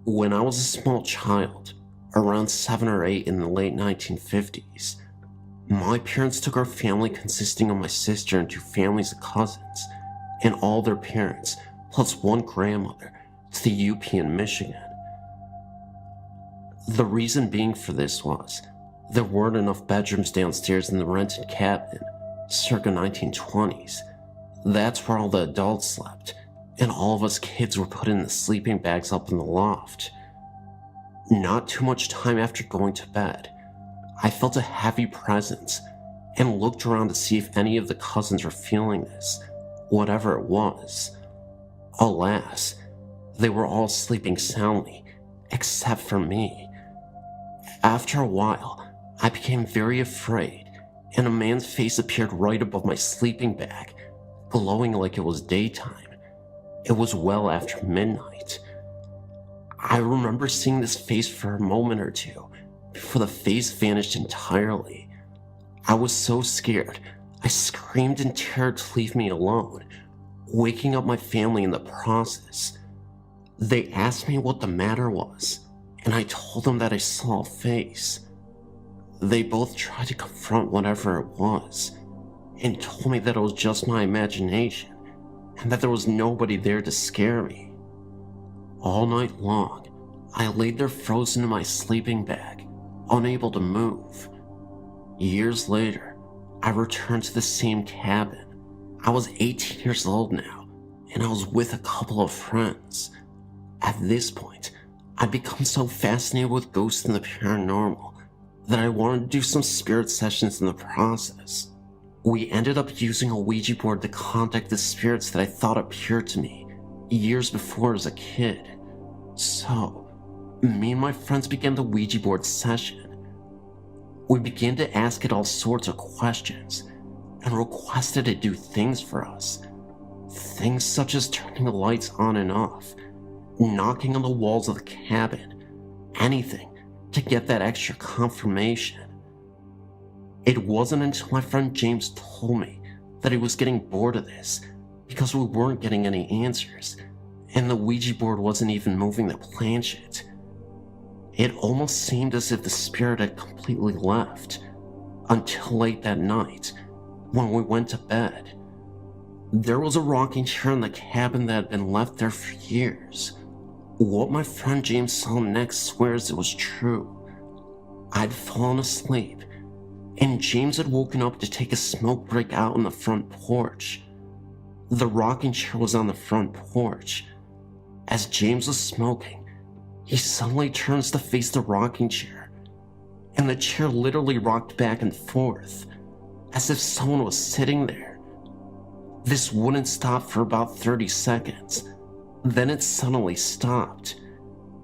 When I was a small child, around 7 or 8 in the late 1950s, my parents took our family consisting of my sister and 2 families of cousins, and all their parents, plus 1 grandmother, to the UP in Michigan. The reason being for this was, there weren't enough bedrooms downstairs in the rented cabin, circa 1920s. That's where all the adults slept, and all of us kids were put in the sleeping bags up in the loft. Not too much time after going to bed, I felt a heavy presence and looked around to see if any of the cousins were feeling this, whatever it was. Alas, they were all sleeping soundly, except for me. After a while, I became very afraid, and a man's face appeared right above my sleeping bag, glowing like it was daytime. It was well after midnight. I remember seeing this face for a moment or two, before the face vanished entirely. I was so scared, I screamed in terror to leave me alone, waking up my family in the process. They asked me what the matter was, and I told them that I saw a face. They both tried to confront whatever it was, and told me that it was just my imagination, and that there was nobody there to scare me. All night long, I laid there frozen in my sleeping bag, unable to move. Years later, I returned to the same cabin. I was 18 years old now, and I was with a couple of friends. At this point, I'd become so fascinated with ghosts and the paranormal that I wanted to do some spirit sessions in the process. We ended up using a Ouija board to contact the spirits that I thought appeared to me years before as a kid. So, me and my friends began the Ouija board session. We began to ask it all sorts of questions and requested it do things for us. Things such as turning the lights on and off, knocking on the walls of the cabin, anything to get that extra confirmation. It wasn't until my friend James told me that he was getting bored of this because we weren't getting any answers, and the Ouija board wasn't even moving the planchet. It almost seemed as if the spirit had completely left, until late that night, when we went to bed. There was a rocking chair in the cabin that had been left there for years. What my friend James saw next swears it was true. I'd fallen asleep, and James had woken up to take a smoke break out on the front porch. The rocking chair was on the front porch. As James was smoking, he suddenly turns to face the rocking chair, and the chair literally rocked back and forth, as if someone was sitting there. This wouldn't stop for about 30 seconds, then it suddenly stopped.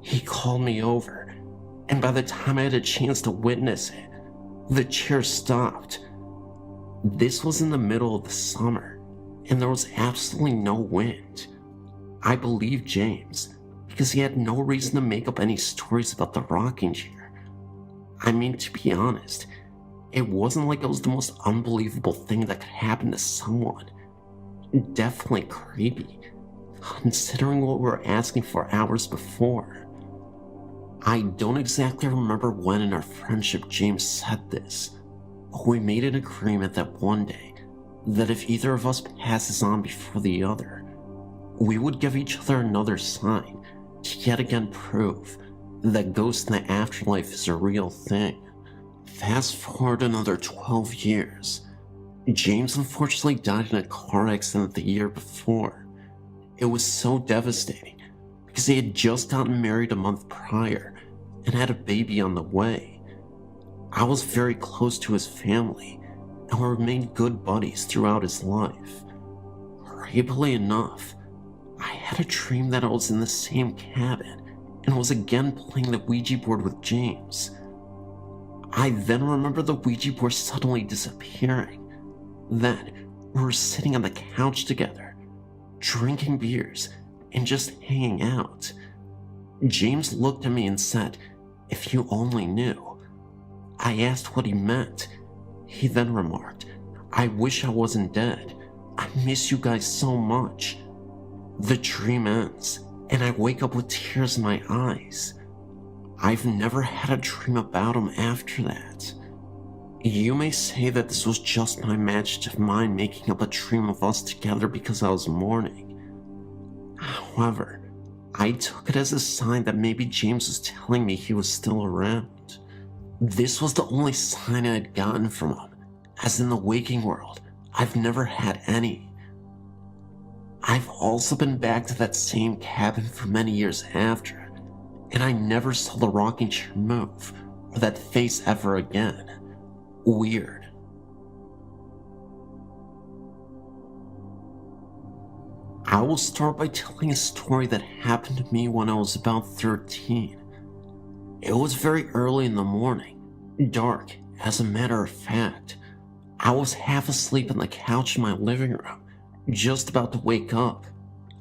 He called me over, and by the time I had a chance to witness it, the chair stopped. This was in the middle of the summer, and there was absolutely no wind. I believed James, because he had no reason to make up any stories about the rocking chair. I mean, to be honest, it wasn't like it was the most unbelievable thing that could happen to someone. Definitely creepy, considering what we were asking for hours before. I don't exactly remember when in our friendship James said this, but we made an agreement that one day, that if either of us passes on before the other, we would give each other another sign to yet again prove that ghosts in the afterlife is a real thing. Fast forward another 12 years. James unfortunately died in a car accident the year before. It was so devastating because he had just gotten married a month prior and had a baby on the way. I was very close to his family and we remained good buddies throughout his life. Creepily enough, I had a dream that I was in the same cabin and was again playing the Ouija board with James. I then remember the Ouija board suddenly disappearing. Then, we were sitting on the couch together, drinking beers, and just hanging out. James looked at me and said, "If you only knew." I asked what he meant. He then remarked, "I wish I wasn't dead, miss you guys so much. The dream ends, and I wake up with tears in my eyes. I've never had a dream about him after that. You may say that this was just my imaginative mind making up a dream of us together because I was mourning. However, I took it as a sign that maybe James was telling me he was still around. This was the only sign I had gotten from him, as in the waking world, I've never had any. I've also been back to that same cabin for many years after, and I never saw the rocking chair move, or that face ever again. Weird. I will start by telling a story that happened to me when I was about 13. It was very early in the morning, dark, as a matter of fact. I was half asleep on the couch in my living room, just about to wake up.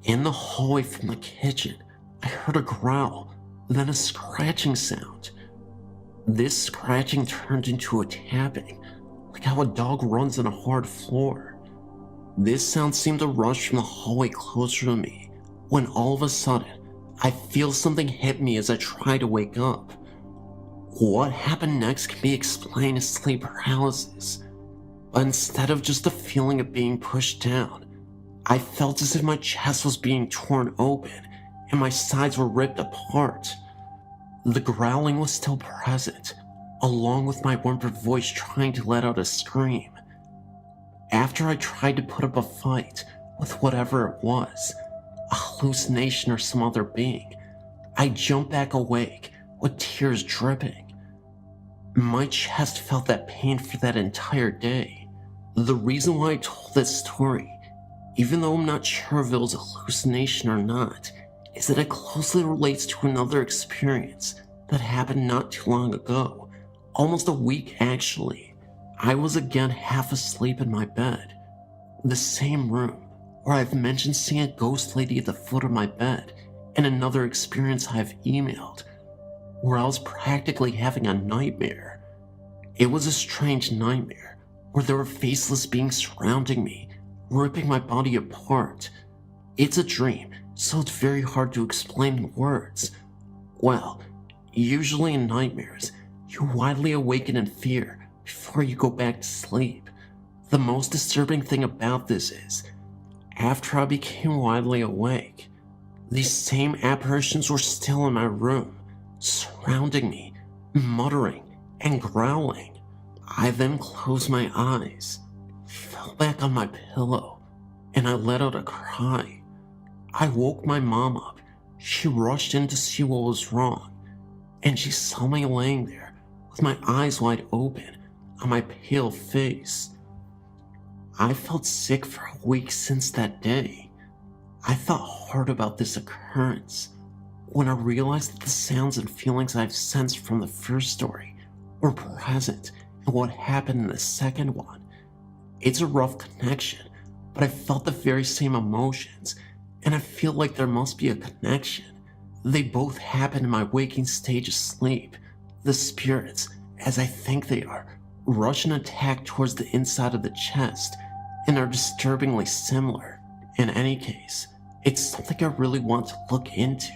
In the hallway from the kitchen, I heard a growl, then a scratching sound. This scratching turned into a tapping, like how a dog runs on a hard floor. This sound seemed to rush from the hallway closer to me, when all of a sudden, I feel something hit me as I try to wake up. What happened next can be explained as sleep paralysis, but instead of just the feeling of being pushed down, I felt as if my chest was being torn open and my sides were ripped apart. The growling was still present, along with my whimpered voice trying to let out a scream. After I tried to put up a fight with whatever it was, a hallucination or some other being, I jumped back awake with tears dripping. My chest felt that pain for that entire day. The reason why I told this story, even though I'm not sure if it was a hallucination or not, is that it closely relates to another experience that happened not too long ago, almost a week actually. I was again half asleep in my bed, the same room where I've mentioned seeing a ghost lady at the foot of my bed, and another experience I've emailed, where I was practically having a nightmare. It was a strange nightmare, where there were faceless beings surrounding me, ripping my body apart. It's a dream, so it's very hard to explain in words. Well, usually in nightmares, you widely awaken in fear before you go back to sleep. The most disturbing thing about this is, after I became widely awake, these same apparitions were still in my room, surrounding me, muttering and growling. I then closed my eyes, fell back on my pillow, and I let out a cry. I woke my mom up. She rushed in to see what was wrong, and she saw me laying there with my eyes wide open on my pale face. I felt sick for a week since that day. I thought hard about this occurrence when I realized that the sounds and feelings I've sensed from the first story were present in what happened in the second one. It's a rough connection, but I felt the very same emotions, and I feel like there must be a connection. They both happen in my waking stage of sleep. The spirits, as I think they are, rush and attack towards the inside of the chest, and are disturbingly similar. In any case, it's something I really want to look into.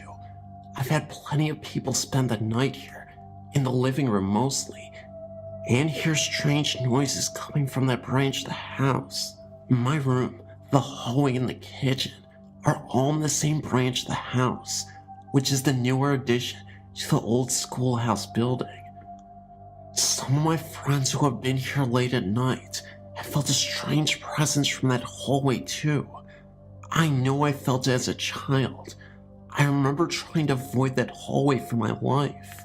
I've had plenty of people spend the night here, in the living room mostly, and hear strange noises coming from that branch of the house. My room, the hallway, and the kitchen are all in the same branch of the house, which is the newer addition to the old schoolhouse building. Some of my friends who have been here late at night have felt a strange presence from that hallway too. I know I felt it as a child. I remember trying to avoid that hallway for my life.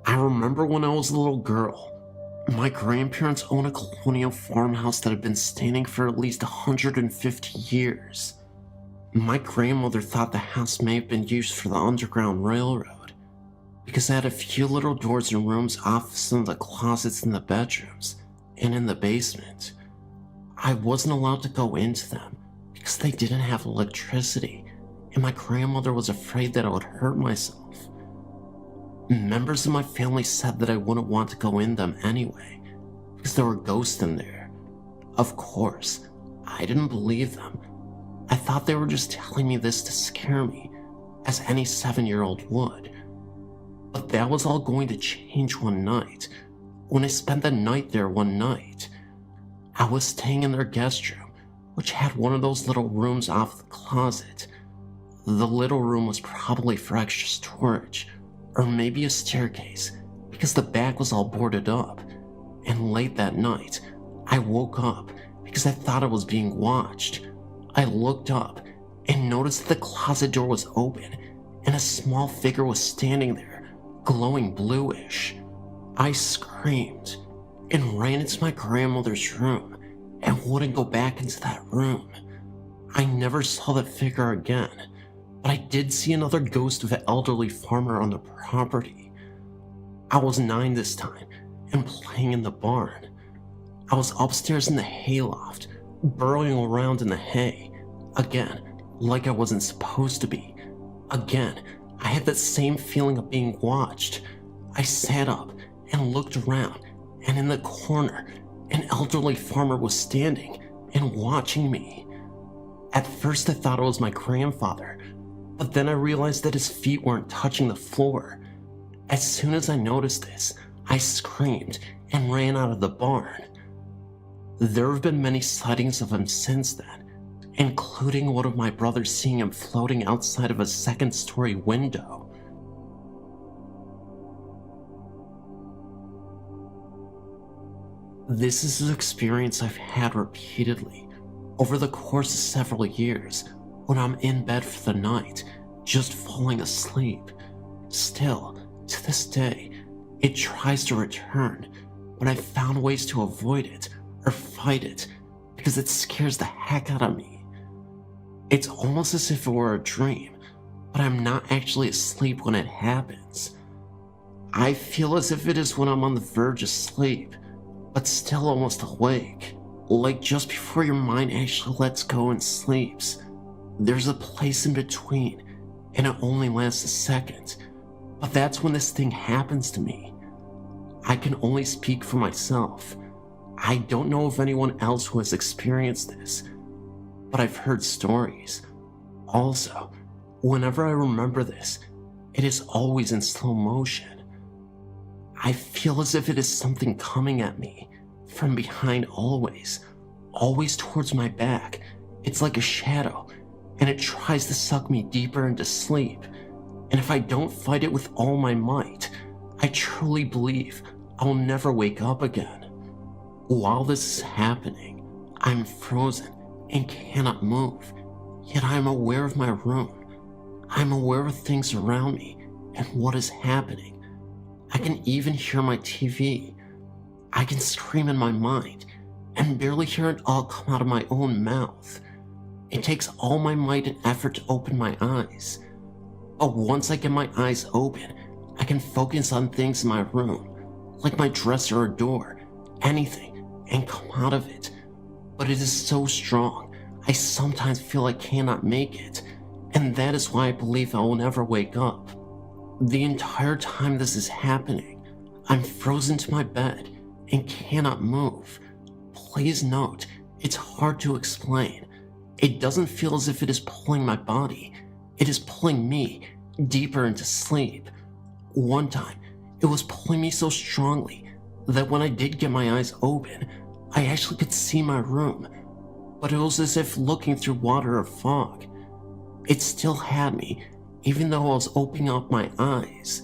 I remember when I was a little girl, my grandparents owned a colonial farmhouse that had been standing for at least 150 years. My grandmother thought the house may have been used for the Underground Railroad, because it had a few little doors and rooms off some of the closets in the bedrooms and in the basement. I wasn't allowed to go into them because they didn't have electricity, and my grandmother was afraid that I would hurt myself. Members of my family said that I wouldn't want to go in them anyway, because there were ghosts in there. Of course, I didn't believe them. I thought they were just telling me this to scare me, as any 7-year-old would. But that was all going to change one night, when I spent the night there one night. I was staying in their guest room, which had one of those little rooms off the closet. The little room was probably for extra storage, or maybe a staircase, because the back was all boarded up. And late that night, I woke up because I thought I was being watched. I looked up and noticed that the closet door was open and a small figure was standing there, glowing bluish. I screamed and ran into my grandmother's room and wouldn't go back into that room. I never saw that figure again, but I did see another ghost of an elderly farmer on the property. I was 9 this time and playing in the barn. I was upstairs in the hayloft, burrowing around in the hay. Again, like I wasn't supposed to be. Again, I had that same feeling of being watched. I sat up and looked around, and in the corner, an elderly farmer was standing and watching me. At first I thought it was my grandfather, but then I realized that his feet weren't touching the floor. As soon as I noticed this, I screamed and ran out of the barn. There have been many sightings of him since then, including one of my brothers seeing him floating outside of a second-story window. This is an experience I've had repeatedly over the course of several years when I'm in bed for the night, just falling asleep. Still, to this day, it tries to return, but I've found ways to avoid it or fight it because it scares the heck out of me. It's almost as if it were a dream, but I'm not actually asleep when it happens. I feel as if it is when I'm on the verge of sleep, but still almost awake, like just before your mind actually lets go and sleeps. There's a place in between, and it only lasts a second, but that's when this thing happens to me. I can only speak for myself. I don't know of anyone else who has experienced this, but I've heard stories. Also, whenever I remember this, it is always in slow motion. I feel as if it is something coming at me from behind always towards my back. It's like a shadow, and it tries to suck me deeper into sleep. And if I don't fight it with all my might, I truly believe I'll never wake up again. While this is happening, I'm frozen and cannot move, yet I am aware of my room. I'm aware of things around me and what is happening. I can even hear my TV. I can scream in my mind and barely hear it all come out of my own mouth. It takes all my might and effort to open my eyes. But once I get my eyes open, I can focus on things in my room, like my dresser or door, anything, and come out of it. But it is so strong, I sometimes feel I cannot make it, and that is why I believe I will never wake up. The entire time this is happening, I'm frozen to my bed and cannot move. Please note, it's hard to explain. It doesn't feel as if it is pulling my body. It is pulling me deeper into sleep. One time, it was pulling me so strongly that when I did get my eyes open, I actually could see my room, but it was as if looking through water or fog. It still had me, even though I was opening up my eyes.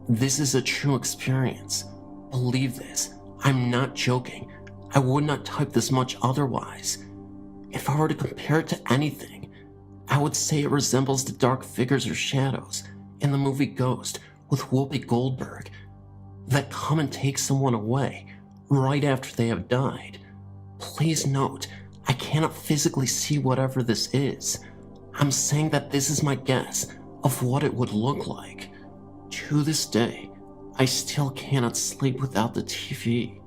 This is a true experience. Believe this, I'm not joking. I would not type this much otherwise. If I were to compare it to anything, I would say it resembles the dark figures or shadows in the movie Ghost with Whoopi Goldberg that come and take someone away right after they have died. Please note, I cannot physically see whatever this is. I'm saying that this is my guess of what it would look like. To this day, I still cannot sleep without the TV.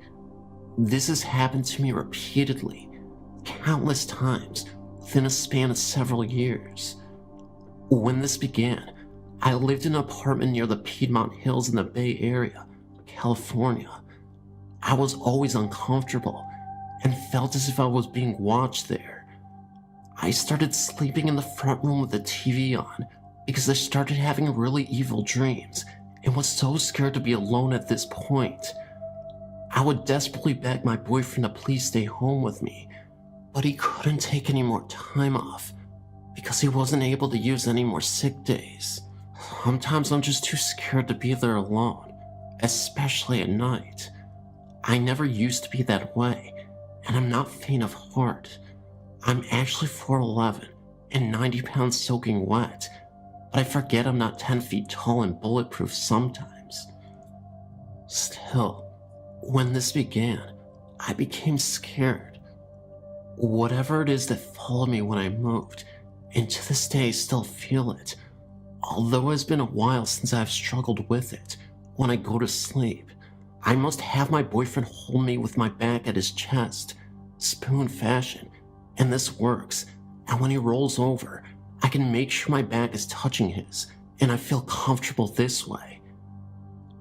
This has happened to me repeatedly, countless times, within a span of several years. When this began, I lived in an apartment near the Piedmont Hills in the Bay Area, California. I was always uncomfortable and felt as if I was being watched there. I started sleeping in the front room with the TV on because I started having really evil dreams and was so scared to be alone at this point. I would desperately beg my boyfriend to please stay home with me, but he couldn't take any more time off because he wasn't able to use any more sick days. Sometimes I'm just too scared to be there alone, especially at night. I never used to be that way, and I'm not faint of heart. I'm actually 4'11" and 90 pounds soaking wet, but I forget I'm not 10 feet tall and bulletproof sometimes. Still, when this began, I became scared. Whatever it is that followed me when I moved, and to this day I still feel it, although it's been a while since I've struggled with it. When I go to sleep, I must have my boyfriend hold me with my back at his chest, spoon fashion, and this works, and when he rolls over, I can make sure my back is touching his, and I feel comfortable this way.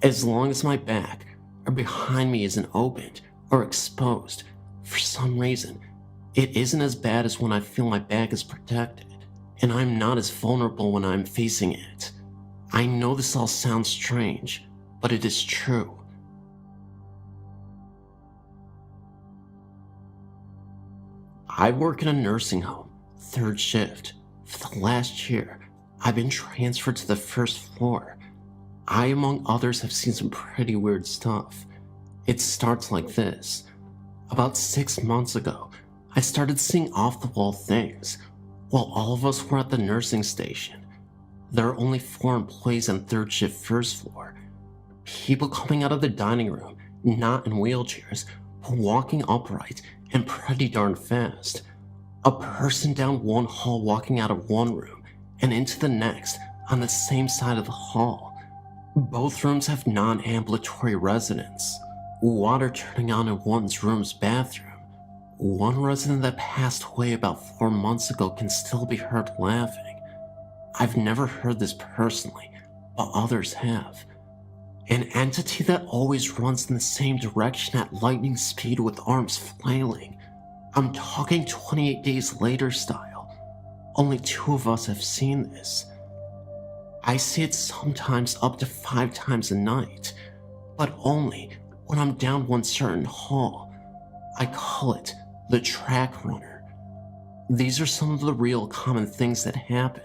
As long as my back or behind me isn't opened or exposed, for some reason, it isn't as bad as when I feel my back is protected, and I'm not as vulnerable when I'm facing it. I know this all sounds strange, but it is true. I work in a nursing home, 3rd shift. For the last year, I've been transferred to the 1st floor. I, among others, have seen some pretty weird stuff. It starts like this. About 6 months ago, I started seeing off-the-wall things while all of us were at the nursing station. There are only 4 employees on 3rd shift 1st floor. People coming out of the dining room, not in wheelchairs, but walking upright and pretty darn fast. A person down one hall walking out of one room and into the next on the same side of the hall. Both rooms have non-ambulatory residents. Water turning on in one's room's bathroom. One resident that passed away about 4 months ago can still be heard laughing. I've never heard this personally, but others have. An entity that always runs in the same direction at lightning speed with arms flailing. I'm talking 28 days later style. Only 2 of us have seen this. I see it sometimes up to 5 times a night, but only when I'm down one certain hall. I call it the track runner. These are some of the real common things that happen.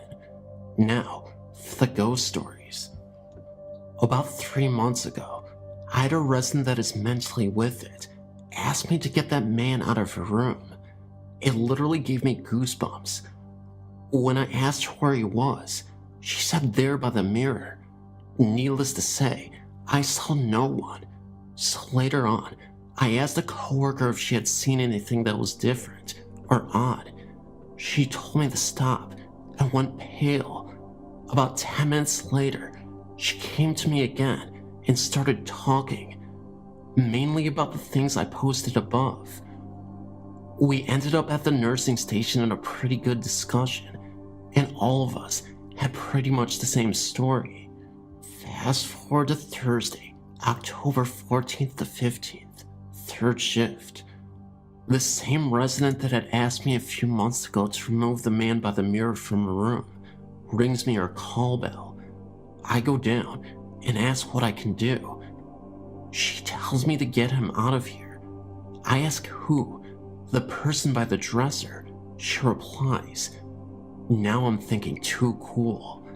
Now, for the ghost stories. About 3 months ago, I had a resident that is mentally with it ask me to get that man out of her room. It literally gave me goosebumps. When I asked her where he was, she said there by the mirror. Needless to say, I saw no one. So later on, I asked a coworker if she had seen anything that was different or odd. She told me to stop and went pale. About 10 minutes later, she came to me again and started talking, mainly about the things I posted above. We ended up at the nursing station in a pretty good discussion, and all of us had pretty much the same story. Fast forward to Thursday, October 14th to 15th, 3rd shift. The same resident that had asked me a few months ago to remove the man by the mirror from a room rings me her call bell. I go down and ask what I can do. She tells me to get him out of here. I ask who, the person by the dresser. She replies. Now I'm thinking too cool.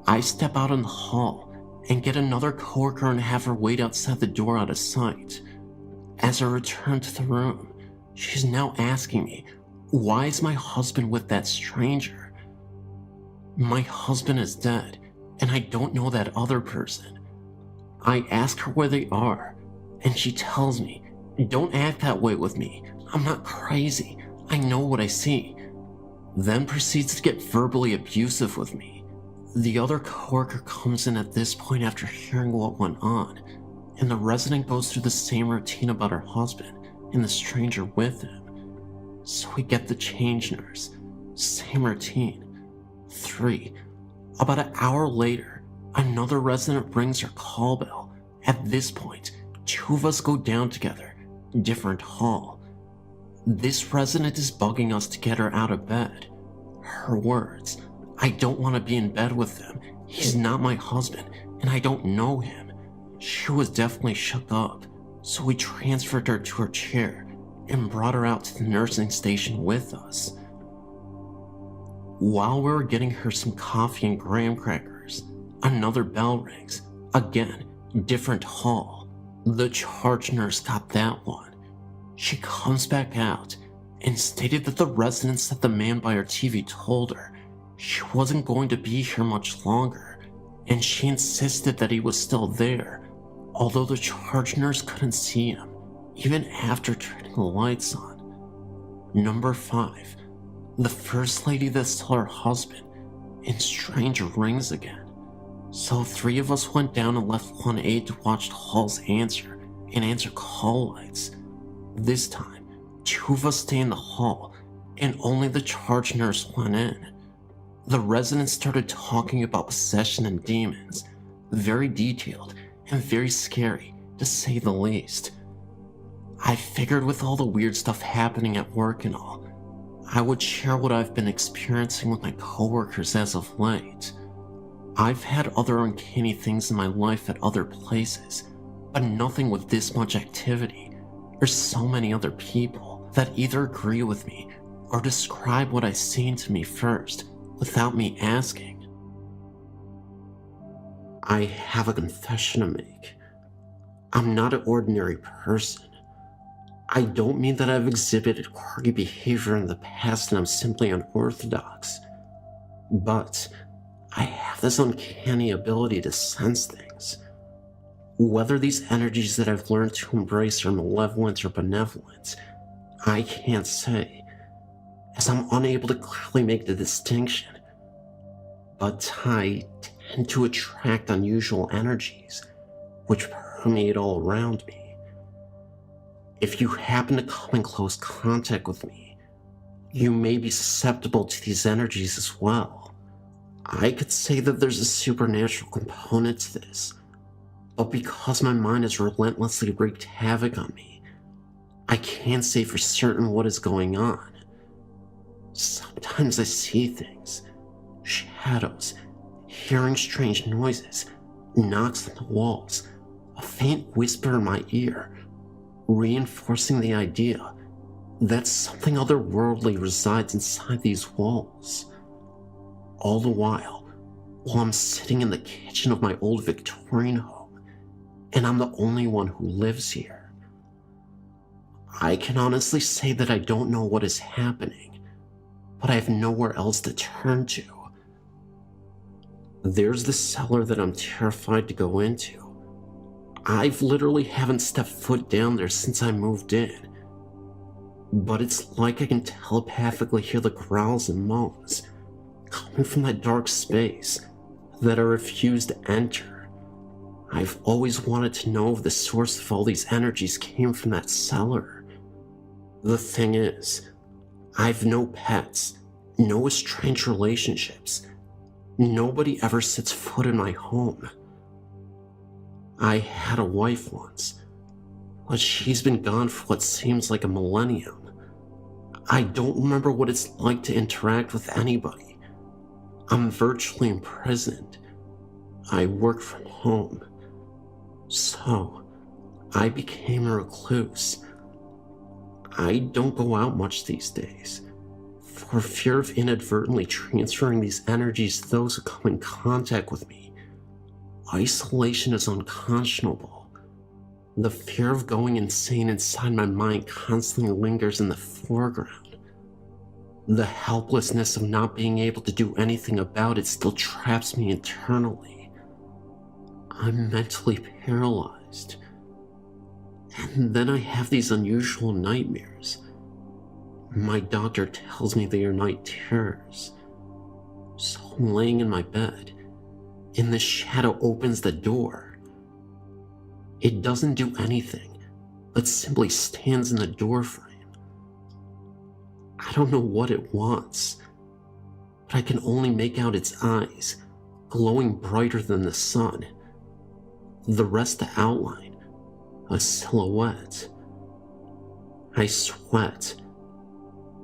I step out in the hall and get another coworker and have her wait outside the door out of sight. As I return to the room, she's now asking me, why is my husband with that stranger? My husband is dead, and I don't know that other person. I ask her where they are, and she tells me, don't act that way with me. I'm not crazy. I know what I see. Then proceeds to get verbally abusive with me. The other coworker comes in at this point after hearing what went on, and the resident goes through the same routine about her husband and the stranger with him. So we get the change nurse. Same routine. 3. About an hour later, another resident rings her call bell. At this point, two of us go down together, different hall. This resident is bugging us to get her out of bed. Her words, "I don't want to be in bed with him. He's not my husband, and I don't know him." She was definitely shook up, so we transferred her to her chair and brought her out to the nursing station with us. While we were getting her some coffee and graham crackers, another bell rings. Again, different hall. The charge nurse got that one. She comes back out and stated that the resident said the man by her TV told her she wasn't going to be here much longer, and she insisted that he was still there, although the charge nurse couldn't see him, even after turning the lights on. Number 5. The first lady that saw her husband, and strange rings again. So 3 of us went down and left one aide to watch the halls answer and answer call lights. This time, 2 of us stayed in the hall, and only the charge nurse went in. The residents started talking about possession and demons, very detailed and very scary, to say the least. I figured with all the weird stuff happening at work and all, I would share what I've been experiencing with my coworkers as of late. I've had other uncanny things in my life at other places, but nothing with this much activity, or so many other people that either agree with me or describe what I've seen to me first, without me asking. I have a confession to make. I'm not an ordinary person. I don't mean that I've exhibited quirky behavior in the past and I'm simply unorthodox, but I have this uncanny ability to sense things. Whether these energies that I've learned to embrace are malevolent or benevolent, I can't say, as I'm unable to clearly make the distinction. But I tend to attract unusual energies, which permeate all around me. If you happen to come in close contact with me, you may be susceptible to these energies as well. I could say that there's a supernatural component to this, but because my mind has relentlessly wreaked havoc on me, I can't say for certain what is going on. Sometimes I see things, shadows, hearing strange noises, knocks on the walls, a faint whisper in my ear, reinforcing the idea that something otherworldly resides inside these walls. All the while I'm sitting in the kitchen of my old Victorian home, and I'm the only one who lives here. I can honestly say that I don't know what is happening, but I have nowhere else to turn to. There's the cellar that I'm terrified to go into. I've literally haven't stepped foot down there since I moved in, but it's like I can telepathically hear the growls and moans coming from that dark space that I refuse to enter. I've always wanted to know if the source of all these energies came from that cellar. The thing is, I've no pets, no estranged relationships. Nobody ever sets foot in my home. I had a wife once, but she's been gone for what seems like a millennium. I don't remember what it's like to interact with anybody. I'm virtually imprisoned. I work from home. So, I became a recluse. I don't go out much these days, for fear of inadvertently transferring these energies to those who come in contact with me. Isolation is unconscionable. The fear of going insane inside my mind constantly lingers in the foreground. The helplessness of not being able to do anything about it still traps me internally. I'm mentally paralyzed. And then I have these unusual nightmares. My doctor tells me they are night terrors. So I'm laying in my bed, and the shadow opens the door. It doesn't do anything, but simply stands in the doorframe. I don't know what it wants, but I can only make out its eyes, glowing brighter than the sun. The rest the outline, a silhouette. I sweat.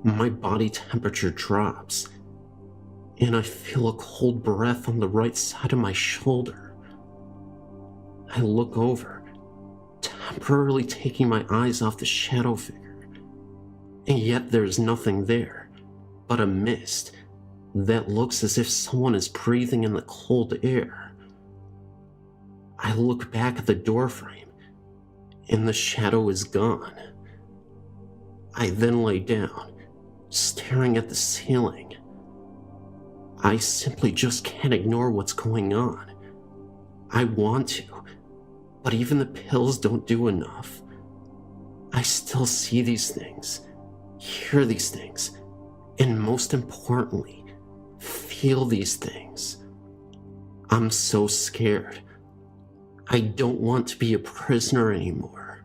My body temperature drops, and I feel a cold breath on the right side of my shoulder. I look over, temporarily taking my eyes off the shadow figure, and yet there's nothing there but a mist that looks as if someone is breathing in the cold air. I look back at the doorframe, and the shadow is gone. I then lay down, staring at the ceiling. I simply just can't ignore what's going on. I want to, but even the pills don't do enough. I still see these things, hear these things, and most importantly, feel these things. I'm so scared. I don't want to be a prisoner anymore.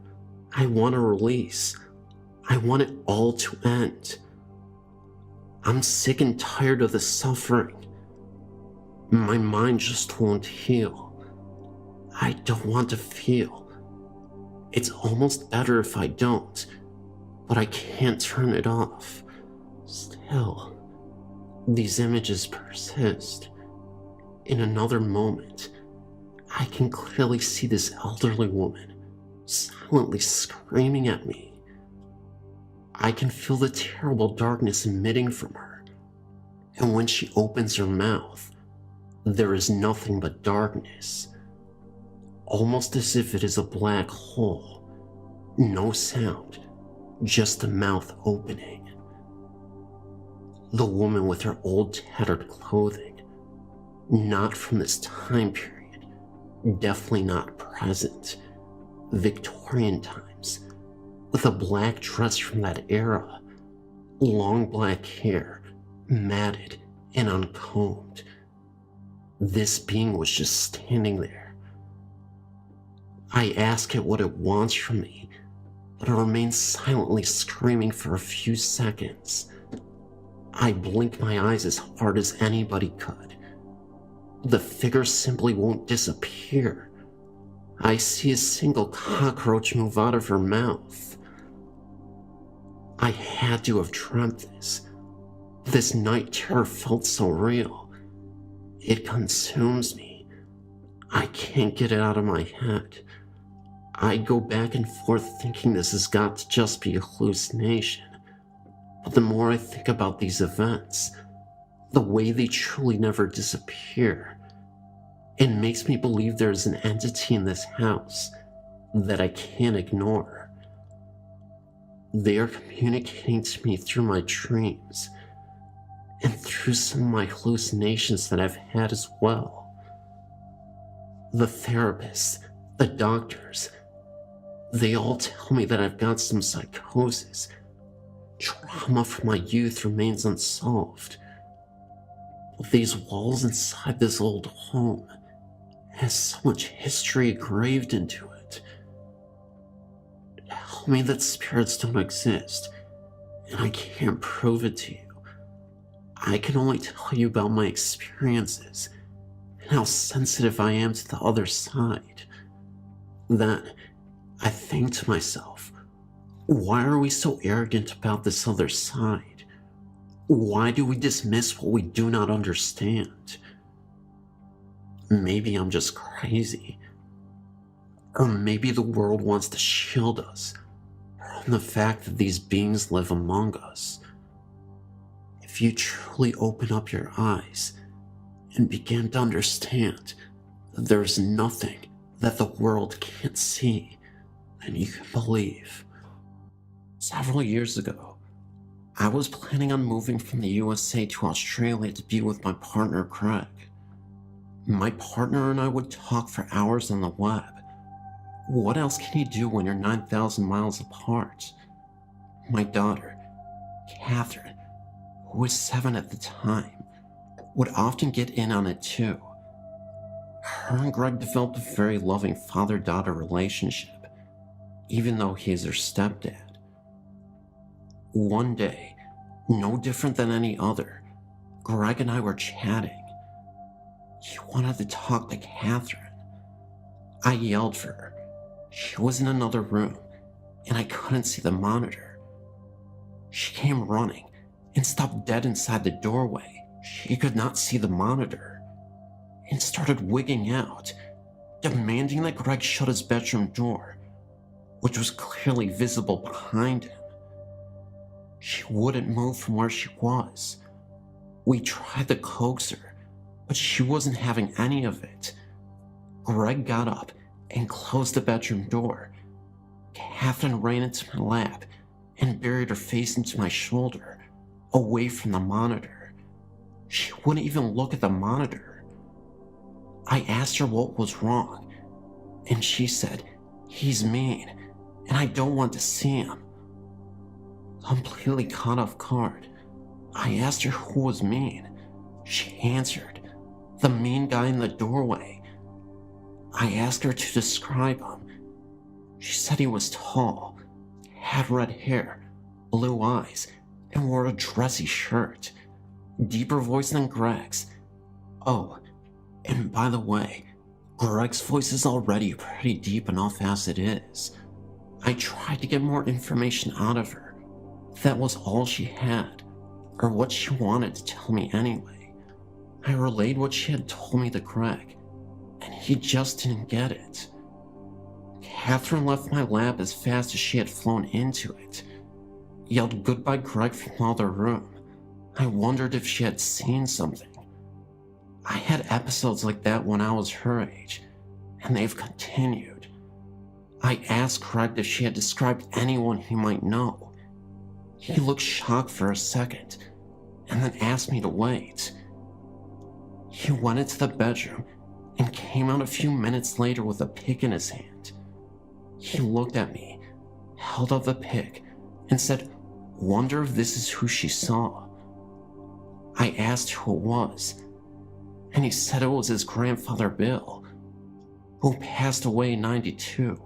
I want a release. I want it all to end. I'm sick and tired of the suffering. My mind just won't heal. I don't want to feel. It's almost better if I don't, but I can't turn it off. Still, these images persist. In another moment, I can clearly see this elderly woman silently screaming at me. I can feel the terrible darkness emitting from her, and when she opens her mouth, there is nothing but darkness, almost as if it is a black hole. No sound, just the mouth opening. The woman with her old tattered clothing, not from this time period, definitely not present, Victorian times, with a black dress from that era, long black hair, matted and uncombed. This being was just standing there. I ask it what it wants from me, but it remains silently screaming for a few seconds. I blink my eyes as hard as anybody could. The figure simply won't disappear. I see a single cockroach move out of her mouth. I had to have dreamt this. This night terror felt so real. It consumes me. I can't get it out of my head. I go back and forth thinking this has got to just be a hallucination. But the more I think about these events, the way they truly never disappear, it makes me believe there is an entity in this house that I can't ignore. They are communicating to me through my dreams, and through some of my hallucinations that I've had as well. The therapists, the doctors, they all tell me that I've got some psychosis. Trauma from my youth remains unsolved. These walls inside this old home has so much history engraved into it. Tell me that spirits don't exist, and I can't prove it to you. I can only tell you about my experiences and how sensitive I am to the other side. Then I think to myself, why are we so arrogant about this other side? Why do we dismiss what we do not understand? Maybe I'm just crazy. Or maybe the world wants to shield us from the fact that these beings live among us. If you truly open up your eyes and begin to understand that there's nothing that the world can't see, then you can believe. Several years ago, I was planning on moving from the USA to Australia to be with my partner Craig. My partner and I would talk for hours on the web. What else can you do when you're 9,000 miles apart? My daughter, Catherine, who was 7 at the time, would often get in on it too. Her and Greg developed a very loving father-daughter relationship, even though he is her stepdad. One day, no different than any other, Greg and I were chatting. He wanted to talk to Catherine. I yelled for her. She was in another room, and I couldn't see the monitor. She came running and stopped dead inside the doorway. She could not see the monitor and started wigging out, demanding that Greg shut his bedroom door, which was clearly visible behind him. She wouldn't move from where she was. We tried to coax her, but she wasn't having any of it. Greg got up and closed the bedroom door. Catherine ran into my lap and buried her face into my shoulder, away from the monitor. She wouldn't even look at the monitor. I asked her what was wrong, and she said, "He's mean, and I don't want to see him." Completely caught off guard, I asked her who was mean. She answered, "The mean guy in the doorway." I asked her to describe him. She said he was tall, had red hair, blue eyes, and wore a dressy shirt. Deeper voice than Greg's. Oh, and by the way, Greg's voice is already pretty deep enough as it is. I tried to get more information out of her. That was all she had, or what she wanted to tell me anyway. I relayed what she had told me to Greg, and he just didn't get it. Catherine left my lap as fast as she had flown into it, yelled goodbye Greg from the other room. I wondered if she had seen something. I had episodes like that when I was her age, and they've continued. I asked Greg if she had described anyone he might know. He looked shocked for a second, and then asked me to wait. He went into the bedroom and came out a few minutes later with a pick in his hand. He looked at me, held up the pick, and said, "Wonder if this is who she saw." I asked who it was, and he said it was his grandfather Bill, who passed away in '92.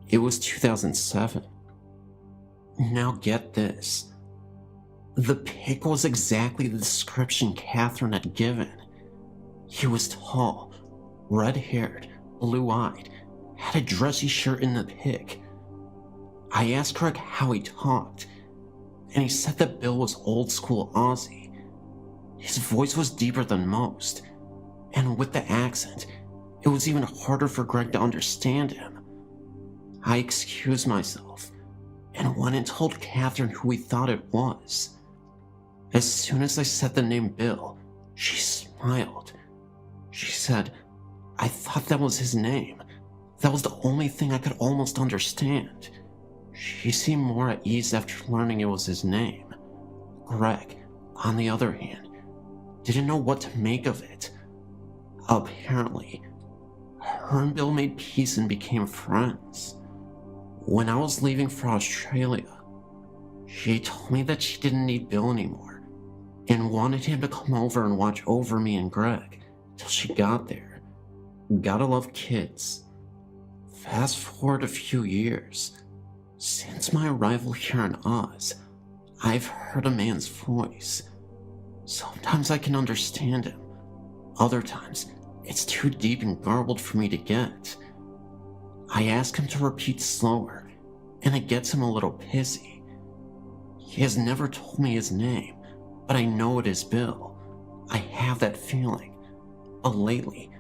It was 2007. Now get this. The pick was exactly the description Catherine had given. He was tall, red-haired, blue-eyed, had a dressy shirt in the pic. I asked Greg how he talked, and he said that Bill was old-school Aussie. His voice was deeper than most, and with the accent, it was even harder for Greg to understand him. I excused myself, and went and told Catherine who we thought it was. As soon as I said the name Bill, she smiled. She said, "I thought that was his name. That was the only thing I could almost understand." She seemed more at ease after learning it was his name. Greg, on the other hand, didn't know what to make of it. Apparently, her and Bill made peace and became friends. When I was leaving for Australia, she told me that she didn't need Bill anymore and wanted him to come over and watch over me and Greg till she got there. Gotta love kids. Fast forward a few years. Since my arrival here in Oz, I've heard a man's voice. Sometimes I can understand him. Other times, it's too deep and garbled for me to get. I ask him to repeat slower, and it gets him a little pissy. He has never told me his name, but I know it is Bill. I have that feeling. But lately,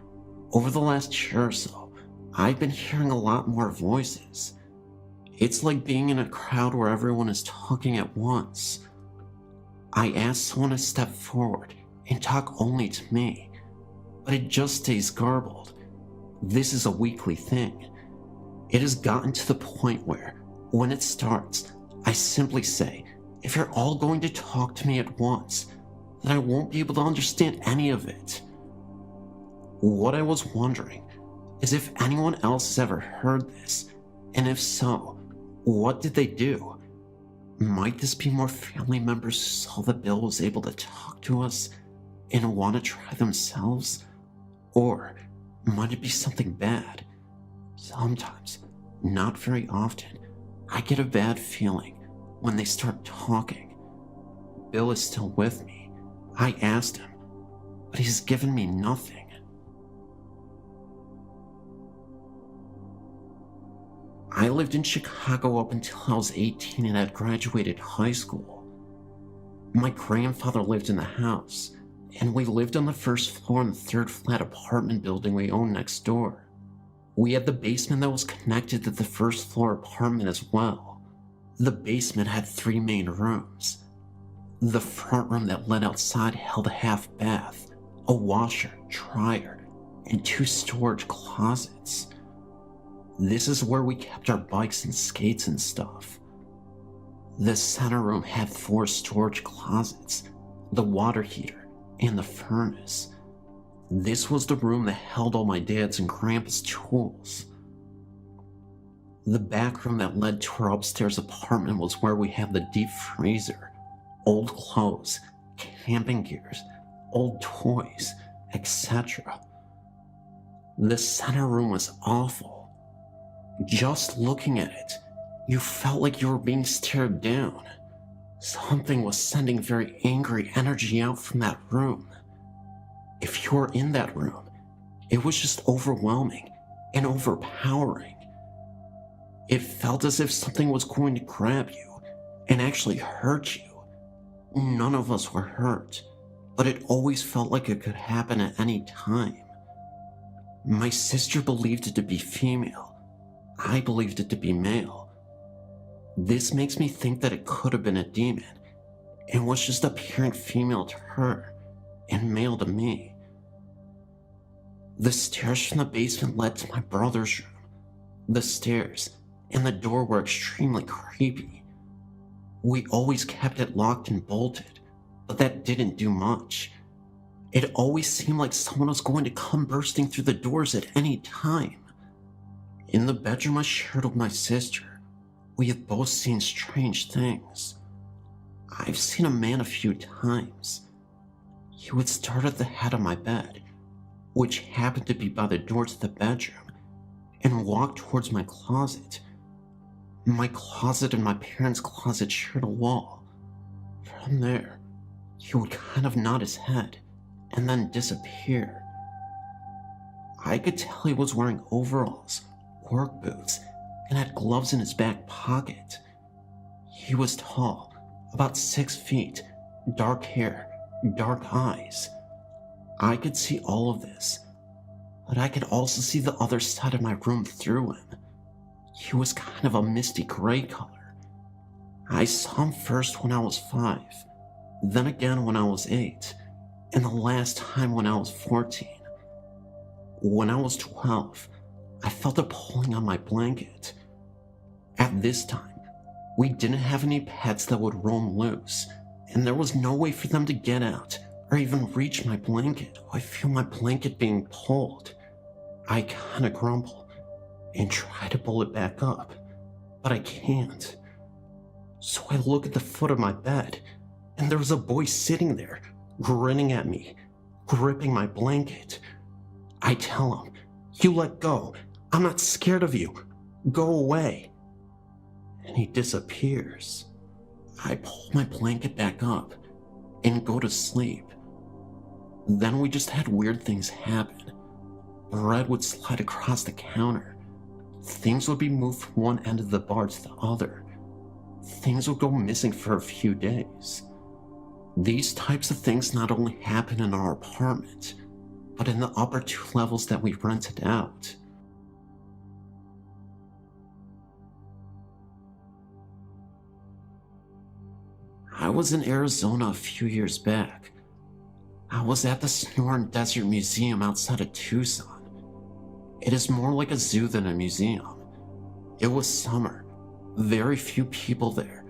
over the last year or so, I've been hearing a lot more voices. It's like being in a crowd where everyone is talking at once. I ask someone to step forward and talk only to me, but it just stays garbled. This is a weekly thing. It has gotten to the point where, when it starts, I simply say, if you're all going to talk to me at once, then I won't be able to understand any of it. What I was wondering is if anyone else has ever heard this, and if so, what did they do? Might this be more family members who saw that Bill was able to talk to us and want to try themselves? Or might it be something bad? Sometimes, not very often, I get a bad feeling when they start talking. Bill is still with me. I asked him, but he's given me nothing. I lived in Chicago up until I was 18 and had graduated high school. My grandfather lived in the house, and we lived on the first floor in the third flat apartment building we owned next door. We had the basement that was connected to the first floor apartment as well. The basement had 3 main rooms. The front room that led outside held a half bath, a washer, dryer, and 2 storage closets. This is where we kept our bikes and skates and stuff. The center room had 4 storage closets, the water heater, and the furnace. This was the room that held all my dad's and grandpa's tools. The back room that led to our upstairs apartment was where we had the deep freezer, old clothes, camping gears, old toys, etc. The center room was awful. Just looking at it, you felt like you were being stared down. Something was sending very angry energy out from that room. If you were in that room, it was just overwhelming and overpowering. It felt as if something was going to grab you and actually hurt you. None of us were hurt, but it always felt like it could happen at any time. My sister believed it to be female. I believed it to be male. This makes me think that it could have been a demon and was just appearing female to her and male to me. The stairs from the basement led to my brother's room. The stairs and the door were extremely creepy. We always kept it locked and bolted, but that didn't do much. It always seemed like someone was going to come bursting through the doors at any time. In the bedroom I shared with my sister, we have both seen strange things. I've seen a man a few times. He would start at the head of my bed, which happened to be by the door to the bedroom, and walk towards my closet. My closet and my parents' closet shared a wall. From there, he would kind of nod his head and then disappear. I could tell he was wearing overalls, work boots, and had gloves in his back pocket. He was tall, about 6 feet, dark hair, dark eyes. I could see all of this, but I could also see the other side of my room through him. He was kind of a misty gray color. I saw him first when I was 5, then again when I was 8, and the last time when I was 14. When I was 12, I felt a pulling on my blanket. At this time, we didn't have any pets that would roam loose, and there was no way for them to get out or even reach my blanket. I feel my blanket being pulled. I kinda grumble and try to pull it back up, but I can't. So I look at the foot of my bed, and there was a boy sitting there, grinning at me, gripping my blanket. I tell him, "You let go. I'm not scared of you. Go away." And he disappears. I pull my blanket back up and go to sleep. Then we just had weird things happen. Bread would slide across the counter. Things would be moved from one end of the bar to the other. Things would go missing for a few days. These types of things not only happen in our apartment, but in the upper 2 levels that we rented out. I was in Arizona a few years back. I was at the Sonoran Desert Museum outside of Tucson. It is more like a zoo than a museum. It was summer, very few people there,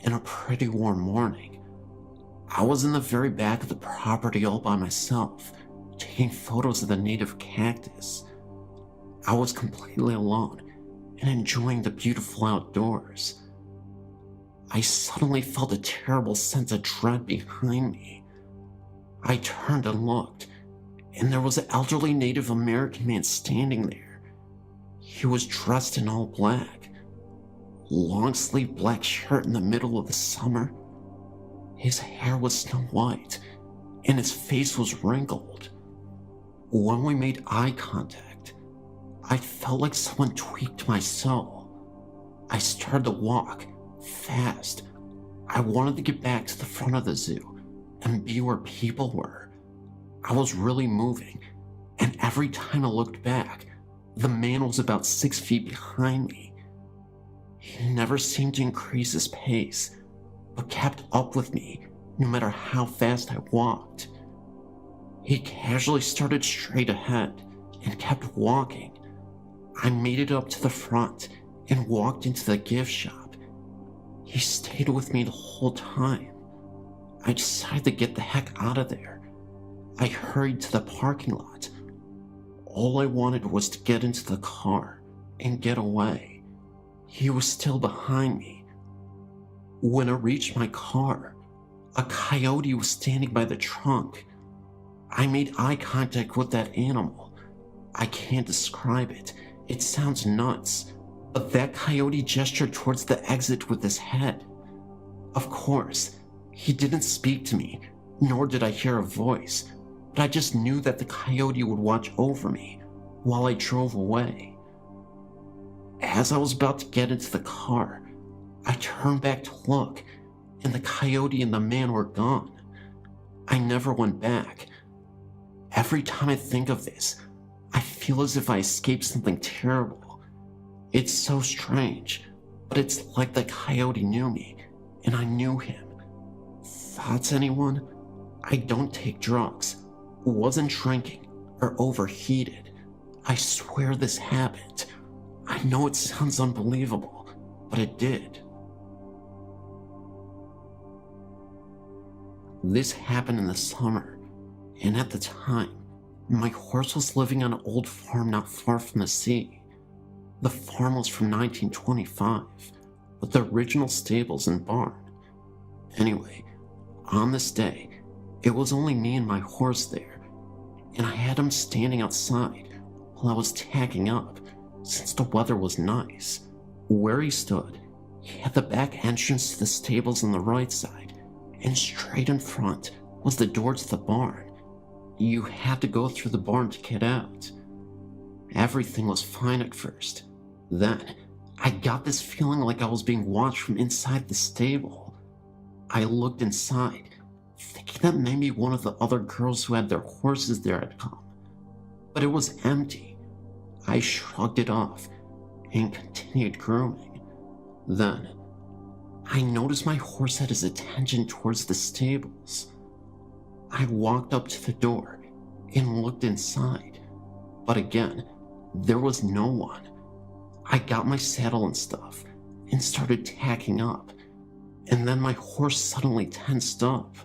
and a pretty warm morning. I was in the very back of the property all by myself, taking photos of the native cactus. I was completely alone and enjoying the beautiful outdoors. I suddenly felt a terrible sense of dread behind me. I turned and looked, and there was an elderly Native American man standing there. He was dressed in all black, long-sleeved black shirt in the middle of the summer. His hair was snow white, and his face was wrinkled. When we made eye contact, I felt like someone tweaked my soul. I started to walk, fast. I wanted to get back to the front of the zoo and be where people were. I was really moving, and every time I looked back, the man was about 6 feet behind me. He never seemed to increase his pace, but kept up with me no matter how fast I walked. He casually started straight ahead and kept walking. I made it up to the front and walked into the gift shop. He stayed with me the whole time. I decided to get the heck out of there. I hurried to the parking lot. All I wanted was to get into the car and get away. He was still behind me. When I reached my car, a coyote was standing by the trunk. I made eye contact with that animal. I can't describe it. It sounds nuts. But that coyote gestured towards the exit with his head. Of course, he didn't speak to me, nor did I hear a voice, but I just knew that the coyote would watch over me while I drove away. As I was about to get into the car, I turned back to look, and the coyote and the man were gone. I never went back. Every time I think of this, I feel as if I escaped something terrible. It's so strange, but it's like the coyote knew me, and I knew him. Thoughts, anyone? I don't take drugs, wasn't drinking, or overheated. I swear this happened. I know it sounds unbelievable, but it did. This happened in the summer, and at the time, my horse was living on an old farm not far from the sea. The farm was from 1925, with the original stables and barn. Anyway, on this day, it was only me and my horse there, and I had him standing outside while I was tacking up, since the weather was nice. Where he stood, he had the back entrance to the stables on the right side, and straight in front was the door to the barn. You had to go through the barn to get out. Everything was fine at first. Then, I got this feeling like I was being watched from inside the stable. I looked inside, thinking that maybe one of the other girls who had their horses there had come. But it was empty. I shrugged it off and continued grooming. Then, I noticed my horse had his attention towards the stables. I walked up to the door and looked inside, but again, there was no one. I got my saddle and stuff and started tacking up, and then my horse suddenly tensed up.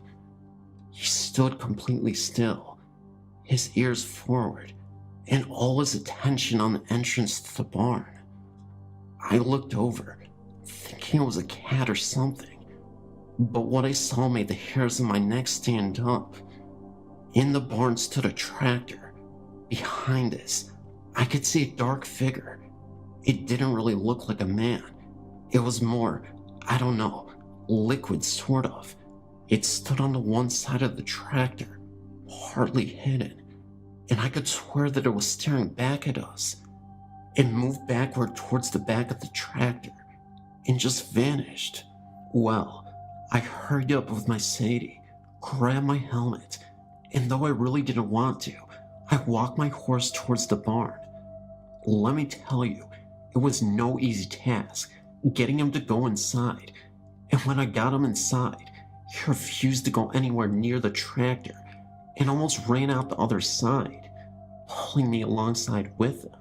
He stood completely still, his ears forward, and all his attention on the entrance to the barn. I looked over, thinking it was a cat or something, but what I saw made the hairs on my neck stand up. In the barn stood a tractor. Behind us, I could see a dark figure. It didn't really look like a man. It was more, I don't know, liquid sort of. It stood on the one side of the tractor, partly hidden, and I could swear that it was staring back at us. It moved backward towards the back of the tractor and just vanished. Well, I hurried up with my Sadie, grabbed my helmet, and though I really didn't want to, I walked my horse towards the barn. Let me tell you, it was no easy task getting him to go inside, and when I got him inside, he refused to go anywhere near the tractor and almost ran out the other side, pulling me alongside with him.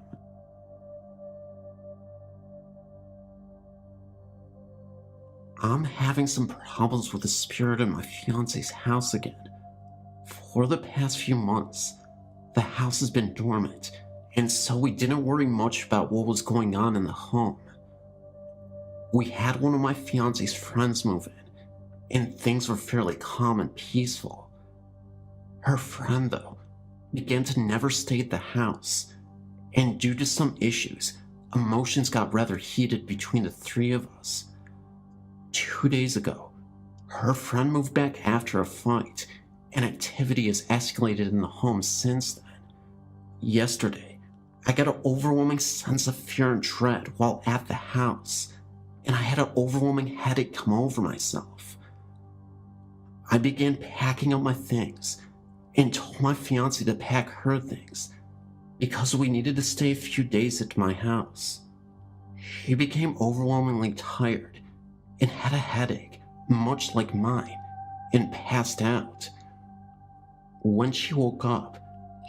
I'm having some problems with the spirit in my fiance's house again. For the past few months, the house has been dormant, and so we didn't worry much about what was going on in the home. We had one of my fiance's friends move in, and things were fairly calm and peaceful. Her friend, though, began to never stay at the house, and due to some issues, emotions got rather heated between the three of us. 2 days ago, her friend moved back after a fight, and activity has escalated in the home since then. Yesterday, I got an overwhelming sense of fear and dread while at the house. and I had an overwhelming headache come over myself. I began packing up my things and told my fiancée to pack her things because we needed to stay a few days at my house. She became overwhelmingly tired and had a headache, much like mine, and passed out. When she woke up,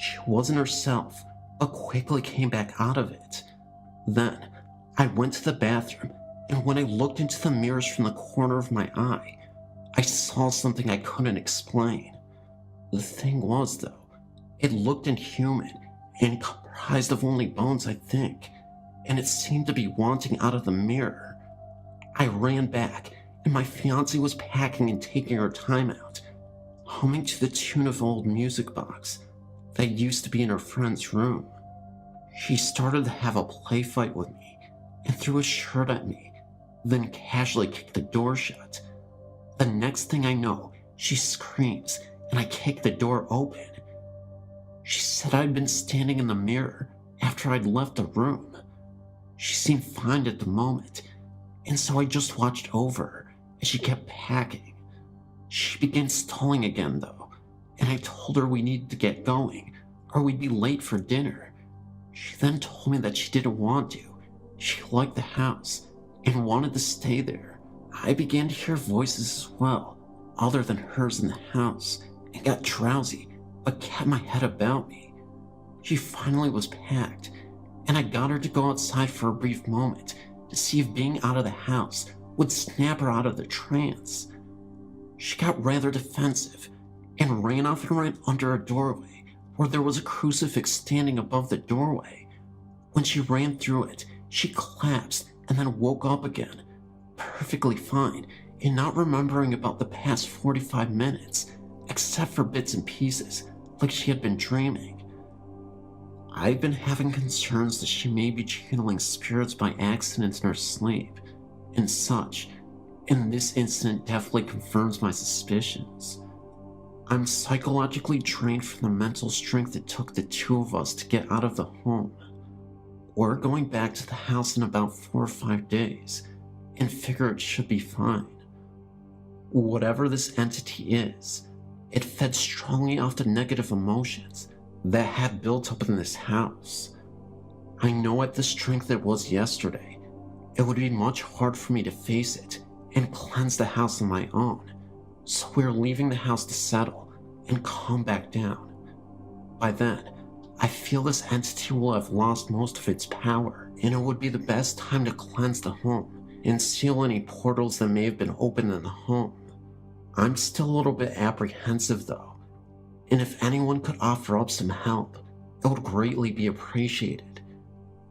she wasn't herself, but quickly came back out of it. Then, I went to the bathroom, and when I looked into the mirrors from the corner of my eye, I saw something I couldn't explain. The thing was, though, it looked inhuman and comprised of only bones, I think, and it seemed to be wanting out of the mirror. I ran back, and my fiancée was packing and taking her time out, humming to the tune of an old music box that used to be in her friend's room. She started to have a play fight with me and threw a shirt at me, then casually kicked the door shut. The next thing I know, she screams and I kick the door open. She said I'd been standing in the mirror after I'd left the room. She seemed fine at the moment, and so I just watched over her as she kept packing. She began stalling again though, and I told her we needed to get going or we'd be late for dinner. She then told me that she didn't want to. She liked the house and wanted to stay there. I began to hear voices as well, other than hers in the house, and got drowsy, but kept my head about me. She finally was packed, and I got her to go outside for a brief moment to see if being out of the house would snap her out of the trance. She got rather defensive and ran off and ran under a doorway where there was a crucifix standing above the doorway. When she ran through it, she collapsed and then woke up again, perfectly fine and not remembering about the past 45 minutes, except for bits and pieces, like she had been dreaming. I've been having concerns that she may be channeling spirits by accident in her sleep, and such, and this incident definitely confirms my suspicions. I'm psychologically drained from the mental strength it took the two of us to get out of the home. We're going back to the house in about 4 or 5 days, and figure it should be fine. Whatever this entity is, it fed strongly off the negative emotions that had built up in this house. I know at the strength it was yesterday, it would be much hard for me to face it and cleanse the house on my own, so we're leaving the house to settle and calm back down. By then, I feel this entity will have lost most of its power, and it would be the best time to cleanse the home and seal any portals that may have been opened in the home. I'm still a little bit apprehensive though, and if anyone could offer up some help, it would greatly be appreciated.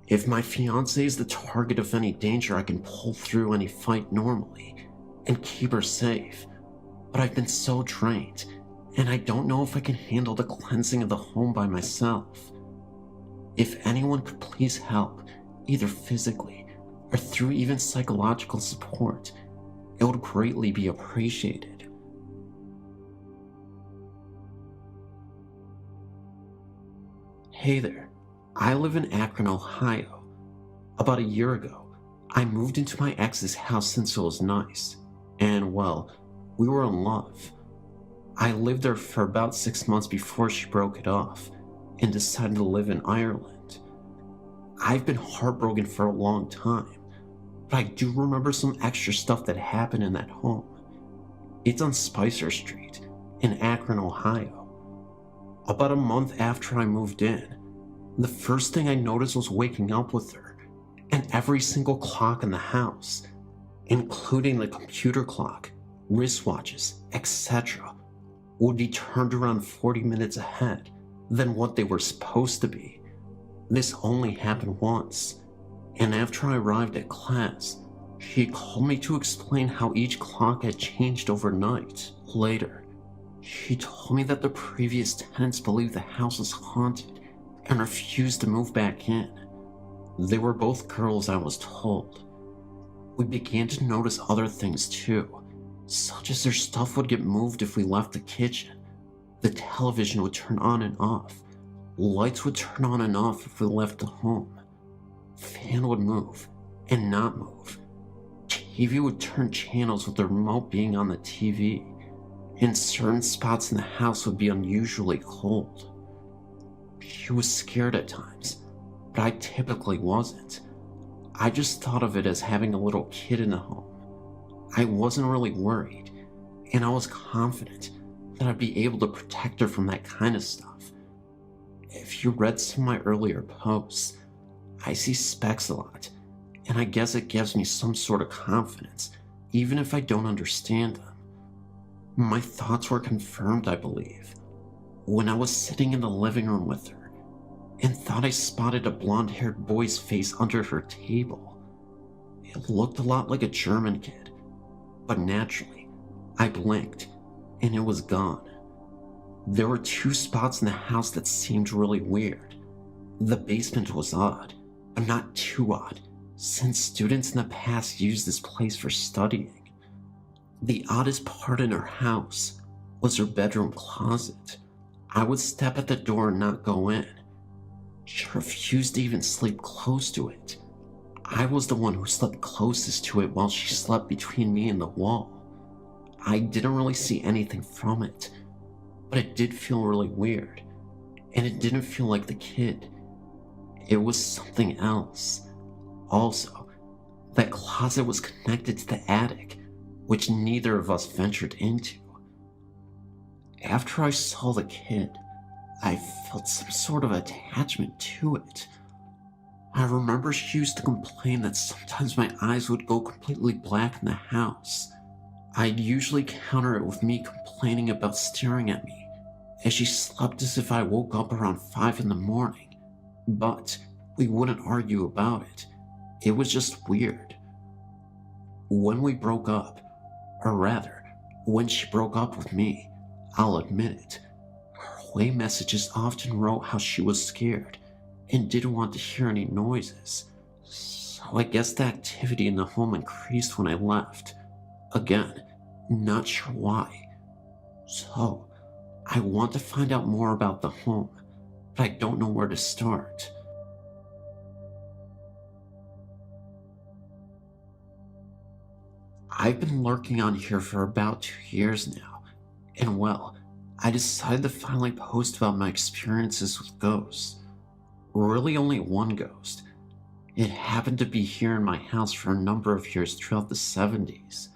If my fiancée is the target of any danger, I can pull through any fight normally and keep her safe, but I've been so drained, and I don't know if I can handle the cleansing of the home by myself. If anyone could please help, either physically or through even psychological support, it would greatly be appreciated. Hey there, I live in Akron, Ohio. About a year ago, I moved into my ex's house since it was nice, and well, we were in love. I lived there for about 6 months before she broke it off and decided to live in Ireland. I've been heartbroken for a long time, but I do remember some extra stuff that happened in that home. It's on Spicer Street in Akron, Ohio. About a month after I moved in, the first thing I noticed was waking up with her, and every single clock in the house, including the computer clock, wristwatches, etc., would be turned around 40 minutes ahead than what they were supposed to be. This only happened once, and after I arrived at class, she called me to explain how each clock had changed overnight. Later, she told me that the previous tenants believed the house was haunted and refused to move back in. They were both girls, I was told. We began to notice other things too, such as their stuff would get moved if we left the kitchen, the television would turn on and off, lights would turn on and off if we left the home, fan would move and not move, TV would turn channels with the remote being on the TV, and certain spots in the house would be unusually cold. She was scared at times, but I typically wasn't. I just thought of it as having a little kid in the home. I wasn't really worried, and I was confident that I'd be able to protect her from that kind of stuff. If you read some of my earlier posts, I see specks a lot, and I guess it gives me some sort of confidence, even if I don't understand them. My thoughts were confirmed, I believe, when I was sitting in the living room with her and thought I spotted a blonde-haired boy's face under her table. It looked a lot like a German kid, but naturally, I blinked and it was gone. There were two spots in the house that seemed really weird. The basement was odd, but not too odd, since students in the past used this place for studying. The oddest part in her house was her bedroom closet. I would step at the door and not go in. She refused to even sleep close to it. I was the one who slept closest to it while she slept between me and the wall. I didn't really see anything from it, but it did feel really weird, and it didn't feel like the kid. It was something else. Also, that closet was connected to the attic, which neither of us ventured into. After I saw the kid, I felt some sort of attachment to it. I remember she used to complain that sometimes my eyes would go completely black in the house. I'd usually counter it with me complaining about staring at me as she slept as if I woke up around 5 in the morning, but we wouldn't argue about it. It was just weird. When we broke up, or rather, when she broke up with me, I'll admit it, her away messages often wrote how she was scared and didn't want to hear any noises. So I guess the activity in the home increased when I left. Again, not sure why. So, I want to find out more about the home, but I don't know where to start. I've been lurking on here for about 2 years now, and well, I decided to finally post about my experiences with ghosts. Really only one ghost. It happened to be here in my house for a number of years throughout the 70s.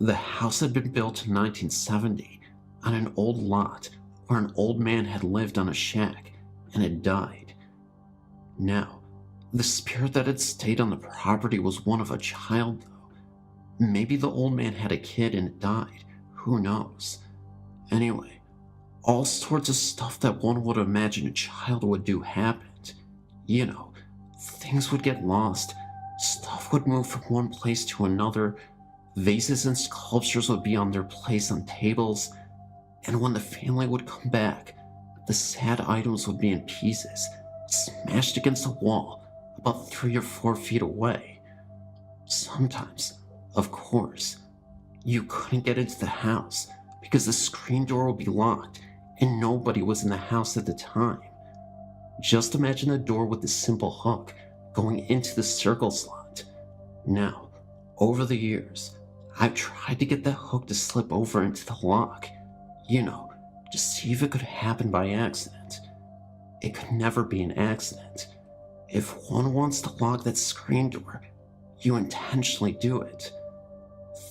The house had been built in 1970 on an old lot where an old man had lived on a shack and had died. Now, the spirit that had stayed on the property was one of a child, though. Maybe the old man had a kid and it died. Who knows? Anyway, all sorts of stuff that one would imagine a child would do happened. You know, things would get lost, stuff would move from one place to another, vases and sculptures would be on their place on tables, and when the family would come back, the sad items would be in pieces, smashed against a wall about 3 or 4 feet away. Sometimes, of course, you couldn't get into the house because the screen door would be locked and nobody was in the house at the time. Just imagine a door with a simple hook going into the circle slot. Now, over the years, I've tried to get that hook to slip over into the lock, you know, to see if it could happen by accident. It could never be an accident. If one wants to lock that screen door, you intentionally do it.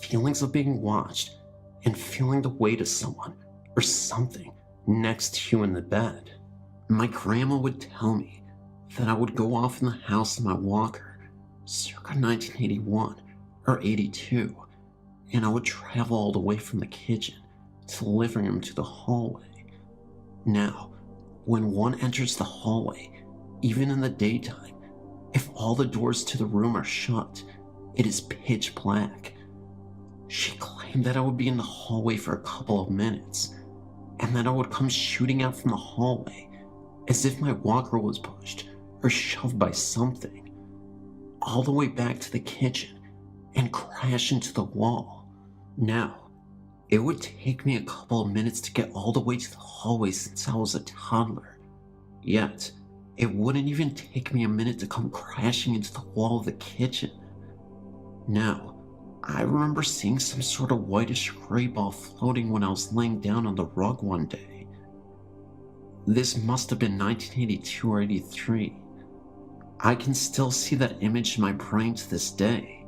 Feelings of being watched and feeling the weight of someone or something next to you in the bed. My grandma would tell me that I would go off in the house in my walker, circa 1981 or 82, and I would travel all the way from the kitchen to the living room to the hallway. Now, when one enters the hallway, even in the daytime, if all the doors to the room are shut, it is pitch black. She claimed that I would be in the hallway for a couple of minutes, and that I would come shooting out from the hallway as if my walker was pushed or shoved by something, all the way back to the kitchen and crash into the wall. Now, it would take me a couple of minutes to get all the way to the hallway since I was a toddler, yet it wouldn't even take me a minute to come crashing into the wall of the kitchen. Now, I remember seeing some sort of whitish gray ball floating when I was laying down on the rug one day. This must have been 1982 or 83. I can still see that image in my brain to this day.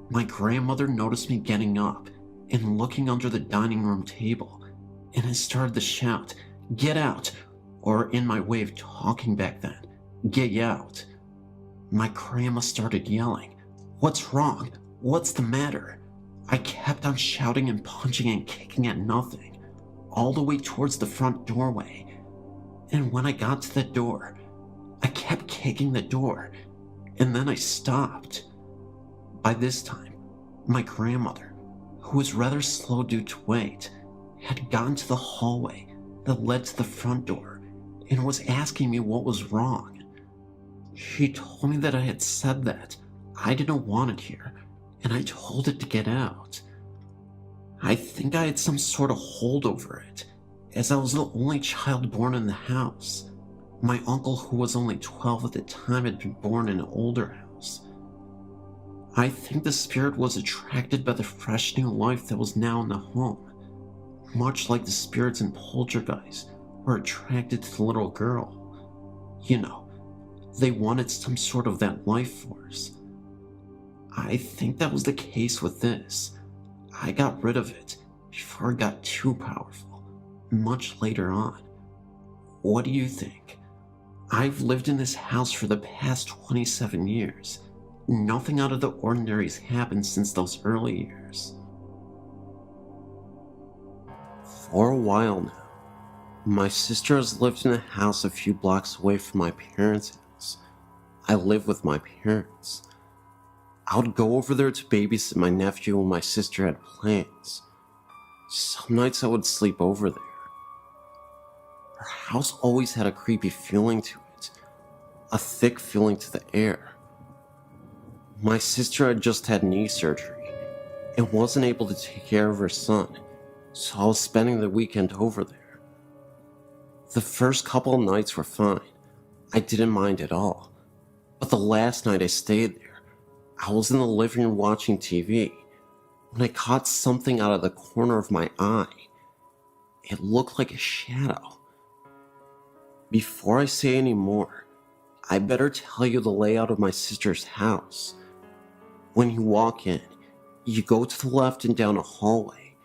My grandmother noticed me getting up and looking under the dining room table, and I started to shout, "Get out!" or in my way of talking back then, "Get out!" My grandma started yelling, "What's wrong? What's the matter?" I kept on shouting and punching and kicking at nothing, all the way towards the front doorway. And when I got to the door, I kept kicking the door, and then I stopped. By this time, my grandmother, who was rather slow due to weight, had gone to the hallway that led to the front door and was asking me what was wrong. She told me that I had said that I didn't want it here, and I told it to get out. I think I had some sort of hold over it, as I was the only child born in the house. My uncle, who was only 12 at the time, had been born in an older house. I think the spirit was attracted by the fresh new life that was now in the home, much like the spirits in Poltergeists were attracted to the little girl. You know, they wanted some sort of that life force. I think that was the case with this. I got rid of it before it got too powerful, much later on. What do you think? I've lived in this house for the past 27 years. Nothing out of the ordinary has happened since those early years. For a while now, my sister has lived in a house a few blocks away from my parents' house. I live with my parents. I would go over there to babysit my nephew when my sister had plans. Some nights I would sleep over there. Her house always had a creepy feeling to it, a thick feeling to the air. My sister had just had knee surgery and wasn't able to take care of her son, so I was spending the weekend over there. The first couple of nights were fine. I didn't mind at all. But the last night I stayed there, I was in the living room watching TV when I caught something out of the corner of my eye. It looked like a shadow. Before I say any more, I better tell you the layout of my sister's house. When you walk in, you go to the left and down a hallway.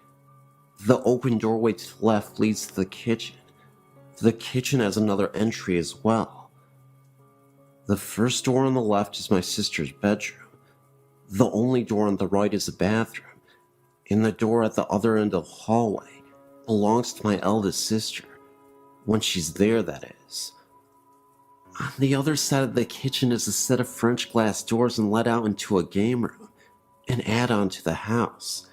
The open doorway to the left leads to the kitchen. The kitchen has another entry as well. The first door on the left is my sister's bedroom. The only door on the right is the bathroom, and the door at the other end of the hallway belongs to my eldest sister, when she's there, that is. On the other side of the kitchen is a set of French glass doors and let out into a game room, an add-on to the house.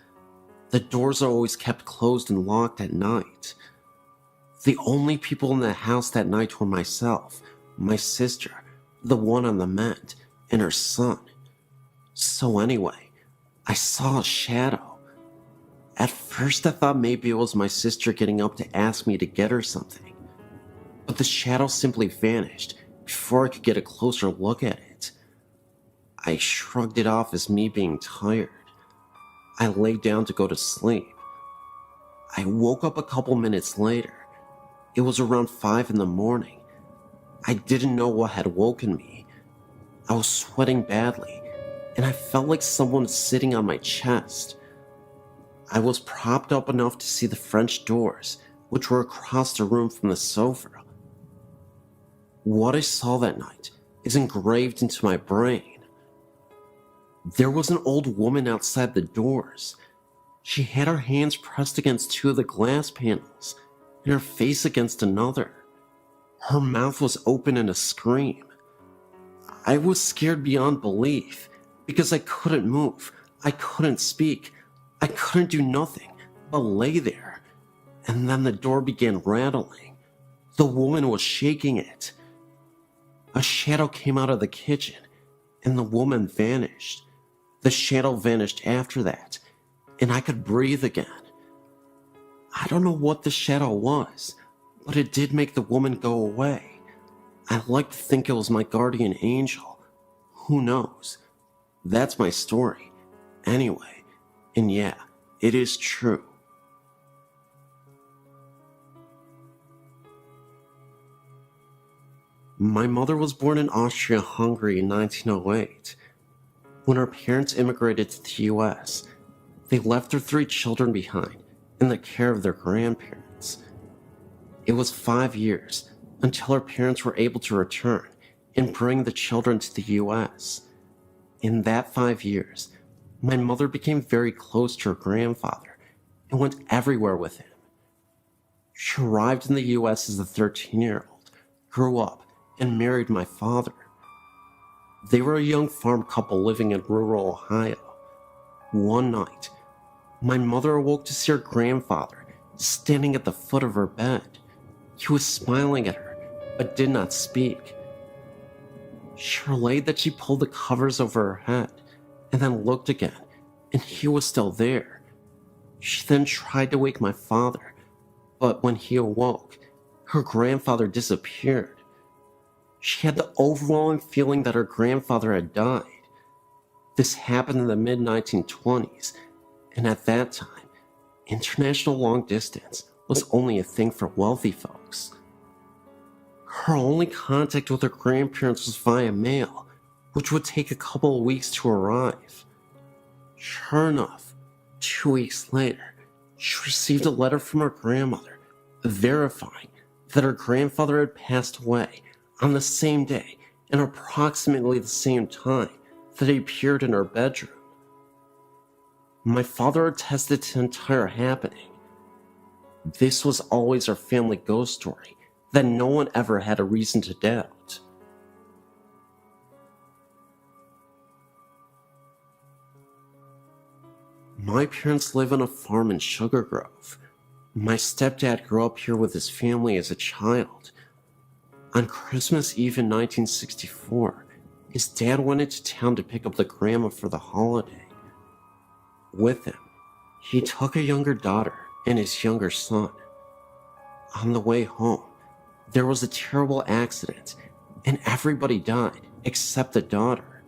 The doors are always kept closed and locked at night. The only people in the house that night were myself, my sister, the one on the mend, and her son. So anyway, I saw a shadow. At first I thought maybe it was my sister getting up to ask me to get her something, but the shadow simply vanished before I could get a closer look at it. I shrugged it off as me being tired. I lay down to go to sleep. I woke up a couple minutes later. It was around 5 in the morning. I didn't know what had woken me. I was sweating badly, and I felt like someone was sitting on my chest. I was propped up enough to see the French doors, which were across the room from the sofa. What I saw that night is engraved into my brain. There was an old woman outside the doors. She had her hands pressed against two of the glass panels, and her face against another. Her mouth was open in a scream. I was scared beyond belief, because I couldn't move, I couldn't speak, I couldn't do nothing but lay there. And then the door began rattling. The woman was shaking it. A shadow came out of the kitchen, and the woman vanished. The shadow vanished after that, and I could breathe again. I don't know what the shadow was, but it did make the woman go away. I like to think it was my guardian angel. Who knows? That's my story. Anyway, and yeah, it is true. My mother was born in Austria-Hungary in 1908. When her parents immigrated to the US, they left their 3 children behind in the care of their grandparents. It was 5 years until her parents were able to return and bring the children to the US. In that 5 years, my mother became very close to her grandfather and went everywhere with him. She arrived in the US as a 13-year-old, grew up, and married my father. They were a young farm couple living in rural Ohio. One night, my mother awoke to see her grandfather standing at the foot of her bed. He was smiling at her, but did not speak. She relayed that she pulled the covers over her head and then looked again, and he was still there. She then tried to wake my father, but when he awoke, her grandfather disappeared. She had the overwhelming feeling that her grandfather had died. This happened in the mid-1920s, and at that time, international long distance was only a thing for wealthy folks. Her only contact with her grandparents was via mail, which would take a couple of weeks to arrive. Sure enough, 2 weeks later, she received a letter from her grandmother verifying that her grandfather had passed away on the same day and approximately the same time that he appeared in her bedroom. My father attested to the entire happening. This was always our family ghost story that no one ever had a reason to doubt. My parents live on a farm in Sugar Grove. My stepdad grew up here with his family as a child. On Christmas Eve in 1964, his dad went into town to pick up the grandma for the holiday. With him, he took a younger daughter and his younger son. On the way home, there was a terrible accident, and everybody died except the daughter.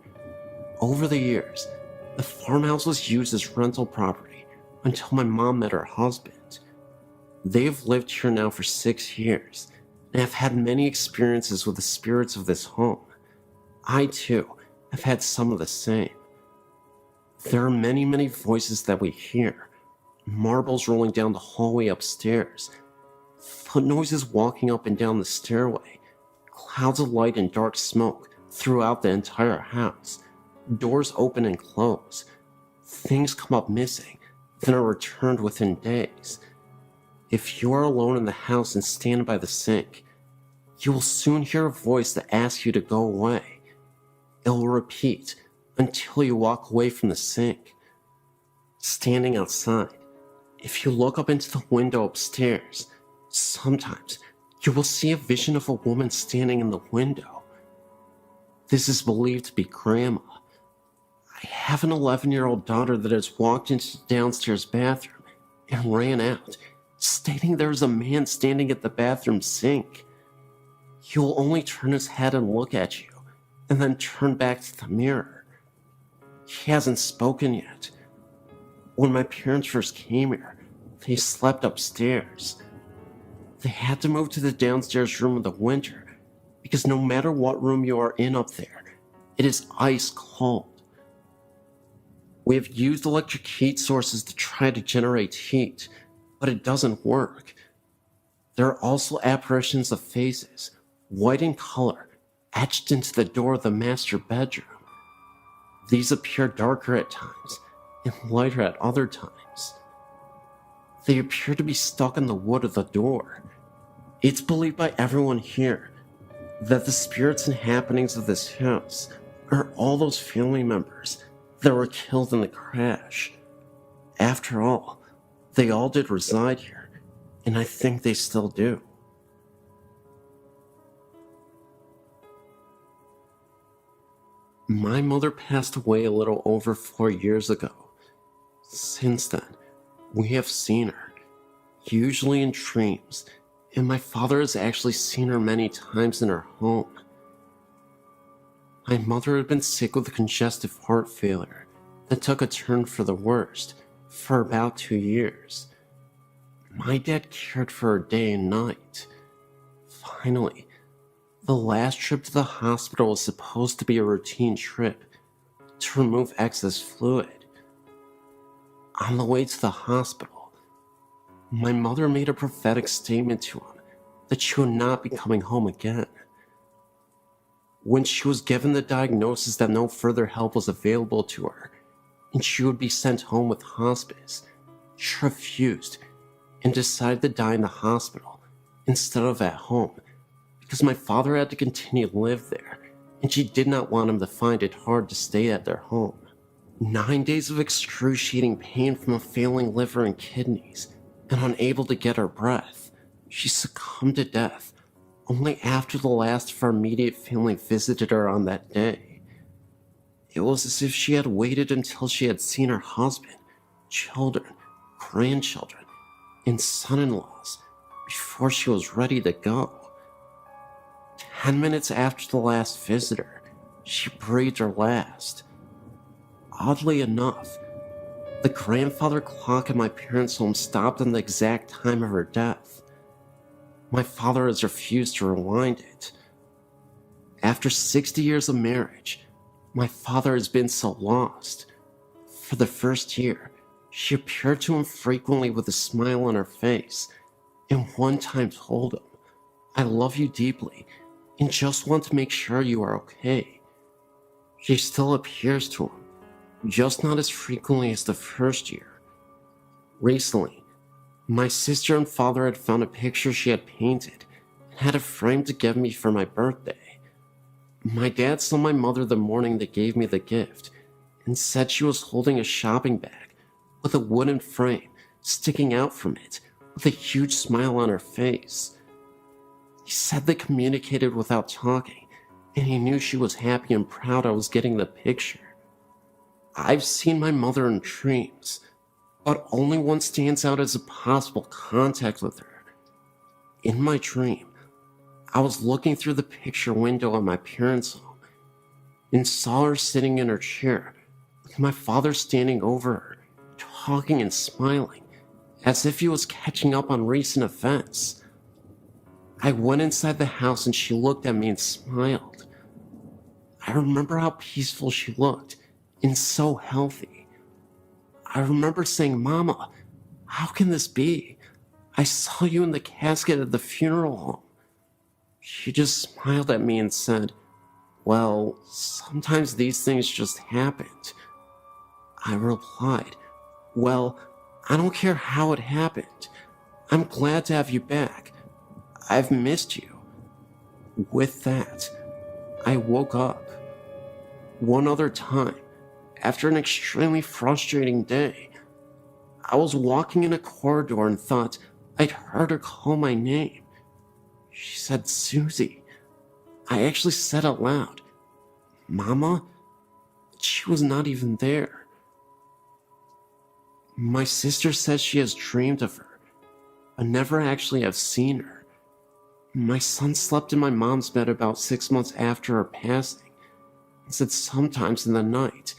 Over the years, the farmhouse was used as rental property until my mom met her husband. They have lived here now for 6 years and have had many experiences with the spirits of this home. I, too, have had some of the same. There are many, many voices that we hear. Marbles rolling down the hallway upstairs, foot noises walking up and down the stairway, clouds of light and dark smoke throughout the entire house, doors open and close. Things come up missing, then are returned within days. If you are alone in the house and stand by the sink, you will soon hear a voice that asks you to go away. It will repeat until you walk away from the sink. Standing outside, if you look up into the window upstairs, sometimes you will see a vision of a woman standing in the window. This is believed to be Grandma. I have an 11-year-old daughter that has walked into the downstairs bathroom and ran out, stating there is a man standing at the bathroom sink. He will only turn his head and look at you, and then turn back to the mirror. He hasn't spoken yet. When my parents first came here, they slept upstairs. They had to move to the downstairs room in the winter because no matter what room you are in up there, it is ice cold. We have used electric heat sources to try to generate heat, but it doesn't work. There are also apparitions of faces, white in color, etched into the door of the master bedroom. These appear darker at times and lighter at other times. They appear to be stuck in the wood of the door. It's believed by everyone here that the spirits and happenings of this house are all those family members that were killed in the crash. After all, they all did reside here, and I think they still do. My mother passed away a little over 4 years ago. Since then, we have seen her, usually in dreams, and my father has actually seen her many times in her home. My mother had been sick with congestive heart failure that took a turn for the worst for about 2 years. My dad cared for her day and night. Finally, the last trip to the hospital was supposed to be a routine trip to remove excess fluid. On the way to the hospital, my mother made a prophetic statement to him that she would not be coming home again. When she was given the diagnosis that no further help was available to her and she would be sent home with hospice, she refused and decided to die in the hospital instead of at home because my father had to continue to live there and she did not want him to find it hard to stay at their home. 9 days of excruciating pain from a failing liver and kidneys, and unable to get her breath, she succumbed to death only after the last of our immediate family visited her on that day. It was as if she had waited until she had seen her husband, children, grandchildren, and son-in-laws before she was ready to go. 10 minutes after the last visitor, she breathed her last. Oddly enough, the grandfather clock in my parents' home stopped on the exact time of her death. My father has refused to rewind it. After 60 years of marriage, my father has been so lost. For the first year, she appeared to him frequently with a smile on her face, and one time told him, "I love you deeply, and just want to make sure you are okay." She still appears to him, just not as frequently as the first year. Recently, my sister and father had found a picture she had painted and had it framed to give me for my birthday. My dad saw my mother the morning they gave me the gift and said she was holding a shopping bag with a wooden frame sticking out from it with a huge smile on her face. He said they communicated without talking, and he knew she was happy and proud I was getting the picture. I've seen my mother in dreams, but only one stands out as a possible contact with her. In my dream, I was looking through the picture window at my parents' home and saw her sitting in her chair with my father standing over her, talking and smiling, as if he was catching up on recent events. I went inside the house and she looked at me and smiled. I remember how peaceful she looked and so healthy. I remember saying, "Mama, how can this be? I saw you in the casket at the funeral home." She just smiled at me and said, "Well, sometimes these things just happened." I replied, "Well, I don't care how it happened. I'm glad to have you back. I've missed you." With that, I woke up. One other time, after an extremely frustrating day, I was walking in a corridor and thought I'd heard her call my name. She said, "Susie." I actually said out loud, "Mama?" She was not even there. My sister says she has dreamed of her, but never actually have seen her. My son slept in my mom's bed about 6 months after her passing, and said sometimes in the night,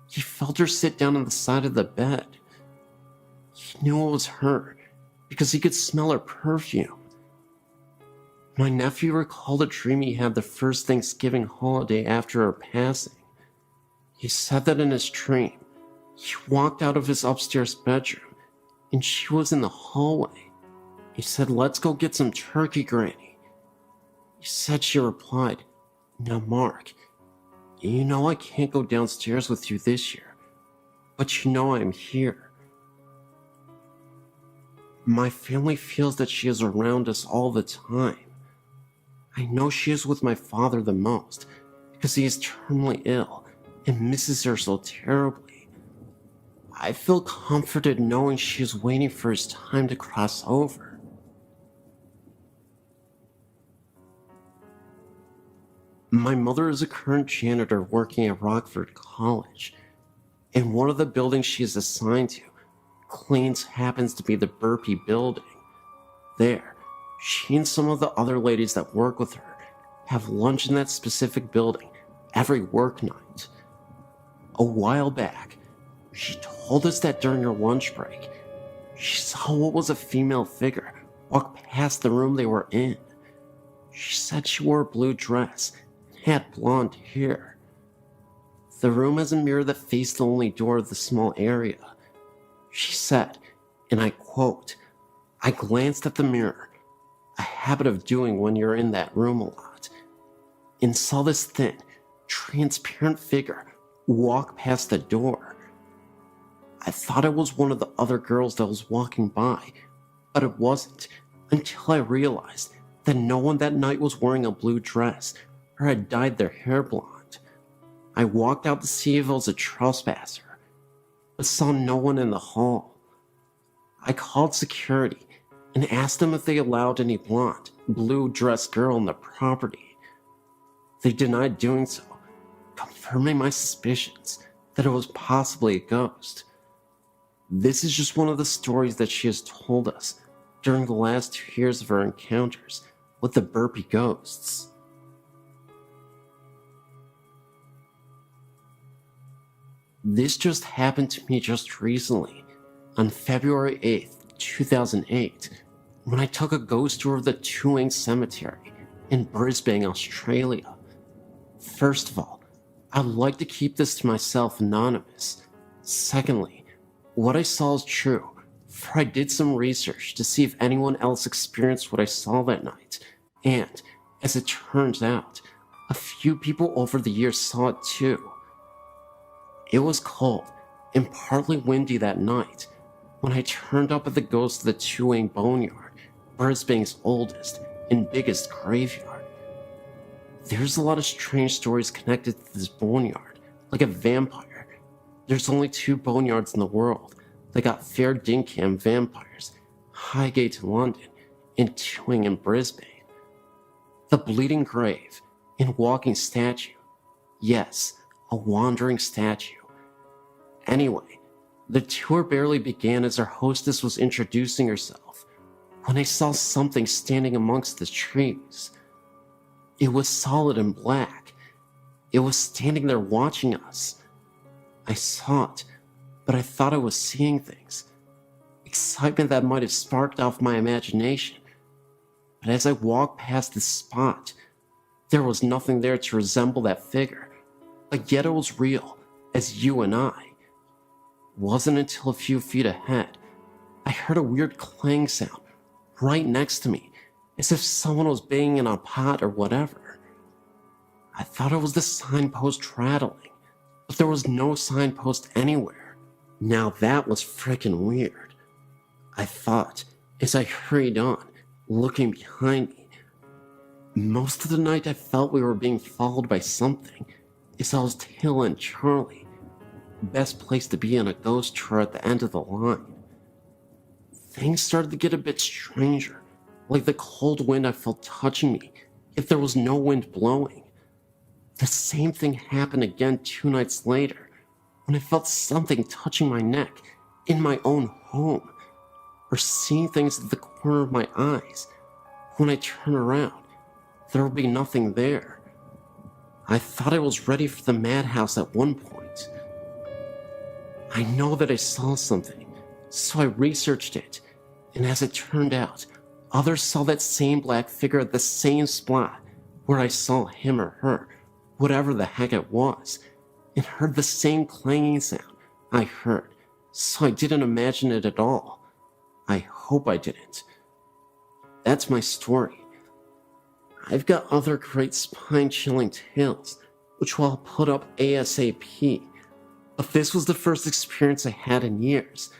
he felt her sit down on the side of the bed. He knew it was her because he could smell her perfume. My nephew recalled a dream he had the first Thanksgiving holiday after her passing. He said that in his dream, he walked out of his upstairs bedroom and she was in the hallway. He said, "Let's go get some turkey, Granny." He said she replied, "Now, Mark, you know I can't go downstairs with you this year, but you know I'm here." My family feels that she is around us all the time. I know she is with my father the most because he is terminally ill and misses her so terribly. I feel comforted knowing she is waiting for his time to cross over. My mother is a current janitor working at Rockford College, and one of the buildings she is assigned to cleans happens to be the Burpee building. There, she and some of the other ladies that work with her have lunch in that specific building every work night. A while back, she told us that during her lunch break, she saw what was a female figure walk past the room they were in. She said she wore a blue dress and had blonde hair. The room has a mirror that faced the only door of the small area. She said, and I quote, "I glanced at the mirror, a habit of doing when you're in that room a lot, and saw this thin, transparent figure walk past the door. I thought it was one of the other girls that was walking by, but it wasn't until I realized that no one that night was wearing a blue dress or had dyed their hair blonde. I walked out to see if it was a trespasser, but saw no one in the hall. I called security and asked them if they allowed any blonde, blue-dressed girl in the property. They denied doing so, confirming my suspicions that it was possibly a ghost. This is just one of the stories that she has told us during the last 2 years of her encounters with the burpy ghosts." This just happened to me just recently, on February 8th, 2008, when I took a ghost tour of the Two Cemetery in Brisbane, Australia. First of all, I'd like to keep this to myself anonymous. Secondly, what I saw is true, for I did some research to see if anyone else experienced what I saw that night, and, as it turns out, a few people over the years saw it too. It was cold and partly windy that night when I turned up at the ghost of the Two Boneyard, Brisbane's oldest and biggest graveyard. There's a lot of strange stories connected to this boneyard, like a vampire. There's only 2 boneyards in the world that got fair dinkum vampires, Highgate in London and Tewing in Brisbane. The Bleeding Grave and Walking Statue. Yes, a wandering statue. Anyway, the tour barely began as our hostess was introducing herself when I saw something standing amongst the trees. It was solid and black. It was standing there watching us. I saw it, but I thought I was seeing things. Excitement that might have sparked off my imagination. But as I walked past this spot, there was nothing there to resemble that figure, but yet it was real, as you and I. It wasn't until a few feet ahead, I heard a weird clang sound right next to me, as if someone was banging on a pot or whatever. I thought it was the signpost rattling, but there was no signpost anywhere. Now that was frickin' weird, I thought as I hurried on, looking behind me. Most of the night I felt we were being followed by something, as I was tailing Charlie. Best place to be on a ghost tour at the end of the line. Things started to get a bit stranger, like the cold wind I felt touching me, if there was no wind blowing. The same thing happened again 2 nights later, when I felt something touching my neck in my own home, or seeing things at the corner of my eyes. When I turn around, there would be nothing there. I thought I was ready for the madhouse at one point. I know that I saw something, so I researched it, and as it turned out, others saw that same black figure at the same spot where I saw him or her, whatever the heck it was, and heard the same clanging sound I heard, so I didn't imagine it at all. I hope I didn't. That's my story. I've got other great spine-chilling tales, which I'll put up ASAP, but this was the first experience I had in years,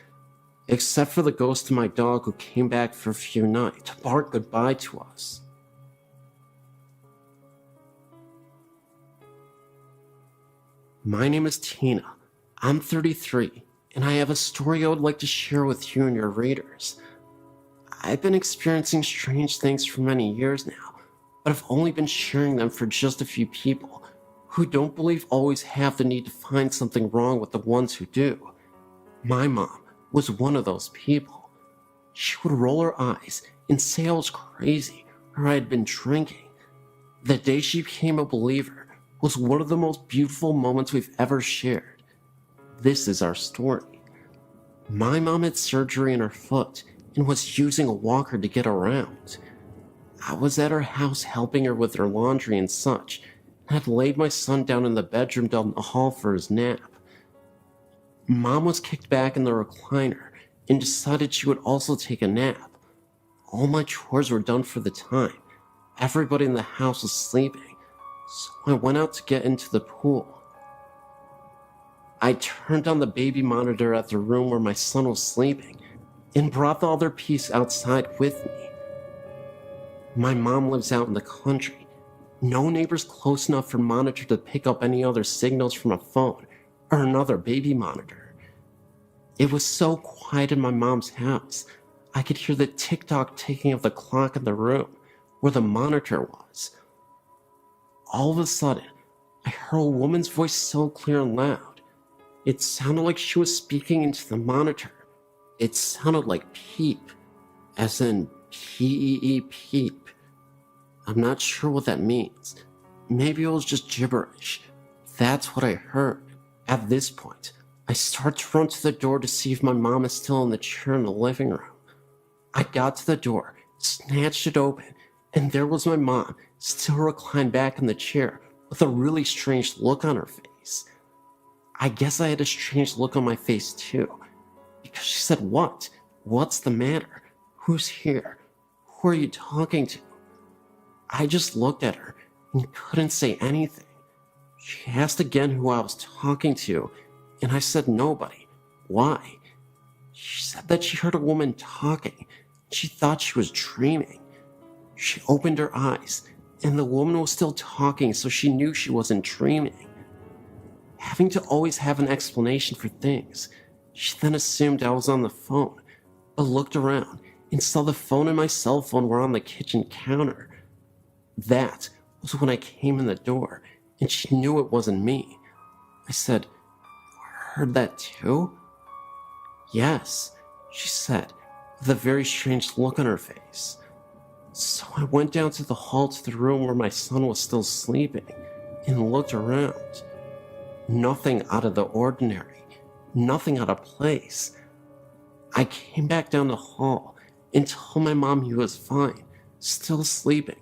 except for the ghost of my dog who came back for a few nights to bark goodbye to us. My name is Tina. I'm 33, and I have a story I would like to share with you and your readers. I've been experiencing strange things for many years now, but I've only been sharing them for just a few people who don't believe always have the need to find something wrong with the ones who do. My mom was one of those people. She would roll her eyes and say I was crazy or I had been drinking. The day she became a believer was one of the most beautiful moments we've ever shared. This is our story. My mom had surgery in her foot and was using a walker to get around. I was at her house helping her with her laundry and such, and had laid my son down in the bedroom down the hall for his nap. Mom was kicked back in the recliner and decided she would also take a nap. All my chores were done for the time. Everybody in the house was sleeping, so I went out to get into the pool. I turned on the baby monitor at the room where my son was sleeping and brought the other piece outside with me. My mom lives out in the country. No neighbors close enough for monitor to pick up any other signals from a phone or another baby monitor. It was so quiet in my mom's house, I could hear the tick-tock ticking of the clock in the room where the monitor was. All of a sudden, I heard a woman's voice so clear and loud. It sounded like she was speaking into the monitor. It sounded like peep, as in P-E-E peep. I'm not sure what that means. Maybe it was just gibberish. That's what I heard. At this point, I start to run to the door to see if my mom is still in the chair in the living room. I got to the door, snatched it open, and there was my mom, still reclined back in the chair with a really strange look on her face. I guess I had a strange look on my face too, because she said, "What? What's the matter? Who's here? Who are you talking to?" I just looked at her and couldn't say anything. She asked again who I was talking to, and I said nobody. Why? She said that she heard a woman talking. She thought she was dreaming. She opened her eyes, and the woman was still talking, so she knew she wasn't dreaming. Having to always have an explanation for things, she then assumed I was on the phone, but looked around and saw the phone and my cell phone were on the kitchen counter. That was when I came in the door, and she knew it wasn't me. I said, "You heard that too?" "Yes," she said, with a very strange look on her face. So I went down to the hall to the room where my son was still sleeping and looked around. Nothing out of the ordinary, nothing out of place. I came back down the hall and told my mom he was fine, still sleeping,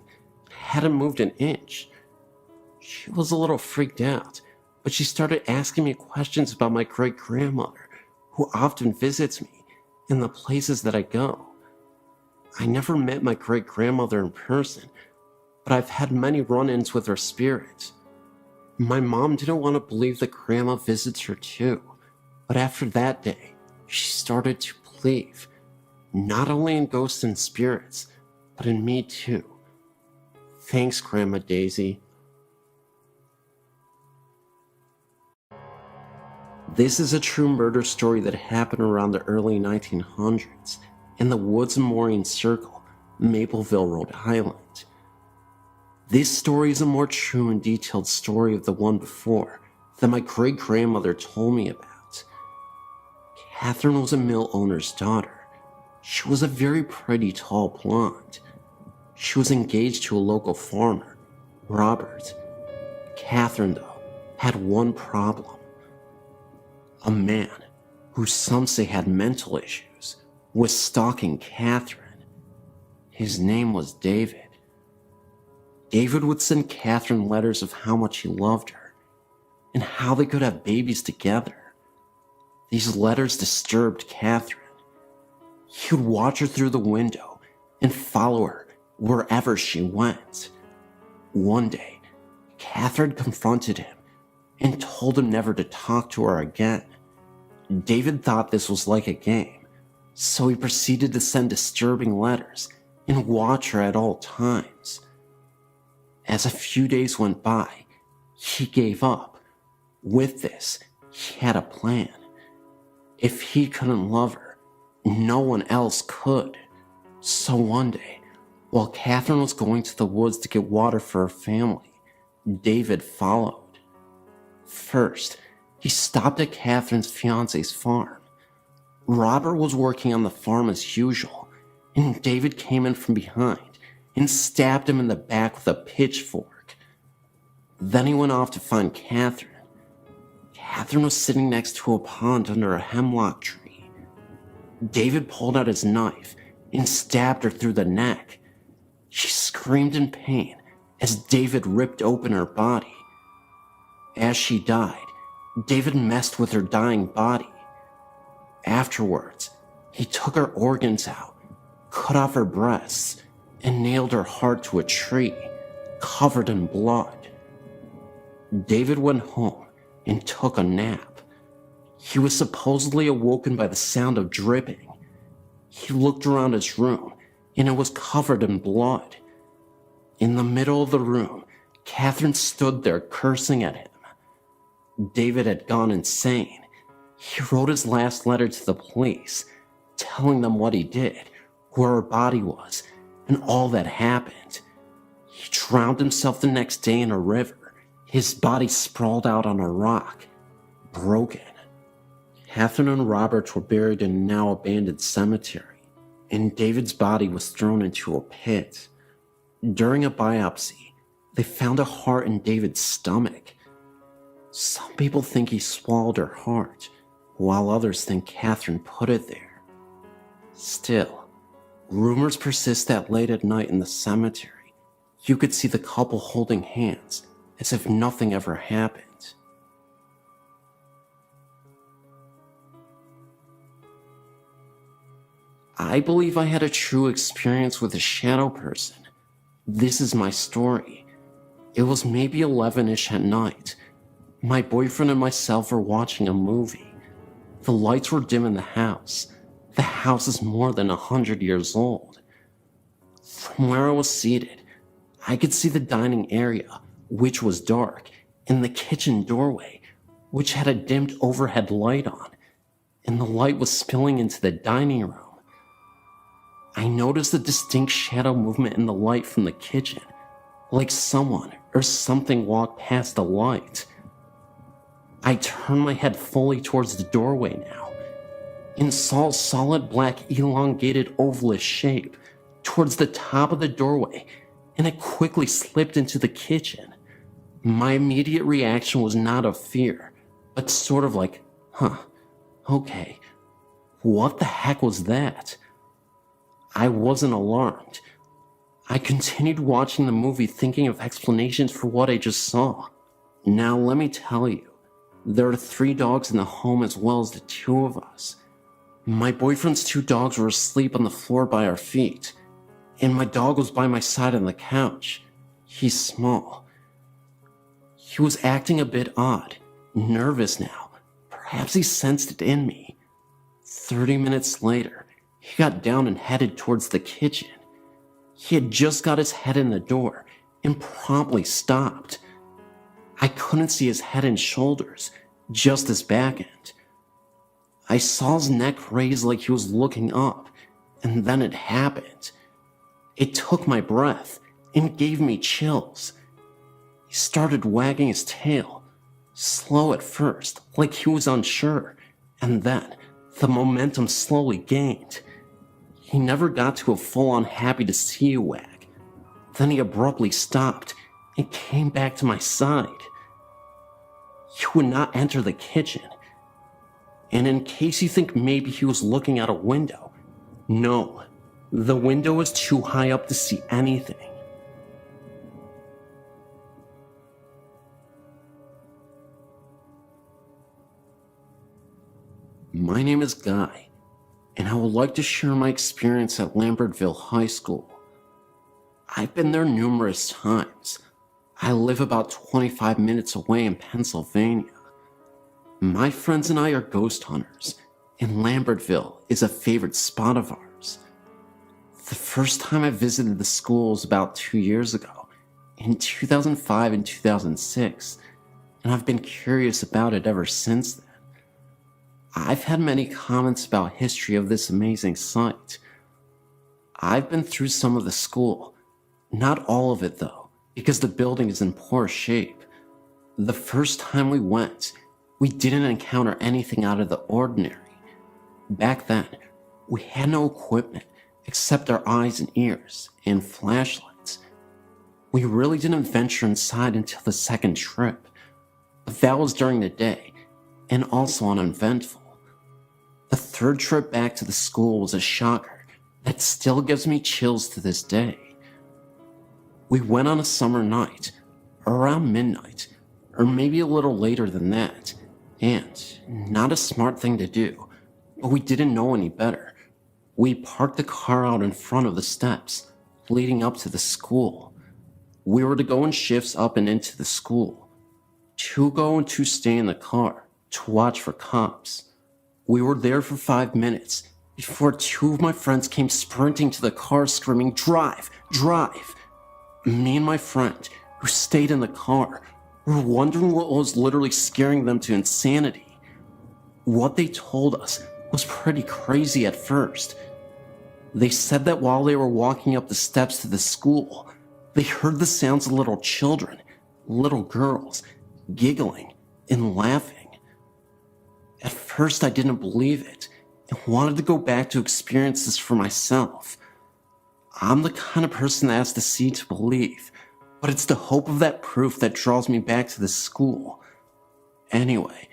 hadn't moved an inch. She was a little freaked out, but she started asking me questions about my great-grandmother, who often visits me, and the places that I go. I never met my great-grandmother in person, but I've had many run-ins with her spirit. My mom didn't want to believe that Grandma visits her too, but after that day, she started to believe, not only in ghosts and spirits, but in me too. Thanks, Grandma Daisy. This is a true murder story that happened around the early 1900s in the Woods Memorial Circle, Mapleville, Rhode Island. This story is a more true and detailed story of the one before that my great-grandmother told me about. Catherine was a mill owner's daughter. She was a very pretty, tall blonde. She was engaged to a local farmer, Robert. Catherine, though, had one problem. A man, who some say had mental issues, was stalking Catherine. His name was David. David would send Catherine letters of how much he loved her, and how they could have babies together. These letters disturbed Catherine. He would watch her through the window and follow her wherever she went. One day, Catherine confronted him and told him never to talk to her again. David thought this was like a game, so he proceeded to send disturbing letters and watch her at all times. As a few days went by, he gave up. With this, he had a plan. If he couldn't love her, no one else could. So one day, while Catherine was going to the woods to get water for her family, David followed. First, he stopped at Catherine's fiance's farm. Robert was working on the farm as usual, and David came in from behind and stabbed him in the back with a pitchfork. Then he went off to find Catherine. Catherine was sitting next to a pond under a hemlock tree. David pulled out his knife and stabbed her through the neck. She screamed in pain as David ripped open her body. As she died, David messed with her dying body. Afterwards, he took her organs out, cut off her breasts, and nailed her heart to a tree, covered in blood. David went home and took a nap. He was supposedly awoken by the sound of dripping. He looked around his room, and it was covered in blood. In the middle of the room, Catherine stood there cursing at him. David had gone insane. He wrote his last letter to the police, telling them what he did, where her body was, and all that happened. He drowned himself the next day in a river, his body sprawled out on a rock, broken. Catherine and Robert were buried in a now abandoned cemetery, and David's body was thrown into a pit. During a biopsy, they found a heart in David's stomach. Some people think he swallowed her heart, while others think Catherine put it there. Still, rumors persist that late at night in the cemetery, you could see the couple holding hands as if nothing ever happened. I believe I had a true experience with a shadow person. This is my story. It was maybe 11-ish at night. My boyfriend and myself were watching a movie. The lights were dim in the house. The house is more than 100 years old. From where I was seated, I could see the dining area, which was dark, and the kitchen doorway, which had a dimmed overhead light on, and the light was spilling into the dining room. I noticed a distinct shadow movement in the light from the kitchen, like someone or something walked past the light. I turned my head fully towards the doorway now, and saw a solid black elongated ovalish shape towards the top of the doorway, and it quickly slipped into the kitchen. My immediate reaction was not of fear, but sort of like, okay, what the heck was that? I wasn't alarmed. I continued watching the movie thinking of explanations for what I just saw. Now let me tell you, there are 3 dogs in the home as well as the 2 of us. My boyfriend's 2 dogs were asleep on the floor by our feet, and my dog was by my side on the couch. He's small. He was acting a bit odd, nervous now. Perhaps he sensed it in me. 30 minutes later, he got down and headed towards the kitchen. He had just got his head in the door and promptly stopped. I couldn't see his head and shoulders, just his back end. I saw his neck raise like he was looking up, and then it happened. It took my breath and gave me chills. He started wagging his tail, slow at first, like he was unsure, and then the momentum slowly gained. He never got to a full-on happy to see you wag. Then he abruptly stopped and came back to my side. He would not enter the kitchen. And in case you think maybe he was looking out a window, no, the window was too high up to see anything. My name is Guy, and I would like to share my experience at Lambertville High School. I've been there numerous times. I live about 25 minutes away in Pennsylvania. My friends and I are ghost hunters, and Lambertville is a favorite spot of ours. The first time I visited the school was about 2 years ago, in 2005 and 2006, and I've been curious about it ever since then. I've had many comments about history of this amazing site. I've been through some of the school, not all of it though, because the building is in poor shape. The first time we went, we didn't encounter anything out of the ordinary. Back then, we had no equipment except our eyes and ears and flashlights. We really didn't venture inside until the second trip, but that was during the day, and also uneventful. The third trip back to the school was a shocker that still gives me chills to this day. We went on a summer night, around midnight, or maybe a little later than that, and not a smart thing to do, but we didn't know any better. We parked the car out in front of the steps leading up to the school. We were to go in shifts up and into the school. 2 go and 2 stay in the car to watch for cops. We were there for 5 minutes before 2 of my friends came sprinting to the car screaming, "Drive! Drive!" Me and my friend, who stayed in the car, were wondering what was literally scaring them to insanity. What they told us was pretty crazy at first. They said that while they were walking up the steps to the school, they heard the sounds of little children, little girls, giggling and laughing. At first I didn't believe it and wanted to go back to experience this for myself. I'm the kind of person that has to see to believe, but it's the hope of that proof that draws me back to this school. Anyway,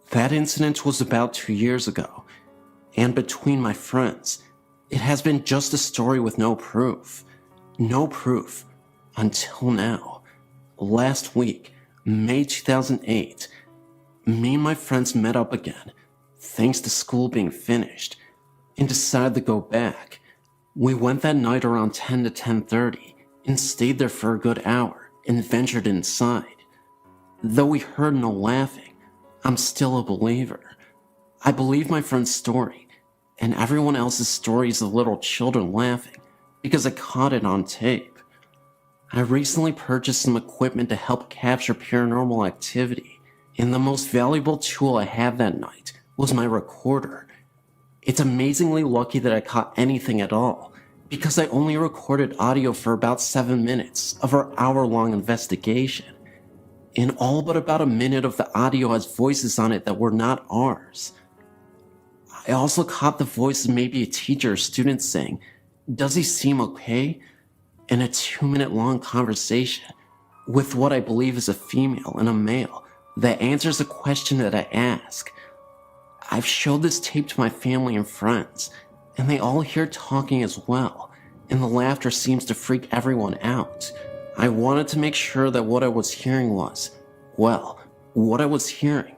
that incident was about 2 years ago, and between my friends, it has been just a story with no proof. No proof until now. Last week, May 2008, me and my friends met up again, thanks to school being finished, and decided to go back. We went that night around 10 to 10:30 and stayed there for a good hour and ventured inside. Though we heard no laughing, I'm still a believer. I believe my friend's story and everyone else's stories of little children laughing because I caught it on tape. I recently purchased some equipment to help capture paranormal activity, and the most valuable tool I had that night was my recorder. It's amazingly lucky that I caught anything at all, because I only recorded audio for about 7 minutes of our hour-long investigation. In all but about a minute of the audio has voices on it that were not ours. I also caught the voice of maybe a teacher or student saying, "Does he seem okay?" in a 2-minute-long conversation with what I believe is a female and a male that answers a question that I ask. I've showed this tape to my family and friends, and they all hear talking as well, and the laughter seems to freak everyone out. I wanted to make sure that what I was hearing was, well, what I was hearing.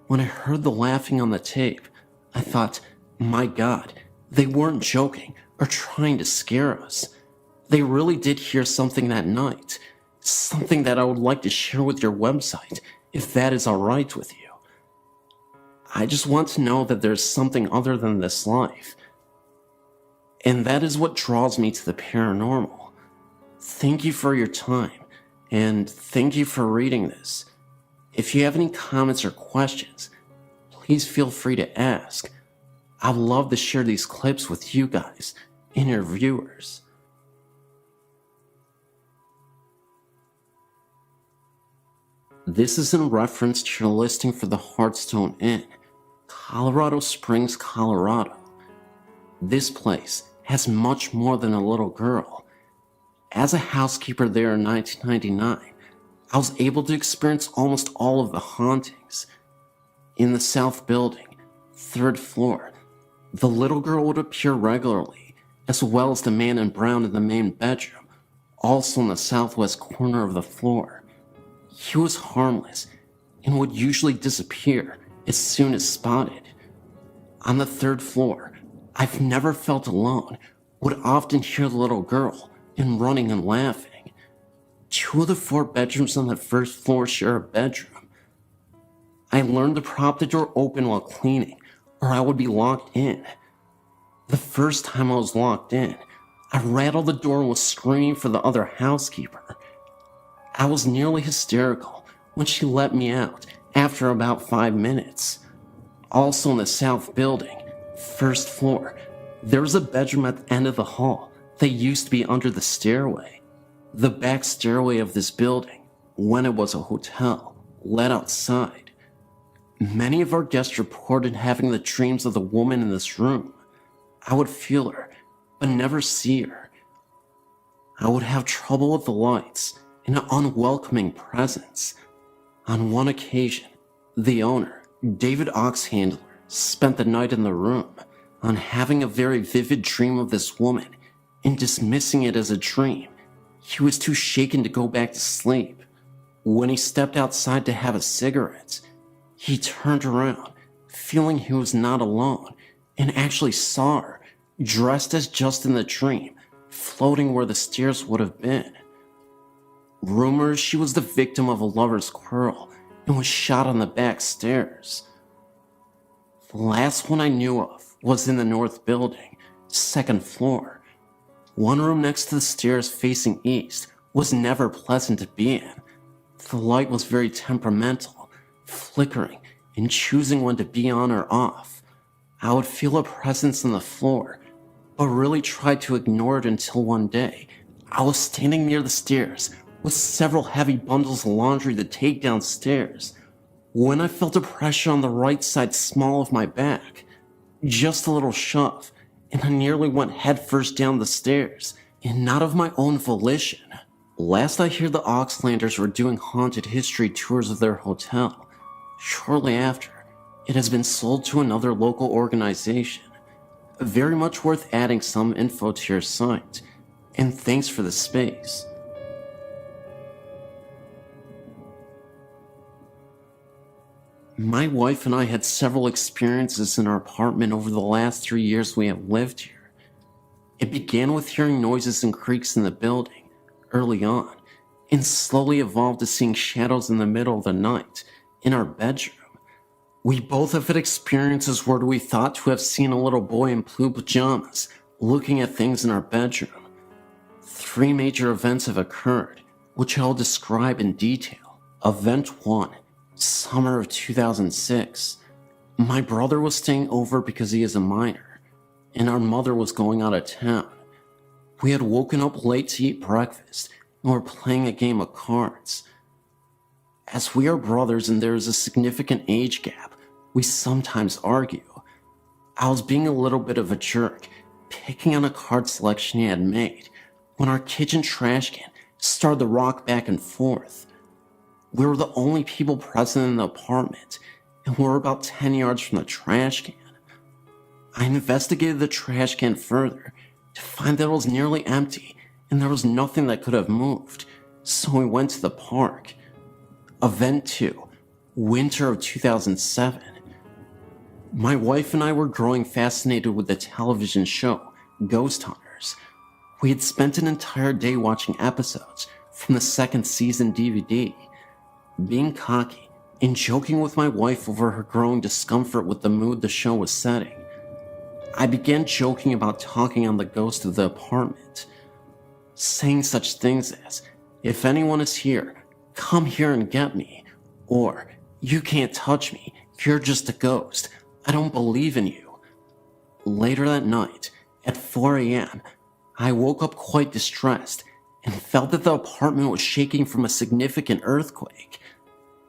When I heard the laughing on the tape, I thought, my God, they weren't joking or trying to scare us. They really did hear something that night, something that I would like to share with your website, if that is alright with you. I just want to know that there's something other than this life. And that is what draws me to the paranormal. Thank you for your time, and thank you for reading this. If you have any comments or questions, please feel free to ask. I'd love to share these clips with you guys and your viewers. This is in reference to your listing for the Hearthstone Inn, Colorado Springs, Colorado. This place has much more than a little girl. As a housekeeper there in 1999, I was able to experience almost all of the hauntings. In the south building, 3rd floor, the little girl would appear regularly, as well as the man in brown in the main bedroom, also in the southwest corner of the floor. He was harmless and would usually disappear as soon as spotted. On the 3rd floor, I've never felt alone, would often hear the little girl and running and laughing. 2 of the 4 bedrooms on the 1st floor share a bedroom. I learned to prop the door open while cleaning, or I would be locked in. The first time I was locked in, I rattled the door and was screaming for the other housekeeper. I was nearly hysterical when she let me out after about 5 minutes. Also in the south building, 1st floor, there was a bedroom at the end of the hall that used to be under the stairway. The back stairway of this building, when it was a hotel, led outside. Many of our guests reported having the dreams of the woman in this room. I would feel her, but never see her. I would have trouble with the lights and an unwelcoming presence. On one occasion, the owner, David Oxhandler, spent the night in the room on having a very vivid dream of this woman and dismissing it as a dream. He was too shaken to go back to sleep. When he stepped outside to have a cigarette, he turned around, feeling he was not alone, and actually saw her, dressed as just in the dream, floating where the stairs would have been. Rumors she was the victim of a lover's quarrel and was shot on the back stairs. The last one I knew of was in the north building, second floor. One room next to the stairs facing east was never pleasant to be in. The light was very temperamental, flickering and choosing when to be on or off. I would feel a presence on the floor, but really tried to ignore it until one day I was standing near the stairs with several heavy bundles of laundry to take downstairs when I felt a pressure on the right side small of my back. Just a little shove, and I nearly went headfirst down the stairs, and not of my own volition. Last I hear, the Oxlanders were doing haunted history tours of their hotel. Shortly after, it has been sold to another local organization. Very much worth adding some info to your site, and thanks for the space. My wife and I had several experiences in our apartment over the last 3 years we have lived here. It began with hearing noises and creaks in the building early on, and slowly evolved to seeing shadows in the middle of the night in our bedroom. We both have had experiences where we thought to have seen a little boy in blue pajamas looking at things in our bedroom. 3 major events have occurred, which I'll describe in detail. Event 1. Summer of 2006. My brother was staying over because he is a minor, and our mother was going out of town. We had woken up late to eat breakfast and were playing a game of cards. As we are brothers and there is a significant age gap, we sometimes argue. I was being a little bit of a jerk, picking on a card selection he had made, when our kitchen trash can started to rock back and forth. We were the only people present in the apartment, and we were about 10 yards from the trash can. I investigated the trash can further to find that it was nearly empty and there was nothing that could have moved, so we went to the park. Event 2. Winter of 2007. My wife and I were growing fascinated with the television show Ghost Hunters. We had spent an entire day watching episodes from the second season DVD. Being cocky and joking with my wife over her growing discomfort with the mood the show was setting, I began joking about talking on the ghost of the apartment, saying such things as, "If anyone is here, come here and get me," or "You can't touch me, you're just a ghost, I don't believe in you." Later that night, at 4 a.m., I woke up quite distressed and felt that the apartment was shaking from a significant earthquake.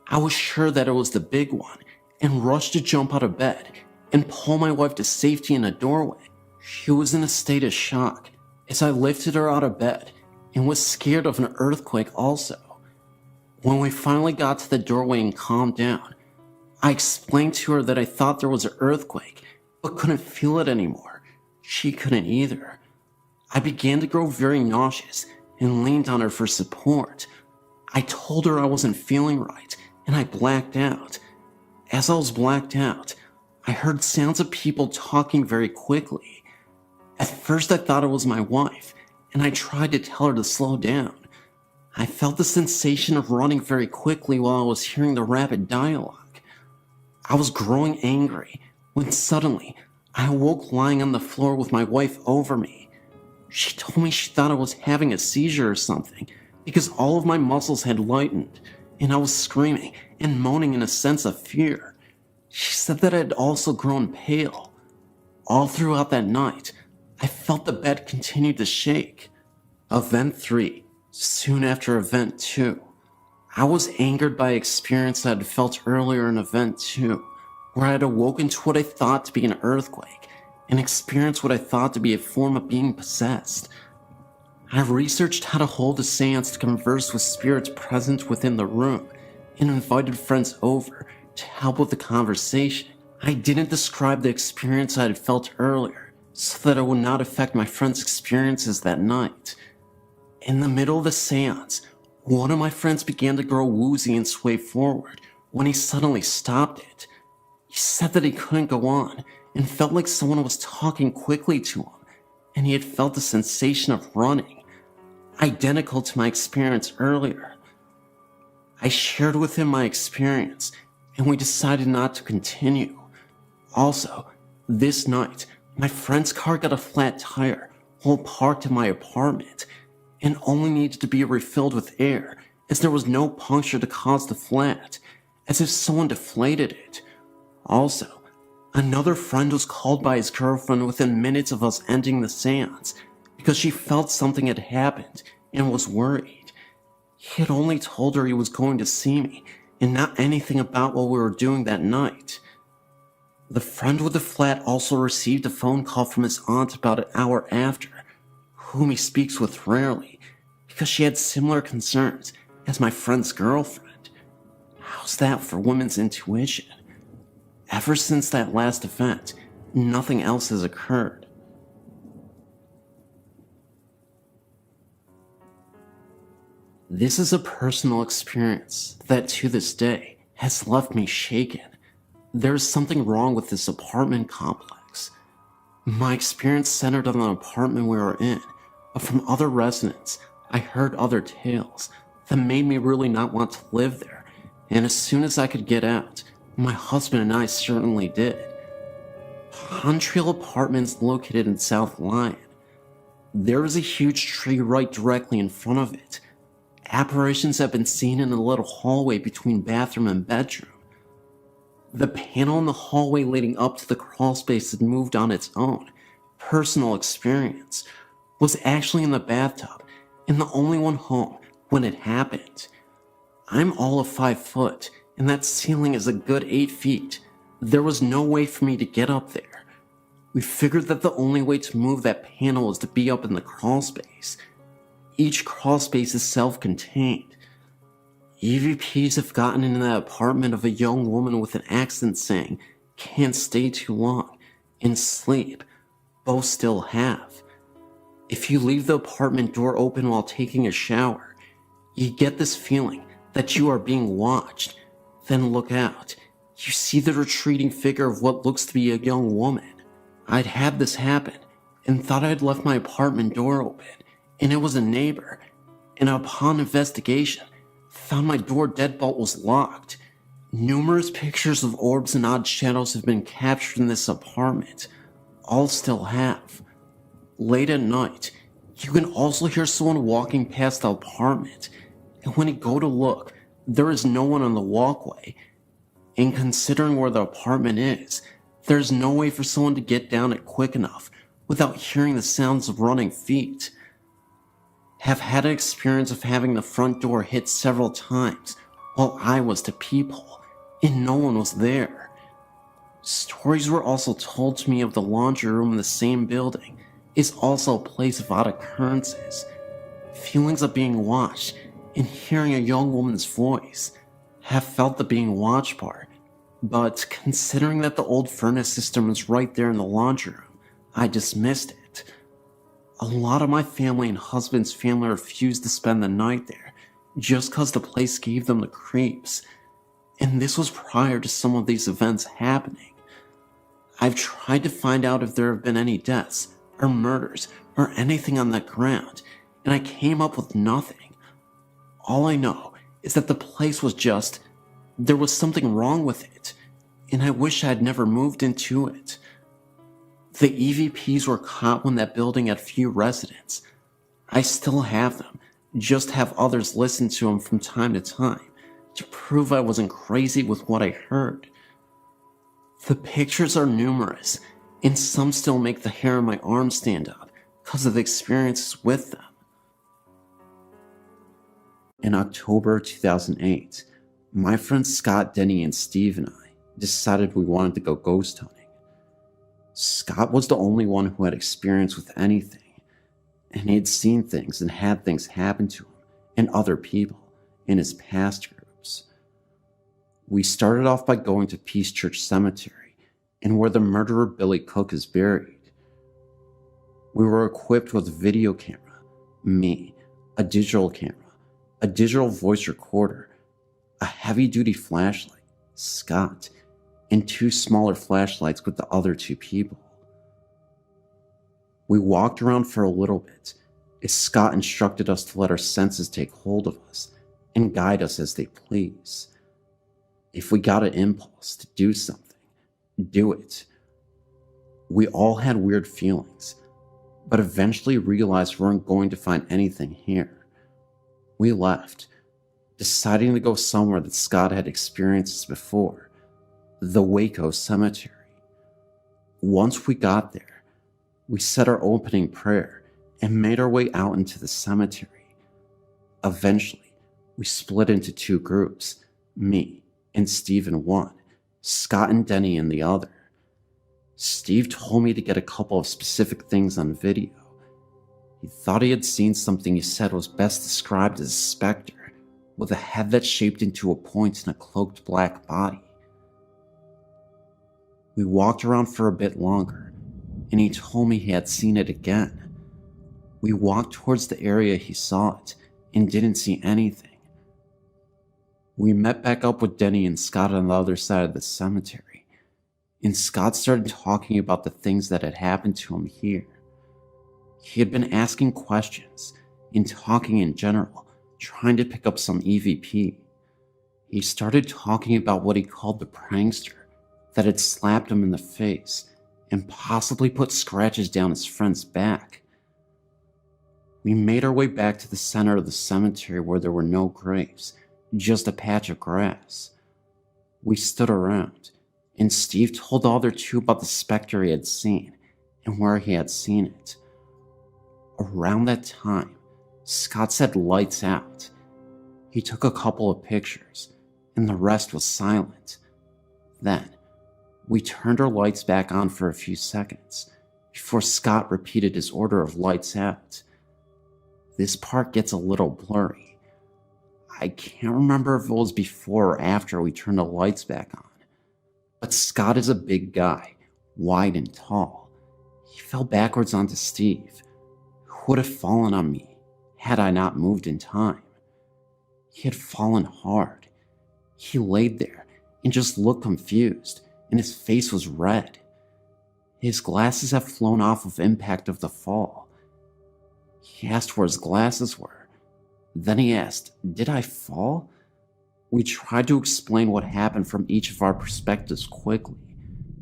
I was sure that it was the big one and rushed to jump out of bed and pull my wife to safety in a doorway. She was in a state of shock as I lifted her out of bed and was scared of an earthquake also. When we finally got to the doorway and calmed down, I explained to her that I thought there was an earthquake but couldn't feel it anymore. She couldn't either. I began to grow very nauseous and leaned on her for support. I told her I wasn't feeling right and I blacked out. As I was blacked out, I heard sounds of people talking very quickly. At first I thought it was my wife, and I tried to tell her to slow down. I felt the sensation of running very quickly while I was hearing the rapid dialogue. I was growing angry when suddenly I awoke lying on the floor with my wife over me. She told me she thought I was having a seizure or something because all of my muscles had lightened, and I was screaming and moaning in a sense of fear. She said that I had also grown pale. All throughout that night, I felt the bed continue to shake. Event 3. Soon after Event 2. I was angered by an experience I had felt earlier in Event 2, where I had awoken to what I thought to be an earthquake and experienced what I thought to be a form of being possessed. I researched how to hold a seance to converse with spirits present within the room and invited friends over to help with the conversation. I didn't describe the experience I had felt earlier so that it would not affect my friends' experiences that night. In the middle of the seance, one of my friends began to grow woozy and sway forward when he suddenly stopped it. He said that he couldn't go on and felt like someone was talking quickly to him, and he had felt the sensation of running, identical to my experience earlier. I shared with him my experience, and we decided not to continue. Also, this night, my friend's car got a flat tire while parked in my apartment, and only needed to be refilled with air as there was no puncture to cause the flat, as if someone deflated it. Also, another friend was called by his girlfriend within minutes of us ending the seance because she felt something had happened and was worried. He had only told her he was going to see me and not anything about what we were doing that night. The friend with the flat also received a phone call from his aunt about an hour after, whom he speaks with rarely, because she had similar concerns as my friend's girlfriend. How's that for women's intuition? Ever since that last event, nothing else has occurred. This is a personal experience that to this day has left me shaken. There is something wrong with this apartment complex. My experience centered on the apartment we were in, but from other residents, I heard other tales that made me really not want to live there, and as soon as I could get out, my husband and I certainly did. Trail Apartments located in South Lyon. There is a huge tree right directly in front of it. Apparitions have been seen in the little hallway between bathroom and bedroom. The panel in the hallway leading up to the crawlspace had moved on its own. Personal experience was actually in the bathtub and the only one home when it happened. I'm all of 5 foot and that ceiling is a good 8 feet. There was no way for me to get up there. We figured that the only way to move that panel was to be up in the crawlspace. Each crawlspace is self-contained. EVPs have gotten into that apartment of a young woman with an accent saying, "Can't stay too long," and sleep. Both still have. If you leave the apartment door open while taking a shower, you get this feeling that you are being watched. Then look out. You see the retreating figure of what looks to be a young woman. I'd had this happen and thought I'd left my apartment door open, and it was a neighbor, and upon investigation, found my door deadbolt was locked. Numerous pictures of orbs and odd shadows have been captured in this apartment. All still have. Late at night, you can also hear someone walking past the apartment, and when you go to look, there is no one on the walkway. And considering where the apartment is, there's no way for someone to get down it quick enough without hearing the sounds of running feet. Have had an experience of having the front door hit several times while I was to peephole, and no one was there. Stories were also told to me of the laundry room in the same building is also a place of odd occurrences. Feelings of being watched and hearing a young woman's voice. Have felt the being watched part, but considering that the old furnace system was right there in the laundry room, I dismissed it. A lot of my family and husband's family refused to spend the night there just cause the place gave them the creeps, and this was prior to some of these events happening. I've tried to find out if there have been any deaths or murders or anything on that ground, and I came up with nothing. All I know is that the place was just, there was something wrong with it, and I wish I had never moved into it. The EVPs were caught when that building had few residents. I still have them, just have others listen to them from time to time to prove I wasn't crazy with what I heard. The pictures are numerous, and some still make the hair on my arm stand up because of the experiences with them. In October 2008, my friends Scott, Denny, and Steve and I decided we wanted to go ghost hunting. Scott was the only one who had experience with anything, and he'd seen things and had things happen to him and other people in his past groups. We started off by going to Peace Church Cemetery and where the murderer Billy Cook is buried. We were equipped with a video camera, me, a digital camera, a digital voice recorder, a heavy-duty flashlight, Scott, and 2 smaller flashlights with the other 2 people. We walked around for a little bit as Scott instructed us to let our senses take hold of us and guide us as they please. If we got an impulse to do something, do it. We all had weird feelings, but eventually realized we weren't going to find anything here. We left, deciding to go somewhere that Scott had experienced before, the Waco Cemetery. Once we got there, we said our opening prayer and made our way out into the cemetery. Eventually, we split into 2 groups, me and Steve in one, Scott and Denny in the other. Steve told me to get a couple of specific things on video. He thought he had seen something he said was best described as a specter, with a head that shaped into a point and a cloaked black body. We walked around for a bit longer, and he told me he had seen it again. We walked towards the area he saw it, and didn't see anything. We met back up with Denny and Scott on the other side of the cemetery, and Scott started talking about the things that had happened to him here. He had been asking questions and talking in general, trying to pick up some EVP. He started talking about what he called the prankster that had slapped him in the face and possibly put scratches down his friend's back. We made our way back to the center of the cemetery where there were no graves, just a patch of grass. We stood around, and Steve told the other 2 about the specter he had seen and where he had seen it. Around that time, Scott said lights out. He took a couple of pictures, and the rest was silent. Then, we turned our lights back on for a few seconds before Scott repeated his order of lights out. This part gets a little blurry. I can't remember if it was before or after we turned the lights back on, but Scott is a big guy, wide and tall. He fell backwards onto Steve, who would have fallen on me had I not moved in time. He had fallen hard. He laid there and just looked confused, and his face was red. His glasses had flown off of impact of the fall. He asked where his glasses were. Then he asked, "Did I fall?" We tried to explain what happened from each of our perspectives quickly,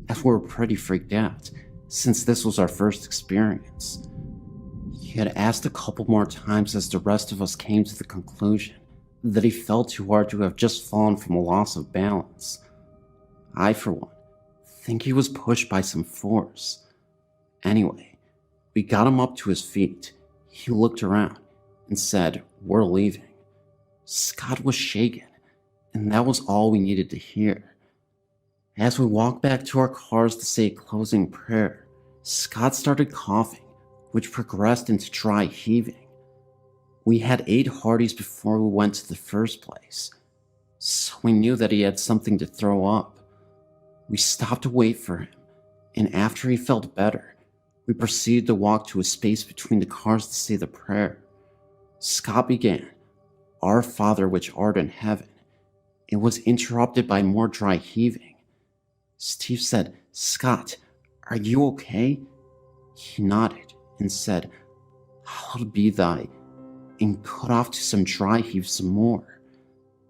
as we were pretty freaked out, since this was our first experience. He had asked a couple more times as the rest of us came to the conclusion that he fell too hard to have just fallen from a loss of balance. I, for one, think he was pushed by some force. Anyway, we got him up to his feet. He looked around and said, "We're leaving." Scott was shaken, and that was all we needed to hear. As we walked back to our cars to say a closing prayer, Scott started coughing, which progressed into dry heaving. We had 8 Hoodies before we went to the first place, so we knew that he had something to throw up. We stopped to wait for him, and after he felt better, we proceeded to walk to a space between the cars to say the prayer. Scott began, "Our Father which art in heaven." It was interrupted by more dry heaving. Steve said, "Scott, are you okay?" He nodded and said, "Hallowed be thy," and cut off to some dry heave some more.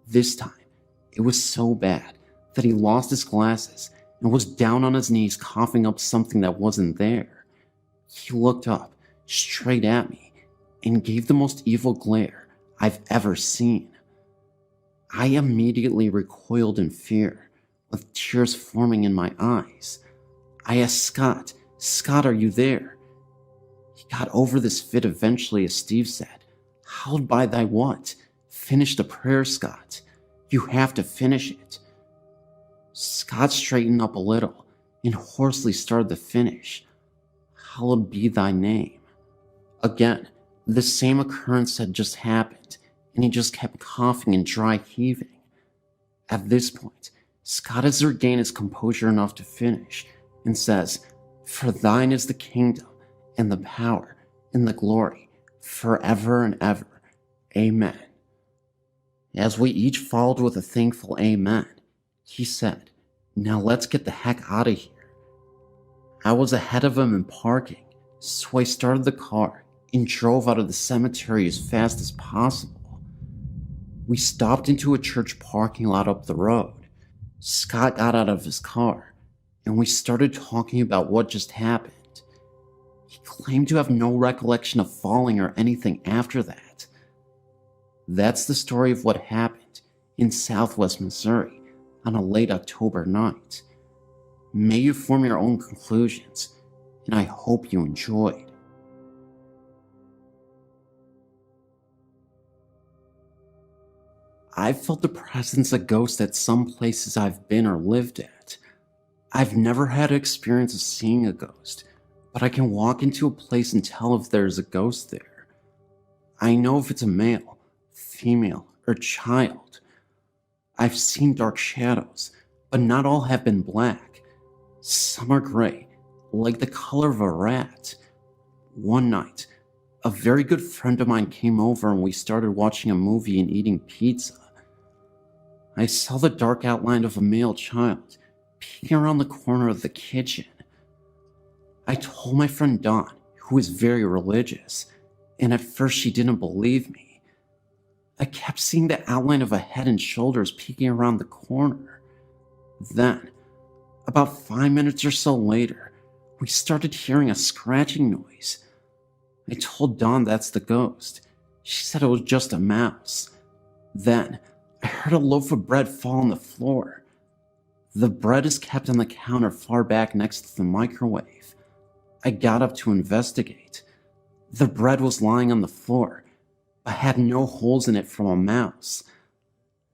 This time, it was so bad that he lost his glasses and was down on his knees coughing up something that wasn't there. He looked up, straight at me, and gave the most evil glare I've ever seen. I immediately recoiled in fear, with tears forming in my eyes. I asked Scott, "Scott, are you there?" He got over this fit eventually as Steve said, "Hallowed by thy what? Finish the prayer, Scott. You have to finish it." Scott straightened up a little and hoarsely started to finish, "Hallowed be thy name." Again, the same occurrence had just happened, and he just kept coughing and dry heaving. At this point, Scott has regained his composure enough to finish, and says, "For thine is the kingdom, and the power, and the glory, forever and ever. Amen." As we each followed with a thankful amen, he said, "Now let's get the heck out of here." I was ahead of him in parking, so I started the car and drove out of the cemetery as fast as possible. We stopped into a church parking lot up the road. Scott got out of his car, and we started talking about what just happened. He claimed to have no recollection of falling or anything after that. That's the story of what happened in Southwest Missouri on a late October night. May you form your own conclusions, and I hope you enjoyed. I've felt the presence of ghosts at some places I've been or lived at. I've never had an experience of seeing a ghost, but I can walk into a place and tell if there's a ghost there. I know if it's a male, female, or child. I've seen dark shadows, but not all have been black. Some are gray, like the color of a rat. One night, a very good friend of mine came over and we started watching a movie and eating pizza. I saw the dark outline of a male child peeking around the corner of the kitchen. I told my friend Dawn, who is very religious, and at first she didn't believe me. I kept seeing the outline of a head and shoulders peeking around the corner. Then, about 5 minutes or so later, we started hearing a scratching noise. I told Dawn that's the ghost. She said it was just a mouse. Then, I heard a loaf of bread fall on the floor. The bread is kept on the counter far back next to the microwave. I got up to investigate. The bread was lying on the floor, but had no holes in it from a mouse.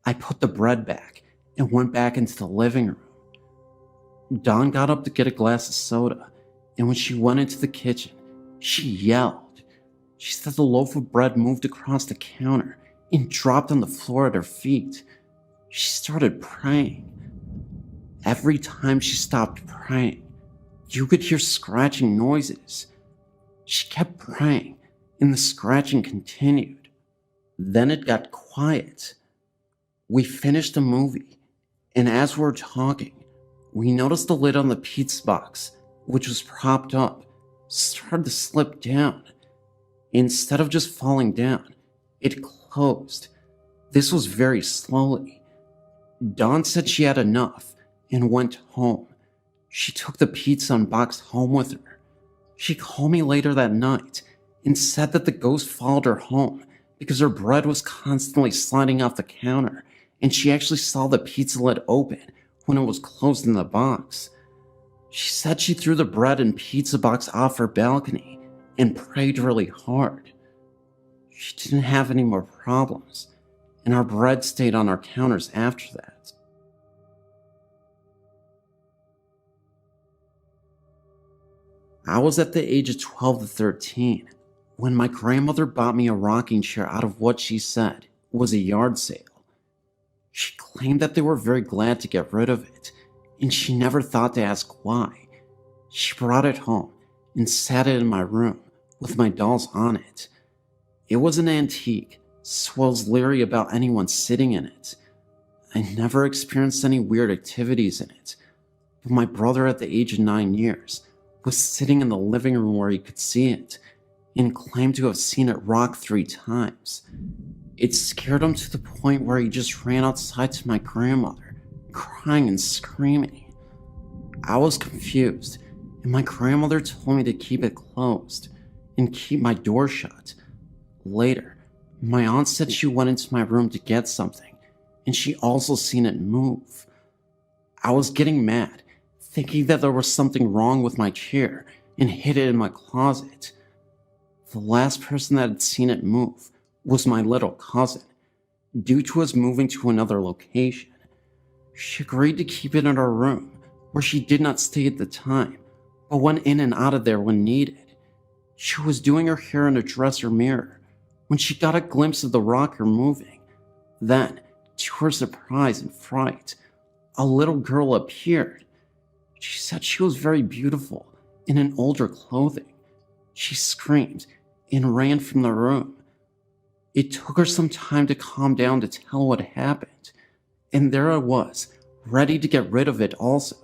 I put the bread back and went back into the living room. Dawn got up to get a glass of soda, and when she went into the kitchen, she yelled. She said the loaf of bread moved across the counter and dropped on the floor at her feet. She started praying. Every time she stopped praying, you could hear scratching noises. She kept praying, and the scratching continued. Then it got quiet. We finished the movie, and as we were talking, we noticed the lid on the pizza box, which was propped up, started to slip down. Instead of just falling down, it closed. This was very slowly. Dawn said she had enough and went home. She took the pizza and box home with her. She called me later that night and said that the ghost followed her home because her bread was constantly sliding off the counter, and she actually saw the pizza lid open when it was closed in the box. She said she threw the bread and pizza box off her balcony and prayed really hard. She didn't have any more problems, and our bread stayed on our counters after that. I was at the age of 12 to 13 when my grandmother bought me a rocking chair out of what she said was a yard sale. She claimed that they were very glad to get rid of it, and she never thought to ask why. She brought it home and sat it in my room with my dolls on it. It was an antique, so I was leery about anyone sitting in it. I never experienced any weird activities in it, but my brother at the age of 9 years was sitting in the living room where he could see it and claimed to have seen it rock 3 times. It scared him to the point where he just ran outside to my grandmother, crying and screaming. I was confused, and my grandmother told me to keep it closed and keep my door shut. Later, my aunt said she went into my room to get something, and she also seen it move. I was getting mad, thinking that there was something wrong with my chair, and hid it in my closet. The last person that had seen it move was my little cousin, due to us moving to another location. She agreed to keep it in her room, where she did not stay at the time, but went in and out of there when needed. She was doing her hair in a dresser mirror when she got a glimpse of the rocker moving. Then, to her surprise and fright, a little girl appeared. She said she was very beautiful in an older clothing. She screamed and ran from the room. It took her some time to calm down to tell what happened, and there I was, ready to get rid of it also.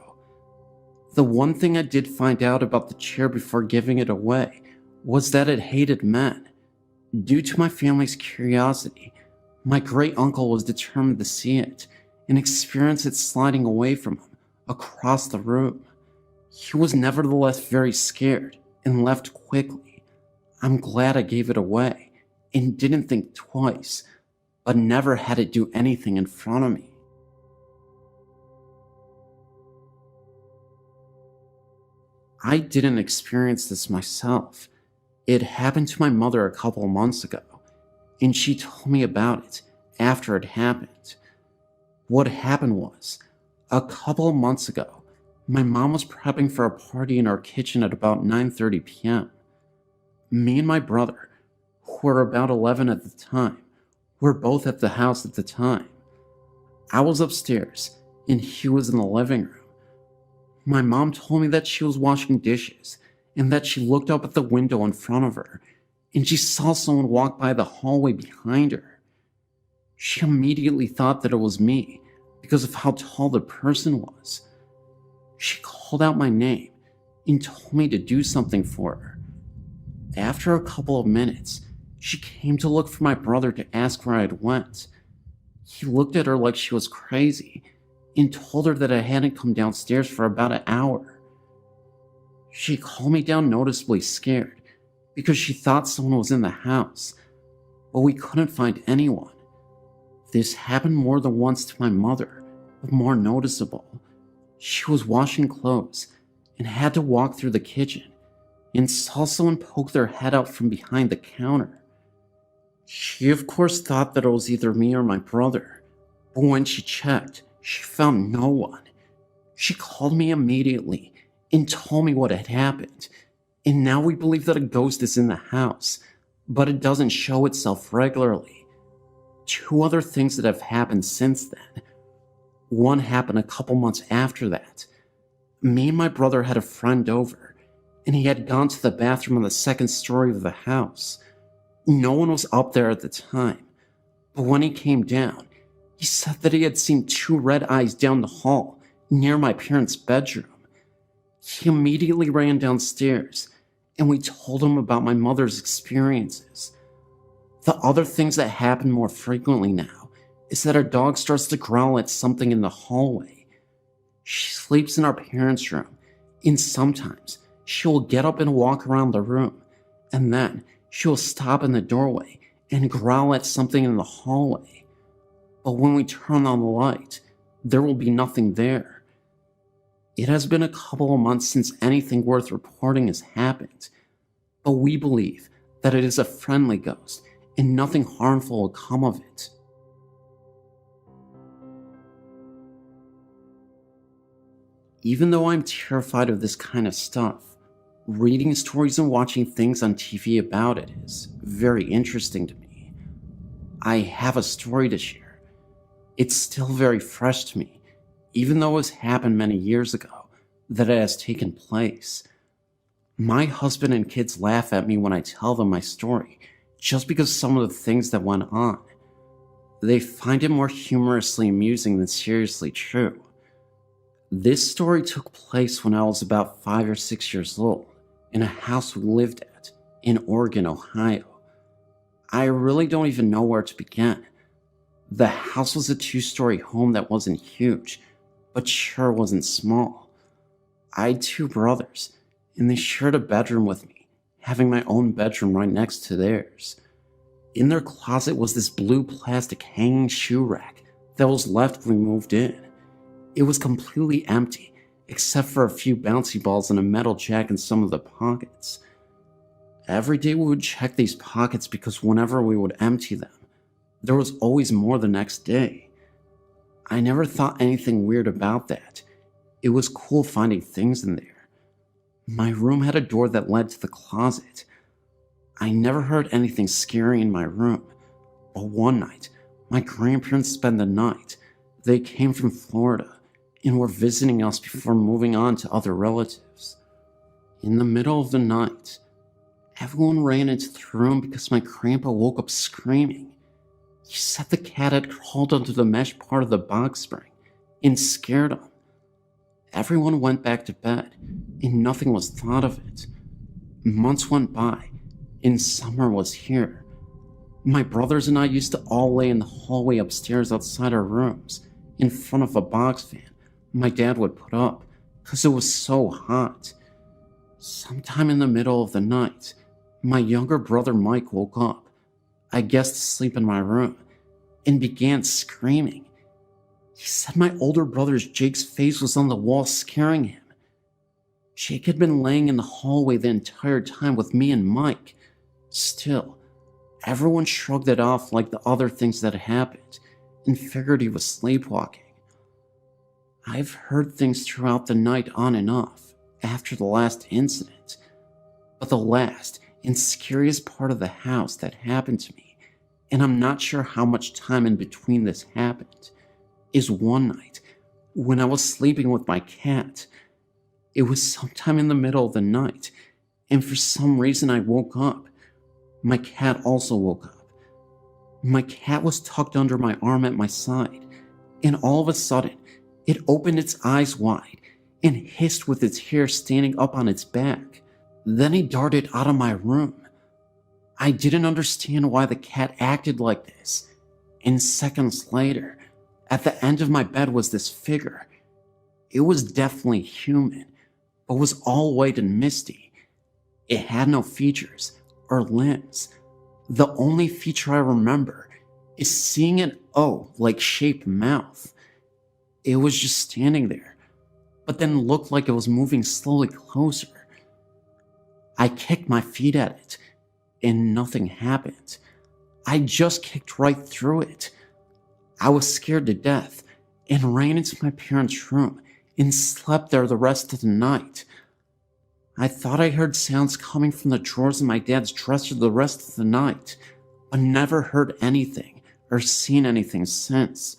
The one thing I did find out about the chair before giving it away was that it hated men. Due to my family's curiosity, my great-uncle was determined to see it and experience it sliding away from him across the room. He was nevertheless very scared and left quickly. I'm glad I gave it away and didn't think twice, but never had it do anything in front of me. I didn't experience this myself. It happened to my mother a couple of months ago, and she told me about it after it happened. What happened was, a couple of months ago, my mom was prepping for a party in our kitchen at about 9:30 p.m. Me and my brother, who were about 11 at the time, were both at the house at the time. I was upstairs, and he was in the living room. My mom told me that she was washing dishes, and that she looked up at the window in front of her, and she saw someone walk by the hallway behind her. She immediately thought that it was me, because of how tall the person was. She called out my name, and told me to do something for her. After a couple of minutes, she came to look for my brother to ask where I had went. He looked at her like she was crazy, and told her that I hadn't come downstairs for about an hour. She calmed me down noticeably scared, because she thought someone was in the house, but we couldn't find anyone. This happened more than once to my mother, but more noticeable. She was washing clothes, and had to walk through the kitchen, and saw someone poke their head out from behind the counter. She of course thought that it was either me or my brother, but when she checked, she found no one. She called me immediately and told me what had happened, and now we believe that a ghost is in the house, but it doesn't show itself regularly. 2 other things that have happened since then. One happened a couple months after that. Me and my brother had a friend over, and he had gone to the bathroom on the 2nd story of the house. No one was up there at the time, but when he came down, he said that he had seen 2 red eyes down the hall near my parents' bedroom. He immediately ran downstairs, and we told him about my mother's experiences. The other things that happen more frequently now is that our dog starts to growl at something in the hallway. She sleeps in our parents' room, and sometimes she will get up and walk around the room, and then she will stop in the doorway and growl at something in the hallway. But when we turn on the light, there will be nothing there. It has been a couple of months since anything worth reporting has happened, but we believe that it is a friendly ghost and nothing harmful will come of it. Even though I'm terrified of this kind of stuff, reading stories and watching things on TV about it is very interesting to me. I have a story to share. It's still very fresh to me, even though it has happened many years ago that it has taken place. My husband and kids laugh at me when I tell them my story, just because some of the things that went on. They find it more humorously amusing than seriously true. This story took place when I was about 5 or 6 years old, in a house we lived at, in Oregon, Ohio. I really don't even know where to begin. The house was a 2-story home that wasn't huge, but sure wasn't small. I had 2 brothers, and they shared a bedroom with me, having my own bedroom right next to theirs. In their closet was this blue plastic hanging shoe rack that was left when we moved in. It was completely empty, except for a few bouncy balls and a metal jack in some of the pockets. Every day we would check these pockets because whenever we would empty them, there was always more the next day. I never thought anything weird about that. It was cool finding things in there. My room had a door that led to the closet, I never heard anything scary in my room, but one night, my grandparents spent the night. They came from Florida and were visiting us before moving on to other relatives. In the middle of the night, everyone ran into the room because my grandpa woke up screaming. He said the cat had crawled under the mesh part of the box spring and scared him. Everyone went back to bed, and nothing was thought of it. Months went by, and summer was here. My brothers and I used to all lay in the hallway upstairs outside our rooms, in front of a box fan my dad would put up, because it was so hot. Sometime in the middle of the night, my younger brother Mike woke up, I guess to sleep in my room, and began screaming. He said my older brother's Jake's face was on the wall scaring him. Jake had been laying in the hallway the entire time with me and Mike. Still, everyone shrugged it off like the other things that happened and figured he was sleepwalking. I've heard things throughout the night on and off after the last incident, but the last and scariest part of the house that happened to me, and I'm not sure how much time in between this happened, is one night when I was sleeping with my cat. It was sometime in the middle of the night, and for some reason I woke up. My cat also woke up. My cat was tucked under my arm at my side, and all of a sudden, it opened its eyes wide and hissed with its hair standing up on its back. Then it darted out of my room. I didn't understand why the cat acted like this, and seconds later, at the end of my bed was this figure. It was definitely human, but was all white and misty. It had no features or limbs. The only feature I remember is seeing an O-like shaped mouth. It was just standing there, but then looked like it was moving slowly closer. I kicked my feet at it, and nothing happened. I just kicked right through it. I was scared to death and ran into my parents' room and slept there the rest of the night. I thought I heard sounds coming from the drawers in my dad's dresser the rest of the night, but never heard anything or seen anything since.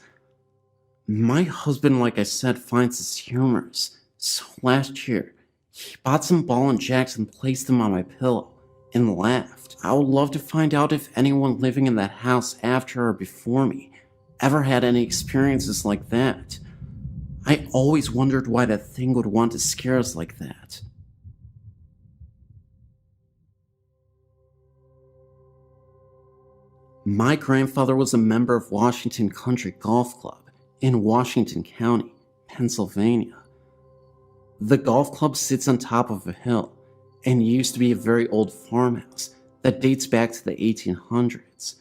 My husband, like I said, finds this humorous, so last year, he bought some ball and jacks and placed them on my pillow and laughed. I would love to find out if anyone living in that house after or before me ever had any experiences like that. I always wondered why that thing would want to scare us like that. My grandfather was a member of Washington Country Golf Club in Washington County, Pennsylvania. The golf club sits on top of a hill and used to be a very old farmhouse that dates back to the 1800s.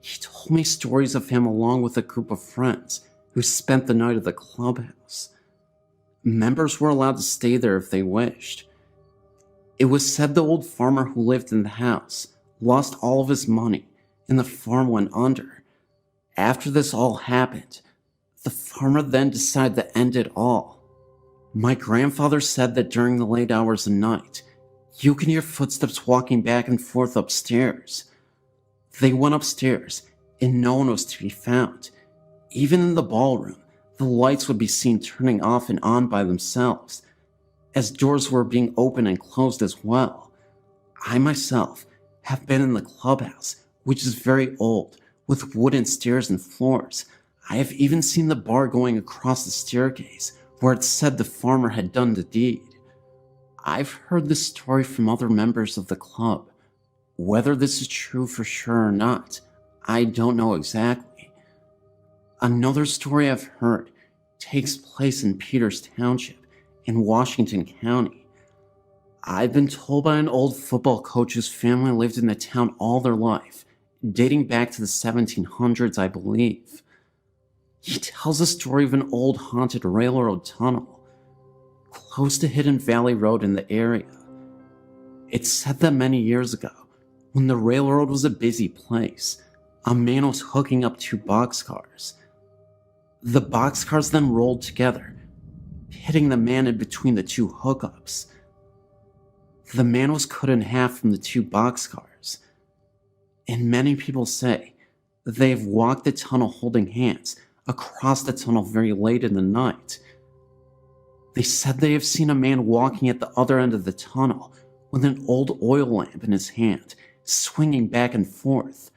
He told me stories of him along with a group of friends who spent the night at the clubhouse. Members were allowed to stay there if they wished. It was said the old farmer who lived in the house lost all of his money and the farm went under. After this all happened, the farmer then decided to end it all. My grandfather said that during the late hours of night, you can hear footsteps walking back and forth upstairs. They went upstairs, and no one was to be found. Even in the ballroom, the lights would be seen turning off and on by themselves, as doors were being opened and closed as well. I myself have been in the clubhouse, which is very old, with wooden stairs and floors. I have even seen the bar going across the staircase, where it said the farmer had done the deed. I've heard this story from other members of the club. Whether this is true for sure or not, I don't know exactly. Another story I've heard takes place in Peters Township in Washington County. I've been told by an old football coach whose family lived in the town all their life, dating back to the 1700s, I believe. He tells a story of an old haunted railroad tunnel close to Hidden Valley Road in the area. It's said that many years ago, when the railroad was a busy place, a man was hooking up two boxcars. The boxcars then rolled together, hitting the man in between the two hookups. The man was cut in half from the 2 boxcars. And many people say that they have walked the tunnel holding hands across the tunnel very late in the night. They said they have seen a man walking at the other end of the tunnel with an old oil lamp in his hand, swinging back and forth.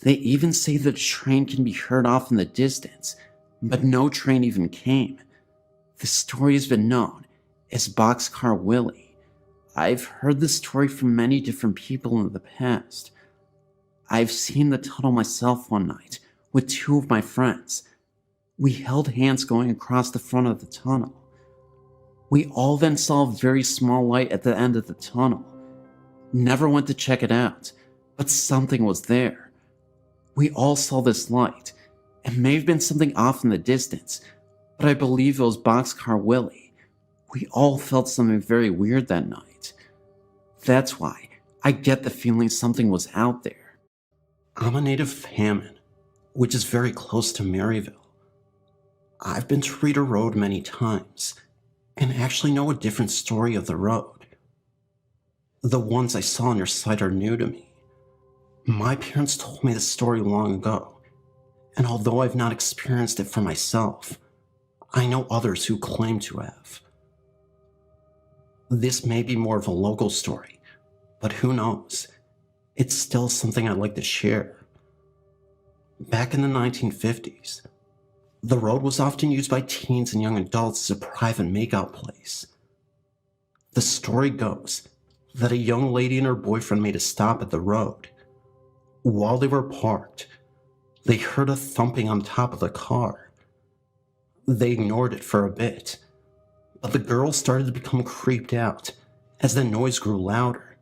They even say that a train can be heard off in the distance, but no train even came. The story has been known as Boxcar Willie. I've heard this story from many different people in the past. I've seen the tunnel myself one night with 2 of my friends. We held hands going across the front of the tunnel. We all then saw a very small light at the end of the tunnel. Never went to check it out, but something was there. We all saw this light. It may have been something off in the distance, but I believe it was Boxcar Willie. We all felt something very weird that night. That's why I get the feeling something was out there. I'm a native of Hammond, which is very close to Maryville. I've been to Reeder Road many times, and actually know a different story of the road. The ones I saw on your site are new to me. My parents told me the story long ago, and although I've not experienced it for myself, I know others who claim to have. This may be more of a local story, but who knows? It's still something I'd like to share. Back in the 1950s, the road was often used by teens and young adults as a private makeout place. The story goes that a young lady and her boyfriend made a stop at the road. While they were parked, they heard a thumping on top of the car. They ignored it for a bit, but the girl started to become creeped out as the noise grew louder.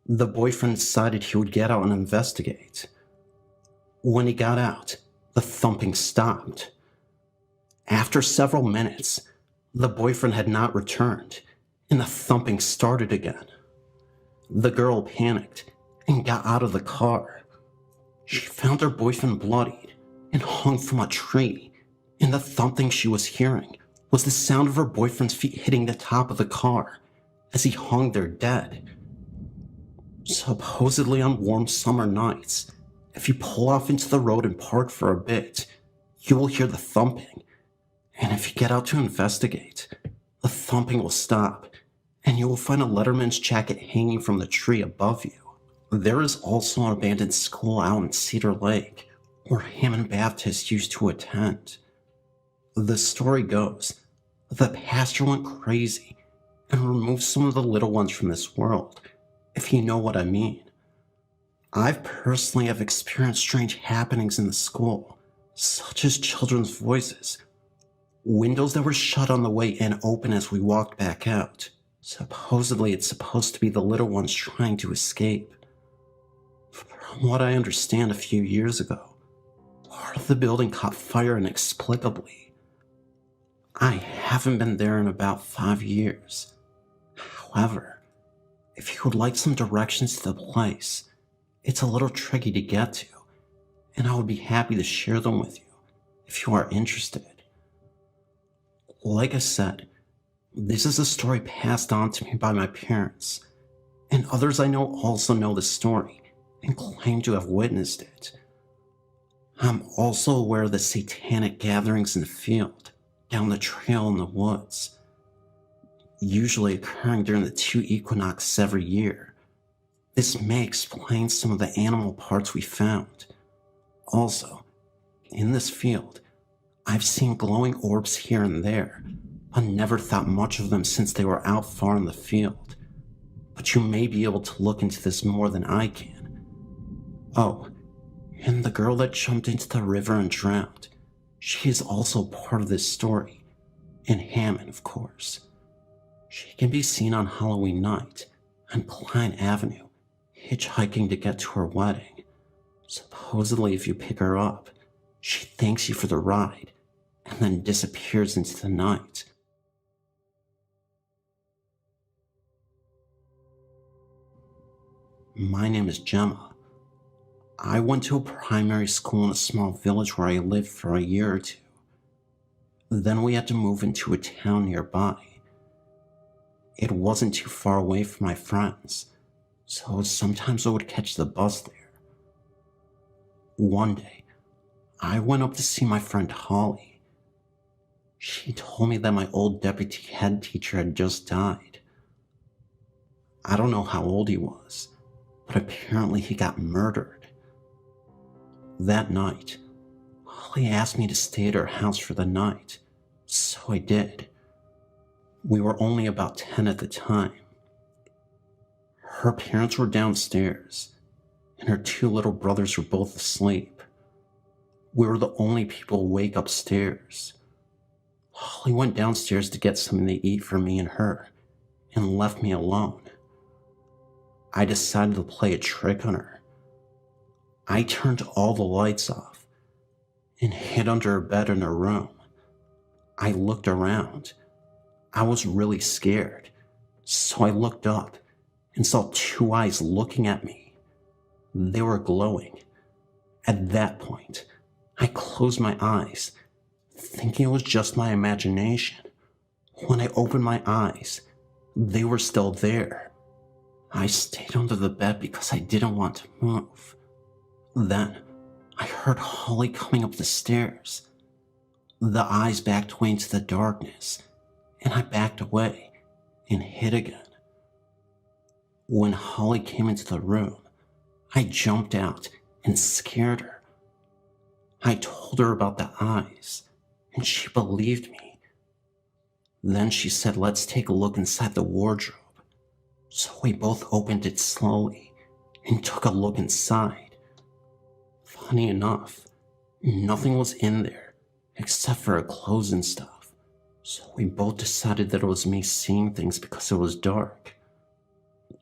The boyfriend decided he would get out and investigate. When he got out, the thumping stopped. After several minutes, the boyfriend had not returned, and the thumping started again. The girl panicked and got out of the car. She found her boyfriend bloodied and hung from a tree, and the thumping she was hearing was the sound of her boyfriend's feet hitting the top of the car as he hung there dead. Supposedly on warm summer nights, if you pull off into the road and park for a bit, you will hear the thumping, and if you get out to investigate, the thumping will stop, and you will find a letterman's jacket hanging from the tree above you. There is also an abandoned school out in Cedar Lake, where Hammond Baptist used to attend. The story goes that the pastor went crazy and removed some of the little ones from this world, if you know what I mean. I've personally have experienced strange happenings in the school, such as children's voices, windows that were shut on the way in open as we walked back out. Supposedly it's supposed to be the little ones trying to escape. From what I understand, a few years ago, part of the building caught fire inexplicably. I haven't been there in about 5 years. However, if you would like some directions to the place, it's a little tricky to get to, and I would be happy to share them with you if you are interested. Like I said, this is a story passed on to me by my parents, and others I know also know the story and claim to have witnessed it. I'm also aware of the satanic gatherings in the field, down the trail in the woods, usually occurring during the 2 equinoxes every year. This may explain some of the animal parts we found. Also, in this field, I've seen glowing orbs here and there, but never thought much of them since they were out far in the field. But you may be able to look into this more than I can. Oh, and the girl that jumped into the river and drowned, she is also part of this story, in Hammond, of course. She can be seen on Halloween night on Klein Avenue, hitchhiking to get to her wedding. Supposedly, if you pick her up, she thanks you for the ride and then disappears into the night. My name is Gemma. I went to a primary school in a small village where I lived for a year or 2. Then we had to move into a town nearby. It wasn't too far away from my friends, so sometimes I would catch the bus there. One day, I went up to see my friend Holly. She told me that my old deputy head teacher had just died. I don't know how old he was, but apparently he got murdered. That night, Holly asked me to stay at her house for the night, so I did. We were only about 10 at the time. Her parents were downstairs, and her 2 little brothers were both asleep. We were the only people awake upstairs. Holly went downstairs to get something to eat for me and her, and left me alone. I decided to play a trick on her. I turned all the lights off and hid under her bed in her room. I looked around. I was really scared, so I looked up and saw 2 eyes looking at me. They were glowing. At that point, I closed my eyes, thinking it was just my imagination. When I opened my eyes, they were still there. I stayed under the bed because I didn't want to move. Then, I heard Holly coming up the stairs. The eyes backed away into the darkness, and I backed away and hid again. When Holly came into the room, I jumped out and scared her. I told her about the eyes, and she believed me. Then she said, "Let's take a look inside the wardrobe." So we both opened it slowly and took a look inside. Funny enough, nothing was in there except for her clothes and stuff. So we both decided that it was me seeing things because it was dark.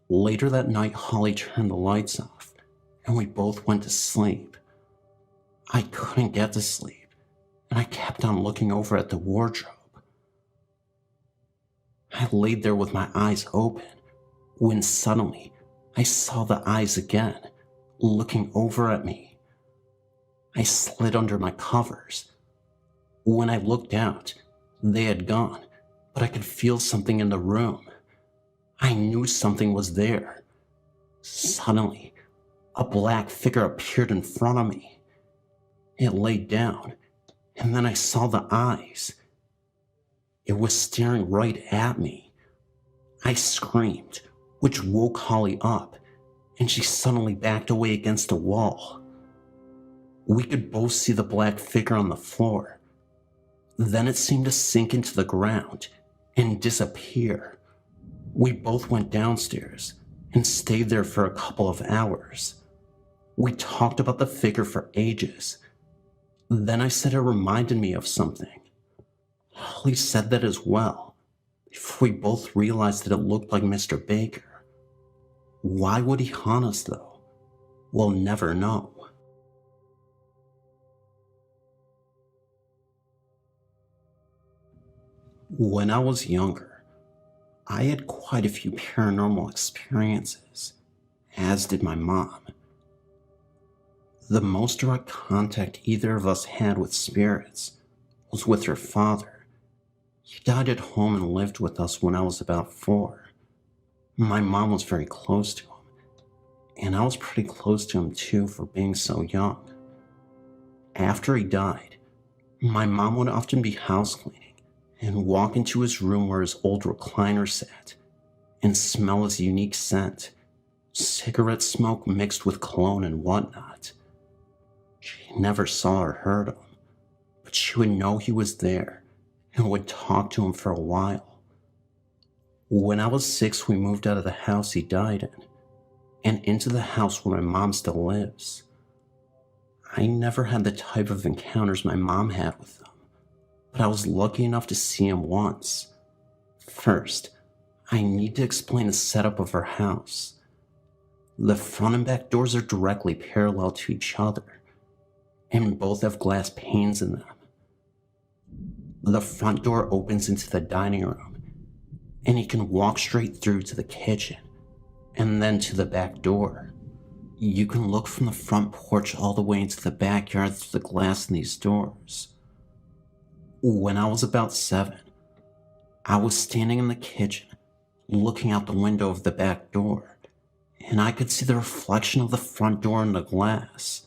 Later that night, Holly turned the lights off, and we both went to sleep. I couldn't get to sleep, and I kept on looking over at the wardrobe. I laid there with my eyes open, when suddenly I saw the eyes again, looking over at me. I slid under my covers. When I looked out, they had gone, but I could feel something in the room. I knew something was there. Suddenly, a black figure appeared in front of me. It laid down, and then I saw the eyes. It was staring right at me. I screamed, which woke Holly up, and she suddenly backed away against the wall. We could both see the black figure on the floor. Then it seemed to sink into the ground and disappear. We both went downstairs and stayed there for a couple of hours. We talked about the figure for ages. Then I said it reminded me of something. Holly said that as well, before we both realized that it looked like Mr. Baker. Why would he haunt us, though? We'll never know. When I was younger, I had quite a few paranormal experiences, as did my mom. The most direct contact either of us had with spirits was with her father. He died at home and lived with us when I was about 4. My mom was very close to him, and I was pretty close to him too for being so young. After he died, my mom would often be house cleaning and walk into his room where his old recliner sat and smell his unique scent, cigarette smoke mixed with cologne and whatnot. She never saw or heard him, but she would know he was there and would talk to him for a while. When I was 6, we moved out of the house he died in and into the house where my mom still lives. I never had the type of encounters my mom had with them, but I was lucky enough to see him once. First, I need to explain the setup of our house. The front and back doors are directly parallel to each other, and both have glass panes in them. The front door opens into the dining room, and you can walk straight through to the kitchen, and then to the back door. You can look from the front porch all the way into the backyard through the glass in these doors. When I was about 7, I was standing in the kitchen, looking out the window of the back door, and I could see the reflection of the front door in the glass.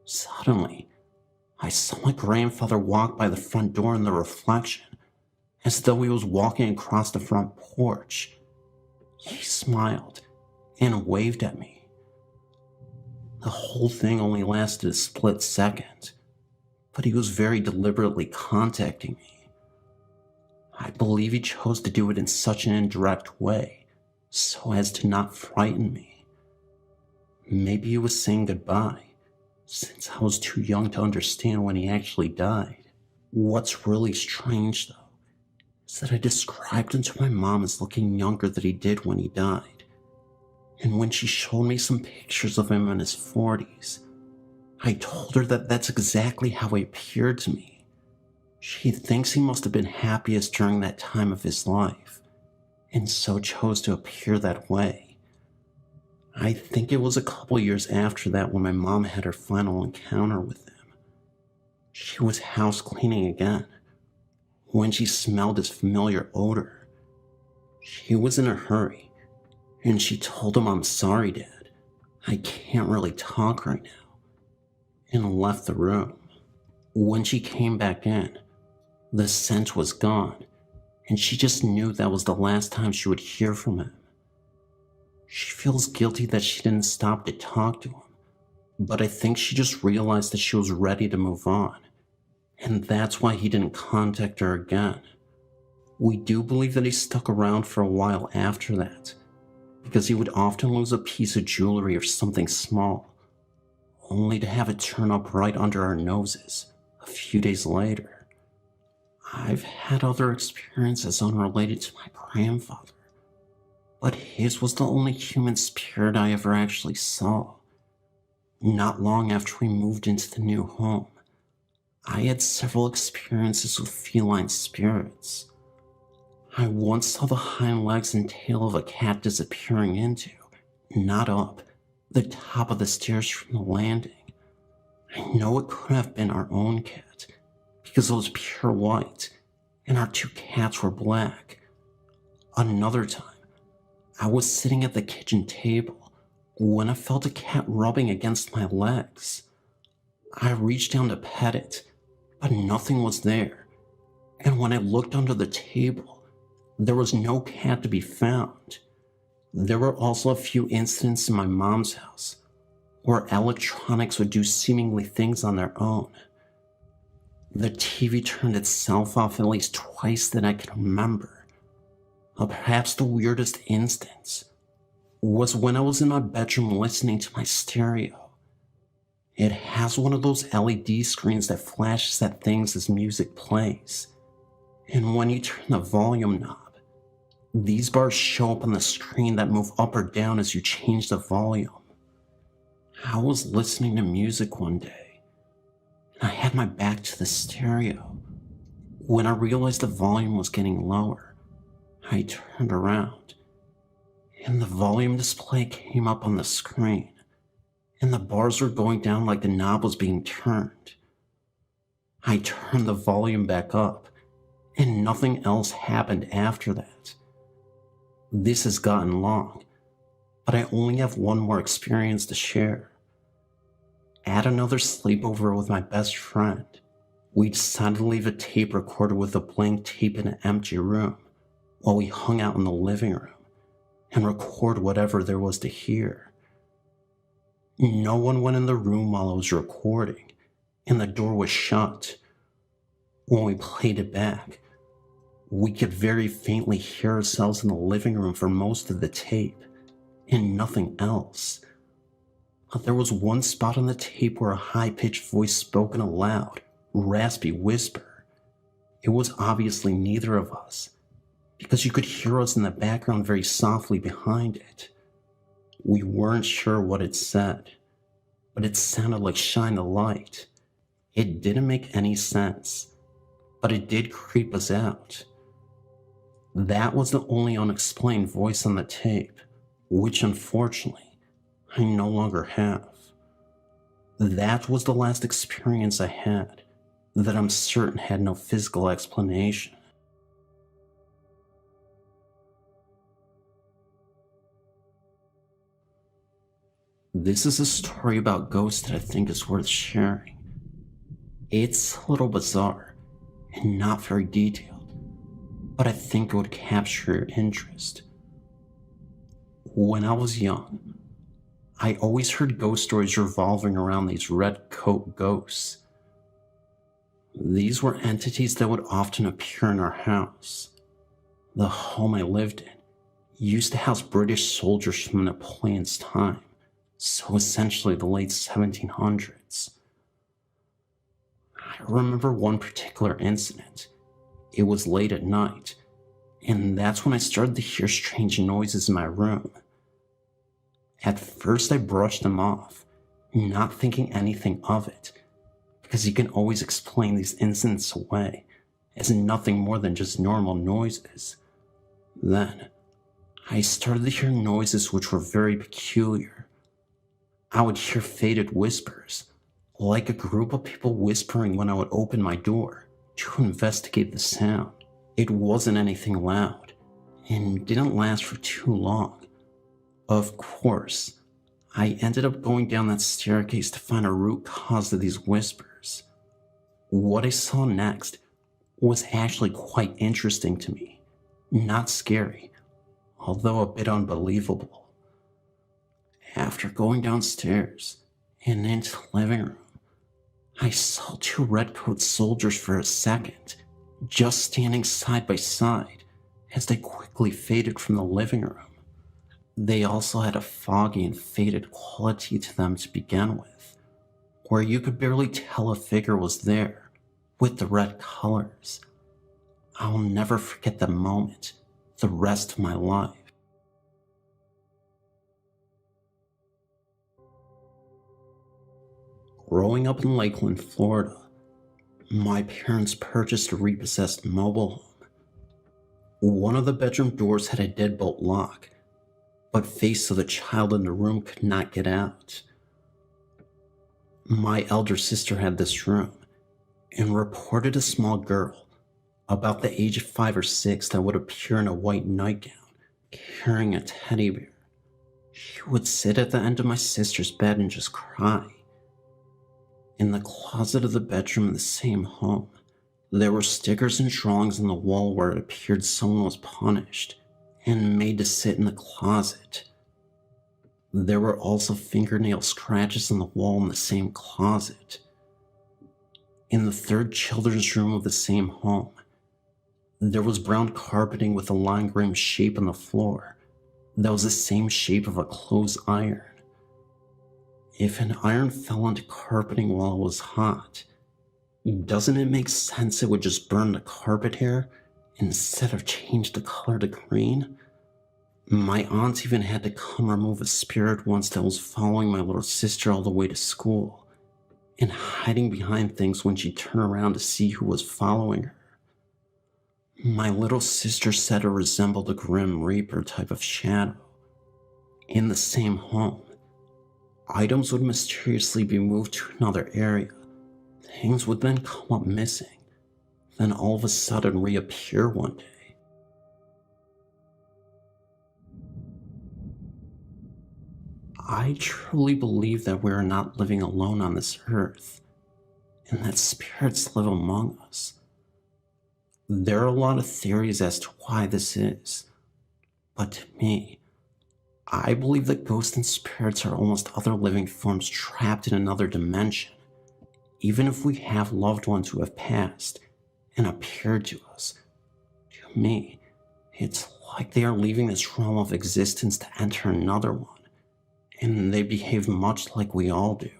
Suddenly, I saw my grandfather walk by the front door in the reflection, as though he was walking across the front porch. He smiled and waved at me. The whole thing only lasted a split second, but he was very deliberately contacting me. I believe he chose to do it in such an indirect way, so as to not frighten me. Maybe he was saying goodbye, since I was too young to understand when he actually died. What's really strange, though, is that I described him to my mom as looking younger than he did when he died. And when she showed me some pictures of him in his 40s, I told her that that's exactly how he appeared to me. She thinks he must have been happiest during that time of his life, and so chose to appear that way. I think it was a couple years after that when my mom had her final encounter with him. She was house cleaning again, when she smelled his familiar odor. She was in a hurry, and she told him, "I'm sorry, Dad, I can't really talk right now," and left the room. When she came back in, the scent was gone, and she just knew that was the last time she would hear from him. She feels guilty that she didn't stop to talk to him, but I think she just realized that she was ready to move on, and that's why he didn't contact her again. We do believe that he stuck around for a while after that, because he would often lose a piece of jewelry or something small, only to have it turn up right under our noses a few days later. I've had other experiences unrelated to my grandfather, but his was the only human spirit I ever actually saw. Not long after we moved into the new home, I had several experiences with feline spirits. I once saw the hind legs and tail of a cat disappearing into, not up, the top of the stairs from the landing. I know it could have been our own cat, because it was pure white, and our two cats were black. Another time, I was sitting at the kitchen table when I felt a cat rubbing against my legs. I reached down to pet it, but nothing was there, and when I looked under the table, there was no cat to be found. There were also a few incidents in my mom's house where electronics would do seemingly things on their own. The TV turned itself off at least twice that I can remember. Perhaps the weirdest instance was when I was in my bedroom listening to my stereo. It has one of those LED screens that flashes at things as music plays, and when you turn the volume knob, these bars show up on the screen that move up or down as you change the volume. I was listening to music one day, and I had my back to the stereo. When I realized the volume was getting lower, I turned around, and the volume display came up on the screen, and the bars were going down like the knob was being turned. I turned the volume back up, and nothing else happened after that. This has gotten long, but I only have one more experience to share. At another sleepover with my best friend, we decided to leave a tape recorder with a blank tape in an empty room while we hung out in the living room and record whatever there was to hear. No one went in the room while I was recording, and the door was shut. When we played it back, we could very faintly hear ourselves in the living room for most of the tape, and nothing else. But there was one spot on the tape where a high-pitched voice spoke in a loud, raspy whisper. It was obviously neither of us, because you could hear us in the background very softly behind it. We weren't sure what it said, but it sounded like "shine the light." It didn't make any sense, but it did creep us out. That was the only unexplained voice on the tape, which unfortunately I no longer have. That was the last experience I had that I'm certain had no physical explanation. This is a story about ghosts that I think is worth sharing. It's a little bizarre and not very detailed, but I think it would capture your interest. When I was young, I always heard ghost stories revolving around these red coat ghosts. These were entities that would often appear in our house. The home I lived in used to house British soldiers from Napoleon's time, so essentially the late 1700s. I remember one particular incident. It was late at night, and that's when I started to hear strange noises in my room. At first I brushed them off, not thinking anything of it, because you can always explain these incidents away as nothing more than just normal noises. Then, I started to hear noises which were very peculiar. I would hear faded whispers, like a group of people whispering when I would open my door to investigate the sound. It wasn't anything loud, and didn't last for too long. Of course, I ended up going down that staircase to find a root cause of these whispers. What I saw next was actually quite interesting to me. Not scary, although a bit unbelievable. After going downstairs and into the living room, I saw two redcoat soldiers for a second, just standing side by side as they quickly faded from the living room. They also had a foggy and faded quality to them to begin with, where you could barely tell a figure was there with the red colors. I'll never forget that moment the rest of my life. Growing up in Lakeland, Florida, my parents purchased a repossessed mobile home. One of the bedroom doors had a deadbolt lock, but face of the child in the room could not get out. My elder sister had this room and reported a small girl about the age of 5 or 6 that would appear in a white nightgown carrying a teddy bear. She would sit at the end of my sister's bed and just cry. In the closet of the bedroom in the same home, there were stickers and drawings on the wall where it appeared someone was punished and made to sit in the closet. There were also fingernail scratches on the wall in the same closet. In the third children's room of the same home, there was brown carpeting with a lime green shape on the floor that was the same shape of a clothes iron. If an iron fell onto carpeting while it was hot, doesn't it make sense it would just burn the carpet hair instead of change the color to green? My aunt even had to come remove a spirit once that was following my little sister all the way to school and hiding behind things when she turned around to see who was following her. My little sister said it resembled a Grim Reaper type of shadow. In the same home, items would mysteriously be moved to another area. Things would then come up missing, then all of a sudden reappear one day. I truly believe that we are not living alone on this earth, and that spirits live among us. There are a lot of theories as to why this is, but to me, I believe that ghosts and spirits are almost other living forms trapped in another dimension. Even if we have loved ones who have passed and appeared to us, to me, it's like they are leaving this realm of existence to enter another one, and they behave much like we all do,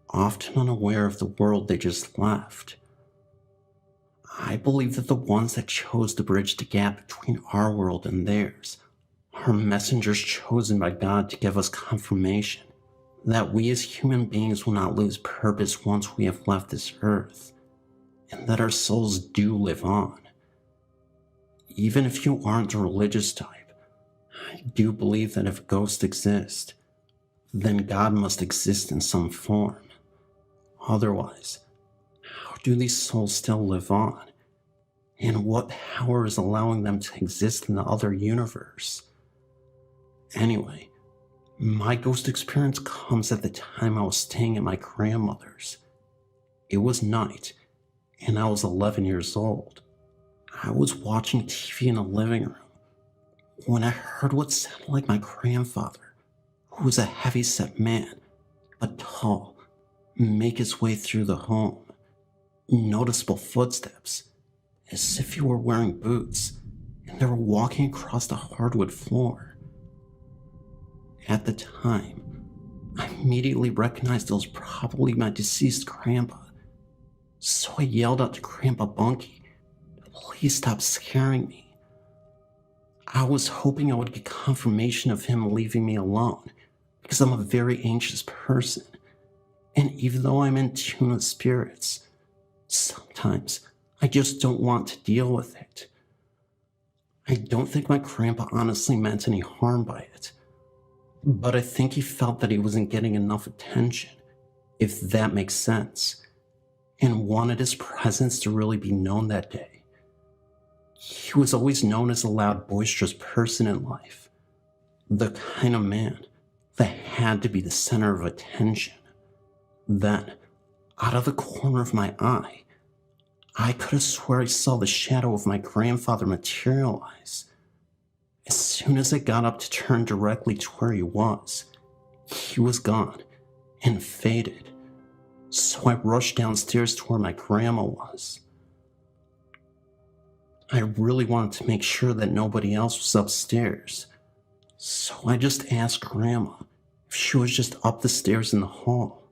often unaware of the world they just left. I believe that the ones that chose to bridge the gap between our world and theirs are messengers chosen by God to give us confirmation that we as human beings will not lose purpose once we have left this earth, and that our souls do live on. Even if you aren't a religious type, I do believe that if ghosts exist, then God must exist in some form. Otherwise, how do these souls still live on? And what power is allowing them to exist in the other universe? Anyway, My ghost experience comes at the time I was staying at my grandmother's. It was night, and I was 11 years old. I was watching TV in the living room when I heard what sounded like my grandfather, who was a heavy-set man, but tall, make his way through the home. Noticeable footsteps, as if he were wearing boots, and they were walking across the hardwood floor. At the time, I immediately recognized it was probably my deceased grandpa, so I yelled out to Grandpa Bunky to please stop scaring me. I was hoping I would get confirmation of him leaving me alone, because I'm a very anxious person, and even though I'm in tune with spirits, sometimes I just don't want to deal with it. I don't think my grandpa honestly meant any harm by it, but I think he felt that he wasn't getting enough attention, if that makes sense, and wanted his presence to really be known that day. He was always known as a loud, boisterous person in life, the kind of man that had to be the center of attention. Then, out of the corner of my eye, I could have swore I saw the shadow of my grandfather materialize. As soon as I got up to turn directly to where he was gone and faded. So I rushed downstairs to where my grandma was. I really wanted to make sure that nobody else was upstairs, so I just asked Grandma if she was just up the stairs in the hall.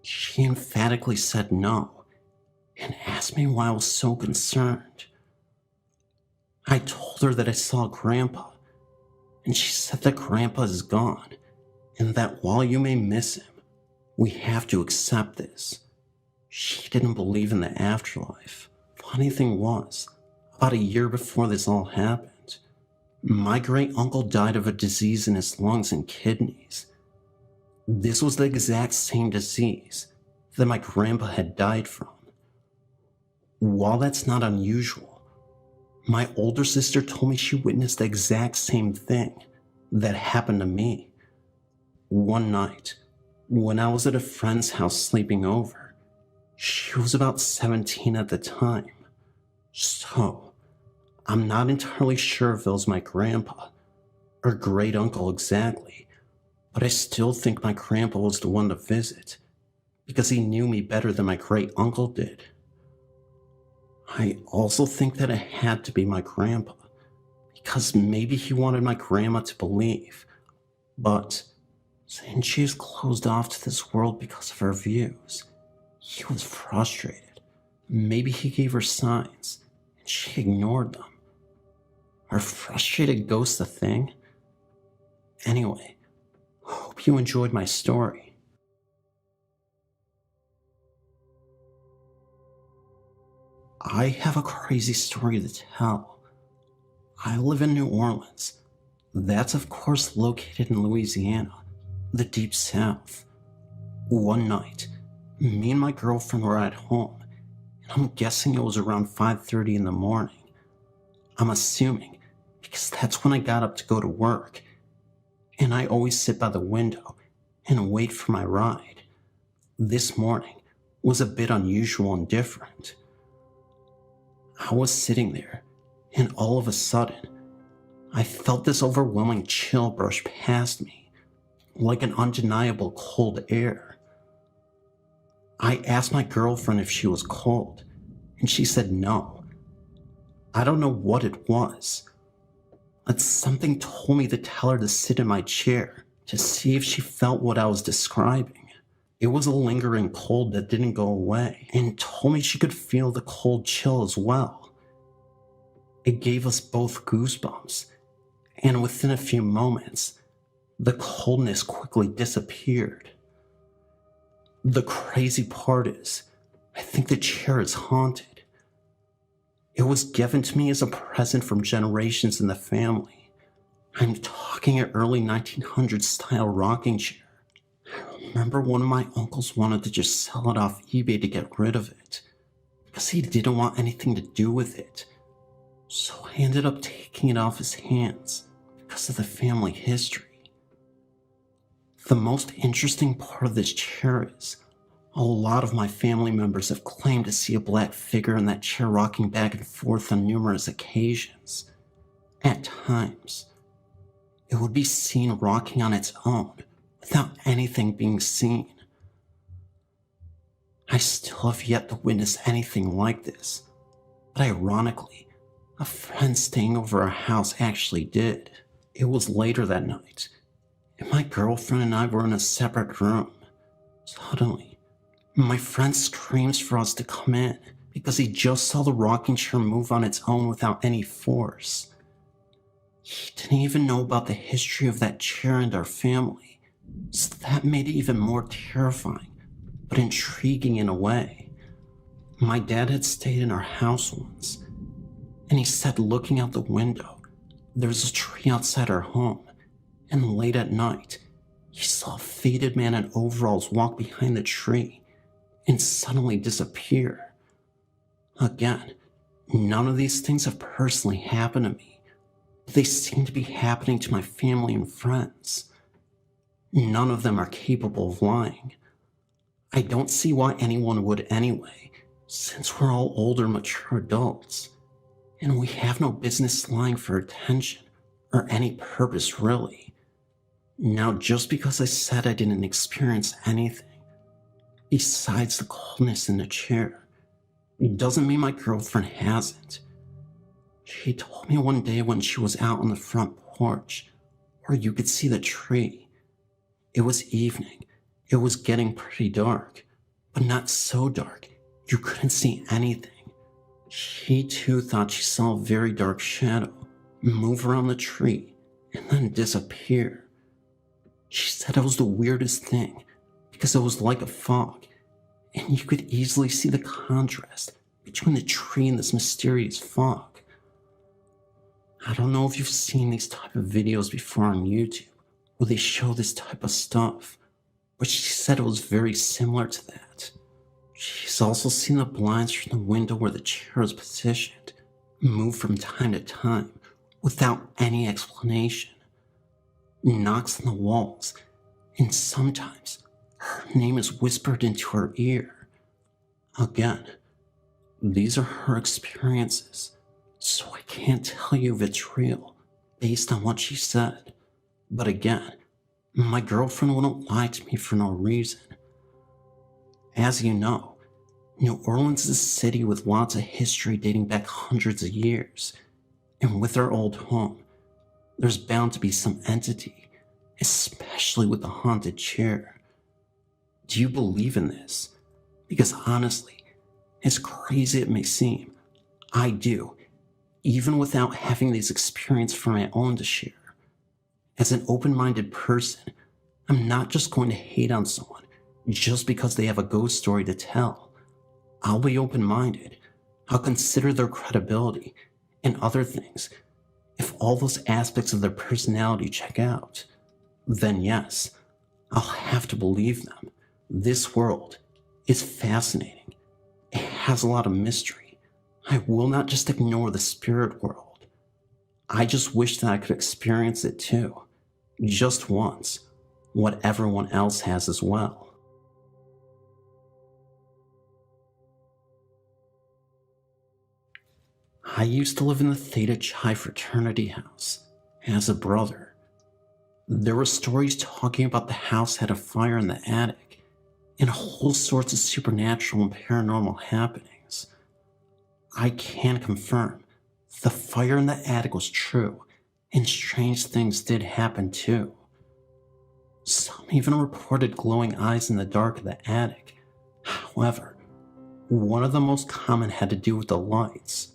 She emphatically said no, and asked me why I was so concerned. I told her that I saw Grandpa, and she said that Grandpa is gone, and that while you may miss him, we have to accept this. She didn't believe in the afterlife. Funny thing was, about a year before this all happened, my great-uncle died of a disease in his lungs and kidneys. This was the exact same disease that my grandpa had died from. While that's not unusual, my older sister told me she witnessed the exact same thing that happened to me. One night, when I was at a friend's house sleeping over, she was about 17 at the time. So, I'm not entirely sure if it was my grandpa or great uncle exactly, but I still think my grandpa was the one to visit because he knew me better than my great uncle did. I also think that it had to be my grandpa because maybe he wanted my grandma to believe, but since she was closed off to this world because of her views, he was frustrated. Maybe he gave her signs and she ignored them. Are frustrated ghosts a thing? Anyway, hope you enjoyed my story. I have a crazy story to tell. I live in New Orleans. That's of course located in Louisiana, the deep south. One night, me and my girlfriend were at home, and I'm guessing it was around 5:30 in the morning. I'm assuming, because that's when I got up to go to work, and I always sit by the window and wait for my ride. This morning was a bit unusual and different. I was sitting there, and all of a sudden, I felt this overwhelming chill brush past me, like an undeniable cold air. I asked my girlfriend if she was cold, and she said no. I don't know what it was, but something told me to tell her to sit in my chair to see if she felt what I was describing. It was a lingering cold that didn't go away, and told me she could feel the cold chill as well. It gave us both goosebumps, and within a few moments, the coldness quickly disappeared. The crazy part is, I think the chair is haunted. It was given to me as a present from generations in the family. I'm talking an early 1900s style rocking chair. I remember one of my uncles wanted to just sell it off eBay to get rid of it, because he didn't want anything to do with it. So I ended up taking it off his hands because of the family history. The most interesting part of this chair is, a lot of my family members have claimed to see a black figure in that chair rocking back and forth on numerous occasions. At times, it would be seen rocking on its own, without anything being seen. I still have yet to witness anything like this, but ironically, a friend staying over our house actually did. It was later that night, and my girlfriend and I were in a separate room. Suddenly, my friend screams for us to come in because he just saw the rocking chair move on its own without any force. He didn't even know about the history of that chair and our family, so that made it even more terrifying, but intriguing in a way. My dad had stayed in our house once, and he said looking out the window, there's a tree outside our home, and late at night, he saw a faded man in overalls walk behind the tree and suddenly disappear. Again, none of these things have personally happened to me, but they seem to be happening to my family and friends. None of them are capable of lying. I don't see why anyone would anyway, since we're all older, mature adults, and we have no business lying for attention or any purpose really. Now, just because I said I didn't experience anything, besides the coldness in the chair, it doesn't mean my girlfriend hasn't. She told me one day when she was out on the front porch, where you could see the tree. It was evening. It was getting pretty dark, but not so dark you couldn't see anything. She too thought she saw a very dark shadow move around the tree and then disappear. She said it was the weirdest thing because it was like a fog, and you could easily see the contrast between the tree and this mysterious fog. I don't know if you've seen these type of videos before on YouTube where they show this type of stuff, but she said it was very similar to that. She's also seen the blinds from the window where the chair is positioned move from time to time without any explanation. Knocks on the walls, and sometimes her name is whispered into her ear. Again, these are her experiences, so I can't tell you if it's real based on what she said. But again, my girlfriend wouldn't lie to me for no reason. As you know, New Orleans is a city with lots of history dating back hundreds of years, and with our old home, there's bound to be some entity, especially with the haunted chair. Do you believe in this? Because honestly, as crazy it may seem, I do, even without having these experiences for my own to share. As an open-minded person, I'm not just going to hate on someone just because they have a ghost story to tell. I'll be open-minded. I'll consider their credibility and other things. If all those aspects of their personality check out, then yes, I'll have to believe them. This world is fascinating. It has a lot of mystery. I will not just ignore the spirit world. I just wish that I could experience it too. Just once. What everyone else has as well. I used to live in the Theta Chi fraternity house as a brother. There were stories talking about the house had a fire in the attic and whole sorts of supernatural and paranormal happenings. I can confirm the fire in the attic was true, and strange things did happen too. Some even reported glowing eyes in the dark of the attic. However, one of the most common had to do with the lights.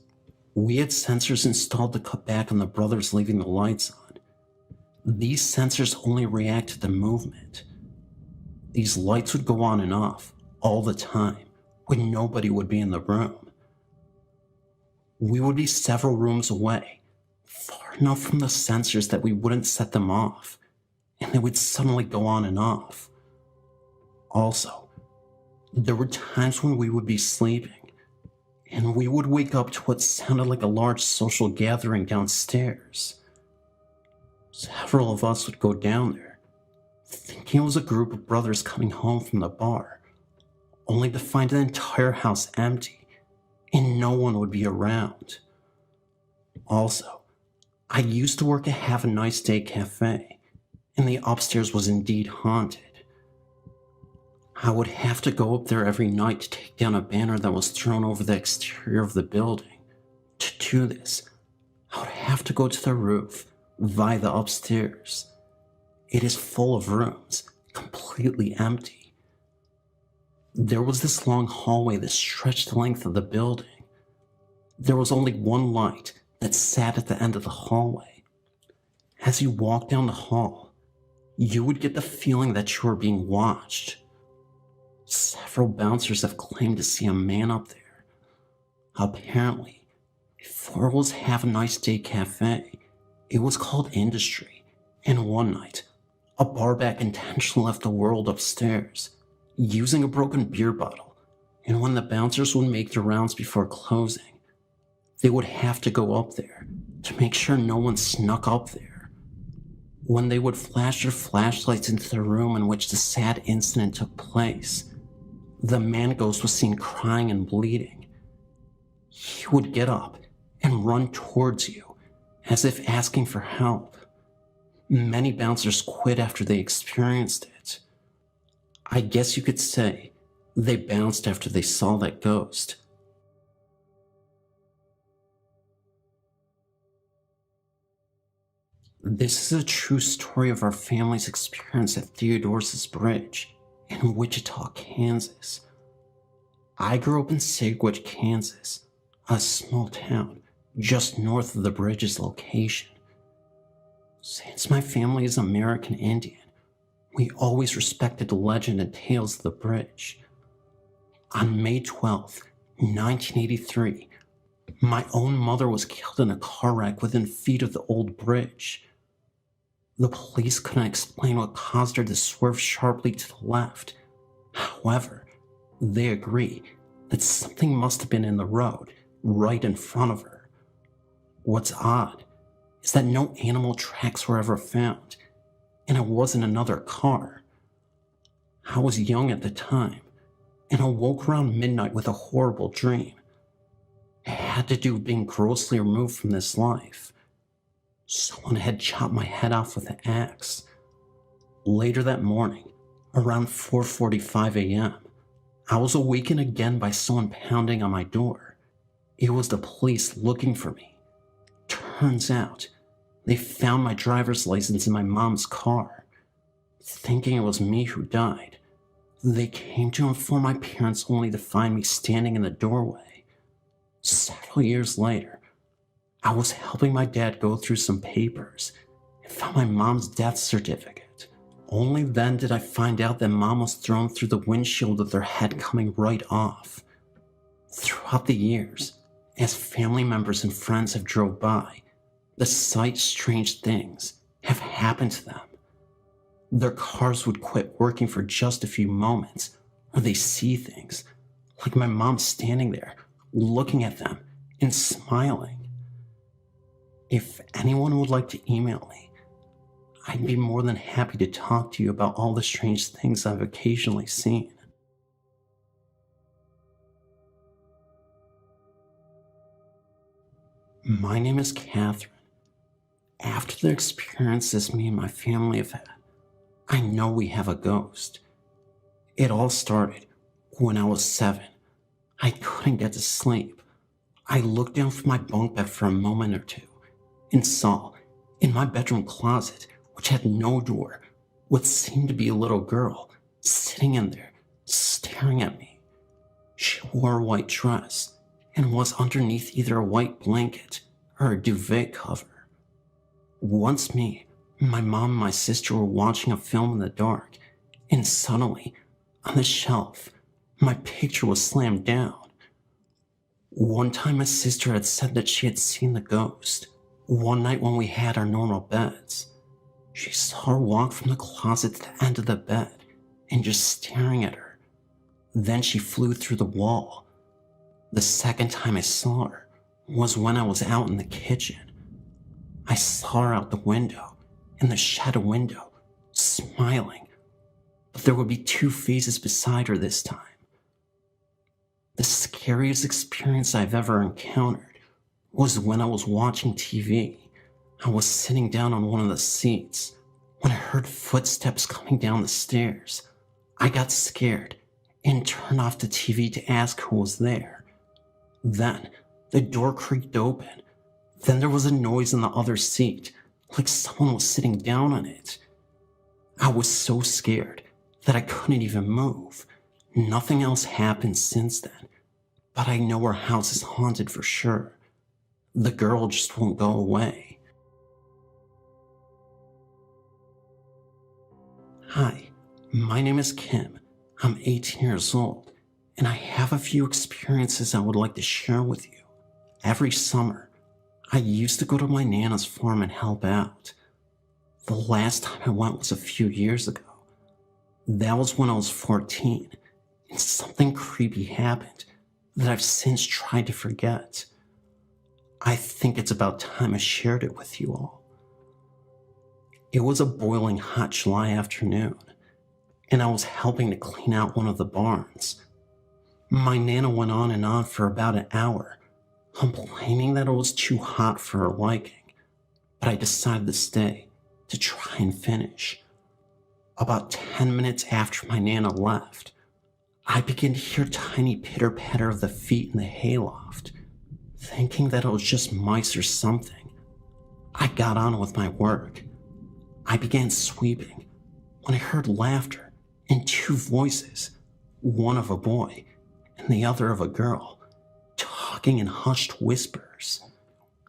We had sensors installed to cut back on the brothers leaving the lights on. These sensors only reacted to movement. These lights would go on and off all the time when nobody would be in the room. We would be several rooms away, far enough from the sensors that we wouldn't set them off, and they would suddenly go on and off. Also, there were times when we would be sleeping, and we would wake up to what sounded like a large social gathering downstairs. Several of us would go down there, thinking it was a group of brothers coming home from the bar, only to find the entire house empty and no one would be around. Also, I used to work at Have a Nice Day Cafe, and the upstairs was indeed haunted. I would have to go up there every night to take down a banner that was thrown over the exterior of the building. To do this, I would have to go to the roof via the upstairs. It is full of rooms, completely empty. There was this long hallway that stretched the length of the building. There was only one light that sat at the end of the hallway. As you walked down the hall, you would get the feeling that you were being watched. Several bouncers have claimed to see a man up there. Apparently, before it was Have a Nice Day Cafe, it was called Industry, and one night, a barback intentionally left the world upstairs, using a broken beer bottle, and when the bouncers would make their rounds before closing, they would have to go up there to make sure no one snuck up there. When they would flash their flashlights into the room in which the sad incident took place, the man ghost was seen crying and bleeding. He would get up and run towards you, as if asking for help. Many bouncers quit after they experienced it. I guess you could say they bounced after they saw that ghost. This is a true story of our family's experience at Theodore's Bridge in Wichita, Kansas. I grew up in Sagewitch, Kansas, a small town just north of the bridge's location. Since my family is American Indian, we always respected the legend and tales of the bridge. On May 12, 1983, my own mother was killed in a car wreck within feet of the old bridge. The police couldn't explain what caused her to swerve sharply to the left. However, they agree that something must have been in the road right in front of her. What's odd is that no animal tracks were ever found, and it wasn't another car. I was young at the time, and awoke around midnight with a horrible dream. It had to do with being grossly removed from this life. Someone had chopped my head off with an axe. Later that morning, around 4:45 a.m., I was awakened again by someone pounding on my door. It was the police looking for me. Turns out, they found my driver's license in my mom's car. Thinking it was me who died, they came to inform my parents only to find me standing in the doorway. Several years later, I was helping my dad go through some papers and found my mom's death certificate. Only then did I find out that Mom was thrown through the windshield with her head coming right off. Throughout the years, as family members and friends have drove by, the sight strange things have happened to them. Their cars would quit working for just a few moments, or they see things, like my mom standing there, looking at them and smiling. If anyone would like to email me, I'd be more than happy to talk to you about all the strange things I've occasionally seen. My name is Catherine. After the experiences me and my family have had, I know we have a ghost. It all started when I was 7. I couldn't get to sleep. I looked down from my bunk bed for a moment or two and saw, in my bedroom closet, which had no door, what seemed to be a little girl sitting in there, staring at me. She wore a white dress and was underneath either a white blanket or a duvet cover. Once me, my mom and my sister were watching a film in the dark, and suddenly, on the shelf, my picture was slammed down. One time my sister had said that she had seen the ghost. One night when we had our normal beds, she saw her walk from the closet to the end of the bed and just staring at her. Then she flew through the wall. The second time I saw her was when I was out in the kitchen. I saw her out the window, in the shed window, smiling, but there would be two faces beside her this time. The scariest experience I've ever encountered was when I was watching TV. I was sitting down on one of the seats when I heard footsteps coming down the stairs. I got scared and turned off the TV to ask who was there. Then the door creaked open. Then there was a noise in the other seat, like someone was sitting down on it. I was so scared that I couldn't even move. Nothing else happened since then, but I know our house is haunted for sure. The girl just won't go away. Hi, my name is Kim. I'm 18 years old, and I have a few experiences I would like to share with you. Every summer, I used to go to my Nana's farm and help out. The last time I went was a few years ago. That was when I was 14, and something creepy happened that I've since tried to forget. I think it's about time I shared it with you all. It was a boiling hot July afternoon, and I was helping to clean out one of the barns. My Nana went on and on for about an hour, complaining that it was too hot for her liking, but I decided to stay to try and finish. About 10 minutes after my Nana left, I began to hear tiny pitter-patter of the feet in the hayloft. Thinking that it was just mice or something, I got on with my work. I began sweeping when I heard laughter and two voices, one of a boy and the other of a girl, talking in hushed whispers.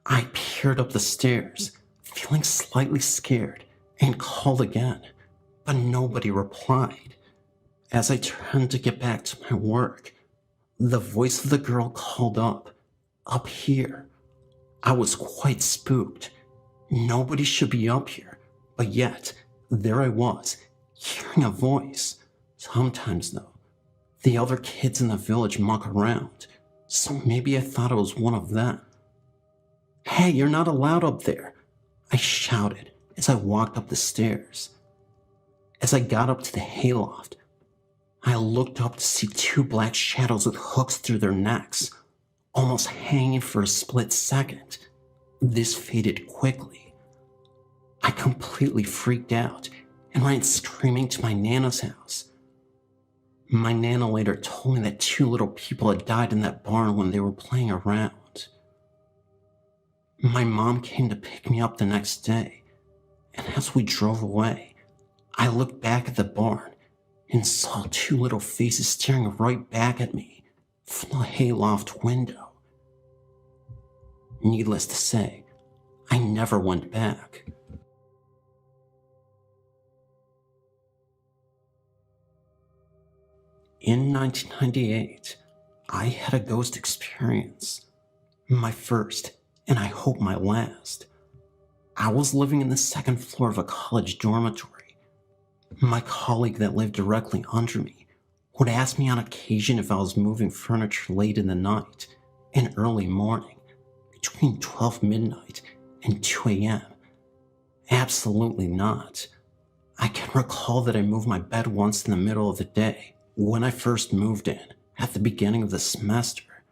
I peered up the stairs, feeling slightly scared, and called again, but nobody replied. As I turned to get back to my work, the voice of the girl called up here. I was quite spooked. Nobody should be up here, but yet, there I was, hearing a voice. Sometimes, though, the other kids in the village muck around, so maybe I thought it was one of them. "Hey, you're not allowed up there," I shouted as I walked up the stairs. As I got up to the hayloft, I looked up to see two black shadows with hooks through their necks, almost hanging for a split second. This faded quickly. I completely freaked out and ran screaming to my Nana's house. My Nana later told me that two little people had died in that barn when they were playing around. My mom came to pick me up the next day, and as we drove away, I looked back at the barn and saw two little faces staring right back at me from the hayloft window. Needless to say, I never went back. In 1998, I had a ghost experience. My first, and I hope my last. I was living in the second floor of a college dormitory. My colleague that lived directly under me would ask me on occasion if I was moving furniture late in the night and early morning, between 12 midnight and 2 a.m. Absolutely not. I can recall that I moved my bed once in the middle of the day when I first moved in at the beginning of the semester.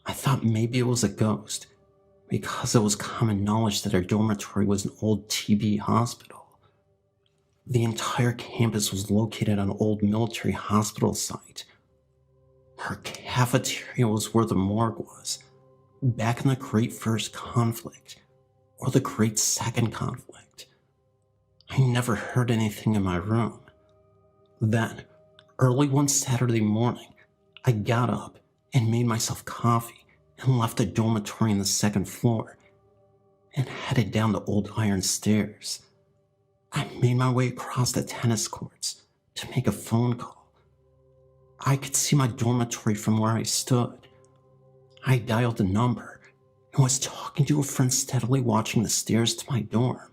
I thought maybe it was a ghost because it was common knowledge that our dormitory was an old TB hospital. The entire campus was located on an old military hospital site. Our cafeteria was where the morgue was, back in the Great First Conflict, or the Great Second Conflict. I never heard anything in my room. Then, early one Saturday morning, I got up and made myself coffee and left the dormitory on the second floor and headed down the old iron stairs. I made my way across the tennis courts to make a phone call. I could see my dormitory from where I stood. I dialed the number and was talking to a friend steadily watching the stairs to my dorm.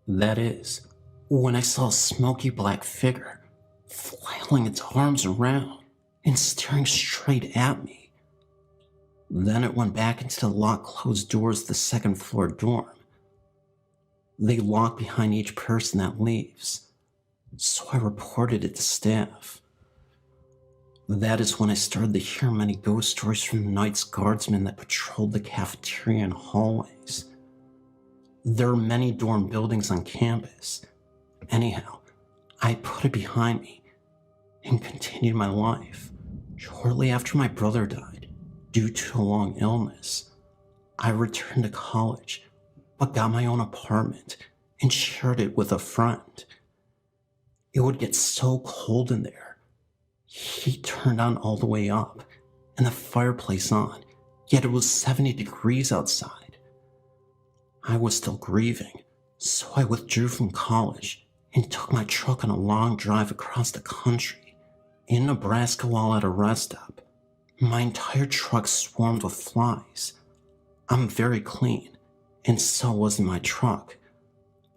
That is, when I saw a smoky black figure flailing its arms around and staring straight at me. Then it went back into the locked closed doors of the second floor dorm. They lock behind each person that leaves. so I reported it to staff. That is when I started to hear many ghost stories from the Knights Guardsmen that patrolled the cafeteria and hallways. There are many dorm buildings on campus. Anyhow, I put it behind me and continued my life. Shortly after my brother died, due to a long illness, I returned to college, but got my own apartment and shared it with a friend. It would get so cold in there. Heat turned on all the way up and the fireplace on, yet it was 70 degrees outside. I was still grieving, so I withdrew from college and took my truck on a long drive across the country. In Nebraska while at a rest stop, my entire truck swarmed with flies. I'm very clean, and so was my truck.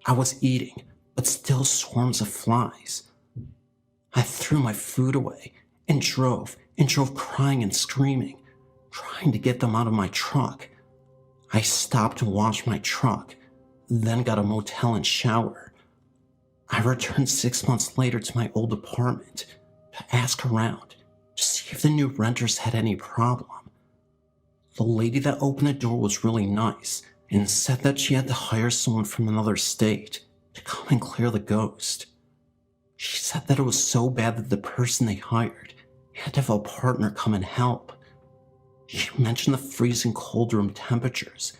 I was eating, but still swarms of flies. I threw my food away and drove crying and screaming, trying to get them out of my truck. I stopped to wash my truck, then got a motel and shower. I returned 6 months later to my old apartment to ask around to see if the new renters had any problem. The lady that opened the door was really nice and said that she had to hire someone from another state to come and clear the ghost. She said that it was so bad that the person they hired had to have a partner come and help. She mentioned the freezing cold room temperatures,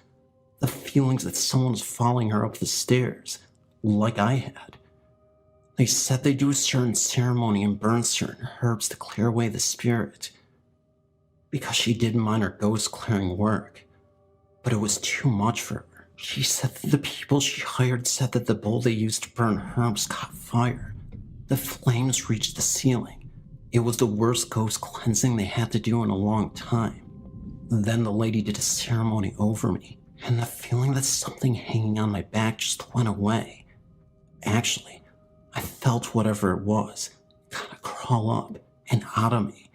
the feelings that someone was following her up the stairs, like I had. They said they do a certain ceremony and burn certain herbs to clear away the spirit, because she didn't mind her ghost clearing work, but it was too much for her. She said that the people she hired said that the bowl they used to burn herbs caught fire. The flames reached the ceiling. It was the worst ghost cleansing they had to do in a long time. Then the lady did a ceremony over me, and the feeling that something hanging on my back just went away. Actually, I felt whatever it was kind of crawl up and out of me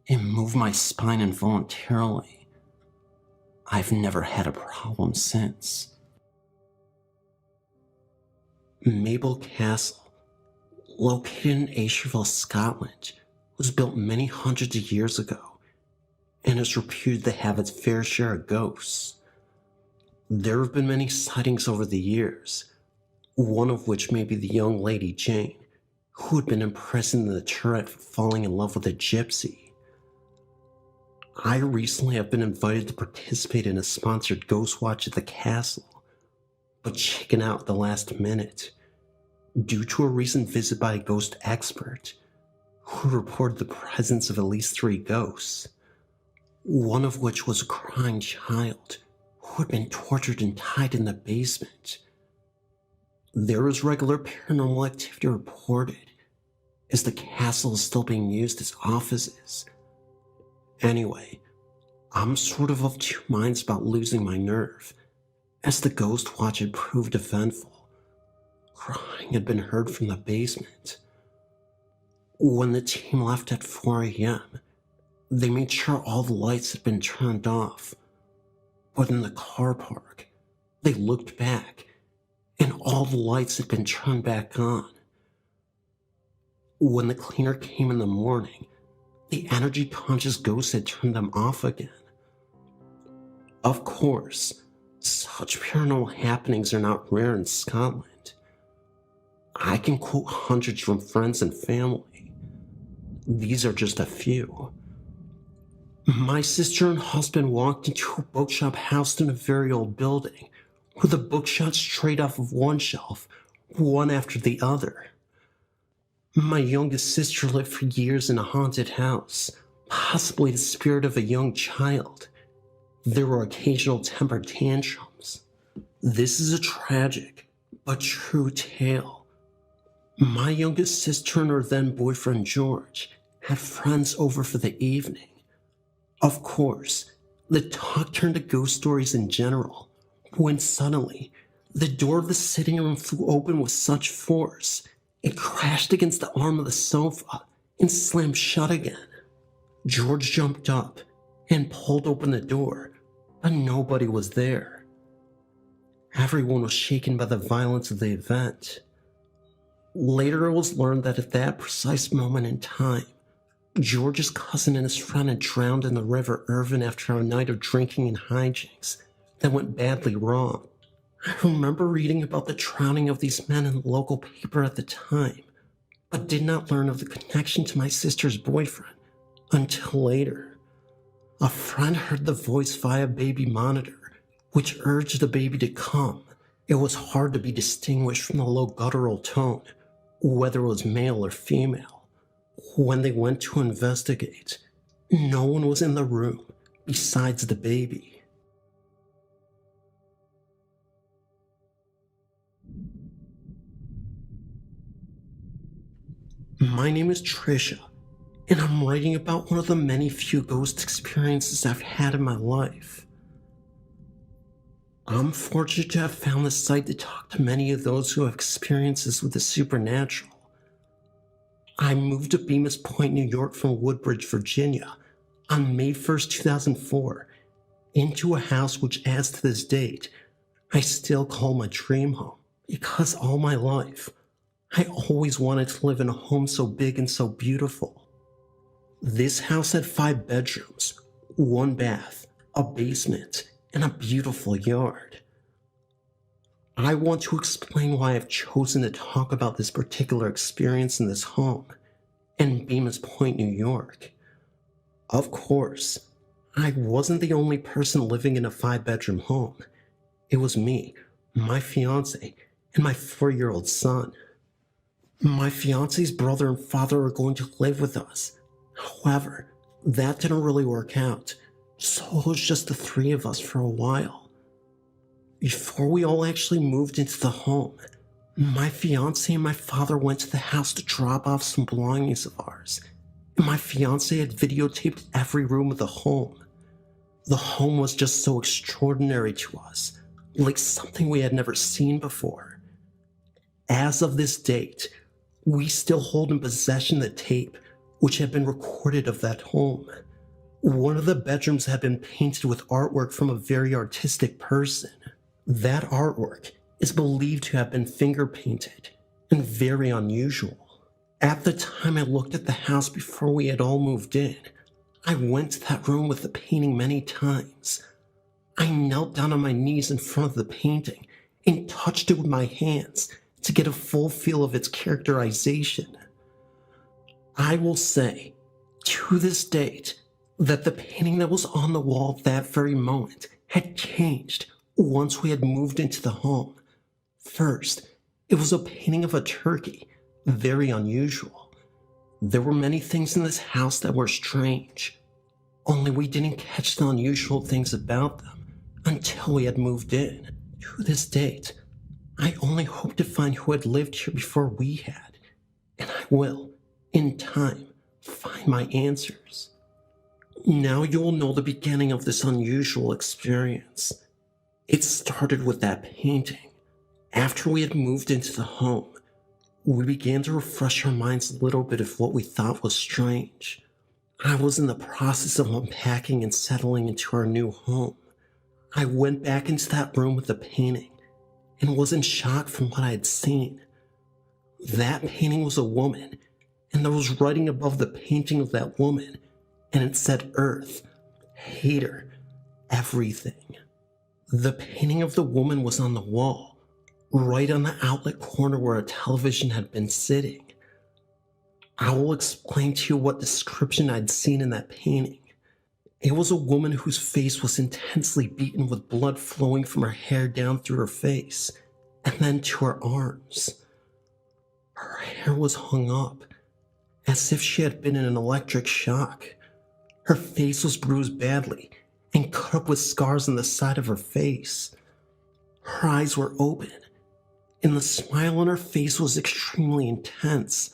and move my spine involuntarily. I've never had a problem since. Mabel Castle, located in Ayrshire, Scotland, was built many hundreds of years ago and is reputed to have its fair share of ghosts. There have been many sightings over the years, one of which may be the young lady Jane, who had been imprisoned in the turret for falling in love with a gypsy. I recently have been invited to participate in a sponsored ghost watch at the castle, but chickened out at the last minute due to a recent visit by a ghost expert who reported the presence of at least 3 ghosts, one of which was a crying child who had been tortured and tied in the basement. There is regular paranormal activity reported, as the castle is still being used as offices. Anyway, I'm sort of 2 minds about losing my nerve, as the ghost watch had proved eventful. Crying had been heard from the basement. When the team left at 4 a.m., they made sure all the lights had been turned off. But in the car park, they looked back, and all the lights had been turned back on. When the cleaner came in the morning, the energy-conscious ghosts had turned them off again. Of course, such paranormal happenings are not rare in Scotland. I can quote hundreds from friends and family. These are just a few. My sister and husband walked into a bookshop housed in a very old building, with a book shot straight off of one shelf, one after the other. My youngest sister lived for years in a haunted house, possibly the spirit of a young child. There were occasional temper tantrums. This is a tragic but true tale. My youngest sister and her then boyfriend George had friends over for the evening. Of course, the talk turned to ghost stories in general, when suddenly, the door of the sitting room flew open with such force, it crashed against the arm of the sofa and slammed shut again. George jumped up and pulled open the door, but nobody was there. Everyone was shaken by the violence of the event. Later it was learned that at that precise moment in time, George's cousin and his friend had drowned in the River Irvine after a night of drinking and hijinks that went badly wrong. I remember reading about the drowning of these men in the local paper at the time, but did not learn of the connection to my sister's boyfriend until later. A friend heard the voice via baby monitor, which urged the baby to come. It was hard to be distinguished from the low guttural tone, whether it was male or female. When they went to investigate, no one was in the room besides the baby. My name is Trisha, and I'm writing about one of the many few ghost experiences I've had in my life. I'm fortunate to have found this site to talk to many of those who have experiences with the supernatural. I moved to Bemis Point, New York from Woodbridge, Virginia on May 1st, 2004, into a house which, as to this date, I still call my dream home, because all my life, I always wanted to live in a home so big and so beautiful. This house had 5 bedrooms, 1 bath, a basement, and a beautiful yard. I want to explain why I've chosen to talk about this particular experience in this home in Bemis Point, New York. Of course, I wasn't the only person living in a 5-bedroom home. It was me, my fiance, and my 4-year-old son. My fiance's brother and father were going to live with us. However, that didn't really work out, so it was just the 3 of us for a while. Before we all actually moved into the home, my fiance and my father went to the house to drop off some belongings of ours, and my fiance had videotaped every room of the home. The home was just so extraordinary to us, like something we had never seen before. As of this date, we still hold in possession the tape which had been recorded of that home. One of the bedrooms had been painted with artwork from a very artistic person. That artwork is believed to have been finger painted and very unusual. At the time I looked at the house before we had all moved in, I went to that room with the painting many times. I knelt down on my knees in front of the painting and touched it with my hands to get a full feel of its characterization. I will say, to this date, that the painting that was on the wall that very moment had changed once we had moved into the home. First, it was a painting of a turkey, very unusual. There were many things in this house that were strange, only we didn't catch the unusual things about them until we had moved in. To this date, I only hope to find who had lived here before we had, and I will, in time, find my answers. Now you will know the beginning of this unusual experience. It started with that painting. After we had moved into the home, we began to refresh our minds a little bit of what we thought was strange. I was in the process of unpacking and settling into our new home. I went back into that room with the painting and was in shock from what I had seen. That painting was a woman, and there was writing above the painting of that woman, and it said Earth, Hater, Everything. The painting of the woman was on the wall, right on the outlet corner where a television had been sitting. I will explain to you what description I'd seen in that painting. It was a woman whose face was intensely beaten with blood flowing from her hair down through her face, and then to her arms. Her hair was hung up, as if she had been in an electric shock. Her face was bruised badly, and cut up with scars on the side of her face. Her eyes were open, and the smile on her face was extremely intense,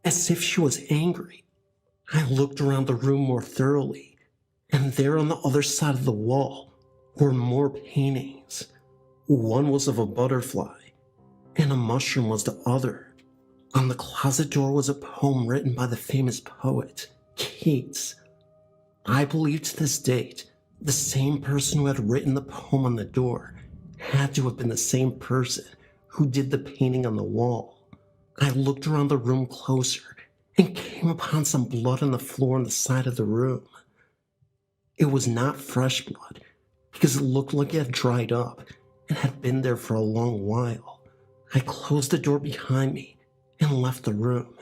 as if she was angry. I looked around the room more thoroughly, and there on the other side of the wall were more paintings. One was of a butterfly, and a mushroom was the other. On the closet door was a poem written by the famous poet, Keats. I believe to this date, the same person who had written the poem on the door had to have been the same person who did the painting on the wall. I looked around the room closer and came upon some blood on the floor on the side of the room. It was not fresh blood, because it looked like it had dried up and had been there for a long while. I closed the door behind me and left the room.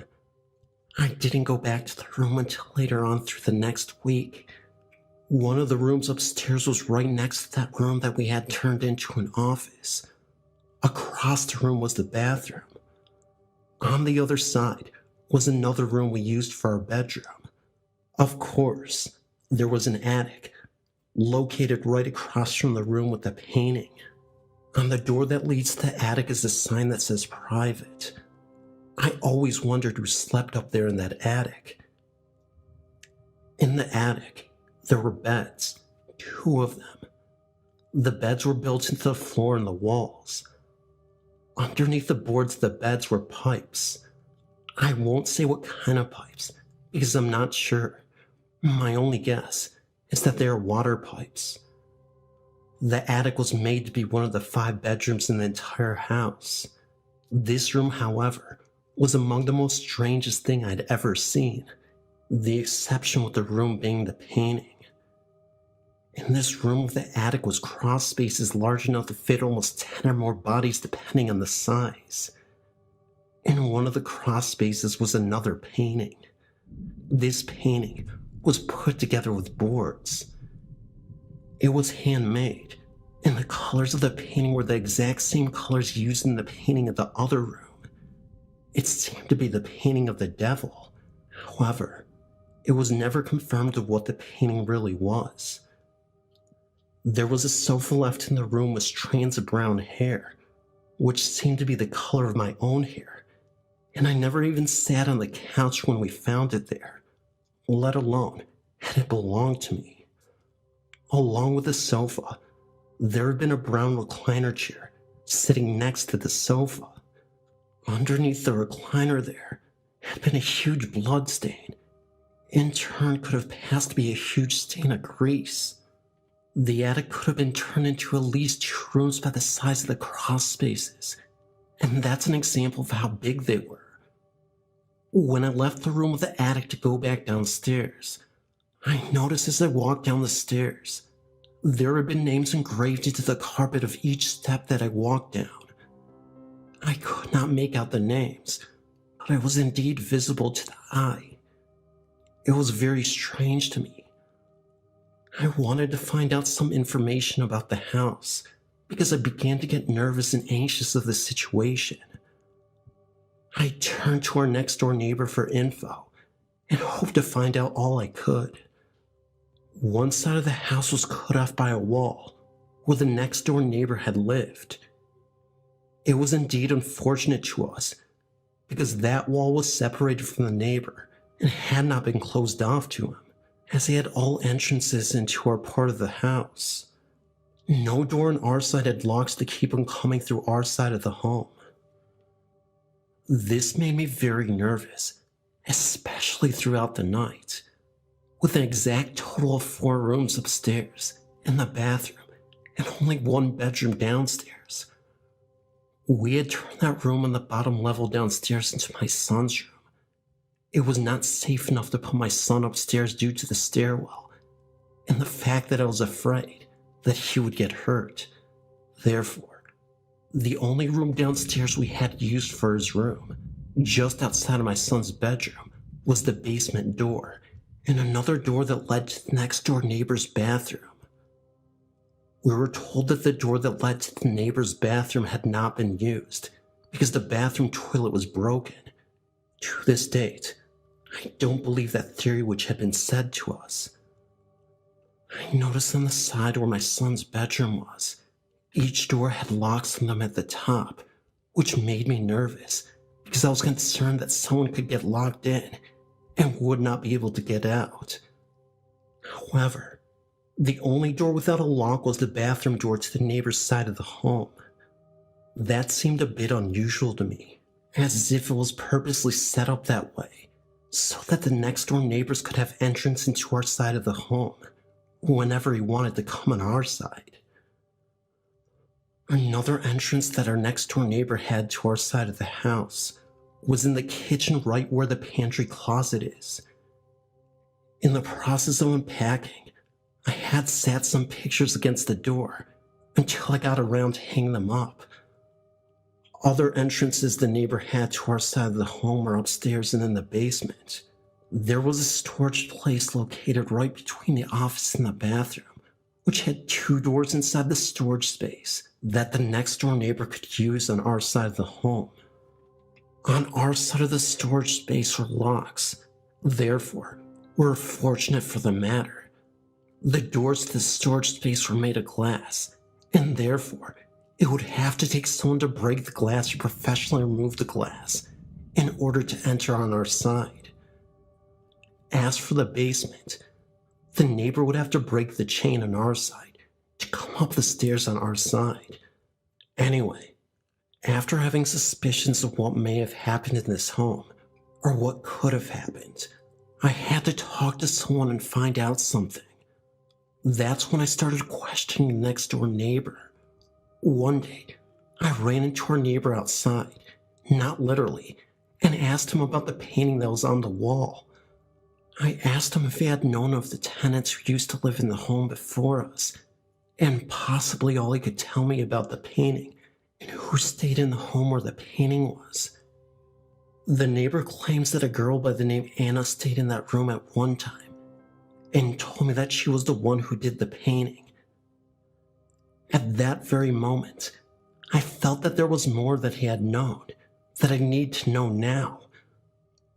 I didn't go back to the room until later on through the next week. One of the rooms upstairs was right next to that room that we had turned into an office. Across the room was the bathroom. On the other side was another room we used for our bedroom. Of course, there was an attic, located right across from the room with the painting. On the door that leads to the attic is a sign that says private. I always wondered who slept up there in that attic. In the attic, there were beds, 2 of them. The beds were built into the floor and the walls. Underneath the boards of the beds were pipes. I won't say what kind of pipes, because I'm not sure. My only guess is that they are water pipes. The attic was made to be one of the 5 bedrooms in the entire house. This room, however, was among the most strangest thing I'd ever seen, the exception with the room being the painting. In this room, the attic was cross spaces large enough to fit almost 10 or more bodies depending on the size. In one of the cross spaces was another painting. This painting was put together with boards. It was handmade, and the colors of the painting were the exact same colors used in the painting of the other room. It seemed to be the painting of the devil. However, it was never confirmed of what the painting really was. There was a sofa left in the room with strands of brown hair, which seemed to be the color of my own hair, and I never even sat on the couch when we found it there, let alone had it belonged to me. Along with the sofa, there had been a brown recliner chair sitting next to the sofa. Underneath the recliner there had been a huge blood stain. In turn could have passed to be a huge stain of grease. The attic could have been turned into at least 2 rooms by the size of the cross spaces, and that's an example of how big they were. When I left the room with the attic to go back downstairs, I noticed as I walked down the stairs, there had been names engraved into the carpet of each step that I walked down. I could not make out the names, but it was indeed visible to the eye. It was very strange to me. I wanted to find out some information about the house because I began to get nervous and anxious of the situation. I turned to our next door neighbor for info and hoped to find out all I could. One side of the house was cut off by a wall where the next door neighbor had lived. It was indeed unfortunate to us because that wall was separated from the neighbor and had not been closed off to him, as he had all entrances into our part of the house. No door on our side had locks to keep him coming through our side of the home. This made me very nervous, especially throughout the night. With an exact total of 4 rooms upstairs and the bathroom and only 1 bedroom downstairs. We had turned that room on the bottom level downstairs into my son's room. It was not safe enough to put my son upstairs due to the stairwell and the fact that I was afraid that he would get hurt. Therefore, the only room downstairs we had used for his room, just outside of my son's bedroom, was the basement door and another door that led to the next door neighbor's bathroom. We were told that the door that led to the neighbor's bathroom had not been used because the bathroom toilet was broken. To this date, I don't believe that theory which had been said to us. I noticed on the side where my son's bedroom was, each door had locks on them at the top, which made me nervous because I was concerned that someone could get locked in and would not be able to get out. However, the only door without a lock was the bathroom door to the neighbor's side of the home. That seemed a bit unusual to me, as if it was purposely set up that way, so that the next door neighbors could have entrance into our side of the home whenever he wanted to come on our side. Another entrance that our next door neighbor had to our side of the house was in the kitchen right where the pantry closet is. In the process of unpacking, I had sat some pictures against the door until I got around to hang them up. Other entrances the neighbor had to our side of the home were upstairs and in the basement. There was a storage place located right between the office and the bathroom, which had 2 doors inside the storage space that the next door neighbor could use on our side of the home. On our side of the storage space were locks. Therefore, we were fortunate for the matter. The doors to the storage space were made of glass, and therefore, it would have to take someone to break the glass or professionally remove the glass in order to enter on our side. As for the basement, the neighbor would have to break the chain on our side to come up the stairs on our side. Anyway, after having suspicions of what may have happened in this home, or what could have happened, I had to talk to someone and find out something. That's when I started questioning the next door neighbor. One day, I ran into our neighbor outside, not literally, and asked him about the painting that was on the wall. I asked him if he had known of the tenants who used to live in the home before us, and possibly all he could tell me about the painting and who stayed in the home where the painting was. The neighbor claims that a girl by the name Anna stayed in that room at one time, and told me that she was the one who did the painting. At that very moment, I felt that there was more that he had known, that I need to know now.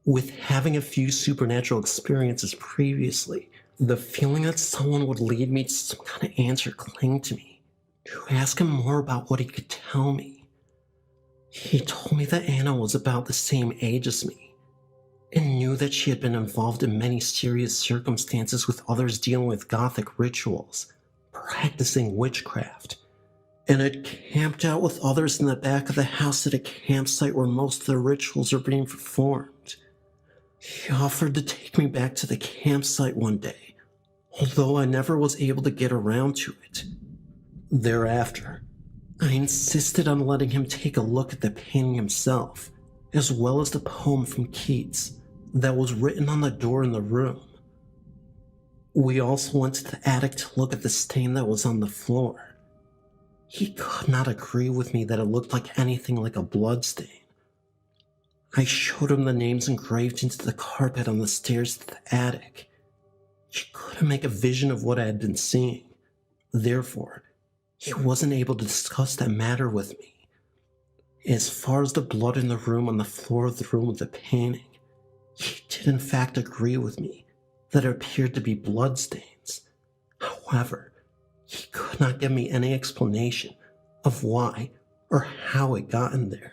With having a few supernatural experiences previously, the feeling that someone would lead me to some kind of answer clung to me, to ask him more about what he could tell me. He told me that Anna was about the same age as me, and knew that she had been involved in many serious circumstances with others dealing with Gothic rituals, practicing witchcraft, and had camped out with others in the back of the house at a campsite where most of the rituals are being performed. He offered to take me back to the campsite one day, although I never was able to get around to it. Thereafter, I insisted on letting him take a look at the painting himself, as well as the poem from Keats that was written on the door in the room. We also went to the attic to look at the stain that was on the floor. He could not agree with me that it looked like anything like a blood stain. I showed him the names engraved into the carpet on the stairs to the attic. He couldn't make a vision of what I had been seeing. Therefore, he wasn't able to discuss that matter with me. As far as the blood in the room on the floor of the room with the painting, he did in fact agree with me that it appeared to be bloodstains. However, he could not give me any explanation of why or how it got in there.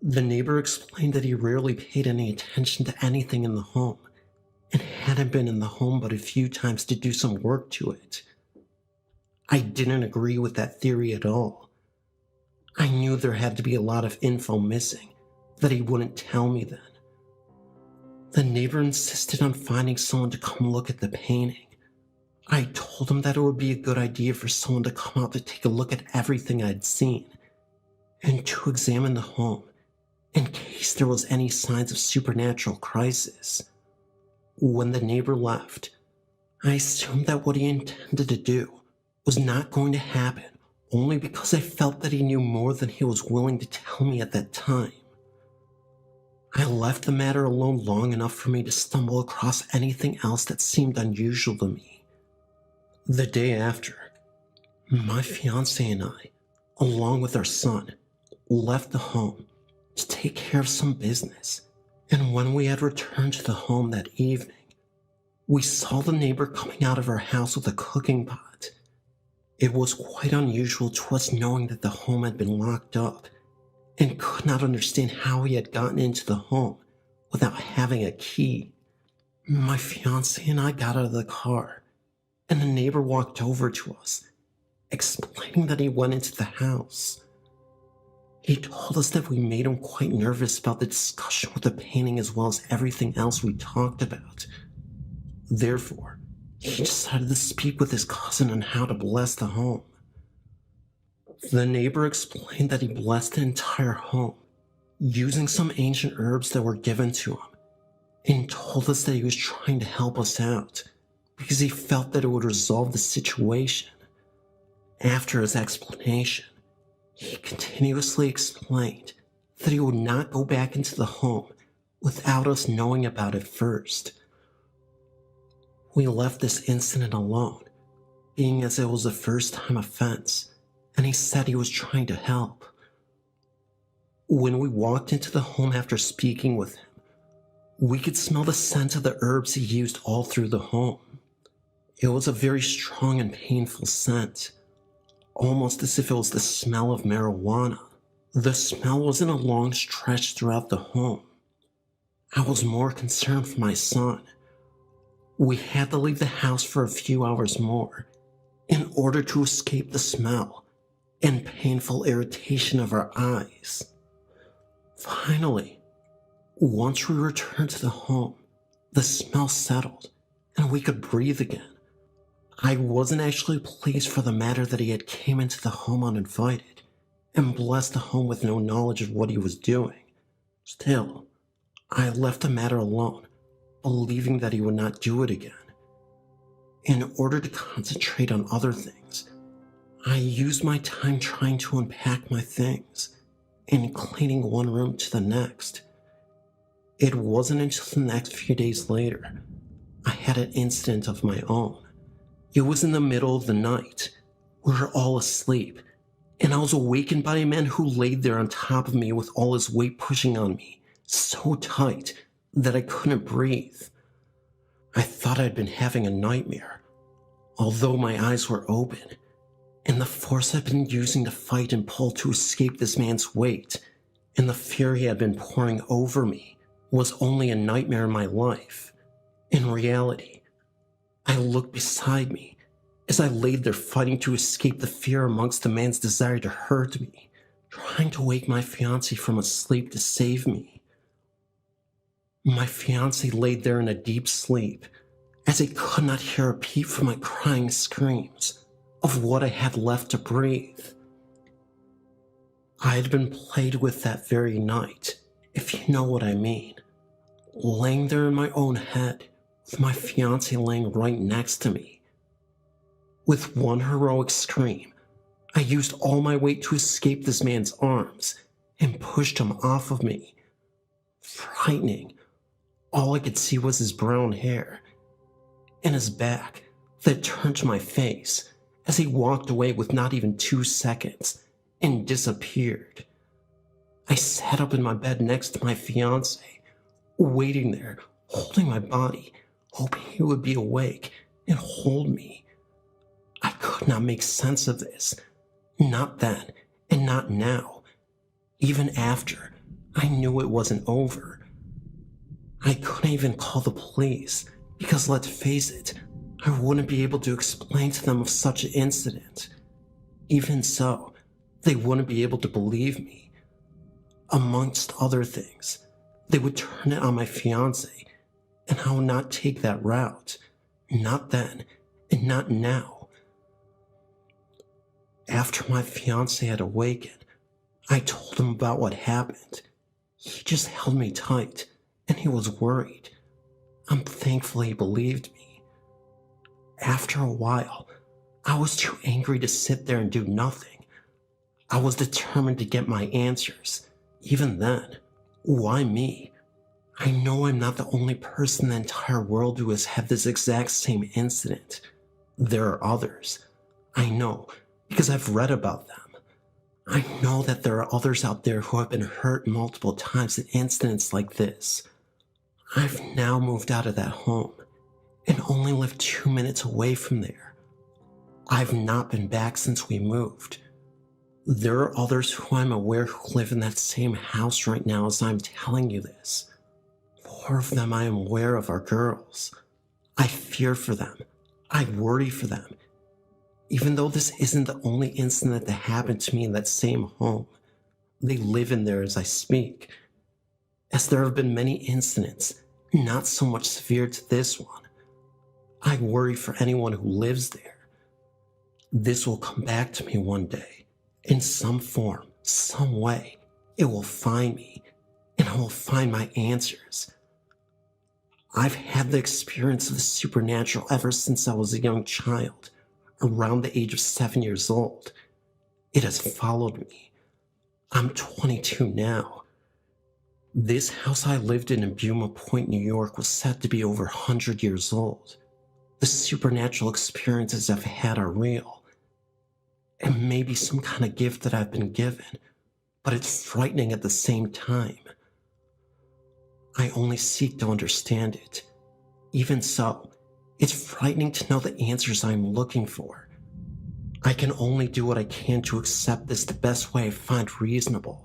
The neighbor explained that he rarely paid any attention to anything in the home, and hadn't been in the home but a few times to do some work to it. I didn't agree with that theory at all. I knew there had to be a lot of info missing that he wouldn't tell me then. The neighbor insisted on finding someone to come look at the painting. I told him that it would be a good idea for someone to come out to take a look at everything I'd seen, and to examine the home in case there was any signs of supernatural crisis. When the neighbor left, I assumed that what he intended to do was not going to happen only because I felt that he knew more than he was willing to tell me at that time. I left the matter alone long enough for me to stumble across anything else that seemed unusual to me. The day after, my fiancé and I, along with our son, left the home to take care of some business, and when we had returned to the home that evening, we saw the neighbor coming out of our house with a cooking pot. It was quite unusual to us knowing that the home had been locked up, and could not understand how he had gotten into the home without having a key. My fiancé and I got out of the car, and the neighbor walked over to us, explaining that he went into the house. He told us that we made him quite nervous about the discussion with the painting as well as everything else we talked about. Therefore, he decided to speak with his cousin on how to bless the home. The neighbor explained that he blessed the entire home, using some ancient herbs that were given to him, and told us that he was trying to help us out because he felt that it would resolve the situation. After his explanation, he continuously explained that he would not go back into the home without us knowing about it first. We left this incident alone, being as it was a first-time offense, and he said he was trying to help. When we walked into the home after speaking with him, we could smell the scent of the herbs he used all through the home. It was a very strong and painful scent, almost as if it was the smell of marijuana. The smell was in a long stretch throughout the home. I was more concerned for my son. We had to leave the house for a few hours more in order to escape the smell and painful irritation of our eyes. Finally, once we returned to the home, the smell settled and we could breathe again. I wasn't actually pleased for the matter that he had came into the home uninvited and blessed the home with no knowledge of what he was doing. Still, I left the matter alone, believing that he would not do it again. In order to concentrate on other things, I used my time trying to unpack my things and cleaning one room to the next. It wasn't until the next few days later I had an incident of my own. It was in the middle of the night. We were all asleep, and I was awakened by a man who laid there on top of me with all his weight pushing on me so tight that I couldn't breathe. I thought I'd been having a nightmare, although my eyes were open, and the force I'd been using to fight and pull to escape this man's weight and the fear he had been pouring over me was only a nightmare in my life. In reality, I looked beside me as I laid there fighting to escape the fear amongst the man's desire to hurt me, trying to wake my fiancée from a sleep to save me. My fiancée laid there in a deep sleep as I could not hear a peep from my crying screams of what I had left to breathe. I had been played with that very night, if you know what I mean, laying there in my own head with my fiancé laying right next to me. With one heroic scream, I used all my weight to escape this man's arms and pushed him off of me. Frightening, all I could see was his brown hair and his back that turned to my face as he walked away with not even 2 seconds and disappeared. I sat up in my bed next to my fiancé, waiting there, holding my body, hoping he would be awake and hold me. I could not make sense of this, not then and not now. Even after, I knew it wasn't over. I couldn't even call the police because, let's face it, I wouldn't be able to explain to them of such an incident. Even so, they wouldn't be able to believe me. Amongst other things, they would turn it on my fiancé, and I would not take that route. Not then, and not now. After my fiancé had awakened, I told him about what happened. He just held me tight, and he was worried. I'm thankful he believed me. After a while, I was too angry to sit there and do nothing. I was determined to get my answers. Even then, why me? I know I'm not the only person in the entire world who has had this exact same incident. There are others. I know, because I've read about them. I know that there are others out there who have been hurt multiple times in incidents like this. I've now moved out of that home and only live 2 minutes away from there. I've not been back since we moved. There are others who I'm aware who live in that same house right now as I'm telling you this. 4 of them I am aware of are girls. I fear for them. I worry for them. Even though this isn't the only incident that happened to me in that same home, they live in there as I speak. As there have been many incidents, not so much severe to this one, I worry for anyone who lives there. This will come back to me one day, in some form, some way, It will find me, and I will find my answers. I've had the experience of the supernatural ever since I was a young child, around the age of 7 years old. It has followed me. I'm 22 now. This house I lived in Buma Point, New York was said to be over 100 years old. The supernatural experiences I've had are real. It may be some kind of gift that I've been given, but it's frightening at the same time. I only seek to understand it. Even so, it's frightening to know the answers I'm looking for. I can only do what I can to accept this the best way I find reasonable.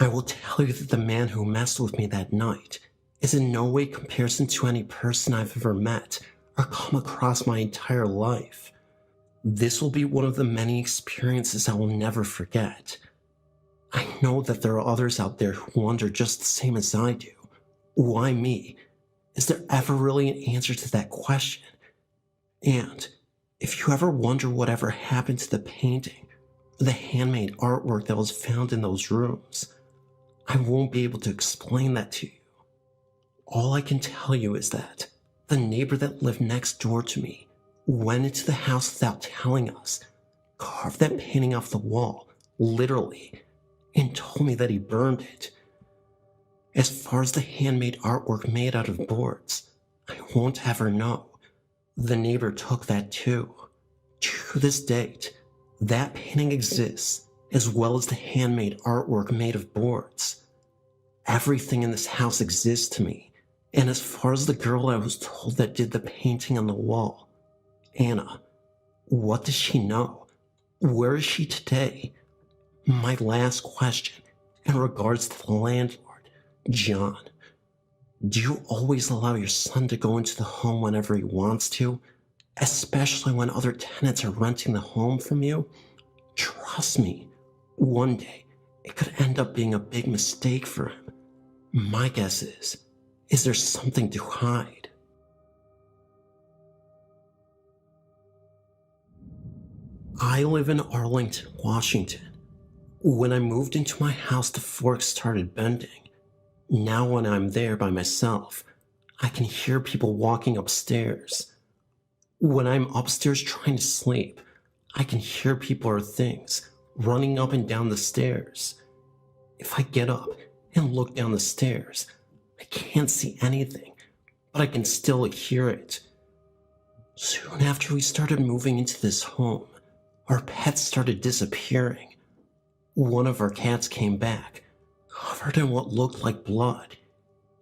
I will tell you that the man who messed with me that night is in no way comparison to any person I've ever met or come across my entire life. This will be one of the many experiences I will never forget. I know that there are others out there who wonder just the same as I do. Why me? Is there ever really an answer to that question? And if you ever wonder whatever happened to the painting or the handmade artwork that was found in those rooms, I won't be able to explain that to you. All I can tell you is that the neighbor that lived next door to me went into the house without telling us, carved that painting off the wall, literally, and told me that he burned it. As far as the handmade artwork made out of boards, I won't ever know. The neighbor took that too. To this date, that painting exists, as well as the handmade artwork made of boards. Everything in this house exists to me, and as far as the girl I was told that did the painting on the wall, Anna, what does she know? Where is she today? My last question, in regards to the landlord, John. Do you always allow your son to go into the home whenever he wants to, especially when other tenants are renting the home from you? Trust me, one day it could end up being a big mistake for him. My guess is there something to hide? I live in Arlington, Washington. When I moved into my house, the forks started bending. Now when I'm there by myself, I can hear people walking upstairs. When I'm upstairs trying to sleep, I can hear people or things running up and down the stairs. If I get up and look down the stairs, I can't see anything, but I can still hear it. Soon after we started moving into this home, our pets started disappearing. One of our cats came back, covered in what looked like blood.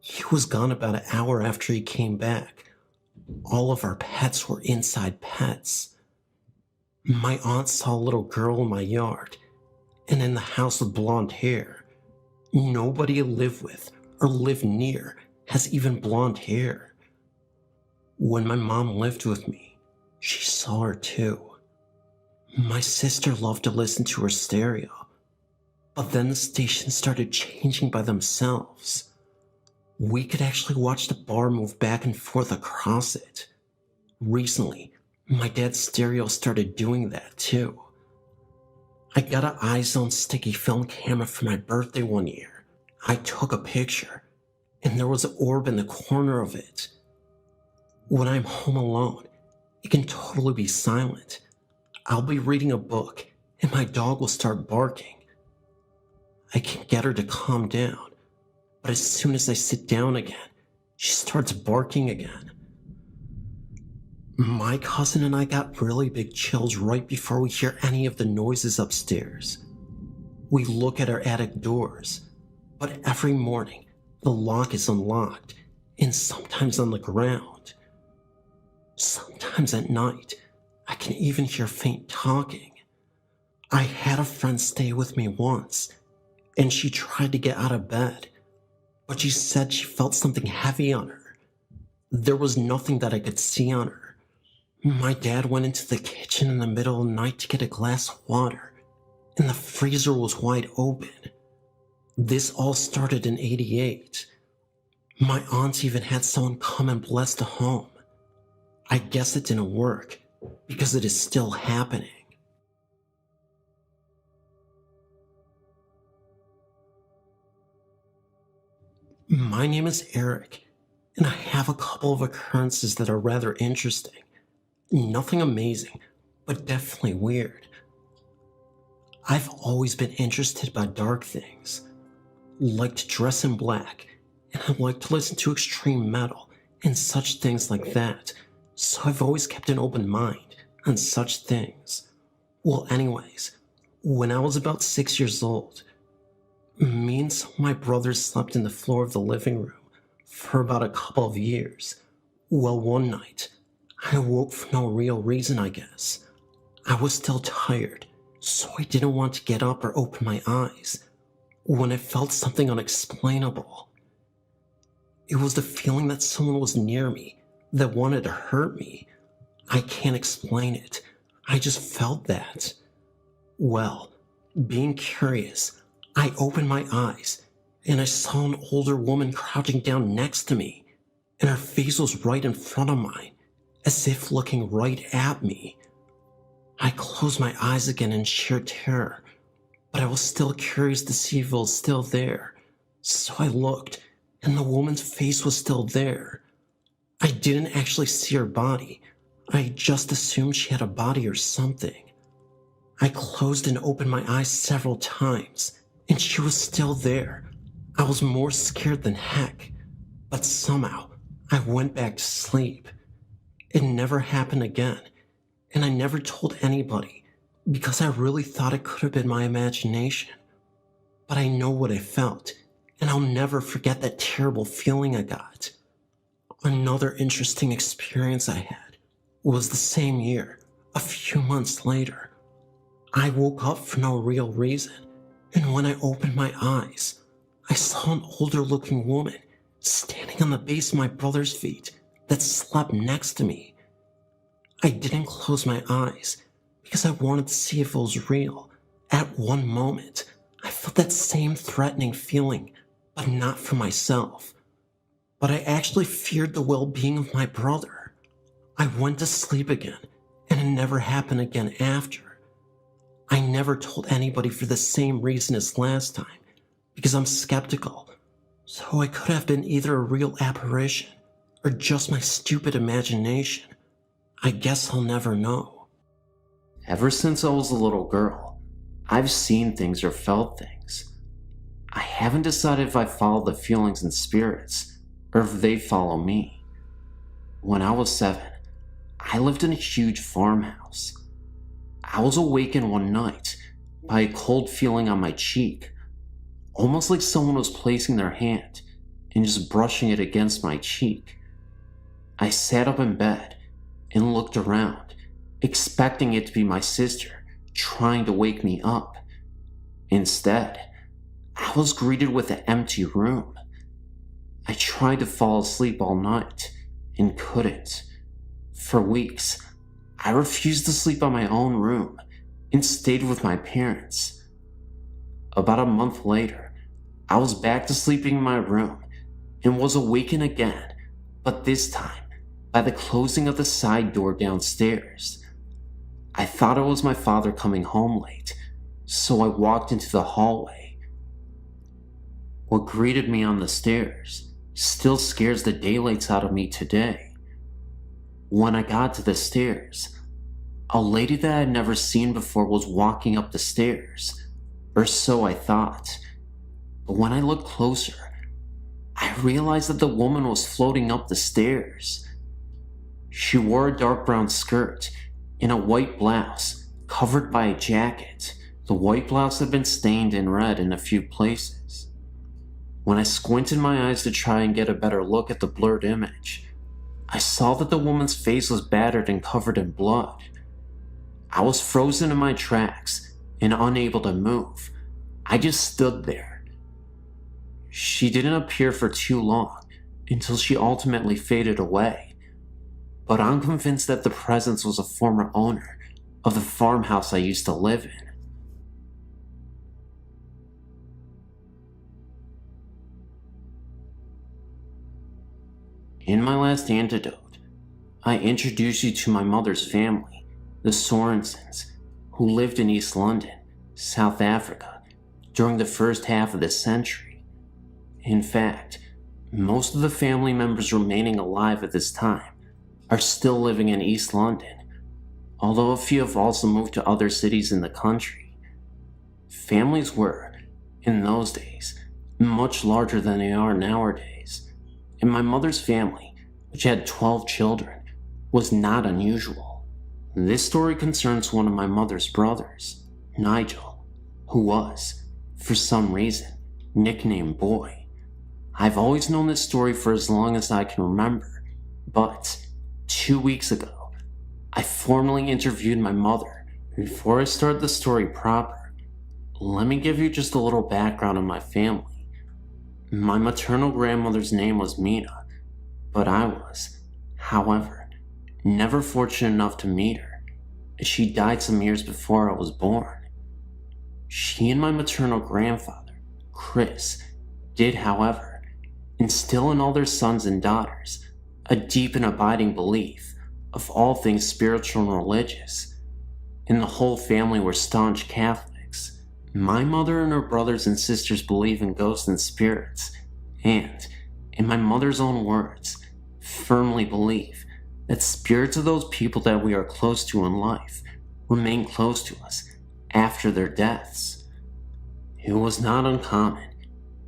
He was gone about an hour after he came back. All of our pets were inside pets. My aunt saw a little girl in my yard, and in the house with blonde hair. Nobody I live with or live near has even blonde hair. When my mom lived with me, she saw her too. My sister loved to listen to her stereo, but then the stations started changing by themselves. We could actually watch the bar move back and forth across it. Recently, my dad's stereo started doing that too. I got an iZone sticky film camera for my birthday one year. I took a picture, and there was an orb in the corner of it. When I'm home alone, it can totally be silent. I'll be reading a book, and my dog will start barking. I can get her to calm down, but as soon as I sit down again, she starts barking again. My cousin and I got really big chills right before we hear any of the noises upstairs. We look at our attic doors, but every morning the lock is unlocked and sometimes on the ground. Sometimes at night, I can even hear faint talking. I had a friend stay with me once, and she tried to get out of bed, but she said she felt something heavy on her. There was nothing that I could see on her. My dad went into the kitchen in the middle of the night to get a glass of water, and the freezer was wide open. This all started in '88. My aunt even had someone come and bless the home. I guess it didn't work, because it is still happening. My name is Eric, and I have a couple of occurrences that are rather interesting. Nothing amazing, but definitely weird. I've always been interested by dark things, like to dress in black, and I like to listen to extreme metal and such things like that, so I've always kept an open mind on such things. Well, anyways, when I was about 6 years old, me and some of my brothers slept in the floor of the living room for about a couple of years. Well, one night, I woke for no real reason, I guess. I was still tired, so I didn't want to get up or open my eyes when I felt something unexplainable. It was the feeling that someone was near me, that wanted to hurt me. I can't explain it. I just felt that. Well, being curious, I opened my eyes and I saw an older woman crouching down next to me, and her face was right in front of mine, as if looking right at me. I closed my eyes again in sheer terror, but I was still curious to see if it was still there. So I looked, and the woman's face was still there. I didn't actually see her body. I just assumed she had a body or something. I closed and opened my eyes several times, and she was still there. I was more scared than heck, but somehow I went back to sleep. It never happened again, and I never told anybody because I really thought it could have been my imagination. But I know what I felt, and I'll never forget that terrible feeling I got. Another interesting experience I had was the same year, a few months later. I woke up for no real reason, and when I opened my eyes, I saw an older looking woman standing on the base of my brother's feet that slept next to me. I didn't close my eyes because I wanted to see if it was real. At one moment, I felt that same threatening feeling, but not for myself. But I actually feared the well-being of my brother. I went to sleep again, and it never happened again after. I never told anybody for the same reason as last time, because I'm skeptical. So it could have been either a real apparition or just my stupid imagination. I guess I'll never know. Ever since I was a little girl, I've seen things or felt things. I haven't decided if I follow the feelings and spirits, or if they follow me. When I was 7, I lived in a huge farmhouse. I was awakened one night by a cold feeling on my cheek, almost like someone was placing their hand and just brushing it against my cheek. I sat up in bed and looked around, expecting it to be my sister trying to wake me up. Instead, I was greeted with an empty room. I tried to fall asleep all night and couldn't. For weeks, I refused to sleep on my own room and stayed with my parents. About a month later, I was back to sleeping in my room and was awakened again, but this time by the closing of the side door downstairs. I thought it was my father coming home late, so I walked into the hallway. What greeted me on the stairs still scares the daylights out of me today. When I got to the stairs, a lady that I had never seen before was walking up the stairs, or so I thought. But when I looked closer, I realized that the woman was floating up the stairs. She wore a dark brown skirt and a white blouse covered by a jacket. The white blouse had been stained in red in a few places. When I squinted my eyes to try and get a better look at the blurred image, I saw that the woman's face was battered and covered in blood. I was frozen in my tracks and unable to move. I just stood there. She didn't appear for too long until she ultimately faded away. But I'm convinced that the presence was a former owner of the farmhouse I used to live in. In my last antidote, I introduce you to my mother's family, the Sorensens, who lived in East London, South Africa, during the first half of this century. In fact, Most of the family members remaining alive at this time are still living in East London, although a few have also moved to other cities in the country. Families were, in those days, much larger than they are nowadays, and my mother's family, which had 12 children, was not unusual. This story concerns one of my mother's brothers, Nigel, who was, for some reason, nicknamed Boy. I've always known this story for as long as I can remember, but 2 weeks ago, I formally interviewed my mother. Before I start the story proper, let me give you just a little background on my family. My maternal grandmother's name was Mina, but I was, however, never fortunate enough to meet her, as she died some years before I was born. She and my maternal grandfather, Chris, did, however, instill in all their sons and daughters a deep and abiding belief of all things spiritual and religious, and the whole family were staunch Catholics. My mother and her brothers and sisters believe in ghosts and spirits, and, in my mother's own words, firmly believe that spirits of those people that we are close to in life remain close to us after their deaths. It was not uncommon,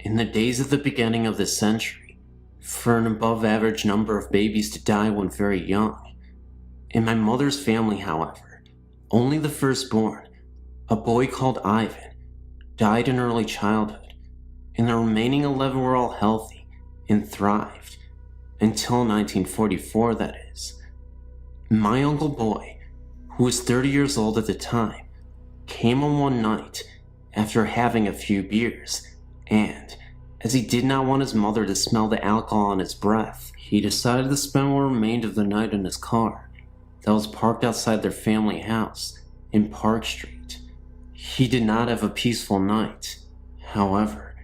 in the days of the beginning of this century, for an above average number of babies to die when very young. In my mother's family, however, only the firstborn, a boy called Ivan, died in early childhood, and the remaining 11 were all healthy and thrived, until 1944, that is. My Uncle Boy, who was 30 years old at the time, came on one night after having a few beers, and, as he did not want his mother to smell the alcohol on his breath, he decided to spend what remained of the night in his car that was parked outside their family house in Park Street. He did not have a peaceful night, however,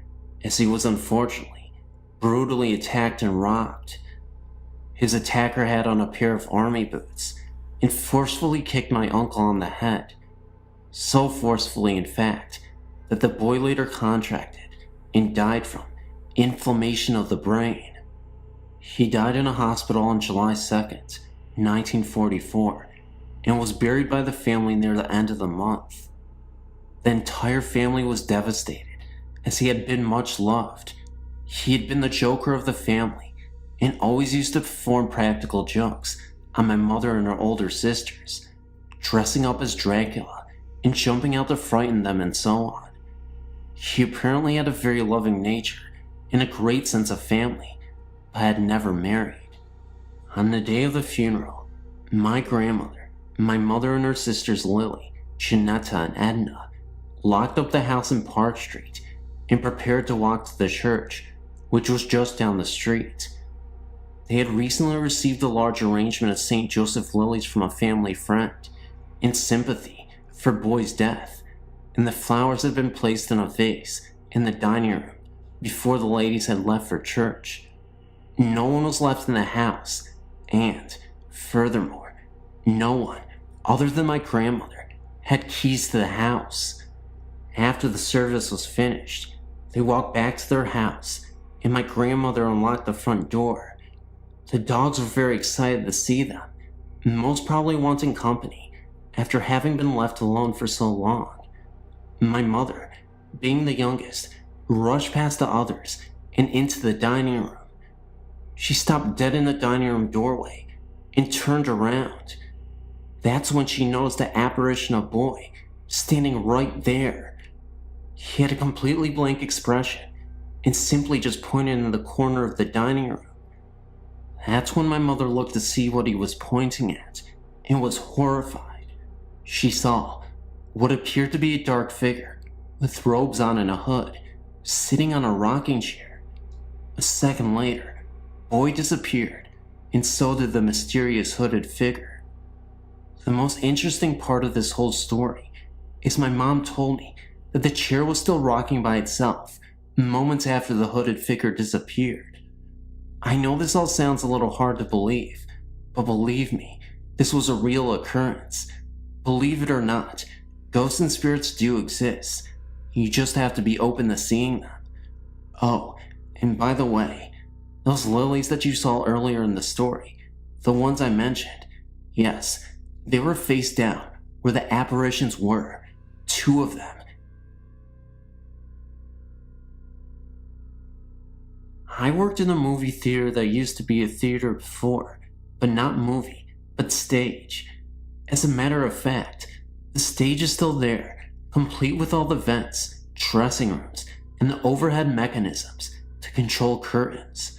as he was unfortunately brutally attacked and robbed. His attacker had on a pair of army boots and forcefully kicked my uncle on the head, so forcefully in fact that the boy later contracted and died from inflammation of the brain. He died in a hospital on July 2nd, 1944, and was buried by the family near the end of the month. The entire family was devastated, as he had been much loved. He had been the joker of the family, and always used to perform practical jokes on my mother and her older sisters, dressing up as Dracula and jumping out to frighten them and so on. He apparently had a very loving nature and a great sense of family, but had never married. On the day of the funeral, my grandmother, my mother and her sisters Lily, Janetta, and Edna locked up the house in Park Street and prepared to walk to the church, which was just down the street. They had recently received a large arrangement of St. Joseph lilies from a family friend in sympathy for Boy's death, and the flowers had been placed in a vase in the dining room before the ladies had left for church. No one was left in the house, and, furthermore, no one, other than my grandmother, had keys to the house. After the service was finished, they walked back to their house, and my grandmother unlocked the front door. The dogs were very excited to see them, most probably wanting company after having been left alone for so long. My mother, being the youngest, rushed past the others and into the dining room. She stopped dead in the dining room doorway and turned around. That's when she noticed the apparition of Boy standing right there. He had a completely blank expression and simply just pointed in the corner of the dining room. That's when my mother looked to see what he was pointing at and was horrified. She saw what appeared to be a dark figure with robes on and a hood sitting on a rocking chair. A second later, Boy disappeared, and so did the mysterious hooded figure. The most interesting part of this whole story is my mom told me that the chair was still rocking by itself moments after the hooded figure disappeared. I know this all sounds a little hard to believe, but believe me, this was a real occurrence. Believe it or not, ghosts and spirits do exist. You just have to be open to seeing them. Oh, and by the way, Those lilies that you saw earlier in the story, the ones I mentioned, yes, they were face down where the apparitions were, 2 of them. I worked in a movie theater that used to be a theater before, but not movie, but stage. As a matter of fact, the stage is still there, complete with all the vents, dressing rooms, and the overhead mechanisms to control curtains.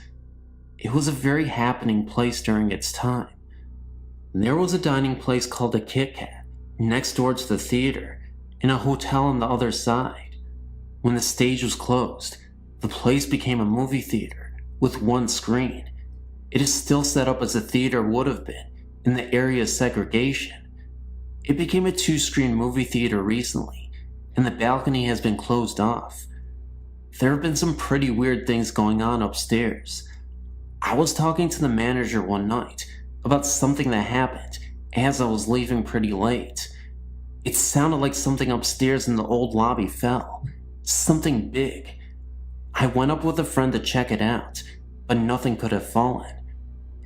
It was a very happening place during its time. There was a dining place called the Kit Kat next door to the theater, and a hotel on the other side. When the stage was closed, the place became a movie theater with 1 screen. It is still set up as a theater would have been in the area's segregation. It became a 2-screen movie theater recently, and the balcony has been closed off. There have been some pretty weird things going on upstairs. I was talking to the manager one night about something that happened as I was leaving pretty late. It sounded like something upstairs in the old lobby fell. Something big. I went up with a friend to check it out, but nothing could have fallen.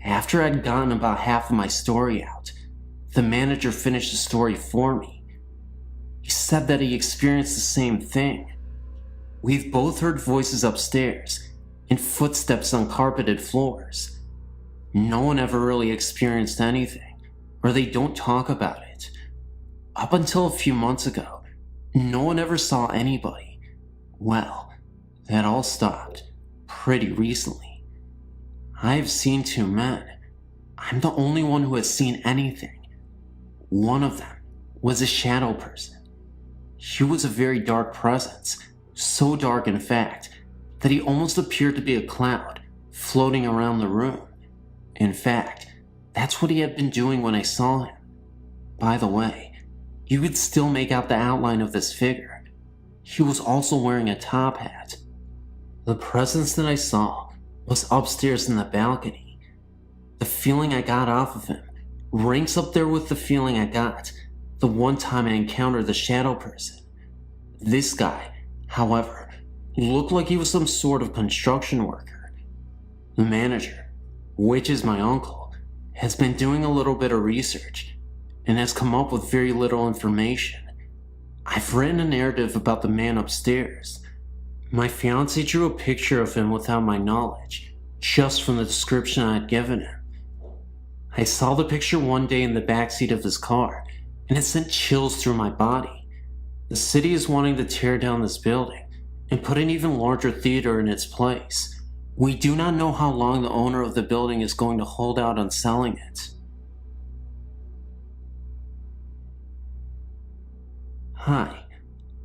After I'd gotten about half of my story out, the manager finished the story for me. He said that he experienced the same thing. We've both heard voices upstairs and footsteps on carpeted floors. No one ever really experienced anything, or they don't talk about it. Up until a few months ago, no one ever saw anybody. Well, that all stopped pretty recently. I've seen 2 men. I'm the only one who has seen anything. One of them was a shadow person. He was a very dark presence, so dark in fact that he almost appeared to be a cloud floating around the room. In fact, that's what he had been doing when I saw him. By the way, you could still make out the outline of this figure. He was also wearing a top hat. The presence that I saw was upstairs in the balcony. The feeling I got off of him ranks up there with the feeling I got the one time I encountered the shadow person. This guy, however, looked like he was some sort of construction worker. The manager, which is my uncle, has been doing a little bit of research and has come up with very little information. I've written a narrative about the man upstairs. My fiancé drew a picture of him without my knowledge, just from the description I had given him. I saw the picture one day in the backseat of his car, and it sent chills through my body. The city is wanting to tear down this building and put an even larger theater in its place. We do not know how long the owner of the building is going to hold out on selling it. Hi,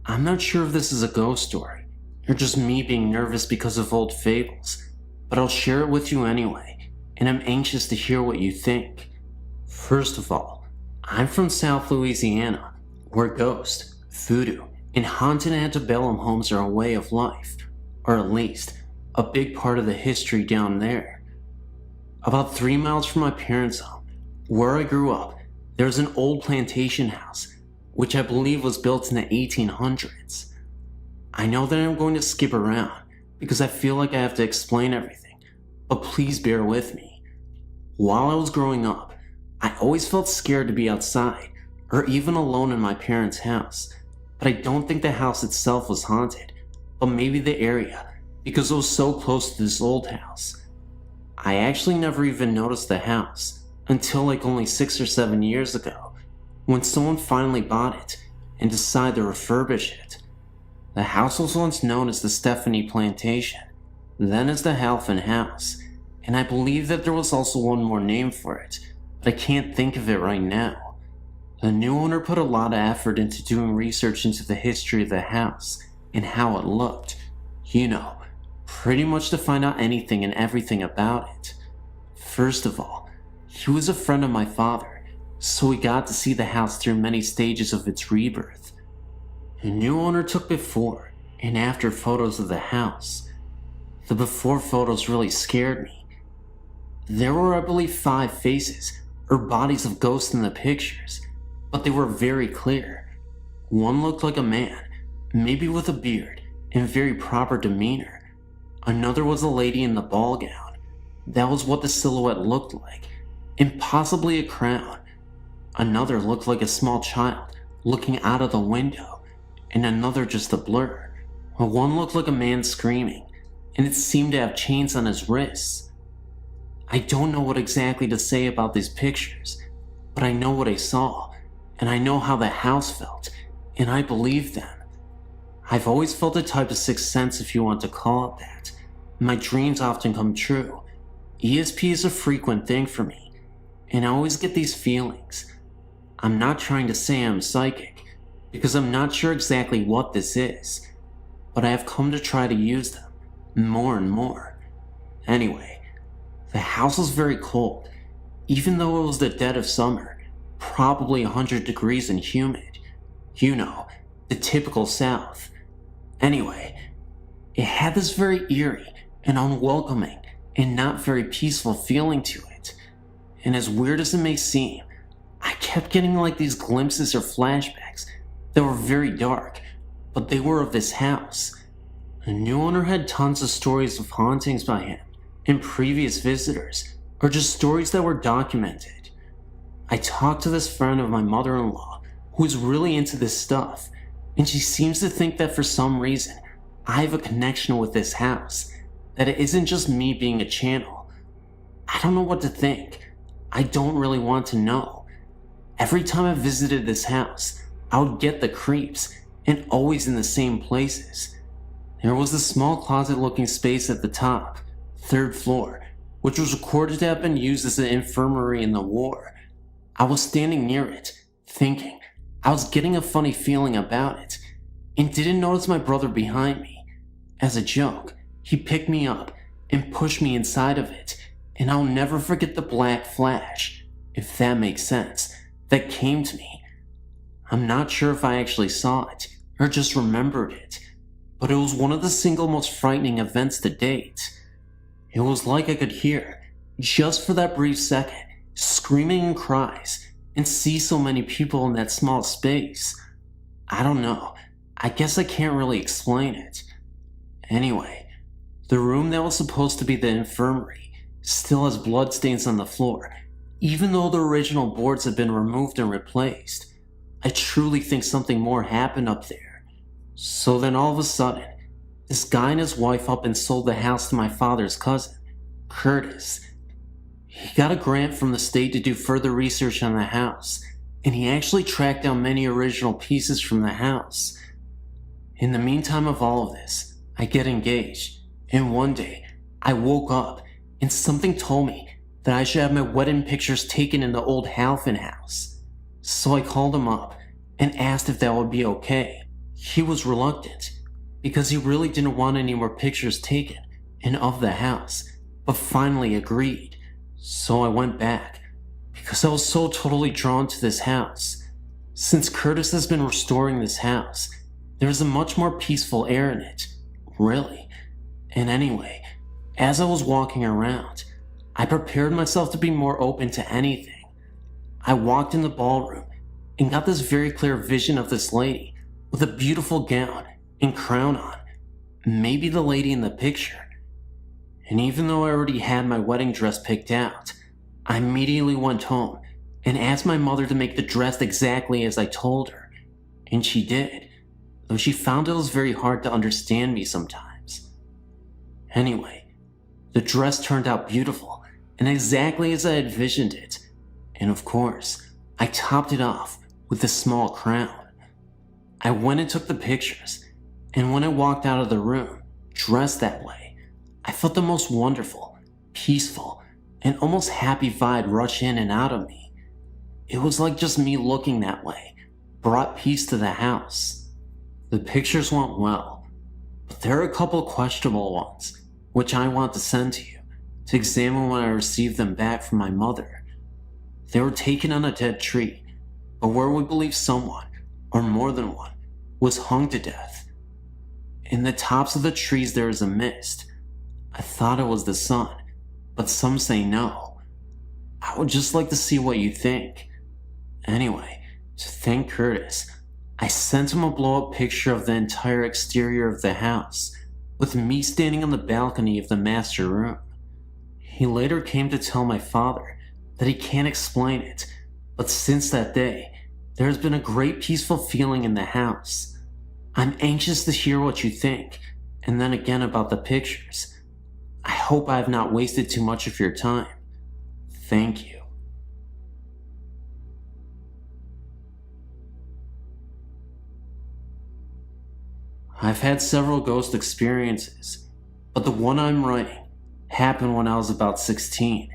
I'm not sure if this is a ghost story, or just me being nervous because of old fables, but I'll share it with you anyway, and I'm anxious to hear what you think. First of all, I'm from South Louisiana, where ghosts, voodoo, and haunted antebellum homes are a way of life, or at least a big part of the history down there. About 3 miles from my parents' home, where I grew up, there's an old plantation house, which I believe was built in the 1800s. I know that I'm going to skip around because I feel like I have to explain everything, but please bear with me. While I was growing up, I always felt scared to be outside or even alone in my parents' house, but I don't think the house itself was haunted, but maybe the area because it was so close to this old house. I actually never even noticed the house until like only 6 or 7 years ago, when someone finally bought it and decided to refurbish it. The house was once known as the Stephanie Plantation, then as the Halfin House, and I believe that there was also one more name for it, but I can't think of it right now. The new owner put a lot of effort into doing research into the history of the house and how it looked. You know, pretty much to find out anything and everything about it. First of all, he was a friend of my father, so we got to see the house through many stages of its rebirth. The new owner took before and after photos of the house. The before photos really scared me. There were, I believe, 5 faces or bodies of ghosts in the pictures, but they were very clear. One looked like a man, maybe with a beard and very proper demeanor. Another was a lady in the ball gown, That was what the silhouette looked like, and possibly a crown. Another looked like a small child looking out of the window, and another just a blur. One looked like a man screaming, and it seemed to have chains on his wrists. I don't know what exactly to say about these pictures, but I know what I saw, and I know how the house felt, and I believe them. I've always felt a type of sixth sense, if you want to call it that. My dreams often come true. ESP is a frequent thing for me, and I always get these feelings. I'm not trying to say I'm psychic, because I'm not sure exactly what this is, but I have come to try to use them more and more. Anyway, the house was very cold, even though it was the dead of summer, probably 100 degrees and humid. You know, the typical South. Anyway, it had this very eerie and unwelcoming and not very peaceful feeling to it. And as weird as it may seem, I kept getting like these glimpses or flashbacks that were very dark, but they were of this house. The new owner had tons of stories of hauntings by him and previous visitors, or just stories that were documented. I talked to this friend of my mother-in-law who is really into this stuff, and she seems to think that for some reason I have a connection with this house, that it isn't just me being a channel. I don't know what to think. I don't really want to know. Every time I visited this house, I would get the creeps, and always in the same places. There was a small closet-looking space at the top, 3rd floor, which was recorded to have been used as an infirmary in the war. I was standing near it, thinking. I was getting a funny feeling about it, and didn't notice my brother behind me. As a joke, he picked me up and pushed me inside of it, and I'll never forget the black flash, if that makes sense, that came to me. I'm not sure if I actually saw it, or just remembered it, but it was one of the single most frightening events to date. It was like I could hear, just for that brief second, screaming and cries, and see so many people in that small space. I don't know, I guess I can't really explain it. Anyway, the room that was supposed to be the infirmary still has bloodstains on the floor, even though the original boards have been removed and replaced. I truly think something more happened up there. So then all of a sudden, this guy and his wife up and sold the house to my father's cousin, Curtis. He got a grant from the state to do further research on the house, and he actually tracked down many original pieces from the house. In the meantime of all of this, I get engaged, and one day, I woke up, and something told me that I should have my wedding pictures taken in the old Halfin house. So I called him up and asked if that would be okay. He was reluctant, because he really didn't want any more pictures taken and of the house, but finally agreed. So I went back, because I was so totally drawn to this house. Since Curtis has been restoring this house, there is a much more peaceful air in it, really. And anyway, as I was walking around, I prepared myself to be more open to anything. I walked in the ballroom and got this very clear vision of this lady with a beautiful gown and crown on, maybe the lady in the picture. And even though I already had my wedding dress picked out, I immediately went home and asked my mother to make the dress exactly as I told her, and she did, though she found it was very hard to understand me sometimes. Anyway, the dress turned out beautiful and exactly as I envisioned it, and of course, I topped it off with a small crown. I went and took the pictures, and when I walked out of the room, dressed that way, I felt the most wonderful, peaceful, and almost happy vibe rush in and out of me. It was like just me looking that way brought peace to the house. The pictures went well, but there are a couple questionable ones, which I want to send to you to examine when I receive them back from my mother. They were taken on a dead tree, but where we believe someone, or more than one, was hung to death. In the tops of the trees there is a mist. I thought it was the sun, but some say no. I would just like to see what you think. Anyway, to thank Curtis, I sent him a blow-up picture of the entire exterior of the house, with me standing on the balcony of the master room. He later came to tell my father that he can't explain it, but since that day, there has been a great peaceful feeling in the house. I'm anxious to hear what you think, and then again about the pictures. I hope I have not wasted too much of your time. Thank you. I've had several ghost experiences, but the one I'm writing happened when I was about 16.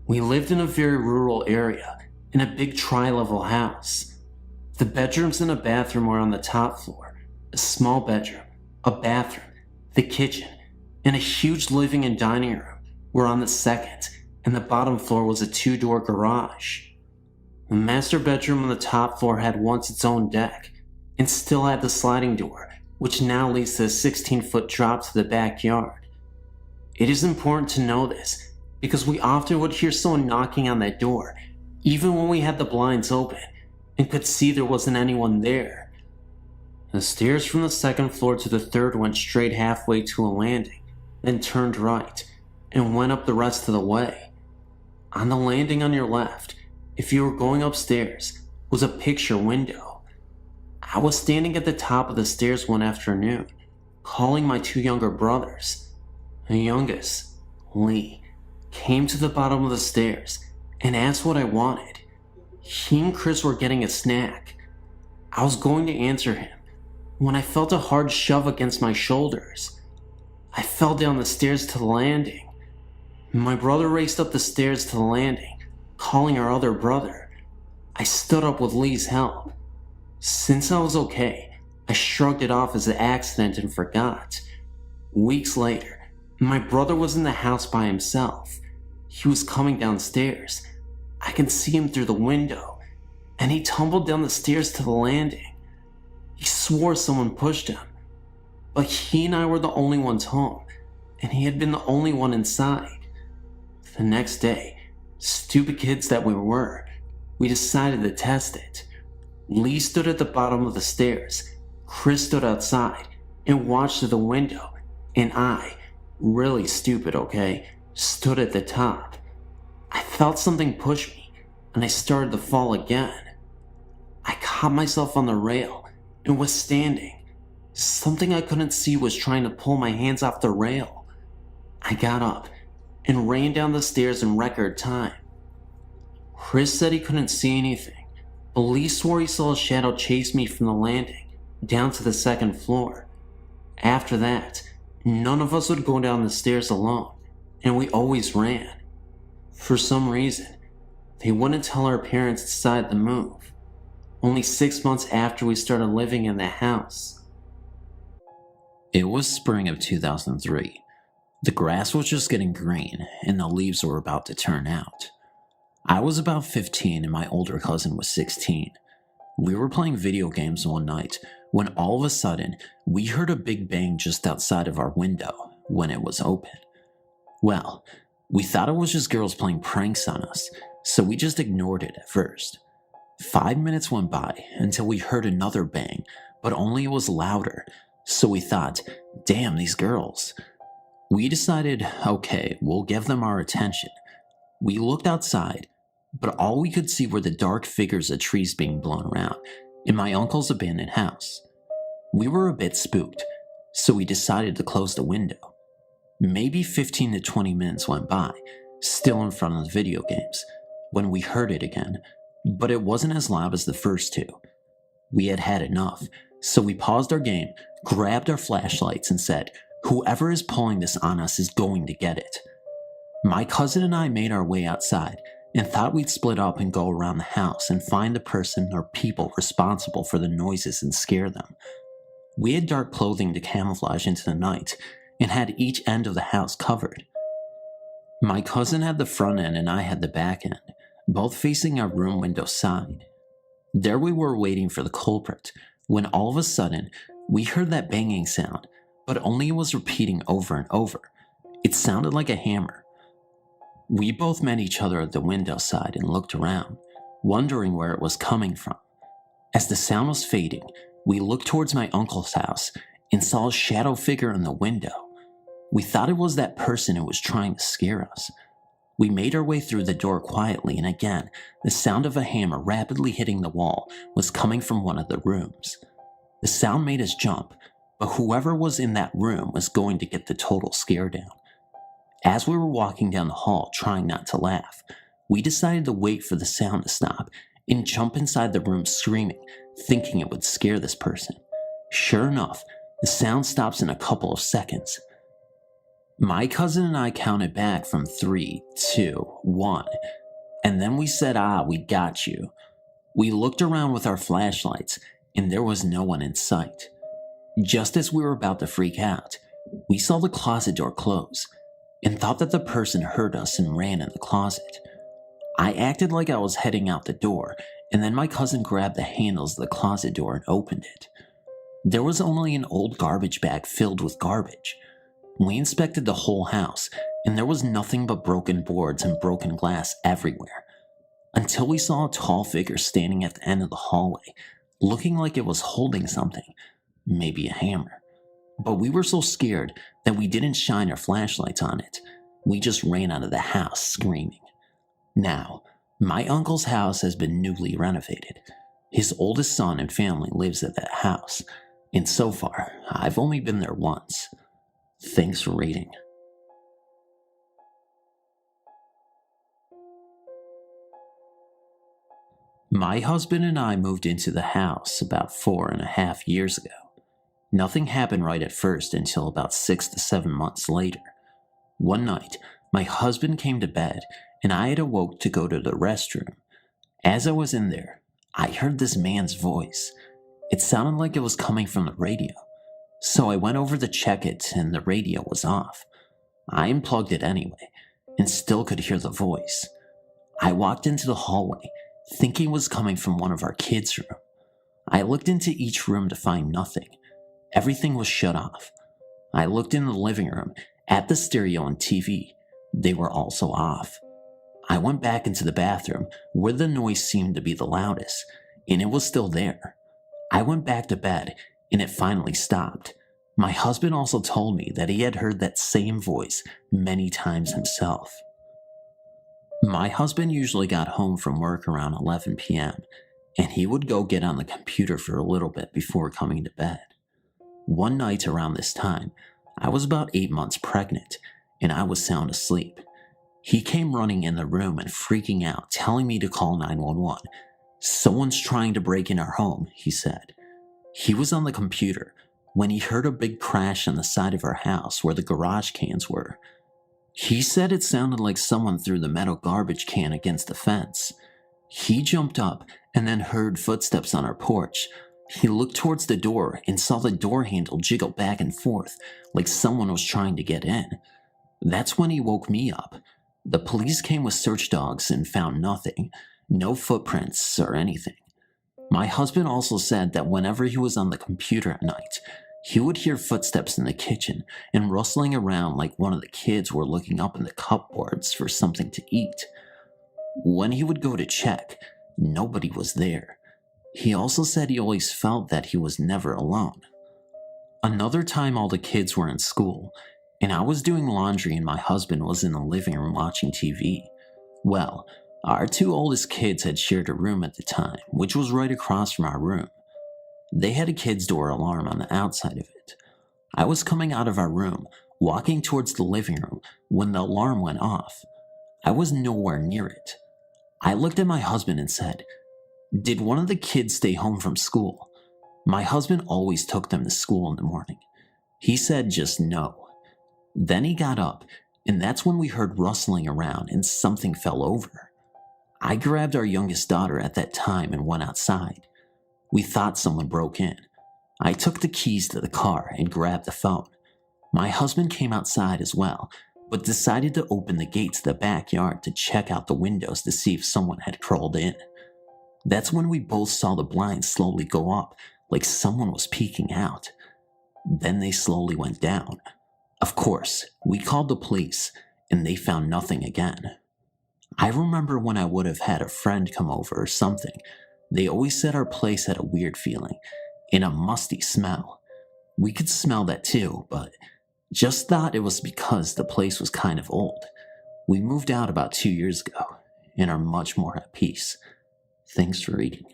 We lived in a very rural area in a big tri-level house. The bedrooms and a bathroom were on the top floor, a small bedroom, a bathroom, the kitchen, and a huge living and dining room were on the second, and the bottom floor was a 2-door garage. The master bedroom on the top floor had once its own deck, and still had the sliding door, which now leads to a 16-foot drop to the backyard. It is important to know this, because we often would hear someone knocking on that door, even when we had the blinds open, and could see there wasn't anyone there. The stairs from the second floor to the third went straight halfway to a landing, then turned right, and went up the rest of the way. On the landing on your left, if you were going upstairs, was a picture window. I was standing at the top of the stairs one afternoon, calling my 2 younger brothers. The youngest, Lee, came to the bottom of the stairs and asked what I wanted. He and Chris were getting a snack. I was going to answer him when I felt a hard shove against my shoulders. I fell down the stairs to the landing. My brother raced up the stairs to the landing, calling our other brother. I stood up with Lee's help. Since I was okay, I shrugged it off as an accident and forgot. Weeks later, my brother was in the house by himself. He was coming downstairs. I could see him through the window, and he tumbled down the stairs to the landing. He swore someone pushed him, but he and I were the only ones home, and he had been the only one inside. The next day, stupid kids that we were, we decided to test it. Lee stood at the bottom of the stairs, Chris stood outside and watched through the window, and I, really stupid, okay, stood at the top. I felt something push me, and I started to fall again. I caught myself on the rail and was standing. Something I couldn't see was trying to pull my hands off the rail. I got up and ran down the stairs in record time. Chris said he couldn't see anything, but Lee swore he saw a shadow chase me from the landing down to the second floor. After that, none of us would go down the stairs alone, and we always ran. For some reason, they wouldn't tell our parents to decide to move. Only 6 months after we started living in the house. It was spring of 2003. The grass was just getting green, and the leaves were about to turn out. I was about 15 and my older cousin was 16. We were playing video games one night when all of a sudden we heard a big bang just outside of our window when it was open. Well, we thought it was just girls playing pranks on us, so we just ignored it at first. 5 minutes went by until we heard another bang, but only it was louder, so we thought, damn, these girls. We decided, okay, we'll give them our attention. We looked outside, but all we could see were the dark figures of trees being blown around in my uncle's abandoned house. We were a bit spooked, so we decided to close the window. Maybe 15 to 20 minutes went by, still in front of the video games, when we heard it again, but it wasn't as loud as the first two. We had had enough, so we paused our game, grabbed our flashlights, and said, whoever is pulling this on us is going to get it. My cousin and I made our way outside and thought we'd split up and go around the house and find the person or people responsible for the noises and scare them. We had dark clothing to camouflage into the night and had each end of the house covered. My cousin had the front end and I had the back end, both facing our room window side. There we were waiting for the culprit when all of a sudden we heard that banging sound, but only it was repeating over and over. It sounded like a hammer. We both met each other at the window side and looked around, wondering where it was coming from. As the sound was fading, we looked towards my uncle's house and saw a shadow figure in the window. We thought it was that person who was trying to scare us, We made our way through the door quietly, and again, the sound of a hammer rapidly hitting the wall was coming from one of the rooms. The sound made us jump, but whoever was in that room was going to get the total scare down. As we were walking down the hall, trying not to laugh, we decided to wait for the sound to stop and jump inside the room screaming, thinking it would scare this person. Sure enough, the sound stops in a couple of seconds. My cousin and I counted back from 3, 2, 1, and then we said, we got you. We looked around with our flashlights, and there was no one in sight. Just as we were about to freak out, we saw the closet door close, and thought that the person heard us and ran in the closet. I acted like I was heading out the door, and then my cousin grabbed the handles of the closet door and opened it. There was only an old garbage bag filled with garbage. We inspected the whole house, and there was nothing but broken boards and broken glass everywhere, until we saw a tall figure standing at the end of the hallway, looking like it was holding something, maybe a hammer. But we were so scared that we didn't shine our flashlights on it. We just ran out of the house screaming. Now, my uncle's house has been newly renovated. His oldest son and family lives at that house, and so far, I've only been there once. Thanks for reading. My husband and I moved into the house about 4.5 years ago. Nothing happened right at first until about 6 to 7 months later. One night, my husband came to bed and I had awoke to go to the restroom. As I was in there, I heard this man's voice. It sounded like it was coming from the radio. So I went over to check it and the radio was off. I unplugged it anyway and still could hear the voice. I walked into the hallway thinking it was coming from one of our kids' room. I looked into each room to find nothing. Everything was shut off. I looked in the living room, at the stereo and TV. They were also off. I went back into the bathroom where the noise seemed to be the loudest, and it was still there. I went back to bed, and it finally stopped. My husband also told me that he had heard that same voice many times himself. My husband usually got home from work around 11 p.m., and he would go get on the computer for a little bit before coming to bed. One night around this time, I was about 8 months pregnant, and I was sound asleep. He came running in the room and freaking out, telling me to call 911. Someone's trying to break in our home, he said. He was on the computer when he heard a big crash on the side of our house where the garage cans were. He said it sounded like someone threw the metal garbage can against the fence. He jumped up and then heard footsteps on our porch. He looked towards the door and saw the door handle jiggle back and forth like someone was trying to get in. That's when he woke me up. The police came with search dogs and found nothing, no footprints or anything. My husband also said that whenever he was on the computer at night, he would hear footsteps in the kitchen and rustling around like one of the kids were looking up in the cupboards for something to eat. When he would go to check, nobody was there. He also said he always felt that he was never alone. Another time all the kids were in school, and I was doing laundry and my husband was in the living room watching TV. Well, our 2 oldest kids had shared a room at the time, which was right across from our room. They had a kid's door alarm on the outside of it. I was coming out of our room, walking towards the living room, when the alarm went off. I was nowhere near it. I looked at my husband and said, "Did one of the kids stay home from school?" My husband always took them to school in the morning. He said just no. Then he got up, and that's when we heard rustling around and something fell over. I grabbed our youngest daughter at that time and went outside. We thought someone broke in. I took the keys to the car and grabbed the phone. My husband came outside as well, but decided to open the gate to the backyard to check out the windows to see if someone had crawled in. That's when we both saw the blinds slowly go up, like someone was peeking out. Then they slowly went down. Of course, we called the police, and they found nothing again. I remember when I would have had a friend come over or something, they always said our place had a weird feeling, and a musty smell. We could smell that too, but just thought it was because the place was kind of old. We moved out about 2 years ago and are much more at peace. Thanks for reading.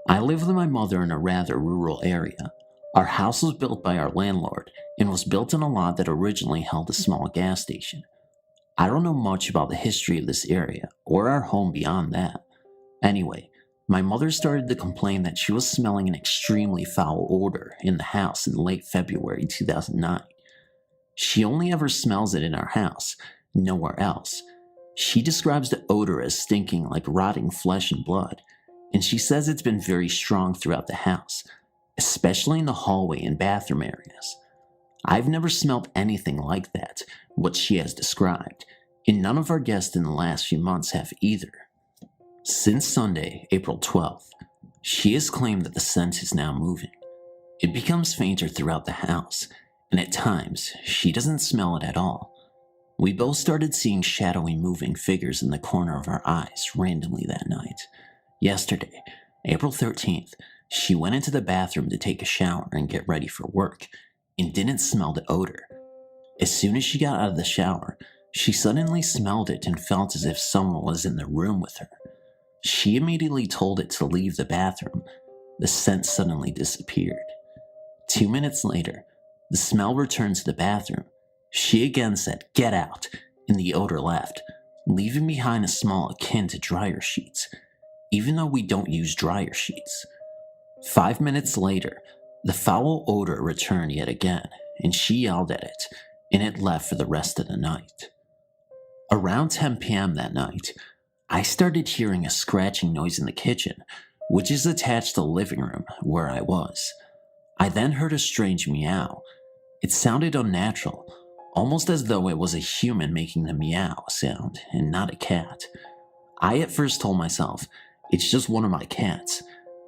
I live with my mother in a rather rural area. Our house was built by our landlord and was built on a lot that originally held a small gas station. I don't know much about the history of this area or our home beyond that. Anyway, my mother started to complain that she was smelling an extremely foul odor in the house in late February 2009. She only ever smells it in our house, nowhere else. She describes the odor as stinking like rotting flesh and blood, and she says it's been very strong throughout the house, especially in the hallway and bathroom areas. I've never smelled anything like that, what she has described, and none of our guests in the last few months have either. Since Sunday, April 12th, she has claimed that the scent is now moving. It becomes fainter throughout the house, and at times, she doesn't smell it at all. We both started seeing shadowy moving figures in the corner of our eyes randomly that night. Yesterday, April 13th, she went into the bathroom to take a shower and get ready for work, and didn't smell the odor. As soon as she got out of the shower, she suddenly smelled it and felt as if someone was in the room with her. She immediately told it to leave the bathroom. The scent suddenly disappeared. 2 minutes later, the smell returned to the bathroom. She again said, "Get out," and the odor left, leaving behind a smell akin to dryer sheets, even though we don't use dryer sheets. 5 minutes later, the foul odor returned yet again, and she yelled at it, and it left for the rest of the night. Around 10 p.m. that night, I started hearing a scratching noise in the kitchen, which is attached to the living room where I was. I then heard a strange meow. It sounded unnatural, almost as though it was a human making the meow sound and not a cat. I at first told myself, it's just one of my cats,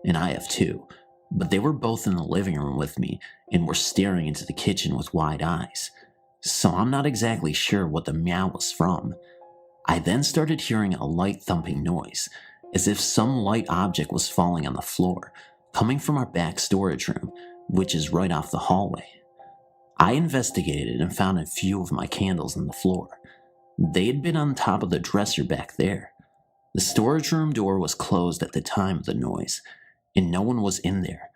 and I have two, but they were both in the living room with me and were staring into the kitchen with wide eyes, so I'm not exactly sure what the meow was from. I then started hearing a light thumping noise, as if some light object was falling on the floor, coming from our back storage room, which is right off the hallway. I investigated and found a few of my candles on the floor. They had been on top of the dresser back there. The storage room door was closed at the time of the noise, and no one was in there.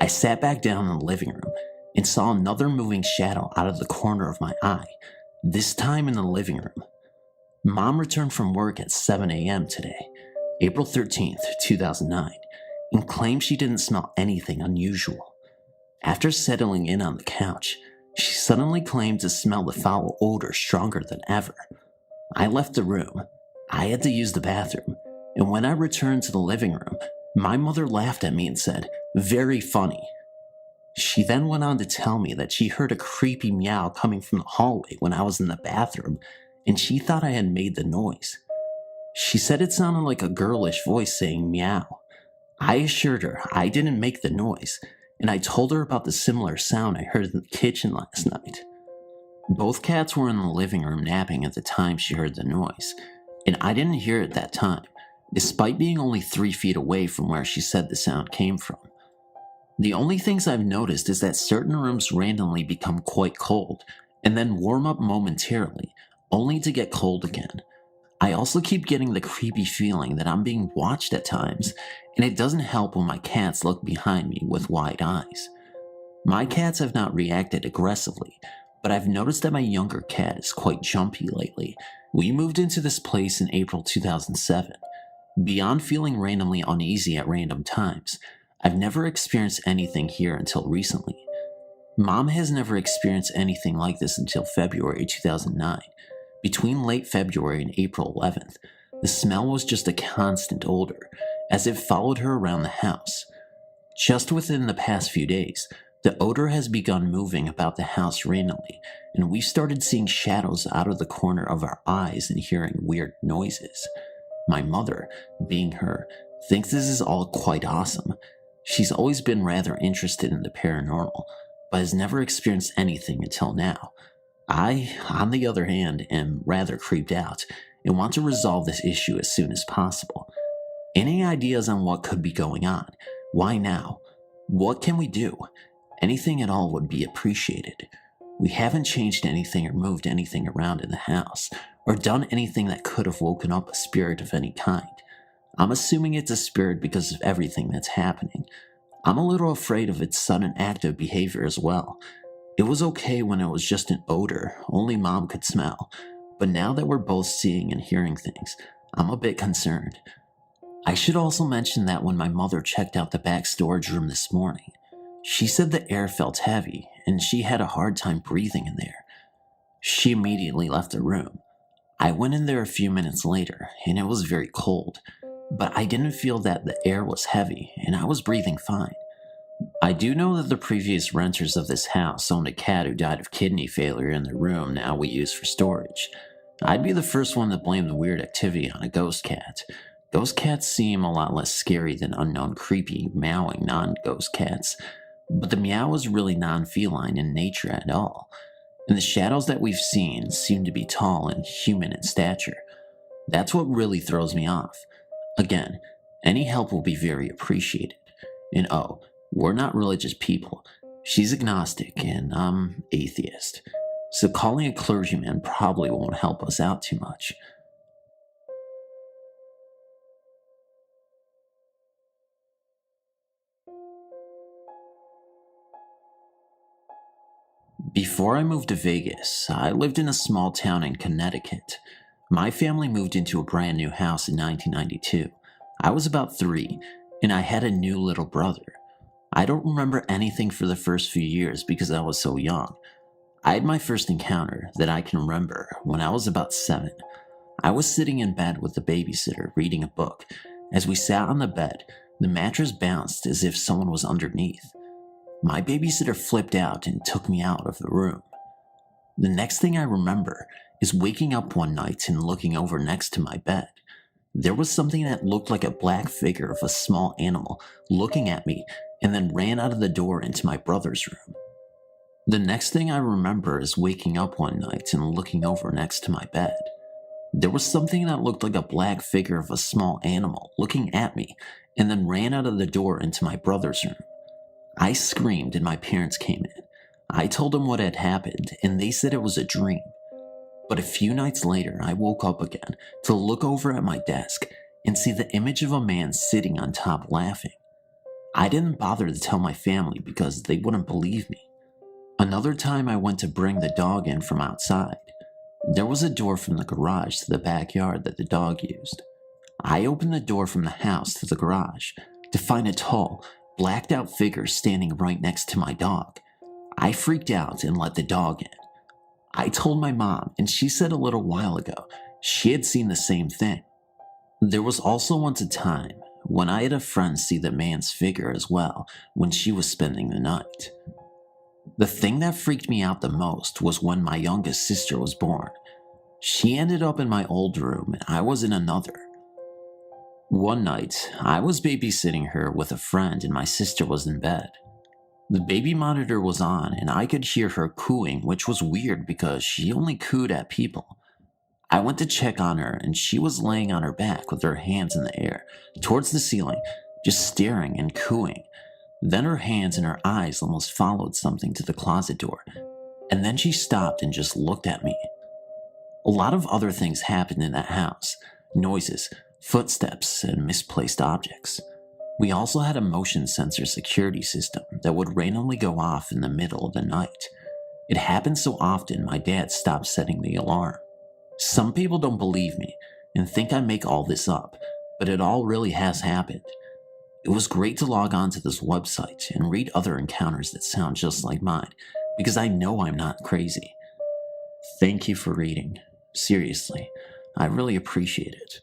I sat back down in the living room and saw another moving shadow out of the corner of my eye, this time in the living room. Mom returned from work at 7 a.m. today, April 13th, 2009, and claimed she didn't smell anything unusual. After settling in on the couch, she suddenly claimed to smell the foul odor stronger than ever. I left the room. I had to use the bathroom, and when I returned to the living room, my mother laughed at me and said, "Very funny." She then went on to tell me that she heard a creepy meow coming from the hallway when I was in the bathroom, and she thought I had made the noise. She said it sounded like a girlish voice saying meow. I assured her I didn't make the noise, and I told her about the similar sound I heard in the kitchen last night. Both cats were in the living room napping at the time she heard the noise, and I didn't hear it that time, despite being only 3 feet away from where she said the sound came from. The only things I've noticed is that certain rooms randomly become quite cold, and then warm up momentarily, only to get cold again. I also keep getting the creepy feeling that I'm being watched at times, and it doesn't help when my cats look behind me with wide eyes. My cats have not reacted aggressively, but I've noticed that my younger cat is quite jumpy lately. We moved into this place in April 2007. Beyond feeling randomly uneasy at random times, I've never experienced anything here until recently. Mom has never experienced anything like this until February 2009. Between late February and April 11th, the smell was just a constant odor, as it followed her around the house. Just within the past few days, the odor has begun moving about the house randomly, and we've started seeing shadows out of the corner of our eyes and hearing weird noises. My mother, being her, thinks this is all quite awesome. She's always been rather interested in the paranormal, but has never experienced anything until now. I, on the other hand, am rather creeped out and want to resolve this issue as soon as possible. Any ideas on what could be going on? Why now? What can we do? Anything at all would be appreciated. We haven't changed anything or moved anything around in the house, or done anything that could have woken up a spirit of any kind. I'm assuming it's a spirit because of everything that's happening. I'm a little afraid of its sudden active behavior as well. It was okay when it was just an odor only Mom could smell, but now that we're both seeing and hearing things, I'm a bit concerned. I should also mention that when my mother checked out the back storage room this morning, she said the air felt heavy and she had a hard time breathing in there. She immediately left the room. I went in there a few minutes later and it was very cold, but I didn't feel that the air was heavy and I was breathing fine. I do know that the previous renters of this house owned a cat who died of kidney failure in the room now we use for storage. I'd be the first one to blame the weird activity on a ghost cat. Ghost cats seem a lot less scary than unknown creepy, meowing non-ghost cats, but the meow is really non-feline in nature at all, and the shadows that we've seen seem to be tall and human in stature. That's what really throws me off. Again, any help will be very appreciated. And oh, we're not religious people. She's agnostic and I'm atheist, so calling a clergyman probably won't help us out too much. Before I moved to Vegas, I lived in a small town in Connecticut. My family moved into a brand new house in 1992. I was about 3, and I had a new little brother. I don't remember anything for the first few years because I was so young. I had my first encounter that I can remember when I was about 7. I was sitting in bed with the babysitter reading a book. As we sat on the bed, the mattress bounced as if someone was underneath. My babysitter flipped out and took me out of the room. The next thing I remember is waking up one night and looking over next to my bed. There was something that looked like a black figure of a small animal looking at me and then ran out of the door into my brother's room. The next thing I remember is waking up one night and looking over next to my bed. There was something that looked like a black figure of a small animal looking at me and then ran out of the door into my brother's room. I screamed and my parents came in. I told them what had happened and they said it was a dream. But a few nights later, I woke up again to look over at my desk and see the image of a man sitting on top laughing. I didn't bother to tell my family because they wouldn't believe me. Another time I went to bring the dog in from outside. There was a door from the garage to the backyard that the dog used. I opened the door from the house to the garage to find a tall, blacked out figure standing right next to my dog. I freaked out and let the dog in. I told my mom and she said a little while ago she had seen the same thing. There was also once a time when I had a friend see the man's figure as well when she was spending the night. The thing that freaked me out the most was when my youngest sister was born. She ended up in my old room and I was in another. One night, I was babysitting her with a friend and my sister was in bed. The baby monitor was on and I could hear her cooing, which was weird because she only cooed at people. I went to check on her and she was laying on her back with her hands in the air, towards the ceiling, just staring and cooing. Then her hands and her eyes almost followed something to the closet door, and then she stopped and just looked at me. A lot of other things happened in that house: noises, footsteps, and misplaced objects. We also had a motion sensor security system that would randomly go off in the middle of the night. It happened so often my dad stopped setting the alarm. Some people don't believe me and think I make all this up, but it all really has happened. It was great to log on to this website and read other encounters that sound just like mine, because I know I'm not crazy. Thank you for reading. Seriously, I really appreciate it.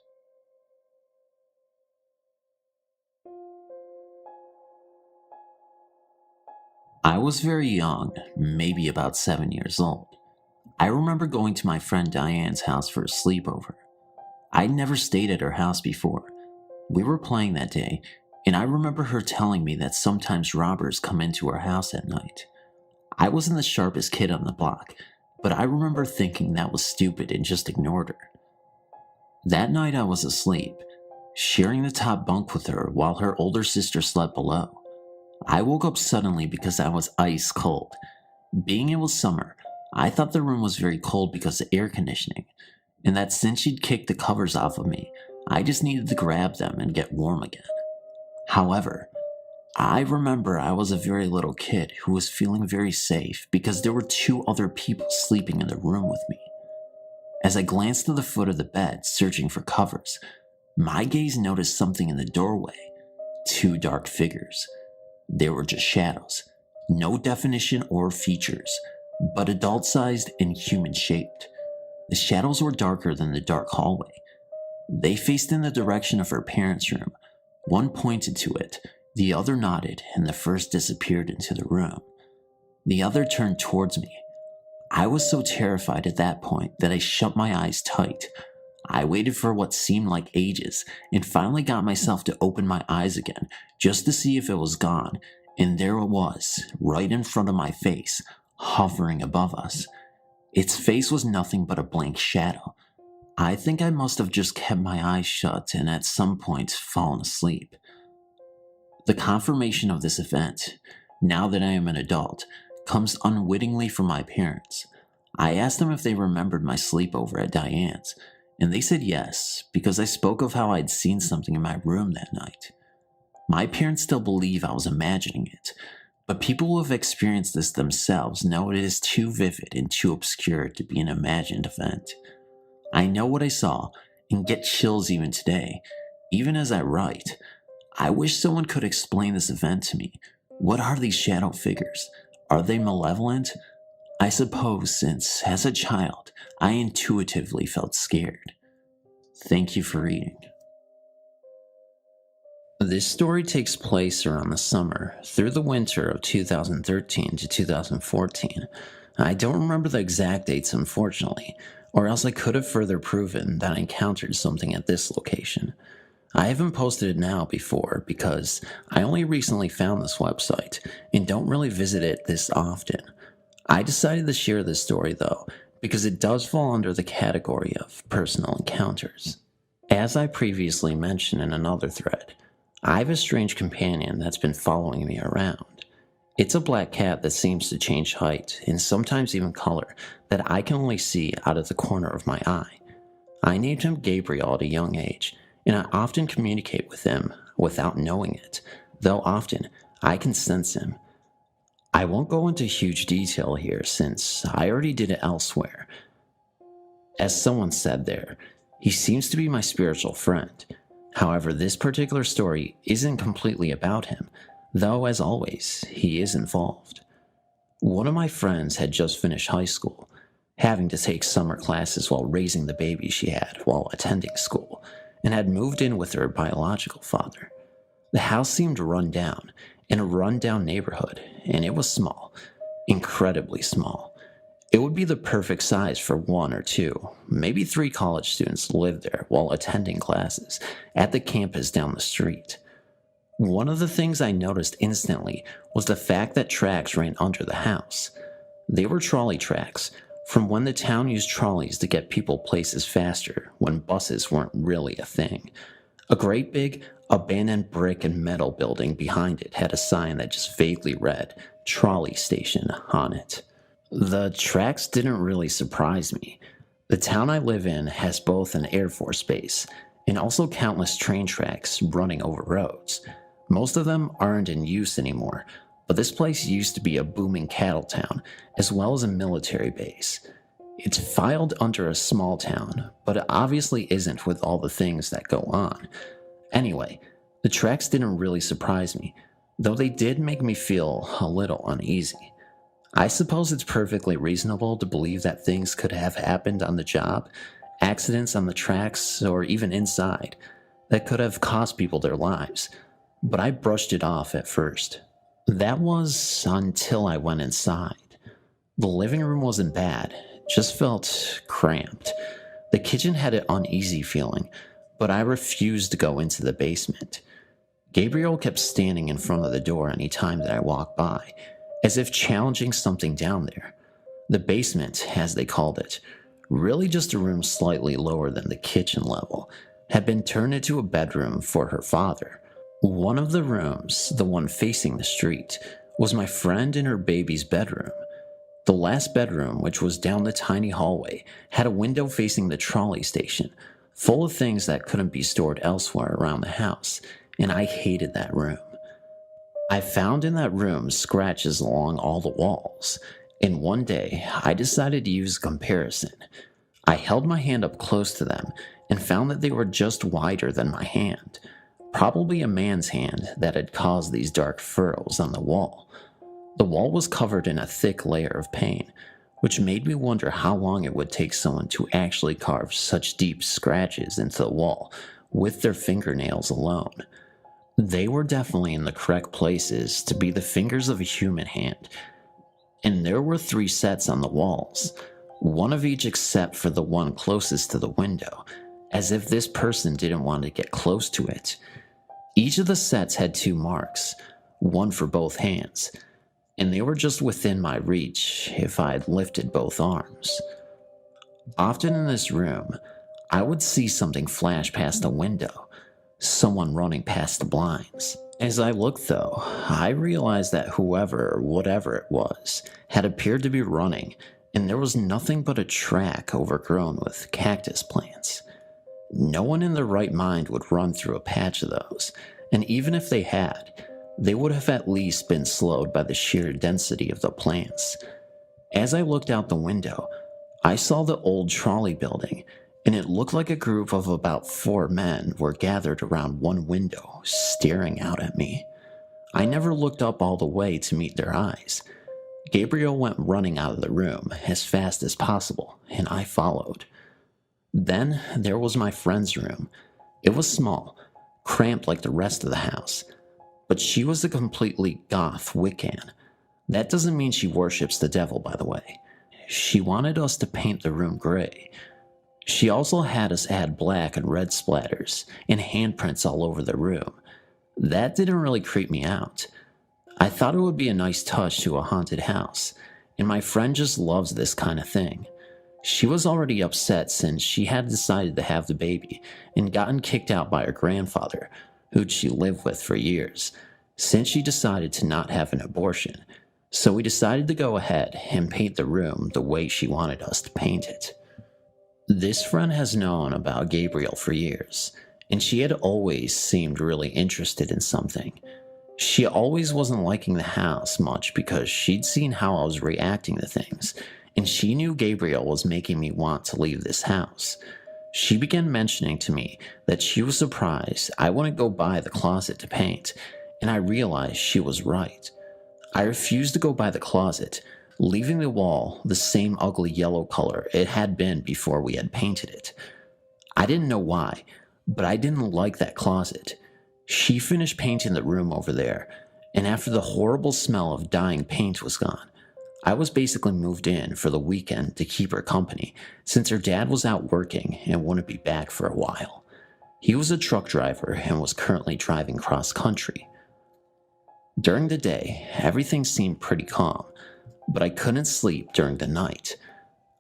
I was very young, maybe about 7 years old. I remember going to my friend Diane's house for a sleepover. I'd never stayed at her house before. We were playing that day, and I remember her telling me that sometimes robbers come into her house at night. I wasn't the sharpest kid on the block, but I remember thinking that was stupid and just ignored her. That night I was asleep, sharing the top bunk with her while her older sister slept below. I woke up suddenly because I was ice cold. Being it was summer, I thought the room was very cold because of air conditioning, and that since she'd kicked the covers off of me, I just needed to grab them and get warm again. However, I remember I was a very little kid who was feeling very safe because there were two other people sleeping in the room with me. As I glanced to the foot of the bed, searching for covers, my gaze noticed something in the doorway. Two dark figures. They were just shadows. No definition or features, but adult-sized and human-shaped. The shadows were darker than the dark hallway. They faced in the direction of her parents' room. One pointed to it, the other nodded, and the first disappeared into the room. The other turned towards me. I was so terrified at that point that I shut my eyes tight. I waited for what seemed like ages and finally got myself to open my eyes again just to see if it was gone, and there it was, right in front of my face, hovering above us. Its face was nothing but a blank shadow. I think I must have just kept my eyes shut and at some point fallen asleep. The confirmation of this event, now that I am an adult, comes unwittingly from my parents. I asked them if they remembered my sleepover at Diane's, and they said yes, because I spoke of how I'd seen something in my room that night. My parents still believe I was imagining it, but people who have experienced this themselves know it is too vivid and too obscure to be an imagined event. I know what I saw and get chills even today, even as I write. I wish someone could explain this event to me. What are these shadow figures? Are they malevolent? I suppose since, as a child, I intuitively felt scared. Thank you for reading. This story takes place around the summer through the winter of 2013 to 2014. I don't remember the exact dates, unfortunately, or else I could have further proven that I encountered something at this location. I haven't posted it now before because I only recently found this website and don't really visit it this often. I decided to share this story though because it does fall under the category of personal encounters. As I previously mentioned in another thread, I have a strange companion that's been following me around. It's a black cat that seems to change height and sometimes even color that I can only see out of the corner of my eye. I named him Gabriel at a young age, and I often communicate with him without knowing it, though often I can sense him. I won't go into huge detail here since I already did it elsewhere. As someone said there, he seems to be my spiritual friend. However, this particular story isn't completely about him, though as always, he is involved. One of my friends had just finished high school, having to take summer classes while raising the baby she had while attending school, and had moved in with her biological father. The house seemed run down, in a run-down neighborhood, and it was small, incredibly small. It would be the perfect size for 1 or 2, maybe 3 college students to live there while attending classes at the campus down the street. One of the things I noticed instantly was the fact that tracks ran under the house. They were trolley tracks, from when the town used trolleys to get people places faster when buses weren't really a thing. A great big, abandoned brick and metal building behind it had a sign that just vaguely read, "Trolley Station," on it. The tracks didn't really surprise me. The town I live in has both an Air Force base and also countless train tracks running over roads. Most of them aren't in use anymore, but this place used to be a booming cattle town as well as a military base. It's filed under a small town, but it obviously isn't with all the things that go on. Anyway, the tracks didn't really surprise me, though they did make me feel a little uneasy. I suppose it's perfectly reasonable to believe that things could have happened on the job, accidents on the tracks, or even inside, that could have cost people their lives, but I brushed it off at first. That was until I went inside. The living room wasn't bad, just felt cramped. The kitchen had an uneasy feeling, but I refused to go into the basement. Gabriel kept standing in front of the door any time that I walked by, as if challenging something down there. The basement, as they called it, really just a room slightly lower than the kitchen level, had been turned into a bedroom for her father. One of the rooms, the one facing the street, was my friend and her baby's bedroom. The last bedroom, which was down the tiny hallway, had a window facing the trolley station, full of things that couldn't be stored elsewhere around the house, and I hated that room. I found in that room scratches along all the walls, and one day I decided to use a comparison. I held my hand up close to them and found that they were just wider than my hand, probably a man's hand that had caused these dark furrows on the wall. The wall was covered in a thick layer of paint, which made me wonder how long it would take someone to actually carve such deep scratches into the wall with their fingernails alone. They were definitely in the correct places to be the fingers of a human hand, and there were 3 sets on the walls, one of each except for the one closest to the window, as if this person didn't want to get close to it. Each of the sets had 2 marks, one for both hands, and they were just within my reach if I had lifted both arms. Often in this room, I would see something flash past the window, someone running past the blinds. As I looked though, I realized that whoever or whatever it was had appeared to be running, and there was nothing but a track overgrown with cactus plants. No one in their right mind would run through a patch of those, and even if they had, they would have at least been slowed by the sheer density of the plants. As I looked out the window, I saw the old trolley building, and it looked like a group of about 4 men were gathered around one window, staring out at me. I never looked up all the way to meet their eyes. Gabriel went running out of the room as fast as possible, and I followed. Then there was my friend's room. It was small, cramped like the rest of the house, but she was a completely goth Wiccan. That doesn't mean she worships the devil, by the way. She wanted us to paint the room gray. She also had us add black and red splatters and handprints all over the room. That didn't really creep me out. I thought it would be a nice touch to a haunted house, and my friend just loves this kind of thing. She was already upset since she had decided to have the baby and gotten kicked out by her grandfather, who'd she lived with for years, since she decided to not have an abortion. So we decided to go ahead and paint the room the way she wanted us to paint it. This friend has known about Gabriel for years, and she had always seemed really interested in something. She always wasn't liking the house much because she'd seen how I was reacting to things, and she knew Gabriel was making me want to leave this house. She began mentioning to me that she was surprised I wouldn't go buy the closet to paint, and I realized she was right. I refused to go buy the closet, leaving the wall the same ugly yellow color it had been before we had painted it. I didn't know why, but I didn't like that closet. She finished painting the room over there, and after the horrible smell of dying paint was gone, I was basically moved in for the weekend to keep her company since her dad was out working and wouldn't be back for a while. He was a truck driver and was currently driving cross country. During the day, everything seemed pretty calm, but I couldn't sleep during the night.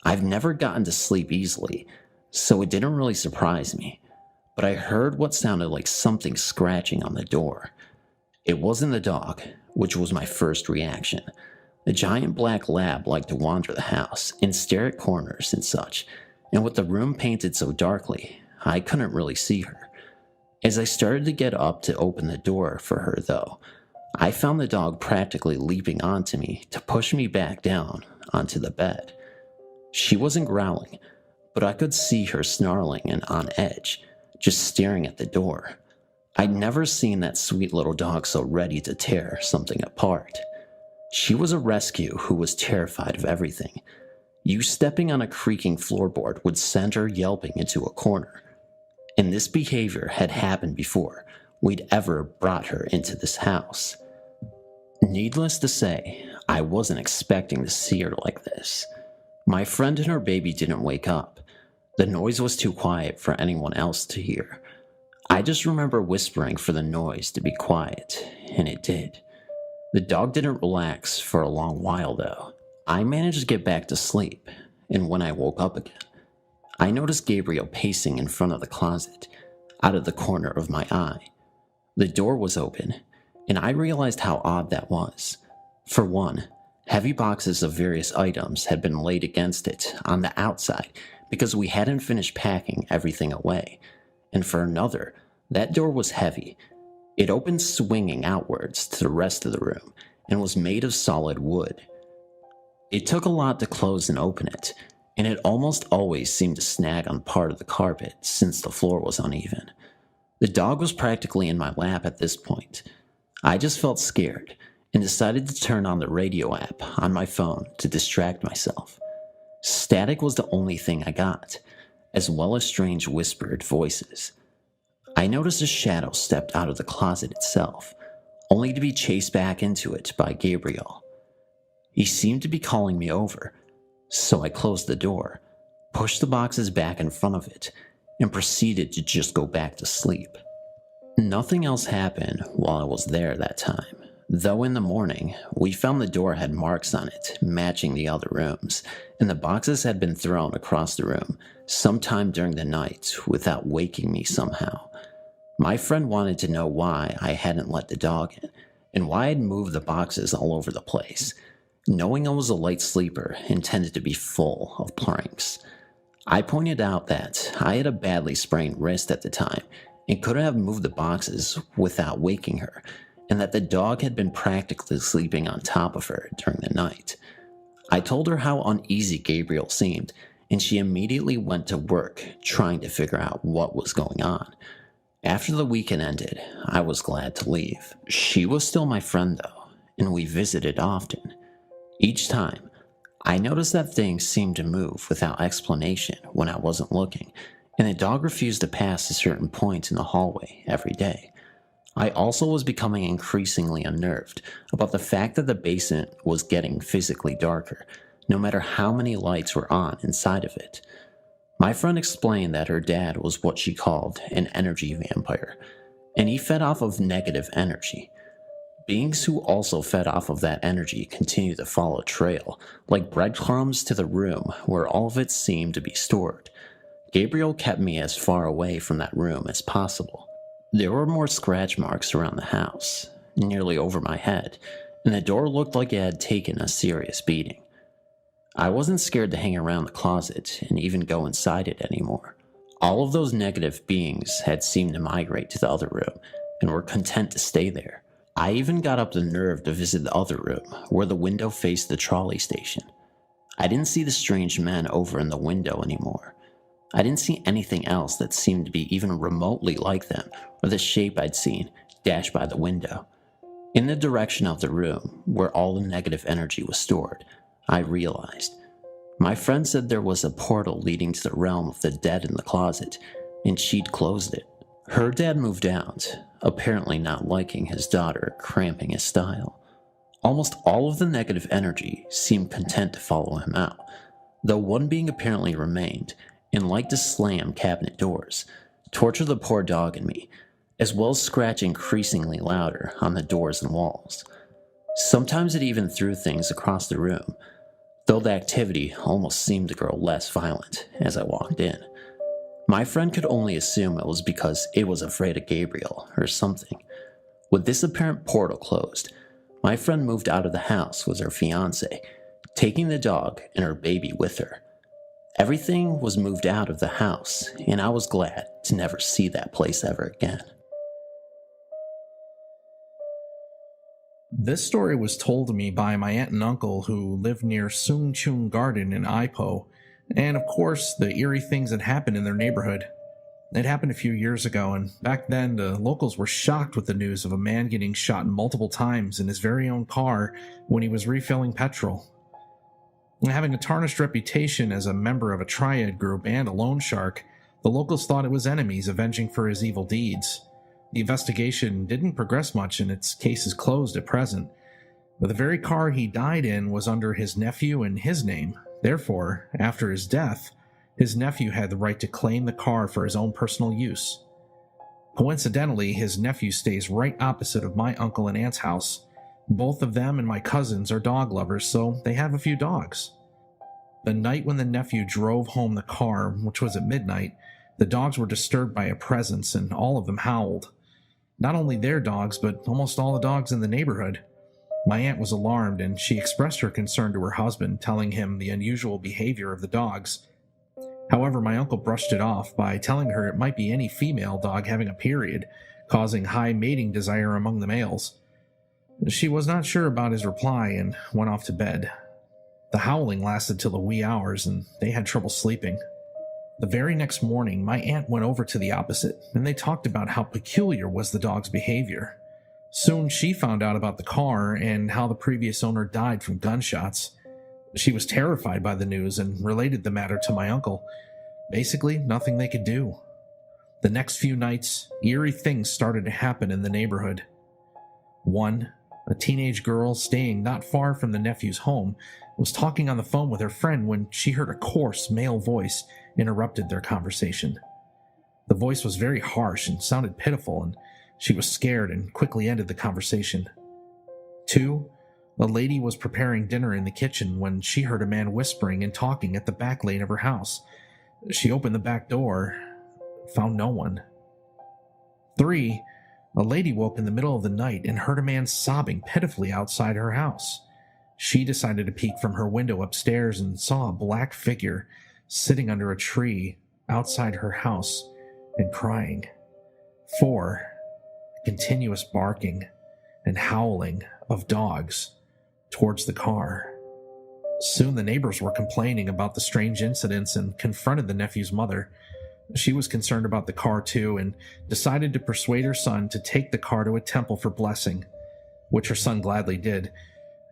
I've never gotten to sleep easily, so it didn't really surprise me, but I heard what sounded like something scratching on the door. It wasn't the dog, which was my first reaction. The giant black lab liked to wander the house and stare at corners and such, and with the room painted so darkly, I couldn't really see her. As I started to get up to open the door for her though, I found the dog practically leaping onto me to push me back down onto the bed. She wasn't growling, but I could see her snarling and on edge, just staring at the door. I'd never seen that sweet little dog so ready to tear something apart. She was a rescue who was terrified of everything. You stepping on a creaking floorboard would send her yelping into a corner. And this behavior had happened before we'd ever brought her into this house. Needless to say, I wasn't expecting to see her like this. My friend and her baby didn't wake up. The noise was too quiet for anyone else to hear. I just remember whispering for the noise to be quiet, and it did. The dog didn't relax for a long while though. I managed to get back to sleep, and when I woke up again, I noticed Gabriel pacing in front of the closet, out of the corner of my eye. The door was open, and I realized how odd that was. For one, heavy boxes of various items had been laid against it on the outside because we hadn't finished packing everything away. And for another, that door was heavy. It opened swinging outwards to the rest of the room and was made of solid wood. It took a lot to close and open it, and it almost always seemed to snag on part of the carpet since the floor was uneven. The dog was practically in my lap at this point. I just felt scared and decided to turn on the radio app on my phone to distract myself. Static was the only thing I got, as well as strange whispered voices. I noticed a shadow stepped out of the closet itself, only to be chased back into it by Gabriel. He seemed to be calling me over, so I closed the door, pushed the boxes back in front of it, and proceeded to just go back to sleep. Nothing else happened while I was there that time, though in the morning, we found the door had marks on it matching the other rooms, and the boxes had been thrown across the room sometime during the night without waking me somehow. My friend wanted to know why I hadn't let the dog in, and why I'd moved the boxes all over the place, knowing I was a light sleeper intended to be full of pranks. I pointed out that I had a badly sprained wrist at the time and couldn't have moved the boxes without waking her, and that the dog had been practically sleeping on top of her during the night. I told her how uneasy Gabriel seemed, and she immediately went to work trying to figure out what was going on. After the weekend ended, I was glad to leave. She was still my friend though, and we visited often. Each time, I noticed that things seemed to move without explanation when I wasn't looking, and the dog refused to pass a certain point in the hallway every day. I also was becoming increasingly unnerved about the fact that the basement was getting physically darker, no matter how many lights were on inside of it. My friend explained that her dad was what she called an energy vampire, and he fed off of negative energy. Beings who also fed off of that energy continued to follow a trail, like breadcrumbs to the room where all of it seemed to be stored. Gabriel kept me as far away from that room as possible. There were more scratch marks around the house, nearly over my head, and the door looked like it had taken a serious beating. I wasn't scared to hang around the closet and even go inside it anymore. All of those negative beings had seemed to migrate to the other room and were content to stay there. I even got up the nerve to visit the other room, where the window faced the trolley station. I didn't see the strange men over in the window anymore. I didn't see anything else that seemed to be even remotely like them, or the shape I'd seen dash by the window. In the direction of the room, where all the negative energy was stored, I realized. My friend said there was a portal leading to the realm of the dead in the closet, and she'd closed it. Her dad moved out, apparently not liking his daughter cramping his style. Almost all of the negative energy seemed content to follow him out, though one being apparently remained and liked to slam cabinet doors, torture the poor dog and me, as well as scratch increasingly louder on the doors and walls. Sometimes it even threw things across the room, though the activity almost seemed to grow less violent as I walked in. My friend could only assume it was because it was afraid of Gabriel or something. With this apparent portal closed, my friend moved out of the house with her fiancé, taking the dog and her baby with her. Everything was moved out of the house, and I was glad to never see that place ever again. This story was told to me by my aunt and uncle who lived near Sung Chung Garden in Ipoh, and of course the eerie things that happened in their neighborhood. It happened a few years ago, and back then the locals were shocked with the news of a man getting shot multiple times in his very own car when he was refilling petrol. Having a tarnished reputation as a member of a triad group and a loan shark, the locals thought it was enemies avenging for his evil deeds. The investigation didn't progress much, and its case is closed at present. But the very car he died in was under his nephew and his name. Therefore, after his death, his nephew had the right to claim the car for his own personal use. Coincidentally, his nephew stays right opposite of my uncle and aunt's house. Both of them and my cousins are dog lovers, so they have a few dogs. The night when the nephew drove home the car, which was at midnight, the dogs were disturbed by a presence and all of them howled. Not only their dogs, but almost all the dogs in the neighborhood. My aunt was alarmed, and she expressed her concern to her husband, telling him the unusual behavior of the dogs. However, my uncle brushed it off by telling her it might be any female dog having a period, causing high mating desire among the males. She was not sure about his reply and went off to bed. The howling lasted till the wee hours, and they had trouble sleeping. The very next morning, my aunt went over to the opposite, and they talked about how peculiar was the dog's behavior. Soon she found out about the car and how the previous owner died from gunshots. She was terrified by the news and related the matter to my uncle. Basically, nothing they could do. The next few nights, eerie things started to happen in the neighborhood. One, a teenage girl staying not far from the nephew's home, was talking on the phone with her friend when she heard a coarse male voice interrupted their conversation. The voice was very harsh and sounded pitiful, and she was scared and quickly ended the conversation. 2, a lady was preparing dinner in the kitchen when she heard a man whispering and talking at the back lane of her house. She opened the back door, found no one. 3, a lady woke in the middle of the night and heard a man sobbing pitifully outside her house. She decided to peek from her window upstairs and saw a black figure sitting under a tree outside her house and crying. 4, continuous barking and howling of dogs towards the car. Soon the neighbors were complaining about the strange incidents and confronted the nephew's mother. She was concerned about the car too and decided to persuade her son to take the car to a temple for blessing, which her son gladly did.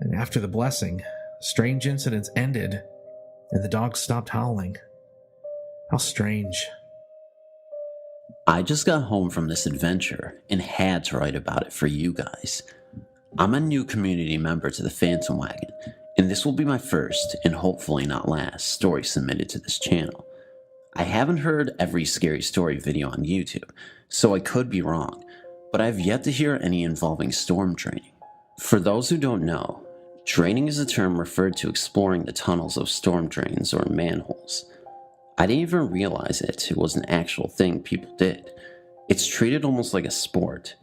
And after the blessing, strange incidents ended and the dogs stopped howling. How strange. I just got home from this adventure and had to write about it for you guys. I'm a new community member to the Phantom Wagon, and this will be my first, and hopefully not last, story submitted to this channel. I haven't heard every scary story video on YouTube, so I could be wrong, but I've yet to hear any involving storm draining. For those who don't know, draining is a term referred to exploring the tunnels of storm drains or manholes. I didn't even realize it was an actual thing people did. It's treated almost like a sport.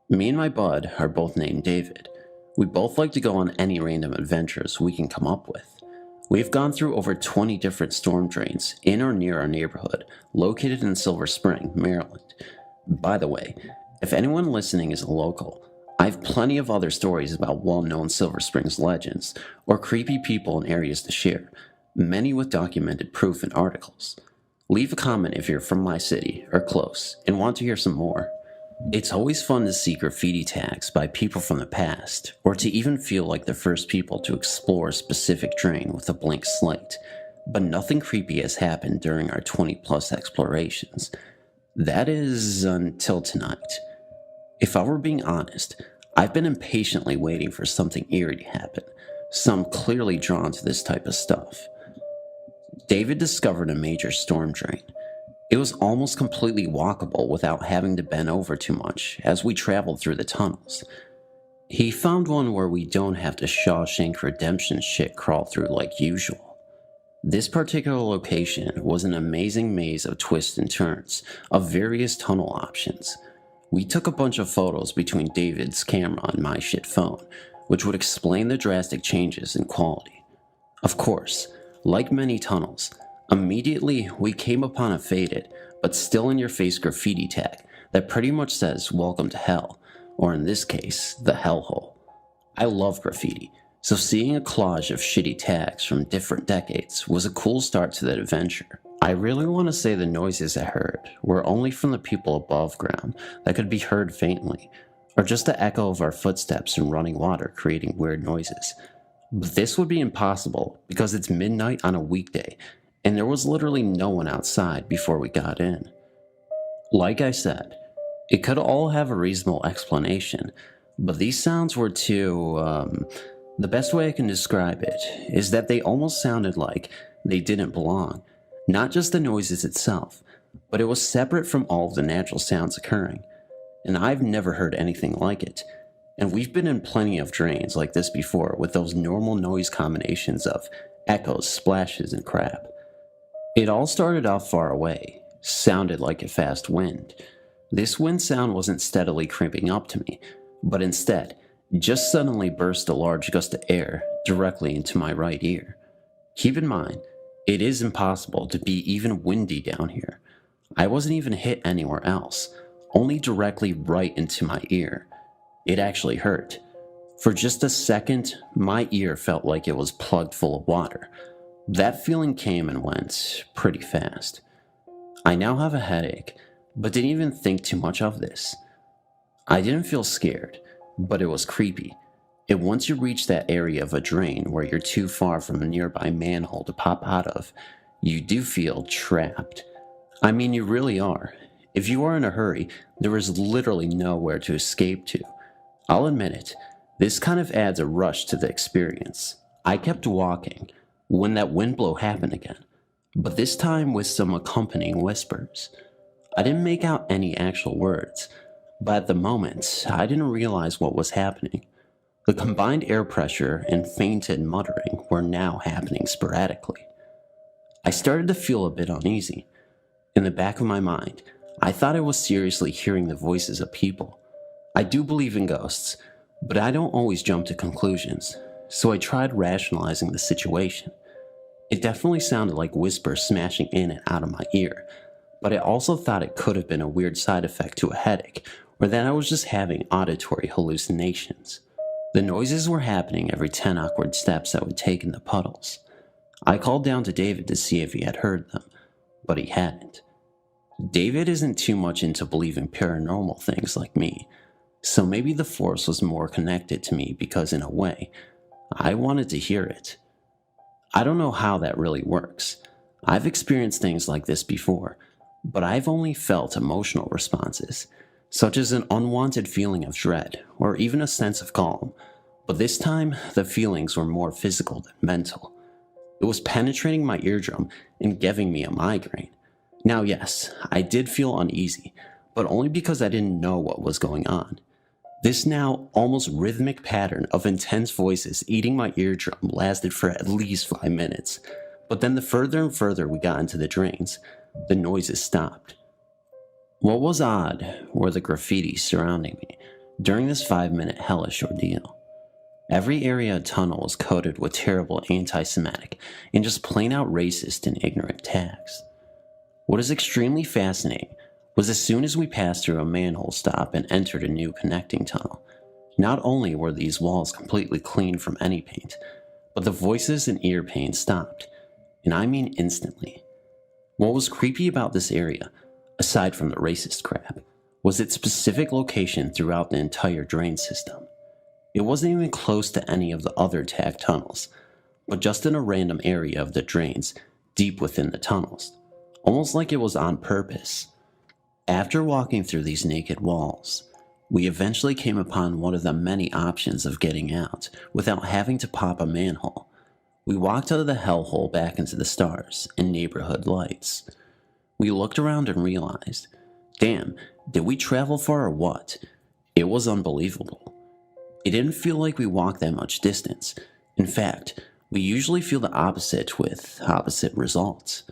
Me and my bud are both named David. We both like to go on any random adventures we can come up with. We've gone through over 20 different storm drains in or near our neighborhood, located in Silver Spring, Maryland. By the way, if anyone listening is a local, I have plenty of other stories about well-known Silver Springs legends or creepy people in areas to share, many with documented proof and articles. Leave a comment if you're from my city or close and want to hear some more. It's always fun to see graffiti tags by people from the past, or to even feel like the first people to explore a specific drain with a blank slate, but nothing creepy has happened during our 20+ explorations. That is, until tonight. If I were being honest, I've been impatiently waiting for something eerie to happen, so I'm clearly drawn to this type of stuff. David discovered a major storm drain. It was almost completely walkable without having to bend over too much as we traveled through the tunnels. He found one where we don't have to Shawshank Redemption shit crawl through like usual. This particular location was an amazing maze of twists and turns of various tunnel options. We took a bunch of photos between David's camera and my shit phone, which would explain the drastic changes in quality. Of course, like many tunnels, immediately we came upon a faded, but still in your face graffiti tag that pretty much says welcome to hell, or in this case, the hellhole. I love graffiti, so seeing a collage of shitty tags from different decades was a cool start to that adventure. I really want to say the noises I heard were only from the people above ground that could be heard faintly, or just the echo of our footsteps in running water creating weird noises. But this would be impossible because it's midnight on a weekday, and there was literally no one outside before we got in. Like I said, it could all have a reasonable explanation, but these sounds were too, the best way I can describe it is that they almost sounded like they didn't belong. Not just the noises itself, but it was separate from all of the natural sounds occurring. And I've never heard anything like it. And we've been in plenty of drains like this before with those normal noise combinations of echoes, splashes, and crap. It all started off far away, sounded like a fast wind, This wind sound wasn't steadily creeping up to me, but instead, just suddenly burst a large gust of air directly into my right ear. Keep in mind, it is impossible to be even windy down here. I wasn't even hit anywhere else, only directly right into my ear. It actually hurt. For just a second, my ear felt like it was plugged full of water. That feeling came and went pretty fast. I now have a headache, but didn't even think too much of this. I didn't feel scared, but it was creepy. And once you reach that area of a drain where you're too far from a nearby manhole to pop out of, you do feel trapped. I mean, you really are. If you are in a hurry, there is literally nowhere to escape to. I'll admit it, this kind of adds a rush to the experience. I kept walking when that wind blow happened again, but this time with some accompanying whispers. I didn't make out any actual words, but at the moment, I didn't realize what was happening. The combined air pressure and fainted muttering were now happening sporadically. I started to feel a bit uneasy. In the back of my mind, I thought I was seriously hearing the voices of people. I do believe in ghosts, but I don't always jump to conclusions, so I tried rationalizing the situation. It definitely sounded like whispers smashing in and out of my ear, but I also thought it could have been a weird side effect to a headache, or that I was just having auditory hallucinations. The noises were happening every 10 awkward steps I would take in the puddles. I called down to David to see if he had heard them, but he hadn't. David isn't too much into believing paranormal things like me, so maybe the force was more connected to me because in a way, I wanted to hear it. I don't know how that really works. I've experienced things like this before, but I've only felt emotional responses, such as an unwanted feeling of dread or even a sense of calm, but this time the feelings were more physical than mental. It was penetrating my eardrum and giving me a migraine. Now yes, I did feel uneasy, but only because I didn't know what was going on. This now almost rhythmic pattern of intense voices eating my eardrum lasted for at least 5 minutes, but then the further and further we got into the drains, the noises stopped. What was odd were the graffiti surrounding me during this 5-minute hellish ordeal. Every area of tunnel was coated with terrible anti-Semitic and just plain out racist and ignorant tags. What is extremely fascinating was as soon as we passed through a manhole stop and entered a new connecting tunnel, not only were these walls completely clean from any paint, but the voices and ear pain stopped, and I mean instantly. What was creepy about this area, aside from the racist crap, was its specific location throughout the entire drain system. It wasn't even close to any of the other tagged tunnels, but just in a random area of the drains deep within the tunnels, almost like it was on purpose. After walking through these naked walls, we eventually came upon one of the many options of getting out without having to pop a manhole. We walked out of the hellhole back into the stars and neighborhood lights. We looked around and realized, damn, did we travel far or what? It was unbelievable. It didn't feel like we walked that much distance. In fact, we usually feel the opposite with opposite results.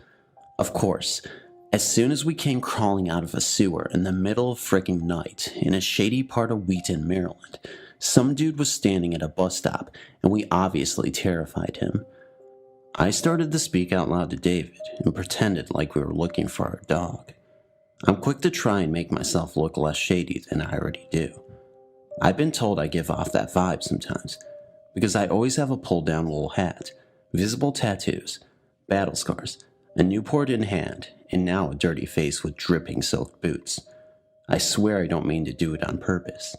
Of course, as soon as we came crawling out of a sewer in the middle of frickin' night in a shady part of Wheaton, Maryland, some dude was standing at a bus stop and we obviously terrified him. I started to speak out loud to David and pretended like we were looking for our dog. I'm quick to try and make myself look less shady than I already do. I've been told I give off that vibe sometimes because I always have a pulled down little hat, visible tattoos, battle scars, a Newport in hand, and now a dirty face with dripping silk boots. I swear I don't mean to do it on purpose.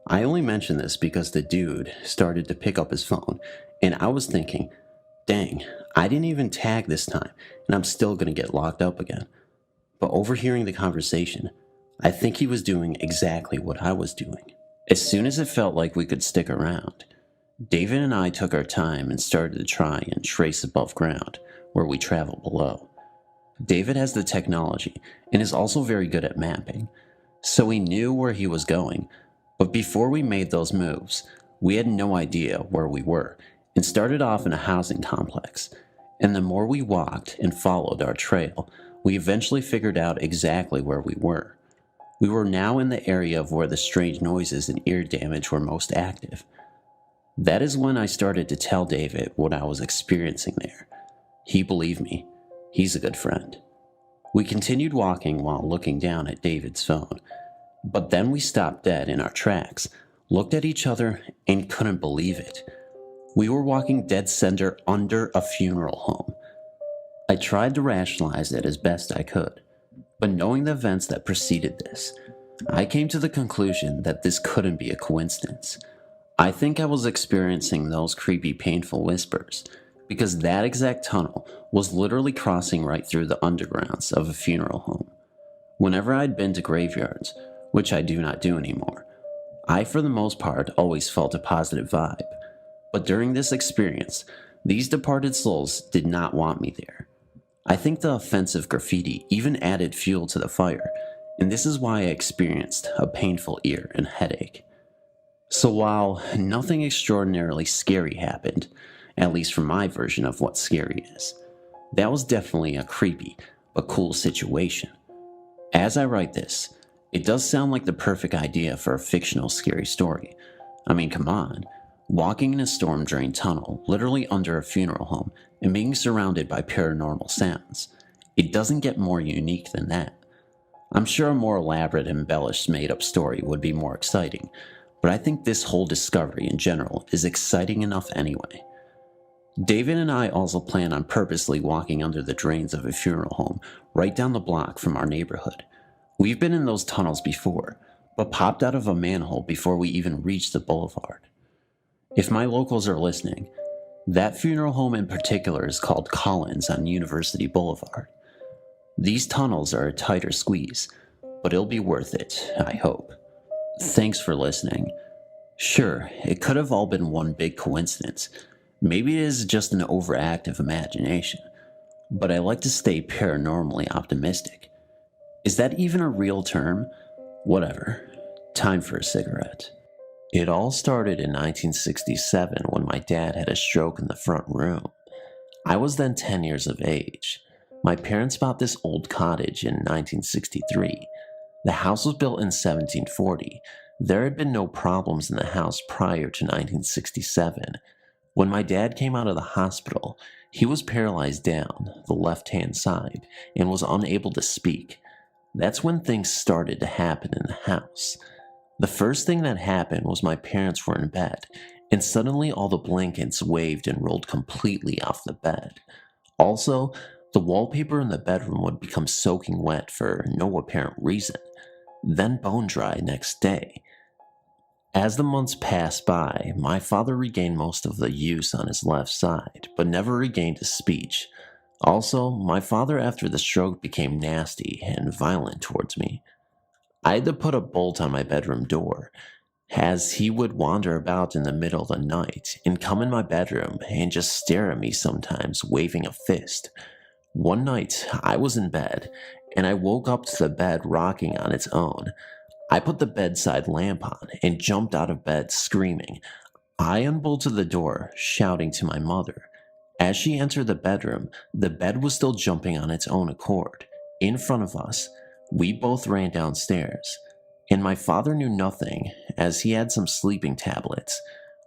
I only mention this because the dude started to pick up his phone, and I was thinking, dang, I didn't even tag this time, and I'm still gonna get locked up again. But overhearing the conversation, I think he was doing exactly what I was doing. As soon as it felt like we could stick around, David and I took our time and started to try and trace above ground where we travel below. David has the technology and is also very good at mapping, so he knew where he was going, but before we made those moves, we had no idea where we were and started off in a housing complex, and the more we walked and followed our trail, we eventually figured out exactly where we were. We were now in the area of where the strange noises and ear damage were most active. That is when I started to tell David what I was experiencing there. He believed me. He's a good friend. We continued walking while looking down at David's phone, but then we stopped dead in our tracks, looked at each other, and couldn't believe it. We were walking dead center under a funeral home. I tried to rationalize it as best I could, but knowing the events that preceded this, I came to the conclusion that this couldn't be a coincidence. I think I was experiencing those creepy, painful whispers, because that exact tunnel was literally crossing right through the undergrounds of a funeral home. Whenever I'd been to graveyards, which I do not do anymore, I for the most part always felt a positive vibe. But during this experience, these departed souls did not want me there. I think the offensive graffiti even added fuel to the fire, and this is why I experienced a painful ear and headache. So while nothing extraordinarily scary happened, at least from my version of what scary is, that was definitely a creepy but cool situation. As I write this, it does sound like the perfect idea for a fictional scary story. I mean, come on. Walking in a storm-drained tunnel, literally under a funeral home, and being surrounded by paranormal sounds. It doesn't get more unique than that. I'm sure a more elaborate, embellished, made-up story would be more exciting, but I think this whole discovery in general is exciting enough anyway. David and I also plan on purposely walking under the drains of a funeral home right down the block from our neighborhood. We've been in those tunnels before, but popped out of a manhole before we even reached the boulevard. If my locals are listening, that funeral home in particular is called Collins on University Boulevard. These tunnels are a tighter squeeze, but it'll be worth it, I hope. Thanks for listening. Sure, it could have all been one big coincidence. Maybe it is just an overactive imagination, but I like to stay paranormally optimistic. Is that even a real term? Whatever. Time for a cigarette. It all started in 1967 when my dad had a stroke in the front room. I was then 10 years of age. My parents bought this old cottage in 1963. The house was built in 1740. There had been no problems in the house prior to 1967. When my dad came out of the hospital, he was paralyzed down the left-hand side and was unable to speak. That's when things started to happen in the house. The first thing that happened was my parents were in bed, and suddenly all the blankets waved and rolled completely off the bed. Also, the wallpaper in the bedroom would become soaking wet for no apparent reason, then bone dry next day. As the months passed by, my father regained most of the use on his left side, but never regained his speech. Also, my father after the stroke became nasty and violent towards me. I had to put a bolt on my bedroom door, as he would wander about in the middle of the night and come in my bedroom and just stare at me sometimes, waving a fist. One night, I was in bed, and I woke up to the bed rocking on its own. I put the bedside lamp on and jumped out of bed screaming. I unbolted the door, shouting to my mother. As she entered the bedroom, the bed was still jumping on its own accord. In front of us, we both ran downstairs, and my father knew nothing, as he had some sleeping tablets.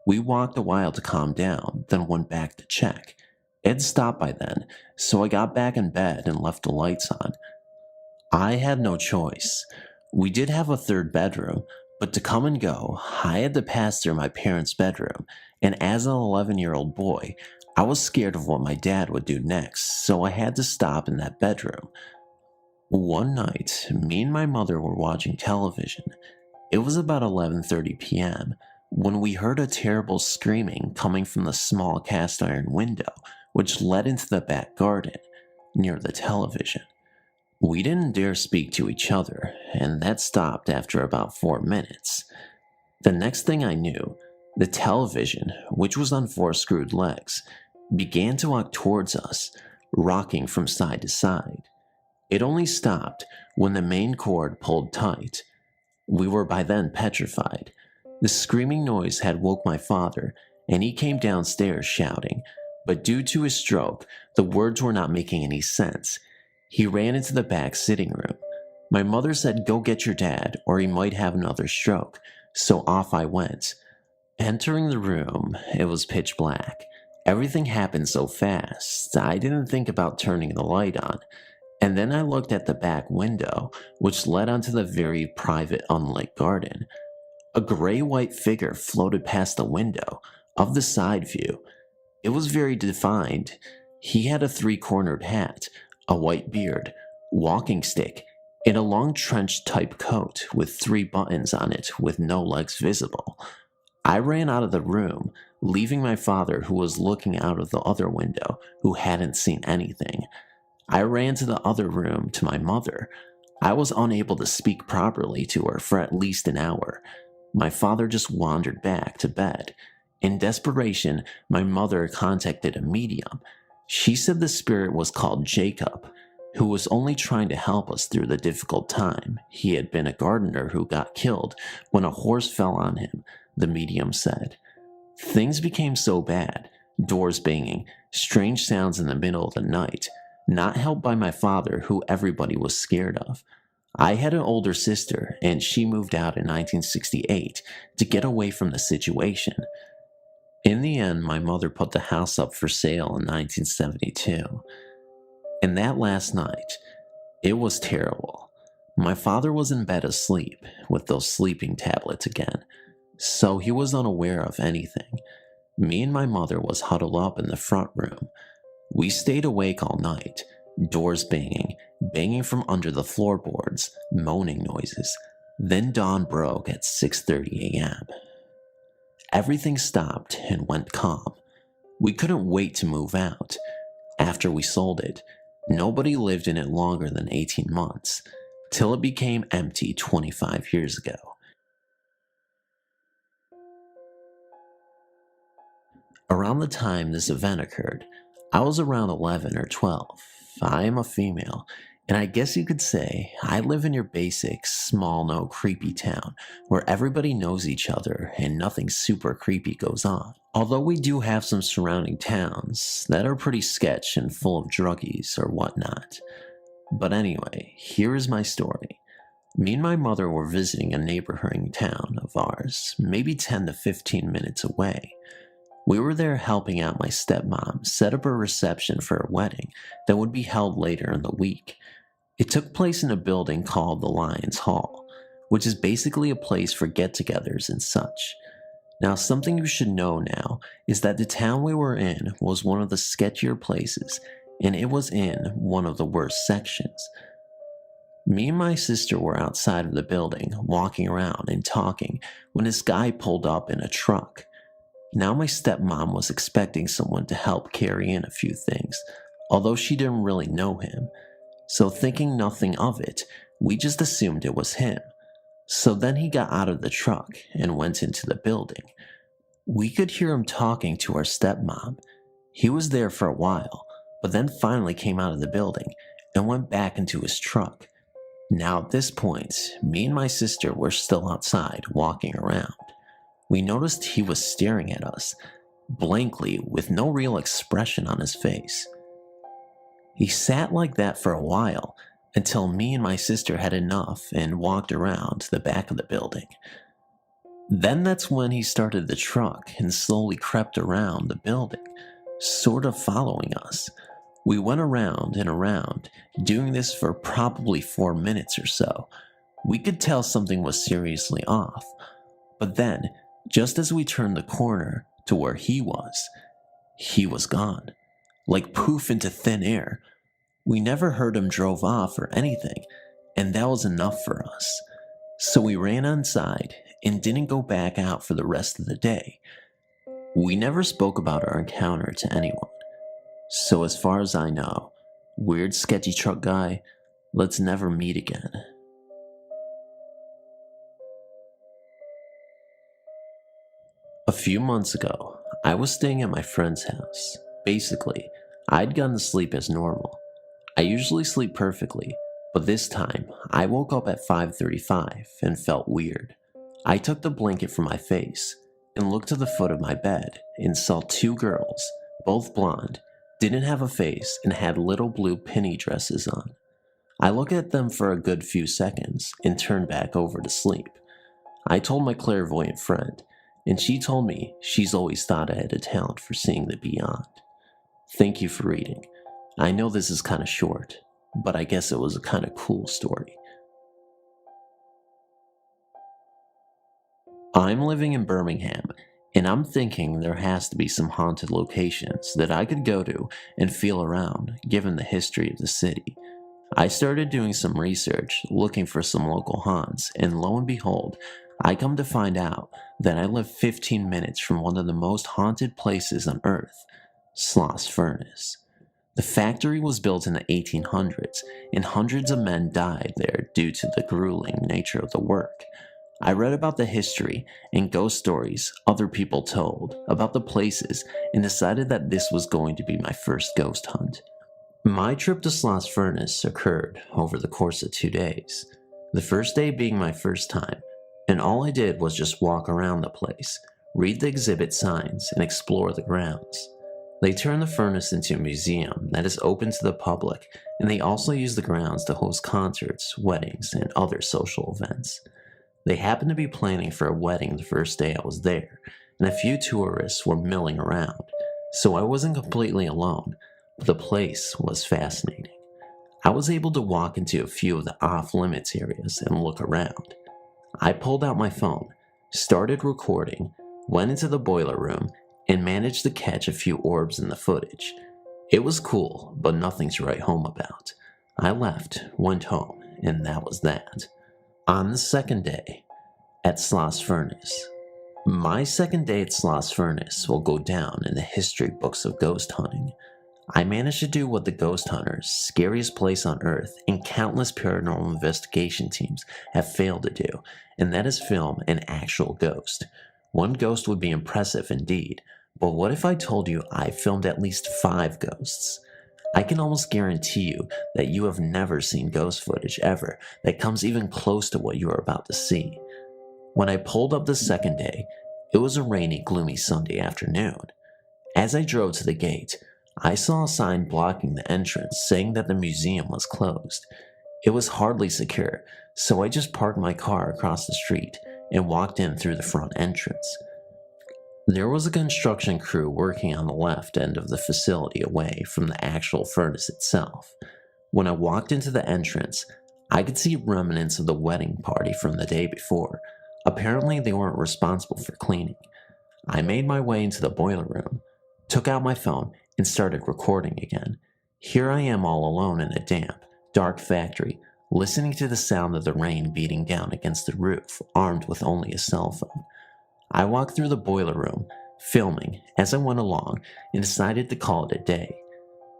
We walked a while to calm down, then went back to check. It had stopped by then, so I got back in bed and left the lights on. I had no choice. We did have a third bedroom, but to come and go, I had to pass through my parents' bedroom, and as an 11-year-old boy, I was scared of what my dad would do next, so I had to stop in that bedroom. One night, me and my mother were watching television. It was about 11:30 p.m. when we heard a terrible screaming coming from the small cast iron window, which led into the back garden, near the television. We didn't dare speak to each other, and that stopped after about 4 minutes. The next thing I knew, the television, which was on 4 screwed legs, began to walk towards us, rocking from side to side. It only stopped when the main cord pulled tight. We were by then petrified. The screaming noise had woke my father, and he came downstairs shouting, but due to his stroke, the words were not making any sense. He ran into the back sitting room. My mother said, "Go get your dad, or he might have another stroke," so off I went. Entering the room, it was pitch black. Everything happened so fast, I didn't think about turning the light on. And then I looked at the back window, which led onto the very private, unlit garden. A gray-white figure floated past the window, of the side view. It was very defined. He had a three-cornered hat, a white beard, walking stick, and a long trench-type coat with 3 buttons on it with no legs visible. I ran out of the room, leaving my father, who was looking out of the other window, who hadn't seen anything. I ran to the other room to my mother. I was unable to speak properly to her for at least an hour. My father just wandered back to bed. In desperation, my mother contacted a medium. She said the spirit was called Jacob, who was only trying to help us through the difficult time. He had been a gardener who got killed when a horse fell on him, the medium said. Things became so bad, doors banging, strange sounds in the middle of the night, not helped by my father, who everybody was scared of. I had an older sister, and she moved out in 1968 to get away from the situation. In the end, my mother put the house up for sale in 1972. And that last night, it was terrible. My father was in bed asleep with those sleeping tablets again, so he was unaware of anything. Me and my mother was huddled up in the front room. We stayed awake all night, doors banging from under the floorboards, moaning noises. Then dawn broke at 6:30 a.m. Everything stopped and went calm. We couldn't wait to move out. After we sold it, nobody lived in it longer than 18 months, till it became empty 25 years ago. Around the time this event occurred, I was around 11 or 12. I am a female, and I guess you could say I live in your basic, small, no creepy town where everybody knows each other and nothing super creepy goes on. Although we do have some surrounding towns that are pretty sketch and full of druggies or whatnot. But anyway, here is my story. Me and my mother were visiting a neighboring town of ours, maybe 10 to 15 minutes away. We were there helping out my stepmom set up a reception for a wedding that would be held later in the week. It took place in a building called the Lions Hall, which is basically a place for get-togethers and such. Now, something you should know now is that the town we were in was one of the sketchier places, and it was in one of the worst sections. Me and my sister were outside of the building, walking around and talking, when this guy pulled up in a truck. Now my stepmom was expecting someone to help carry in a few things, although she didn't really know him. So thinking nothing of it, we just assumed it was him. So then he got out of the truck and went into the building. We could hear him talking to our stepmom. He was there for a while, but then finally came out of the building and went back into his truck. Now at this point, me and my sister were still outside walking around. We noticed he was staring at us, blankly, with no real expression on his face. He sat like that for a while, until me and my sister had enough and walked around to the back of the building. Then that's when he started the truck and slowly crept around the building, sort of following us. We went around and around, doing this for probably 4 minutes or so. We could tell something was seriously off, but then, just as we turned the corner to where he was gone, like poof into thin air. We never heard him drove off or anything, and that was enough for us. So we ran inside and didn't go back out for the rest of the day. We never spoke about our encounter to anyone. So as far as I know, weird sketchy truck guy, let's never meet again. A few months ago, I was staying at my friend's house. Basically, I'd gone to sleep as normal. I usually sleep perfectly, but this time, I woke up at 5:35 and felt weird. I took the blanket from my face and looked to the foot of my bed and saw 2 girls, both blonde, didn't have a face, and had little blue penny dresses on. I look at them for a good few seconds and turn back over to sleep. I told my clairvoyant friend, and she told me she's always thought I had a talent for seeing the beyond. Thank you for reading. I know this is kind of short, but I guess it was a kind of cool story. I'm living in Birmingham, and I'm thinking there has to be some haunted locations that I could go to and feel around, given the history of the city. I started doing some research, looking for some local haunts, and lo and behold, I come to find out that I live 15 minutes from one of the most haunted places on Earth, Sloss Furnace. The factory was built in the 1800s, and hundreds of men died there due to the grueling nature of the work. I read about the history and ghost stories other people told about the places and decided that this was going to be my first ghost hunt. My trip to Sloss Furnace occurred over the course of 2 days, the first day being my first time, and all I did was just walk around the place, read the exhibit signs, and explore the grounds. They turned the furnace into a museum that is open to the public, and they also use the grounds to host concerts, weddings, and other social events. They happened to be planning for a wedding the first day I was there, and a few tourists were milling around, so I wasn't completely alone, but the place was fascinating. I was able to walk into a few of the off-limits areas and look around. I pulled out my phone, started recording, went into the boiler room, and managed to catch a few orbs in the footage. It was cool, but nothing to write home about. I left, went home, and that was that. On the second day, at Sloss Furnace. My second day at Sloss Furnace will go down in the history books of ghost hunting. I managed to do what the ghost hunters, scariest place on earth, and countless paranormal investigation teams have failed to do, and that is film an actual ghost. One ghost would be impressive indeed, but what if I told you I filmed at least 5 ghosts? I can almost guarantee you that you have never seen ghost footage ever that comes even close to what you are about to see. When I pulled up the second day, it was a rainy, gloomy Sunday afternoon. As I drove to the gate, I saw a sign blocking the entrance saying that the museum was closed. It was hardly secure, so I just parked my car across the street and walked in through the front entrance. There was a construction crew working on the left end of the facility away from the actual furnace itself. When I walked into the entrance, I could see remnants of the wedding party from the day before. Apparently, they weren't responsible for cleaning. I made my way into the boiler room, took out my phone, and started recording again. Here I am all alone in a damp, dark factory, listening to the sound of the rain beating down against the roof, armed with only a cell phone. I walked through the boiler room, filming as I went along, and decided to call it a day.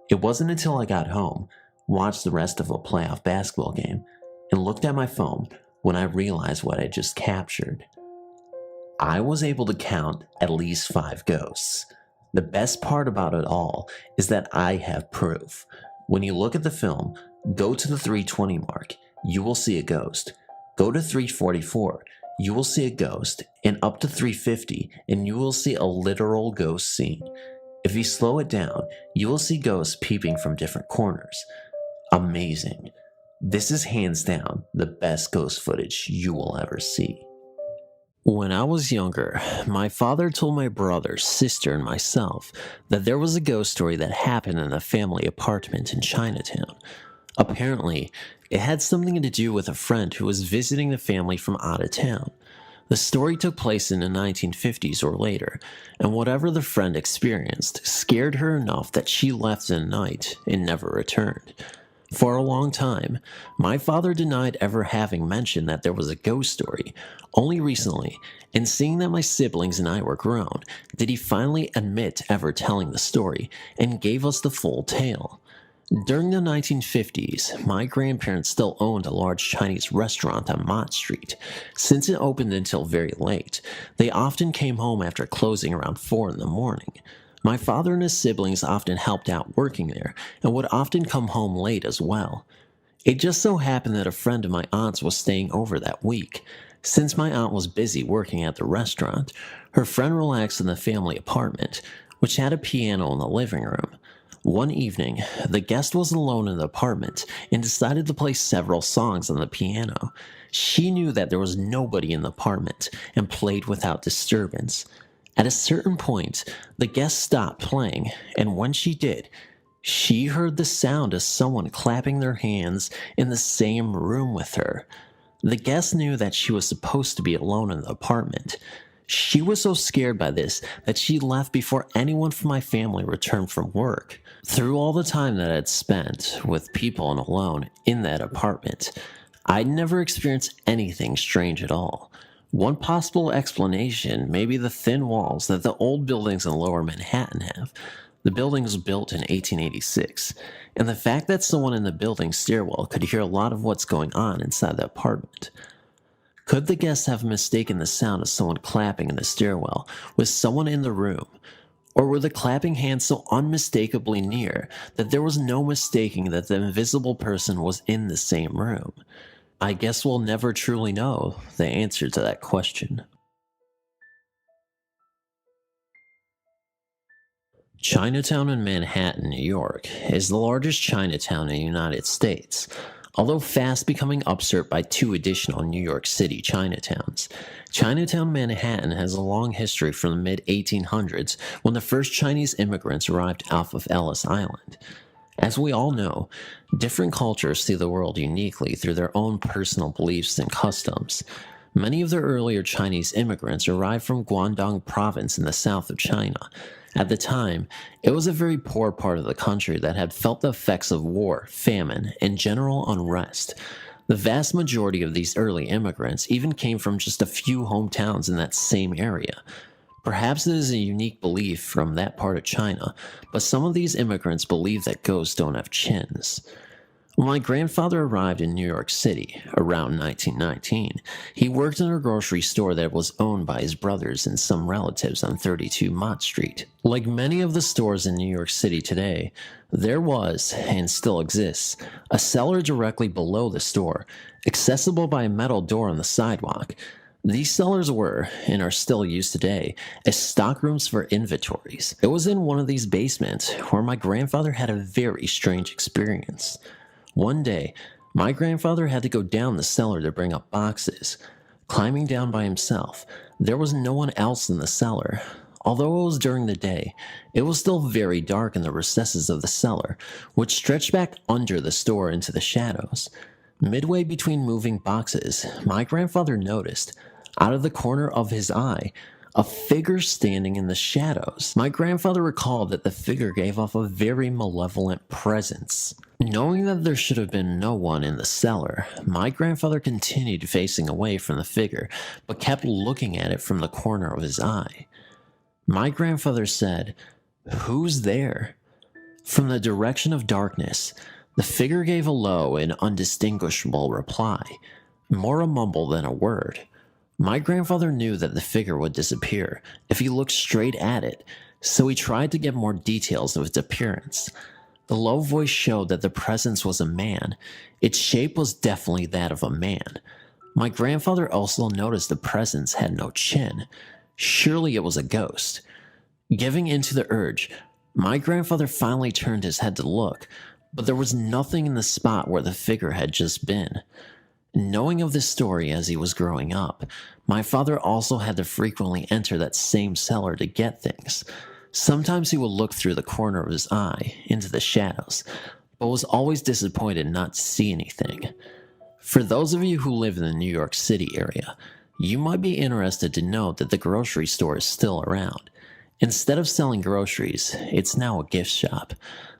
It wasn't until I got home, watched the rest of a playoff basketball game, and looked at my phone when I realized what I just captured. I was able to count at least 5 ghosts. The best part about it all is that I have proof. When you look at the film, go to the 320 mark, you will see a ghost. Go to 344, you will see a ghost, and up to 350, and you will see a literal ghost scene. If you slow it down, you will see ghosts peeping from different corners. Amazing. This is hands down the best ghost footage you will ever see. When I was younger, my father told my brother, sister, and myself that there was a ghost story that happened in a family apartment in Chinatown. Apparently, it had something to do with a friend who was visiting the family from out of town. The story took place in the 1950s or later, and whatever the friend experienced scared her enough that she left in the night and never returned. For a long time, my father denied ever having mentioned that there was a ghost story. Only recently, and seeing that my siblings and I were grown, did he finally admit ever telling the story and gave us the full tale. During the 1950s, my grandparents still owned a large Chinese restaurant on Mott Street. Since it opened until very late, they often came home after closing around 4 in the morning. My father and his siblings often helped out working there and would often come home late as well. It just so happened that a friend of my aunt's was staying over that week. Since my aunt was busy working at the restaurant, her friend relaxed in the family apartment, which had a piano in the living room. One evening, the guest was alone in the apartment and decided to play several songs on the piano. She knew that there was nobody in the apartment and played without disturbance. At a certain point, the guest stopped playing, and when she did, she heard the sound of someone clapping their hands in the same room with her. The guest knew that she was supposed to be alone in the apartment. She was so scared by this that she left before anyone from my family returned from work. Through all the time that I'd spent with people and alone in that apartment, I'd never experienced anything strange at all. One possible explanation may be the thin walls that the old buildings in Lower Manhattan have. The building was built in 1886, and the fact that someone in the building stairwell could hear a lot of what's going on inside the apartment. Could the guests have mistaken the sound of someone clapping in the stairwell with someone in the room? Or were the clapping hands so unmistakably near that there was no mistaking that the invisible person was in the same room? I guess we'll never truly know the answer to that question. Chinatown in Manhattan, New York, is the largest Chinatown in the United States, although fast becoming usurped by two additional New York City Chinatowns. Chinatown, Manhattan has a long history from the mid-1800s when the first Chinese immigrants arrived off of Ellis Island. As we all know, different cultures see the world uniquely through their own personal beliefs and customs. Many of the earlier Chinese immigrants arrived from Guangdong province in the south of China. At the time, it was a very poor part of the country that had felt the effects of war, famine, and general unrest. The vast majority of these early immigrants even came from just a few hometowns in that same area. Perhaps it is a unique belief from that part of China, but some of these immigrants believe that ghosts don't have chins. When my grandfather arrived in New York City around 1919, he worked in a grocery store that was owned by his brothers and some relatives on 32 Mott Street. Like many of the stores in New York City today, there was, and still exists, a cellar directly below the store, accessible by a metal door on the sidewalk. These cellars were, and are still used today, as stockrooms for inventories. It was in one of these basements where my grandfather had a very strange experience. One day, my grandfather had to go down the cellar to bring up boxes. Climbing down by himself, there was no one else in the cellar. Although it was during the day, it was still very dark in the recesses of the cellar, which stretched back under the store into the shadows. Midway between moving boxes, my grandfather noticed, out of the corner of his eye, a figure standing in the shadows. My grandfather recalled that the figure gave off a very malevolent presence. Knowing that there should have been no one in the cellar, my grandfather continued facing away from the figure, but kept looking at it from the corner of his eye. My grandfather said, "Who's there?" From the direction of darkness, the figure gave a low and undistinguishable reply, more a mumble than a word. My grandfather knew that the figure would disappear if he looked straight at it, so he tried to get more details of its appearance. The low voice showed that the presence was a man. Its shape was definitely that of a man. My grandfather also noticed the presence had no chin. Surely it was a ghost. Giving in to the urge, my grandfather finally turned his head to look, but there was nothing in the spot where the figure had just been. Knowing of this story as he was growing up, my father also had to frequently enter that same cellar to get things. Sometimes he would look through the corner of his eye into the shadows, but was always disappointed not to see anything. For those of you who live in the New York City area, you might be interested to know that the grocery store is still around. Instead of selling groceries, it's now a gift shop.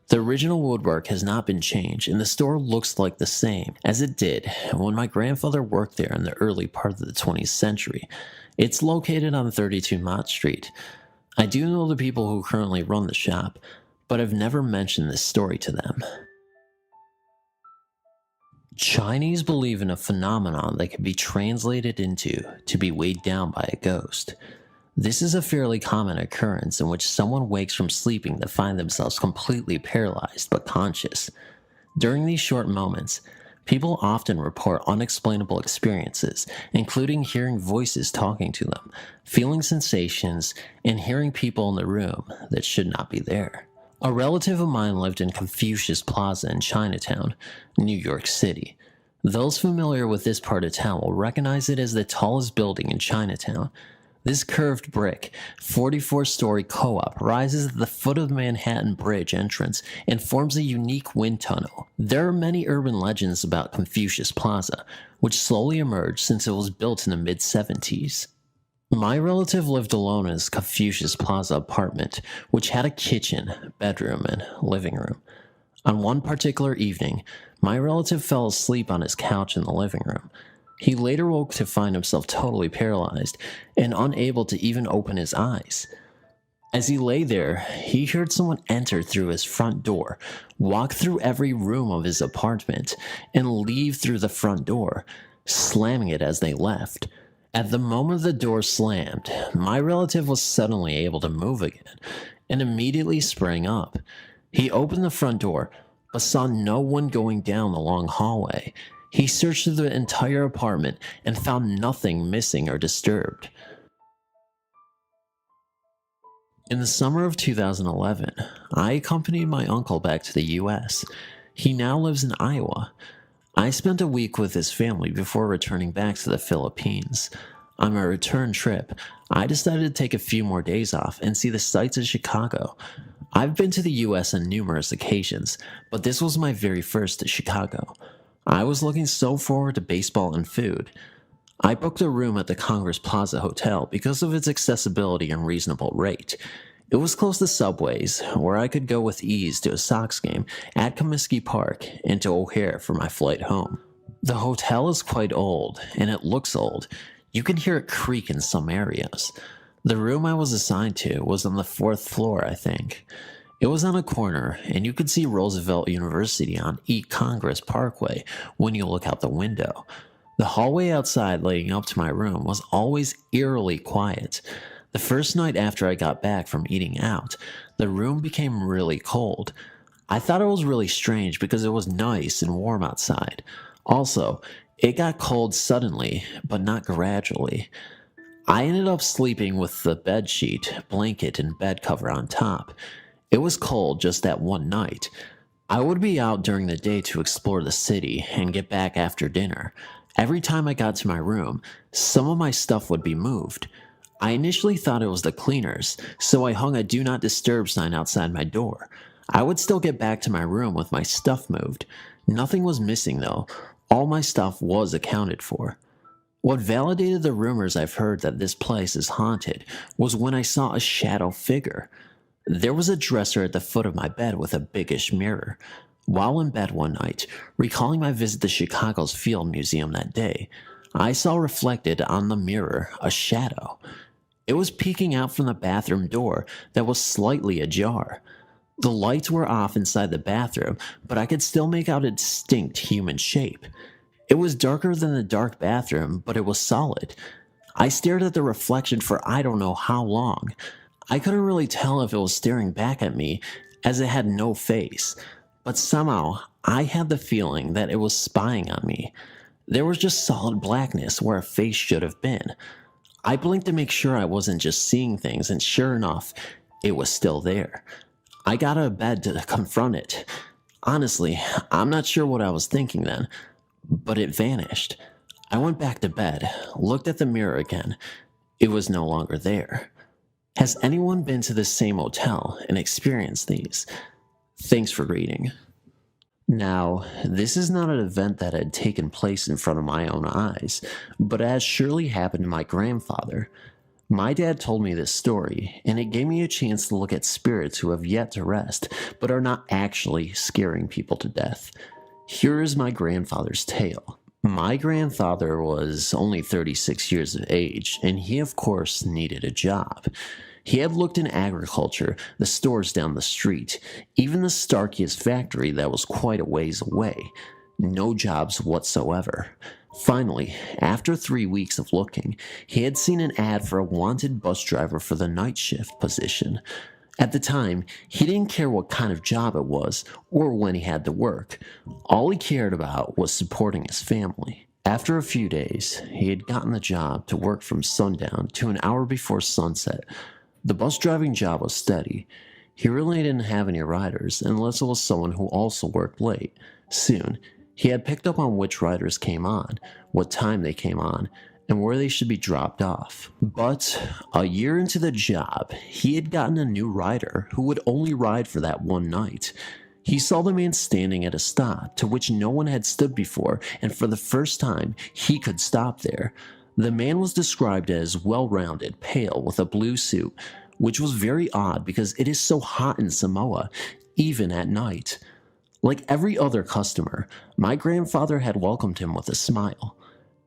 The original woodwork has not been changed, and the store looks like the same as it did when my grandfather worked there in the early part of the 20th century. It's located on 32 Mott Street. I do know the people who currently run the shop, but I've never mentioned this story to them. Chinese believe in a phenomenon that can be translated into to be weighed down by a ghost. This is a fairly common occurrence in which someone wakes from sleeping to find themselves completely paralyzed but conscious. During these short moments, people often report unexplainable experiences, including hearing voices talking to them, feeling sensations, and hearing people in the room that should not be there. A relative of mine lived in Confucius Plaza in Chinatown, New York City. Those familiar with this part of town will recognize it as the tallest building in Chinatown. This curved brick, 44-story co-op rises at the foot of the Manhattan Bridge entrance and forms a unique wind tunnel. There are many urban legends about Confucius Plaza, which slowly emerged since it was built in the mid-70s. My relative lived alone in his Confucius Plaza apartment, which had a kitchen, bedroom, and living room. On one particular evening, my relative fell asleep on his couch in the living room. He later woke to find himself totally paralyzed and unable to even open his eyes. As he lay there, he heard someone enter through his front door, walk through every room of his apartment, and leave through the front door, slamming it as they left. At the moment the door slammed, my relative was suddenly able to move again and immediately sprang up. He opened the front door, but saw no one going down the long hallway. He searched through the entire apartment and found nothing missing or disturbed. In the summer of 2011, I accompanied my uncle back to the US. He now lives in Iowa. I spent a week with his family before returning back to the Philippines. On my return trip, I decided to take a few more days off and see the sights of Chicago. I've been to the US on numerous occasions, but this was my very first to Chicago. I was looking so forward to baseball and food. I booked a room at the Congress Plaza Hotel because of its accessibility and reasonable rate. It was close to subways, where I could go with ease to a Sox game at Comiskey Park and to O'Hare for my flight home. The hotel is quite old, and it looks old. You can hear it creak in some areas. The room I was assigned to was on the 4th floor, I think. It was on a corner, and you could see Roosevelt University on East Congress Parkway when you look out the window. The hallway outside leading up to my room was always eerily quiet. The first night after I got back from eating out, the room became really cold. I thought it was really strange because it was nice and warm outside. Also, it got cold suddenly, but not gradually. I ended up sleeping with the bed sheet, blanket, and bed cover on top. It was cold just that one night. I would be out during the day to explore the city and get back after dinner. Every time I got to my room, some of my stuff would be moved. I initially thought it was the cleaners, so I hung a do not disturb sign outside my door. I would still get back to my room with my stuff moved. Nothing was missing though. All my stuff was accounted for. What validated the rumors I've heard that this place is haunted was when I saw a shadow figure. There was a dresser at the foot of my bed with a biggish mirror. While in bed one night, recalling my visit to Chicago's Field Museum that day, I saw reflected on the mirror a shadow. It was peeking out from the bathroom door that was slightly ajar. The lights were off inside the bathroom, but I could still make out a distinct human shape. It was darker than the dark bathroom, but it was solid. I stared at the reflection for I don't know how long. I couldn't really tell if it was staring back at me, as it had no face, but somehow I had the feeling that it was spying on me. There was just solid blackness where a face should have been. I blinked to make sure I wasn't just seeing things, and sure enough, it was still there. I got out of bed to confront it. Honestly, I'm not sure what I was thinking then, but it vanished. I went back to bed, looked at the mirror again. It was no longer there. Has anyone been to this same hotel and experienced these? Thanks for reading. Now, this is not an event that had taken place in front of my own eyes, but it has surely happened to my grandfather. My dad told me this story, and it gave me a chance to look at spirits who have yet to rest, but are not actually scaring people to death. Here is my grandfather's tale. My grandfather was only 36 years of age, and he of course needed a job. He had looked in agriculture, the stores down the street, even the Starkiest factory that was quite a ways away. No jobs whatsoever. Finally, after 3 weeks of looking, he had seen an ad for a wanted bus driver for the night shift position. At the time, he didn't care what kind of job it was or when he had to work. All he cared about was supporting his family. After a few days, he had gotten the job to work from sundown to an hour before sunset. The bus driving job was steady. He really didn't have any riders unless it was someone who also worked late. Soon, he had picked up on which riders came on, what time they came on, and where they should be dropped off. But a year into the job, he had gotten a new rider who would only ride for that one night. He saw the man standing at a stop to which no one had stood before, and for the first time, he could stop there. The man was described as well-rounded, pale, with a blue suit, which was very odd because it is so hot in Samoa, even at night. Like every other customer, my grandfather had welcomed him with a smile.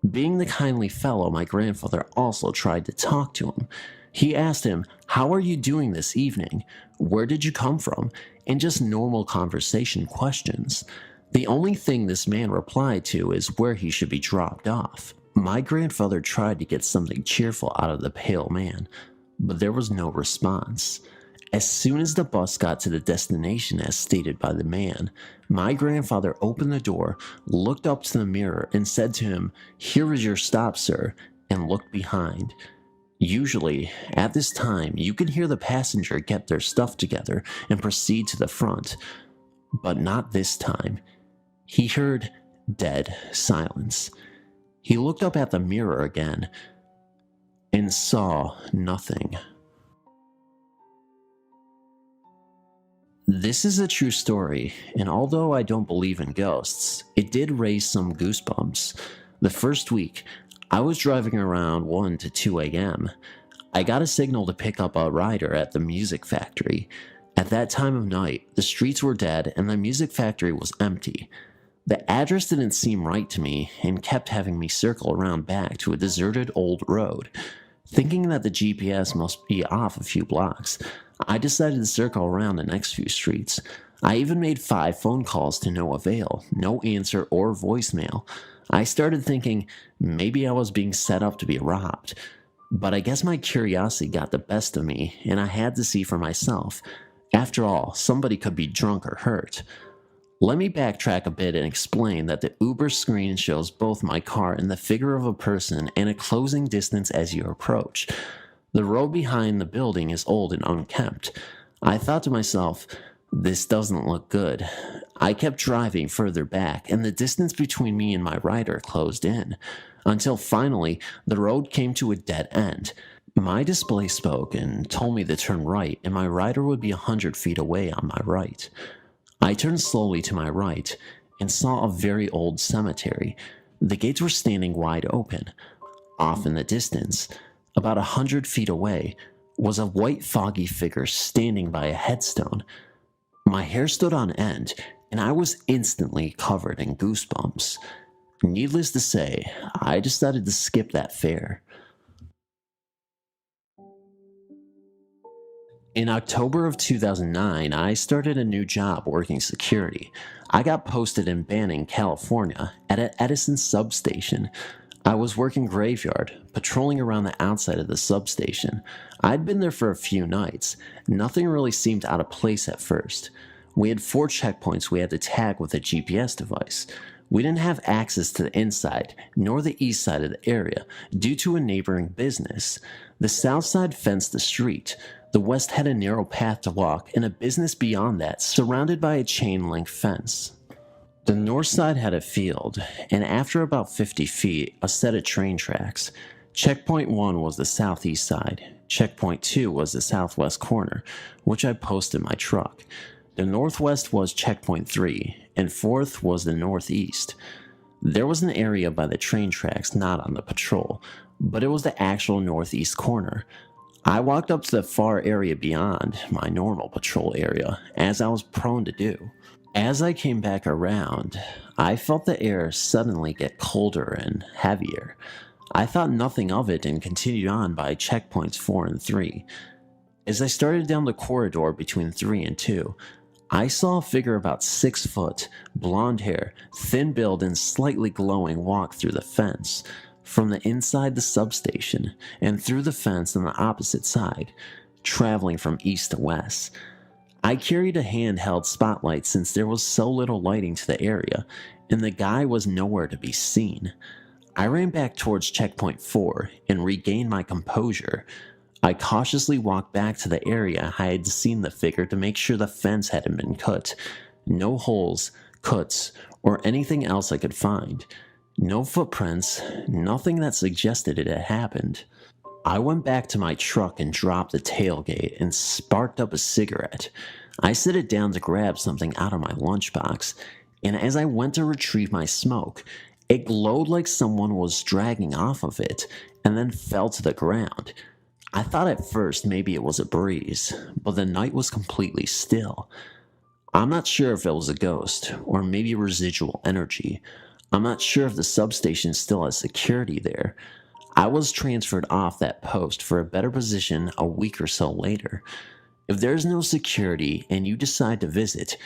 Being the kindly fellow, my grandfather also tried to talk to him. He asked him, "How are you doing this evening? Where did you come from?" And just normal conversation questions. The only thing this man replied to is where he should be dropped off. My grandfather tried to get something cheerful out of the pale man, but there was no response. As soon as the bus got to the destination as stated by the man, my grandfather opened the door, looked up to the mirror, and said to him, "Here is your stop, sir," and looked behind. Usually, at this time, you can hear the passenger get their stuff together and proceed to the front, but not this time. He heard dead silence. He looked up at the mirror again and saw nothing. This is a true story, and although I don't believe in ghosts, it did raise some goosebumps. The first week, I was driving around 1 to 2 a.m. I got a signal to pick up a rider at the music factory. At that time of night, the streets were dead and the music factory was empty. The address didn't seem right to me and kept having me circle around back to a deserted old road. Thinking that the GPS must be off a few blocks, I decided to circle around the next few streets. I even made 5 phone calls to no avail, no answer or voicemail. I started thinking maybe I was being set up to be robbed. But I guess my curiosity got the best of me, and I had to see for myself. After all, somebody could be drunk or hurt. Let me backtrack a bit and explain that the Uber screen shows both my car and the figure of a person and a closing distance as you approach. The road behind the building is old and unkempt. I thought to myself, this doesn't look good. I kept driving further back, and the distance between me and my rider closed in, until finally the road came to a dead end. My display spoke and told me to turn right, and my rider would be 100 feet away on my right. I turned slowly to my right and saw a very old cemetery. The gates were standing wide open. Off in the distance, about 100 feet away, was a white foggy figure standing by a headstone. My hair stood on end, and I was instantly covered in goosebumps. Needless to say, I decided to skip that fare. In October of 2009, I started a new job working security. I got posted in Banning, California, at an Edison substation. I was working graveyard, patrolling around the outside of the substation. I'd been there for a few nights. Nothing really seemed out of place at first. We had 4 checkpoints we had to tag with a GPS device. We didn't have access to the inside, nor the east side of the area, due to a neighboring business. The south side fenced the street. The west had a narrow path to walk, and a business beyond that, surrounded by a chain-link fence. The north side had a field, and after about 50 feet, a set of train tracks. Checkpoint 1 was the southeast side. Checkpoint 2 was the southwest corner, which I posted my truck. The northwest was checkpoint 3, and 4th was the northeast. There was an area by the train tracks not on the patrol, but it was the actual northeast corner. I walked up to the far area beyond my normal patrol area, as I was prone to do. As I came back around, I felt the air suddenly get colder and heavier. I thought nothing of it and continued on by checkpoints 4 and 3. As I started down the corridor between 3 and 2, I saw a figure about 6 foot, blonde hair, thin build, and slightly glowing walk through the fence, from the inside the substation, and through the fence on the opposite side, traveling from east to west. I carried a handheld spotlight since there was so little lighting to the area, and the guy was nowhere to be seen. I ran back towards checkpoint 4 and regained my composure. I cautiously walked back to the area I had seen the figure to make sure the fence hadn't been cut. No holes, cuts, or anything else I could find. No footprints, nothing that suggested it had happened. I went back to my truck and dropped the tailgate and sparked up a cigarette. I set it down to grab something out of my lunchbox, and as I went to retrieve my smoke, it glowed like someone was dragging off of it and then fell to the ground. I thought at first maybe it was a breeze, but the night was completely still. I'm not sure if it was a ghost or maybe residual energy. I'm not sure if the substation still has security there. I was transferred off that post for a better position a week or so later. If there's no security and you decide to visit,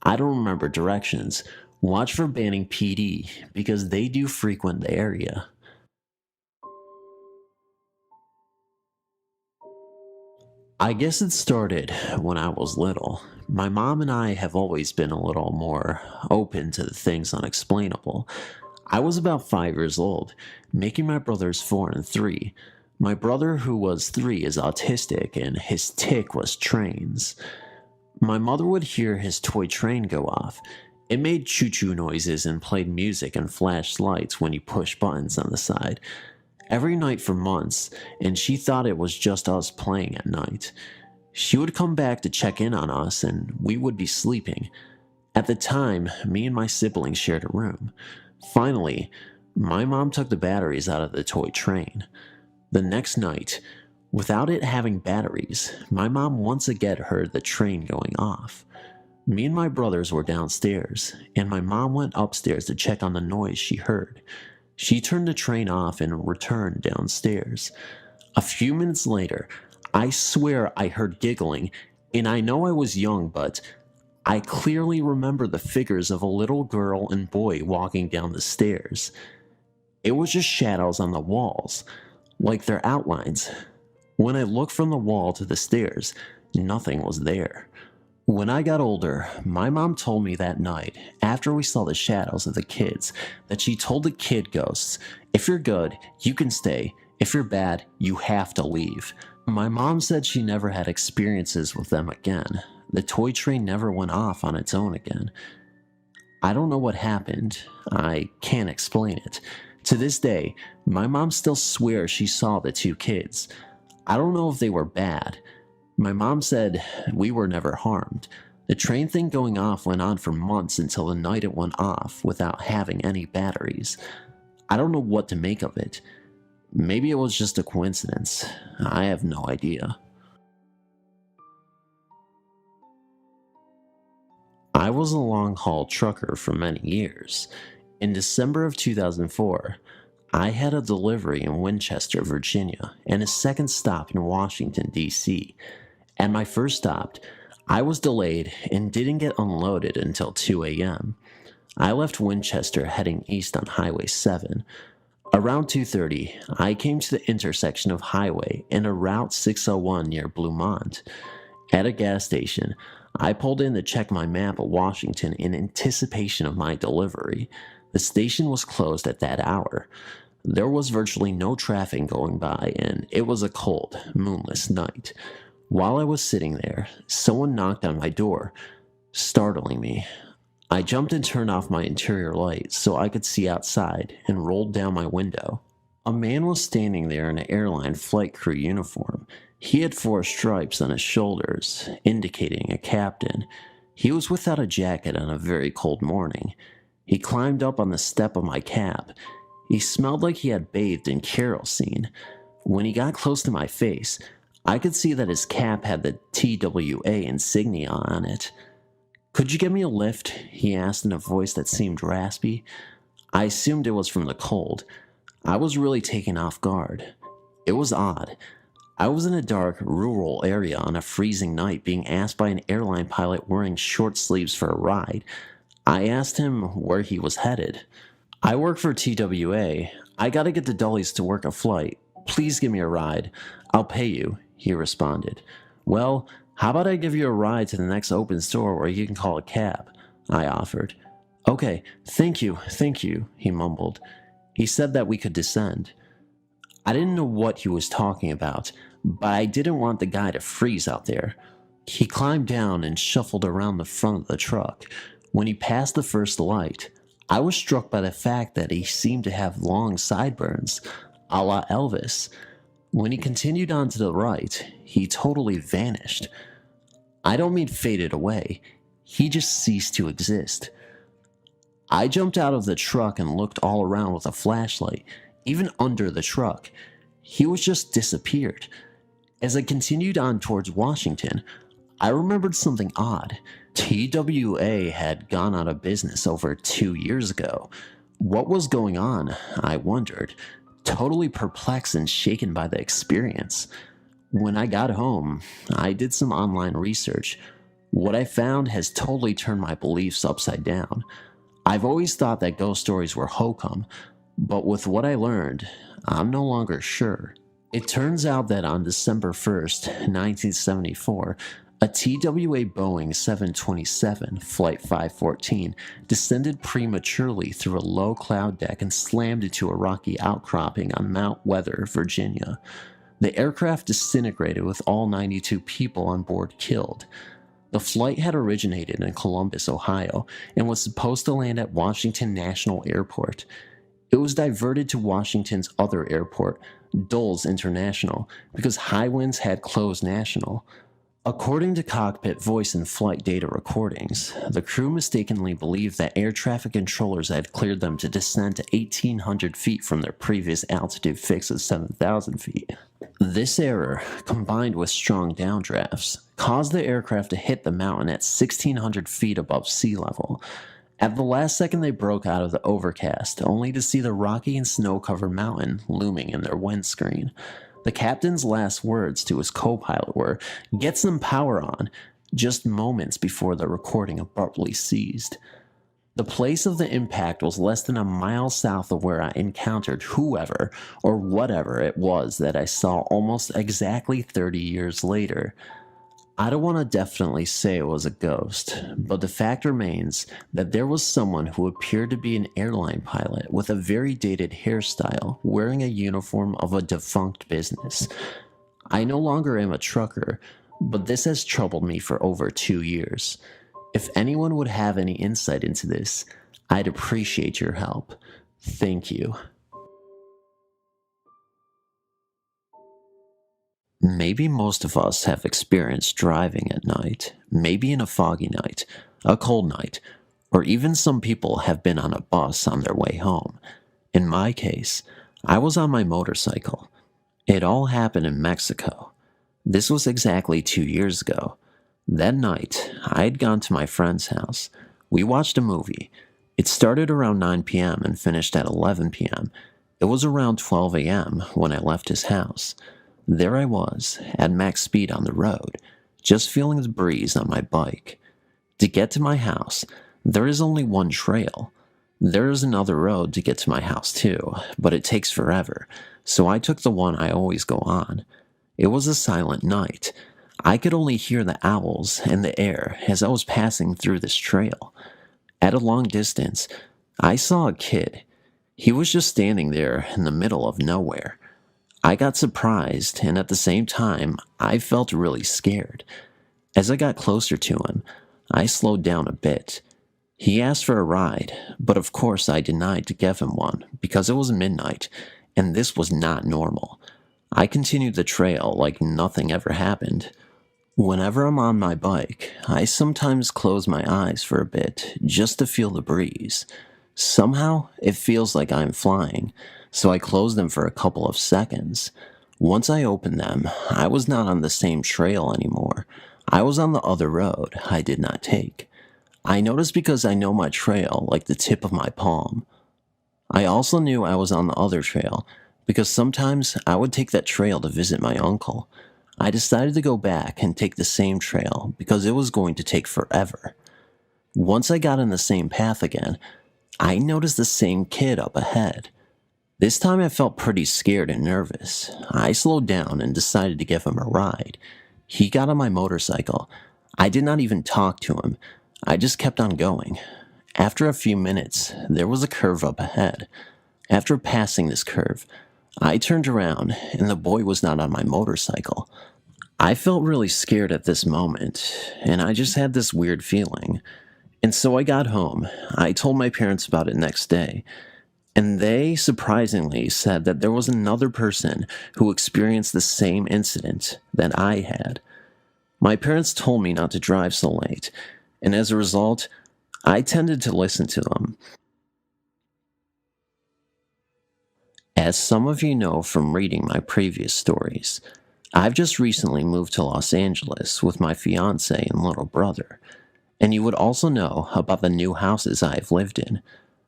I don't remember directions. Watch for Banning PD because they do frequent the area. I guess it started when I was little. My mom and I have always been a little more open to the things unexplainable. I was about 5 years old, making my brothers 4 and 3. My brother, who was 3, is autistic, and his tic was trains. My mother would hear his toy train go off. It made choo-choo noises and played music and flashed lights when you push buttons on the side. Every night for months, and she thought it was just us playing at night. She would come back to check in on us, and we would be sleeping. At the time, me and my siblings shared a room. Finally, my mom took the batteries out of the toy train. The next night, without it having batteries, my mom once again heard the train going off. Me and my brothers were downstairs, and my mom went upstairs to check on the noise she heard. She turned the train off and returned downstairs. A few minutes later, I swear I heard giggling, and I know I was young, but I clearly remember the figures of a little girl and boy walking down the stairs. It was just shadows on the walls, like their outlines. When I looked from the wall to the stairs, nothing was there. When I got older, my mom told me that night, after we saw the shadows of the kids, that she told the kid ghosts, if you're good, you can stay. If you're bad, you have to leave. My mom said she never had experiences with them again. The toy train never went off on its own again. I don't know what happened. I can't explain it. To this day, my mom still swears she saw the 2 kids. I don't know if they were bad. My mom said we were never harmed. The train thing going off went on for months until the night it went off without having any batteries. I don't know what to make of it. Maybe it was just a coincidence. I have no idea. I was a long-haul trucker for many years. In December of 2004, I had a delivery in Winchester, Virginia, and a second stop in Washington, D.C. At my first stop, I was delayed and didn't get unloaded until 2 a.m. I left Winchester heading east on Highway 7. Around 2:30, I came to the intersection of Highway and a Route 601 near Bluemont. At a gas station, I pulled in to check my map of Washington in anticipation of my delivery. The station was closed at that hour. There was virtually no traffic going by, and it was a cold, moonless night. While I was sitting there, someone knocked on my door, startling me. I jumped and turned off my interior light so I could see outside and rolled down my window. A man was standing there in an airline flight crew uniform. He had 4 stripes on his shoulders, indicating a captain. He was without a jacket on a very cold morning. He climbed up on the step of my cab. He smelled like he had bathed in kerosene. When he got close to my face, I could see that his cap had the TWA insignia on it. "Could you get me a lift?" he asked in a voice that seemed raspy. I assumed it was from the cold. I was really taken off guard. It was odd. I was in a dark, rural area on a freezing night being asked by an airline pilot wearing short sleeves for a ride. I asked him where he was headed. "I work for TWA. I gotta get the Dullies to work a flight. Please give me a ride. I'll pay you," he responded. "Well, how about I give you a ride to the next open store where you can call a cab?" I offered. "Okay, thank you, he mumbled. He said that we could descend. I didn't know what he was talking about, but I didn't want the guy to freeze out there. He climbed down and shuffled around the front of the truck. When he passed the first light, I was struck by the fact that he seemed to have long sideburns, a la Elvis. When he continued on to the right, he totally vanished. I don't mean faded away, he just ceased to exist. I jumped out of the truck and looked all around with a flashlight, even under the truck. He was just disappeared. As I continued on towards Washington, I remembered something odd. TWA had gone out of business over 2 years ago. What was going on, I wondered, totally perplexed and shaken by the experience. When I got home, I did some online research. What I found has totally turned my beliefs upside down. I've always thought that ghost stories were hokum, but with what I learned, I'm no longer sure. It turns out that on December 1st, 1974, a TWA Boeing 727 Flight 514 descended prematurely through a low cloud deck and slammed into a rocky outcropping on Mount Weather, Virginia. The aircraft disintegrated with all 92 people on board killed. The flight had originated in Columbus, Ohio, and was supposed to land at Washington National Airport. It was diverted to Washington's other airport, Dulles International, because high winds had closed National. According to cockpit voice and flight data recordings, the crew mistakenly believed that air traffic controllers had cleared them to descend to 1,800 feet from their previous altitude fix of 7,000 feet. This error, combined with strong downdrafts, caused the aircraft to hit the mountain at 1,600 feet above sea level. At the last second, they broke out of the overcast, only to see the rocky and snow-covered mountain looming in their windscreen. The captain's last words to his co-pilot were, "Get some power on," just moments before the recording abruptly ceased. The place of the impact was less than a mile south of where I encountered whoever or whatever it was that I saw almost exactly 30 years later. I don't want to definitely say it was a ghost, but the fact remains that there was someone who appeared to be an airline pilot with a very dated hairstyle, wearing a uniform of a defunct business. I no longer am a trucker, but this has troubled me for over 2 years. If anyone would have any insight into this, I'd appreciate your help. Thank you. Maybe most of us have experienced driving at night, maybe in a foggy night, a cold night, or even some people have been on a bus on their way home. In my case, I was on my motorcycle. It all happened in Mexico. This was exactly 2 years ago. That night, I had gone to my friend's house. We watched a movie. It started around 9 p.m. and finished at 11 p.m. It was around 12 a.m. when I left his house. There I was, at max speed on the road, just feeling the breeze on my bike. To get to my house, there is only one trail. There is another road to get to my house too, but it takes forever, so I took the one I always go on. It was a silent night. I could only hear the owls and the air as I was passing through this trail. At a long distance, I saw a kid. He was just standing there in the middle of nowhere. I got surprised, and at the same time, I felt really scared. As I got closer to him, I slowed down a bit. He asked for a ride, but of course I denied to give him one because it was midnight, and this was not normal. I continued the trail like nothing ever happened. Whenever I'm on my bike, I sometimes close my eyes for a bit just to feel the breeze. Somehow, it feels like I'm flying, so I close them for a couple of seconds. Once I opened them, I was not on the same trail anymore. I was on the other road I did not take. I noticed because I know my trail like the tip of my palm. I also knew I was on the other trail because sometimes I would take that trail to visit my uncle. I decided to go back and take the same trail because it was going to take forever. Once I got on the same path again, I noticed the same kid up ahead. This time I felt pretty scared and nervous. I slowed down and decided to give him a ride. He got on my motorcycle. I did not even talk to him. I just kept on going. After a few minutes, there was a curve up ahead. After passing this curve, I turned around, and the boy was not on my motorcycle. I felt really scared at this moment, and I just had this weird feeling. And so I got home. I told my parents about it next day, and they surprisingly said that there was another person who experienced the same incident that I had. My parents told me not to drive so late, and as a result, I tended to listen to them. As some of you know from reading my previous stories, I've just recently moved to Los Angeles with my fiance and little brother, and you would also know about the new houses I've lived in,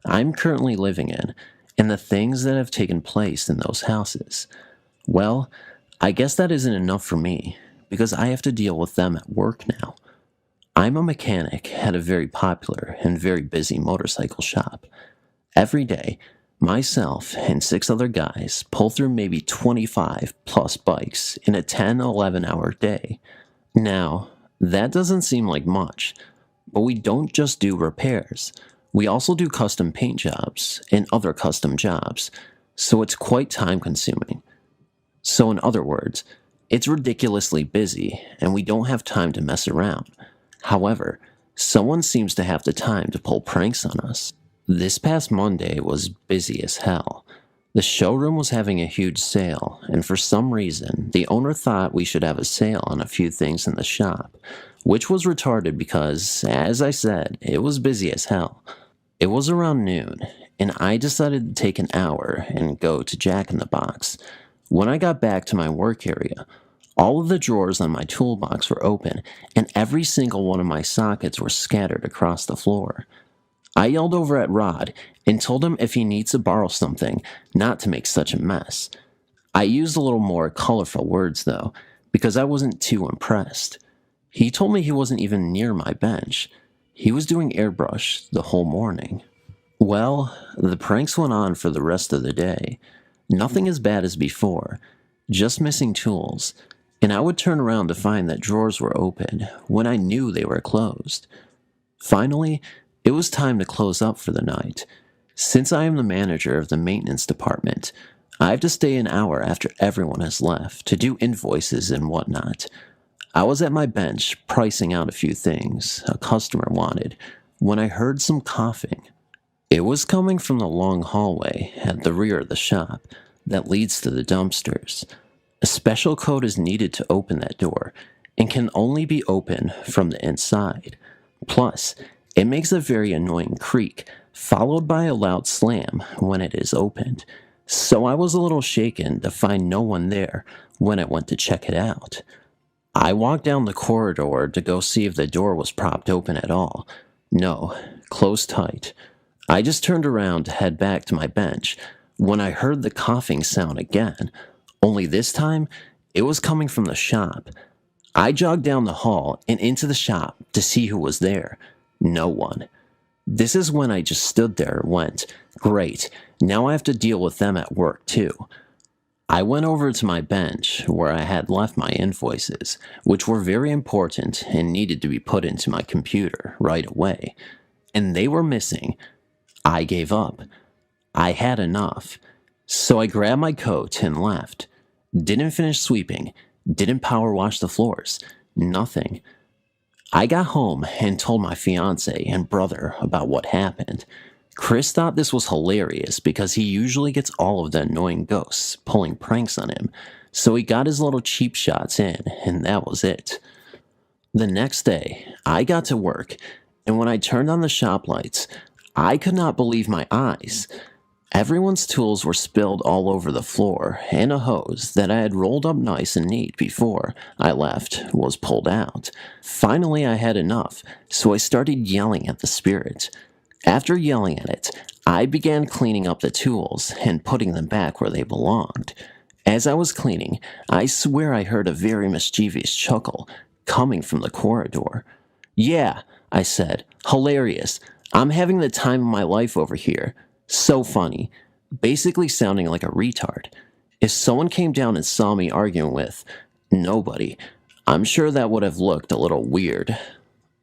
I'm currently living in, and the things that have taken place in those houses. Well, I guess that isn't enough for me, because I have to deal with them at work now. I'm a mechanic at a very popular and very busy motorcycle shop. Every day, myself and 6 other guys pull through maybe 25 plus bikes in a 10-11 hour day. Now, that doesn't seem like much, but we don't just do repairs. We also do custom paint jobs and other custom jobs, so it's quite time consuming. So in other words, it's ridiculously busy and we don't have time to mess around. However, someone seems to have the time to pull pranks on us. This past Monday was busy as hell. The showroom was having a huge sale, and for some reason, the owner thought we should have a sale on a few things in the shop, which was retarded because, as I said, it was busy as hell. It was around noon, and I decided to take an hour and go to Jack in the Box. When I got back to my work area, all of the drawers on my toolbox were open, and every single one of my sockets were scattered across the floor. I yelled over at Rod and told him if he needs to borrow something, not to make such a mess. I used a little more colorful words, though, because I wasn't too impressed. He told me he wasn't even near my bench. He was doing airbrush the whole morning. Well, the pranks went on for the rest of the day. Nothing as bad as before, just missing tools, and I would turn around to find that drawers were open when I knew they were closed. Finally, it was time to close up for the night. Since I am the manager of the maintenance department, I have to stay an hour after everyone has left to do invoices and whatnot. I was at my bench pricing out a few things a customer wanted when I heard some coughing. It was coming from the long hallway at the rear of the shop that leads to the dumpsters. A special code is needed to open that door and can only be opened from the inside. Plus, it makes a very annoying creak, followed by a loud slam when it is opened, so I was a little shaken to find no one there when I went to check it out. I walked down the corridor to go see if the door was propped open at all. No, closed tight. I just turned around to head back to my bench when I heard the coughing sound again, only this time it was coming from the shop. I jogged down the hall and into the shop to see who was there. No one. This is when I just stood there and went, great, now I have to deal with them at work too. I went over to my bench where I had left my invoices, which were very important and needed to be put into my computer right away. And they were missing. I gave up. I had enough. So I grabbed my coat and left. Didn't finish sweeping. Didn't power wash the floors. Nothing. I got home and told my fiance and brother about what happened. Chris thought this was hilarious because he usually gets all of the annoying ghosts pulling pranks on him, so he got his little cheap shots in, and that was it. The next day, I got to work, and when I turned on the shop lights, I could not believe my eyes. Everyone's tools were spilled all over the floor, and a hose that I had rolled up nice and neat before I left was pulled out. Finally, I had enough, so I started yelling at the spirit. After yelling at it, I began cleaning up the tools and putting them back where they belonged. As I was cleaning, I swear I heard a very mischievous chuckle coming from the corridor. "Yeah," I said, "hilarious. I'm having the time of my life over here. So funny," basically sounding like a retard. If someone came down and saw me arguing with nobody, I'm sure that would have looked a little weird.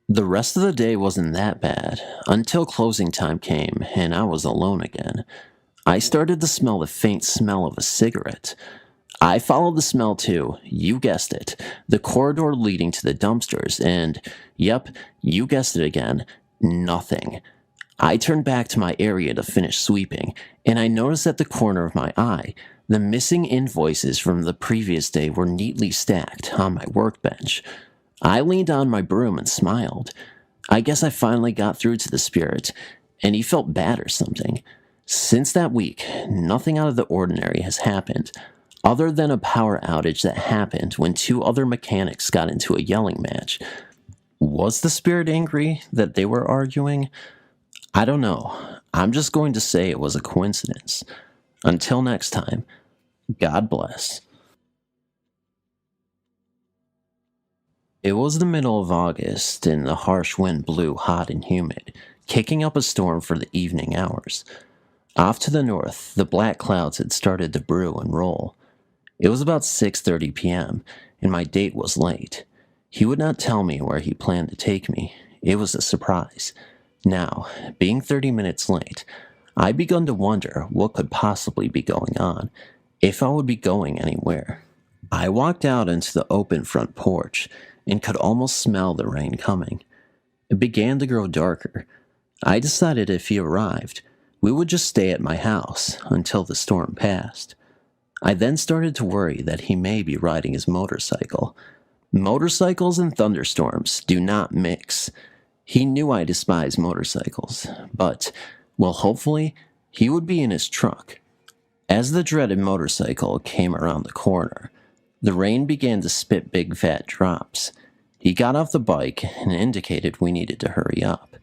The rest of the day wasn't that bad, until closing time came and I was alone again. I started to smell the faint smell of a cigarette. I followed the smell to, you guessed it, the corridor leading to the dumpsters, and, yep, you guessed it again, nothing. I turned back to my area to finish sweeping, and I noticed at the corner of my eye, the missing invoices from the previous day were neatly stacked on my workbench. I leaned on my broom and smiled. I guess I finally got through to the spirit, and he felt bad or something. Since that week, nothing out of the ordinary has happened, other than a power outage that happened when two other mechanics got into a yelling match. Was the spirit angry that they were arguing? I don't know. I'm just going to say it was a coincidence. Until next time, God bless. It was the middle of August, and the harsh wind blew hot and humid, kicking up a storm for the evening hours. Off to the north, the black clouds had started to brew and roll. It was about 6:30 p.m., and my date was late. He would not tell me where he planned to take me. It was a surprise. Now, being 30 minutes late, I begun to wonder what could possibly be going on, if I would be going anywhere. I walked out into the open front porch and could almost smell the rain coming. It began to grow darker. I decided if he arrived, we would just stay at my house until the storm passed. I then started to worry that he may be riding his motorcycle. Motorcycles and thunderstorms do not mix. He knew I despise motorcycles, but, well, hopefully, he would be in his truck. As the dreaded motorcycle came around the corner, the rain began to spit big fat drops. He got off the bike and indicated we needed to hurry up.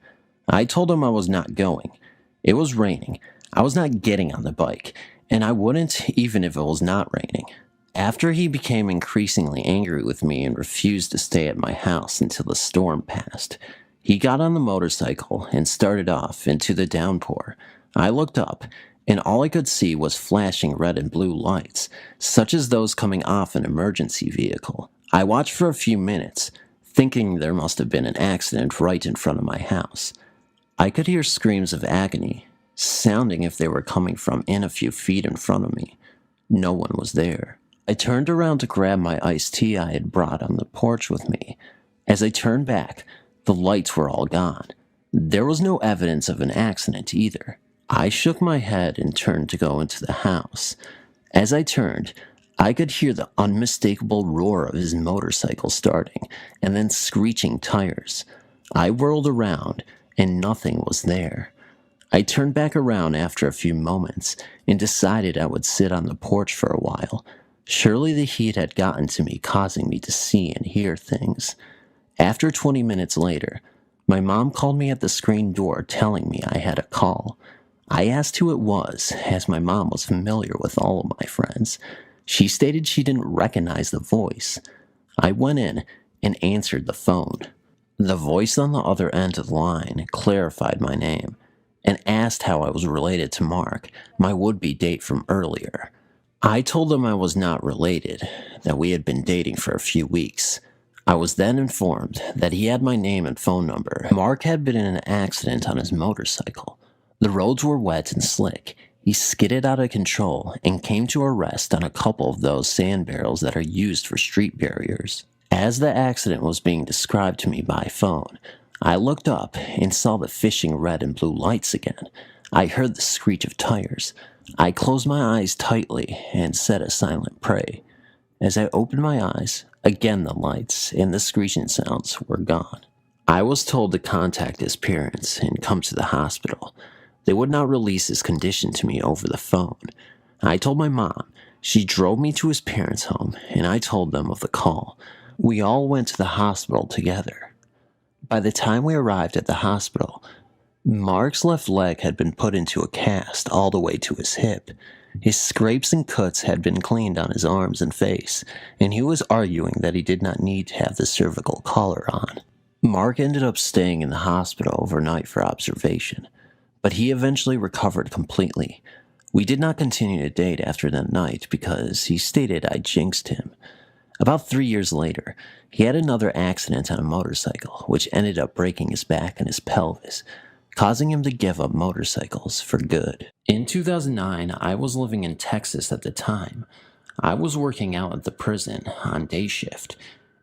I told him I was not going. It was raining. I was not getting on the bike, and I wouldn't even if it was not raining. After he became increasingly angry with me and refused to stay at my house until the storm passed, he got on the motorcycle and started off into the downpour. I looked up, and all I could see was flashing red and blue lights, such as those coming off an emergency vehicle. I watched for a few minutes, thinking there must have been an accident right in front of my house. I could hear screams of agony, sounding if they were coming from in a few feet in front of me. No one was there. I turned around to grab my iced tea I had brought on the porch with me. As I turned back, the lights were all gone. There was no evidence of an accident either. I shook my head and turned to go into the house. As I turned, I could hear the unmistakable roar of his motorcycle starting and then screeching tires. I whirled around, and nothing was there. I turned back around after a few moments and decided I would sit on the porch for a while. Surely the heat had gotten to me, causing me to see and hear things. After 20 minutes later, my mom called me at the screen door telling me I had a call. I asked who it was, as my mom was familiar with all of my friends. She stated she didn't recognize the voice. I went in and answered the phone. The voice on the other end of the line clarified my name and asked how I was related to Mark, my would-be date from earlier. I told him I was not related, that we had been dating for a few weeks. I was then informed that he had my name and phone number. Mark had been in an accident on his motorcycle. The roads were wet and slick. He skidded out of control and came to a rest on a couple of those sand barrels that are used for street barriers. As the accident was being described to me by phone, I looked up and saw the flashing red and blue lights again. I heard the screech of tires. I closed my eyes tightly and said a silent prayer. As I opened my eyes, again the lights and the screeching sounds were gone. I was told to contact his parents and come to the hospital. They would not release his condition to me over the phone. I told my mom. She drove me to his parents' home, and I told them of the call. We all went to the hospital together. By the time we arrived at the hospital, Mark's left leg had been put into a cast all the way to his hip. His scrapes and cuts had been cleaned on his arms and face, and he was arguing that he did not need to have the cervical collar on. Mark ended up staying in the hospital overnight for observation, but he eventually recovered completely. We did not continue to date after that night because he stated I jinxed him. About 3 years later, he had another accident on a motorcycle, which ended up breaking his back and his pelvis, causing him to give up motorcycles for good. In 2009, I was living in Texas at the time. I was working out at the prison on day shift.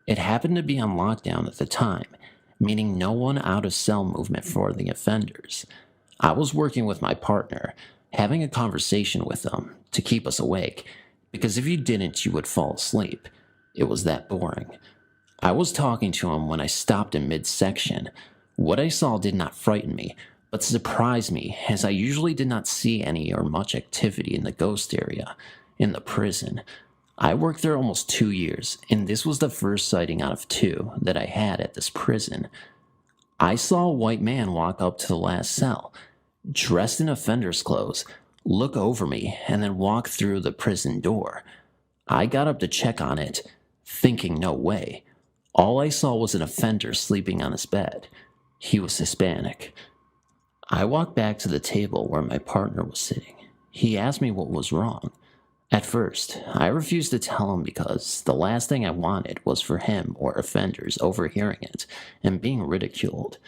It happened to be on lockdown at the time, meaning no one out of cell movement for the offenders. I was working with my partner, having a conversation with them to keep us awake, because if you didn't, you would fall asleep. It was that boring. I was talking to him when I stopped in midsection. What I saw did not frighten me, but surprised me, as I usually did not see any or much activity in the ghost area in the prison. I worked there almost 2 years, and this was the first sighting out of 2 that I had at this prison. I saw a white man walk up to the last cell, dressed in offender's clothes, look over me, and then walk through the prison door. I got up to check on it, thinking no way. All I saw was an offender sleeping on his bed. He was Hispanic. I walked back to the table where my partner was sitting. He asked me what was wrong. At first, I refused to tell him because the last thing I wanted was for him or offenders overhearing it and being ridiculed.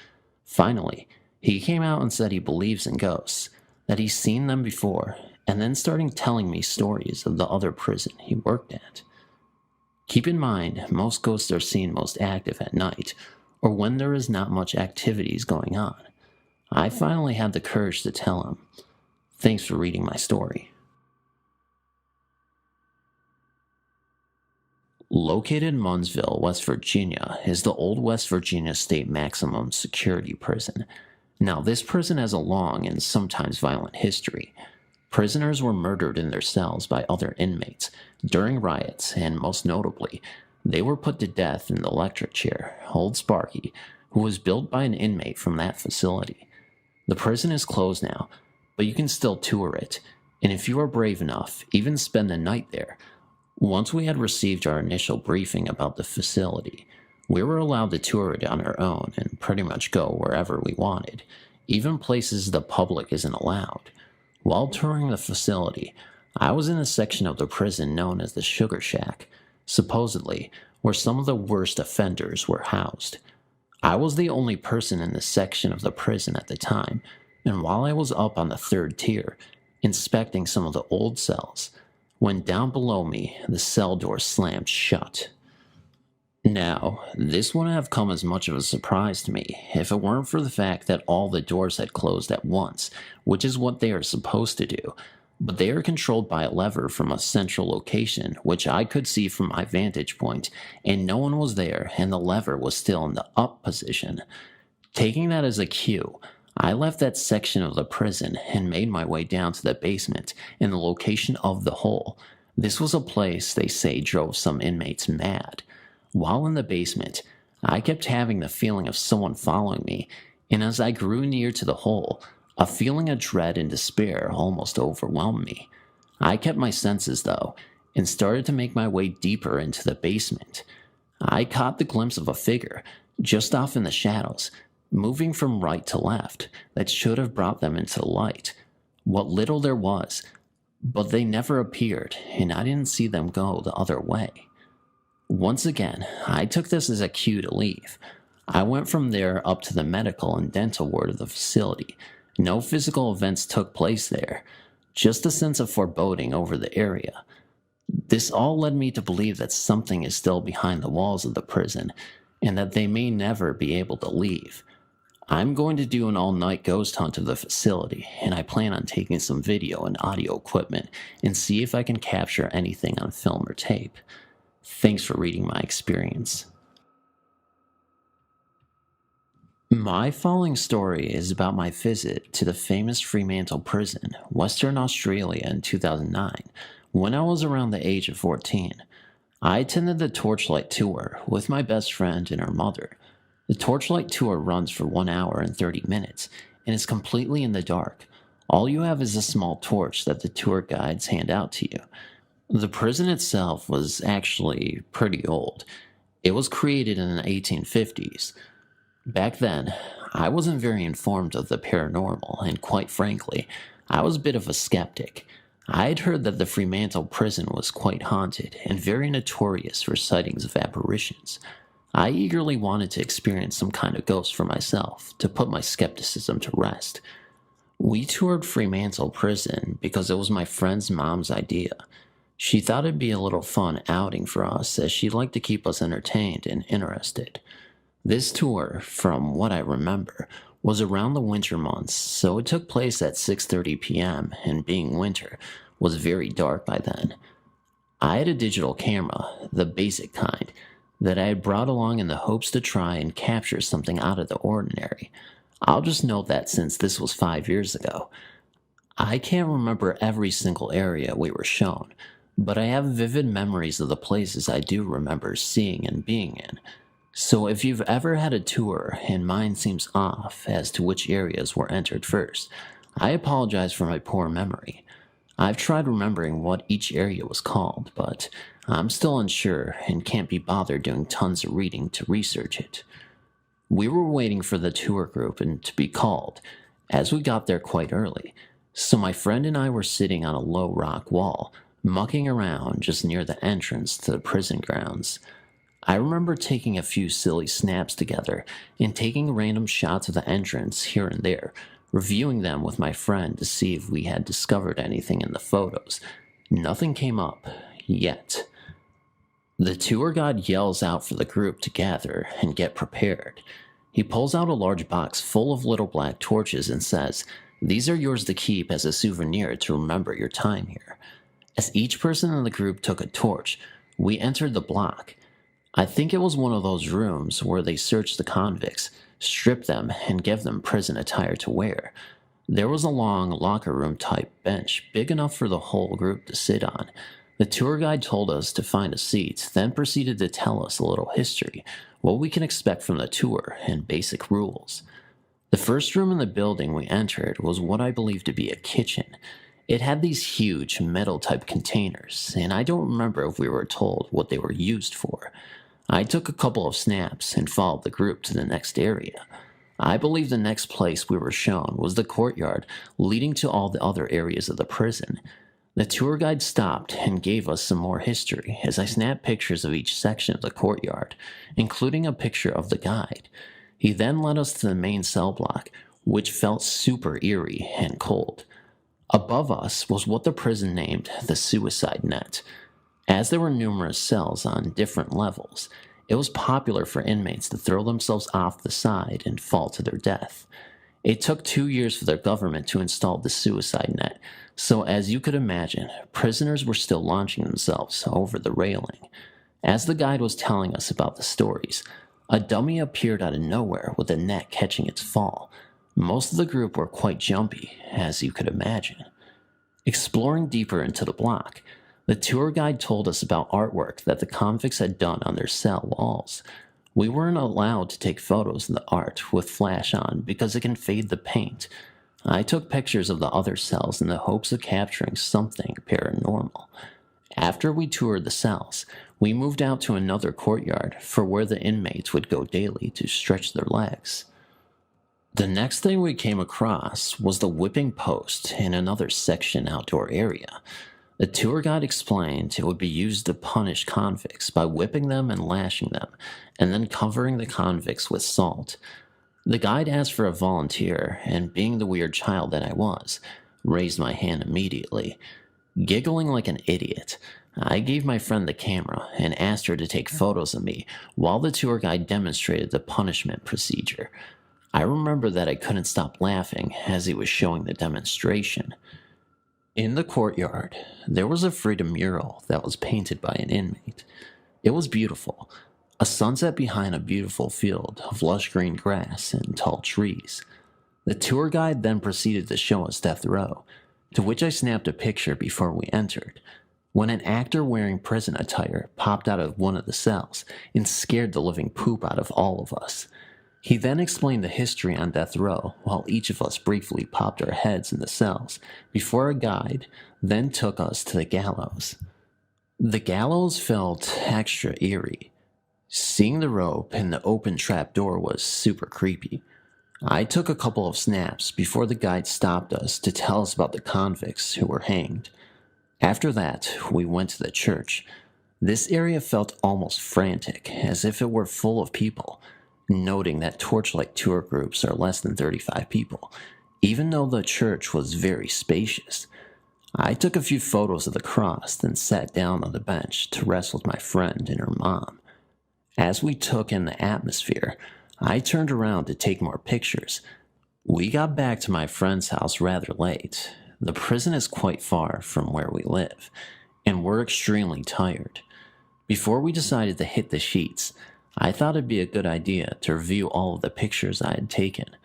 Finally, he came out and said he believes in ghosts, that he's seen them before, and then started telling me stories of the other prison he worked at. Keep in mind, most ghosts are seen most active at night, or when there is not much activities going on. I finally had the courage to tell him. Thanks for reading my story. Located in Munnsville, West Virginia, is the old West Virginia State Maximum Security Prison. Now, this prison has a long and sometimes violent history. Prisoners were murdered in their cells by other inmates during riots, and most notably, they were put to death in the electric chair, Old Sparky, who was built by an inmate from that facility. The prison is closed now, but you can still tour it, and if you are brave enough, even spend the night there. Once we had received our initial briefing about the facility, we were allowed to tour it on our own and pretty much go wherever we wanted, even places the public isn't allowed. While touring the facility, I was in a section of the prison known as the Sugar Shack, supposedly where some of the worst offenders were housed. I was the only person in this section of the prison at the time, and while I was up on the 3rd tier, inspecting some of the old cells, when down below me, the cell door slammed shut. Now, this wouldn't have come as much of a surprise to me if it weren't for the fact that all the doors had closed at once, which is what they are supposed to do, but they are controlled by a lever from a central location, which I could see from my vantage point, and no one was there, and the lever was still in the up position. Taking that as a cue, I left that section of the prison and made my way down to the basement in the location of the hole. This was a place they say drove some inmates mad. While in the basement, I kept having the feeling of someone following me, and as I grew near to the hole, a feeling of dread and despair almost overwhelmed me. I kept my senses, though, and started to make my way deeper into the basement. I caught the glimpse of a figure, just off in the shadows, moving from right to left, that should have brought them into the light. What little there was, but they never appeared, and I didn't see them go the other way. Once again, I took this as a cue to leave. I went from there up to the medical and dental ward of the facility. No physical events took place there, just a sense of foreboding over the area. This all led me to believe that something is still behind the walls of the prison, and that they may never be able to leave. I'm going to do an all-night ghost hunt of the facility, and I plan on taking some video and audio equipment and see if I can capture anything on film or tape. Thanks for reading my experience. My following story is about my visit to the famous Fremantle prison, Western Australia in 2009, when I was around the age of 14. I attended the Torchlight Tour with my best friend and her mother. The Torchlight Tour runs for 1 hour and 30 minutes and is completely in the dark. All you have is a small torch that the tour guides hand out to you. The prison itself was actually pretty old. It was created in the 1850s. Back then, I wasn't very informed of the paranormal, and quite frankly, I was a bit of a skeptic. I had heard that the Fremantle prison was quite haunted and very notorious for sightings of apparitions. I eagerly wanted to experience some kind of ghost for myself to put my skepticism to rest. We toured Fremantle Prison because it was my friend's mom's idea. She thought it'd be a little fun outing for us as she'd like to keep us entertained and interested. This tour, from what I remember, was around the winter months, so it took place at 6:30 p.m., and being winter, was very dark by then. I had a digital camera, the basic kind, that I had brought along in the hopes to try and capture something out of the ordinary. I'll just note that since this was 5 years ago, I can't remember every single area we were shown, but I have vivid memories of the places I do remember seeing and being in. So if you've ever had a tour and mine seems off as to which areas were entered first, I apologize for my poor memory. I've tried remembering what each area was called, but I'm still unsure and can't be bothered doing tons of reading to research it. We were waiting for the tour group and to be called, as we got there quite early, so my friend and I were sitting on a low rock wall, mucking around just near the entrance to the prison grounds. I remember taking a few silly snaps together and taking random shots of the entrance here and there, reviewing them with my friend to see if we had discovered anything in the photos. Nothing came up, yet. The tour guide yells out for the group to gather and get prepared. He pulls out a large box full of little black torches and says, "These are yours to keep as a souvenir to remember your time here." As each person in the group took a torch, we entered the block. I think it was one of those rooms where they search the convicts, strip them, and give them prison attire to wear. There was a long locker room type bench, big enough for the whole group to sit on. The tour guide told us to find a seat, then proceeded to tell us a little history, what we can expect from the tour, and basic rules. The first room in the building we entered was what I believe to be a kitchen. It had these huge metal type containers, and I don't remember if we were told what they were used for. I took a couple of snaps and followed the group to the next area. I believe the next place we were shown was the courtyard leading to all the other areas of the prison. The tour guide stopped and gave us some more history as I snapped pictures of each section of the courtyard, including a picture of the guide. He then led us to the main cell block, which felt super eerie and cold. Above us was what the prison named the suicide net. As there were numerous cells on different levels, it was popular for inmates to throw themselves off the side and fall to their death. It took 2 years for their government to install the suicide net, so as you could imagine, prisoners were still launching themselves over the railing. As the guide was telling us about the stories, a dummy appeared out of nowhere with a net catching its fall. Most of the group were quite jumpy, as you could imagine. Exploring deeper into the block, the tour guide told us about artwork that the convicts had done on their cell walls. We weren't allowed to take photos of the art with flash on because it can fade the paint. I took pictures of the other cells in the hopes of capturing something paranormal. After we toured the cells, we moved out to another courtyard for where the inmates would go daily to stretch their legs. The next thing we came across was the whipping post in another section outdoor area. The tour guide explained it would be used to punish convicts by whipping them and lashing them, and then covering the convicts with salt. The guide asked for a volunteer, and being the weird child that I was, raised my hand immediately. Giggling like an idiot, I gave my friend the camera and asked her to take photos of me while the tour guide demonstrated the punishment procedure. I remember that I couldn't stop laughing as he was showing the demonstration. In the courtyard, there was a freedom mural that was painted by an inmate. It was beautiful, a sunset behind a beautiful field of lush green grass and tall trees. The tour guide then proceeded to show us death row, to which I snapped a picture before we entered, when an actor wearing prison attire popped out of one of the cells and scared the living poop out of all of us. He then explained the history on death row while each of us briefly popped our heads in the cells before a guide then took us to the gallows. The gallows felt extra eerie. Seeing the rope and the open trap door was super creepy. I took a couple of snaps before the guide stopped us to tell us about the convicts who were hanged. After that, we went to the church. This area felt almost frantic, as if it were full of people, noting that torchlight tour groups are less than 35 people, even though the church was very spacious. I took a few photos of the cross, then sat down on the bench to rest with my friend and her mom. As we took in the atmosphere, I turned around to take more pictures. We got back to my friend's house rather late. The prison is quite far from where we live, and we're extremely tired. Before we decided to hit the sheets, I thought it'd be a good idea to review all of the pictures I had taken.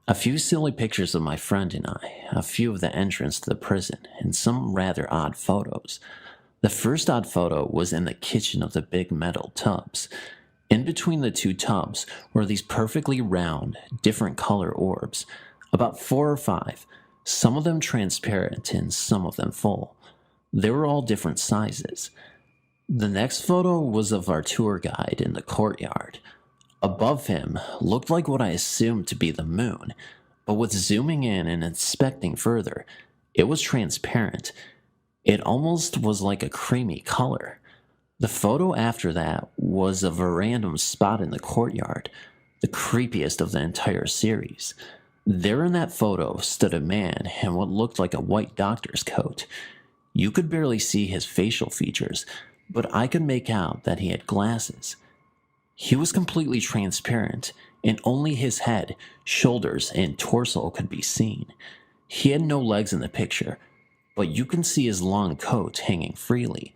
A few silly pictures of my friend and I, a few of the entrance to the prison, and some rather odd photos. The first odd photo was in the kitchen of the big metal tubs. In between the two tubs were these perfectly round, different color orbs, about 4 or 5, some of them transparent and some of them full. They were all different sizes. The next photo was of our tour guide in the courtyard. Above him looked like what I assumed to be the moon, but with zooming in and inspecting further, it was transparent. It almost was like a creamy color. The photo after that was of a random spot in the courtyard, the creepiest of the entire series. There in that photo stood a man in what looked like a white doctor's coat. You could barely see his facial features, but I could make out that he had glasses. He was completely transparent, and only his head, shoulders, and torso could be seen. He had no legs in the picture, but you can see his long coat hanging freely.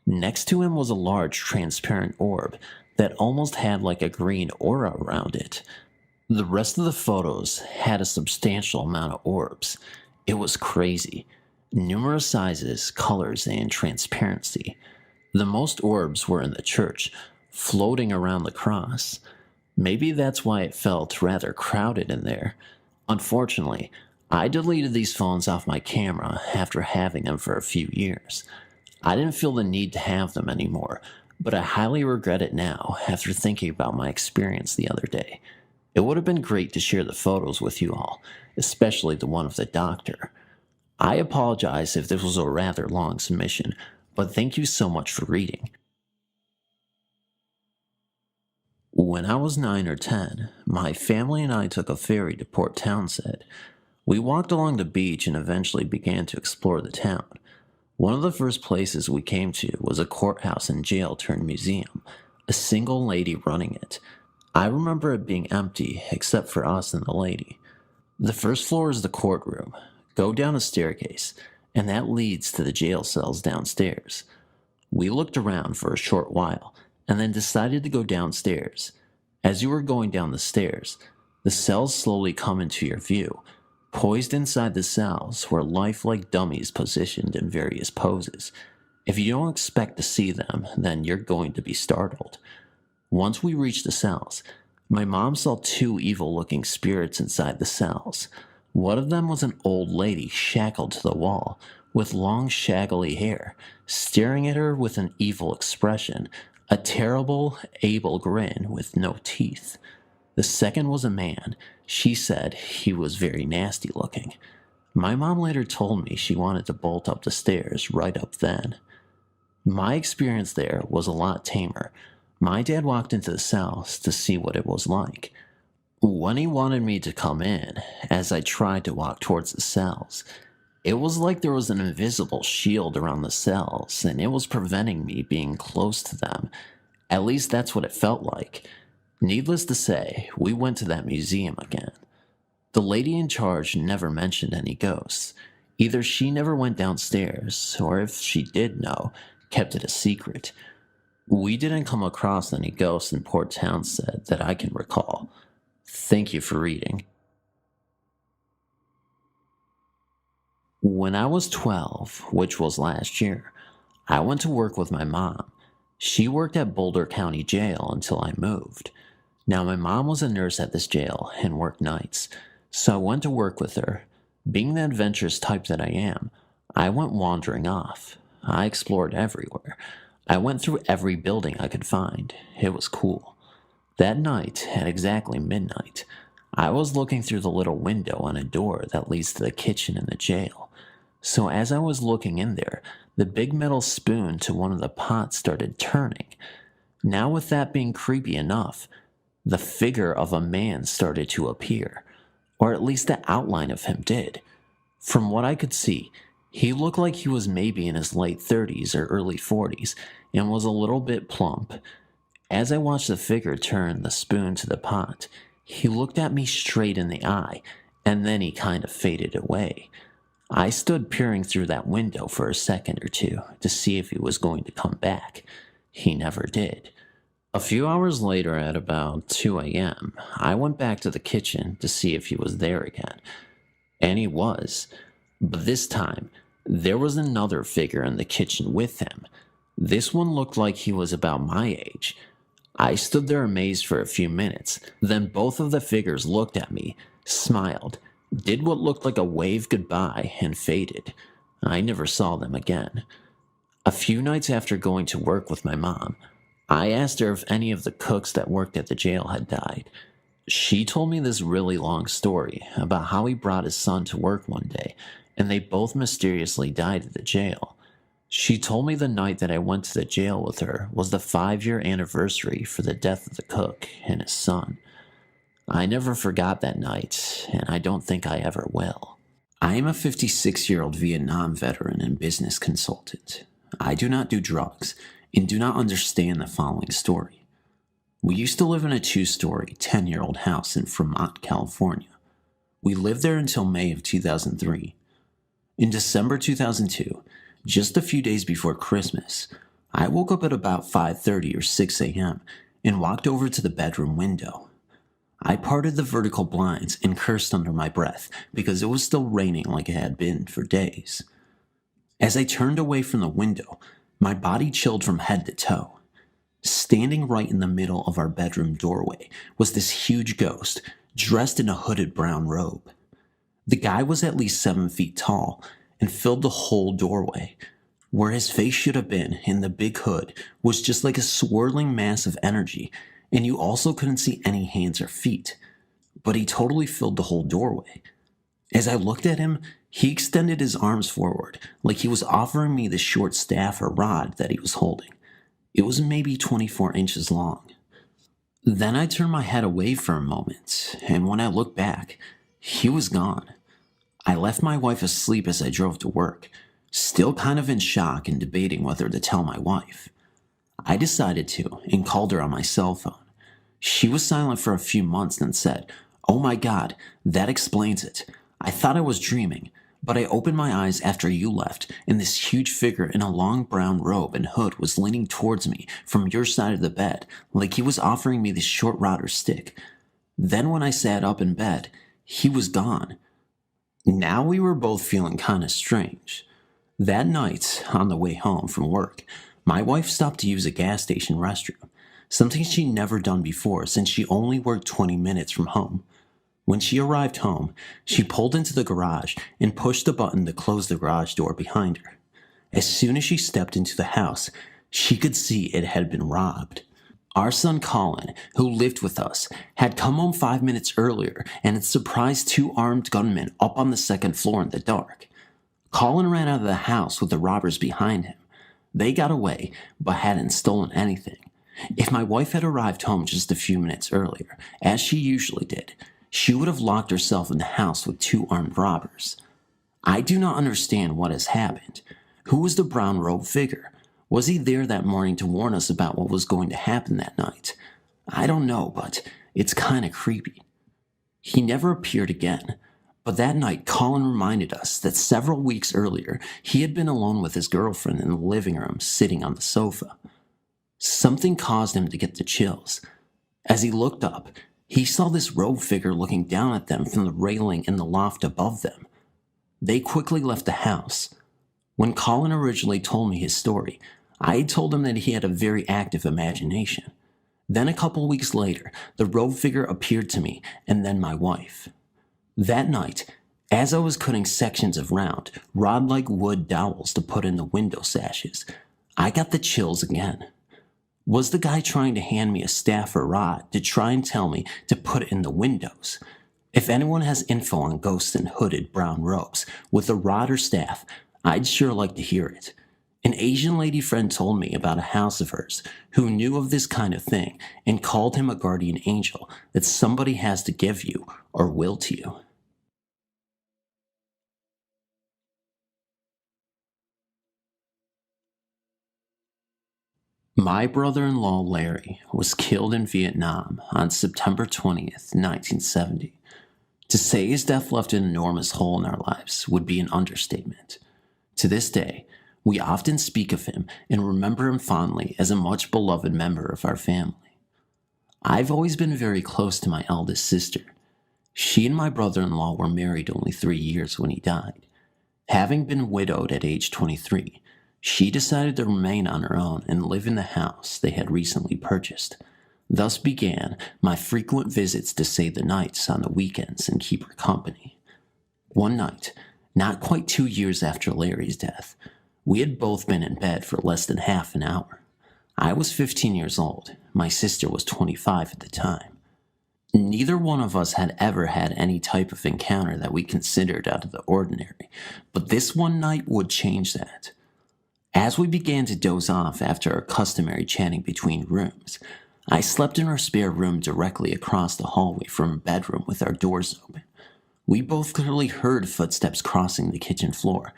Next to him was a large transparent orb that almost had like a green aura around it. The rest of the photos had a substantial amount of orbs. It was crazy. Numerous sizes, colors, and transparency. The most orbs were in the church, floating around the cross. Maybe that's why it felt rather crowded in there. Unfortunately, I deleted these phones off my camera after having them for a few years. I didn't feel the need to have them anymore, but I highly regret it now after thinking about my experience the other day. It would have been great to share the photos with you all, especially the one of the doctor. I apologize if this was a rather long submission, but thank you so much for reading. When I was 9 or 10, my family and I took a ferry to Port Townsend. We walked along the beach and eventually began to explore the town. One of the first places we came to was a courthouse and jail turned museum, a single lady running it. I remember it being empty except for us and the lady. The first floor is the courtroom. Go down a staircase, and that leads to the jail cells downstairs. We looked around for a short while, and then decided to go downstairs. As you were going down the stairs, the cells slowly come into your view. Poised inside the cells were lifelike dummies positioned in various poses. If you don't expect to see them, then you're going to be startled. Once we reached the cells, my mom saw 2 evil-looking spirits inside the cells. One of them was an old lady shackled to the wall, with long shaggly hair, staring at her with an evil expression, a terrible, able grin with no teeth. The second was a man. She said he was very nasty looking. My mom later told me she wanted to bolt up the stairs right up then. My experience there was a lot tamer. My dad walked into the cells to see what it was like. When he wanted me to come in, as I tried to walk towards the cells, it was like there was an invisible shield around the cells, and it was preventing me being close to them. At least that's what it felt like. Needless to say, we went to that museum again. The lady in charge never mentioned any ghosts. Either she never went downstairs, or if she did know, kept it a secret. We didn't come across any ghosts in Port Townsend that I can recall. Thank you for reading. When I was 12, which was last year, I went to work with my mom. She worked at Boulder County Jail until I moved. Now, my mom was a nurse at this jail and worked nights, so I went to work with her. Being the adventurous type that I am, I went wandering off. I explored everywhere. I went through every building I could find. It was cool. That night, at exactly midnight, I was looking through the little window on a door that leads to the kitchen in the jail. So as I was looking in there, the big metal spoon to one of the pots started turning. Now, with that being creepy enough, the figure of a man started to appear, or at least the outline of him did. From what I could see, he looked like he was maybe in his late 30s or early 40s and was a little bit plump. As I watched the figure turn the spoon to the pot, he looked at me straight in the eye, and then he kind of faded away. I stood peering through that window for a second or two to see if he was going to come back. He never did. A few hours later, at about 2 a.m., I went back to the kitchen to see if he was there again. And he was. But this time, there was another figure in the kitchen with him. This one looked like he was about my age. I stood there amazed for a few minutes. Then both of the figures looked at me, smiled, did what looked like a wave goodbye, and faded. I never saw them again. A few nights after going to work with my mom, I asked her if any of the cooks that worked at the jail had died. She told me this really long story about how he brought his son to work one day, and they both mysteriously died at the jail. She told me the night that I went to the jail with her was the 5-year anniversary for the death of the cook and his son. I never forgot that night, and I don't think I ever will. I am a 56-year-old Vietnam veteran and business consultant. I do not do drugs and do not understand the following story. We used to live in a 2-story, 10-year-old house in Fremont, California. We lived there until May of 2003. In December 2002, just a few days before Christmas, I woke up at about 5:30 or 6 a.m. and walked over to the bedroom window. I parted the vertical blinds and cursed under my breath because it was still raining like it had been for days. As I turned away from the window, my body chilled from head to toe. Standing right in the middle of our bedroom doorway was this huge ghost, dressed in a hooded brown robe. The guy was at least 7 feet tall and filled the whole doorway. Where his face should have been in the big hood was just like a swirling mass of energy, and you also couldn't see any hands or feet. But he totally filled the whole doorway. As I looked at him, he extended his arms forward, like he was offering me the short staff or rod that he was holding. It was maybe 24 inches long. Then I turned my head away for a moment, and when I looked back, he was gone. I left my wife asleep as I drove to work, still kind of in shock and debating whether to tell my wife. I decided to, and called her on my cell phone. She was silent for a few months, then said, "Oh my God, that explains it. I thought I was dreaming, but I opened my eyes after you left, and this huge figure in a long brown robe and hood was leaning towards me from your side of the bed, like he was offering me this short rod or stick. Then when I sat up in bed, he was gone." Now we were both feeling kind of strange. That night, on the way home from work, my wife stopped to use a gas station restroom, something she'd never done before since she only worked 20 minutes from home. When she arrived home, she pulled into the garage and pushed the button to close the garage door behind her. As soon as she stepped into the house, she could see it had been robbed. Our son Colin, who lived with us, had come home 5 minutes earlier and had surprised 2 armed gunmen up on the 2nd floor in the dark. Colin ran out of the house with the robbers behind him. They got away, but hadn't stolen anything. If my wife had arrived home just a few minutes earlier, as she usually did, she would have locked herself in the house with 2 armed robbers. I do not understand what has happened. Who was the brown robe figure? Was he there that morning to warn us about what was going to happen that night? I don't know, but it's kind of creepy. He never appeared again, but that night Colin reminded us that several weeks earlier he had been alone with his girlfriend in the living room sitting on the sofa. Something caused him to get the chills. As he looked up, he saw this robe figure looking down at them from the railing in the loft above them. They quickly left the house. When Colin originally told me his story, I had told him that he had a very active imagination. Then a couple weeks later, the robe figure appeared to me and then my wife. That night, as I was cutting sections of round, rod-like wood dowels to put in the window sashes, I got the chills again. Was the guy trying to hand me a staff or rod to try and tell me to put it in the windows? If anyone has info on ghosts in hooded brown robes with a rod or staff, I'd sure like to hear it. An Asian lady friend told me about a house of hers who knew of this kind of thing and called him a guardian angel that somebody has to give you or will to you. My brother-in-law Larry was killed in Vietnam on September 20th, 1970. To say his death left an enormous hole in our lives would be an understatement. To this day, we often speak of him and remember him fondly as a much beloved member of our family. I've always been very close to my eldest sister. She and my brother-in-law were married only 3 years when he died. Having been widowed at age 23, she decided to remain on her own and live in the house they had recently purchased. Thus began my frequent visits to stay the nights on the weekends and keep her company. One night, not quite 2 years after Larry's death, we had both been in bed for less than half an hour. I was 15 years old. My sister was 25 at the time. Neither one of us had ever had any type of encounter that we considered out of the ordinary, but this one night would change that. As we began to doze off after our customary chatting between rooms, I slept in our spare room directly across the hallway from a bedroom with our doors open. We both clearly heard footsteps crossing the kitchen floor,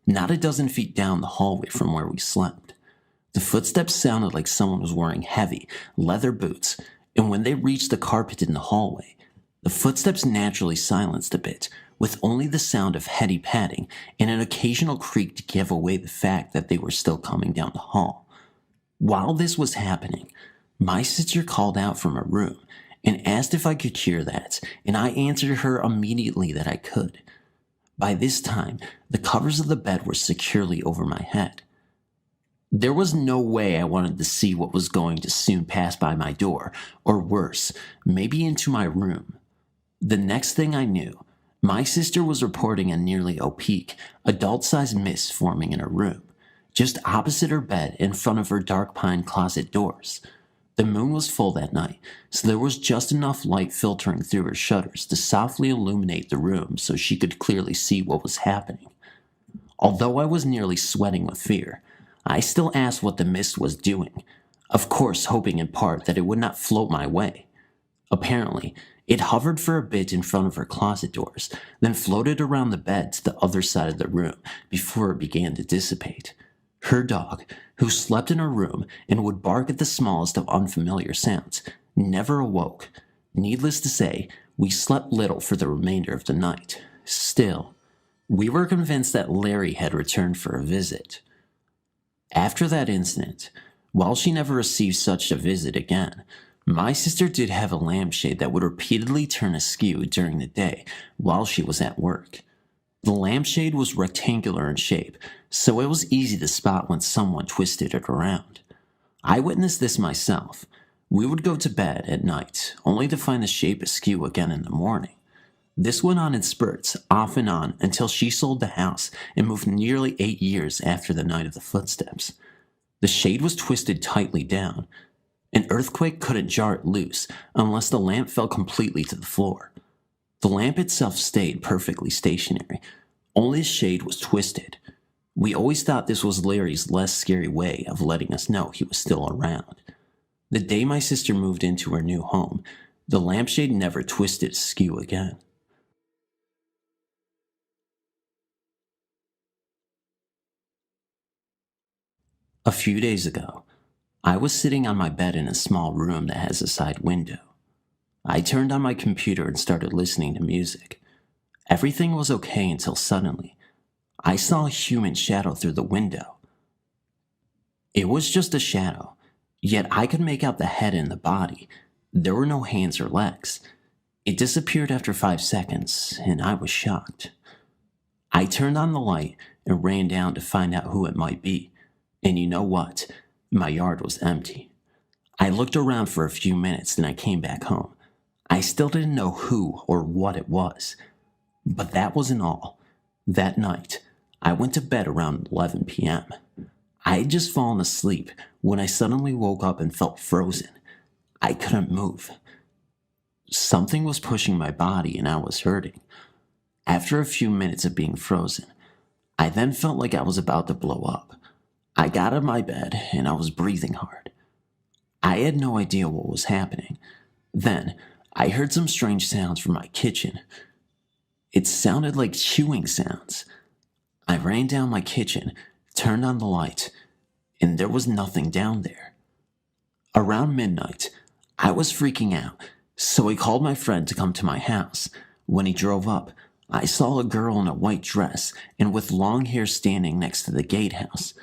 not a dozen feet down the hallway from where we slept. The footsteps sounded like someone was wearing heavy, leather boots, and when they reached the carpet in the hallway, the footsteps naturally silenced a bit, with only the sound of heady padding and an occasional creak to give away the fact that they were still coming down the hall. While this was happening, my sister called out from her room and asked if I could hear that, and I answered her immediately that I could. By this time, the covers of the bed were securely over my head. There was no way I wanted to see what was going to soon pass by my door, or worse, maybe into my room. The next thing I knew, my sister was reporting a nearly opaque, adult-sized mist forming in her room, just opposite her bed in front of her dark pine closet doors. The moon was full that night, so there was just enough light filtering through her shutters to softly illuminate the room so she could clearly see what was happening. Although I was nearly sweating with fear, I still asked what the mist was doing, of course hoping in part that it would not float my way. Apparently, it hovered for a bit in front of her closet doors, then floated around the bed to the other side of the room before it began to dissipate. Her dog, who slept in her room and would bark at the smallest of unfamiliar sounds, never awoke. Needless to say, we slept little for the remainder of the night. Still, we were convinced that Larry had returned for a visit. After that incident, while she never received such a visit again, my sister did have a lampshade that would repeatedly turn askew during the day while she was at work. The lampshade was rectangular in shape, so it was easy to spot when someone twisted it around. I witnessed this myself. We would go to bed at night, only to find the shape askew again in the morning. This went on in spurts, off and on, until she sold the house and moved nearly 8 years after the night of the footsteps. The shade was twisted tightly down. An earthquake couldn't jar it loose unless the lamp fell completely to the floor. The lamp itself stayed perfectly stationary, only the shade was twisted. We always thought this was Larry's less scary way of letting us know he was still around. The day my sister moved into her new home, the lampshade never twisted askew again. A few days ago, I was sitting on my bed in a small room that has a side window. I turned on my computer and started listening to music. Everything was okay until suddenly, I saw a human shadow through the window. It was just a shadow, yet I could make out the head and the body. There were no hands or legs. It disappeared after 5 seconds, and I was shocked. I turned on the light and ran down to find out who it might be. And you know what? My yard was empty. I looked around for a few minutes, then I came back home. I still didn't know who or what it was. But that wasn't all. That night, I went to bed around 11 p.m. I had just fallen asleep when I suddenly woke up and felt frozen. I couldn't move. Something was pushing my body and I was hurting. After a few minutes of being frozen, I then felt like I was about to blow up. I got out of my bed and I was breathing hard. I had no idea what was happening. Then, I heard some strange sounds from my kitchen. It sounded like chewing sounds. I ran down my kitchen, turned on the light, and there was nothing down there. Around midnight, I was freaking out, so I called my friend to come to my house. When he drove up, I saw a girl in a white dress and with long hair standing next to the gatehouse.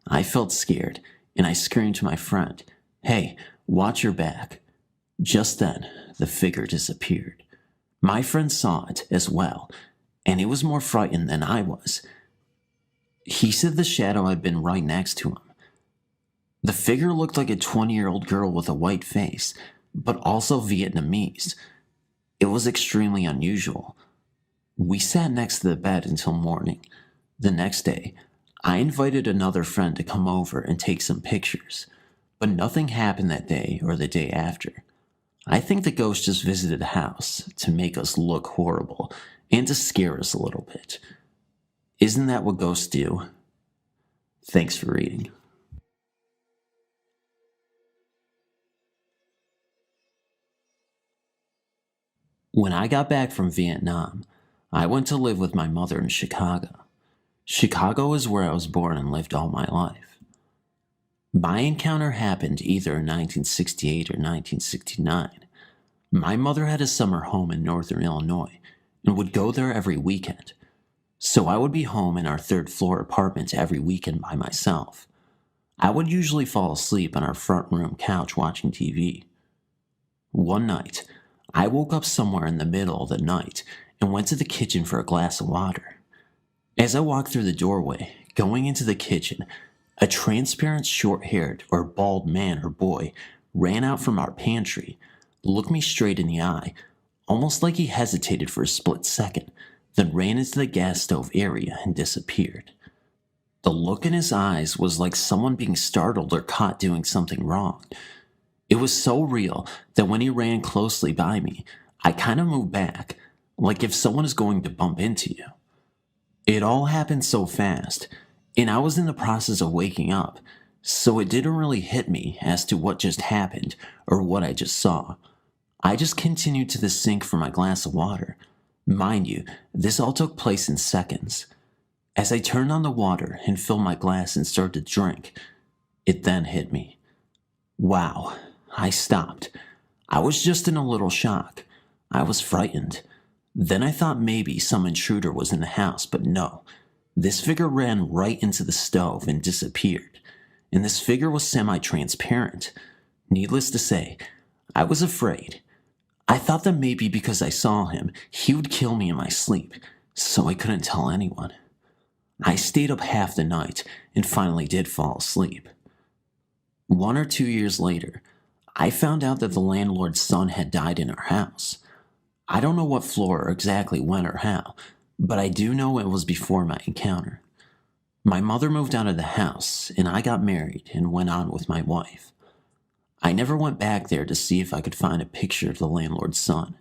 I felt scared, and I screamed to my friend, "Hey, watch your back." Just then, the figure disappeared. My friend saw it as well, and he was more frightened than I was. He said the shadow had been right next to him. The figure looked like a 20-year-old girl with a white face, but also Vietnamese. It was extremely unusual. We sat next to the bed until morning. The next day, I invited another friend to come over and take some pictures, but nothing happened that day or the day after. I think the ghost just visited the house to make us look horrible and to scare us a little bit. Isn't that what ghosts do? Thanks for reading. When I got back from Vietnam, I went to live with my mother in Chicago. Chicago is where I was born and lived all my life. My encounter happened either in 1968 or 1969. My mother had a summer home in northern Illinois and would go there every weekend. So I would be home in our third-floor apartment every weekend by myself. I would usually fall asleep on our front room couch watching TV. One night, I woke up somewhere in the middle of the night and went to the kitchen for a glass of water. As I walked through the doorway, going into the kitchen, a transparent short-haired or bald man or boy ran out from our pantry, looked me straight in the eye, almost like he hesitated for a split second, then ran into the gas stove area and disappeared. The look in his eyes was like someone being startled or caught doing something wrong. It was so real that when he ran closely by me, I kind of moved back, like if someone is going to bump into you. It all happened so fast, and I was in the process of waking up, so it didn't really hit me as to what just happened or what I just saw. I just continued to the sink for my glass of water. Mind you, this all took place in seconds. As I turned on the water and filled my glass and started to drink, it then hit me. Wow, I stopped. I was just in a little shock. I was frightened. Then I thought maybe some intruder was in the house, but no. This figure ran right into the stove and disappeared. And this figure was semi-transparent. Needless to say, I was afraid. I thought that maybe because I saw him, he would kill me in my sleep, so I couldn't tell anyone. I stayed up half the night and finally did fall asleep. 1 or 2 years later, I found out that the landlord's son had died in our house. I don't know what floor or exactly when or how, but I do know it was before my encounter. My mother moved out of the house, and I got married and went on with my wife. I never went back there to see if I could find a picture of the landlord's son.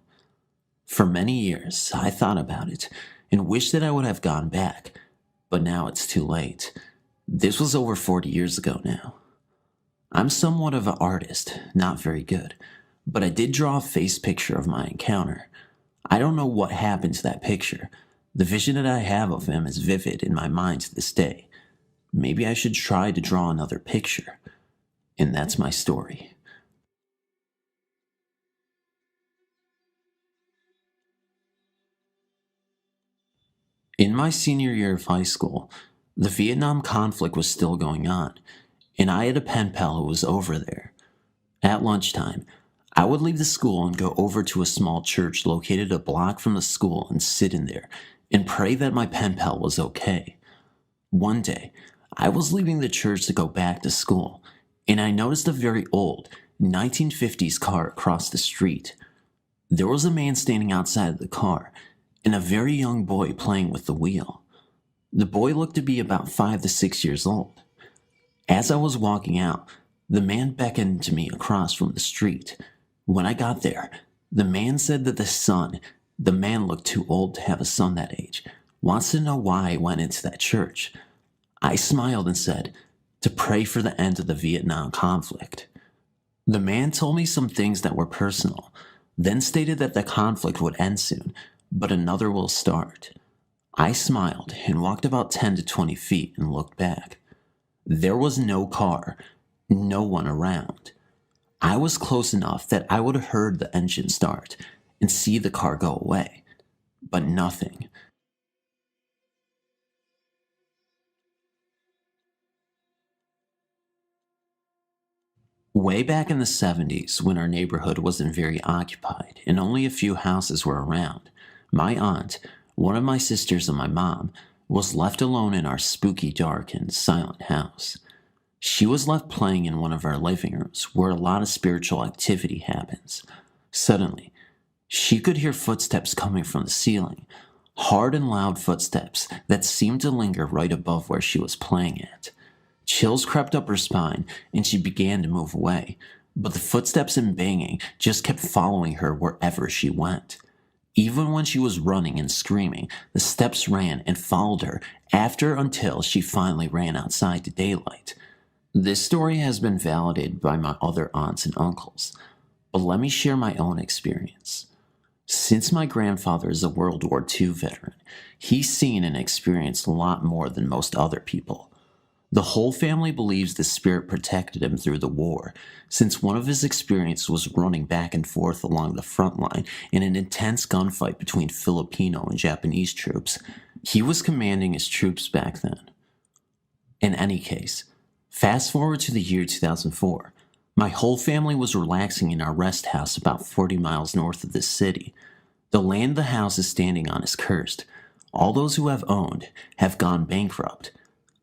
For many years, I thought about it and wished that I would have gone back, but now it's too late. This was over 40 years ago now. I'm somewhat of an artist, not very good, but I did draw a face picture of my encounter. I don't know what happened to that picture. The vision that I have of him is vivid in my mind to this day. Maybe I should try to draw another picture. And that's my story. In my senior year of high school, the Vietnam conflict was still going on, and I had a pen pal who was over there. At lunchtime, I would leave the school and go over to a small church located a block from the school and sit in there and pray that my pen pal was okay. One day, I was leaving the church to go back to school, and I noticed a very old 1950s car across the street. There was a man standing outside of the car, and a very young boy playing with the wheel. The boy looked to be about 5 to 6 years old. As I was walking out, the man beckoned to me across from the street. When I got there, The man said that the man looked too old to have a son that age, wants to know why I went into that church. I smiled and said, to pray for the end of the Vietnam conflict. The man told me some things that were personal, then stated that the conflict would end soon, but another will start. I smiled and walked about 10 to 20 feet and looked back. There was no car, no one around. I was close enough that I would have heard the engine start and see the car go away, but nothing. Way back in the 70s, when our neighborhood wasn't very occupied and only a few houses were around, my aunt, one of my sisters and my mom, was left alone in our spooky, dark, and silent house. She was left playing in one of our living rooms where a lot of spiritual activity happens. Suddenly, she could hear footsteps coming from the ceiling, hard and loud footsteps that seemed to linger right above where she was playing at. Chills crept up her spine, and she began to move away, but the footsteps and banging just kept following her wherever she went. Even when she was running and screaming, the steps ran and followed her until she finally ran outside to daylight. This story has been validated by my other aunts and uncles, but let me share my own experience. Since my grandfather is a World War II veteran, he's seen and experienced a lot more than most other people. The whole family believes the spirit protected him through the war, since one of his experiences was running back and forth along the front line in an intense gunfight between Filipino and Japanese troops. He was commanding his troops back then. In any case, fast forward to the year 2004. My whole family was relaxing in our rest house about 40 miles north of this city. The land the house is standing on is cursed. All those who have owned have gone bankrupt.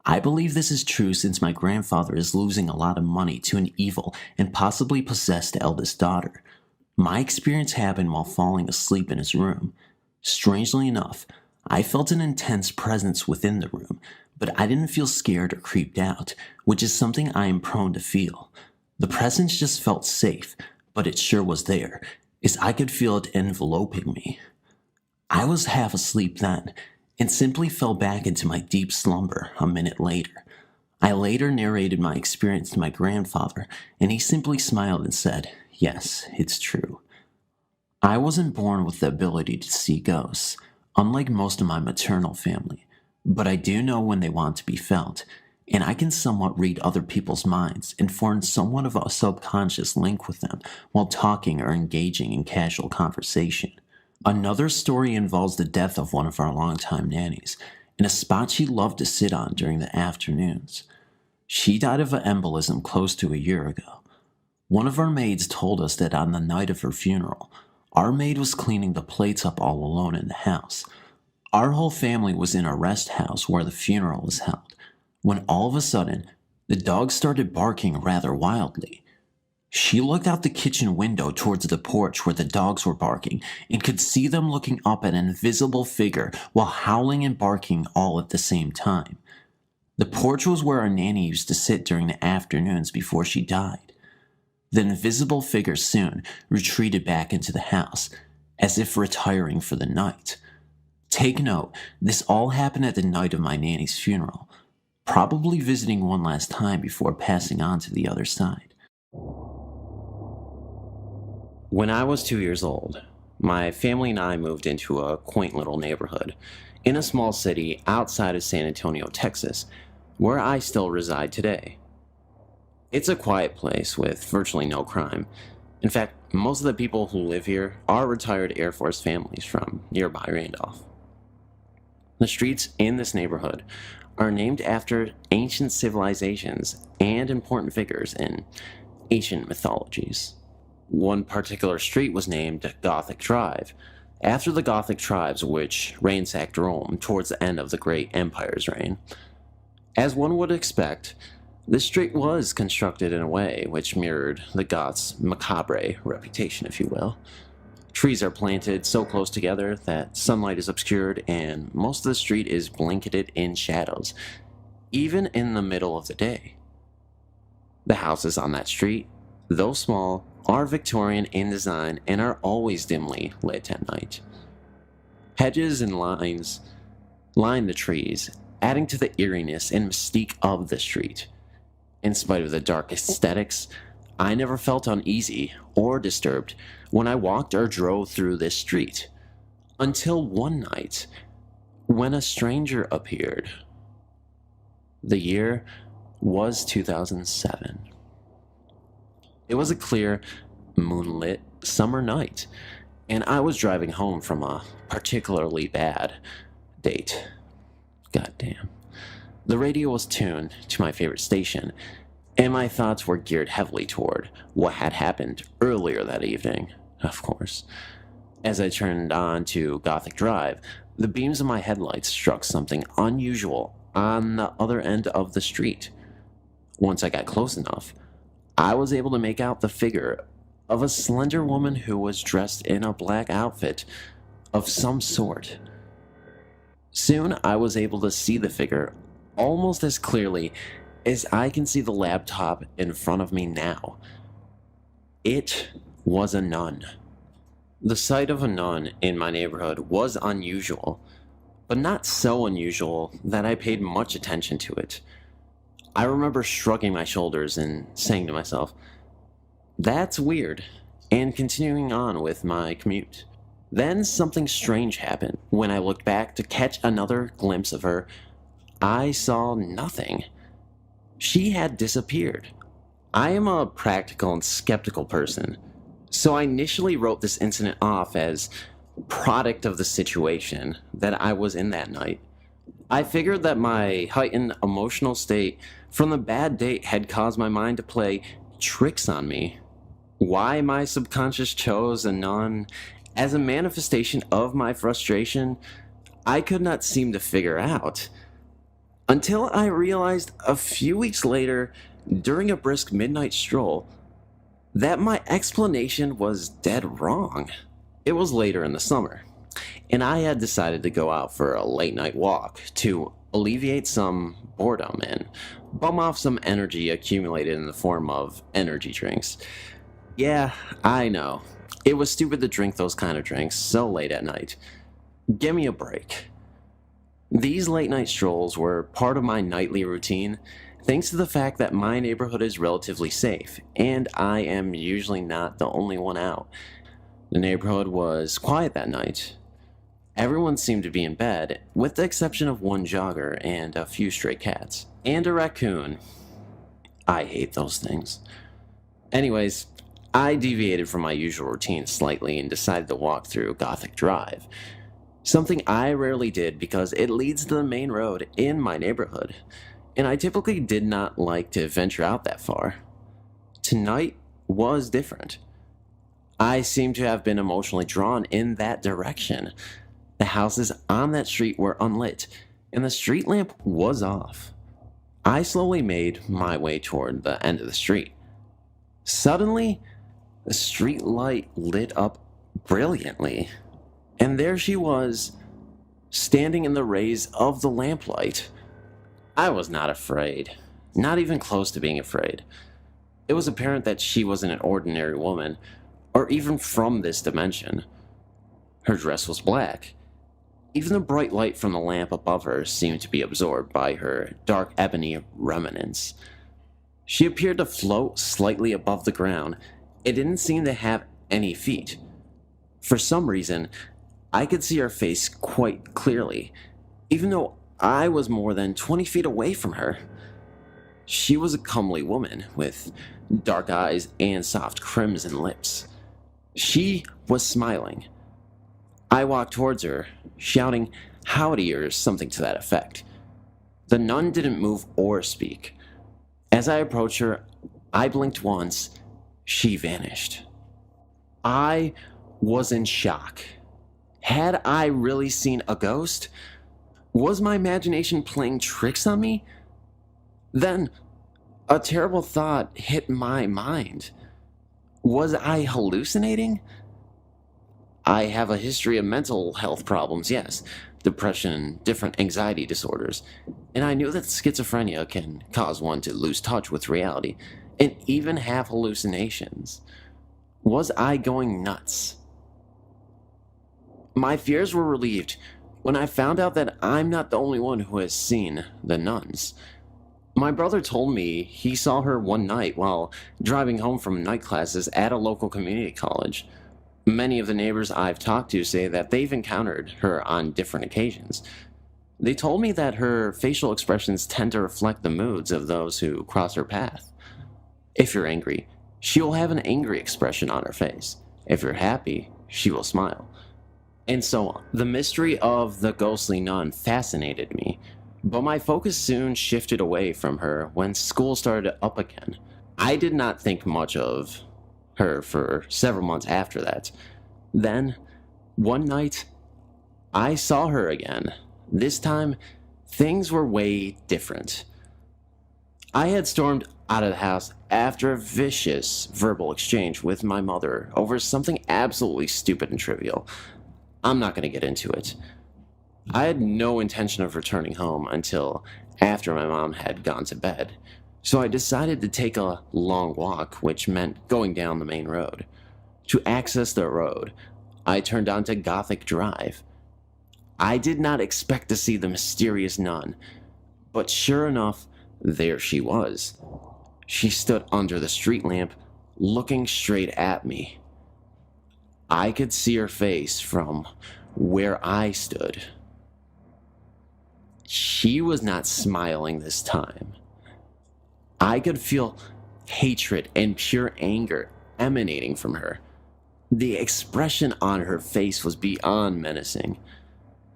I believe this is true since my grandfather is losing a lot of money to an evil and possibly possessed eldest daughter. My experience happened while falling asleep in his room. Strangely enough, I felt an intense presence within the room, but I didn't feel scared or creeped out, which is something I am prone to feel. The presence just felt safe, but it sure was there, as I could feel it enveloping me. I was half asleep then, and simply fell back into my deep slumber a minute later. I later narrated my experience to my grandfather, and he simply smiled and said, "Yes, it's true." I wasn't born with the ability to see ghosts, unlike most of my maternal family, but I do know when they want to be felt, and I can somewhat read other people's minds and form somewhat of a subconscious link with them while talking or engaging in casual conversation. Another story involves the death of one of our longtime nannies, in a spot she loved to sit on during the afternoons. She died of an embolism close to a year ago. One of our maids told us that on the night of her funeral, our maid was cleaning the plates up all alone in the house. Our whole family was in a rest house where the funeral was held, when all of a sudden, the dog started barking rather wildly. She looked out the kitchen window towards the porch where the dogs were barking and could see them looking up at an invisible figure while howling and barking all at the same time. The porch was where our nanny used to sit during the afternoons before she died. The invisible figure soon retreated back into the house, as if retiring for the night. Take note, this all happened at the night of my nanny's funeral, probably visiting one last time before passing on to the other side. When I was 2 years old, my family and I moved into a quaint little neighborhood in a small city outside of San Antonio, Texas, where I still reside today. It's a quiet place with virtually no crime. In fact, most of the people who live here are retired Air Force families from nearby Randolph. The streets in this neighborhood are named after ancient civilizations and important figures in ancient mythologies. One particular street was named Gothic Drive, after the Gothic tribes which ransacked Rome towards the end of the Great Empire's reign. As one would expect, this street was constructed in a way which mirrored the Goths' macabre reputation, if you will. Trees are planted so close together that sunlight is obscured, and most of the street is blanketed in shadows, even in the middle of the day. The houses on that street, though small, are Victorian in design and are always dimly lit at night. Hedges and lines line the trees, adding to the eeriness and mystique of the street. In spite of the dark aesthetics, I never felt uneasy or disturbed when I walked or drove through this street, until one night when a stranger appeared. The year was 2007. It was a clear, moonlit summer night, and I was driving home from a particularly bad date. Goddamn. The radio was tuned to my favorite station, and my thoughts were geared heavily toward what had happened earlier that evening, of course. As I turned on to Gothic Drive, the beams of my headlights struck something unusual on the other end of the street. Once I got close enough, I was able to make out the figure of a slender woman who was dressed in a black outfit of some sort. Soon I was able to see the figure almost as clearly as I can see the laptop in front of me now. It was a nun. The sight of a nun in my neighborhood was unusual, but not so unusual that I paid much attention to it. I remember shrugging my shoulders and saying to myself, "That's weird," and continuing on with my commute. Then something strange happened. When I looked back to catch another glimpse of her, I saw nothing. She had disappeared. I am a practical and skeptical person, so I initially wrote this incident off as product of the situation that I was in that night. I figured that my heightened emotional state from the bad date had caused my mind to play tricks on me. Why my subconscious chose a nun as a manifestation of my frustration, I could not seem to figure out. Until I realized a few weeks later, during a brisk midnight stroll, that my explanation was dead wrong. It was later in the summer, and I had decided to go out for a late night walk to alleviate some boredom and bum off some energy accumulated in the form of energy drinks. Yeah, I know. It was stupid to drink those kind of drinks so late at night. Give me a break. These late night strolls were part of my nightly routine, thanks to the fact that my neighborhood is relatively safe, and I am usually not the only one out. The neighborhood was quiet that night. Everyone seemed to be in bed, with the exception of one jogger and a few stray cats. And a raccoon. I hate those things. Anyways, I deviated from my usual routine slightly and decided to walk through Gothic Drive. Something I rarely did because it leads to the main road in my neighborhood, and I typically did not like to venture out that far. Tonight was different. I seem to have been emotionally drawn in that direction. The houses on that street were unlit, and the street lamp was off. I slowly made my way toward the end of the street. Suddenly, the street light lit up brilliantly, and there she was, standing in the rays of the lamplight. I was not afraid, not even close to being afraid. It was apparent that she wasn't an ordinary woman, or even from this dimension. Her dress was black. Even the bright light from the lamp above her seemed to be absorbed by her dark ebony remnants. She appeared to float slightly above the ground. It didn't seem to have any feet. For some reason, I could see her face quite clearly, even though I was more than 20 feet away from her. She was a comely woman with dark eyes and soft crimson lips. She was smiling. I walked towards her, shouting "Howdy" or something to that effect. The nun didn't move or speak. As I approached her, I blinked once. She vanished. I was in shock. Had I really seen a ghost? Was my imagination playing tricks on me? Then, a terrible thought hit my mind. Was I hallucinating? I have a history of mental health problems, yes, depression, different anxiety disorders, and I knew that schizophrenia can cause one to lose touch with reality and even have hallucinations. Was I going nuts? My fears were relieved when I found out that I'm not the only one who has seen the nuns. My brother told me he saw her one night while driving home from night classes at a local community college. Many of the neighbors I've talked to say that they've encountered her on different occasions. They told me that her facial expressions tend to reflect the moods of those who cross her path. If you're angry, she will have an angry expression on her face. If you're happy, she will smile. And so on. The mystery of the ghostly nun fascinated me, but my focus soon shifted away from her when school started up again. I did not think much of her for several months after that. Then, one night, I saw her again. This time, things were way different. I had stormed out of the house after a vicious verbal exchange with my mother over something absolutely stupid and trivial. I'm not going to get into it. I had no intention of returning home until after my mom had gone to bed, so I decided to take a long walk, which meant going down the main road. To access the road, I turned onto Gothic Drive. I did not expect to see the mysterious nun, but sure enough, there she was. She stood under the street lamp, looking straight at me. I could see her face from where I stood. She was not smiling this time. I could feel hatred and pure anger emanating from her. The expression on her face was beyond menacing.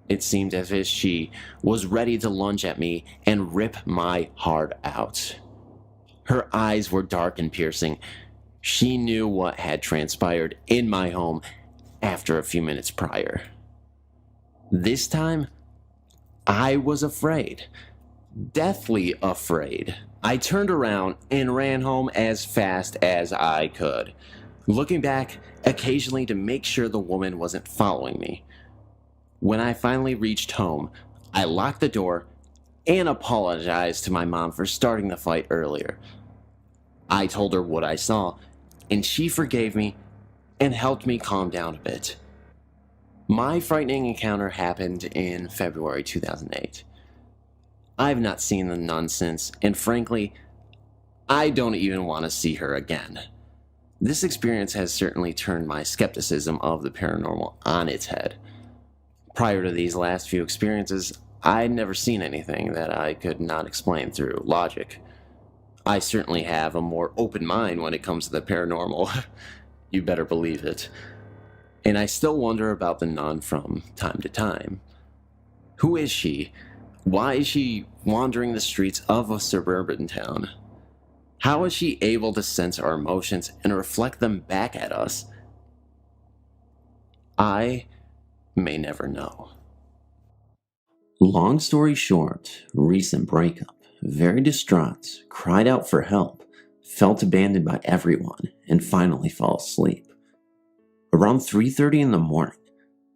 It seemed as if she was ready to lunge at me and rip my heart out. Her eyes were dark and piercing. She knew what had transpired in my home after a few minutes prior. This time, I was afraid. Deathly afraid. I turned around and ran home as fast as I could, looking back occasionally to make sure the woman wasn't following me. When I finally reached home, I locked the door and apologized to my mom for starting the fight earlier. I told her what I saw, and she forgave me and helped me calm down a bit. My frightening encounter happened in February 2008. I've not seen the nun since, and frankly, I don't even want to see her again. This experience has certainly turned my skepticism of the paranormal on its head. Prior to these last few experiences, I'd never seen anything that I could not explain through logic. I certainly have a more open mind when it comes to the paranormal. You better believe it. And I still wonder about the nun from time to time. Who is she? Why is she wandering the streets of a suburban town? How is she able to sense our emotions and reflect them back at us? I may never know. Long story short, recent breakup, very distraught, cried out for help, felt abandoned by everyone, and finally fall asleep. Around 3:30 in the morning,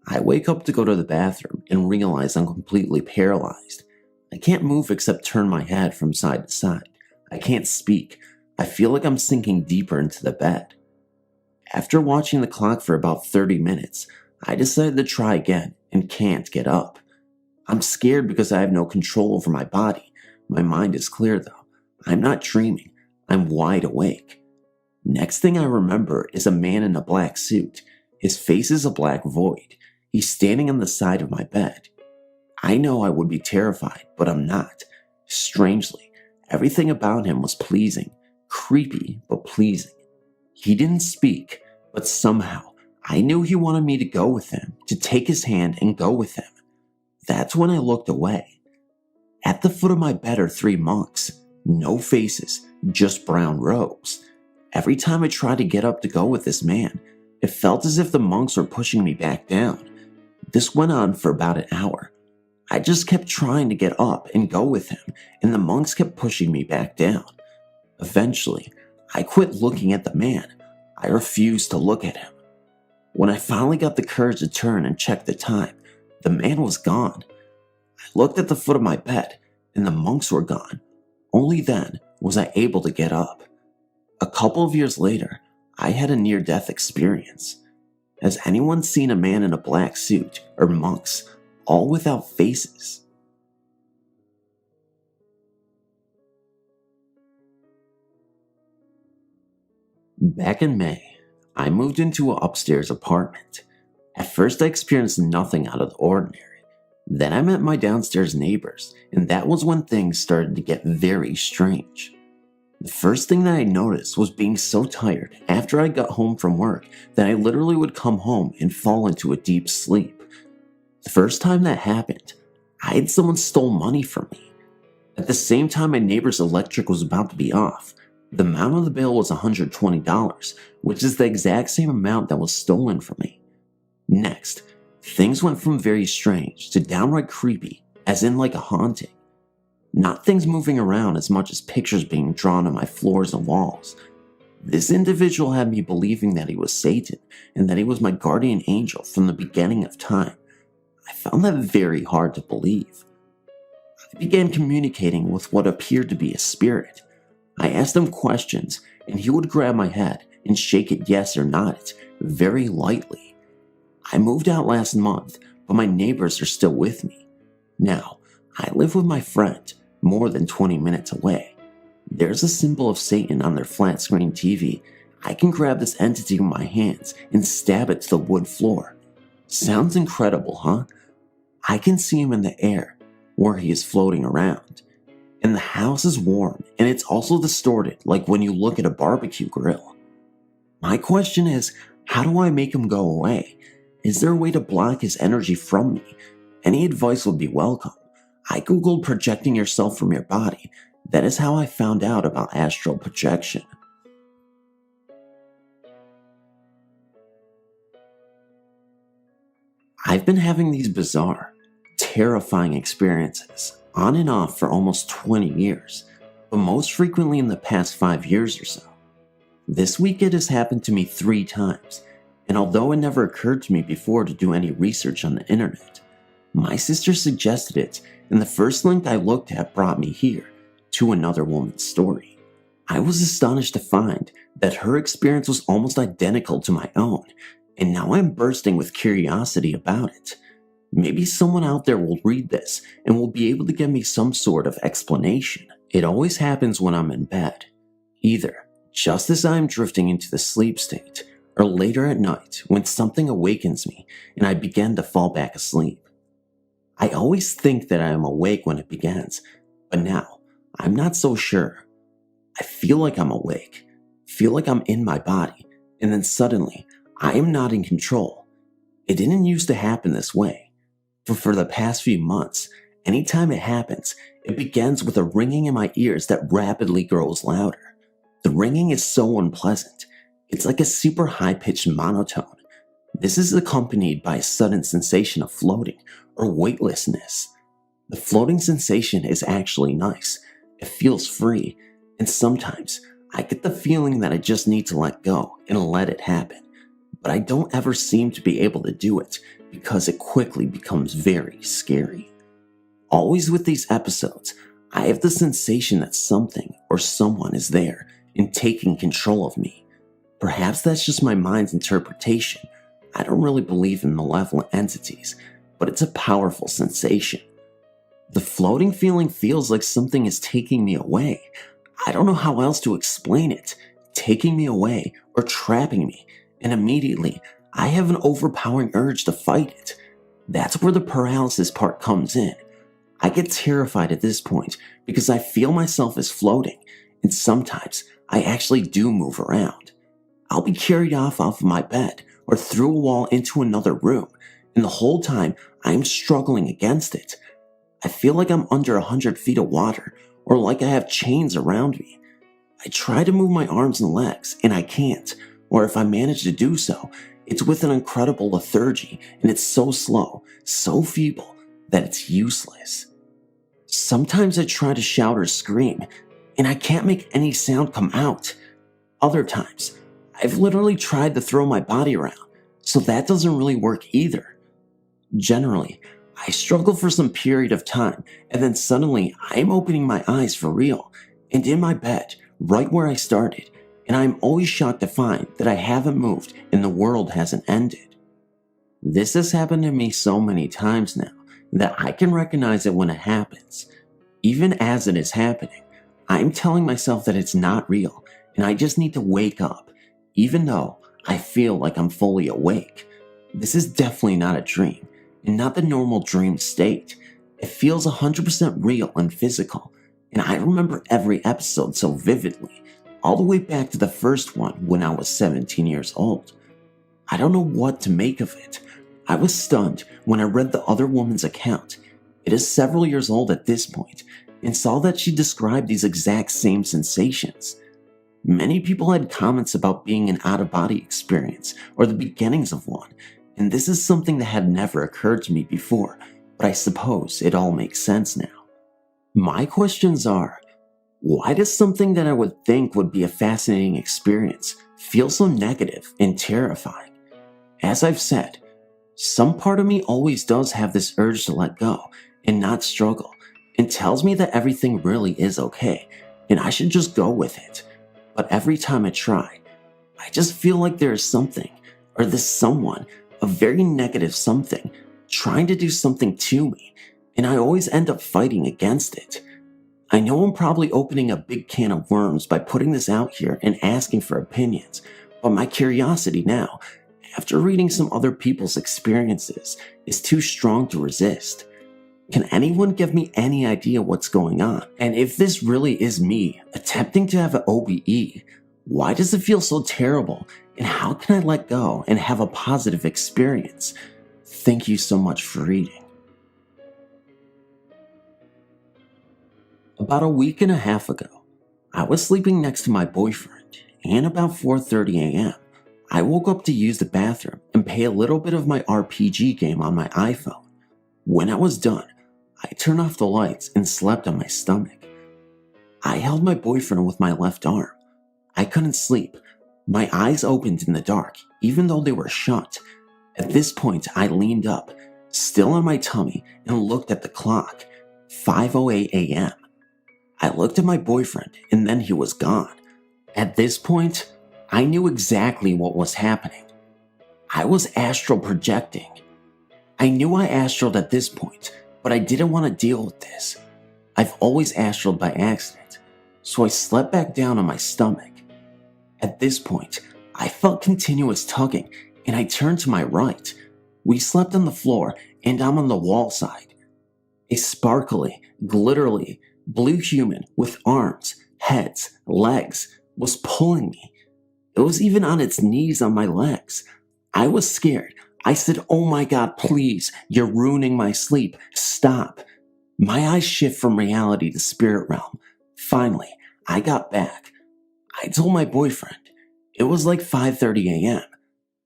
I wake up to go to the bathroom and realize I'm completely paralyzed. I can't move except turn my head from side to side. I can't speak. I feel like I'm sinking deeper into the bed. After watching the clock for about 30 minutes, I decided to try again and can't get up. I'm scared because I have no control over my body. My mind is clear though. I'm not dreaming. I'm wide awake. Next thing I remember is a man in a black suit. His face is a black void. He's standing on the side of my bed. I know I would be terrified, but I'm not. Strangely, everything about him was pleasing. Creepy, but pleasing. He didn't speak, but somehow I knew he wanted me to go with him, to take his hand and go with him. That's when I looked away. At the foot of my bed are 3 monks. No faces, just brown robes. Every time I tried to get up to go with this man, it felt as if the monks were pushing me back down. This went on for about an hour. I just kept trying to get up and go with him, and the monks kept pushing me back down. Eventually, I quit looking at the man. I refused to look at him. When I finally got the courage to turn and check the time, the man was gone. I looked at the foot of my bed, and the monks were gone. Only then was I able to get up. A couple of years later, I had a near-death experience. Has anyone seen a man in a black suit, or monks, all without faces? Back in May, I moved into an upstairs apartment. At first I experienced nothing out of the ordinary. Then I met my downstairs neighbors, and that was when things started to get very strange. The first thing that I noticed was being so tired after I got home from work that I literally would come home and fall into a deep sleep. The first time that happened, I had someone stole money from me. At the same time my neighbor's electric was about to be off. The amount of the bill was $120, which is the exact same amount that was stolen from me. Next, things went from very strange to downright creepy, as in like a haunting. Not things moving around as much as pictures being drawn on my floors and walls. This individual had me believing that he was Satan and that he was my guardian angel from the beginning of time. I found that very hard to believe. I began communicating with what appeared to be a spirit. I asked him questions, and he would grab my head and shake it yes or nod it very lightly. I moved out last month, but my neighbors are still with me. Now, I live with my friend, more than 20 minutes away. There's a symbol of Satan on their flat screen TV. I can grab this entity with my hands and stab it to the wood floor. Sounds incredible, huh? I can see him in the air, where he is floating around. And the house is warm, and it's also distorted like when you look at a barbecue grill. My question is, how do I make him go away? Is there a way to block his energy from me? Any advice would be welcome. I googled projecting yourself from your body. That is how I found out about astral projection. I've been having these bizarre, terrifying experiences on and off for almost 20 years, but most frequently in the past 5 years or so. This week it has happened to me 3 times, and although it never occurred to me before to do any research on the internet, my sister suggested it, and the first link I looked at brought me here, to another woman's story. I was astonished to find that her experience was almost identical to my own, and now I'm bursting with curiosity about it. Maybe someone out there will read this and will be able to give me some sort of explanation. It always happens when I'm in bed, either just as I'm drifting into the sleep state, or later at night when something awakens me and I begin to fall back asleep. I always think that I am awake when it begins, but now I'm not so sure. I feel like I'm awake, feel like I'm in my body, and then suddenly I am not in control. It didn't used to happen this way. But for the past few months, anytime it happens, it begins with a ringing in my ears that rapidly grows louder. The ringing is so unpleasant. It's like a super high-pitched monotone. This is accompanied by a sudden sensation of floating or weightlessness. The floating sensation is actually nice. It feels free, and sometimes I get the feeling that I just need to let go and let it happen. But I don't ever seem to be able to do it because it quickly becomes very scary. Always with these episodes, I have the sensation that something or someone is there and taking control of me. Perhaps that's just my mind's interpretation. I don't really believe in malevolent entities, but it's a powerful sensation. The floating feeling feels like something is taking me away. I don't know how else to explain it. Taking me away or trapping me, and immediately I have an overpowering urge to fight it. That's where the paralysis part comes in. I get terrified at this point because I feel myself as floating, and sometimes I actually do move around. I'll be carried off of my bed or through a wall into another room, and the whole time I am struggling against it. I feel like I'm under 100 feet of water, or like I have chains around me. I try to move my arms and legs, and I can't, or if I manage to do so, it's with an incredible lethargy, and it's so slow, so feeble, that it's useless. Sometimes I try to shout or scream, and I can't make any sound come out. Other times, I've literally tried to throw my body around, so that doesn't really work either. Generally, I struggle for some period of time, and then suddenly I'm opening my eyes for real, and in my bed, right where I started, and I'm always shocked to find that I haven't moved and the world hasn't ended. This has happened to me so many times now that I can recognize it when it happens. Even as it is happening, I'm telling myself that it's not real and I just need to wake up, even though I feel like I'm fully awake. This is definitely not a dream, and not the normal dream state. It feels 100% real and physical, and I remember every episode so vividly, all the way back to the first one when I was 17 years old. I don't know what to make of it. I was stunned when I read the other woman's account. It is several years old at this point, and saw that she described these exact same sensations. Many people had comments about being an out-of-body experience or the beginnings of one, and this is something that had never occurred to me before, but I suppose it all makes sense now. My questions are, why does something that I would think would be a fascinating experience feel so negative and terrifying? As I've said, some part of me always does have this urge to let go and not struggle, and tells me that everything really is okay, and I should just go with it. But every time I try, I just feel like there is something, or this someone, a very negative something, trying to do something to me, and I always end up fighting against it. I know I'm probably opening a big can of worms by putting this out here and asking for opinions, but my curiosity now, after reading some other people's experiences, is too strong to resist. Can anyone give me any idea what's going on? And if this really is me attempting to have an OBE, why does it feel so terrible? And how can I let go and have a positive experience? Thank you so much for reading. About a week and a half ago, I was sleeping next to my boyfriend, and about 4:30 a.m., I woke up to use the bathroom and play a little bit of my RPG game on my iPhone. When I was done, I turned off the lights and slept on my stomach. I held my boyfriend with my left arm. I couldn't sleep. My eyes opened in the dark, even though they were shut. At this point, I leaned up, still on my tummy, and looked at the clock. 5:08 a.m. I looked at my boyfriend, and then he was gone. At this point, I knew exactly what was happening. I was astral projecting. I knew I astraled at this point, but I didn't want to deal with this. I've always astraled by accident, so I slept back down on my stomach. At this point, I felt continuous tugging, and I turned to my right. We slept on the floor, and I'm on the wall side. A sparkly, glittery, blue human with arms, heads, legs was pulling me. It was even on its knees on my legs. I was scared. I said, "Oh my God, please, you're ruining my sleep. Stop." My eyes shift from reality to spirit realm. Finally, I got back. I told my boyfriend. It was like 5:30 a.m.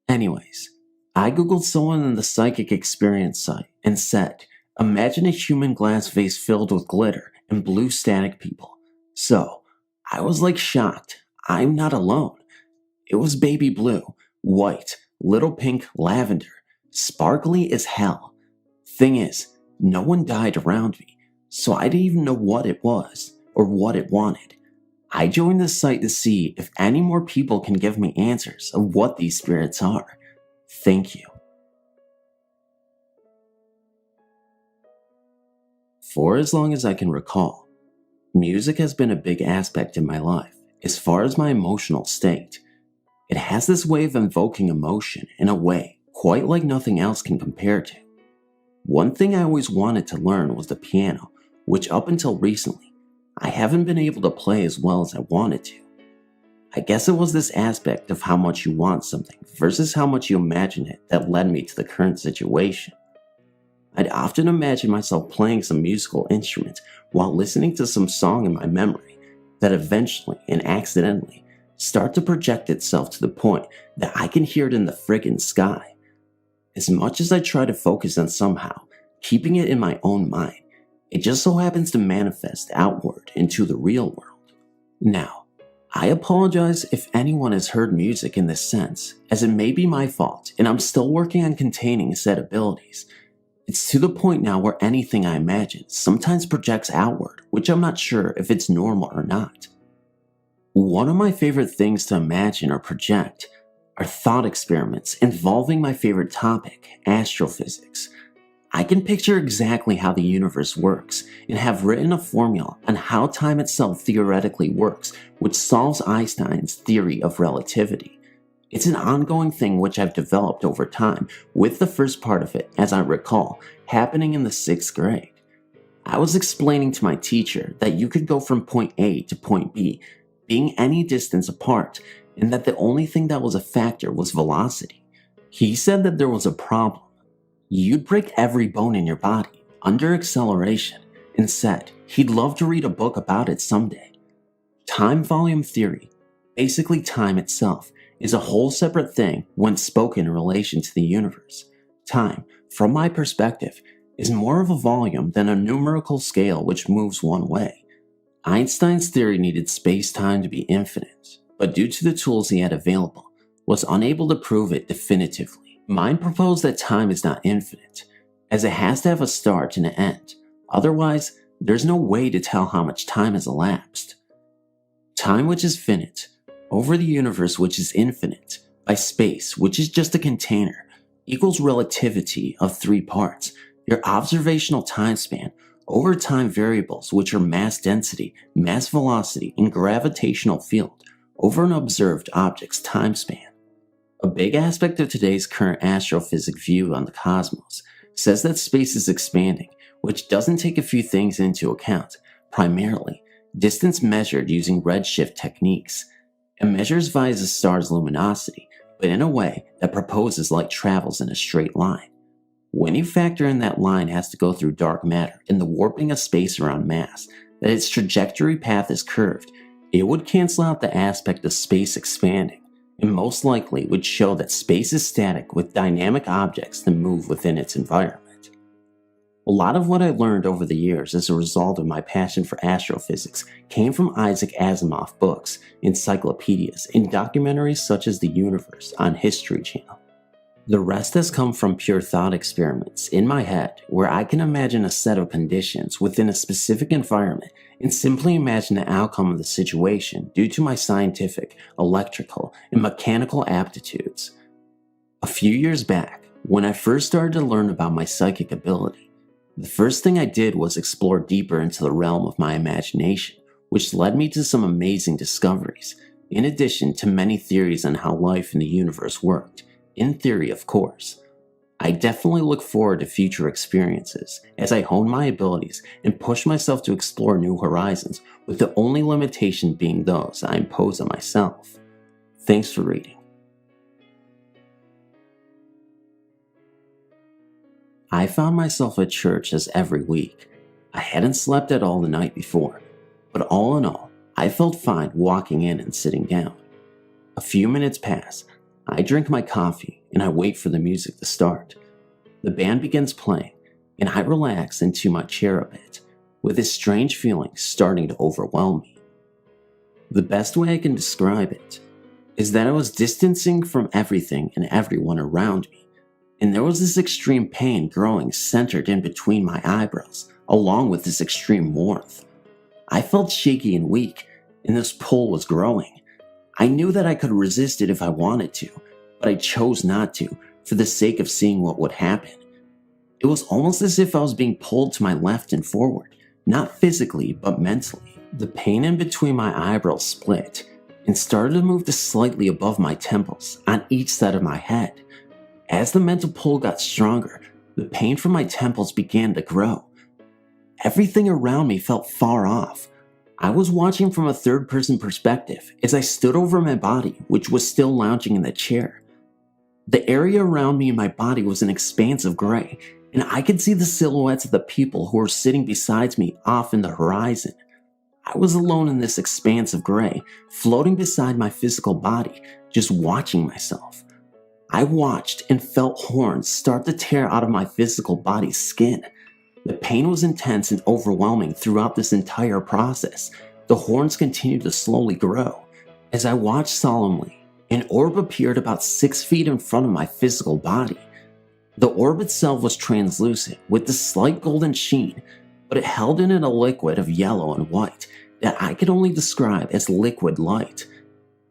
Anyways, I googled someone in the psychic experience site and said, imagine a human glass vase filled with glitter and blue static people. So, I was like shocked. I'm not alone. It was baby blue, white, little pink, lavender, sparkly as hell. Thing is, no one died around me, so I didn't even know what it was or what it wanted. I joined the site to see if any more people can give me answers of what these spirits are. Thank you. For as long as I can recall, music has been a big aspect in my life as far as my emotional state. It has this way of invoking emotion in a way quite like nothing else can compare to. One thing I always wanted to learn was the piano, which up until recently, I haven't been able to play as well as I wanted to. I guess it was this aspect of how much you want something versus how much you imagine it that led me to the current situation. I'd often imagine myself playing some musical instrument while listening to some song in my memory that eventually and accidentally start to project itself to the point that I can hear it in the friggin' sky. As much as I try to focus on somehow keeping it in my own mind, it just so happens to manifest outward into the real world. Now, I apologize if anyone has heard music in this sense, as it may be my fault and I'm still working on containing said abilities. It's to the point now where anything I imagine sometimes projects outward, which I'm not sure if it's normal or not. One of my favorite things to imagine or project are thought experiments involving my favorite topic, astrophysics. I can picture exactly how the universe works and have written a formula on how time itself theoretically works, which solves Einstein's theory of relativity. It's an ongoing thing which I've developed over time, with the first part of it, as I recall, happening in the 6th grade. I was explaining to my teacher that you could go from point A to point B, being any distance apart, and that the only thing that was a factor was velocity. He said that there was a problem. You'd break every bone in your body under acceleration, and said he'd love to read a book about it someday. Time volume theory, basically time itself, is a whole separate thing when spoken in relation to the universe. Time, from my perspective, is more of a volume than a numerical scale which moves one way. Einstein's theory needed space-time to be infinite, but due to the tools he had available, was unable to prove it definitively. Mine proposed that time is not infinite, as it has to have a start and an end. Otherwise, there's no way to tell how much time has elapsed. Time which is finite, over the universe which is infinite, by space which is just a container, equals relativity of 3 parts, your observational time span, over time variables which are mass density, mass velocity, and gravitational field, over an observed object's time span. A big aspect of today's current astrophysics view on the cosmos says that space is expanding, which doesn't take a few things into account, primarily distance measured using redshift techniques. It measures via the star's luminosity, but in a way that proposes light travels in a straight line. When you factor in that line has to go through dark matter and the warping of space around mass, that its trajectory path is curved, it would cancel out the aspect of space expanding, and most likely would show that space is static with dynamic objects that move within its environment. A lot of what I learned over the years as a result of my passion for astrophysics came from Isaac Asimov books, encyclopedias, and documentaries such as The Universe on History Channel. The rest has come from pure thought experiments in my head where I can imagine a set of conditions within a specific environment and simply imagine the outcome of the situation due to my scientific, electrical, and mechanical aptitudes. A few years back, when I first started to learn about my psychic ability, the first thing I did was explore deeper into the realm of my imagination, which led me to some amazing discoveries, in addition to many theories on how life in the universe worked. In theory, of course. I definitely look forward to future experiences as I hone my abilities and push myself to explore new horizons, with the only limitation being those I impose on myself. Thanks for reading. I found myself at church as every week. I hadn't slept at all the night before, but all in all, I felt fine walking in and sitting down. A few minutes pass. I drink my coffee and I wait for the music to start. The band begins playing and I relax into my chair a bit, with this strange feeling starting to overwhelm me. The best way I can describe it is that I was distancing from everything and everyone around me, and there was this extreme pain growing centered in between my eyebrows, along with this extreme warmth. I felt shaky and weak, and this pull was growing. I knew that I could resist it if I wanted to, but I chose not to, for the sake of seeing what would happen. It was almost as if I was being pulled to my left and forward, not physically, but mentally. The pain in between my eyebrows split, and started to move to slightly above my temples, on each side of my head. As the mental pull got stronger, the pain from my temples began to grow. Everything around me felt far off. I was watching from a third-person perspective as I stood over my body, which was still lounging in the chair. The area around me and my body was an expanse of gray, and I could see the silhouettes of the people who were sitting beside me off in the horizon. I was alone in this expanse of gray, floating beside my physical body, just watching myself. I watched and felt horns start to tear out of my physical body's skin. The pain was intense and overwhelming throughout this entire process. The horns continued to slowly grow. As I watched solemnly, an orb appeared about 6 feet in front of my physical body. The orb itself was translucent with a slight golden sheen, but it held in it a liquid of yellow and white, that I could only describe as liquid light.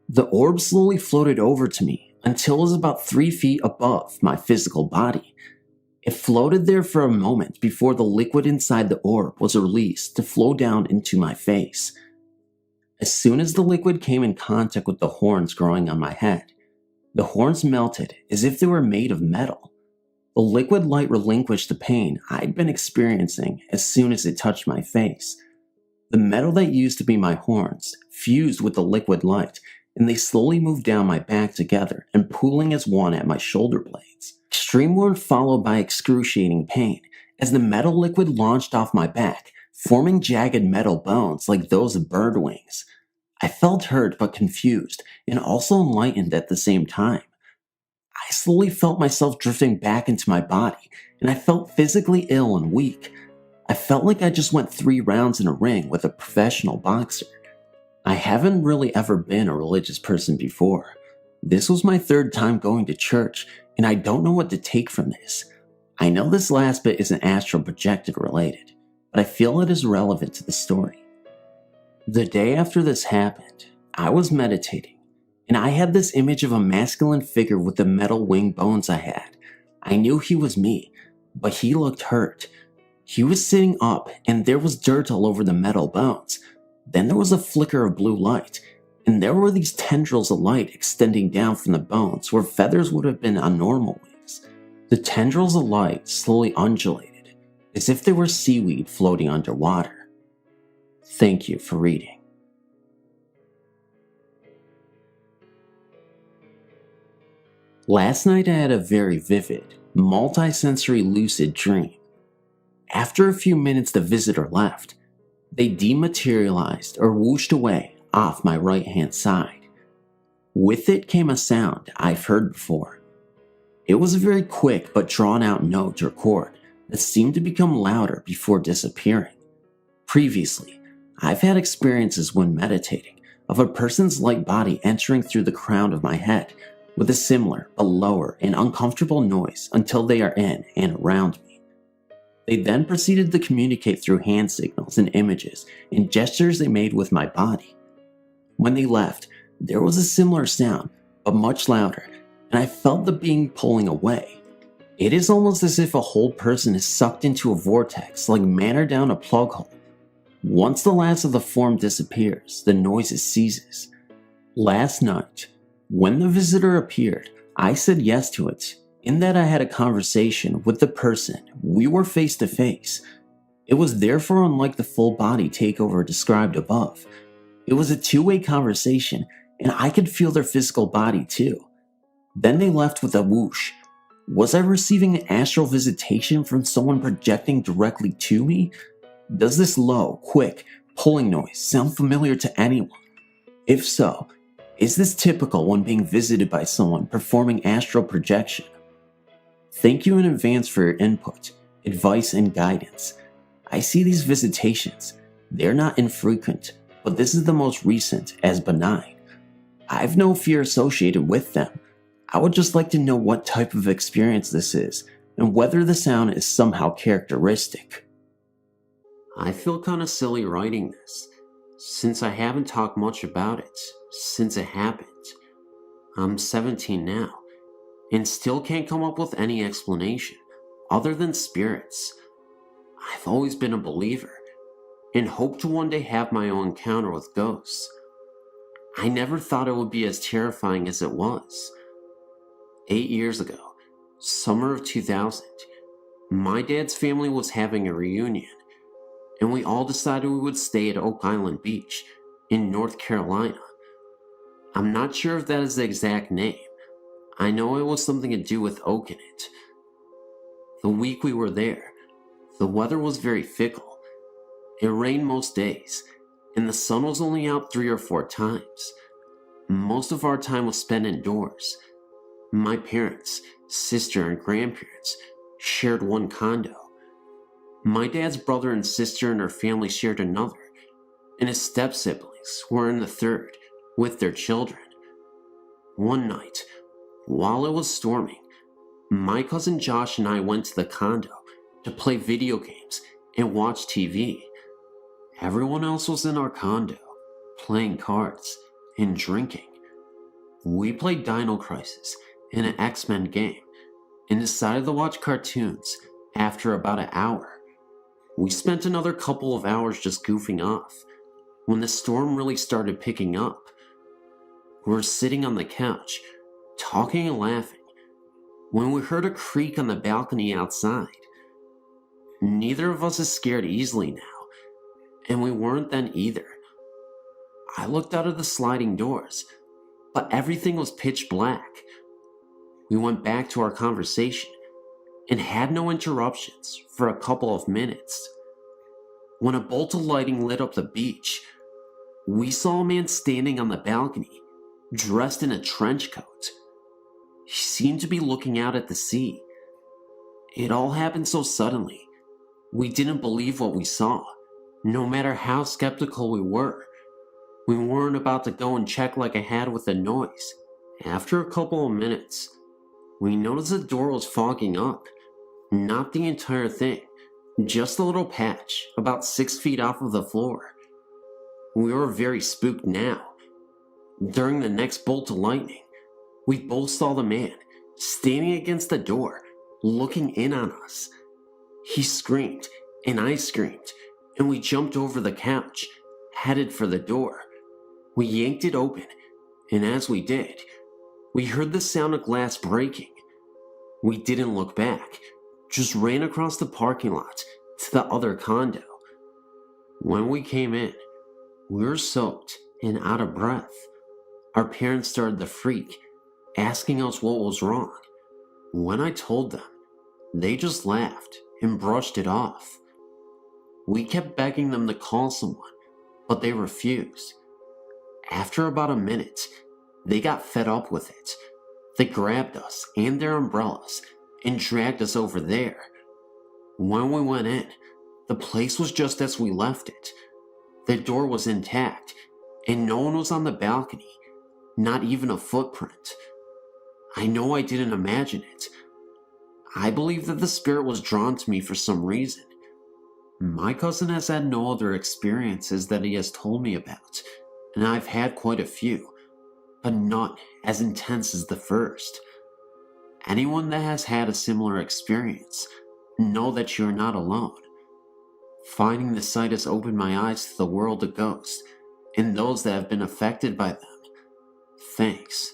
The orb slowly floated over to me until it was about 3 feet above my physical body. It floated there for a moment before the liquid inside the orb was released to flow down into my face. As soon as the liquid came in contact with the horns growing on my head, the horns melted as if they were made of metal. The liquid light relinquished the pain I'd been experiencing as soon as it touched my face. The metal that used to be my horns fused with the liquid light, and they slowly moved down my back together and pooling as one at my shoulder blades. Extreme warmth followed by excruciating pain as the metal liquid launched off my back, forming jagged metal bones like those of bird wings. I felt hurt but confused and also enlightened at the same time. I slowly felt myself drifting back into my body, and I felt physically ill and weak. I felt like I just went 3 rounds in a ring with a professional boxer. I haven't really ever been a religious person before. This was my 3rd time going to church, and I don't know what to take from this. I know this last bit isn't astral projected related, but I feel it is relevant to the story. The day after this happened, I was meditating, and I had this image of a masculine figure with the metal wing bones I had. I knew he was me, but he looked hurt. He was sitting up, and there was dirt all over the metal bones. Then there was a flicker of blue light, and there were these tendrils of light extending down from the bones where feathers would have been on normal wings. The tendrils of light slowly undulated, as if they were seaweed floating underwater. Thank you for reading. Last night I had a very vivid, multi-sensory lucid dream. After a few minutes the visitor left. They dematerialized or whooshed away off my right-hand side. With it came a sound I've heard before. It was a very quick but drawn-out note or chord that seemed to become louder before disappearing. Previously, I've had experiences when meditating of a person's light body entering through the crown of my head with a similar but lower and uncomfortable noise until they are in and around me. They then proceeded to communicate through hand signals and images and gestures they made with my body. When they left, there was a similar sound, but much louder, and I felt the being pulling away. It is almost as if a whole person is sucked into a vortex like manna down a plug hole. Once the last of the form disappears, the noise ceases. Last night, when the visitor appeared, I said yes to it. In that I had a conversation with the person. We were face to face. It was therefore unlike the full body takeover described above. It was a 2-way conversation, and I could feel their physical body too. Then they left with a whoosh. Was I receiving an astral visitation from someone projecting directly to me? Does this low, quick, pulling noise sound familiar to anyone? If so, is this typical when being visited by someone performing astral projection? Thank you in advance for your input, advice, and guidance. I see these visitations. They're not infrequent, but this is the most recent as benign. I have no fear associated with them. I would just like to know what type of experience this is, and whether the sound is somehow characteristic. I feel kinda silly writing this, since I haven't talked much about it since it happened. I'm 17 now, and still can't come up with any explanation other than spirits. I've always been a believer, and hoped to one day have my own encounter with ghosts. I never thought it would be as terrifying as it was. 8 years ago, summer of 2000, my dad's family was having a reunion, and we all decided we would stay at Oak Island Beach in North Carolina. I'm not sure if that is the exact name. I know it was something to do with oak in it. The week we were there, the weather was very fickle. It rained most days, and the sun was only out 3 or 4 times. Most of our time was spent indoors. My parents, sister, and grandparents shared one condo. My dad's brother and sister and her family shared another, and his step-siblings were in the third with their children. One night, while it was storming, my cousin Josh and I went to the condo to play video games and watch TV. Everyone else was in our condo, playing cards and drinking. We played Dino Crisis and an X-Men game and decided to watch cartoons after about an hour. We spent another couple of hours just goofing off when the storm really started picking up. We were sitting on the couch, talking and laughing, when we heard a creak on the balcony outside. Neither of us is scared easily now, and we weren't then either. I looked out of the sliding doors, but everything was pitch black. We went back to our conversation and had no interruptions for a couple of minutes. When a bolt of lighting lit up the beach, we saw a man standing on the balcony, dressed in a trench coat. He seemed to be looking out at the sea. It all happened so suddenly. We didn't believe what we saw, no matter how skeptical we were. We weren't about to go and check like I had with the noise. After a couple of minutes, we noticed the door was fogging up. Not the entire thing, just a little patch about 6 feet off of the floor. We were very spooked now. During the next bolt of lightning, we both saw the man standing against the door, looking in on us. He screamed, and I screamed, and we jumped over the couch, headed for the door. We yanked it open, and as we did, we heard the sound of glass breaking. We didn't look back, just ran across the parking lot to the other condo. When we came in, we were soaked and out of breath. Our parents started to freak, asking us what was wrong. When I told them, they just laughed and brushed it off. We kept begging them to call someone, but they refused. After about a minute, they got fed up with it. They grabbed us and their umbrellas and dragged us over there. When we went in, the place was just as we left it. The door was intact, and no one was on the balcony, not even a footprint. I know I didn't imagine it. I believe that the spirit was drawn to me for some reason. My cousin has had no other experiences that he has told me about, and I've had quite a few, but none as intense as the first. Anyone that has had a similar experience, know that you're not alone. Finding the site has opened my eyes to the world of ghosts and those that have been affected by them. Thanks.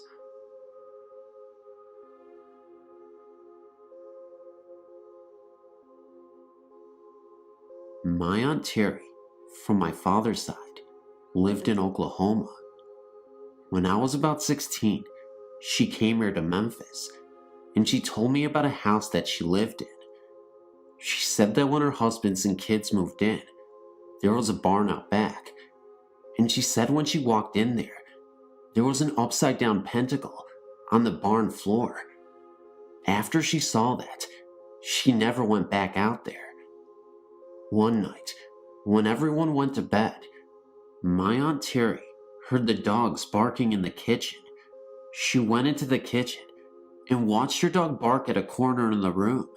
My Aunt Terry, from my father's side, lived in Oklahoma. When I was about 16, she came here to Memphis, and she told me about a house that she lived in. She said that when her husbands and kids moved in, there was a barn out back, and she said when she walked in there was an upside-down pentacle on the barn floor. After she saw that, she never went back out there. One night, when everyone went to bed, my Aunt Terry heard the dogs barking in the kitchen. She went into the kitchen and watched her dog bark at a corner in the room.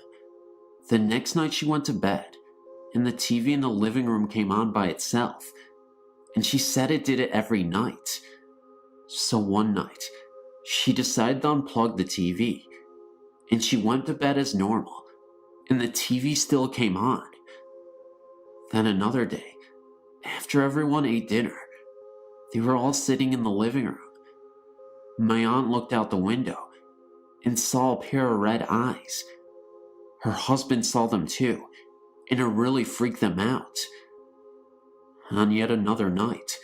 The next night she went to bed, and the TV in the living room came on by itself, and she said it did it every night. So one night, she decided to unplug the TV, and she went to bed as normal, and the TV still came on. Then another day, after everyone ate dinner, they were all sitting in the living room. My aunt looked out the window and saw a pair of red eyes. Her husband saw them too, and it really freaked them out. On yet another night,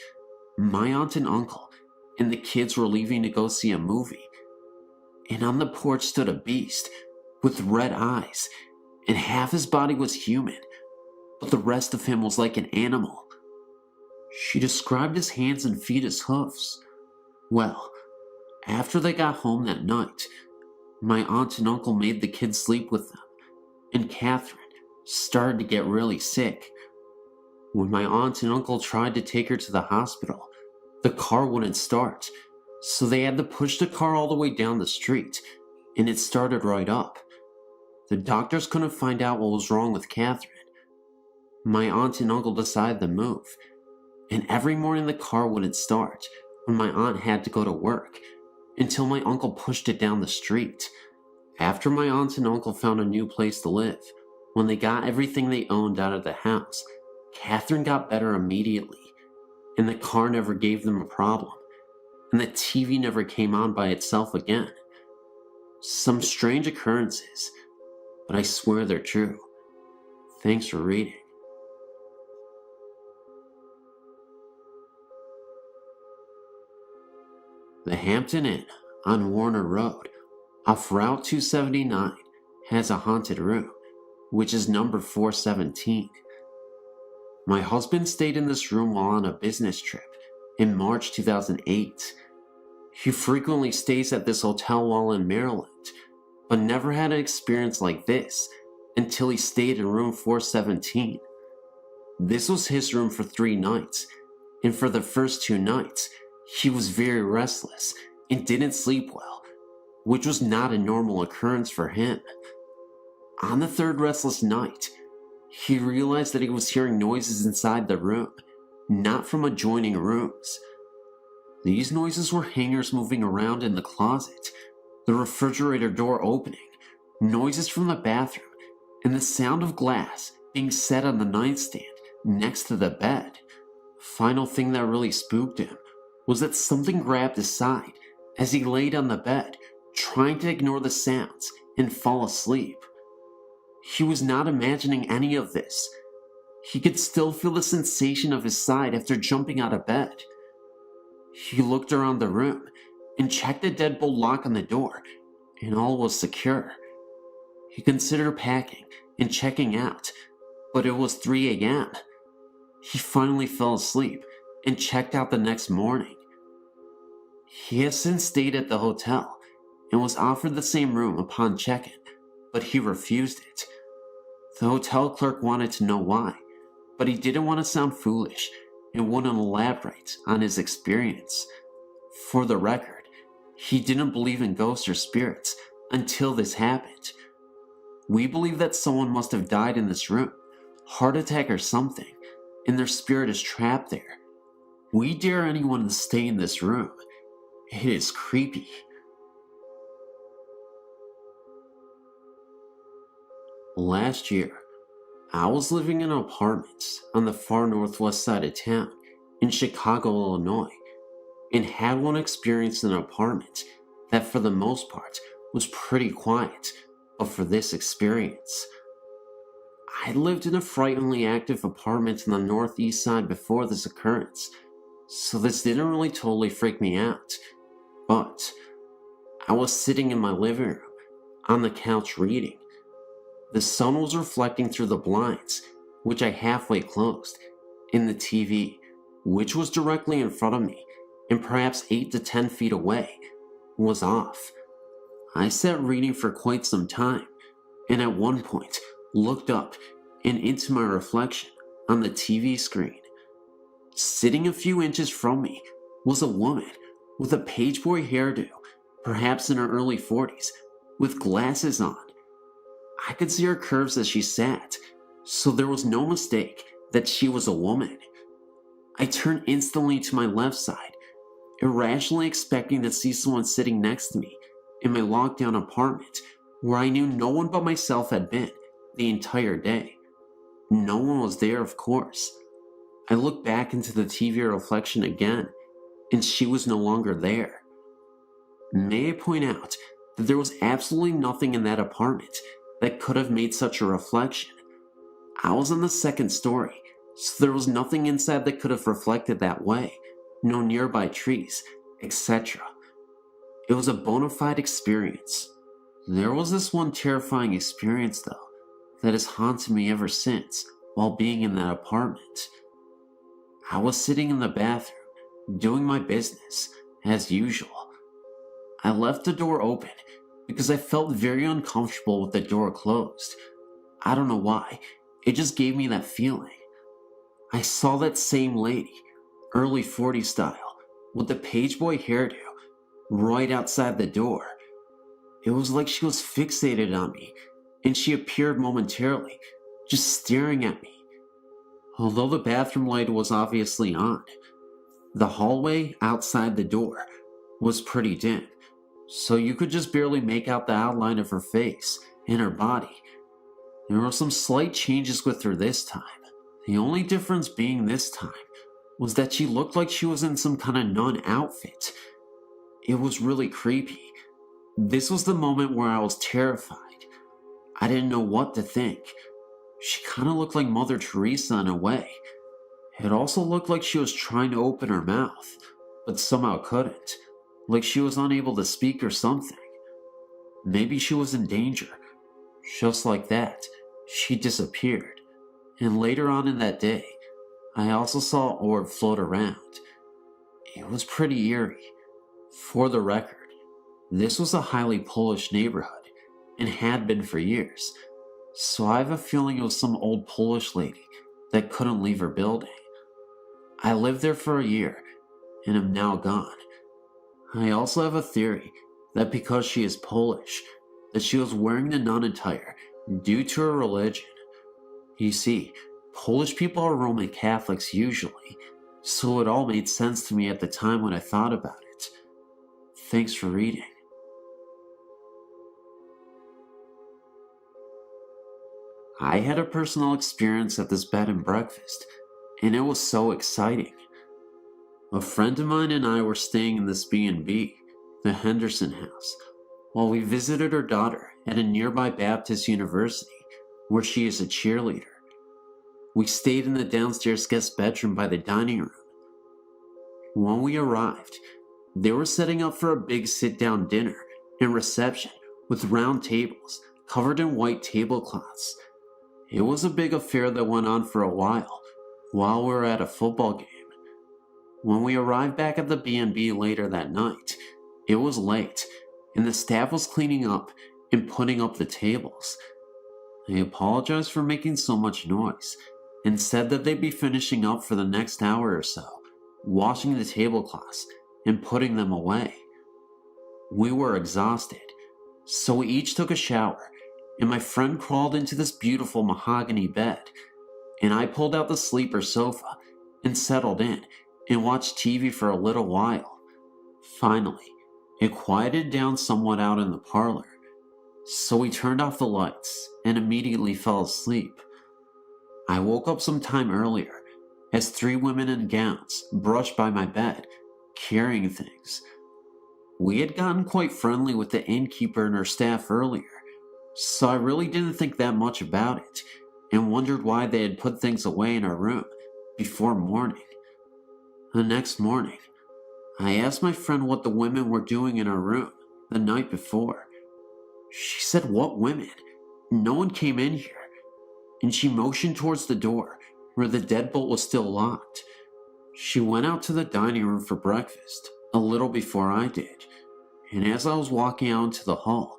my aunt and uncle and the kids were leaving to go see a movie, and on the porch stood a beast with red eyes, and half his body was human, but the rest of him was like an animal. She described his hands and feet as hoofs. Well, after they got home that night, my aunt and uncle made the kids sleep with them, and Catherine started to get really sick. When my aunt and uncle tried to take her to the hospital, the car wouldn't start, so they had to push the car all the way down the street, and it started right up. The doctors couldn't find out what was wrong with Catherine. my aunt and uncle decided to move, and every morning the car wouldn't start when my aunt had to go to work until my uncle pushed it down the street. After my aunt and uncle found a new place to live, when they got everything they owned out of the house, Catherine got better immediately, and the car never gave them a problem, and the TV never came on by itself again. Some strange occurrences, but I swear they're true. Thanks for reading. The Hampton Inn on Warner Road, off Route 279, has a haunted room, which is number 417. My husband stayed in this room while on a business trip in March 2008. He frequently stays at this hotel while in Maryland, but never had an experience like this until he stayed in room 417. This was his room for 3 nights, and for the first 2 nights, he was very restless and didn't sleep well, which was not a normal occurrence for him. On the 3rd restless night, he realized that he was hearing noises inside the room, not from adjoining rooms. These noises were hangers moving around in the closet, the refrigerator door opening, noises from the bathroom, and the sound of glass being set on the nightstand next to the bed. Final thing that really spooked him was that something grabbed his side as he laid on the bed, trying to ignore the sounds and fall asleep. He was not imagining any of this. He could still feel the sensation of his side after jumping out of bed. He looked around the room and checked the deadbolt lock on the door, and all was secure. He considered packing and checking out, but it was 3 a.m. He finally fell asleep and checked out the next morning. He has since stayed at the hotel and was offered the same room upon check-in, but he refused it. The hotel clerk wanted to know why, but he didn't want to sound foolish and wouldn't elaborate on his experience. For the record, he didn't believe in ghosts or spirits until this happened. We believe that someone must have died in this room, heart attack or something, and their spirit is trapped there. We dare anyone to stay in this room. It is creepy. Last year, I was living in an apartment on the far northwest side of town in Chicago, Illinois, and had one experience in an apartment that for the most part was pretty quiet, but for this experience. I lived in a frighteningly active apartment on the northeast side before this occurrence, so this didn't really totally freak me out, but I was sitting in my living room on the couch reading. The sun was reflecting through the blinds, which I halfway closed, and the TV, which was directly in front of me and perhaps 8 to 10 feet away, was off. I sat reading for quite some time, and at one point looked up and into my reflection on the TV screen. Sitting a few inches from me was a woman with a pageboy hairdo, perhaps in her early 40s, with glasses on. I could see her curves as she sat, so there was no mistake that she was a woman. I turned instantly to my left side, irrationally expecting to see someone sitting next to me in my lockdown apartment, where I knew no one but myself had been the entire day. No one was there, of course. I looked back into the TV reflection again, and she was no longer there. May I point out that there was absolutely nothing in that apartment that could have made such a reflection. I was on the 2nd story, so there was nothing inside that could have reflected that way, no nearby trees, etc. It was a bona fide experience. There was this one terrifying experience, though, that has haunted me ever since while being in that apartment. I was sitting in the bathroom, doing my business, as usual. I left the door open because I felt very uncomfortable with the door closed. I don't know why, it just gave me that feeling. I saw that same lady, early 40s style, with the pageboy hairdo, right outside the door. It was like she was fixated on me, and she appeared momentarily, just staring at me. although the bathroom light was obviously on. The hallway outside the door was pretty dim, so you could just barely make out the outline of her face and her body. There were some slight changes with her this time. The only difference being this time was that she looked like she was in some kind of nun outfit. It was really creepy. This was the moment where I was terrified. I didn't know what to think. She kind of looked like Mother Teresa in a way. It also looked like she was trying to open her mouth, but somehow couldn't. Like she was unable to speak or something. Maybe she was in danger. Just like that, she disappeared. And later on in that day, I also saw an orb float around. It was pretty eerie. For the record, this was a highly Polish neighborhood, and had been for years, so I have a feeling it was some old Polish lady that couldn't leave her building. I lived there for a year, and am now gone. I also have a theory that because she is Polish, that she was wearing the nun attire due to her religion. You see, Polish people are Roman Catholics usually, so it all made sense to me at the time when I thought about it. Thanks for reading. I had a personal experience at this bed and breakfast, and it was so exciting. A friend of mine and I were staying in this B&B, the Henderson House, while we visited her daughter at a nearby Baptist university, where she is a cheerleader. We stayed in the downstairs guest bedroom by the dining room. When we arrived, they were setting up for a big sit-down dinner and reception with round tables covered in white tablecloths. It was a big affair that went on for a while we were at a football game. When we arrived back at the B&B later that night, it was late, and the staff was cleaning up and putting up the tables. They apologized for making so much noise, and said that they'd be finishing up for the next hour or so, washing the tablecloths and putting them away. We were exhausted, so we each took a shower, and my friend crawled into this beautiful mahogany bed, and I pulled out the sleeper sofa and settled in and watched TV for a little while. Finally, it quieted down somewhat out in the parlor, so we turned off the lights and immediately fell asleep. I woke up some time earlier as 3 women in gowns brushed by my bed, carrying things. We had gotten quite friendly with the innkeeper and her staff earlier, so I really didn't think that much about it, and wondered why they had put things away in our room before morning. The next morning, I asked my friend what the women were doing in our room the night before. She said, "What women? No one came in here," and she motioned towards the door where the deadbolt was still locked. She went out to the dining room for breakfast a little before I did, and as I was walking out into the hall,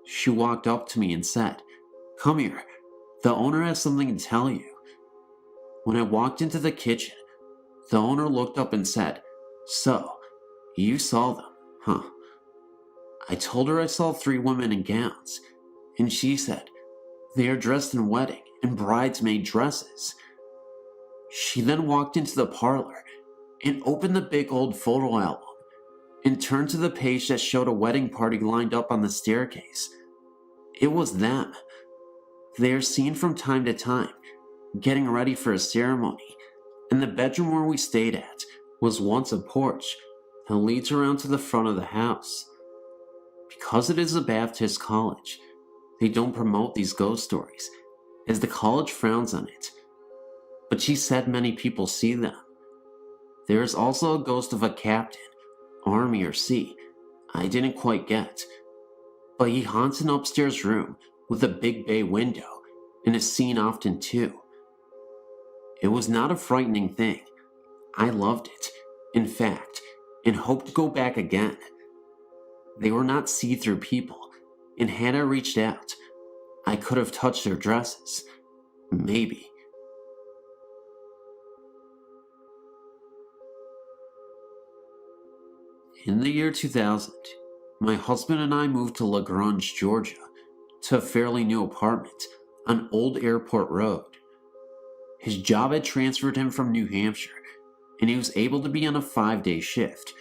she walked up to me and said, "Come here, the owner has something to tell you." When I walked into the kitchen, the owner looked up and said, "So, you saw them, huh?" I told her I saw 3 women in gowns, and she said, "They are dressed in wedding and bridesmaid dresses." She then walked into the parlor and opened the big old photo album and turned to the page that showed a wedding party lined up on the staircase. It was them. They are seen from time to time, getting ready for a ceremony, and the bedroom where we stayed at was once a porch that leads around to the front of the house. Because it is a Baptist college, they don't promote these ghost stories, as the college frowns on it. But she said many people see them. There is also a ghost of a captain, Army or Sea, I didn't quite get, but he haunts an upstairs room with a big bay window and is seen often too. It was not a frightening thing. I loved it, in fact, and hoped to go back again. They were not see-through people, and had I reached out, I could have touched their dresses. Maybe. In the year 2000, my husband and I moved to LaGrange, Georgia, to a fairly new apartment on Old Airport Road. His job had transferred him from New Hampshire, and he was able to be on a 5-day shift,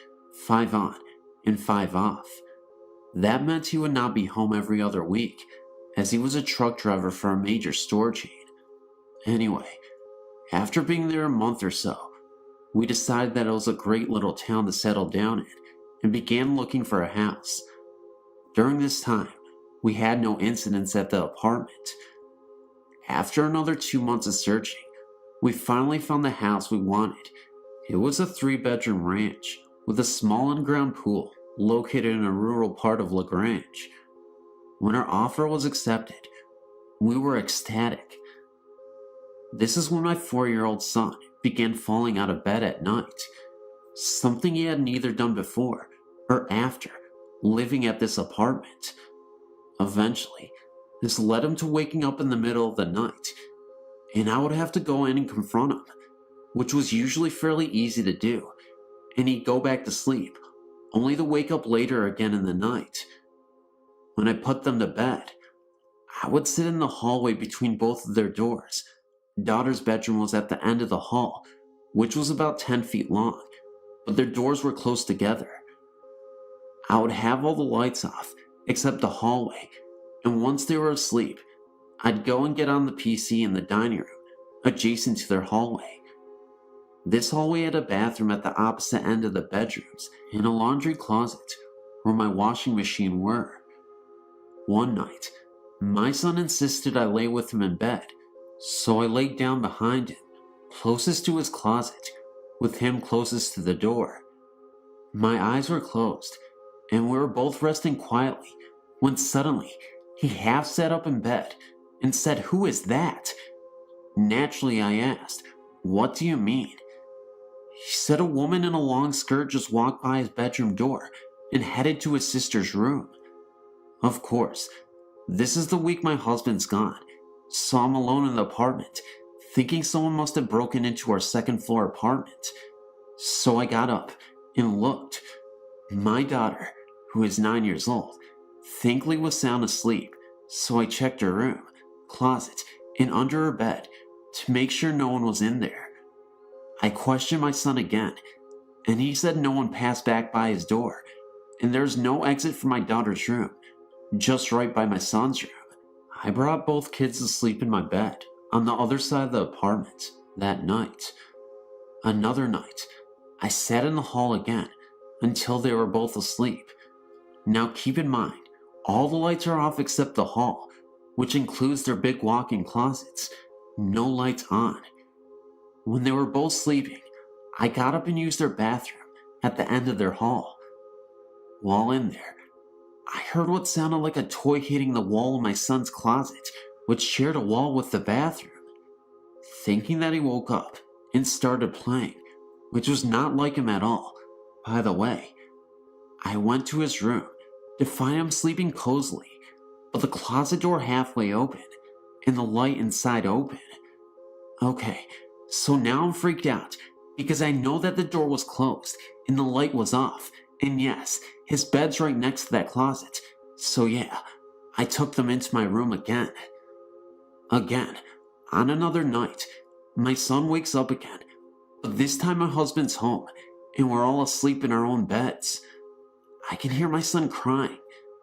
5 on and 5 off. That meant he would not be home every other week, as he was a truck driver for a major store chain. Anyway, after being there a month or so, we decided that it was a great little town to settle down in and began looking for a house. During this time, we had no incidents at the apartment. After another 2 months of searching, we finally found the house we wanted. It was a 3-bedroom ranch with a small in-ground pool located in a rural part of LaGrange. When our offer was accepted, we were ecstatic. This is when my 4-year-old son began falling out of bed at night, something he had neither done before or after living at this apartment. Eventually, this led him to waking up in the middle of the night, and I would have to go in and confront him, which was usually fairly easy to do, and he'd go back to sleep, only to wake up later again in the night. When I put them to bed, I would sit in the hallway between both of their doors. Daughter's bedroom was at the end of the hall, which was about 10 feet long, but their doors were close together. I would have all the lights off, except the hallway, and once they were asleep, I'd go and get on the PC in the dining room, adjacent to their hallway. This hallway had a bathroom at the opposite end of the bedrooms and a laundry closet where my washing machine were. One night, my son insisted I lay with him in bed, so I laid down behind him, closest to his closet, with him closest to the door. My eyes were closed, and we were both resting quietly, when suddenly he half sat up in bed and said, "Who is that?" Naturally, I asked, "What do you mean?" He said a woman in a long skirt just walked by his bedroom door and headed to his sister's room. Of course, this is the week my husband's gone, so I'm alone in the apartment, thinking someone must have broken into our second-floor apartment. So I got up and looked. My daughter, who is 9 years old, thankfully was sound asleep, so I checked her room, closet, and under her bed to make sure no one was in there. I questioned my son again, and he said no one passed back by his door, and there's no exit from my daughter's room, just right by my son's room. I brought both kids to sleep in my bed on the other side of the apartment that night. Another night, I sat in the hall again until they were both asleep. Now keep in mind, all the lights are off except the hall, which includes their big walk-in closets. No lights on. When they were both sleeping, I got up and used their bathroom at the end of their hall. While in there, I heard what sounded like a toy hitting the wall of my son's closet, which shared a wall with the bathroom. Thinking that he woke up and started playing, which was not like him at all, by the way, I went to his room to find him sleeping cozily, but the closet door halfway open and the light inside open. Okay, so now I'm freaked out because I know that the door was closed and the light was off, and yes, his bed's right next to that closet, so yeah, I took them into my room again. Again, on another night, my son wakes up again, but this time my husband's home and we're all asleep in our own beds. I can hear my son crying,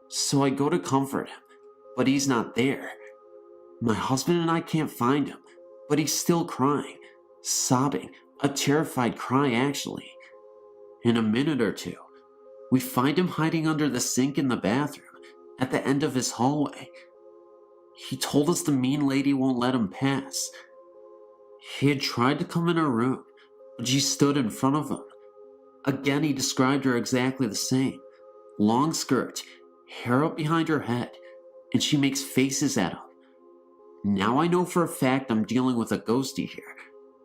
so I go to comfort him, but he's not there. My husband and I can't find him, but he's still crying, sobbing, a terrified cry actually. In a minute or two, we find him hiding under the sink in the bathroom at the end of his hallway. He told us the mean lady won't let him pass. He had tried to come in her room, but she stood in front of him. Again, he described her exactly the same. Long skirt, hair up behind her head, and she makes faces at him. Now I know for a fact I'm dealing with a ghostie here,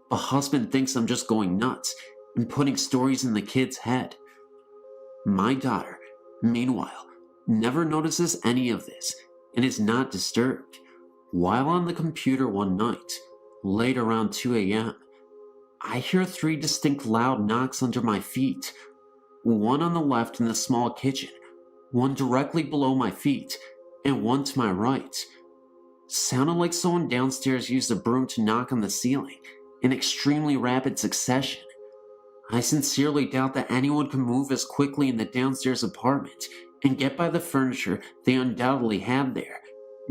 but husband thinks I'm just going nuts and putting stories in the kid's head. My daughter, meanwhile, never notices any of this and is not disturbed. While on the computer one night, late around 2 a.m., I hear 3 distinct loud knocks under my feet. One on the left in the small kitchen, one directly below my feet, and one to my right. Sounded like someone downstairs used a broom to knock on the ceiling in extremely rapid succession. I sincerely doubt that anyone can move as quickly in the downstairs apartment and get by the furniture they undoubtedly had there,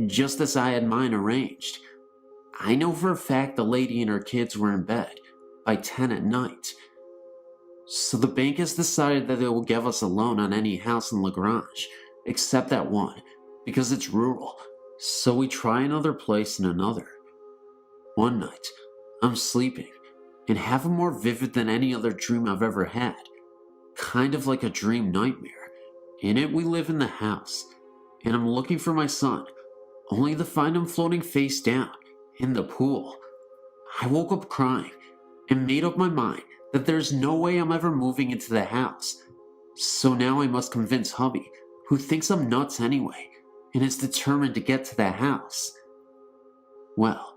just as I had mine arranged. I know for a fact the lady and her kids were in bed by 10 at night. So the bank has decided that they will give us a loan on any house in Lagrange, except that one, because it's rural, so we try another place and another. One night, I'm sleeping, and have a more vivid than any other dream I've ever had. Kind of like a dream nightmare. In it, we live in the house, and I'm looking for my son, only to find him floating face down in the pool. I woke up crying, and made up my mind that there's no way I'm ever moving into the house. So now I must convince hubby, who thinks I'm nuts anyway, and is determined to get to that house. Well,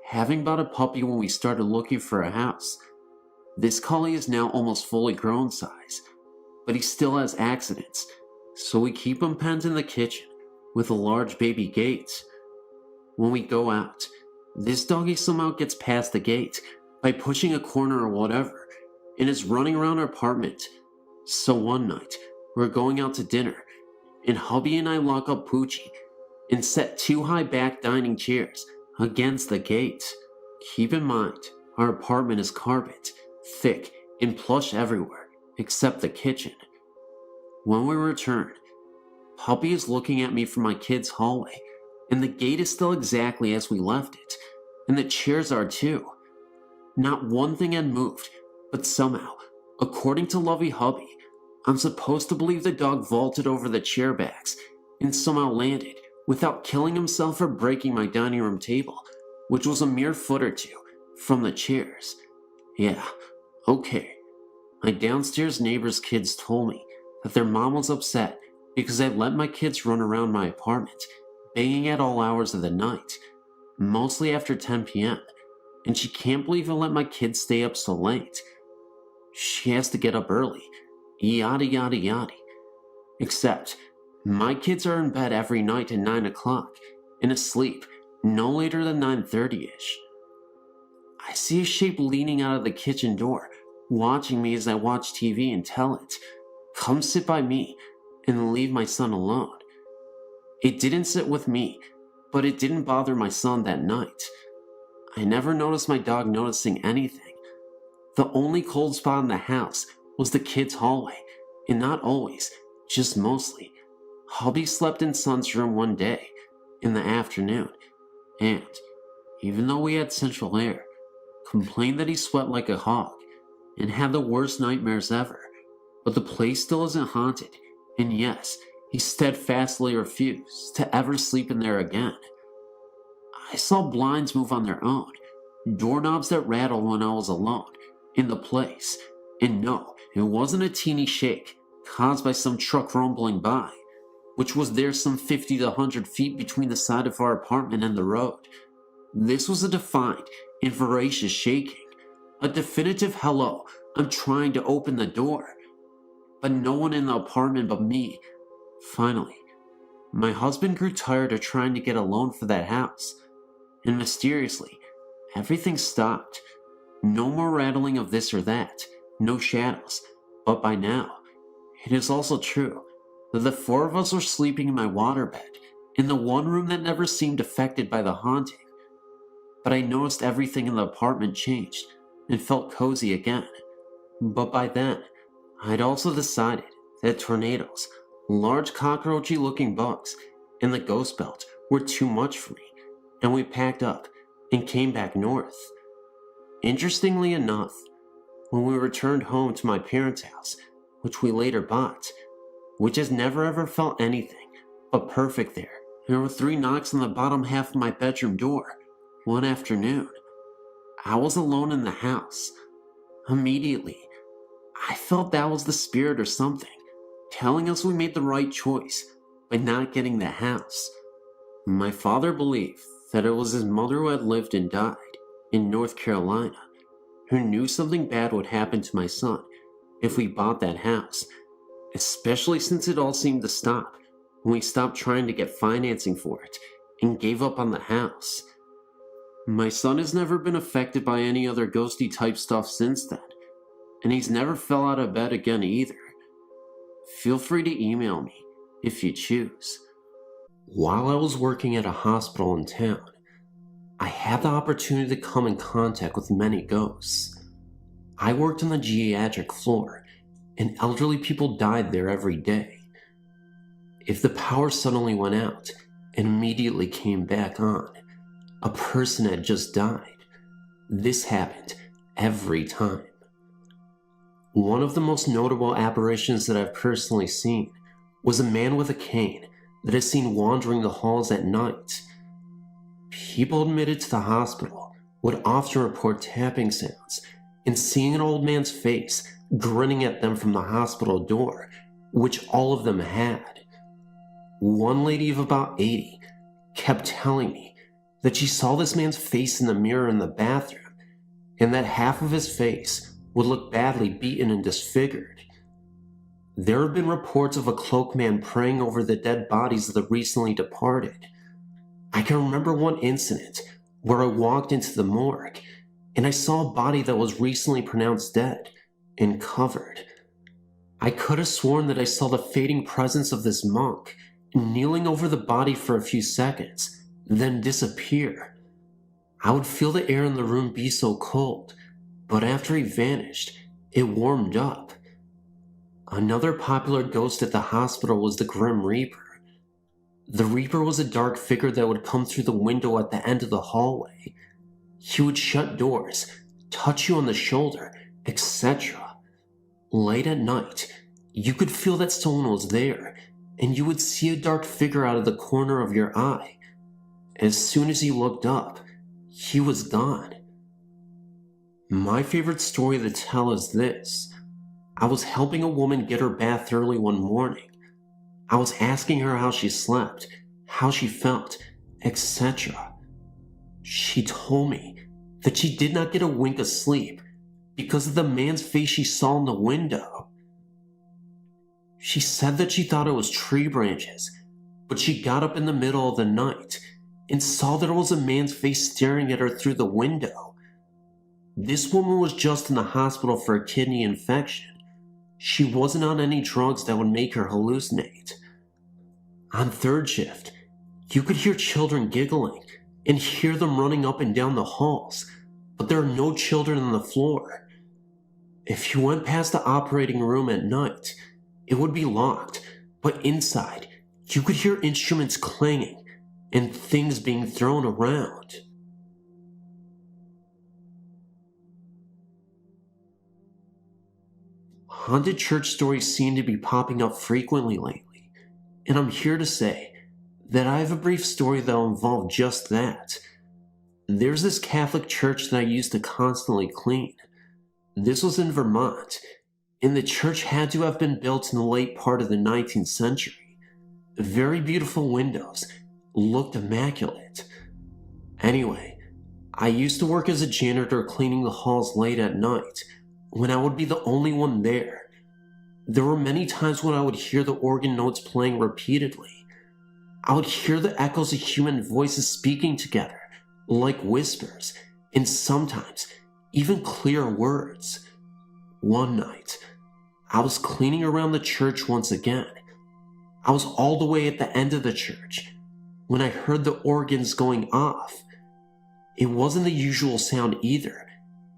having bought a puppy when we started looking for a house, this collie is now almost fully grown size, but he still has accidents, so we keep him penned in the kitchen with a large baby gate. When we go out, this doggy somehow gets past the gate by pushing a corner or whatever, and is running around our apartment. So one night, we're going out to dinner, and hubby and I lock up Poochie and set 2 high back dining chairs against the gate. Keep in mind, our apartment is carpet, thick and plush everywhere, except the kitchen. When we return, Puppy is looking at me from my kids' hallway, and the gate is still exactly as we left it, and the chairs are too. Not one thing had moved, but somehow, according to Lovey Hubby, I'm supposed to believe the dog vaulted over the chair backs and somehow landed without killing himself or breaking my dining room table, which was a mere foot or two from the chairs. Yeah, okay. My downstairs neighbor's kids told me that their mom was upset because I let my kids run around my apartment, banging at all hours of the night, mostly after 10 p.m., and she can't believe I let my kids stay up so late. She has to get up early, yada yada yada. Except, my kids are in bed every night at 9 o'clock, and asleep no later than 9:30ish. I see a shape leaning out of the kitchen door, watching me as I watch TV and tell it, "Come sit by me," and leave my son alone. It didn't sit with me, but it didn't bother my son that night. I never noticed my dog noticing anything. The only cold spot in the house was the kids' hallway, and not always, just mostly. Hubby slept in son's room one day, in the afternoon, and, even though we had central air, complained that he sweat like a hog, and had the worst nightmares ever. But the place still isn't haunted, and yes, he steadfastly refused to ever sleep in there again. I saw blinds move on their own, doorknobs that rattled when I was alone in the place, and no, it wasn't a teeny shake caused by some truck rumbling by, which was there some 50 to 100 feet between the side of our apartment and the road. This was a defined and voracious shaking, a definitive hello, I'm trying to open the door, but no one in the apartment but me. Finally, my husband grew tired of trying to get a loan for that house, and mysteriously, everything stopped. No more rattling of this or that, no shadows, but by now, it is also true that the 4 of us were sleeping in my waterbed, in the one room that never seemed affected by the haunting. But I noticed everything in the apartment changed, and felt cozy again. But by then, I'd also decided that tornadoes, large cockroachy-looking bugs, and the ghost belt were too much for me, and we packed up and came back north. Interestingly enough, when we returned home to my parents' house, which we later bought, which has never ever felt anything but perfect there were 3 knocks on the bottom half of my bedroom door one afternoon. I was alone in the house. Immediately, I felt that was the spirit or something, telling us we made the right choice by not getting the house. My father believed that it was his mother who had lived and died in North Carolina, who knew something bad would happen to my son if we bought that house, especially since it all seemed to stop when we stopped trying to get financing for it and gave up on the house. My son has never been affected by any other ghosty type stuff since then, and he's never fell out of bed again either. Feel free to email me if you choose. While I was working at a hospital in town, I had the opportunity to come in contact with many ghosts. I worked on the geriatric floor, and elderly people died there every day. If the power suddenly went out and immediately came back on, a person had just died. This happened every time. One of the most notable apparitions that I've personally seen was a man with a cane that is seen wandering the halls at night. People admitted to the hospital would often report tapping sounds and seeing an old man's face grinning at them from the hospital door, which all of them had. One lady of about 80 kept telling me that she saw this man's face in the mirror in the bathroom, and that half of his face would look badly beaten and disfigured. There have been reports of a cloaked man praying over the dead bodies of the recently departed. I can remember one incident where I walked into the morgue and I saw a body that was recently pronounced dead and covered. I could have sworn that I saw the fading presence of this monk kneeling over the body for a few seconds, then disappear. I would feel the air in the room be so cold, but after he vanished, it warmed up. Another popular ghost at the hospital was the Grim Reaper. The Reaper was a dark figure that would come through the window at the end of the hallway. He would shut doors, touch you on the shoulder, etc. Late at night, you could feel that someone was there, and you would see a dark figure out of the corner of your eye. As soon as you looked up, he was gone. My favorite story to tell is this. I was helping a woman get her bath early one morning. I was asking her how she slept, how she felt, etc. She told me that she did not get a wink of sleep because of the man's face she saw in the window. She said that she thought it was tree branches, but she got up in the middle of the night and saw that it was a man's face staring at her through the window. This woman was just in the hospital for a kidney infection. She wasn't on any drugs that would make her hallucinate. On third shift, you could hear children giggling and hear them running up and down the halls, but there are no children on the floor. If you went past the operating room at night, it would be locked, but inside, you could hear instruments clanging and things being thrown around. Haunted church stories seem to be popping up frequently lately, and I'm here to say that I have a brief story that will involve just that. There's this Catholic church that I used to constantly clean. This was in Vermont, and the church had to have been built in the late part of the 19th century. Very beautiful windows, looked immaculate. Anyway, I used to work as a janitor cleaning the halls late at night, when I would be the only one there. There were many times when I would hear the organ notes playing repeatedly. I would hear the echoes of human voices speaking together, like whispers, and sometimes even clear words. One night, I was cleaning around the church once again. I was all the way at the end of the church when I heard the organs going off. It wasn't the usual sound either.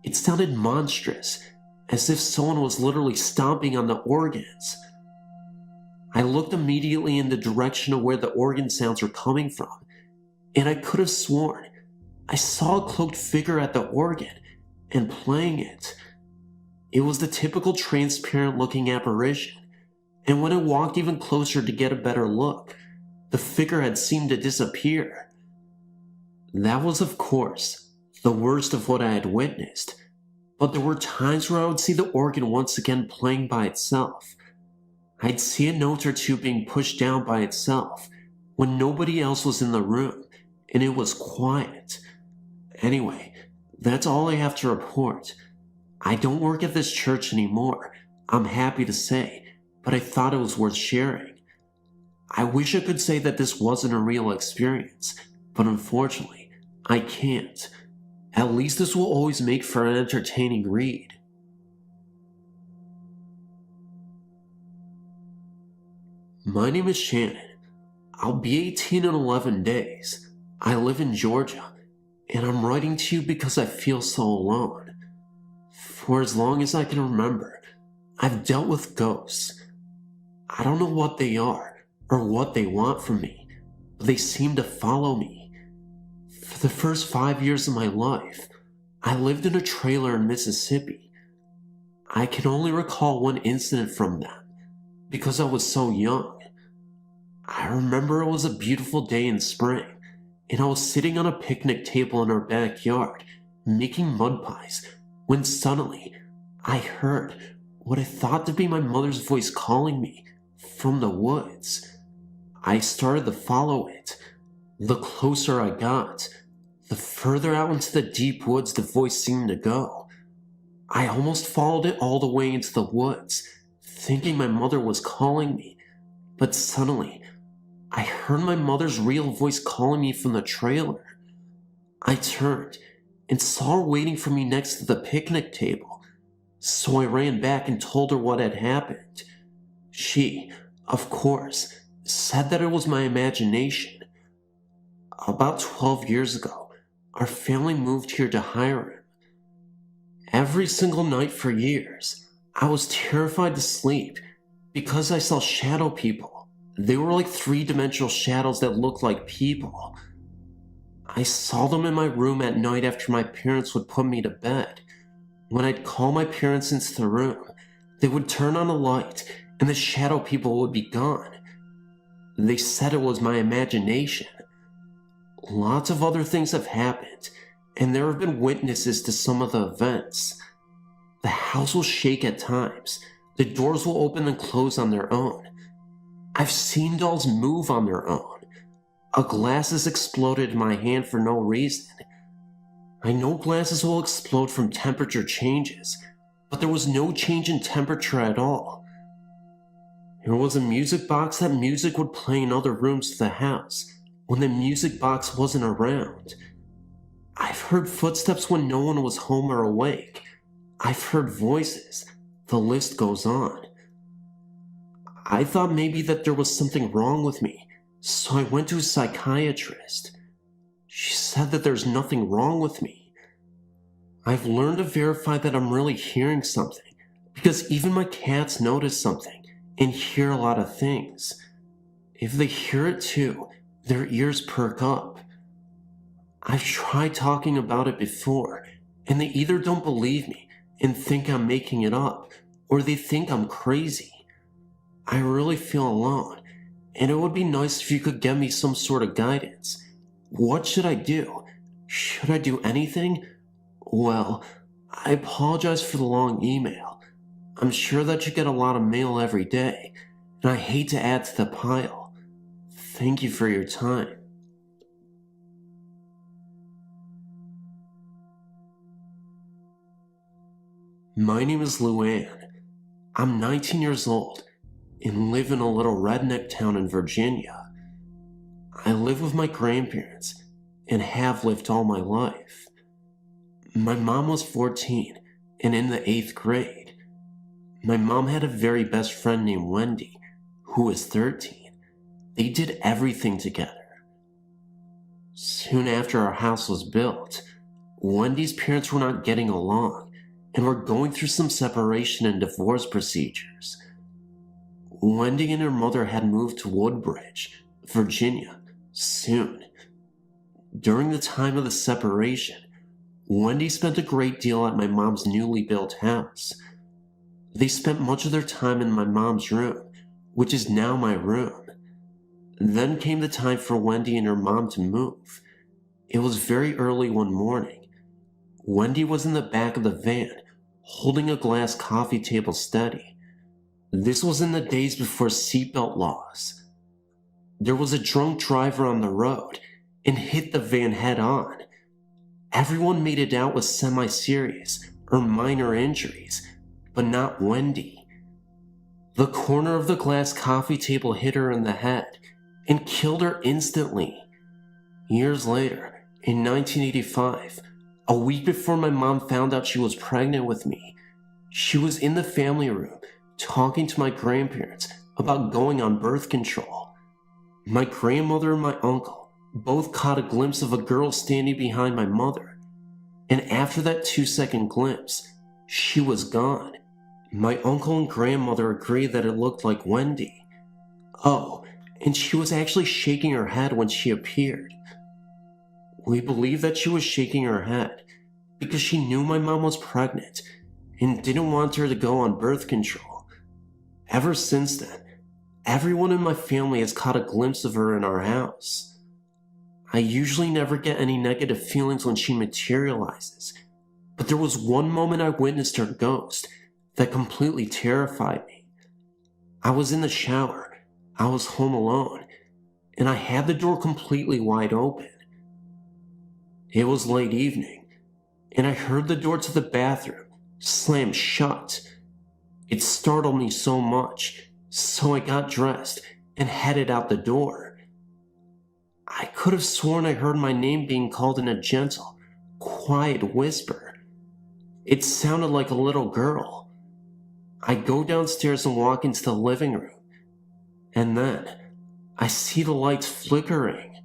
It sounded monstrous, as if someone was literally stomping on the organs. I looked immediately in the direction of where the organ sounds were coming from, and I could have sworn I saw a cloaked figure at the organ and playing it. It was the typical transparent-looking apparition, and when I walked even closer to get a better look, the figure had seemed to disappear. That was, of course, the worst of what I had witnessed, but there were times where I would see the organ once again playing by itself. I'd see a note or two being pushed down by itself when nobody else was in the room, and it was quiet. Anyway, that's all I have to report. I don't work at this church anymore, I'm happy to say, but I thought it was worth sharing. I wish I could say that this wasn't a real experience, but unfortunately, I can't. At least this will always make for an entertaining read. My name is Shannon. I'll be 18 in 11 days. I live in Georgia, and I'm writing to you because I feel so alone. For as long as I can remember, I've dealt with ghosts. I don't know what they are or what they want from me, but they seem to follow me. For the first 5 years of my life, I lived in a trailer in Mississippi. I can only recall one incident from them because I was so young. I remember it was a beautiful day in spring, and I was sitting on a picnic table in our backyard, making mud pies, when suddenly I heard what I thought to be my mother's voice calling me from the woods. I started to follow it. The closer I got, the further out into the deep woods the voice seemed to go. I almost followed it all the way into the woods, thinking my mother was calling me, but suddenly I heard my mother's real voice calling me from the trailer. I turned and saw her waiting for me next to the picnic table, so I ran back and told her what had happened. She, of course, said that it was my imagination. About 12 years ago, our family moved here to Hiram. Every single night for years, I was terrified to sleep because I saw shadow people. They were like three-dimensional shadows that looked like people. I saw them in my room at night after my parents would put me to bed. When I'd call my parents into the room, they would turn on a light and the shadow people would be gone. They said it was my imagination. Lots of other things have happened, and there have been witnesses to some of the events. The house will shake at times. The doors will open and close on their own. I've seen dolls move on their own. A glass has exploded in my hand for no reason. I know glasses will explode from temperature changes, but there was no change in temperature at all. There was a music box that music would play in other rooms of the house when the music box wasn't around. I've heard footsteps when no one was home or awake. I've heard voices. The list goes on. I thought maybe that there was something wrong with me, so I went to a psychiatrist. She said that there's nothing wrong with me. I've learned to verify that I'm really hearing something, because even my cats notice something and hear a lot of things. If they hear it too, their ears perk up. I've tried talking about it before, and they either don't believe me and think I'm making it up, or they think I'm crazy. I really feel alone, and it would be nice if you could give me some sort of guidance. What should I do? Should I do anything? Well, I apologize for the long email. I'm sure that you get a lot of mail every day, and I hate to add to the pile. Thank you for your time. My name is Luann. I'm 19 years old and live in a little redneck town in Virginia. I live with my grandparents and have lived all my life. My mom was 14 and in the 8th grade. My mom had a very best friend named Wendy, who was 13. They did everything together. Soon after our house was built, Wendy's parents were not getting along and were going through some separation and divorce procedures. Wendy and her mother had moved to Woodbridge, Virginia, soon. During the time of the separation, Wendy spent a great deal at my mom's newly built house. They spent much of their time in my mom's room, which is now my room. Then came the time for Wendy and her mom to move. It was very early one morning. Wendy was in the back of the van, holding a glass coffee table steady. This was in the days before seatbelt laws. There was a drunk driver on the road and hit the van head on. Everyone made it out with semi-serious or minor injuries, but not Wendy. The corner of the glass coffee table hit her in the head, and killed her instantly. Years later, in 1985, a week before my mom found out she was pregnant with me, she was in the family room talking to my grandparents about going on birth control. My grandmother and my uncle both caught a glimpse of a girl standing behind my mother, and after that 2-second glimpse, she was gone. My uncle and grandmother agreed that it looked like Wendy. Oh, and she was actually shaking her head when she appeared. We believe that she was shaking her head because she knew my mom was pregnant and didn't want her to go on birth control. Ever since then, everyone in my family has caught a glimpse of her in our house. I usually never get any negative feelings when she materializes, but there was one moment I witnessed her ghost that completely terrified me. I was in the shower, I was home alone, and I had the door completely wide open. It was late evening, and I heard the door to the bathroom slam shut. It startled me so much, so I got dressed and headed out the door. I could have sworn I heard my name being called in a gentle, quiet whisper. It sounded like a little girl. I go downstairs and walk into the living room, and then I see the lights flickering.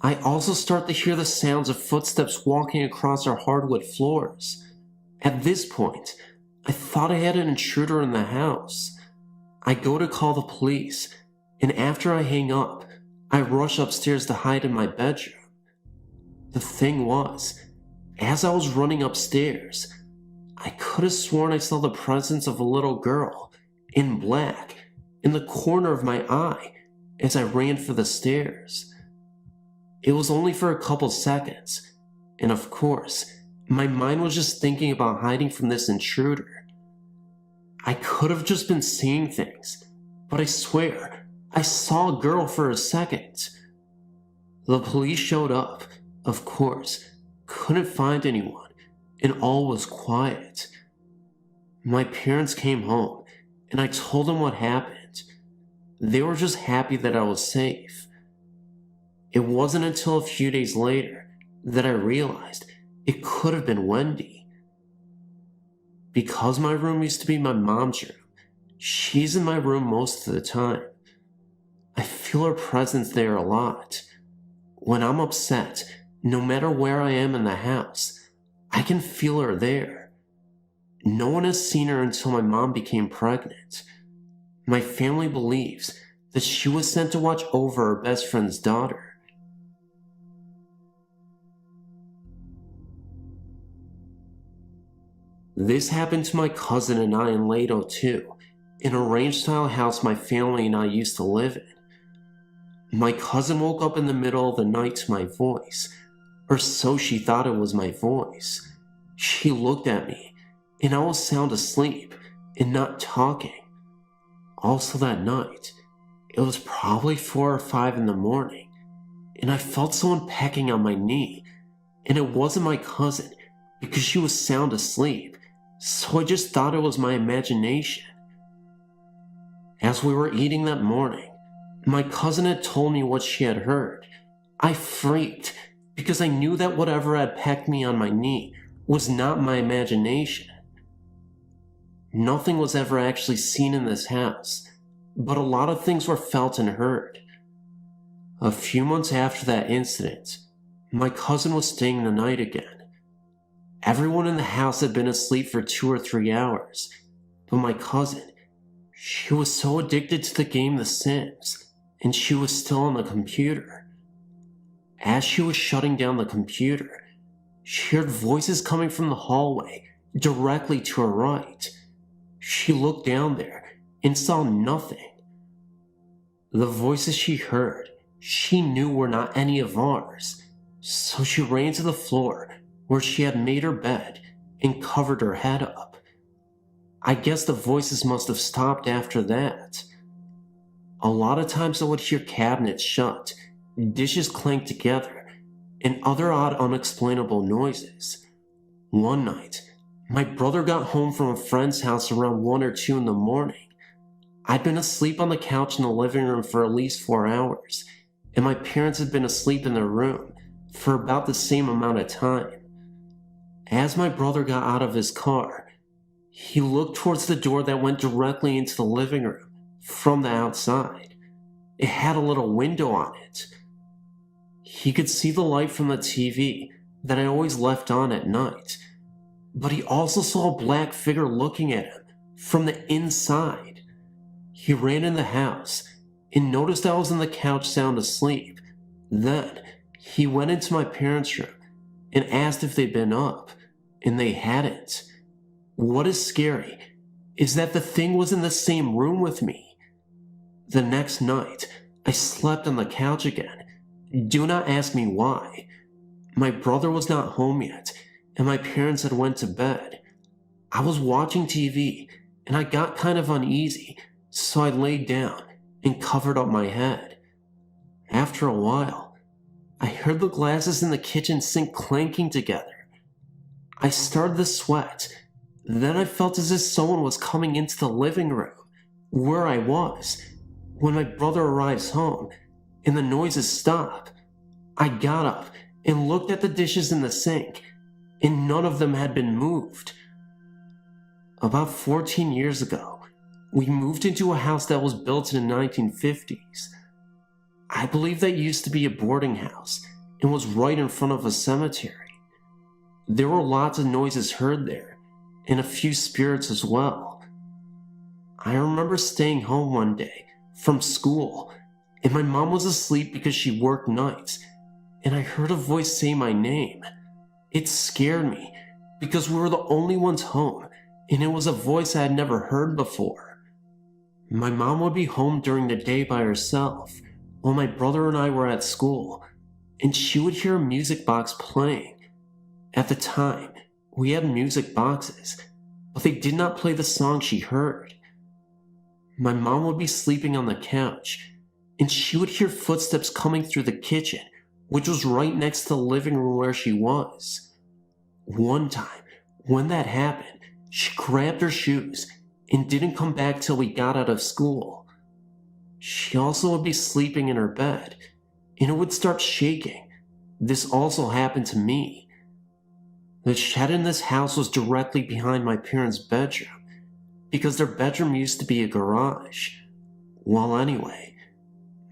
I also start to hear the sounds of footsteps walking across our hardwood floors. At this point, I thought I had an intruder in the house. I go to call the police, and after I hang up, I rush upstairs to hide in my bedroom. The thing was, as I was running upstairs, I could have sworn I saw the presence of a little girl in black in the corner of my eye as I ran for the stairs. It was only for a couple seconds, and of course, my mind was just thinking about hiding from this intruder. I could have just been seeing things, but I swear, I saw a girl for a second. The police showed up, of course, couldn't find anyone, and all was quiet. My parents came home, and I told them what happened. They were just happy that I was safe. It wasn't until a few days later that I realized it could have been Wendy. Because my room used to be my mom's room, she's in my room most of the time. I feel her presence there a lot. When I'm upset, no matter where I am in the house, I can feel her there. No one has seen her until my mom became pregnant. My family believes that she was sent to watch over her best friend's daughter. This happened to my cousin and I in Lato too, in a ranch-style house my family and I used to live in. My cousin woke up in the middle of the night to my voice, or so she thought it was my voice. She looked at me, and I was sound asleep and not talking. Also that night, it was probably 4 or 5 in the morning, and I felt someone pecking on my knee, and it wasn't my cousin because she was sound asleep, so I just thought it was my imagination. As we were eating that morning, my cousin had told me what she had heard. I freaked because I knew that whatever had pecked me on my knee was not my imagination. Nothing was ever actually seen in this house, but a lot of things were felt and heard. A few months after that incident, my cousin was staying the night again. Everyone in the house had been asleep for 2 or 3 hours, but my cousin, she was so addicted to the game The Sims, and she was still on the computer. As she was shutting down the computer, she heard voices coming from the hallway directly to her right. She looked down there and saw nothing. The voices she heard, she knew were not any of ours, so she ran to the floor where she had made her bed and covered her head up. I guess the voices must have stopped after that. A lot of times I would hear cabinets shut, dishes clank together, and other odd unexplainable noises. One night, my brother got home from a friend's house around 1 or 2 in the morning. I'd been asleep on the couch in the living room for at least 4 hours, and my parents had been asleep in their room for about the same amount of time. As my brother got out of his car, he looked towards the door that went directly into the living room from the outside. It had a little window on it. He could see the light from the TV that I always left on at night, but he also saw a black figure looking at him from the inside. He ran in the house and noticed I was on the couch sound asleep. Then he went into my parents' room and asked if they'd been up, and they hadn't. What is scary is that the thing was in the same room with me. The next night, I slept on the couch again. Do not ask me why. My brother was not home yet, and my parents had went to bed. I was watching TV, and I got kind of uneasy, so I laid down and covered up my head. After a while, I heard the glasses in the kitchen sink clanking together. I started to sweat. Then I felt as if someone was coming into the living room, where I was. When my brother arrives home and the noises stop, I got up and looked at the dishes in the sink, and none of them had been moved. About 14 years ago, we moved into a house that was built in the 1950s. I believe that used to be a boarding house and was right in front of a cemetery. There were lots of noises heard there, and a few spirits as well. I remember staying home one day from school, and my mom was asleep because she worked nights, and I heard a voice say my name. It scared me because we were the only ones home, and it was a voice I had never heard before. My mom would be home during the day by herself, while my brother and I were at school, and she would hear a music box playing. At the time, we had music boxes, but they did not play the song she heard. My mom would be sleeping on the couch, and she would hear footsteps coming through the kitchen, which was right next to the living room where she was. One time, when that happened, she grabbed her shoes and didn't come back till we got out of school. She also would be sleeping in her bed, and it would start shaking. This also happened to me. The shed in this house was directly behind my parents' bedroom, because their bedroom used to be a garage. Well, anyway,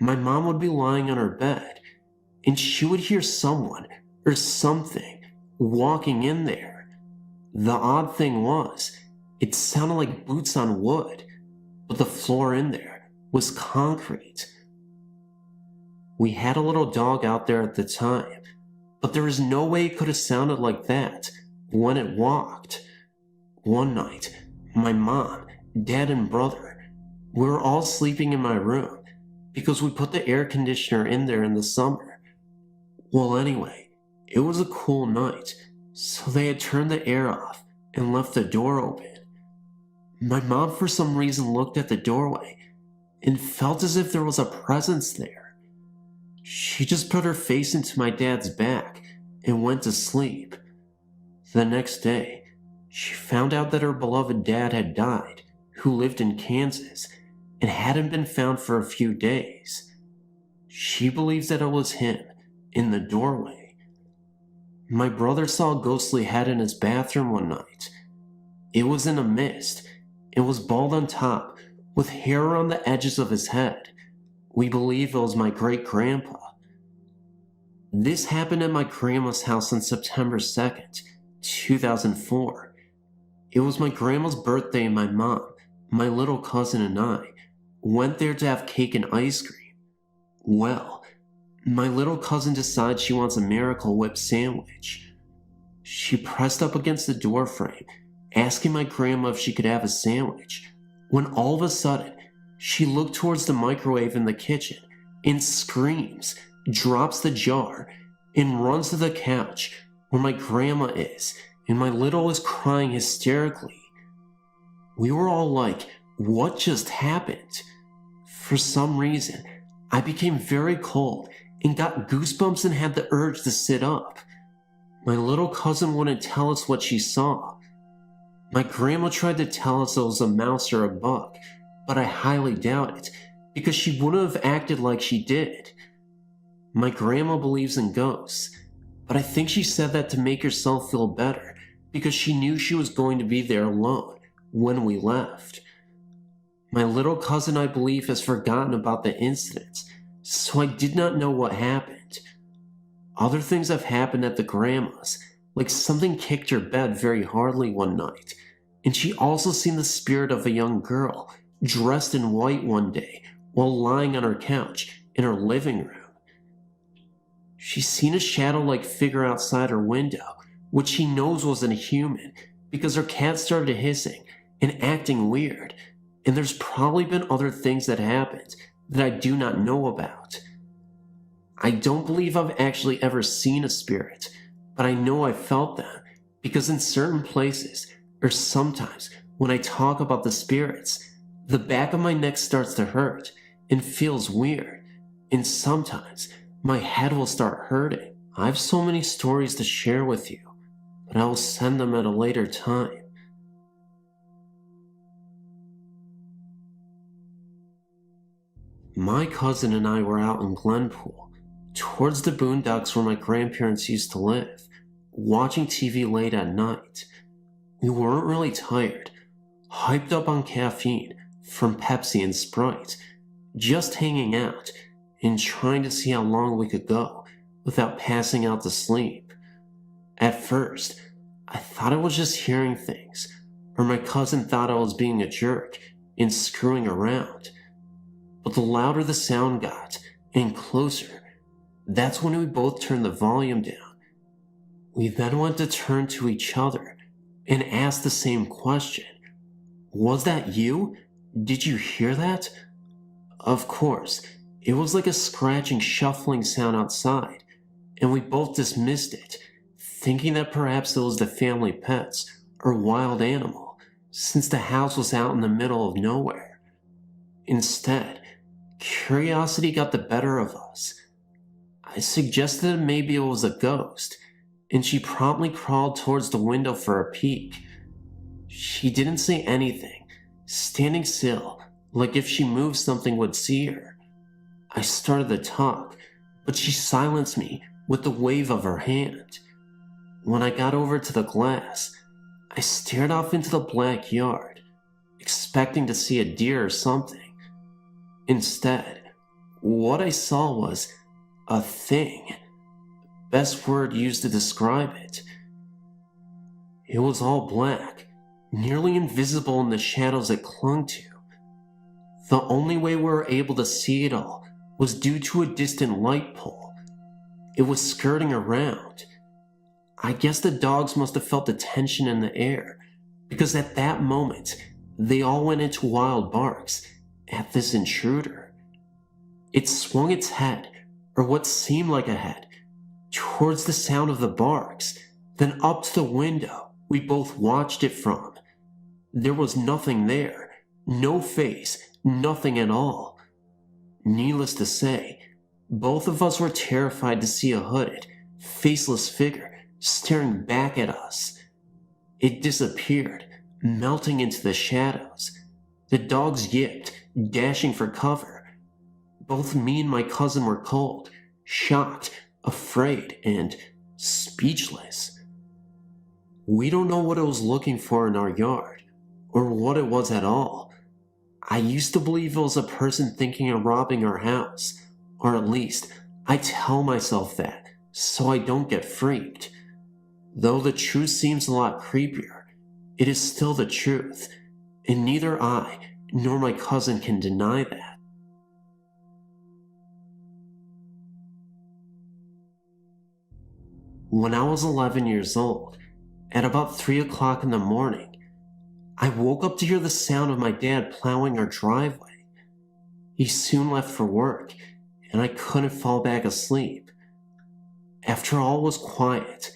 my mom would be lying on her bed, and she would hear someone or something walking in there. The odd thing was, it sounded like boots on wood, but the floor in there was concrete. We had a little dog out there at the time, but there is no way it could have sounded like that when it walked. One night, my mom, dad, and brother, we were all sleeping in my room because we put the air conditioner in there in the summer. Well, anyway, it was a cool night, so they had turned the air off and left the door open. My mom, for some reason, looked at the doorway and felt as if there was a presence there. She just put her face into my dad's back and went to sleep. The next day, she found out that her beloved dad had died, who lived in Kansas, and hadn't been found for a few days. She believes that it was him in the doorway. My brother saw a ghostly head in his bathroom one night. It was in a mist and was bald on top with hair around the edges of his head. We believe it was my great-grandpa. This happened at my grandma's house on September 2nd, 2004. It was my grandma's birthday, and my mom, my little cousin, and I went there to have cake and ice cream. Well, my little cousin decides she wants a Miracle Whip sandwich. She pressed up against the door frame, asking my grandma if she could have a sandwich, when all of a sudden, she looked towards the microwave in the kitchen and screams, drops the jar, and runs to the couch where my grandma is, and my little is crying hysterically. We were all like, what just happened? For some reason, I became very cold and got goosebumps and had the urge to sit up. My little cousin wouldn't tell us what she saw. My grandma tried to tell us it was a mouse or a bug, but I highly doubt it, because she wouldn't have acted like she did. My grandma believes in ghosts, but I think she said that to make herself feel better, because she knew she was going to be there alone when we left. My little cousin, I believe, has forgotten about the incident, so I did not know what happened. Other things have happened at the grandma's, like something kicked her bed very hardly one night, and she also seen the spirit of a young girl dressed in white one day while lying on her couch in her living room. She's seen a shadow-like figure outside her window, which she knows wasn't a human because her cat started hissing and acting weird, and there's probably been other things that happened that I do not know about. I don't believe I've actually ever seen a spirit, but I know I felt them because in certain places, or sometimes when I talk about the spirits, the back of my neck starts to hurt and feels weird, and sometimes my head will start hurting. I have so many stories to share with you, but I will send them at a later time. My cousin and I were out in Glenpool, towards the boondocks where my grandparents used to live, watching TV late at night. We weren't really tired, hyped up on caffeine from Pepsi and Sprite, just hanging out and trying to see how long we could go without passing out to sleep. At first, I thought I was just hearing things, or my cousin thought I was being a jerk and screwing around. But the louder the sound got, and closer, that's when we both turned the volume down. We then went to turn to each other and ask the same question. Was that you? Did you hear that? Of course, it was like a scratching, shuffling sound outside, and we both dismissed it, thinking that perhaps it was the family pets or wild animal, since the house was out in the middle of nowhere. Instead, curiosity got the better of us. I suggested that maybe it was a ghost, and she promptly crawled towards the window for a peek. She didn't say anything, standing still, like if she moved something would see her. I started to talk, but she silenced me with the wave of her hand. When I got over to the glass, I stared off into the black yard, expecting to see a deer or something. Instead, what I saw was a thing. Best word used to describe it. It was all black, nearly invisible in the shadows it clung to. The only way we were able to see it all was due to a distant light pole. It was skirting around. I guess the dogs must have felt the tension in the air, because at that moment, they all went into wild barks at this intruder. It swung its head, or what seemed like a head, towards the sound of the barks, then up to the window we both watched it from. There was nothing there, no face, nothing at all. Needless to say, both of us were terrified to see a hooded, faceless figure staring back at us. It disappeared, melting into the shadows. The dogs yipped, dashing for cover. Both me and my cousin were cold, shocked, afraid, and speechless. We don't know what it was looking for in our yard, or what it was at all. I used to believe it was a person thinking of robbing our house, or at least I tell myself that so I don't get freaked. Though the truth seems a lot creepier, it is still the truth, and neither I nor my cousin can deny that. When I was 11 years old, at about 3 o'clock in the morning, I woke up to hear the sound of my dad plowing our driveway. He soon left for work, and I couldn't fall back asleep. After all was quiet,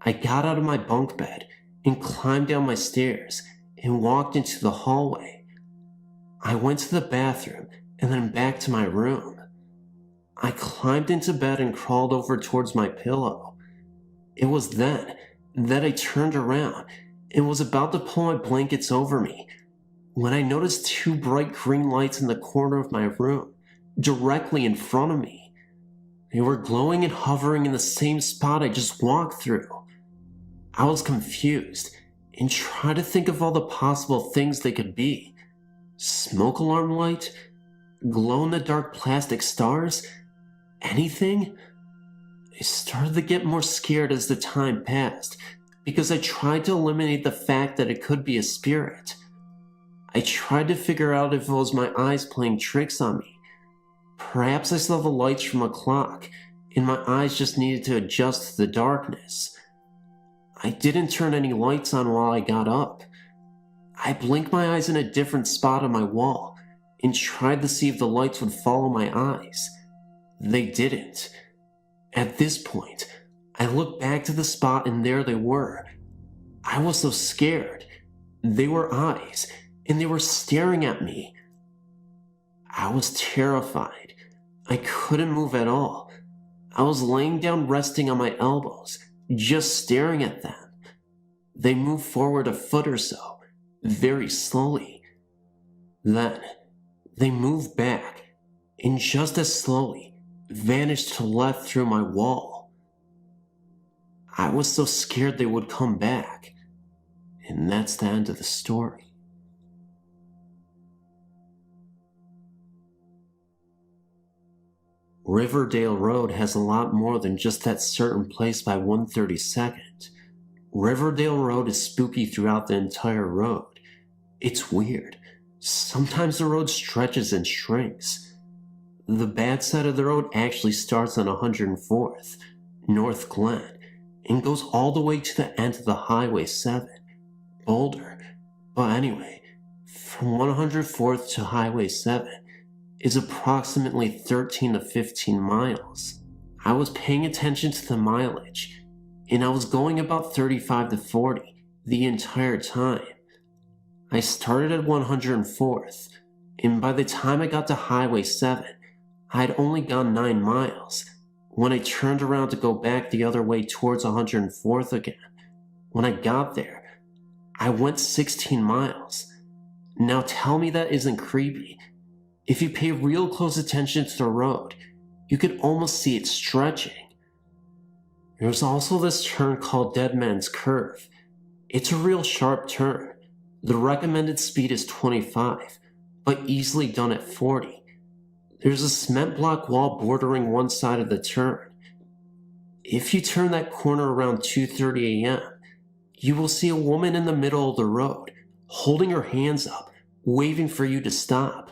I got out of my bunk bed and climbed down my stairs and walked into the hallway. I went to the bathroom and then back to my room. I climbed into bed and crawled over towards my pillow. It was then that I turned around and was about to pull my blankets over me when I noticed two bright green lights in the corner of my room, directly in front of me. They were glowing and hovering in the same spot I just walked through. I was confused and tried to think of all the possible things they could be. Smoke alarm light? Glow-in-the-dark plastic stars? Anything? I started to get more scared as the time passed because I tried to eliminate the fact that it could be a spirit. I tried to figure out if it was my eyes playing tricks on me. Perhaps I saw the lights from a clock and my eyes just needed to adjust to the darkness. I didn't turn any lights on while I got up. I blinked my eyes in a different spot on my wall and tried to see if the lights would follow my eyes. They didn't. At this point, I looked back to the spot and there they were. I was so scared. They were eyes, and they were staring at me. I was terrified. I couldn't move at all. I was laying down resting on my elbows, just staring at them. They moved forward a foot or so, very slowly. Then, they moved back, and just as slowly, vanished to the left through my wall. I was so scared they would come back, and that's the end of the story. Riverdale Road has a lot more than just that certain place by 132nd. Riverdale Road is spooky throughout the entire road. It's weird. Sometimes the road stretches and shrinks. The bad side of the road actually starts on 104th, North Glen, and goes all the way to the end of the Highway 7, Boulder. But anyway, from 104th to Highway 7 is approximately 13 to 15 miles. I was paying attention to the mileage, and I was going about 35 to 40 the entire time. I started at 104th, and by the time I got to Highway 7, I had only gone 9 miles when I turned around to go back the other way towards 104th again. When I got there, I went 16 miles. Now tell me that isn't creepy. If you pay real close attention to the road, you could almost see it stretching. There's also this turn called Dead Man's Curve. It's a real sharp turn. The recommended speed is 25, but easily done at 40. There's a cement block wall bordering one side of the turn. If you turn that corner around 2:30 a.m., you will see a woman in the middle of the road, holding her hands up, waving for you to stop.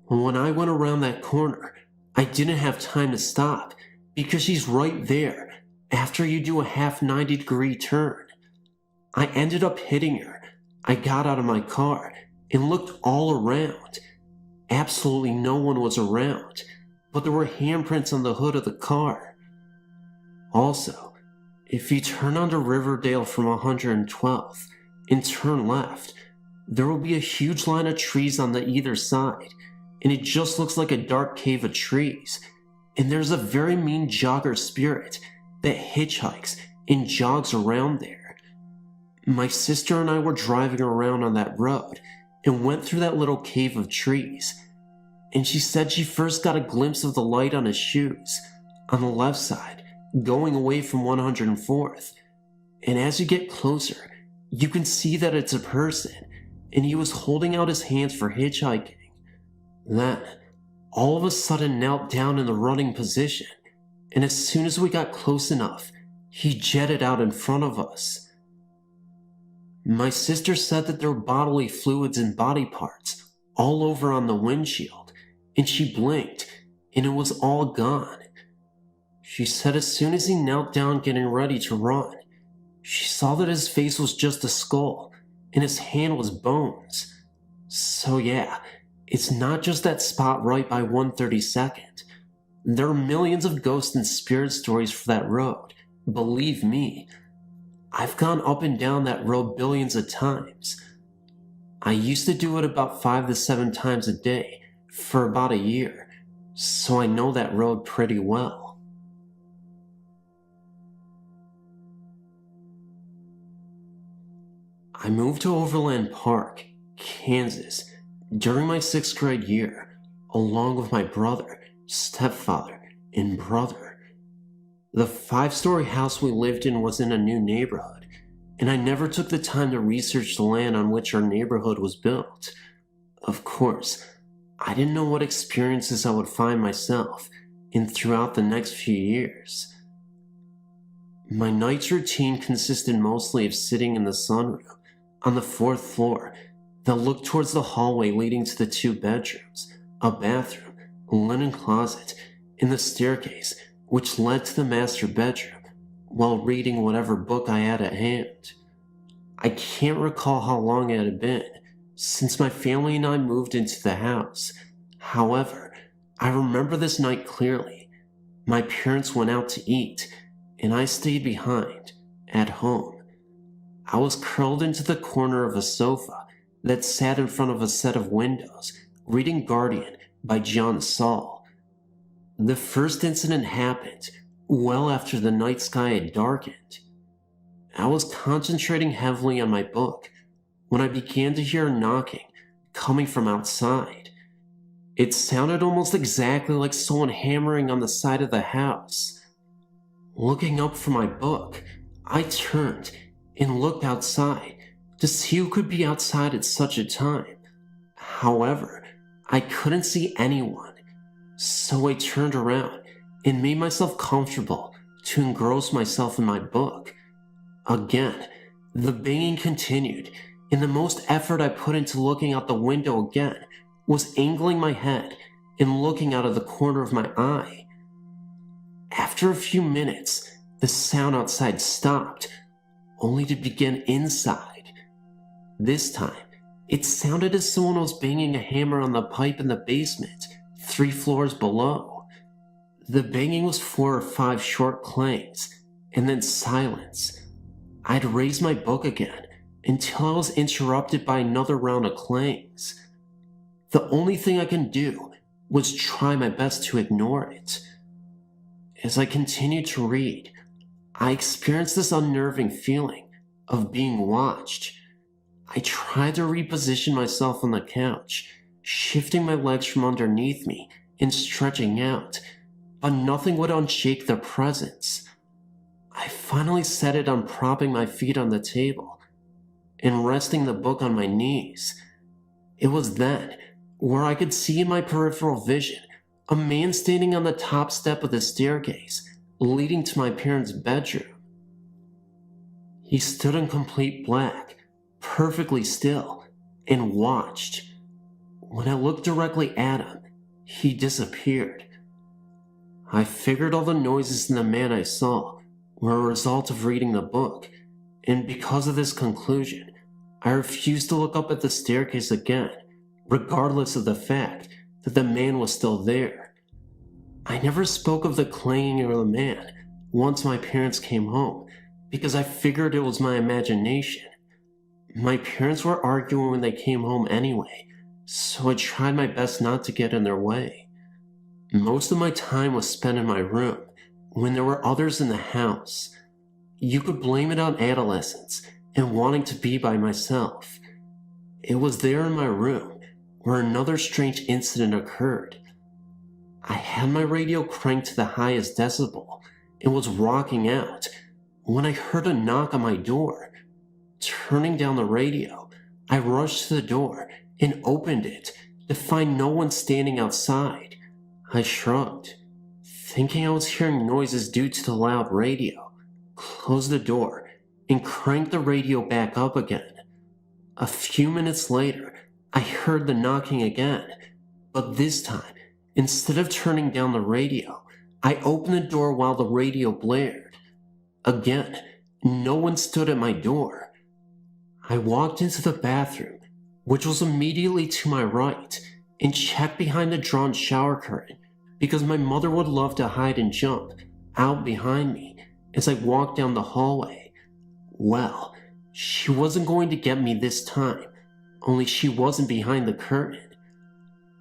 When I went around that corner, I didn't have time to stop because she's right there after you do a half 90-degree turn. I ended up hitting her. I got out of my car and looked all around. Absolutely no one was around, but there were handprints on the hood of the car. Also, if you turn onto Riverdale from 112th and turn left, there will be a huge line of trees on the either side, and it just looks like a dark cave of trees. And there's a very mean jogger spirit that hitchhikes and jogs around there. My sister and I were driving around on that road and went through that little cave of trees, and she said she first got a glimpse of the light on his shoes on the left side going away from 104th, and as you get closer you can see that it's a person and he was holding out his hands for hitchhiking. Then all of a sudden knelt down in the running position, and as soon as we got close enough he jetted out in front of us. My sister said that there were bodily fluids and body parts all over on the windshield, and she blinked, and it was all gone. She said as soon as he knelt down getting ready to run, she saw that his face was just a skull, and his hand was bones. So yeah, it's not just that spot right by 132nd. There are millions of ghost and spirit stories for that road, believe me. I've gone up and down that road billions of times. I used to do it about 5 to 7 times a day for about a year, so I know that road pretty well. I moved to Overland Park, Kansas, during my 6th grade year, along with my brother, stepfather, and brother. The 5-story house we lived in was in a new neighborhood, and I never took the time to research the land on which our neighborhood was built. Of course, I didn't know what experiences I would find myself in throughout the next few years. My night's routine consisted mostly of sitting in the sunroom on the 4th floor that looked towards the hallway leading to the 2 bedrooms, a bathroom, a linen closet, and the staircase which led to the master bedroom, while reading whatever book I had at hand. I can't recall how long it had been since my family and I moved into the house. However, I remember this night clearly. My parents went out to eat, and I stayed behind, at home. I was curled into the corner of a sofa that sat in front of a set of windows, reading Guardian by John Saul. The first incident happened well after the night sky had darkened. I was concentrating heavily on my book when I began to hear a knocking coming from outside. It sounded almost exactly like someone hammering on the side of the house. Looking up from my book, I turned and looked outside to see who could be outside at such a time. However, I couldn't see anyone, so I turned around and made myself comfortable to engross myself in my book. Again, the banging continued, and the most effort I put into looking out the window again was angling my head and looking out of the corner of my eye. After a few minutes, the sound outside stopped, only to begin inside. This time, it sounded as someone was banging a hammer on the pipe in the basement, 3 floors below. The banging was 4 or 5 short clangs, and then silence. I'd raise my book again until I was interrupted by another round of clangs. The only thing I can do was try my best to ignore it. As I continued to read, I experienced this unnerving feeling of being watched. I tried to reposition myself on the couch, shifting my legs from underneath me and stretching out, but nothing would unshake their presence. I finally settled on propping my feet on the table and resting the book on my knees. It was then where I could see in my peripheral vision a man standing on the top step of the staircase leading to my parents' bedroom. He stood in complete black, perfectly still, and watched. When I looked directly at him, he disappeared. I figured all the noises in the man I saw were a result of reading the book, and because of this conclusion, I refused to look up at the staircase again, regardless of the fact that the man was still there. I never spoke of the clanging or the man once my parents came home, because I figured it was my imagination. My parents were arguing when they came home anyway, so I tried my best not to get in their way. Most of my time was spent in my room when there were others in the house. You could blame it on adolescence and wanting to be by myself. It was there in my room where another strange incident occurred. I had my radio cranked to the highest decibel and was rocking out when I heard a knock on my door. Turning down the radio, I rushed to the door and opened it to find no one standing outside. I shrugged, thinking I was hearing noises due to the loud radio, closed the door, and cranked the radio back up again. A few minutes later, I heard the knocking again, but this time, instead of turning down the radio, I opened the door while the radio blared. Again, no one stood at my door. I walked into the bathroom, which was immediately to my right, and checked behind the drawn shower curtain because my mother would love to hide and jump out behind me as I walked down the hallway. Well, she wasn't going to get me this time, only she wasn't behind the curtain.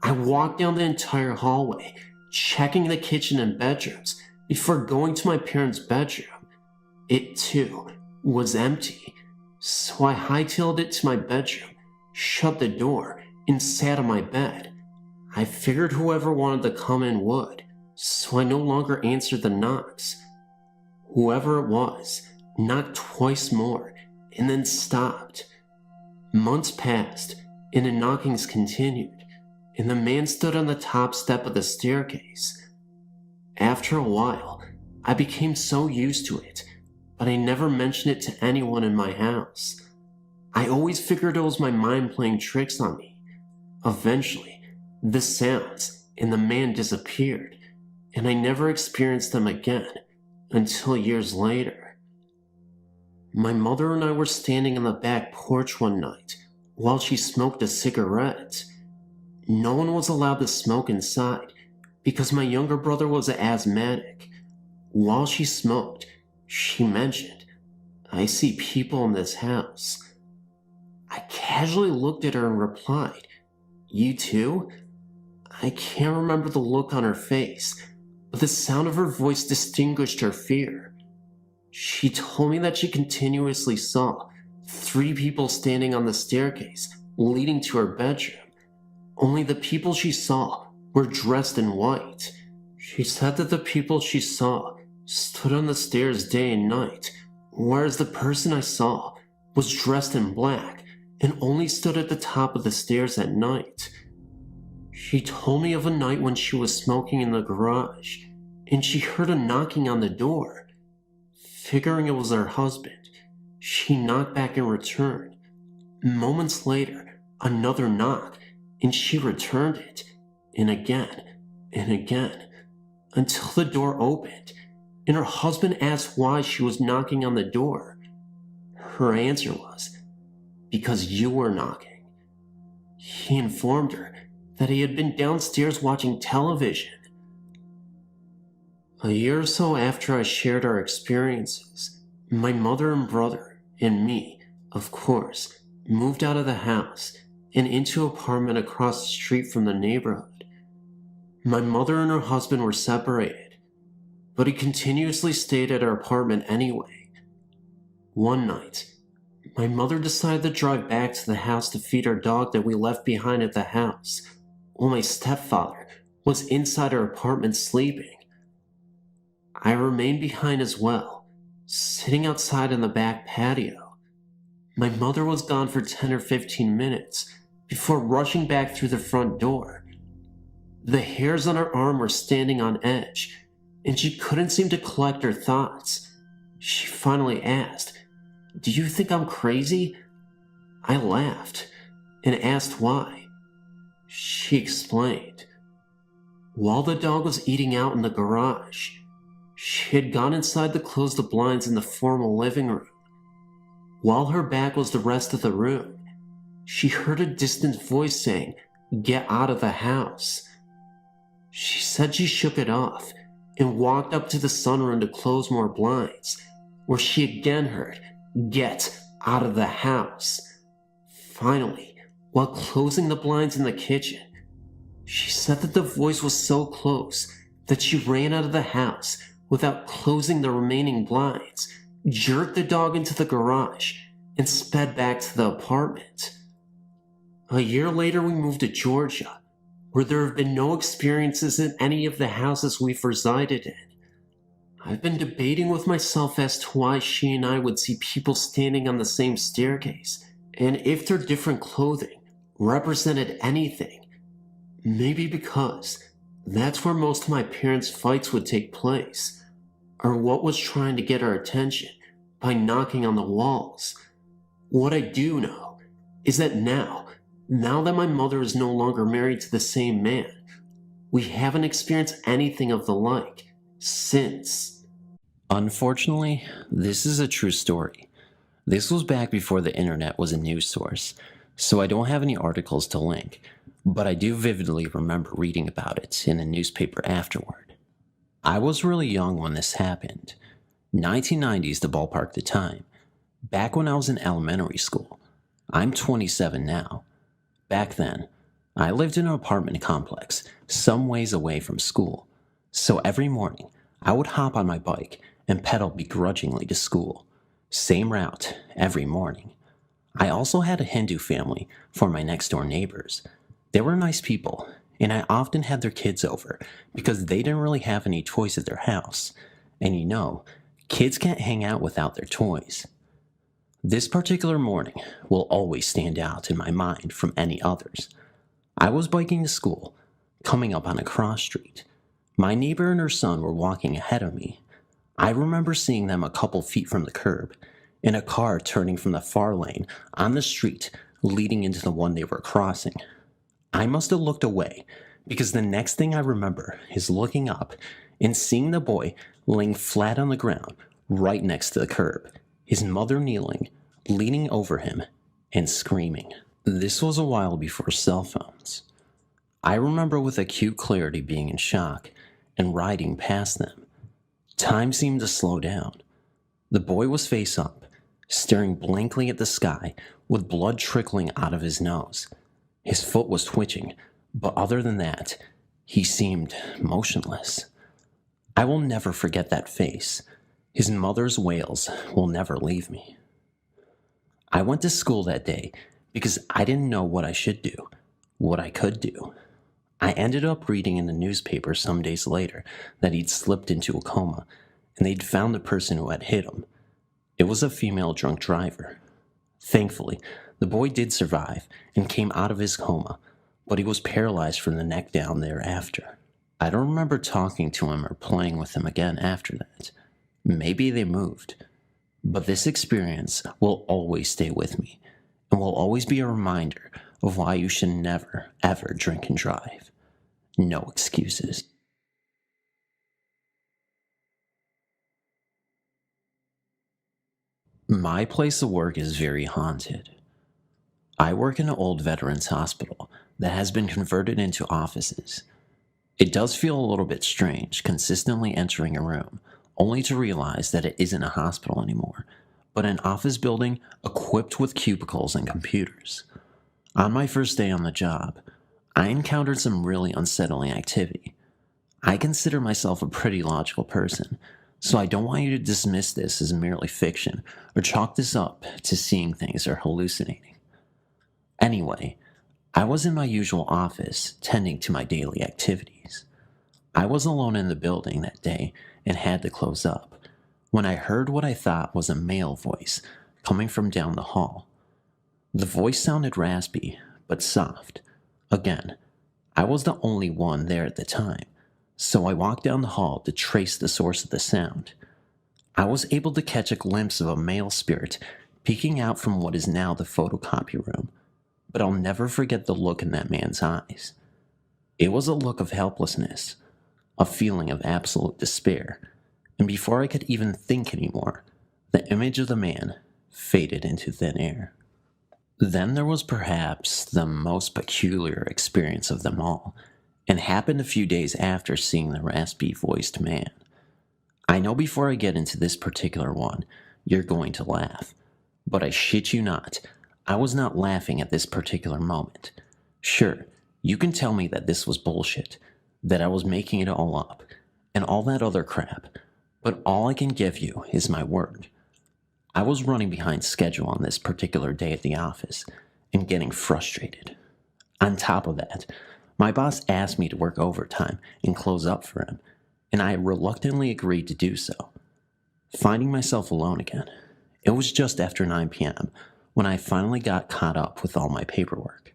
I walked down the entire hallway, checking the kitchen and bedrooms before going to my parents' bedroom. It, too, was empty, so I hightailed it to my bedroom, shut the door, and sat on my bed. I figured whoever wanted to come in would, so I no longer answered the knocks. Whoever it was knocked twice more and then stopped. Months passed and the knockings continued, and the man stood on the top step of the staircase. After a while, I became so used to it, but I never mentioned it to anyone in my house. I always figured it was my mind playing tricks on me. Eventually, the sounds and the man disappeared, and I never experienced them again until years later. My mother and I were standing on the back porch one night while she smoked a cigarette. No one was allowed to smoke inside because my younger brother was asthmatic. While she smoked, she mentioned, "I see people in this house." I casually looked at her and replied, "You too?" I can't remember the look on her face, but the sound of her voice distinguished her fear. She told me that she continuously saw 3 people standing on the staircase leading to her bedroom. Only the people she saw were dressed in white. She said that the people she saw stood on the stairs day and night, whereas the person I saw was dressed in black and only stood at the top of the stairs at night. She told me of a night when she was smoking in the garage, and she heard a knocking on the door. Figuring it was her husband, she knocked back in return. Moments later, another knock, and she returned it, and again, until the door opened, and her husband asked why she was knocking on the door. Her answer was, "Because you were knocking." He informed her that he had been downstairs watching television. A year or so after I shared our experiences, my mother and brother, and me, of course, moved out of the house and into an apartment across the street from the neighborhood. My mother and her husband were separated, but he continuously stayed at our apartment anyway. One night, my mother decided to drive back to the house to feed our dog that we left behind at the house, while my stepfather was inside our apartment sleeping. I remained behind as well, sitting outside on the back patio. My mother was gone for 10 or 15 minutes before rushing back through the front door. The hairs on her arm were standing on edge, and she couldn't seem to collect her thoughts. She finally asked, "Do you think I'm crazy?" I laughed and asked why. She explained. While the dog was eating out in the garage, she had gone inside to close the blinds in the formal living room. While her back was the rest of the room, she heard a distant voice saying, "Get out of the house." She said she shook it off and walked up to the sunroom to close more blinds, where she again heard, "Get out of the house." Finally, while closing the blinds in the kitchen, she said that the voice was so close that she ran out of the house without closing the remaining blinds, jerked the dog into the garage, and sped back to the apartment. A year later, we moved to Georgia, where there have been no experiences in any of the houses we've resided in. I've been debating with myself as to why she and I would see people standing on the same staircase, and if their different clothing represented anything. Maybe because that's where most of my parents' fights would take place, or what was trying to get our attention by knocking on the walls. What I do know is that now that my mother is no longer married to the same man, we haven't experienced anything of the like since. Unfortunately, this is a true story. This was back before the internet was a news source, so I don't have any articles to link, but I do vividly remember reading about it in a newspaper afterward. I was really young when this happened. 1990s to ballpark the time. Back when I was in elementary school. I'm 27 now. Back then, I lived in an apartment complex some ways away from school, so every morning I would hop on my bike and pedal begrudgingly to school. Same route every morning. I also had a Hindu family for my next door neighbors. They were nice people, and I often had their kids over because they didn't really have any toys at their house. And you know, kids can't hang out without their toys. This particular morning will always stand out in my mind from any others. I was biking to school, coming up on a cross street. My neighbor and her son were walking ahead of me. I remember seeing them a couple feet from the curb, in a car turning from the far lane on the street leading into the one they were crossing. I must have looked away, because the next thing I remember is looking up and seeing the boy laying flat on the ground right next to the curb, his mother kneeling, leaning over him, and screaming. This was a while before cell phones. I remember with acute clarity being in shock and riding past them. Time seemed to slow down. The boy was face up, staring blankly at the sky with blood trickling out of his nose. His foot was twitching, but other than that, he seemed motionless. I will never forget that face. His mother's wails will never leave me. I went to school that day because I didn't know what I should do, what I could do. I ended up reading in the newspaper some days later that he'd slipped into a coma, and they'd found the person who had hit him. It was a female drunk driver. Thankfully, the boy did survive and came out of his coma, but he was paralyzed from the neck down thereafter. I don't remember talking to him or playing with him again after that. Maybe they moved. But this experience will always stay with me and will always be a reminder of why you should never, ever drink and drive. No excuses. My place of work is very haunted. I work in an old veterans hospital that has been converted into offices. It does feel a little bit strange consistently entering a room, only to realize that it isn't a hospital anymore, but an office building equipped with cubicles and computers. On my first day on the job, I encountered some really unsettling activity. I consider myself a pretty logical person, so I don't want you to dismiss this as merely fiction or chalk this up to seeing things or hallucinating. Anyway, I was in my usual office, tending to my daily activities. I was alone in the building that day and had to close up, when I heard what I thought was a male voice coming from down the hall. The voice sounded raspy, but soft. Again, I was the only one there at the time, so I walked down the hall to trace the source of the sound. I was able to catch a glimpse of a male spirit peeking out from what is now the photocopy room, but I'll never forget the look in that man's eyes. It was a look of helplessness, a feeling of absolute despair, and before I could even think anymore, the image of the man faded into thin air. Then there was perhaps the most peculiar experience of them all, and happened a few days after seeing the raspy-voiced man. I know before I get into this particular one, you're going to laugh, but I shit you not, I was not laughing at this particular moment. Sure, you can tell me that this was bullshit, that I was making it all up, and all that other crap, but all I can give you is my word. I was running behind schedule on this particular day at the office and getting frustrated. On top of that, my boss asked me to work overtime and close up for him, and I reluctantly agreed to do so. Finding myself alone again, it was just after 9 p.m. when I finally got caught up with all my paperwork.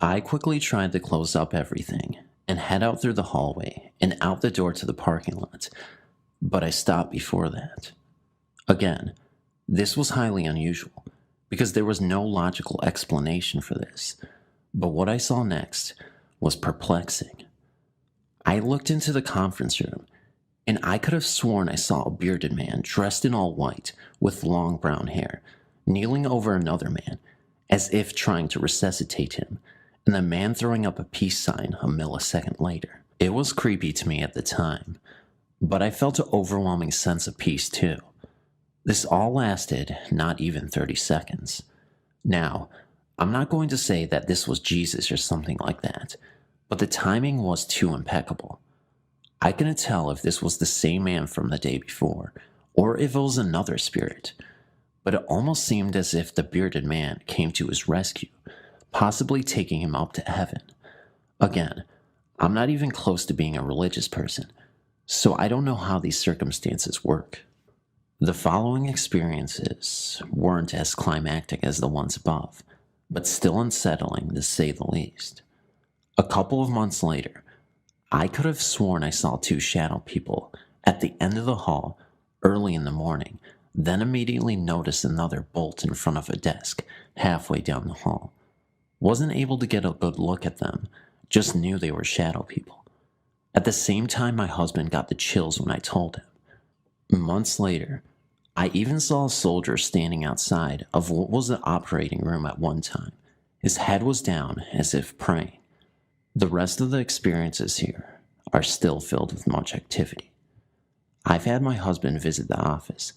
I quickly tried to close up everything and head out through the hallway and out the door to the parking lot, but I stopped before that. Again, this was highly unusual, because there was no logical explanation for this, but what I saw next was perplexing. I looked into the conference room, and I could have sworn I saw a bearded man dressed in all white with long brown hair, kneeling over another man, as if trying to resuscitate him, and the man throwing up a peace sign a millisecond later. It was creepy to me at the time, but I felt an overwhelming sense of peace too. This all lasted not even 30 seconds. Now, I'm not going to say that this was Jesus or something like that, but the timing was too impeccable. I couldn't tell if this was the same man from the day before, or if it was another spirit, but it almost seemed as if the bearded man came to his rescue, possibly taking him up to heaven. Again, I'm not even close to being a religious person, so I don't know how these circumstances work. The following experiences weren't as climactic as the ones above, but still unsettling to say the least. A couple of months later, I could have sworn I saw two shadow people at the end of the hall early in the morning, then immediately noticed another bolt in front of a desk halfway down the hall. Wasn't able to get a good look at them, just knew they were shadow people. At the same time, my husband got the chills when I told him. Months later, I even saw a soldier standing outside of what was the operating room at one time. His head was down as if praying. The rest of the experiences here are still filled with much activity. I've had my husband visit the office,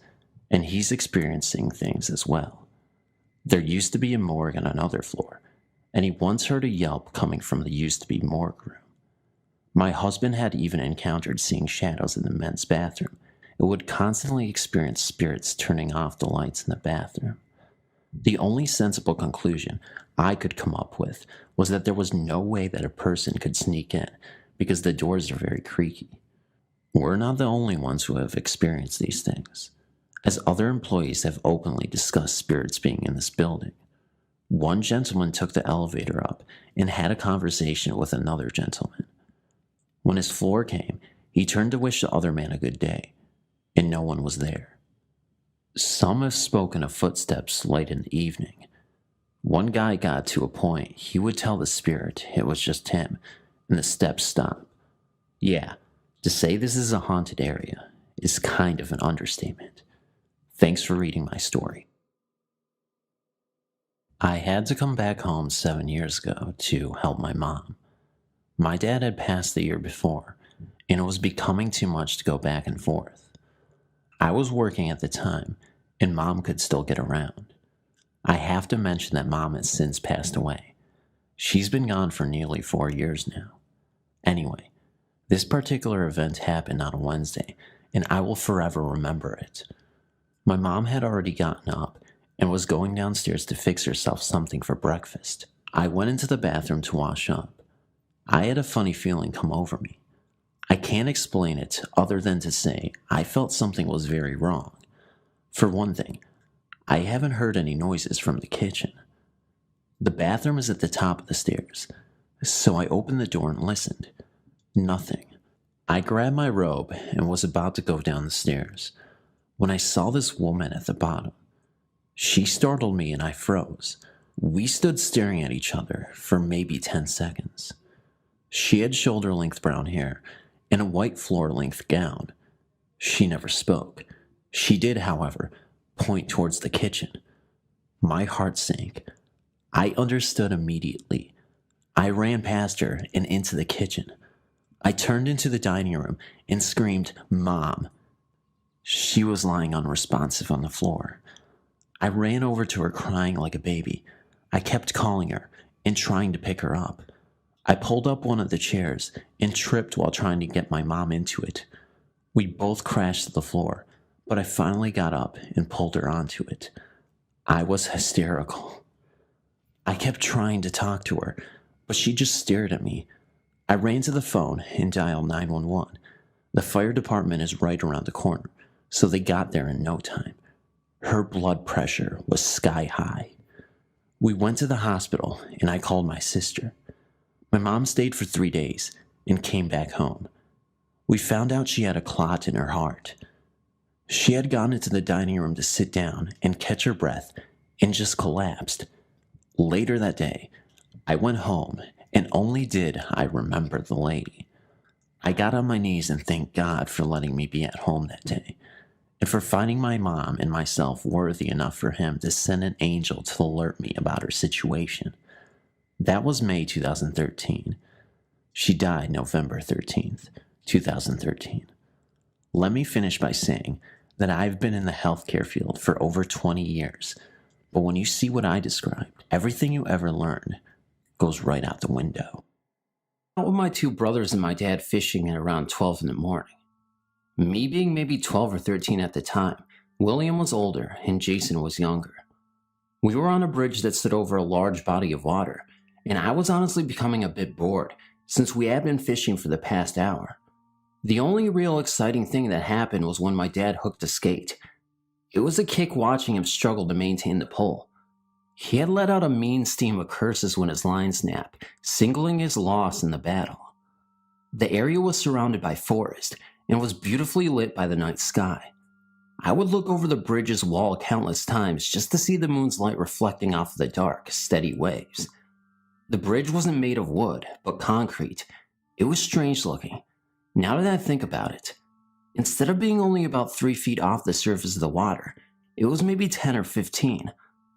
and he's experiencing things as well. There used to be a morgue on another floor, and he once heard a yelp coming from the used-to-be morgue room. My husband had even encountered seeing shadows in the men's bathroom and would constantly experience spirits turning off the lights in the bathroom. The only sensible conclusion I could come up with was that there was no way that a person could sneak in because the doors are very creaky. We're not the only ones who have experienced these things, as other employees have openly discussed spirits being in this building. One gentleman took the elevator up and had a conversation with another gentleman. When his floor came, he turned to wish the other man a good day, and no one was there. Some have spoken of footsteps late in the evening. One guy got to a point he would tell the spirit it was just him, and the steps stopped. Yeah, to say this is a haunted area is kind of an understatement. Thanks for reading my story. I had to come back home 7 years ago to help my mom. My dad had passed the year before, and it was becoming too much to go back and forth. I was working at the time, and Mom could still get around. I have to mention that Mom has since passed away. She's been gone for nearly 4 years now. Anyway, this particular event happened on a Wednesday, and I will forever remember it. My mom had already gotten up and was going downstairs to fix herself something for breakfast. I went into the bathroom to wash up. I had a funny feeling come over me. I can't explain it other than to say I felt something was very wrong. For one thing, I haven't heard any noises from the kitchen. The bathroom is at the top of the stairs, so I opened the door and listened. Nothing. I grabbed my robe and was about to go down the stairs when I saw this woman at the bottom. She startled me and I froze. We stood staring at each other for maybe 10 seconds. She had shoulder-length brown hair and a white floor-length gown. She never spoke. She did, however, point towards the kitchen. My heart sank. I understood immediately. I ran past her and into the kitchen. I turned into the dining room and screamed, "Mom." She was lying unresponsive on the floor. I ran over to her crying like a baby. I kept calling her and trying to pick her up. I pulled up one of the chairs and tripped while trying to get my mom into it. We both crashed to the floor, but I finally got up and pulled her onto it. I was hysterical. I kept trying to talk to her, but she just stared at me. I ran to the phone and dialed 911. The fire department is right around the corner, so they got there in no time. Her blood pressure was sky high. We went to the hospital and I called my sister. My mom stayed for 3 days and came back home. We found out she had a clot in her heart. She had gone into the dining room to sit down and catch her breath and just collapsed. Later that day, I went home and only did I remember the lady. I got on my knees and thanked God for letting me be at home that day, and for finding my mom and myself worthy enough for him to send an angel to alert me about her situation. That was May 2013. She died November 13th, 2013. Let me finish by saying that I've been in the healthcare field for over 20 years, but when you see what I described, everything you ever learned goes right out the window. Out with my two brothers and my dad fishing at around 12 in the morning. Me being maybe 12 or 13 at the time, William was older and Jason was younger. We were on a bridge that stood over a large body of water, and I was honestly becoming a bit bored since we had been fishing for the past hour. The only real exciting thing that happened was when my dad hooked a skate. It was a kick watching him struggle to maintain the pole. He had let out a mean stream of curses when his line snapped, signaling his loss in the battle. The area was surrounded by forest and was beautifully lit by the night sky. I would look over the bridge's wall countless times just to see the moon's light reflecting off of the dark, steady waves. The bridge wasn't made of wood, but concrete. It was strange looking. Now that I think about it, instead of being only about 3 feet off the surface of the water, it was maybe 10 or 15.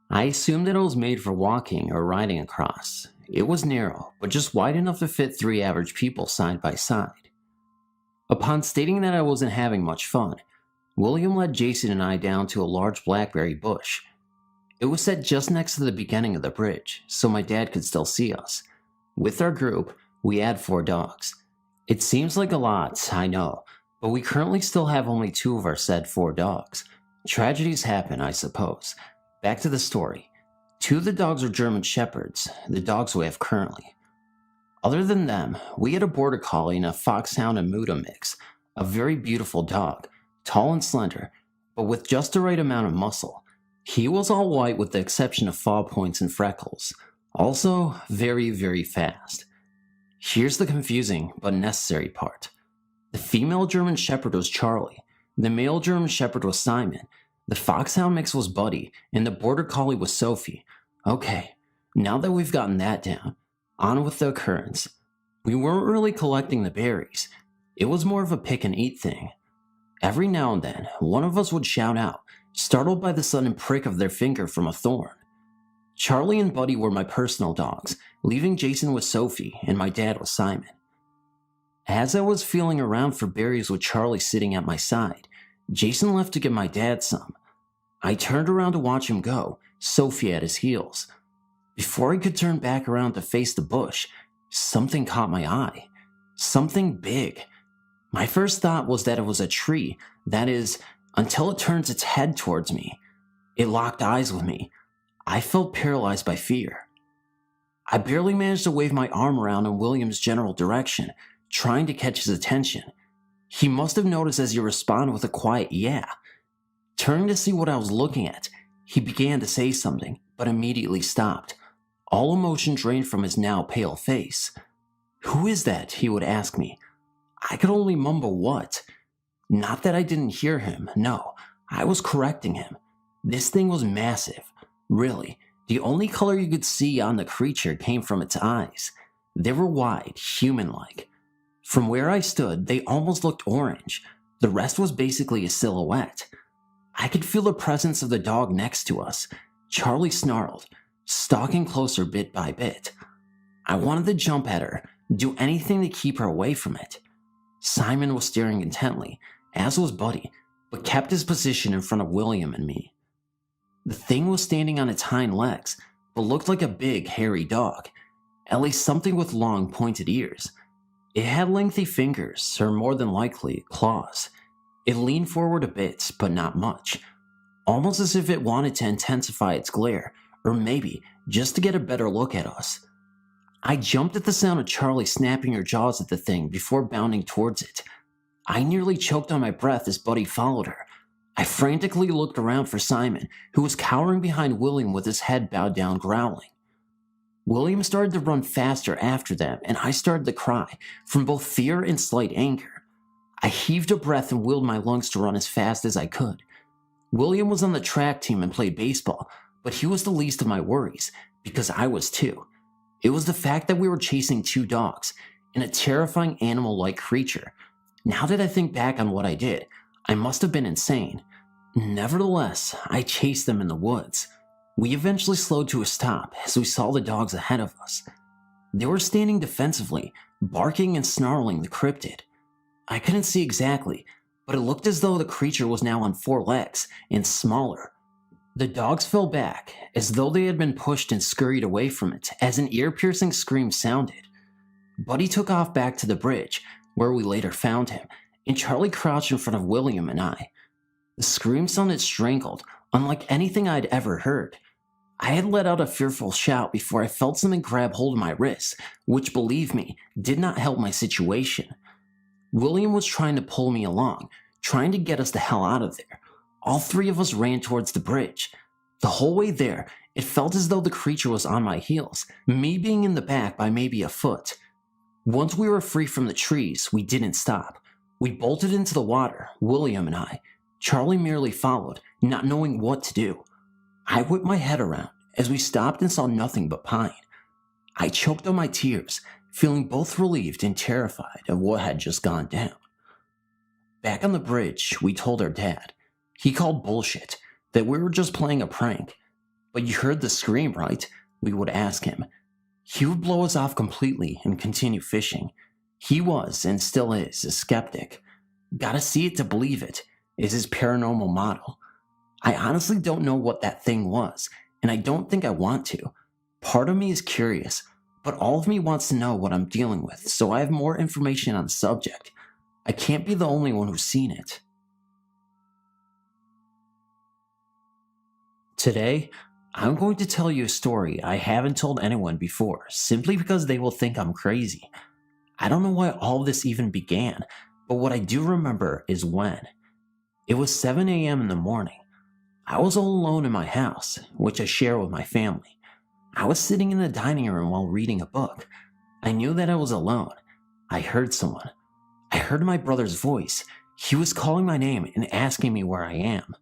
I assumed that it was made for walking or riding across. It was narrow, but just wide enough to fit 3 average people side by side. Upon stating that I wasn't having much fun, William led Jason and I down to a large blackberry bush. It was set just next to the beginning of the bridge, so my dad could still see us. With our group, we had 4 dogs. It seems like a lot, I know, but we currently still have only 2 of our said 4 dogs. Tragedies happen, I suppose. Back to the story. 2 of the dogs are German Shepherds, the dogs we have currently. Other than them, we had a border collie and a foxhound and Muda mix, a very beautiful dog, tall and slender, but with just the right amount of muscle. He was all white with the exception of fall points and freckles. Also, very, very fast. Here's the confusing but necessary part. The female German Shepherd was Charlie, the male German Shepherd was Simon, the foxhound mix was Buddy, and the border collie was Sophie. Okay, now that we've gotten that down, on with the occurrence. We weren't really collecting the berries. It was more of a pick and eat thing. Every now and then, one of us would shout out, startled by the sudden prick of their finger from a thorn. Charlie and Buddy were my personal dogs, leaving Jason with Sophie and my dad with Simon. As I was feeling around for berries with Charlie sitting at my side, Jason left to get my dad some. I turned around to watch him go, Sophie at his heels. Before I could turn back around to face the bush, something caught my eye. Something big. My first thought was that it was a tree, that is, until it turns its head towards me. It locked eyes with me. I felt paralyzed by fear. I barely managed to wave my arm around in William's general direction, trying to catch his attention. He must have noticed as he responded with a quiet yeah. Turning to see what I was looking at, he began to say something, but immediately stopped. All emotion drained from his now pale face. "Who is that?" he would ask me. I could only mumble what. Not that I didn't hear him, no, I was correcting him. This thing was massive. Really, the only color you could see on the creature came from its eyes. They were wide, human-like. From where I stood, they almost looked orange. The rest was basically a silhouette. I could feel the presence of the dog next to us. Charlie snarled, stalking closer bit by bit. I wanted to jump at her, do anything to keep her away from it. Simon was staring intently, as was Buddy, but kept his position in front of William and me. The thing was standing on its hind legs, but looked like a big, hairy dog, at least something with long, pointed ears. It had lengthy fingers, or more than likely, claws. It leaned forward a bit, but not much, almost as if it wanted to intensify its glare, or maybe just to get a better look at us. I jumped at the sound of Charlie snapping her jaws at the thing before bounding towards it. I nearly choked on my breath as Buddy followed her. I frantically looked around for Simon, who was cowering behind William with his head bowed down growling. William started to run faster after them, and I started to cry, from both fear and slight anger. I heaved a breath and willed my lungs to run as fast as I could. William was on the track team and played baseball, but he was the least of my worries, because I was too. It was the fact that we were chasing 2 dogs, and a terrifying animal-like creature. Now that I think back on what I did, I must have been insane. Nevertheless, I chased them in the woods. We eventually slowed to a stop as we saw the dogs ahead of us. They were standing defensively, barking and snarling the cryptid. I couldn't see exactly, but it looked as though the creature was now on 4 legs and smaller. The dogs fell back, as though they had been pushed and scurried away from it as an ear-piercing scream sounded. Buddy took off back to the bridge, where we later found him, and Charlie crouched in front of William and I. The scream sounded strangled, unlike anything I'd ever heard. I had let out a fearful shout before I felt something grab hold of my wrist, which, believe me, did not help my situation. William was trying to pull me along, trying to get us the hell out of there. All three of us ran towards the bridge. The whole way there, it felt as though the creature was on my heels, me being in the back by maybe a foot. Once we were free from the trees, we didn't stop. We bolted into the water, William and I. Charlie merely followed, not knowing what to do. I whipped my head around as we stopped and saw nothing but pine. I choked on my tears, feeling both relieved and terrified of what had just gone down. Back on the bridge, we told our dad. He called bullshit, that we were just playing a prank. But you heard the scream, right? We would ask him. He would blow us off completely and continue fishing. He was, and still is, a skeptic. Gotta see it to believe it, is his paranormal motto. I honestly don't know what that thing was, and I don't think I want to. Part of me is curious, but all of me wants to know what I'm dealing with, so I have more information on the subject. I can't be the only one who's seen it. Today, I'm going to tell you a story I haven't told anyone before, simply because they will think I'm crazy. I don't know why all this even began, but what I do remember is when. It was 7 a.m. in the morning. I was all alone in my house, which I share with my family. I was sitting in the dining room while reading a book. I knew that I was alone. I heard someone. I heard my brother's voice. He was calling my name and asking me where I am.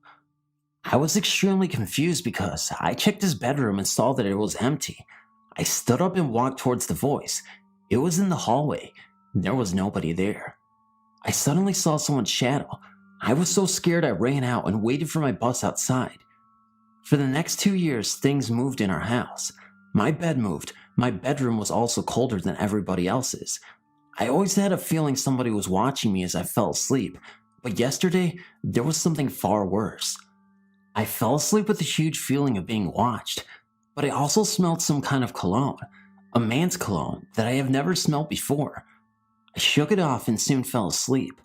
I was extremely confused because I checked his bedroom and saw that it was empty. I stood up and walked towards the voice. It was in the hallway. There was nobody there. I suddenly saw someone's shadow. I was so scared I ran out and waited for my bus outside. For the next 2 years, things moved in our house. My bed moved. My bedroom was also colder than everybody else's. I always had a feeling somebody was watching me as I fell asleep, but yesterday, there was something far worse. I fell asleep with a huge feeling of being watched, but I also smelled some kind of cologne, a man's cologne that I have never smelled before. I shook it off and soon fell asleep.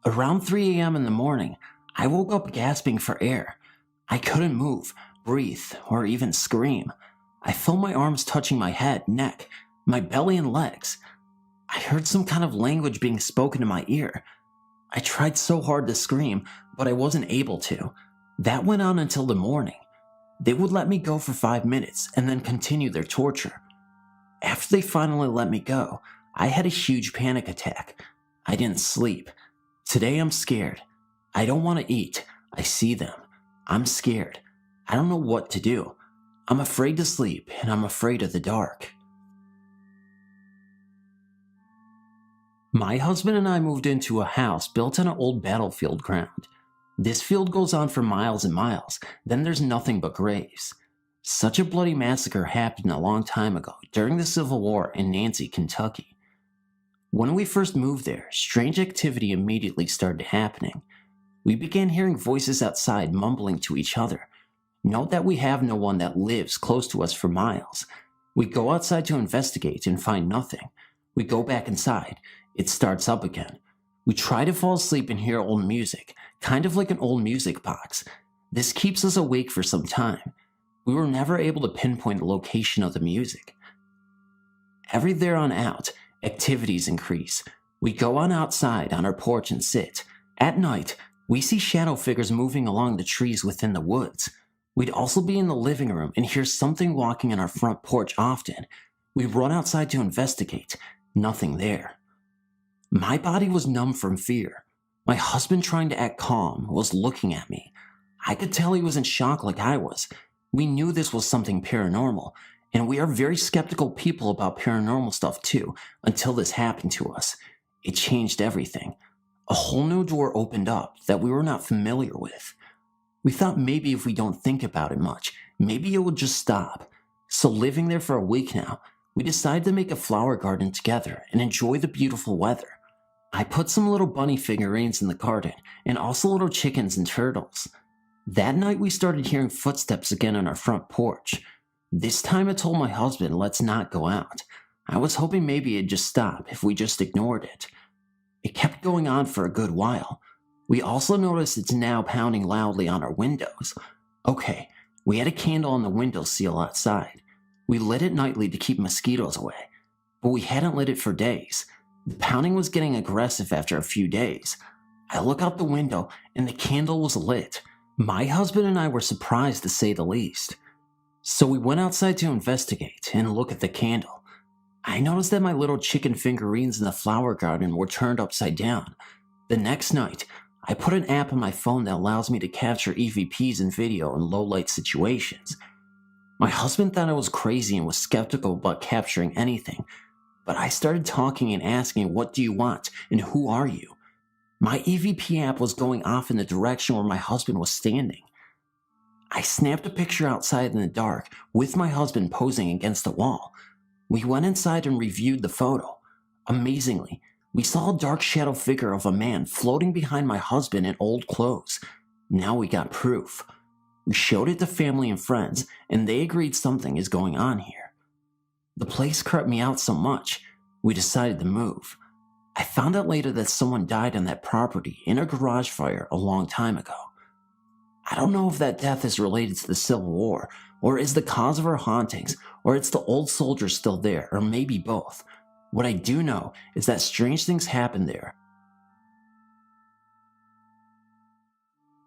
Around 3 a.m. in the morning, I woke up gasping for air. I couldn't move, breathe, or even scream. I felt my arms touching my head, neck, my belly and legs. I heard some kind of language being spoken in my ear. I tried so hard to scream, but I wasn't able to. That went on until the morning. They would let me go for 5 minutes and then continue their torture. After they finally let me go, I had a huge panic attack. I didn't sleep. Today I'm scared. I don't want to eat. I see them. I'm scared. I don't know what to do. I'm afraid to sleep and I'm afraid of the dark. My husband and I moved into a house built on an old battlefield ground. This field goes on for miles and miles, then there's nothing but graves. Such a bloody massacre happened a long time ago during the Civil War in Nancy, Kentucky. When we first moved there, strange activity immediately started happening. We began hearing voices outside mumbling to each other. Note that we have no one that lives close to us for miles. We go outside to investigate and find nothing. We go back inside. It starts up again. We try to fall asleep and hear old music, kind of like an old music box. This keeps us awake for some time. We were never able to pinpoint the location of the music. Every there on out, activities increase. We go on outside on our porch and sit. At night, we see shadow figures moving along the trees within the woods. We'd also be in the living room and hear something walking on our front porch often. We run outside to investigate. Nothing there. My body was numb from fear. My husband, trying to act calm, was looking at me. I could tell he was in shock like I was. We knew this was something paranormal, and we are very skeptical people about paranormal stuff too, until this happened to us. It changed everything. A whole new door opened up that we were not familiar with. We thought maybe if we don't think about it much, maybe it would just stop. So living there for a week now, we decided to make a flower garden together and enjoy the beautiful weather. I put some little bunny figurines in the garden, and also little chickens and turtles. That night we started hearing footsteps again on our front porch. This time I told my husband, let's not go out. I was hoping maybe it'd just stop if we just ignored it. It kept going on for a good while. We also noticed it's now pounding loudly on our windows. Okay, we had a candle on the windowsill outside. We lit it nightly to keep mosquitoes away, but we hadn't lit it for days. The pounding was getting aggressive after a few days. I look out the window and the candle was lit. My husband and I were surprised to say the least. So we went outside to investigate and look at the candle. I noticed that my little chicken figurines in the flower garden were turned upside down. The next night, I put an app on my phone that allows me to capture EVPs in video in low-light situations. My husband thought I was crazy and was skeptical about capturing anything, but I started talking and asking, "What do you want and who are you?" My EVP app was going off in the direction where my husband was standing. I snapped a picture outside in the dark with my husband posing against the wall. We went inside and reviewed the photo. Amazingly, we saw a dark shadow figure of a man floating behind my husband in old clothes. Now we got proof. We showed it to family and friends, and they agreed something is going on here. The place crept me out so much, we decided to move. I found out later that someone died on that property in a garage fire a long time ago. I don't know if that death is related to the Civil War, or is the cause of our hauntings, or it's the old soldiers still there, or maybe both. What I do know is that strange things happen there.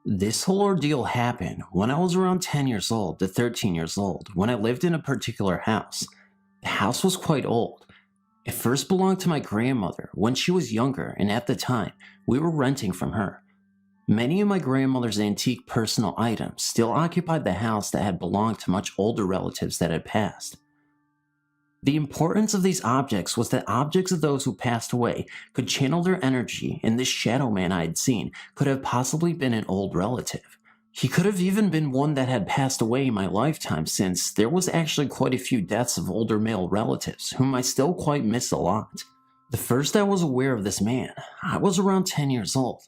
This whole ordeal happened when I was around 10 years old to 13 years old, when I lived in a particular house. The house was quite old. It first belonged to my grandmother when she was younger, and at the time, we were renting from her. Many of my grandmother's antique personal items still occupied the house that had belonged to much older relatives that had passed. The importance of these objects was that objects of those who passed away could channel their energy, and this shadow man I had seen could have possibly been an old relative. He could have even been one that had passed away in my lifetime, since there was actually quite a few deaths of older male relatives whom I still quite miss a lot. The first I was aware of this man, I was around 10 years old.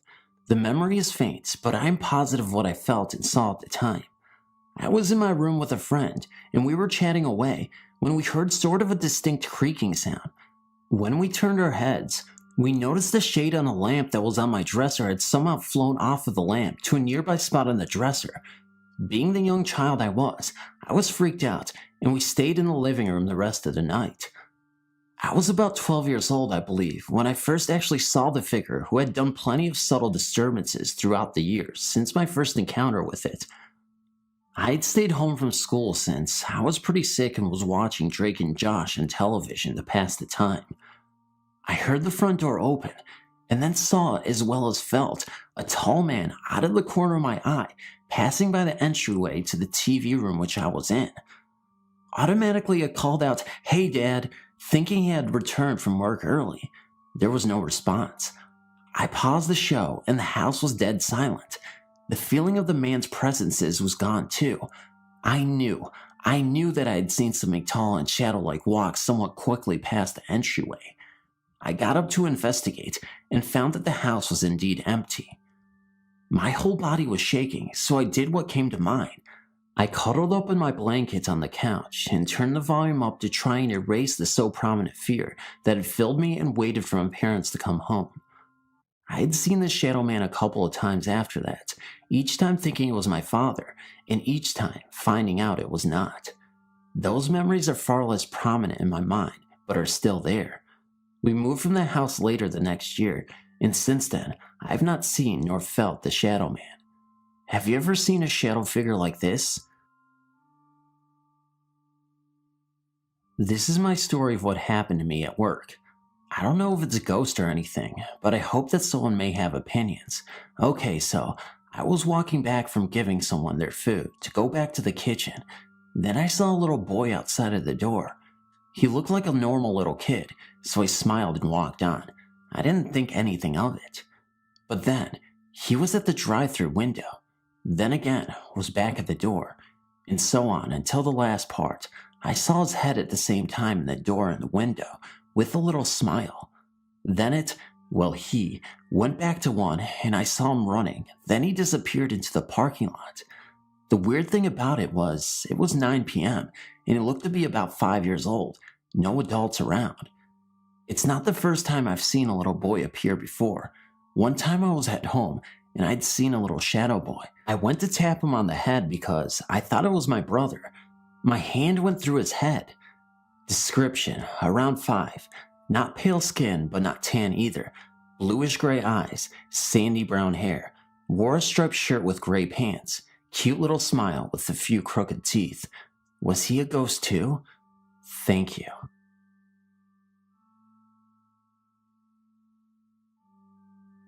The memory is faint, but I am positive what I felt and saw at the time. I was in my room with a friend, and we were chatting away when we heard sort of a distinct creaking sound. When we turned our heads, we noticed the shade on a lamp that was on my dresser had somehow flown off of the lamp to a nearby spot on the dresser. Being the young child I was freaked out, and we stayed in the living room the rest of the night. I was about 12 years old, I believe, when I first actually saw the figure who had done plenty of subtle disturbances throughout the years since my first encounter with it. I had stayed home from school since I was pretty sick and was watching Drake and Josh on television to pass the time. I heard the front door open, and then saw, as well as felt, a tall man out of the corner of my eye passing by the entryway to the TV room which I was in. Automatically I called out, "Hey Dad," thinking he had returned from work early. There was no response. I paused the show and the house was dead silent. The feeling of the man's presences was gone too. I knew that I had seen something tall and shadow-like walk somewhat quickly past the entryway. I got up to investigate and found that the house was indeed empty. My whole body was shaking, so I did what came to mind. I cuddled up in my blanket on the couch and turned the volume up to try and erase the so prominent fear that had filled me and waited for my parents to come home. I had seen the shadow man a couple of times after that, each time thinking it was my father, and each time finding out it was not. Those memories are far less prominent in my mind, but are still there. We moved from the house later the next year, and since then, I have not seen nor felt the shadow man. Have you ever seen a shadow figure like this? This is my story of what happened to me at work. I don't know if it's a ghost or anything, but I hope that someone may have opinions. Okay, so I was walking back from giving someone their food to go back to the kitchen. Then I saw a little boy outside of the door. He looked like a normal little kid, so I smiled and walked on. I didn't think anything of it. But then, he was at the drive-thru window. Then again, was back at the door, and so on until the last part. I saw his head at the same time in the door and the window, with a little smile. Then he went back to one, and I saw him running. Then he disappeared into the parking lot. The weird thing about it was 9 p.m., and it looked to be about 5 years old. No adults around. It's not the first time I've seen a little boy appear before. One time I was at home, and I'd seen a little shadow boy. I went to tap him on the head because I thought it was my brother. My hand went through his head. Description: around 5. Not pale skin, but not tan either. Bluish gray eyes, sandy brown hair. Wore a striped shirt with gray pants. Cute little smile with a few crooked teeth. Was he a ghost too? Thank you.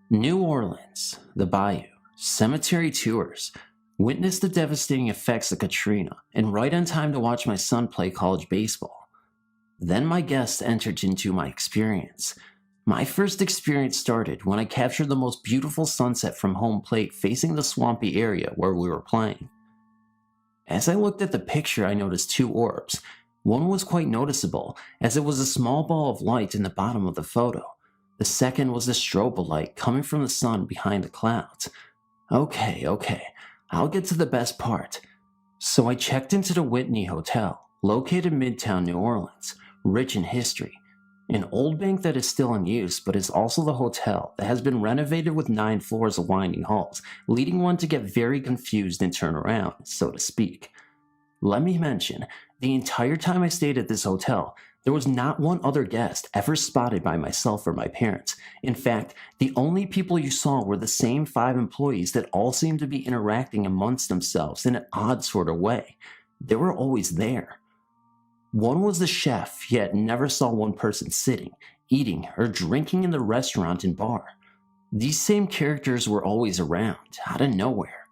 New Orleans, the Bayou, cemetery tours. Witnessed the devastating effects of Katrina, and right on time to watch my son play college baseball. Then my guest entered into my experience. My first experience started when I captured the most beautiful sunset from home plate facing the swampy area where we were playing. As I looked at the picture, I noticed 2 orbs. One was quite noticeable, as it was a small ball of light in the bottom of the photo. The second was the strobe of light coming from the sun behind the clouds. Okay, I'll get to the best part. So I checked into the Whitney Hotel, located in Midtown New Orleans, rich in history. An old bank that is still in use, but is also the hotel that has been renovated with 9 floors of winding halls, leading one to get very confused and turn around, so to speak. Let me mention, the entire time I stayed at this hotel, there was not one other guest ever spotted by myself or my parents. In fact, the only people you saw were the same 5 employees that all seemed to be interacting amongst themselves in an odd sort of way. They were always there. One was the chef, yet never saw one person sitting, eating, or drinking in the restaurant and bar. These same characters were always around, out of nowhere.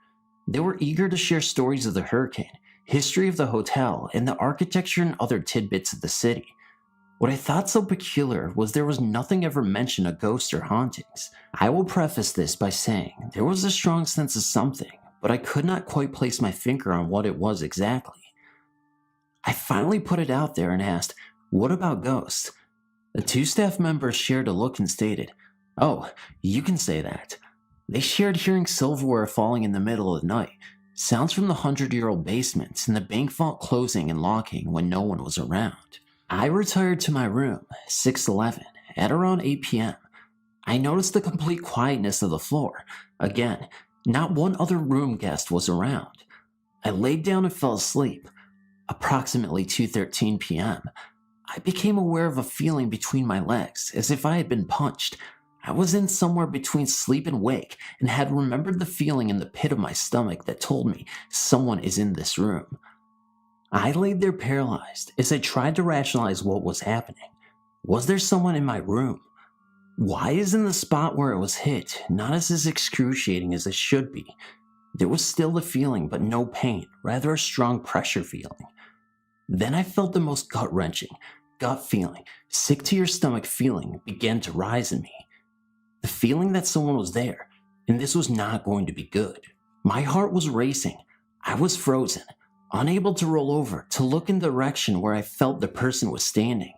They were eager to share stories of the hurricane, history of the hotel, and the architecture and other tidbits of the city. What I thought so peculiar was there was nothing ever mentioned of ghosts or hauntings. I will preface this by saying there was a strong sense of something, but I could not quite place my finger on what it was exactly. I finally put it out there and asked, "What about ghosts?" The 2 staff members shared a look and stated, "Oh, you can say that." They shared hearing silverware falling in the middle of the night, sounds from the 100-year-old basement, and the bank vault closing and locking when no one was around. I retired to my room, 6:11, at around 8 p.m. I noticed the complete quietness of the floor. Again, not one other room guest was around. I laid down and fell asleep. Approximately 2:13 p.m., I became aware of a feeling between my legs, as if I had been punched. I was in somewhere between sleep and wake, and had remembered the feeling in the pit of my stomach that told me someone is in this room. I laid there paralyzed as I tried to rationalize what was happening. Was there someone in my room? Why isn't the spot where it was hit not as excruciating as it should be? There was still the feeling, but no pain, rather a strong pressure feeling. Then I felt the most gut-wrenching, gut feeling, sick to your stomach feeling began to rise in me. The feeling that someone was there, and this was not going to be good. My heart was racing. I was frozen, unable to roll over to look in the direction where I felt the person was standing.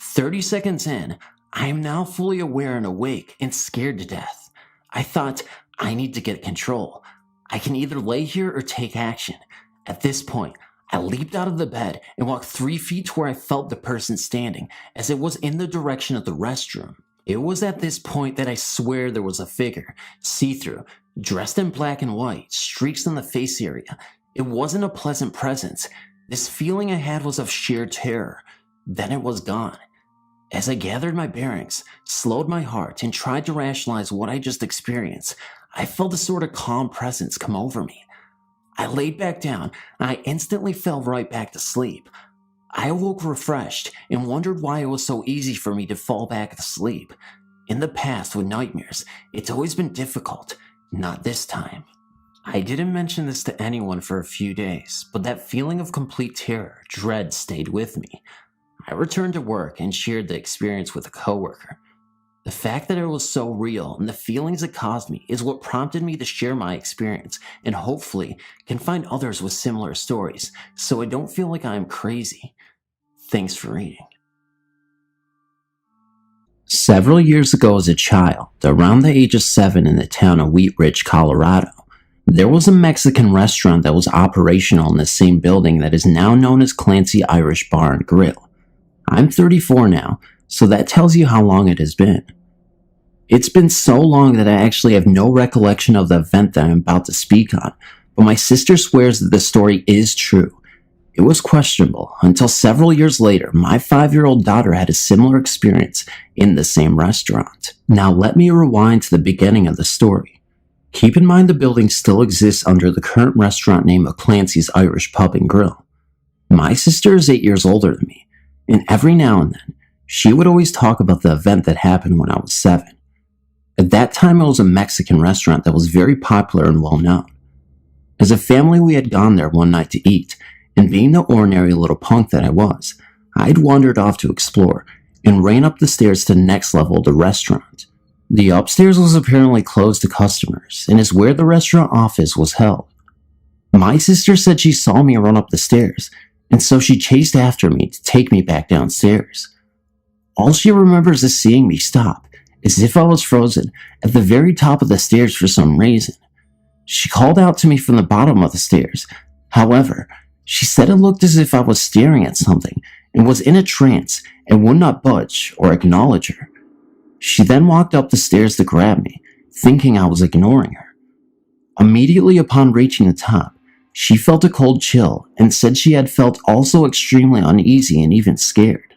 30 seconds in, I am now fully aware and awake and scared to death. I thought, I need to get control. I can either lay here or take action. At this point, I leaped out of the bed and walked 3 feet to where I felt the person standing, as it was in the direction of the restroom. It was at this point that I swear there was a figure, see-through, dressed in black and white, streaks on the face area. It wasn't a pleasant presence. This feeling I had was of sheer terror. Then it was gone. As I gathered my bearings, slowed my heart, and tried to rationalize what I just experienced, I felt a sort of calm presence come over me. I laid back down, and I instantly fell right back to sleep. I awoke refreshed and wondered why it was so easy for me to fall back to sleep. In the past with nightmares, it's always been difficult. Not this time. I didn't mention this to anyone for a few days, but that feeling of complete terror, dread stayed with me. I returned to work and shared the experience with a coworker. The fact that it was so real and the feelings it caused me is what prompted me to share my experience, and hopefully can find others with similar stories so I don't feel like I am crazy. Thanks for reading. Several years ago as a child, around the age of 7 in the town of Wheat Ridge, Colorado, there was a Mexican restaurant that was operational in the same building that is now known as Clancy Irish Bar and Grill. I'm 34 now, so that tells you how long it has been. It's been so long that I actually have no recollection of the event that I'm about to speak on, but my sister swears that the story is true. It was questionable until several years later, my 5-year-old daughter had a similar experience in the same restaurant. Now let me rewind to the beginning of the story. Keep in mind the building still exists under the current restaurant name of Clancy's Irish Pub and Grill. My sister is 8 years older than me, and every now and then, she would always talk about the event that happened when I was 7. At that time, it was a Mexican restaurant that was very popular and well known. As a family, we had gone there one night to eat, and being the ordinary little punk that I was, I'd wandered off to explore and ran up the stairs to the next level of the restaurant. The upstairs was apparently closed to customers and is where the restaurant office was held. My sister said she saw me run up the stairs, and so she chased after me to take me back downstairs. All she remembers is seeing me stop, as if I was frozen, at the very top of the stairs for some reason. She called out to me from the bottom of the stairs. However, she said it looked as if I was staring at something and was in a trance and would not budge or acknowledge her. She then walked up the stairs to grab me, thinking I was ignoring her. Immediately upon reaching the top, she felt a cold chill and said she had felt also extremely uneasy and even scared.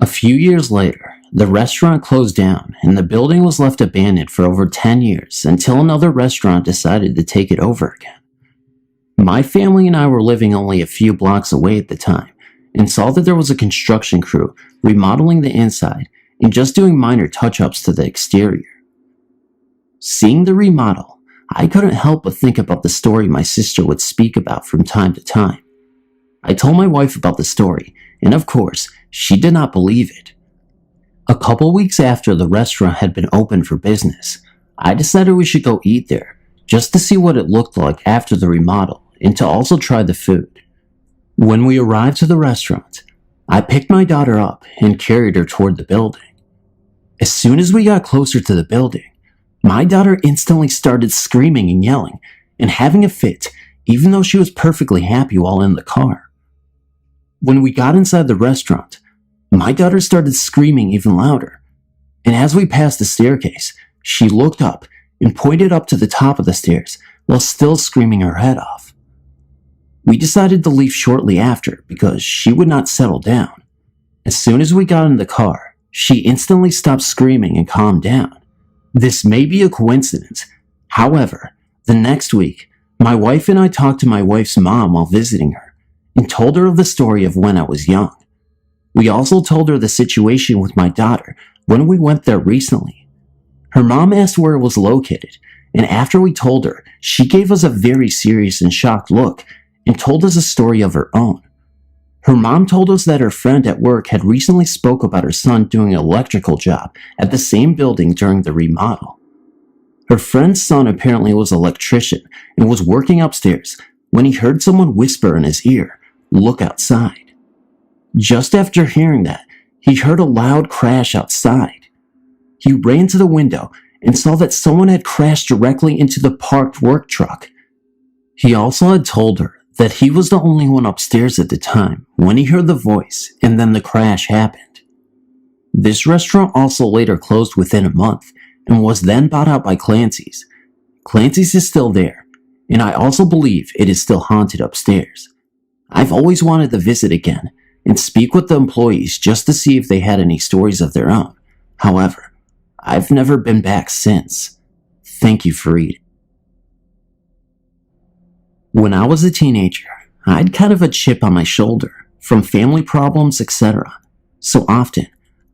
A few years later, the restaurant closed down and the building was left abandoned for over 10 years until another restaurant decided to take it over again. My family and I were living only a few blocks away at the time and saw that there was a construction crew remodeling the inside and just doing minor touch-ups to the exterior. Seeing the remodel, I couldn't help but think about the story my sister would speak about from time to time. I told my wife about the story, and of course, she did not believe it. A couple weeks after the restaurant had been open for business, I decided we should go eat there, just to see what it looked like after the remodel, and to also try the food. When we arrived to the restaurant, I picked my daughter up and carried her toward the building. As soon as we got closer to the building, my daughter instantly started screaming and yelling and having a fit, even though she was perfectly happy while in the car. When we got inside the restaurant, my daughter started screaming even louder, and as we passed the staircase, she looked up and pointed up to the top of the stairs while still screaming her head off. We decided to leave shortly after because she would not settle down. As soon as we got in the car, she instantly stopped screaming and calmed down. This may be a coincidence. However, the next week, my wife and I talked to my wife's mom while visiting her and told her of the story of when I was young. We also told her the situation with my daughter when we went there recently. Her mom asked where it was located, and after we told her, she gave us a very serious and shocked look and told us a story of her own. Her mom told us that her friend at work had recently spoke about her son doing an electrical job at the same building during the remodel. Her friend's son apparently was an electrician and was working upstairs when he heard someone whisper in his ear, "Look outside." Just after hearing that, he heard a loud crash outside. He ran to the window and saw that someone had crashed directly into the parked work truck. He also had told her that he was the only one upstairs at the time when he heard the voice and then the crash happened. This restaurant also later closed within a month and was then bought out by Clancy's. Clancy's is still there, and I also believe it is still haunted upstairs. I've always wanted to visit again and speak with the employees just to see if they had any stories of their own. However, I've never been back since. Thank you for reading. When I was a teenager, I had kind of a chip on my shoulder from family problems, etc. So often,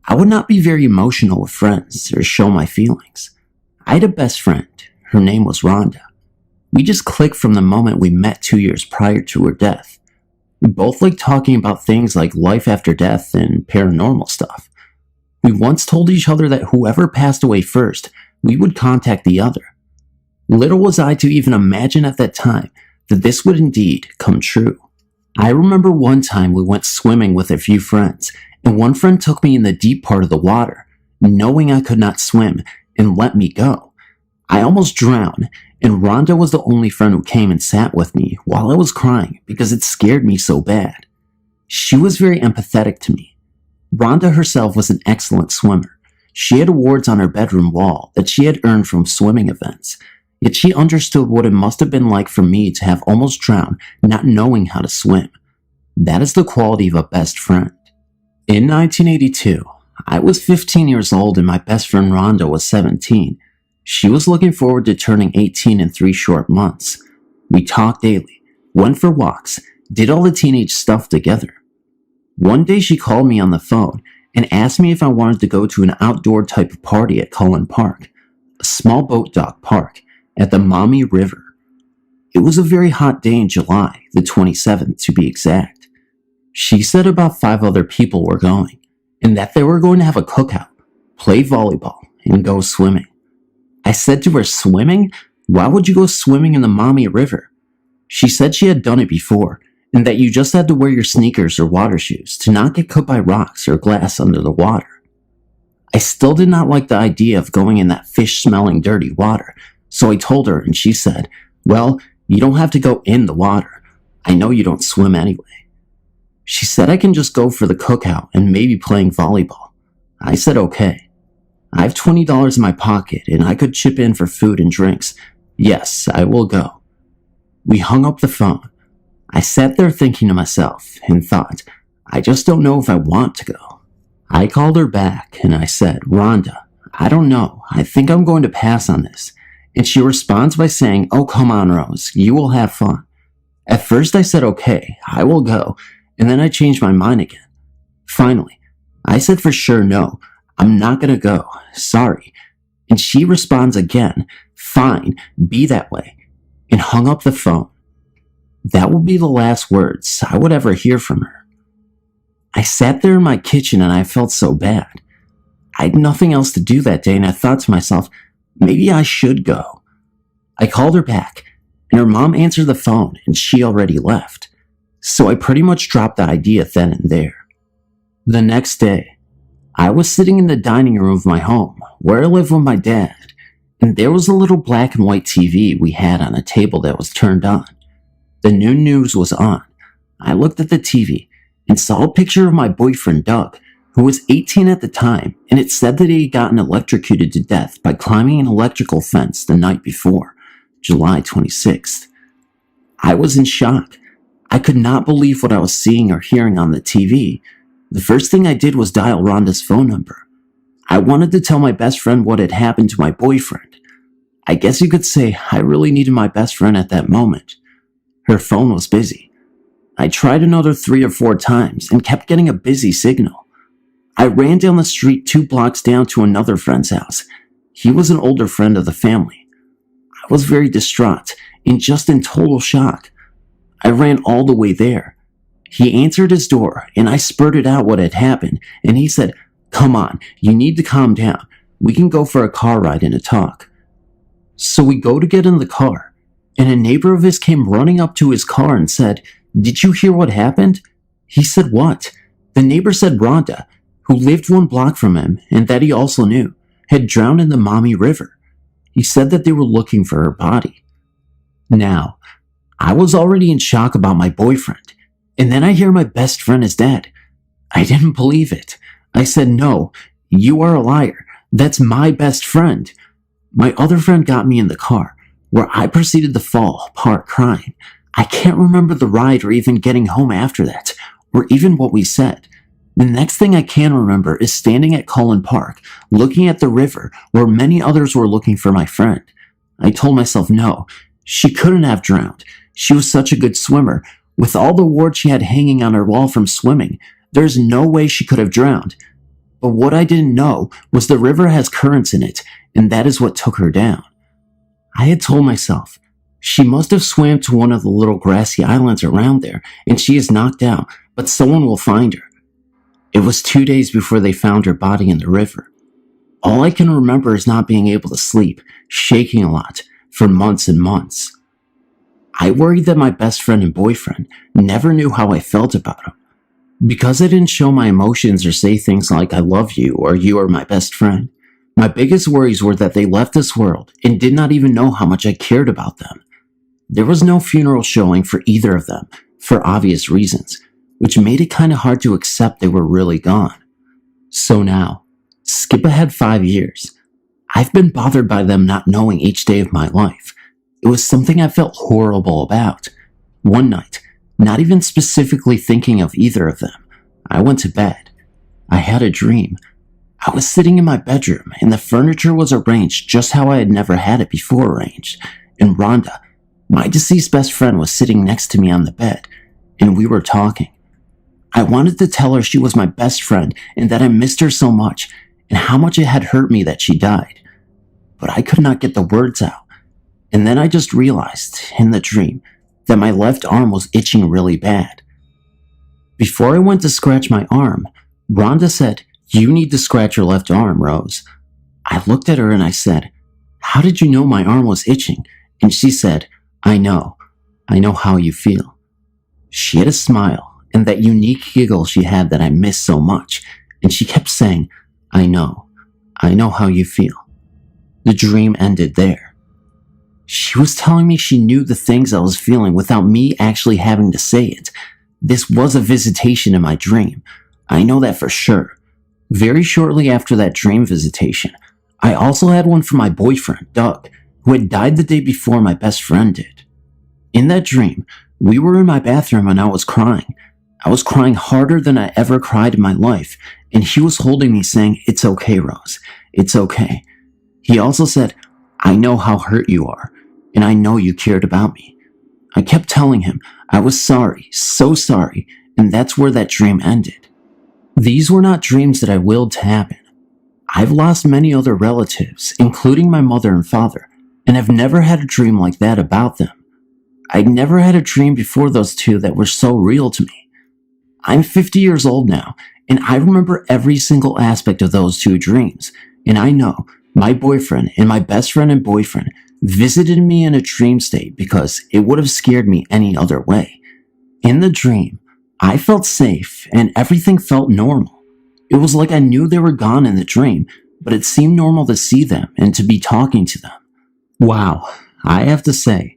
I would not be very emotional with friends or show my feelings. I had a best friend. Her name was Rhonda. We just clicked from the moment we met 2 years prior to her death. We both liked talking about things like life after death and paranormal stuff. We once told each other that whoever passed away first, we would contact the other. Little was I to even imagine at that time that this would indeed come true. I remember one time we went swimming with a few friends, and one friend took me in the deep part of the water, knowing I could not swim, and let me go. I almost drowned, and Rhonda was the only friend who came and sat with me while I was crying because it scared me so bad. She was very empathetic to me. Rhonda herself was an excellent swimmer. she had awards on her bedroom wall that she had earned from swimming events. Yet she understood what it must have been like for me to have almost drowned, not knowing how to swim. That is the quality of a best friend. In 1982, I was 15 years old and my best friend Rhonda was 17. She was looking forward to turning 18 in 3 short months. We talked daily, went for walks, did all the teenage stuff together. One day she called me on the phone and asked me if I wanted to go to an outdoor type of party at Cullen Park, a small boat dock park at the Maumee River. It was a very hot day in July, the 27th to be exact. She said about 5 other people were going, and that they were going to have a cookout, play volleyball, and go swimming. I said to her, swimming? Why would you go swimming in the Maumee River? She said she had done it before, and that you just had to wear your sneakers or water shoes to not get cut by rocks or glass under the water. I still did not like the idea of going in that fish-smelling dirty water, so I told her and she said, well, you don't have to go in the water. I know you don't swim anyway. She said I can just go for the cookout and maybe playing volleyball. I said okay. I have $20 in my pocket and I could chip in for food and drinks. Yes, I will go. We hung up the phone. I sat there thinking to myself and thought, I just don't know if I want to go. I called her back and I said, Rhonda, I don't know. I think I'm going to pass on this. And she responds by saying, oh, come on, Rose, you will have fun. At first I said, okay, I will go. And then I changed my mind again. Finally, I said for sure, no, I'm not going to go. Sorry. And she responds again, fine, be that way, and hung up the phone. That would be the last words I would ever hear from her. I sat there in my kitchen and I felt so bad. I had nothing else to do that day and I thought to myself, maybe I should go. I called her back and her mom answered the phone and she already left. So I pretty much dropped the idea then and there. The next day, I was sitting in the dining room of my home where I live with my dad, and there was a little black and white TV we had on a table that was turned on. The new news was on. I looked at the TV and saw a picture of my boyfriend Doug, who was 18 at the time, and it said that he had gotten electrocuted to death by climbing an electrical fence the night before, July 26th. I was in shock. I could not believe what I was seeing or hearing on the TV. The first thing I did was dial Rhonda's phone number. I wanted to tell my best friend what had happened to my boyfriend. I guess you could say I really needed my best friend at that moment. Her phone was busy. I tried another 3 or 4 times and kept getting a busy signal. I ran down the street 2 blocks down to another friend's house. He was an older friend of the family. I was very distraught and just in total shock. I ran all the way there. He answered his door and I spurted out what had happened and he said, come on, you need to calm down. We can go for a car ride and a talk. So we go to get in the car and a neighbor of his came running up to his car and said, did you hear what happened? He said what? The neighbor said Rhonda, who lived 1 block from him and that he also knew, had drowned in the Maumee River. He said that they were looking for her body. Now, I was already in shock about my boyfriend, and then I hear my best friend is dead. I didn't believe it. I said, no, you are a liar. That's my best friend. My other friend got me in the car, where I proceeded to fall apart crying. I can't remember the ride or even getting home after that, or even what we said. The next thing I can remember is standing at Cullen Park, looking at the river where many others were looking for my friend. I told myself, no, she couldn't have drowned. She was such a good swimmer. With all the awards she had hanging on her wall from swimming, there's no way she could have drowned. But what I didn't know was the river has currents in it, and that is what took her down. I had told myself, she must have swam to one of the little grassy islands around there, and she is knocked out, but someone will find her. It was 2 days before they found her body in the river. All I can remember is not being able to sleep, shaking a lot, for months and months. I worried that my best friend and boyfriend never knew how I felt about him. Because I didn't show my emotions or say things like I love you or you are my best friend, my biggest worries were that they left this world and did not even know how much I cared about them. There was no funeral showing for either of them, for obvious reasons, which made it kind of hard to accept they were really gone. So now, Skip ahead 5 years. I've been bothered by them not knowing each day of my life. It was something I felt horrible about. One night, not even specifically thinking of either of them, I went to bed. I had a dream. I was sitting in my bedroom, and the furniture was arranged just how I had never had it before arranged, and Rhonda, my deceased best friend, was sitting next to me on the bed, and we were talking. I wanted to tell her she was my best friend and that I missed her so much, and how much it had hurt me that she died. But I could not get the words out, and then I just realized, in the dream, that my left arm was itching really bad. Before I went to scratch my arm, Rhonda said, "You need to scratch your left arm, Rose." I looked at her and I said, "How did you know my arm was itching?" And she said, I know how you feel." She had a smile and that unique giggle she had that I missed so much, and she kept saying, I know how you feel." The dream ended there. She was telling me she knew the things I was feeling without me actually having to say it. This was a visitation in my dream. I know that for sure. Very shortly after that dream visitation, I also had one from my boyfriend, Doug, who had died the day before my best friend did. In that dream, we were in my bathroom and I was crying. I was crying harder than I ever cried in my life, and he was holding me saying, "It's okay, Rose. It's okay." He also said, "I know how hurt you are, and I know you cared about me." I kept telling him I was sorry, so sorry, and that's where that dream ended. These were not dreams that I willed to happen. I've lost many other relatives, including my mother and father, and I've never had a dream like that about them. I'd never had a dream before those two that were so real to me. I'm 50 years old now, and I remember every single aspect of those two dreams, and I know my boyfriend and my best friend and boyfriend visited me in a dream state because it would have scared me any other way. In the dream, I felt safe and everything felt normal. It was like I knew they were gone in the dream, but it seemed normal to see them and to be talking to them. Wow, I have to say,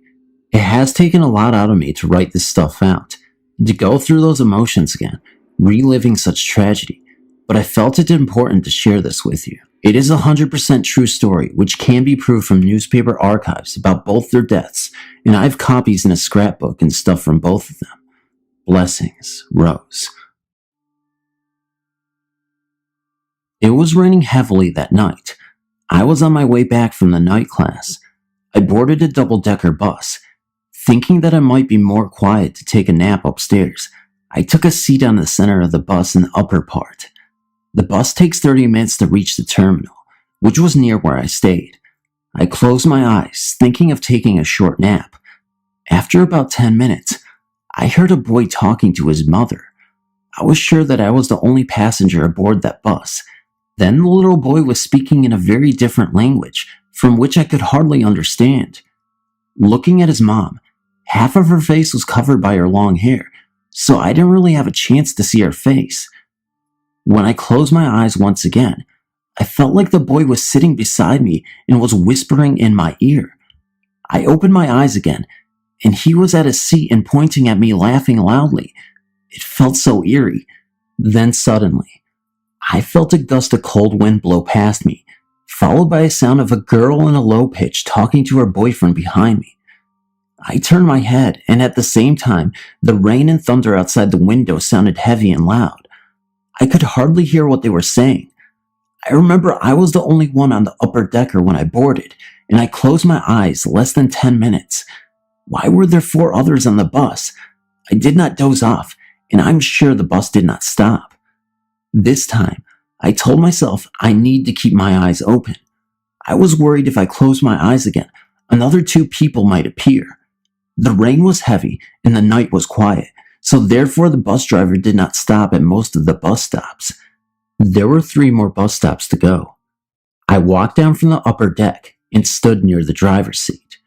it has taken a lot out of me to write this stuff out, to go through those emotions again, reliving such tragedy, but I felt it important to share this with you. It is a 100% true story, which can be proved from newspaper archives about both their deaths, and I have copies in a scrapbook and stuff from both of them. Blessings, Rose. It was raining heavily that night. I was on my way back from the night class. I boarded a double-decker bus. Thinking that it might be more quiet to take a nap upstairs, I took a seat on the center of the bus in the upper part. The bus takes 30 minutes to reach the terminal, which was near where I stayed. I closed my eyes, thinking of taking a short nap. After about 10 minutes, I heard a boy talking to his mother. I was sure that I was the only passenger aboard that bus. Then the little boy was speaking in a very different language, from which I could hardly understand. Looking at his mom, half of her face was covered by her long hair, so I didn't really have a chance to see her face. When I closed my eyes once again, I felt like the boy was sitting beside me and was whispering in my ear. I opened my eyes again, and he was at his seat and pointing at me, laughing loudly. It felt so eerie. Then suddenly, I felt a gust of cold wind blow past me, followed by a sound of a girl in a low pitch talking to her boyfriend behind me. I turned my head, and at the same time, the rain and thunder outside the window sounded heavy and loud. I could hardly hear what they were saying. I remember I was the only one on the upper decker when I boarded, and I closed my eyes less than 10 minutes. Why were there 4 others on the bus? I did not doze off, and I'm sure the bus did not stop. This time, I told myself I need to keep my eyes open. I was worried if I closed my eyes again, another 2 people might appear. The rain was heavy and the night was quiet, so therefore the bus driver did not stop at most of the bus stops. There were 3 more bus stops to go. I walked down from the upper deck and stood near the driver's seat.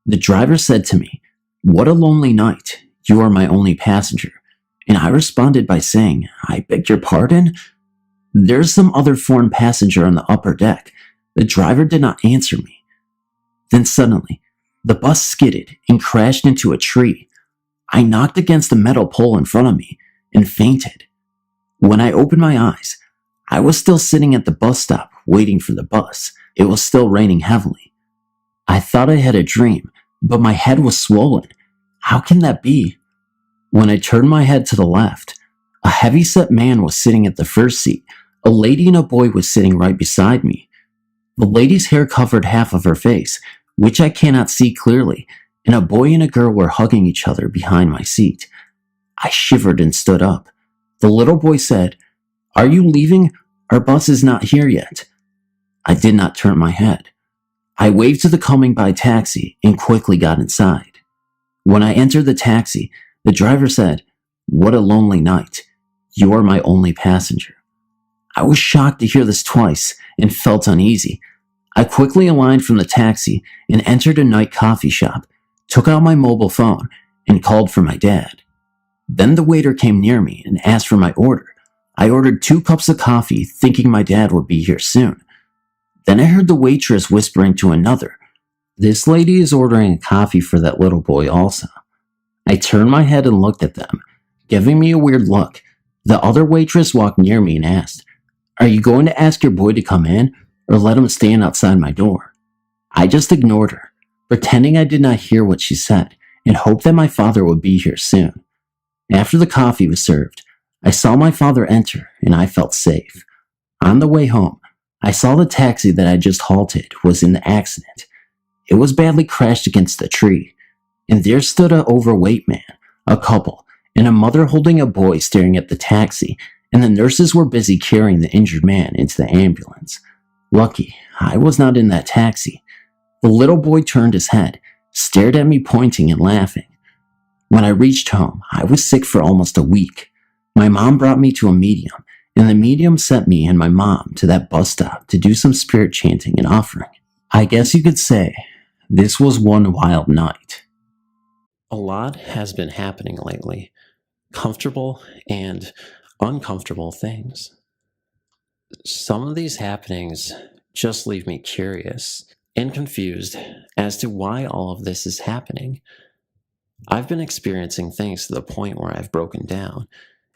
The driver said to me, "What a lonely night. You are my only passenger." And I responded by saying, "I beg your pardon?" "There's some other foreign passenger on the upper deck." The driver did not answer me. Then suddenly, the bus skidded and crashed into a tree. I knocked against a metal pole in front of me and fainted. When I opened my eyes, I was still sitting at the bus stop, waiting for the bus. It was still raining heavily. I thought I had a dream, but my head was swollen. How can that be? When I turned my head to the left, a heavy-set man was sitting at the first seat. A lady and a boy was sitting right beside me. The lady's hair covered half of her face, which I cannot see clearly, and a boy and a girl were hugging each other behind my seat. I shivered and stood up. The little boy said, "Are you leaving? Our bus is not here yet." I did not turn my head. I waved to the coming by taxi and quickly got inside. When I entered the taxi, the driver said, "What a lonely night. You are my only passenger." I was shocked to hear this twice and felt uneasy. I quickly aligned from the taxi and entered a night coffee shop, took out my mobile phone, and called for my dad. Then the waiter came near me and asked for my order. I ordered 2 cups of coffee, thinking my dad would be here soon. Then I heard the waitress whispering to another, "This lady is ordering a coffee for that little boy also." I turned my head and looked at them, giving me a weird look. The other waitress walked near me and asked, "Are you going to ask your boy to come in, or let him stand outside my door?" I just ignored her, pretending I did not hear what she said, and hoped that my father would be here soon. After the coffee was served, I saw my father enter, and I felt safe. On the way home, I saw the taxi that I just halted was in the accident. It was badly crashed against a tree, and there stood an overweight man, a couple, and a mother holding a boy staring at the taxi, and the nurses were busy carrying the injured man into the ambulance. Lucky, I was not in that taxi. The little boy turned his head, stared at me pointing and laughing. When I reached home, I was sick for almost a week. My mom brought me to a medium, and the medium sent me and my mom to that bus stop to do some spirit chanting and offering. I guess you could say this was one wild night. A lot has been happening lately. Comfortable and uncomfortable things. Some of these happenings just leave me curious and confused as to why all of this is happening. I've been experiencing things to the point where I've broken down,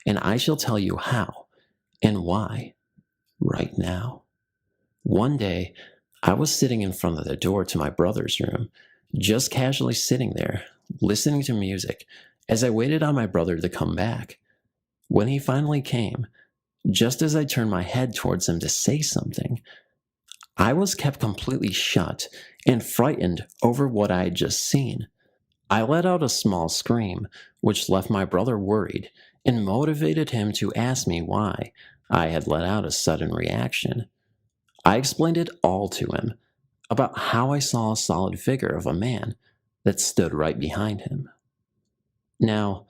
and I shall tell you how and why right now. One day, I was sitting in front of the door to my brother's room, just casually sitting there, listening to music as I waited on my brother to come back. When he finally came, just as I turned my head towards him to say something, I was kept completely shut and frightened over what I had just seen. I let out a small scream, which left my brother worried and motivated him to ask me why I had let out a sudden reaction. I explained it all to him, about how I saw a solid figure of a man that stood right behind him. Now,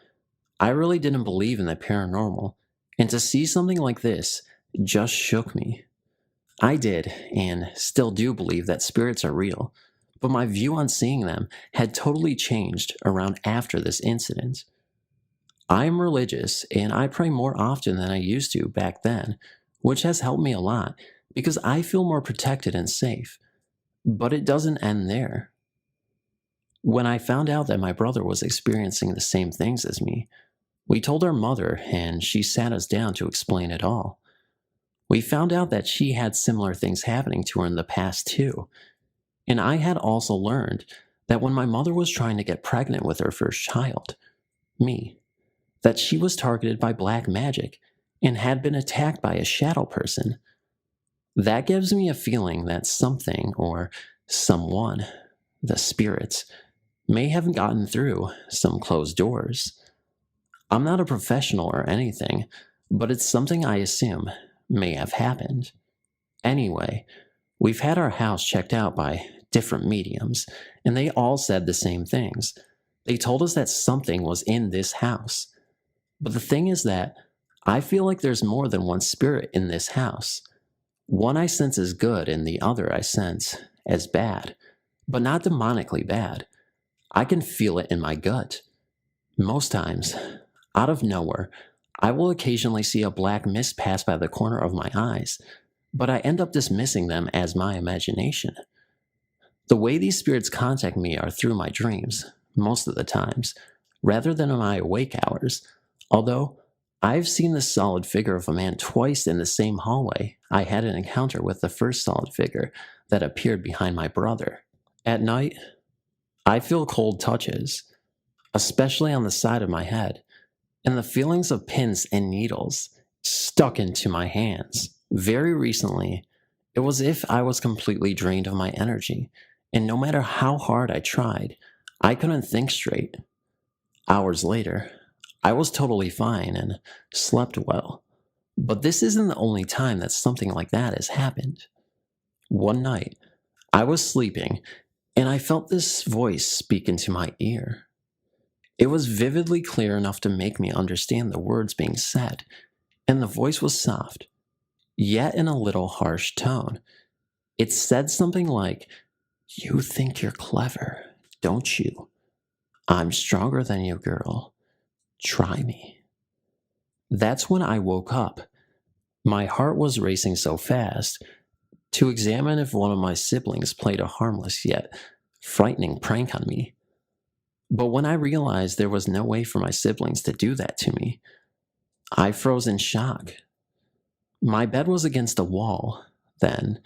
I really didn't believe in the paranormal, and to see something like this just shook me. I did, and still do believe that spirits are real, but my view on seeing them had totally changed around after this incident. I am religious, and I pray more often than I used to back then, which has helped me a lot because I feel more protected and safe. But it doesn't end there. When I found out that my brother was experiencing the same things as me, we told our mother, and she sat us down to explain it all. We found out that she had similar things happening to her in the past too, and I had also learned that when my mother was trying to get pregnant with her first child, me, that she was targeted by black magic and had been attacked by a shadow person. That gives me a feeling that something or someone, the spirits, may have gotten through some closed doors. I'm not a professional or anything, but it's something I assume may have happened. Anyway, we've had our house checked out by different mediums, and they all said the same things. They told us that something was in this house. But the thing is that I feel like there's more than one spirit in this house. One I sense as good and the other I sense as bad, but not demonically bad. I can feel it in my gut. Most times, out of nowhere, I will occasionally see a black mist pass by the corner of my eyes, but I end up dismissing them as my imagination. The way these spirits contact me are through my dreams, most of the times, rather than in my awake hours, although I've seen the solid figure of a man twice in the same hallway. I had an encounter with the first solid figure that appeared behind my brother. At night, I feel cold touches, especially on the side of my head, and the feelings of pins and needles stuck into my hands. Very recently, it was as if I was completely drained of my energy, and no matter how hard I tried, I couldn't think straight. Hours later, I was totally fine and slept well. But this isn't the only time that something like that has happened. One night, I was sleeping, and I felt this voice speak into my ear. It was vividly clear enough to make me understand the words being said, and the voice was soft, yet in a little harsh tone. It said something like, "You think you're clever, don't you? I'm stronger than you, girl. Try me." That's when I woke up. My heart was racing so fast to examine if one of my siblings played a harmless yet frightening prank on me. But when I realized there was no way for my siblings to do that to me, I froze in shock. My bed was against a wall then,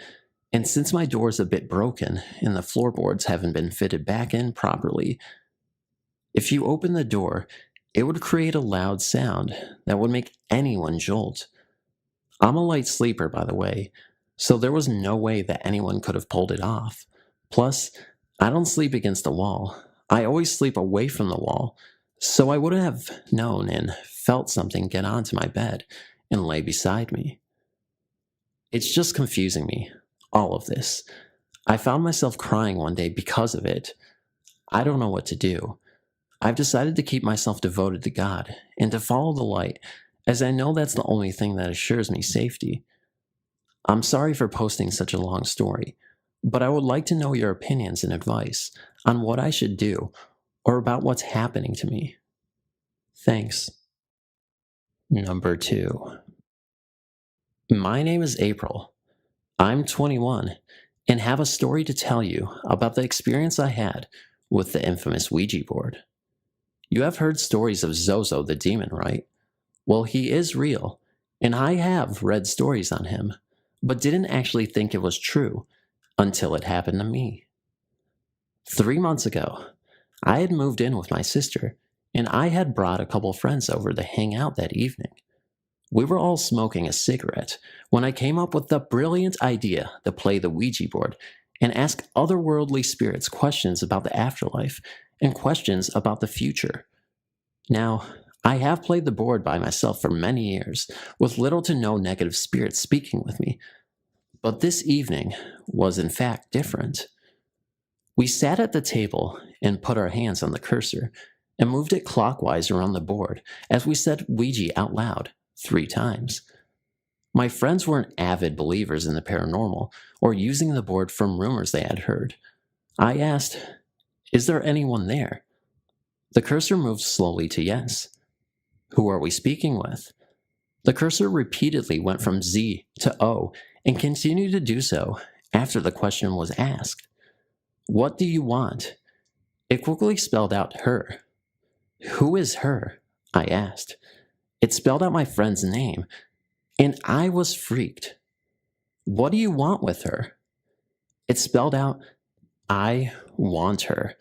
and since my door is a bit broken and the floorboards haven't been fitted back in properly, if you open the door, it would create a loud sound that would make anyone jolt. I'm a light sleeper, by the way, so there was no way that anyone could have pulled it off. Plus, I don't sleep against the wall. I always sleep away from the wall, so I wouldn't have known and felt something get onto my bed and lay beside me. It's just confusing me, all of this. I found myself crying one day because of it. I don't know what to do. I've decided to keep myself devoted to God and to follow the light, as I know that's the only thing that assures me safety. I'm sorry for posting such a long story, but I would like to know your opinions and advice on what I should do or about what's happening to me. Thanks. Number 2. My name is April. I'm 21 and have a story to tell you about the experience I had with the infamous Ouija board. You have heard stories of Zozo the demon, right? Well, he is real, and I have read stories on him, but didn't actually think it was true until it happened to me. 3 months ago, I had moved in with my sister, and I had brought a couple friends over to hang out that evening. We were all smoking a cigarette when I came up with the brilliant idea to play the Ouija board and ask otherworldly spirits questions about the afterlife and questions about the future. Now, I have played the board by myself for many years, with little to no negative spirits speaking with me, but this evening was in fact different. We sat at the table and put our hands on the cursor and moved it clockwise around the board as we said Ouija out loud 3 times. My friends weren't avid believers in the paranormal or using the board from rumors they had heard. I asked, "Is there anyone there?" The cursor moved slowly to yes. "Who are we speaking with?" The cursor repeatedly went from Z to O and continued to do so after the question was asked. "What do you want?" It quickly spelled out her. "Who is her?" I asked. It spelled out my friend's name, and I was freaked. "What do you want with her?" It spelled out, "I want her."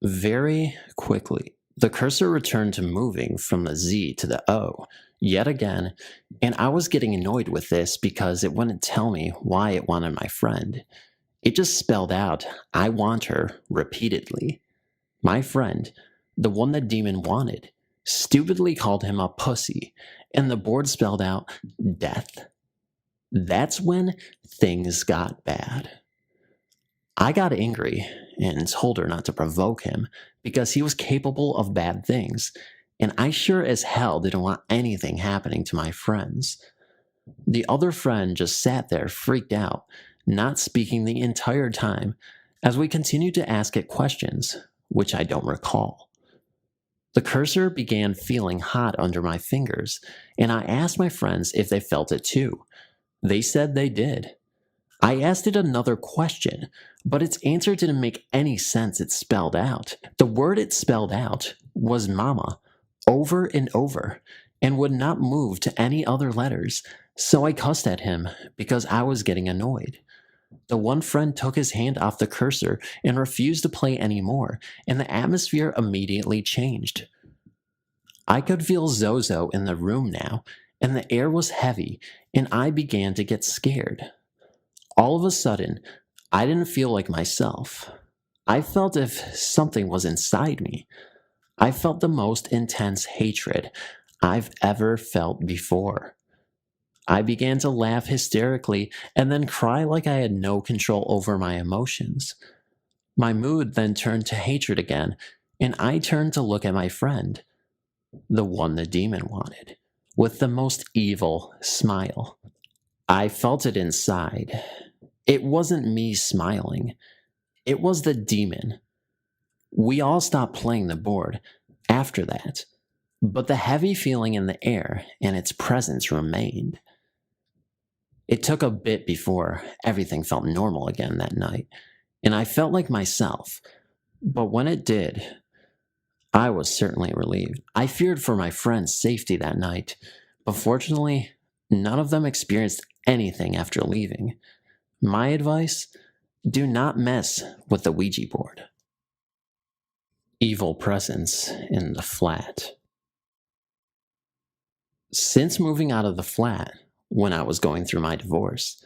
Very quickly, the cursor returned to moving from the Z to the O yet again, and I was getting annoyed with this because it wouldn't tell me why it wanted my friend. It just spelled out, "I want her," repeatedly. My friend, the one the demon wanted, stupidly called him a pussy, and the board spelled out death. That's when things got bad. I got angry and told her not to provoke him because he was capable of bad things, and I sure as hell didn't want anything happening to my friends. The other friend just sat there freaked out, not speaking the entire time, as we continued to ask it questions, which I don't recall. The cursor began feeling hot under my fingers, and I asked my friends if they felt it too. They said they did. I asked it another question, but its answer didn't make any sense. It spelled out. The word it spelled out was mama, over and over, and would not move to any other letters, so I cussed at him because I was getting annoyed. The one friend took his hand off the cursor and refused to play anymore, and the atmosphere immediately changed. I could feel Zozo in the room now, and the air was heavy, and I began to get scared. All of a sudden, I didn't feel like myself. I felt if something was inside me. I felt the most intense hatred I've ever felt before. I began to laugh hysterically and then cry like I had no control over my emotions. My mood then turned to hatred again, and I turned to look at my friend, the one the demon wanted, with the most evil smile. I felt it inside. It wasn't me smiling. It was the demon. We all stopped playing the board after that, but the heavy feeling in the air and its presence remained. It took a bit before everything felt normal again that night, and I felt like myself, but when it did, I was certainly relieved. I feared for my friends' safety that night, but fortunately, none of them experienced anything after leaving. My advice: do not mess with the Ouija board. Evil presence in the flat. Since moving out of the flat, when I was going through my divorce,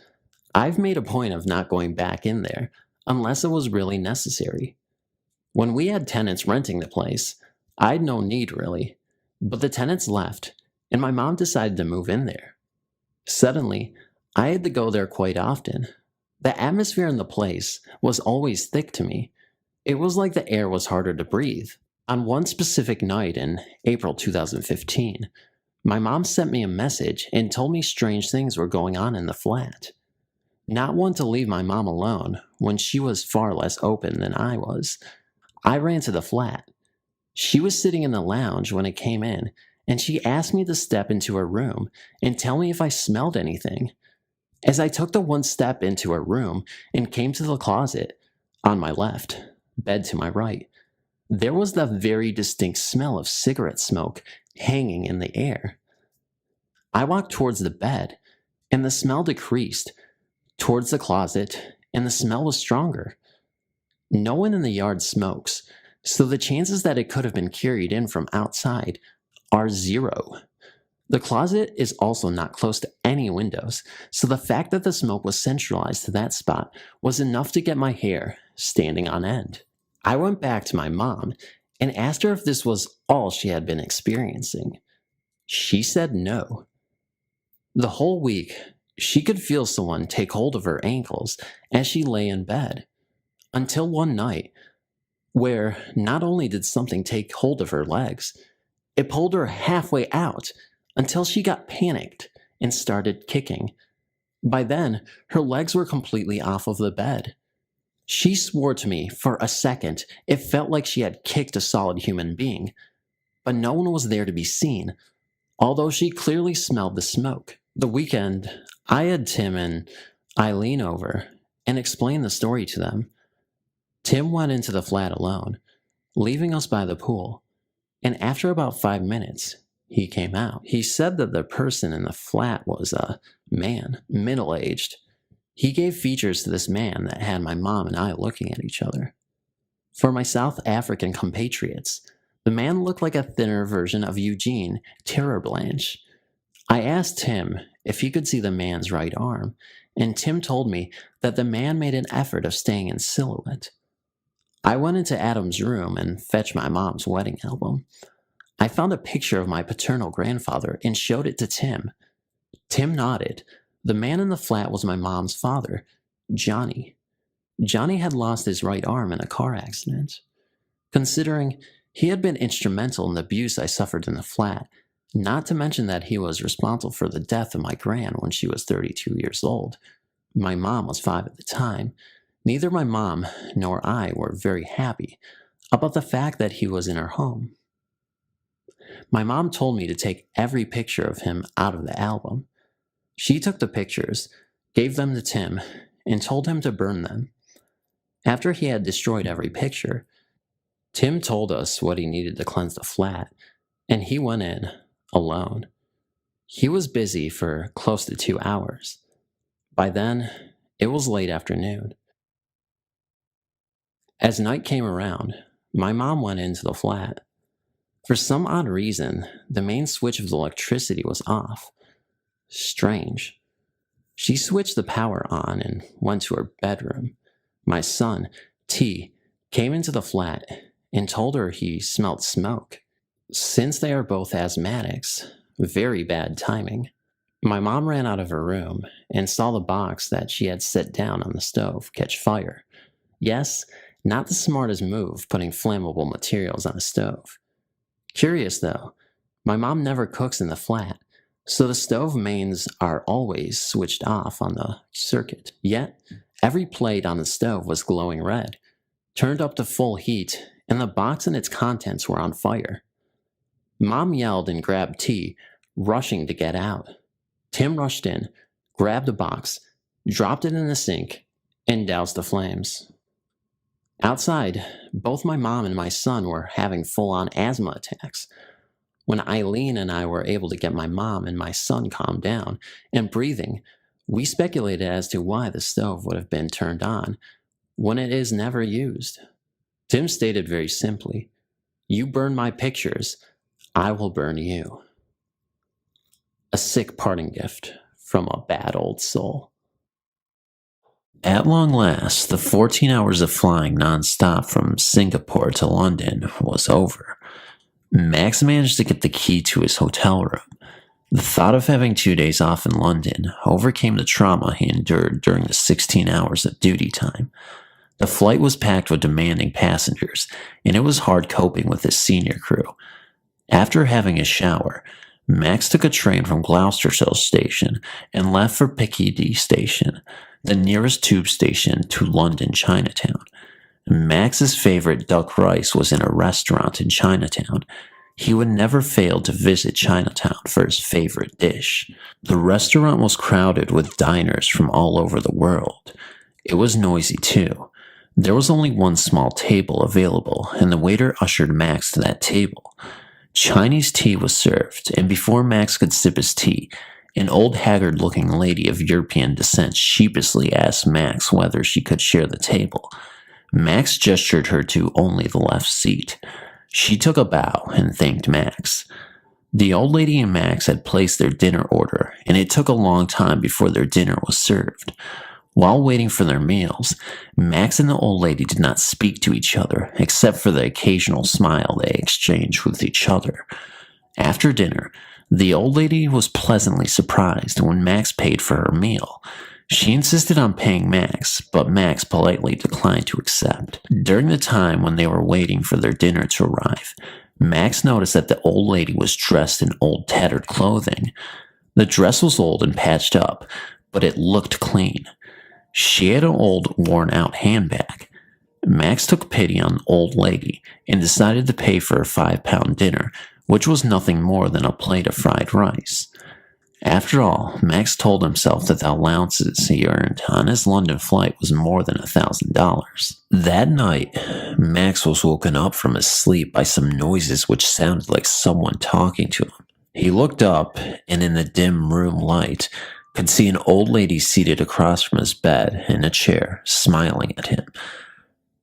I've made a point of not going back in there unless it was really necessary. When we had tenants renting the place, I had no need really, but the tenants left, and my mom decided to move in there. Suddenly, I had to go there quite often. The atmosphere in the place was always thick to me. It was like the air was harder to breathe. On one specific night in April 2015, my mom sent me a message and told me strange things were going on in the flat. Not one to leave my mom alone when she was far less open than I was, I ran to the flat. She was sitting in the lounge when it came in, and she asked me to step into her room and tell me if I smelled anything. As I took the one step into her room and came to the closet, on my left, bed to my right, there was the very distinct smell of cigarette smoke hanging in the air. I walked towards the bed, and the smell decreased, towards the closet, and the smell was stronger. No one in the yard smokes, so the chances that it could have been carried in from outside are zero. The closet is also not close to any windows, so the fact that the smoke was centralized to that spot was enough to get my hair standing on end. I went back to my mom and asked her if this was all she had been experiencing. She said no. The whole week, she could feel someone take hold of her ankles as she lay in bed, until one night, where not only did something take hold of her legs, it pulled her halfway out until she got panicked and started kicking. By then, her legs were completely off of the bed. She swore to me for a second it felt like she had kicked a solid human being, but no one was there to be seen, although she clearly smelled the smoke. The weekend, I had Tim and Eileen over and explained the story to them. Tim went into the flat alone, leaving us by the pool, and after about 5 minutes, he came out. He said that the person in the flat was a man, middle-aged. He gave features to this man that had my mom and I looking at each other. For my South African compatriots, the man looked like a thinner version of Eugene Terror Blanche. I asked Tim if he could see the man's right arm, and Tim told me that the man made an effort of staying in silhouette. I went into Adam's room and fetched my mom's wedding album. I found a picture of my paternal grandfather and showed it to Tim. Tim nodded. The man in the flat was my mom's father, Johnny. Johnny had lost his right arm in a car accident. Considering he had been instrumental in the abuse I suffered in the flat, not to mention that he was responsible for the death of my gran when she was 32 years old. My mom was 5 at the time. Neither my mom nor I were very happy about the fact that he was in our home. My mom told me to take every picture of him out of the album. She took the pictures, gave them to Tim, and told him to burn them. After he had destroyed every picture, Tim told us what he needed to cleanse the flat, and he went in, alone. He was busy for close to 2 hours. By then, it was late afternoon. As night came around, my mom went into the flat. For some odd reason, the main switch of the electricity was off. Strange. She switched the power on and went to her bedroom. My son, T, came into the flat and told her he smelled smoke. Since they are both asthmatics, very bad timing. My mom ran out of her room and saw the box that she had set down on the stove catch fire. Yes, not the smartest move putting flammable materials on a stove. Curious though, my mom never cooks in the flat, so the stove mains are always switched off on the circuit. Yet, every plate on the stove was glowing red, turned up to full heat, and the box and its contents were on fire. Mom yelled and grabbed T, rushing to get out. Tim rushed in, grabbed the box, dropped it in the sink, and doused the flames. Outside, both my mom and my son were having full-on asthma attacks. When Eileen and I were able to get my mom and my son calmed down and breathing, we speculated as to why the stove would have been turned on when it is never used. Tim stated very simply, "You burn my pictures, I will burn you." A sick parting gift from a bad old soul. At long last, the 14 hours of flying non-stop from Singapore to London was over. Max managed to get the key to his hotel room. The thought of having 2 days off in London overcame the trauma he endured during the 16 hours of duty time. The flight was packed with demanding passengers, and it was hard coping with his senior crew. After having a shower, Max took a train from Gloucestershire Station and left for Piccadilly Station, the nearest tube station to London Chinatown. Max's favorite duck rice was in a restaurant in Chinatown. He would never fail to visit Chinatown for his favorite dish. The restaurant was crowded with diners from all over the world. It was noisy too. There was only one small table available, and the waiter ushered Max to that table. Chinese tea was served, and before Max could sip his tea, an old haggard-looking lady of European descent sheepishly asked Max whether she could share the table. Max gestured her to only the left seat. She took a bow and thanked Max. The old lady and Max had placed their dinner order, and it took a long time before their dinner was served. While waiting for their meals, Max and the old lady did not speak to each other, except for the occasional smile they exchanged with each other. After dinner, the old lady was pleasantly surprised when Max paid for her meal. She insisted on paying Max, but Max politely declined to accept. During the time when they were waiting for their dinner to arrive, Max noticed that the old lady was dressed in old tattered clothing. The dress was old and patched up, but it looked clean. She had an old, worn-out handbag. Max took pity on the old lady and decided to pay for a £5 dinner, which was nothing more than a plate of fried rice. After all, Max told himself that the allowances he earned on his London flight was more than $1,000. That night, Max was woken up from his sleep by some noises which sounded like someone talking to him. He looked up, and in the dim room light, could see an old lady seated across from his bed in a chair, smiling at him.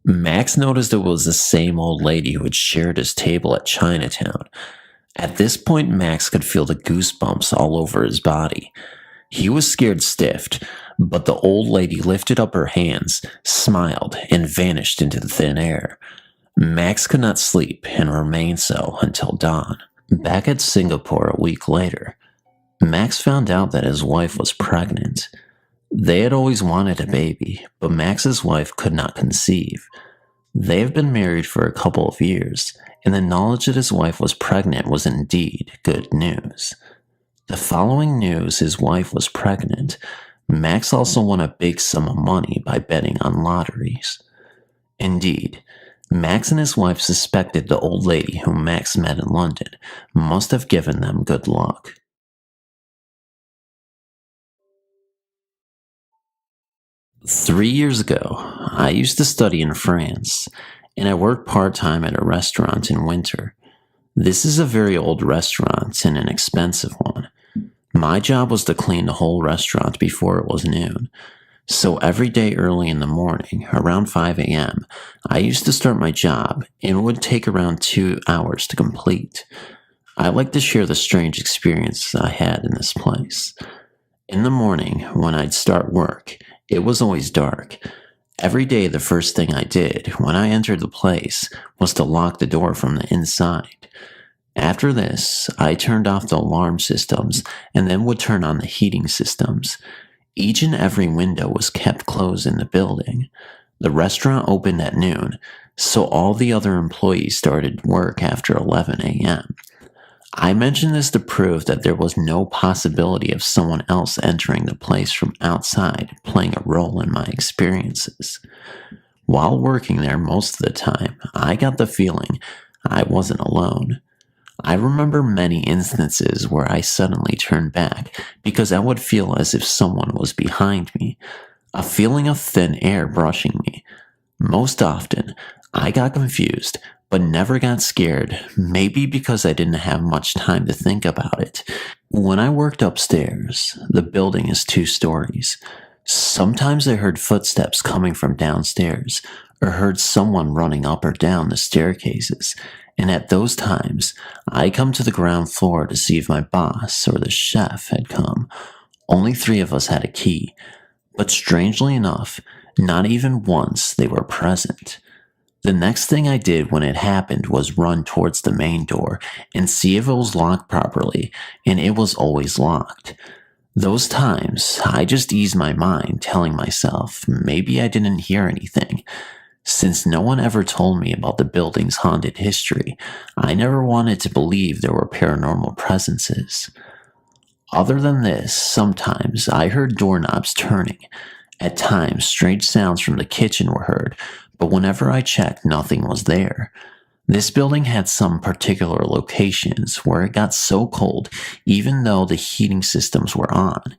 Max noticed it was the same old lady who had shared his table at Chinatown. At this point, Max could feel the goosebumps all over his body. He was scared stiff, but the old lady lifted up her hands, smiled, and vanished into the thin air. Max could not sleep and remained so until dawn. Back at Singapore a week later, Max found out that his wife was pregnant. They had always wanted a baby, but Max's wife could not conceive. They have been married for a couple of years, and the knowledge that his wife was pregnant was indeed good news. The following news his wife was pregnant, Max also won a big sum of money by betting on lotteries. Indeed, Max and his wife suspected the old lady whom Max met in London must have given them good luck. "3 years ago, I used to study in France, and I worked part-time at a restaurant in winter. This is a very old restaurant and an expensive one. My job was to clean the whole restaurant before it was noon. So every day early in the morning, around 5 a.m., I used to start my job, and it would take around 2 hours to complete. I like to share the strange experiences I had in this place. In the morning, when I'd start work, it was always dark. Every day, the first thing I did when I entered the place was to lock the door from the inside. After this, I turned off the alarm systems and then would turn on the heating systems. Each and every window was kept closed in the building. The restaurant opened at noon, so all the other employees started work after 11 a.m. I mention this to prove that there was no possibility of someone else entering the place from outside playing a role in my experiences. While working there most of the time, I got the feeling I wasn't alone. I remember many instances where I suddenly turned back because I would feel as if someone was behind me, a feeling of thin air brushing me. Most often, I got confused, but never got scared, maybe because I didn't have much time to think about it. When I worked upstairs, the building is 2 stories. Sometimes I heard footsteps coming from downstairs, or heard someone running up or down the staircases, and at those times, I come to the ground floor to see if my boss or the chef had come. Only 3 of us had a key, but strangely enough, not even once they were present. The next thing I did when it happened was run towards the main door and see if it was locked properly, and it was always locked. Those times, I just eased my mind, telling myself maybe I didn't hear anything. Since no one ever told me about the building's haunted history, I never wanted to believe there were paranormal presences. Other than this, sometimes I heard doorknobs turning. At times, strange sounds from the kitchen were heard, but whenever I checked, nothing was there. This building had some particular locations where it got so cold even though the heating systems were on.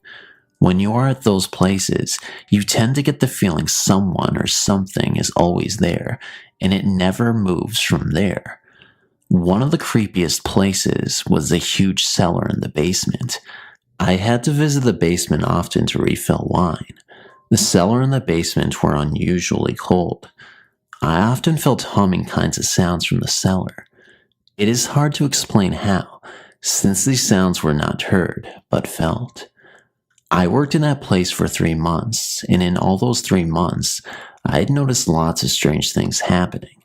When you are at those places, you tend to get the feeling someone or something is always there, and it never moves from there. One of the creepiest places was the huge cellar in the basement. I had to visit the basement often to refill wine. The cellar and the basement were unusually cold. I often felt humming kinds of sounds from the cellar. It is hard to explain how, since these sounds were not heard, but felt. I worked in that place for 3 months, and in all those 3 months, I had noticed lots of strange things happening.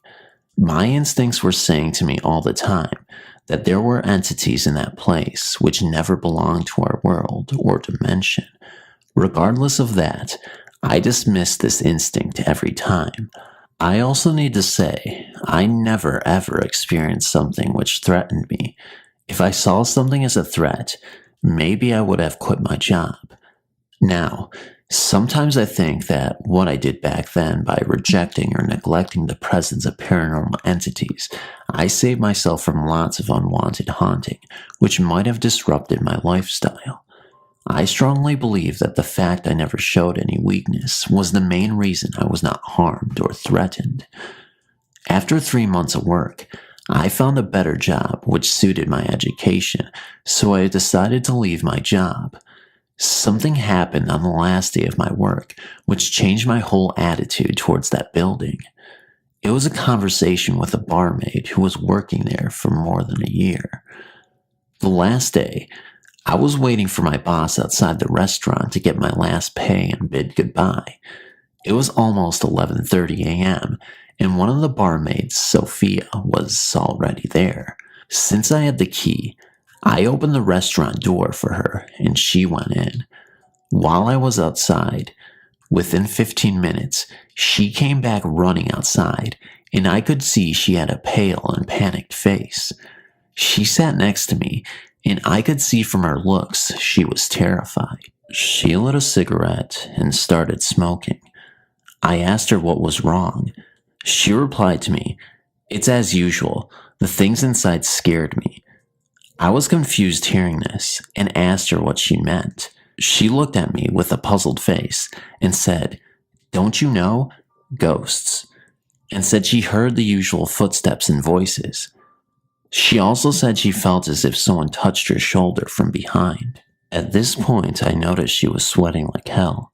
My instincts were saying to me all the time that there were entities in that place which never belonged to our world or dimension. Regardless of that, I dismissed this instinct every time. I also need to say, I never ever experienced something which threatened me. If I saw something as a threat, maybe I would have quit my job. Now, sometimes I think that what I did back then by rejecting or neglecting the presence of paranormal entities, I saved myself from lots of unwanted haunting, which might have disrupted my lifestyle. I strongly believe that the fact I never showed any weakness was the main reason I was not harmed or threatened. After 3 months of work, I found a better job which suited my education, so I decided to leave my job. Something happened on the last day of my work which changed my whole attitude towards that building. It was a conversation with a barmaid who was working there for more than a year. The last day, I was waiting for my boss outside the restaurant to get my last pay and bid goodbye. It was almost 11:30 a.m., and one of the barmaids, Sophia, was already there. Since I had the key, I opened the restaurant door for her, and she went in. While I was outside, within 15 minutes, she came back running outside, and I could see she had a pale and panicked face. She sat next to me, and I could see from her looks she was terrified. She lit a cigarette and started smoking. I asked her what was wrong. She replied to me, "It's as usual. The things inside scared me." I was confused hearing this and asked her what she meant. She looked at me with a puzzled face and said, "Don't you know? Ghosts," and said she heard the usual footsteps and voices. She also said she felt as if someone touched her shoulder from behind. At this point, I noticed she was sweating like hell.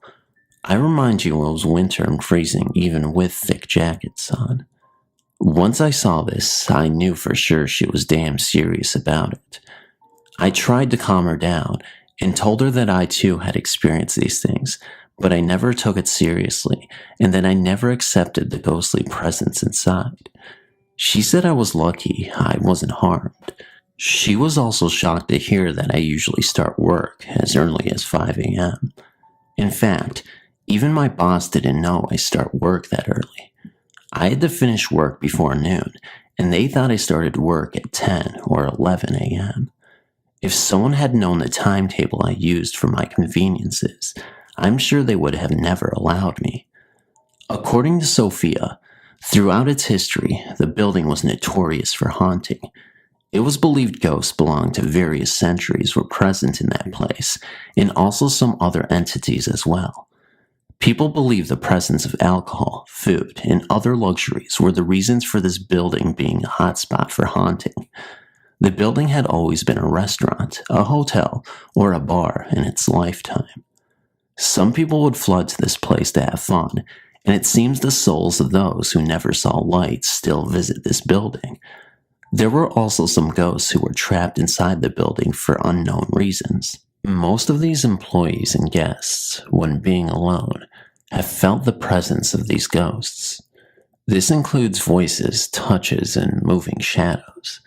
I remind you it was winter and freezing even with thick jackets on. Once I saw this, I knew for sure she was damn serious about it. I tried to calm her down and told her that I too had experienced these things, but I never took it seriously and that I never accepted the ghostly presence inside. She said I was lucky I wasn't harmed. She was also shocked to hear that I usually start work as early as 5 a.m. In fact, even my boss didn't know I start work that early. I had to finish work before noon, and they thought I started work at 10 or 11 a.m. If someone had known the timetable I used for my conveniences, I'm sure they would have never allowed me. According to Sophia, throughout its history, the building was notorious for haunting. It was believed ghosts belonged to various centuries were present in that place, and also some other entities as well. People believe the presence of alcohol, food, and other luxuries were the reasons for this building being a hotspot for haunting. The building had always been a restaurant, a hotel, or a bar in its lifetime. Some people would flood to this place to have fun, and it seems the souls of those who never saw lights still visit this building. There were also some ghosts who were trapped inside the building for unknown reasons. Most of these employees and guests, when being alone, have felt the presence of these ghosts. This includes voices, touches, and moving shadows.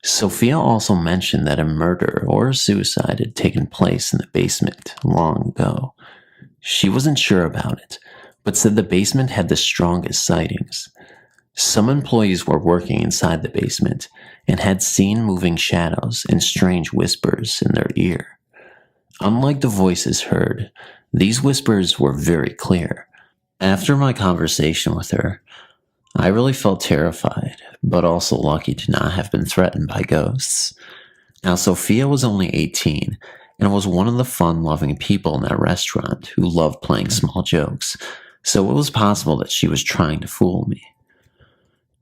Sophia also mentioned that a murder or a suicide had taken place in the basement long ago. She wasn't sure about it, but said the basement had the strongest sightings. Some employees were working inside the basement and had seen moving shadows and strange whispers in their ear. Unlike the voices heard, these whispers were very clear. After my conversation with her, I really felt terrified, but also lucky to not have been threatened by ghosts. Now, Sophia was only 18 and was one of the fun-loving people in that restaurant who loved playing small jokes, so it was possible that she was trying to fool me.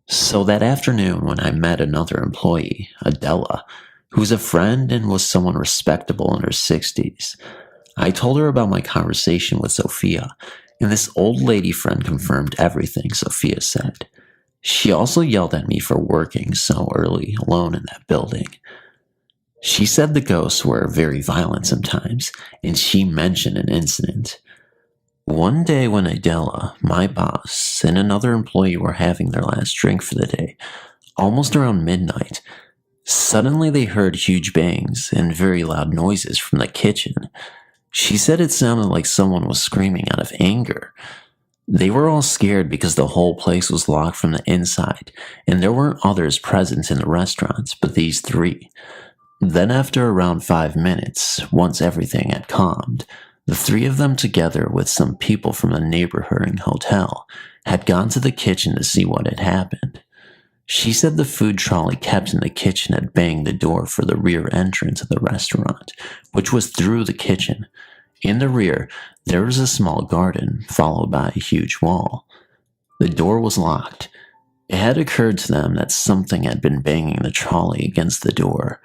So that afternoon when I met another employee, Adela, who was a friend and was someone respectable in her 60s, I told her about my conversation with Sophia, and this old lady friend confirmed everything Sophia said. She also yelled at me for working so early alone in that building. She said the ghosts were very violent sometimes, and she mentioned an incident. One day when Adela, my boss, and another employee were having their last drink for the day, almost around midnight, suddenly they heard huge bangs and very loud noises from the kitchen. She said it sounded like someone was screaming out of anger. They were all scared because the whole place was locked from the inside, and there weren't others present in the restaurant but these three. Then after around 5 minutes, once everything had calmed, the three of them together with some people from the neighboring hotel had gone to the kitchen to see what had happened. She said the food trolley kept in the kitchen had banged the door for the rear entrance of the restaurant, which was through the kitchen. In the rear, there was a small garden, followed by a huge wall. The door was locked. It had occurred to them that something had been banging the trolley against the door.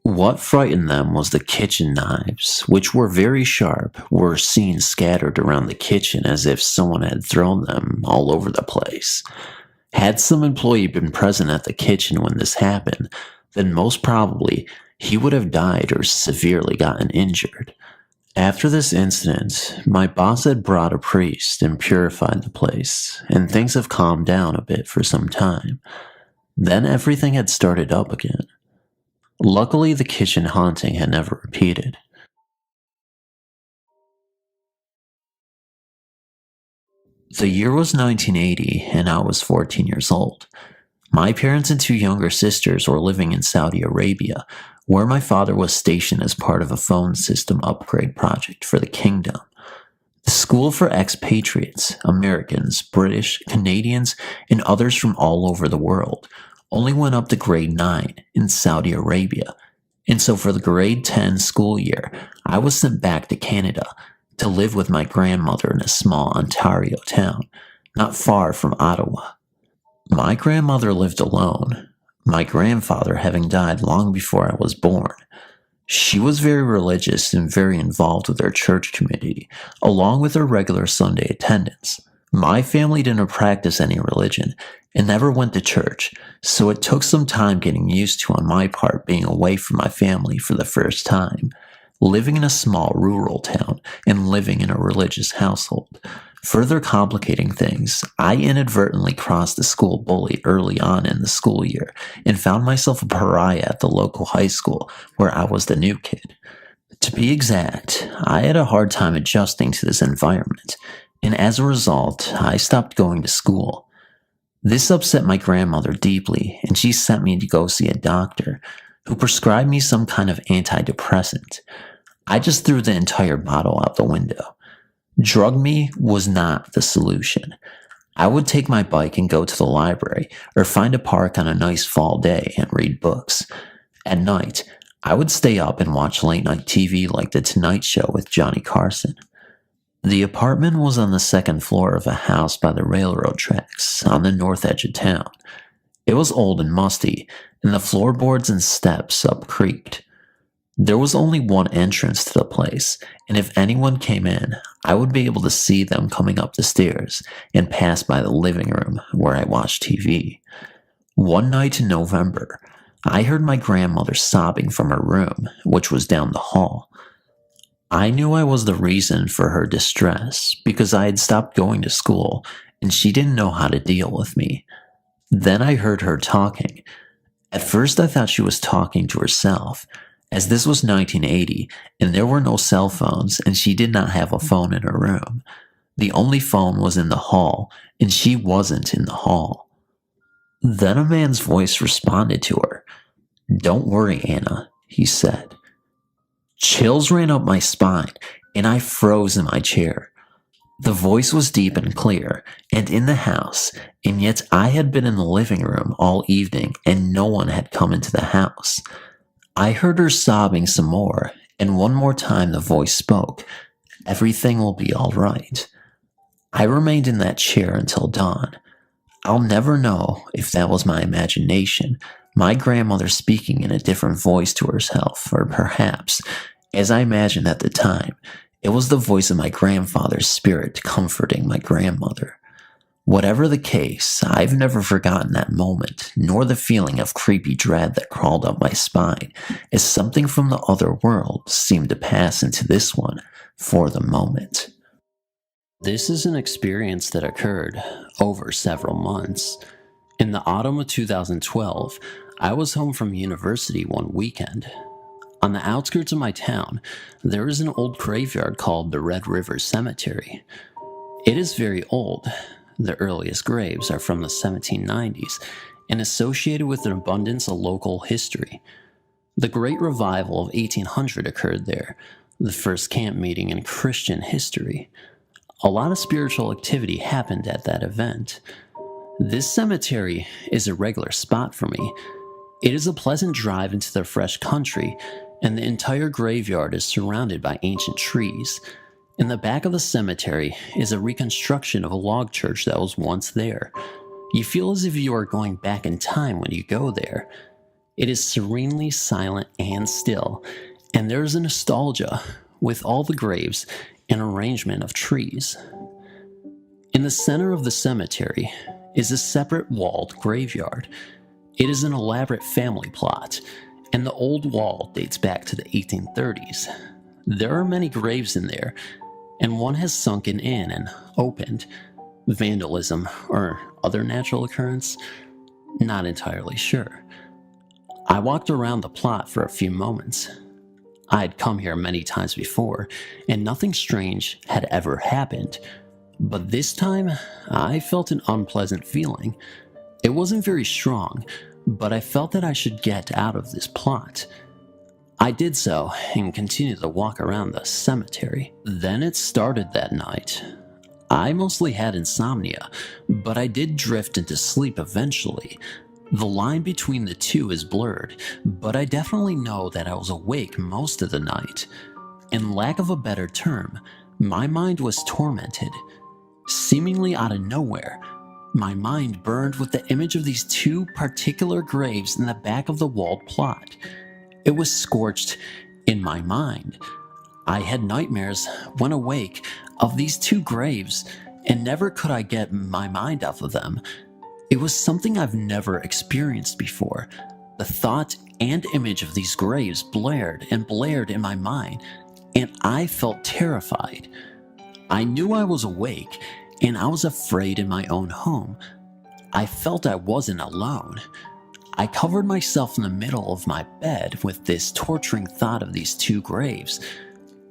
What frightened them was the kitchen knives, which were very sharp, were seen scattered around the kitchen as if someone had thrown them all over the place. Had some employee been present at the kitchen when this happened, then most probably he would have died or severely gotten injured. After this incident, my boss had brought a priest and purified the place, and things have calmed down a bit for some time. Then everything had started up again. Luckily, the kitchen haunting had never repeated. The year was 1980, and I was 14 years old. My parents and two younger sisters were living in Saudi Arabia, where my father was stationed as part of a phone system upgrade project for the kingdom. The school for expatriates, Americans, British, Canadians, and others from all over the world, only went up to grade 9 in Saudi Arabia, and so for the grade 10 school year, I was sent back to Canada to live with my grandmother in a small Ontario town, not far from Ottawa. My grandmother lived alone. my grandfather having died long before I was born. She was very religious and very involved with our church community, along with her regular Sunday attendance. My family didn't practice any religion and never went to church, so it took some time getting used to on my part being away from my family for the first time, living in a small rural town and living in a religious household. Further complicating things, I inadvertently crossed the school bully early on in the school year and found myself a pariah at the local high school where I was the new kid. To be exact, I had a hard time adjusting to this environment, and as a result, I stopped going to school. This upset my grandmother deeply, and she sent me to go see a doctor who prescribed me some kind of antidepressant. I just threw the entire bottle out the window. Drug me was not the solution. I would take my bike and go to the library or find a park on a nice fall day and read books. At night, I would stay up and watch late night TV like The Tonight Show with Johnny Carson. The apartment was on the second floor of a house by the railroad tracks on the north edge of town. It was old and musty, and the floorboards and steps up creaked. There was only one entrance to the place, and if anyone came in, I would be able to see them coming up the stairs and pass by the living room where I watched TV. One night in November, I heard my grandmother sobbing from her room, which was down the hall. I knew I was the reason for her distress because I had stopped going to school and she didn't know how to deal with me. Then I heard her talking. At first I thought she was talking to herself, as this was 1980 and there were no cell phones and she did not have a phone in her room. The only phone was in the hall and she wasn't in the hall. Then a man's voice responded to her. "Don't worry, Anna," he said. Chills ran up my spine and I froze in my chair. The voice was deep and clear and in the house, and yet I had been in the living room all evening and no one had come into the house. I heard her sobbing some more, and one more time the voice spoke, "Everything will be all right." I remained in that chair until dawn. I'll never know if that was my imagination, my grandmother speaking in a different voice to herself, or perhaps, as I imagined at the time, it was the voice of my grandfather's spirit comforting my grandmother. Whatever the case, I've never forgotten that moment, nor the feeling of creepy dread that crawled up my spine, as something from the other world seemed to pass into this one for the moment. This is an experience that occurred over several months. In the autumn of 2012, I was home from university one weekend. On the outskirts of my town, there is an old graveyard called the Red River Cemetery. It is very old. The earliest graves are from the 1790s and associated with an abundance of local history. The Great Revival of 1800 occurred there, the first camp meeting in Christian history. A lot of spiritual activity happened at that event. This cemetery is a regular spot for me. It is a pleasant drive into the fresh country, and the entire graveyard is surrounded by ancient trees. In the back of the cemetery is a reconstruction of a log church that was once there. You feel as if you are going back in time when you go there. It is serenely silent and still, and there is a nostalgia with all the graves and arrangement of trees. In the center of the cemetery is a separate walled graveyard. It is an elaborate family plot, and the old wall dates back to the 1830s. There are many graves in there, and one has sunken in and opened. Vandalism or other natural occurrence? Not entirely sure. I walked around the plot for a few moments. I had come here many times before, and nothing strange had ever happened. But this time, I felt an unpleasant feeling. It wasn't very strong, but I felt that I should get out of this plot. I did so and continued to walk around the cemetery. Then it started that night. I mostly had insomnia, but I did drift into sleep eventually. The line between the two is blurred, but I definitely know that I was awake most of the night. In lack of a better term, my mind was tormented. Seemingly out of nowhere, my mind burned with the image of these two particular graves in the back of the walled plot. It was scorched in my mind. I had nightmares when awake of these two graves, and never could I get my mind off of them. It was something I've never experienced before. The thought and image of these graves blared and blared in my mind, and I felt terrified. I knew I was awake, and I was afraid in my own home. I felt I wasn't alone. I covered myself in the middle of my bed with this torturing thought of these two graves.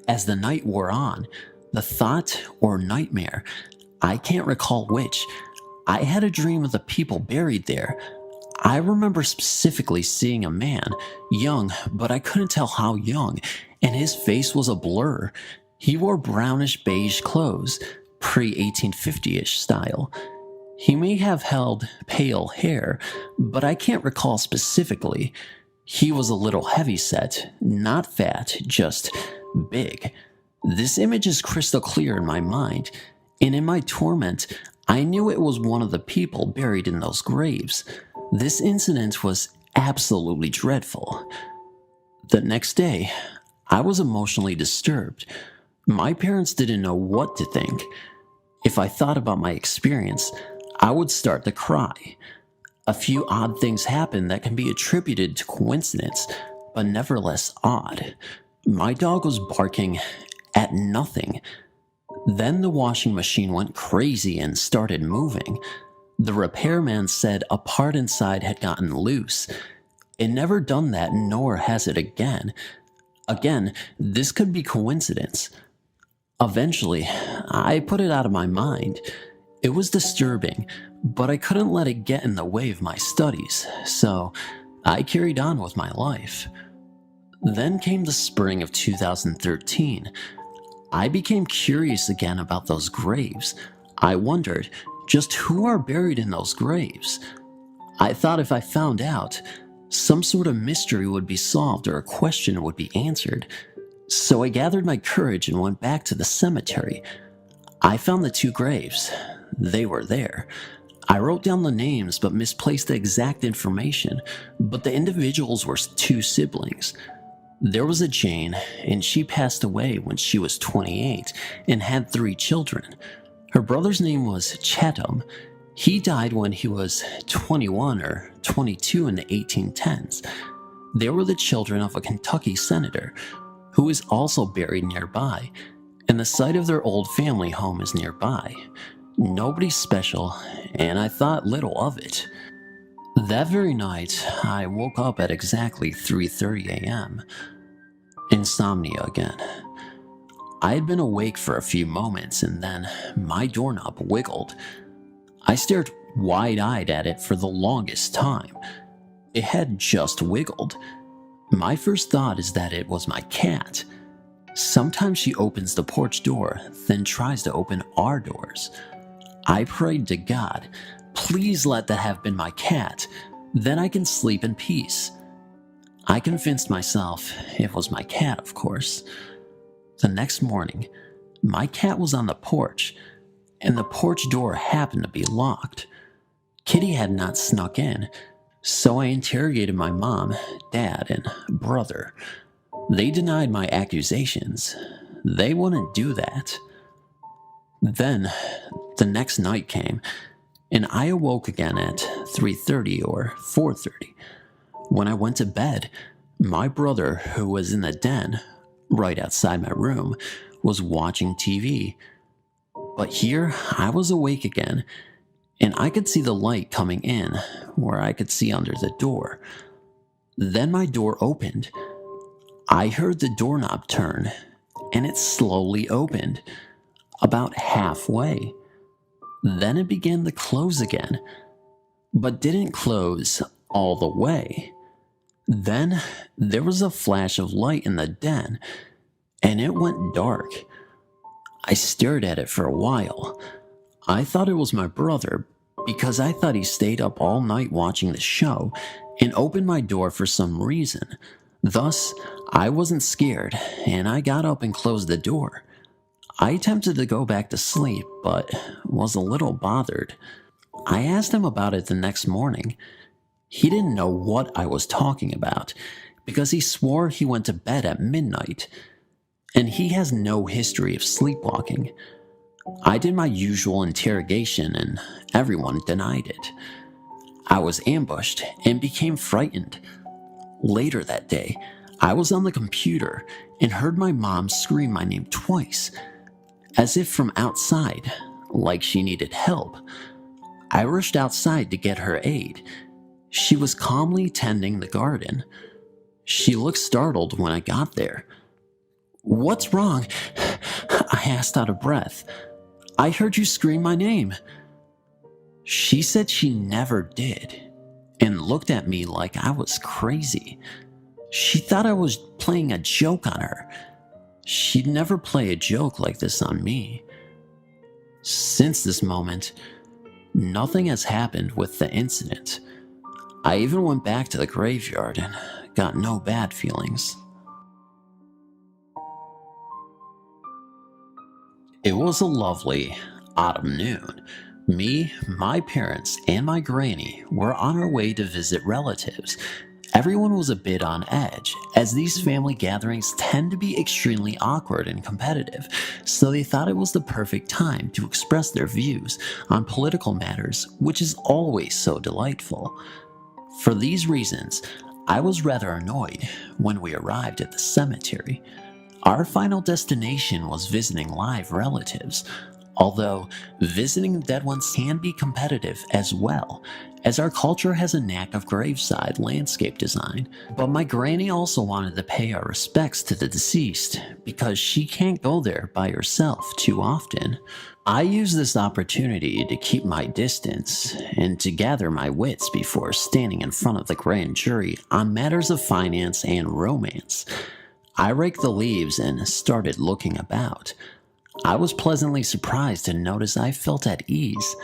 As the night wore on, the thought or nightmare, I can't recall which, I had a dream of the people buried there. I remember specifically seeing a man, young, but I couldn't tell how young, and his face was a blur. He wore brownish beige clothes, pre-1850-ish style. He may have held pale hair, but I can't recall specifically. He was a little heavy-set, not fat, just big. This image is crystal clear in my mind, and in my torment, I knew it was one of the people buried in those graves. This incident was absolutely dreadful. The next day, I was emotionally disturbed. My parents didn't know what to think. If I thought about my experience, I would start to cry. A few odd things happened that can be attributed to coincidence, but nevertheless odd. My dog was barking at nothing. Then the washing machine went crazy and started moving. The repairman said a part inside had gotten loose. It never done that, nor has it again. Again, this could be coincidence. Eventually, I put it out of my mind. It was disturbing, but I couldn't let it get in the way of my studies, so I carried on with my life. Then came the spring of 2013. I became curious again about those graves. I wondered, just who are buried in those graves? I thought if I found out, some sort of mystery would be solved or a question would be answered. So I gathered my courage and went back to the cemetery. I found the two graves. They were there. I wrote down the names but misplaced the exact information, but the individuals were two siblings. There was a Jane, and she passed away when she was 28 and had 3 children. Her brother's name was Chatham. He died when he was 21 or 22 in the 1810s. They were the children of a Kentucky senator, who is also buried nearby, and the site of their old family home is nearby. Nobody special, and I thought little of it. That very night, I woke up at exactly 3:30 a.m. Insomnia again. I had been awake for a few moments, and then my doorknob wiggled. I stared wide-eyed at it for the longest time. It had just wiggled. My first thought is that it was my cat. Sometimes she opens the porch door, then tries to open our doors. I prayed to God, please let that have been my cat, then I can sleep in peace. I convinced myself it was my cat, of course. The next morning, my cat was on the porch, and the porch door happened to be locked. Kitty had not snuck in, so I interrogated my mom, dad, and brother. They denied my accusations. They wouldn't do that. Then, the next night came, and I awoke again at 3:30 or 4:30. When I went to bed, my brother, who was in the den, right outside my room, was watching TV. But here, I was awake again, and I could see the light coming in, where I could see under the door. Then my door opened. I heard the doorknob turn, and it slowly opened, about halfway. Then it began to close again, but didn't close all the way. Then there was a flash of light in the den, and it went dark. I stared at it for a while. I thought it was my brother, because I thought he stayed up all night watching the show and opened my door for some reason. Thus, I wasn't scared, and I got up and closed the door. I attempted to go back to sleep, but was a little bothered. I asked him about it the next morning. He didn't know what I was talking about because he swore he went to bed at midnight, and he has no history of sleepwalking. I did my usual interrogation and everyone denied it. I was ambushed and became frightened. Later that day, I was on the computer and heard my mom scream my name twice, as if from outside, like she needed help. I rushed outside to get her aid. She was calmly tending the garden. She looked startled when I got there. "What's wrong?" I asked out of breath. "I heard you scream my name." She said she never did and looked at me like I was crazy. She thought I was playing a joke on her. She'd never play a joke like this on me. Since this moment, nothing has happened with the incident. I even went back to the graveyard and got no bad feelings. It was a lovely autumn noon. Me, my parents, and my granny were on our way to visit relatives. Everyone was a bit on edge, as these family gatherings tend to be extremely awkward and competitive, so they thought it was the perfect time to express their views on political matters, which is always so delightful. For these reasons, I was rather annoyed when we arrived at the cemetery. Our final destination was visiting live relatives, although visiting dead ones can be competitive as well, as our culture has a knack of graveside landscape design. But my granny also wanted to pay our respects to the deceased because she can't go there by herself too often. I used this opportunity to keep my distance and to gather my wits before standing in front of the grand jury on matters of finance and romance. I raked the leaves and started looking about. I was pleasantly surprised to notice I felt at ease.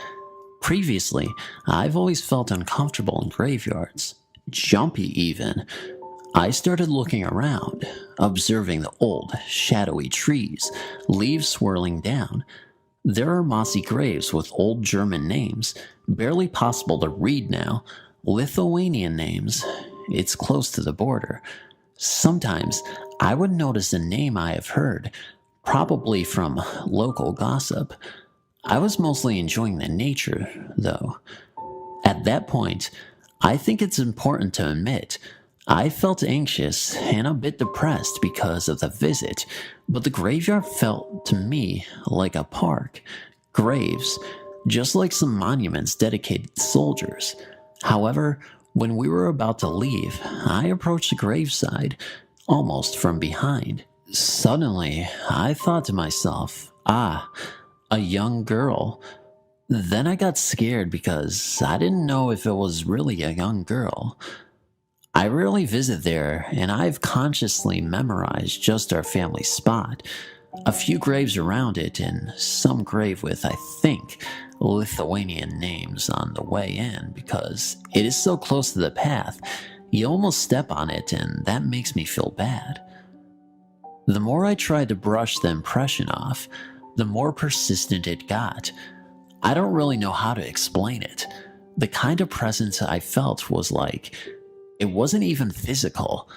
Previously, I've always felt uncomfortable in graveyards, jumpy even. I started looking around, observing the old, shadowy trees, leaves swirling down. There are mossy graves with old German names, barely possible to read now, Lithuanian names. It's close to the border. Sometimes I would notice a name I have heard, probably from local gossip. I was mostly enjoying the nature, though. At that point, I think it's important to admit, I felt anxious and a bit depressed because of the visit, but the graveyard felt to me like a park. Graves, just like some monuments dedicated to soldiers. However, when we were about to leave, I approached the graveside, almost from behind. Suddenly, I thought to myself, a young girl. Then I got scared because I didn't know if it was really a young girl. I rarely visit there, and I've consciously memorized just our family spot, a few graves around it, and some grave with, I think, Lithuanian names on the way in because it is so close to the path, you almost step on it, and that makes me feel bad. The more I tried to brush the impression off, the more persistent it got. I don't really know how to explain it. The kind of presence I felt was like, it wasn't even physical.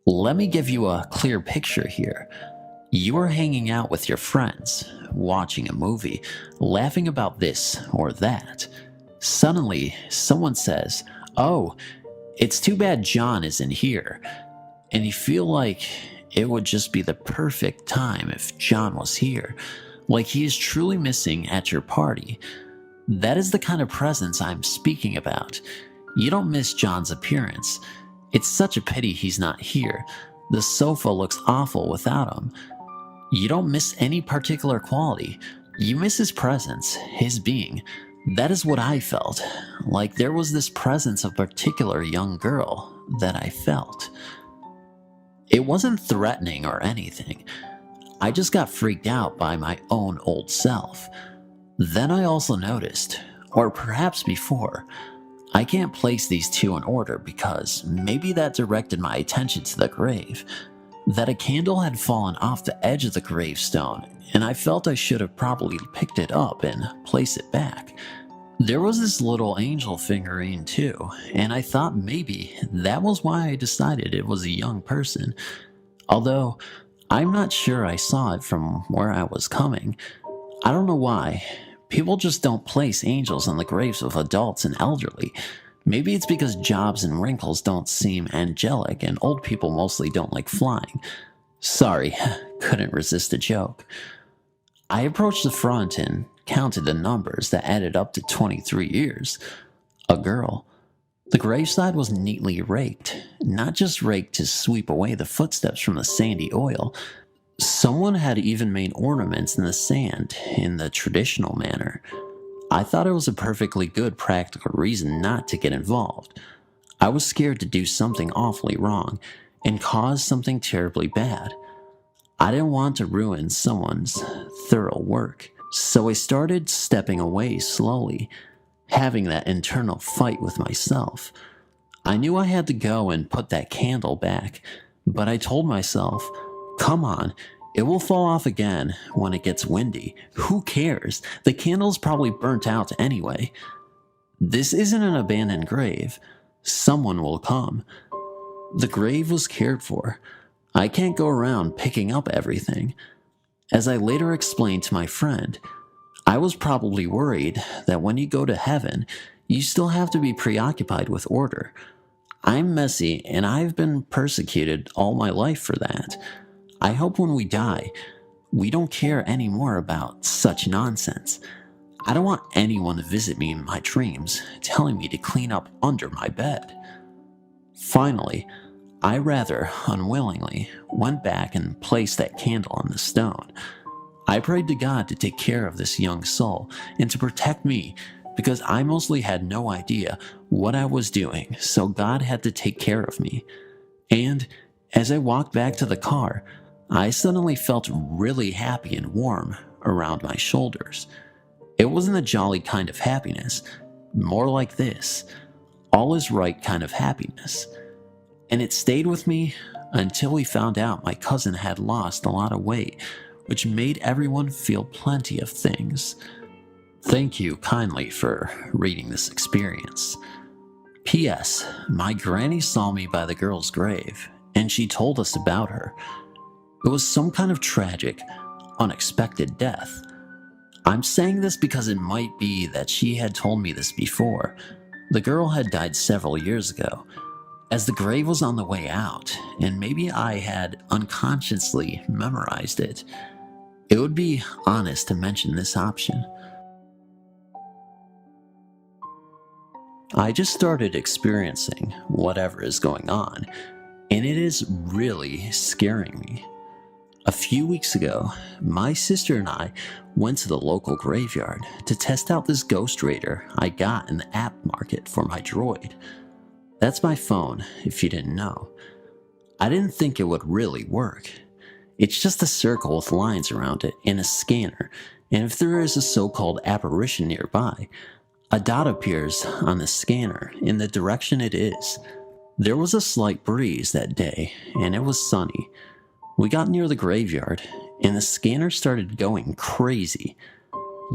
Let me give you a clear picture here. You are hanging out with your friends, watching a movie, laughing about this or that. Suddenly, someone says, "Oh, it's too bad John isn't here." And you feel like it would just be the perfect time if John was here, like he is truly missing at your party. That is the kind of presence I'm speaking about. You don't miss John's appearance. It's such a pity he's not here. The sofa looks awful without him. You don't miss any particular quality. You miss his presence, his being. That is what I felt. Like there was this presence of a particular young girl that I felt. It wasn't threatening or anything. I just got freaked out by my own old self. Then I also noticed, or perhaps before, I can't place these two in order because maybe that directed my attention to the grave, that a candle had fallen off the edge of the gravestone, and I felt I should have probably picked it up and placed it back. There was this little angel figurine too, and I thought maybe that was why I decided it was a young person. Although, I'm not sure I saw it from where I was coming. I don't know why. People just don't place angels on the graves of adults and elderly. Maybe it's because jobs and wrinkles don't seem angelic and old people mostly don't like flying. Sorry, couldn't resist a joke. I approached the front and counted the numbers that added up to 23 years. A girl. The graveside was neatly raked, not just raked to sweep away the footsteps from the sandy oil. Someone had even made ornaments in the sand in the traditional manner. I thought it was a perfectly good practical reason not to get involved. I was scared to do something awfully wrong and cause something terribly bad. I didn't want to ruin someone's thorough work, so I started stepping away slowly, having that internal fight with myself. I knew I had to go and put that candle back, but I told myself, come on, it will fall off again when it gets windy. Who cares? The candle's probably burnt out anyway. This isn't an abandoned grave. Someone will come. The grave was cared for. I can't go around picking up everything. As I later explained to my friend, I was probably worried that when you go to heaven, you still have to be preoccupied with order. I'm messy and I've been persecuted all my life for that. I hope when we die, we don't care anymore about such nonsense. I don't want anyone to visit me in my dreams, telling me to clean up under my bed. Finally, I rather unwillingly went back and placed that candle on the stone. I prayed to God to take care of this young soul and to protect me because I mostly had no idea what I was doing, so God had to take care of me. And as I walked back to the car, I suddenly felt really happy and warm around my shoulders. It wasn't a jolly kind of happiness, more like this, all is right kind of happiness. And it stayed with me until we found out my cousin had lost a lot of weight, which made everyone feel plenty of things. Thank you kindly for reading this experience. P.S. My granny saw me by the girl's grave, and she told us about her. It was some kind of tragic, unexpected death. I'm saying this because it might be that she had told me this before. The girl had died several years ago, as the grave was on the way out, and maybe I had unconsciously memorized it. It would be honest to mention this option. I just started experiencing whatever is going on, and it is really scaring me. A few weeks ago, my sister and I went to the local graveyard to test out this ghost radar I got in the app market for my droid. That's my phone, if you didn't know. I didn't think it would really work. It's just a circle with lines around it and a scanner, and if there is a so-called apparition nearby, a dot appears on the scanner in the direction it is. There was a slight breeze that day, and it was sunny. We got near the graveyard, and the scanner started going crazy.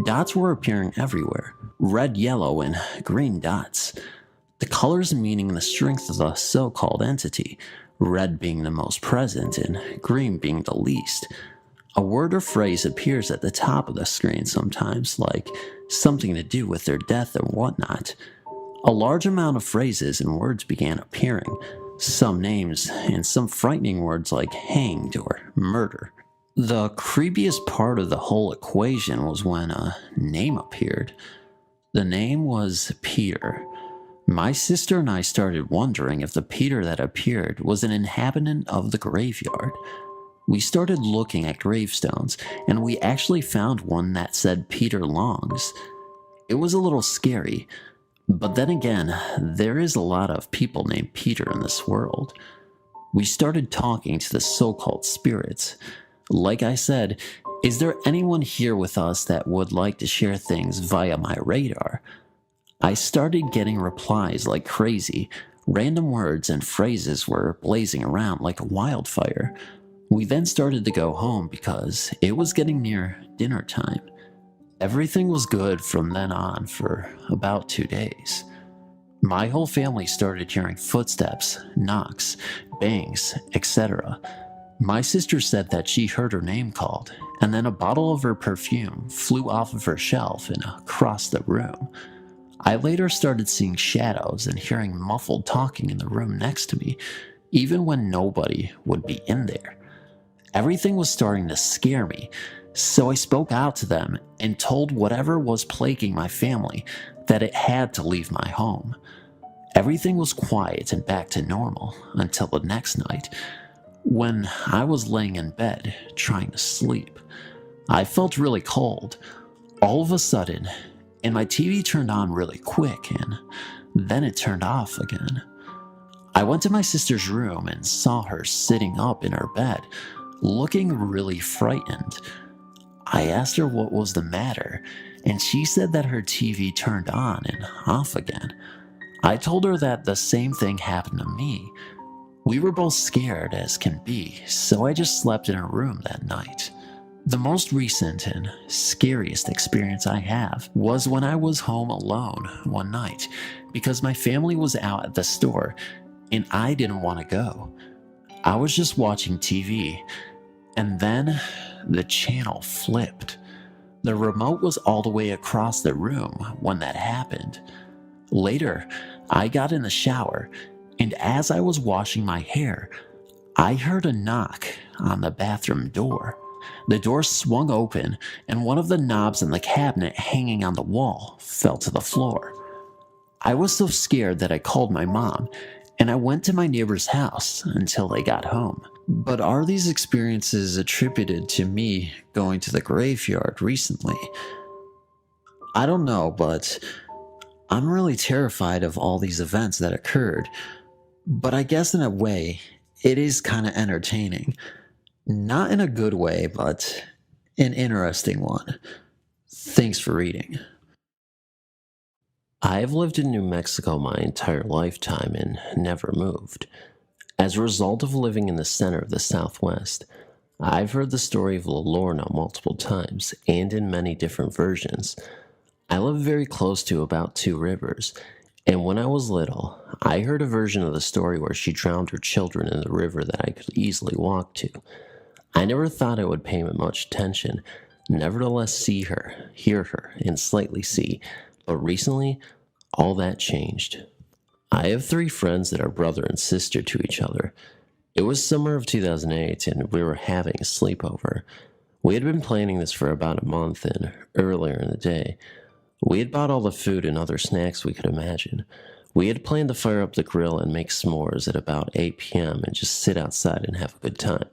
Dots were appearing everywhere, red, yellow, and green dots. The colors meaning the strength of the so-called entity, red being the most present and green being the least. A word or phrase appears at the top of the screen sometimes, like something to do with their death or whatnot. A large amount of phrases and words began appearing, some names and some frightening words like hanged or murder. The creepiest part of the whole equation was when a name appeared. The name was Peter. My sister and I started wondering if the Peter that appeared was an inhabitant of the graveyard. We started looking at gravestones, and we actually found one that said Peter Longs. It was a little scary, but then again, there is a lot of people named Peter in this world. We started talking to the so-called spirits. Like I said, is there anyone here with us that would like to share things via my radar? I started getting replies like crazy. Random words and phrases were blazing around like a wildfire. We then started to go home because it was getting near dinner time. Everything was good from then on for about 2 days. My whole family started hearing footsteps, knocks, bangs, etc. My sister said that she heard her name called, and then a bottle of her perfume flew off of her shelf and across the room. I later started seeing shadows and hearing muffled talking in the room next to me, even when nobody would be in there. Everything was starting to scare me, so I spoke out to them and told whatever was plaguing my family that it had to leave my home. Everything was quiet and back to normal until the next night, when I was laying in bed trying to sleep. I felt really cold, all of a sudden, and my TV turned on really quick, and then it turned off again. I went to my sister's room and saw her sitting up in her bed, looking really frightened. I asked her what was the matter, and she said that her TV turned on and off again. I told her that the same thing happened to me. We were both scared as can be, so I just slept in her room that night. The most recent and scariest experience I have was when I was home alone one night because my family was out at the store and I didn't want to go. I was just watching TV, and then the channel flipped. The remote was all the way across the room when that happened. Later, I got in the shower, and as I was washing my hair, I heard a knock on the bathroom door. The door swung open, and one of the knobs in the cabinet hanging on the wall fell to the floor. I was so scared that I called my mom, and I went to my neighbor's house until they got home. But are these experiences attributed to me going to the graveyard recently? I don't know, but I'm really terrified of all these events that occurred. But I guess in a way, it is kind of entertaining. Not in a good way, but an interesting one. Thanks for reading. I've lived in New Mexico my entire lifetime and never moved. As a result of living in the center of the Southwest, I've heard the story of La Lorna multiple times and in many different versions. I live very close to about 2 rivers, and when I was little, I heard a version of the story where she drowned her children in the river that I could easily walk to. I never thought I would pay much attention, nevertheless see her, hear her, and slightly see, but recently, all that changed. I have 3 friends that are brother and sister to each other. It was summer of 2008 and we were having a sleepover. We had been planning this for about a month, and earlier in the day, we had bought all the food and other snacks we could imagine. We had planned to fire up the grill and make s'mores at about 8 p.m. and just sit outside and have a good time.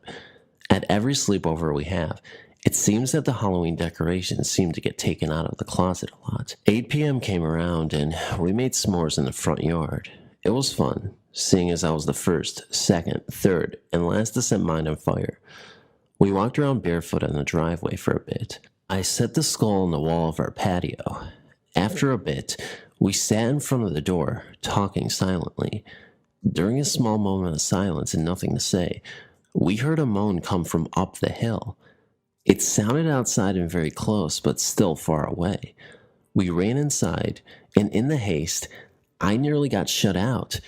At every sleepover we have, it seems that the Halloween decorations seem to get taken out of the closet a lot. 8 p.m. came around and we made s'mores in the front yard. It was fun, seeing as I was the first, second, third, and last to set mine on fire. We walked around barefoot in the driveway for a bit. I set the skull on the wall of our patio. After a bit, we sat in front of the door, talking silently. During a small moment of silence and nothing to say, we heard a moan come from up the hill. It sounded outside and very close, but still far away. We ran inside, and in the haste, I nearly got shut out.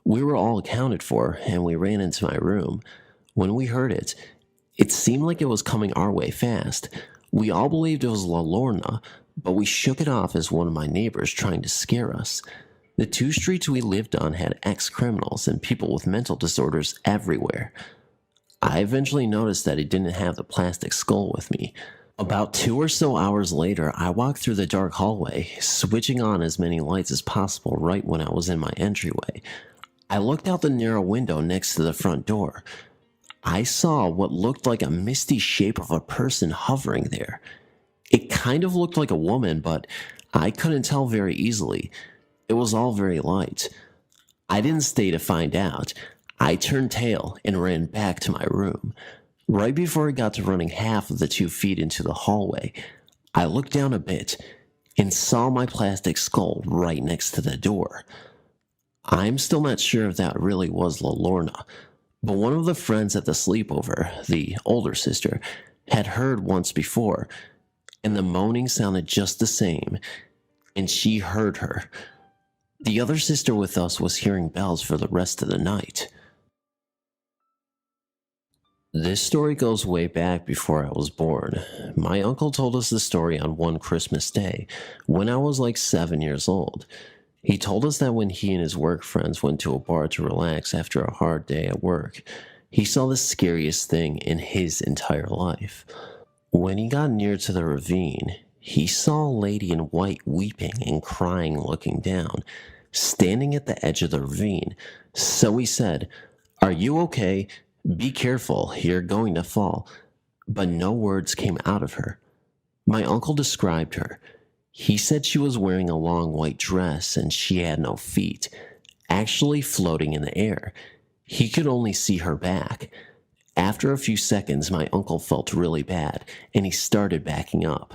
We were all accounted for, and we ran into my room. When we heard it, it seemed like it was coming our way fast. We all believed it was La Lorna, but we shook it off as one of my neighbors trying to scare us. The 2 streets we lived on had ex-criminals and people with mental disorders everywhere. I eventually noticed that it didn't have the plastic skull with me. About 2 or so hours later, I walked through the dark hallway, switching on as many lights as possible right when I was in my entryway. I looked out the narrow window next to the front door. I saw what looked like a misty shape of a person hovering there. It kind of looked like a woman, but I couldn't tell very easily. It was all very light. I didn't stay to find out. I turned tail and ran back to my room. Right before I got to running half of the 2 feet into the hallway, I looked down a bit and saw my plastic skull right next to the door. I'm still not sure if that really was La Lorna, but one of the friends at the sleepover, the older sister, had heard once before, and the moaning sounded just the same, and she heard her. The other sister with us was hearing bells for the rest of the night. This story goes way back before I was born. My uncle told us the story on one Christmas day, when I was like 7 years old. He told us that when he and his work friends went to a bar to relax after a hard day at work, he saw the scariest thing in his entire life. When he got near to the ravine, he saw a lady in white weeping and crying looking down, standing at the edge of the ravine. So he said, "Are you okay? Be careful, you're going to fall." But no words came out of her. My uncle described her. He said she was wearing a long white dress and she had no feet, actually floating in the air. He could only see her back. After a few seconds, my uncle felt really bad and he started backing up.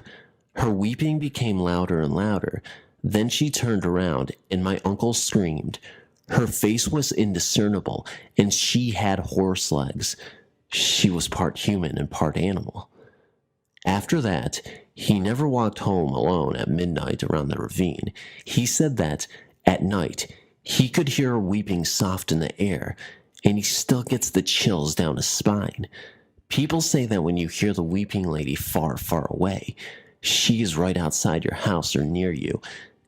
Her weeping became louder and louder. Then she turned around and my uncle screamed. Her face was indiscernible and she had horse legs. She was part human and part animal. After that, he never walked home alone at midnight around the ravine. He said that, at night, he could hear her weeping soft in the air, and he still gets the chills down his spine. People say that when you hear the weeping lady far, far away, she is right outside your house or near you,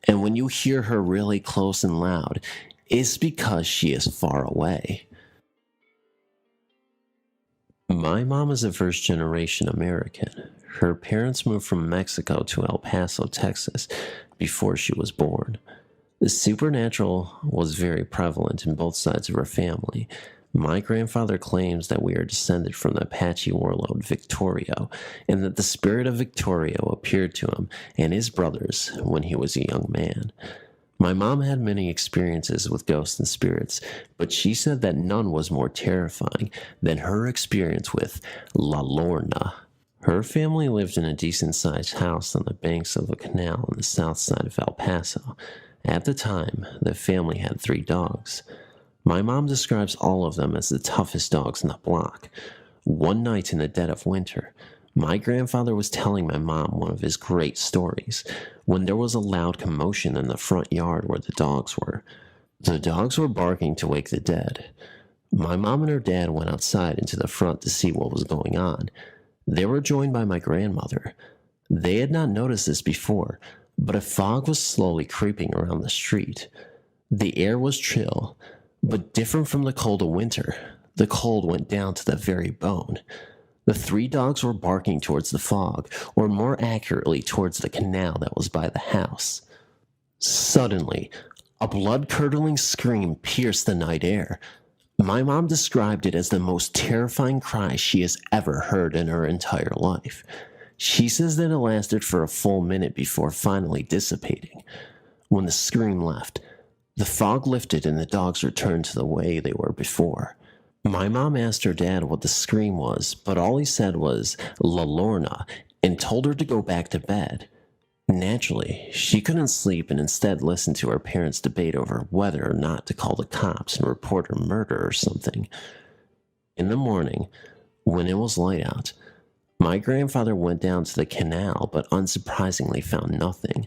and when you hear her really close and loud, it's because she is far away. My mom is a first-generation American. Her parents moved from Mexico to El Paso, Texas, before she was born. The supernatural was very prevalent in both sides of her family. My grandfather claims that we are descended from the Apache warlord Victorio, and that the spirit of Victorio appeared to him and his brothers when he was a young man. My mom had many experiences with ghosts and spirits, but she said that none was more terrifying than her experience with La Lorna. Her family lived in a decent-sized house on the banks of a canal on the south side of El Paso. At the time, the family had 3 dogs. My mom describes all of them as the toughest dogs in the block. One night in the dead of winter, my grandfather was telling my mom one of his great stories when there was a loud commotion in the front yard where the dogs were. The dogs were barking to wake the dead. My mom and her dad went outside into the front to see what was going on. They were joined by my grandmother. They had not noticed this before, but a fog was slowly creeping around the street. The air was chill, but different from the cold of winter. The cold went down to the very bone. The 3 dogs were barking towards the fog, or more accurately towards the canal that was by the house. Suddenly, a blood-curdling scream pierced the night air. My mom described it as the most terrifying cry she has ever heard in her entire life. She says that it lasted for a full minute before finally dissipating. When the scream left, the fog lifted and the dogs returned to the way they were before. My mom asked her dad what the scream was, but all he said was La Lorna and told her to go back to bed. Naturally, she couldn't sleep and instead listened to her parents debate over whether or not to call the cops and report her murder or something. In the morning, when it was light out, my grandfather went down to the canal but unsurprisingly found nothing.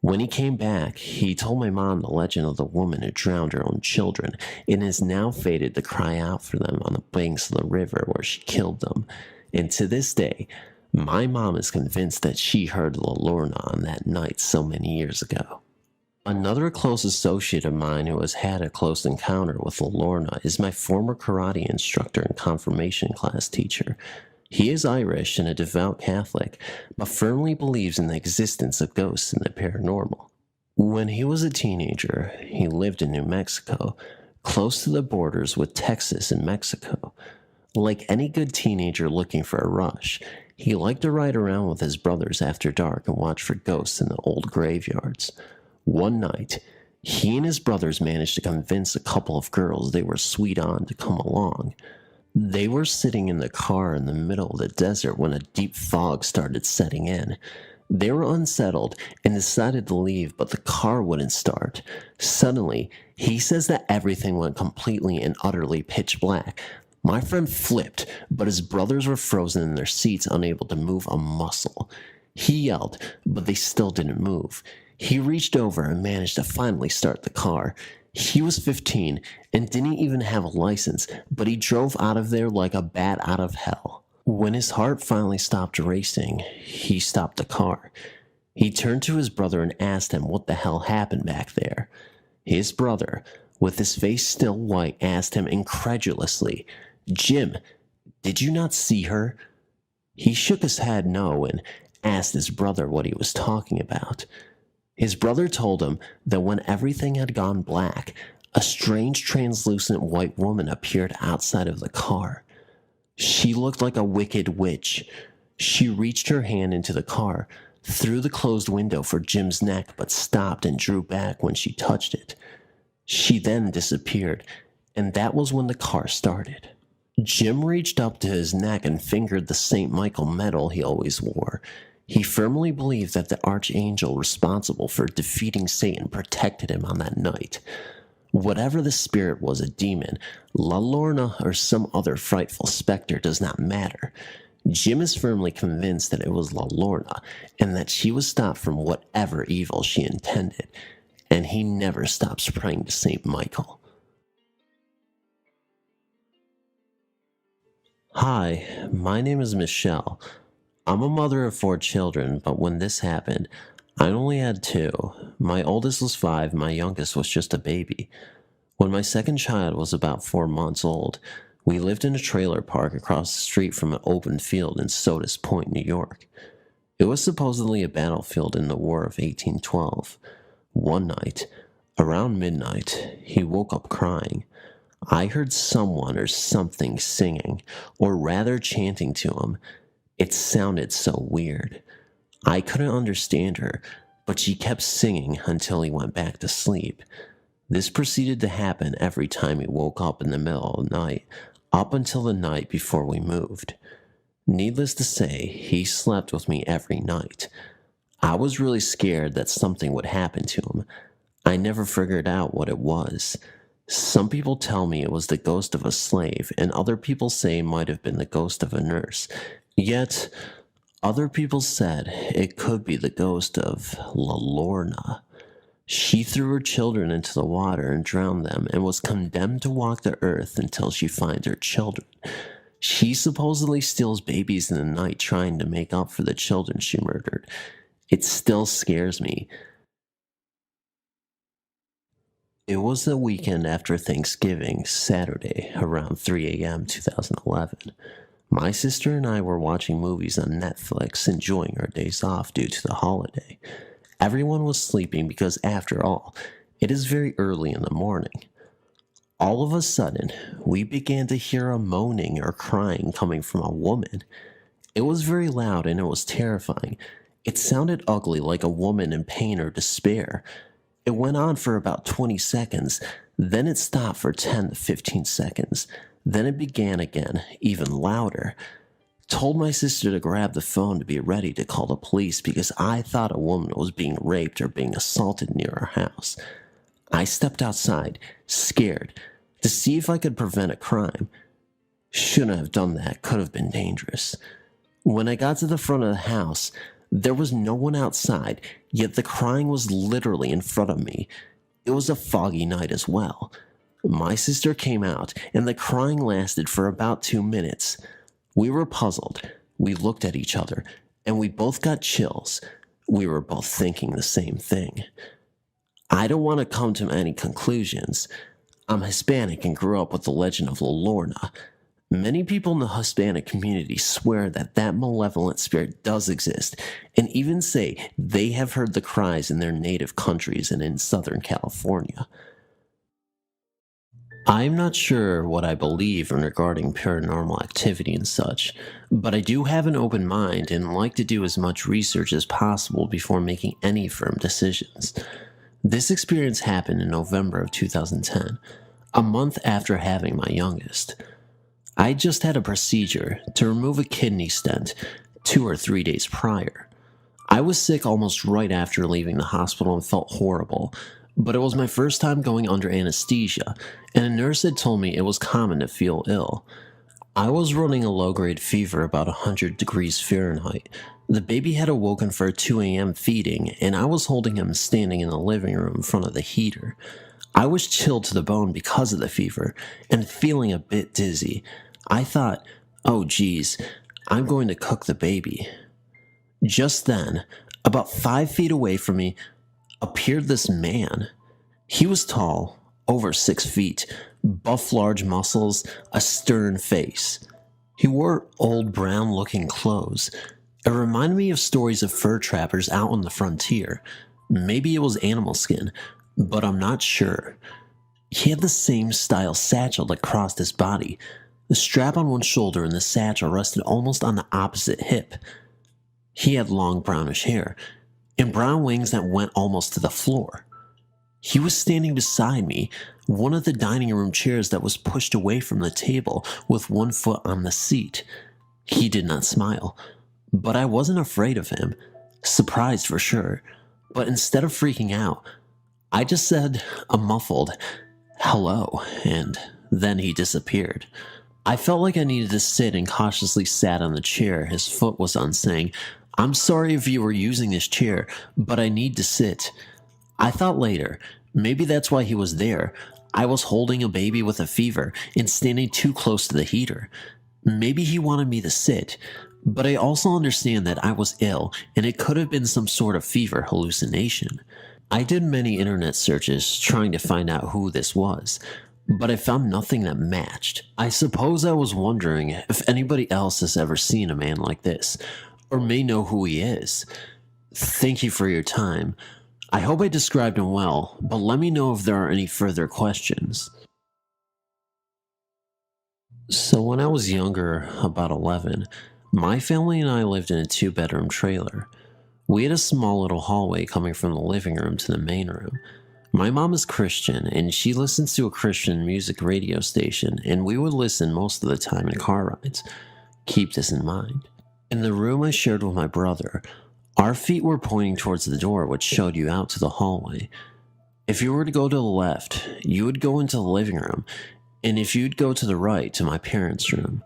When he came back, he told my mom the legend of the woman who drowned her own children and is now fated to cry out for them on the banks of the river where she killed them. And to this day, my mom is convinced that she heard La Lorna on that night so many years ago. Another close associate of mine who has had a close encounter with La Lorna is my former karate instructor and confirmation class teacher. He is Irish and a devout Catholic, but firmly believes in the existence of ghosts and the paranormal. When he was a teenager, he lived in New Mexico, close to the borders with Texas and Mexico. Like any good teenager looking for a rush, he liked to ride around with his brothers after dark and watch for ghosts in the old graveyards. One night, he and his brothers managed to convince a couple of girls they were sweet on to come along. They were sitting in the car in the middle of the desert when a deep fog started setting in. They were unsettled and decided to leave, but the car wouldn't start. Suddenly, he says that everything went completely and utterly pitch black. My friend flipped, but his brothers were frozen in their seats, unable to move a muscle. He yelled, but they still didn't move. He reached over and managed to finally start the car. He was 15 and didn't even have a license, but he drove out of there like a bat out of hell. When his heart finally stopped racing, he stopped the car. He turned to his brother and asked him what the hell happened back there. His brother, with his face still white, asked him incredulously, "Jim, did you not see her?" He shook his head no and asked his brother what he was talking about. His brother told him that when everything had gone black, a strange translucent white woman appeared outside of the car. She looked like a wicked witch. She reached her hand into the car, through the closed window for Jim's neck, but stopped and drew back when she touched it. She then disappeared, and that was when the car started. Jim reached up to his neck and fingered the St. Michael medal he always wore. He firmly believed that the archangel responsible for defeating Satan protected him on that night. Whatever the spirit was, a demon, La Lorna, or some other frightful specter does not matter. Jim is firmly convinced that it was La Lorna, and that she was stopped from whatever evil she intended, and he never stops praying to St. Michael. Hi, my name is Michelle. I'm a mother of 4 children, but when this happened, I only had 2. My oldest was 5, my youngest was just a baby. When my second child was about 4 months old, we lived in a trailer park across the street from an open field in Sodus Point, New York. It was supposedly a battlefield in the War of 1812. One night, around midnight, he woke up crying. I heard someone or something singing, or rather chanting to him. It sounded so weird. I couldn't understand her, but she kept singing until he went back to sleep. This proceeded to happen every time he woke up in the middle of the night, up until the night before we moved. Needless to say, he slept with me every night. I was really scared that something would happen to him. I never figured out what it was. Some people tell me it was the ghost of a slave, and other people say it might have been the ghost of a nurse. Yet, other people said it could be the ghost of La Lorna. She threw her children into the water and drowned them and was condemned to walk the earth until she finds her children. She supposedly steals babies in the night trying to make up for the children she murdered. It still scares me. It was the weekend after Thanksgiving, Saturday, around 3 a.m. 2011. My sister and I were watching movies on Netflix, enjoying our days off due to the holiday. Everyone was sleeping because, after all, it is very early in the morning. All of a sudden, we began to hear a moaning or crying coming from a woman. It was very loud and it was terrifying. It sounded ugly, like a woman in pain or despair. It went on for about 20 seconds, then it stopped for 10 to 15 seconds. Then it began again, even louder. Told my sister to grab the phone to be ready to call the police because I thought a woman was being raped or being assaulted near our house. I stepped outside, scared, to see if I could prevent a crime. Shouldn't have done that, could have been dangerous. When I got to the front of the house, there was no one outside, yet the crying was literally in front of me. It was a foggy night as well. My sister came out, and the crying lasted for about 2 minutes. We were puzzled. We looked at each other, and we both got chills. We were both thinking the same thing. I don't want to come to any conclusions. I'm Hispanic and grew up with the legend of La Lorna. Many people in the Hispanic community swear that that malevolent spirit does exist, and even say they have heard the cries in their native countries and in Southern California. I'm not sure what I believe in regarding paranormal activity and such, but I do have an open mind and like to do as much research as possible before making any firm decisions. This experience happened in November of 2010, a month after having my youngest. I just had a procedure to remove a kidney stent 2 or 3 days prior. I was sick almost right after leaving the hospital and felt horrible, but it was my first time going under anesthesia, and a nurse had told me it was common to feel ill. I was running a low-grade fever about 100 degrees Fahrenheit. The baby had awoken for a 2 a.m. feeding, and I was holding him standing in the living room in front of the heater. I was chilled to the bone because of the fever and feeling a bit dizzy. I thought, oh geez, I'm going to cook the baby. Just then, about 5 feet away from me, appeared this man. He was tall, over 6 feet, buff large muscles, a stern face. He wore old brown-looking clothes. It reminded me of stories of fur trappers out on the frontier. Maybe it was animal skin, but I'm not sure. He had the same style satchel that crossed his body. The strap on one shoulder and the satchel rested almost on the opposite hip. He had long brownish hair and brown wings that went almost to the floor. He was standing beside me, one of the dining room chairs that was pushed away from the table with one foot on the seat. He did not smile, but I wasn't afraid of him. Surprised for sure, but instead of freaking out, I just said a muffled hello, and then he disappeared. I felt like I needed to sit and cautiously sat on the chair his foot was on, saying, I'm sorry if you were using this chair, but I need to sit. I thought later, maybe that's why he was there. I was holding a baby with a fever and standing too close to the heater. Maybe he wanted me to sit, but I also understand that I was ill and it could have been some sort of fever hallucination. I did many internet searches trying to find out who this was, but I found nothing that matched. I suppose I was wondering if anybody else has ever seen a man like this, or may know who he is. Thank you for your time. I hope I described him well, but let me know if there are any further questions. So when I was younger, about 11, my family and I lived in a 2-bedroom trailer. We had a small little hallway coming from the living room to the main room. My mom is Christian, and she listens to a Christian music radio station, and we would listen most of the time in car rides. Keep this in mind. In the room I shared with my brother, our feet were pointing towards the door which showed you out to the hallway. If you were to go to the left, you would go into the living room, and if you'd go to the right, to my parents' room.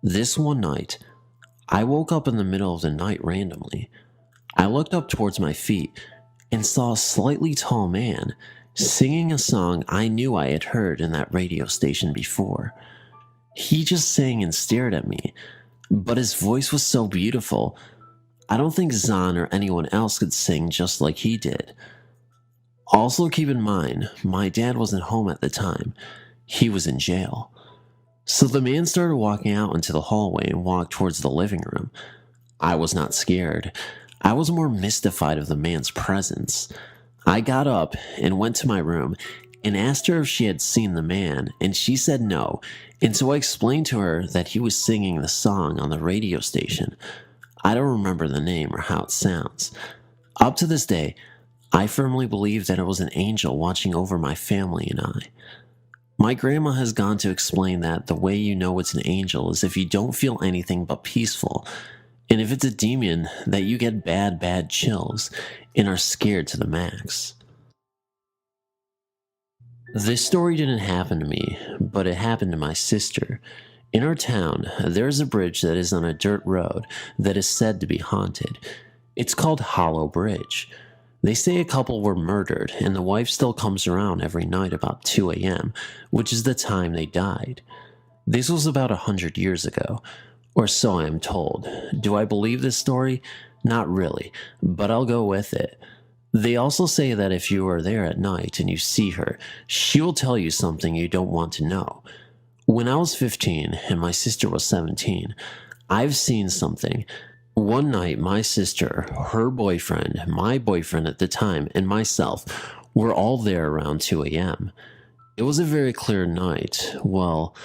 This one night, I woke up in the middle of the night randomly. I looked up towards my feet and saw a slightly tall man singing a song I knew I had heard in that radio station before. He just sang and stared at me, but his voice was so beautiful. I don't think Zahn or anyone else could sing just like he did. Also keep in mind, my dad wasn't home at the time. He was in jail. So the man started walking out into the hallway and walked towards the living room. I was not scared. I was more mystified of the man's presence. I got up and went to my room and asked her if she had seen the man, and she said no, and so I explained to her that he was singing the song on the radio station. I don't remember the name or how it sounds. Up to this day, I firmly believe that it was an angel watching over my family and I. My grandma has gone to explain that the way you know it's an angel is if you don't feel anything but peaceful, and if it's a demon, that you get bad chills and are scared to the max. This story didn't happen to me, but it happened to my sister. In our town, there is a bridge that is on a dirt road that is said to be haunted. It's called Hollow Bridge. They say a couple were murdered, and the wife still comes around every night about 2 a.m., which is the time they died. This was about 100 years ago, or so I am told. Do I believe this story? Not really, but I'll go with it. They also say that if you are there at night and you see her, she will tell you something you don't want to know. When I was 15 and my sister was 17, I've seen something. One night, my sister, her boyfriend, my boyfriend at the time, and myself were all there around 2 a.m. It was a very clear night. Well,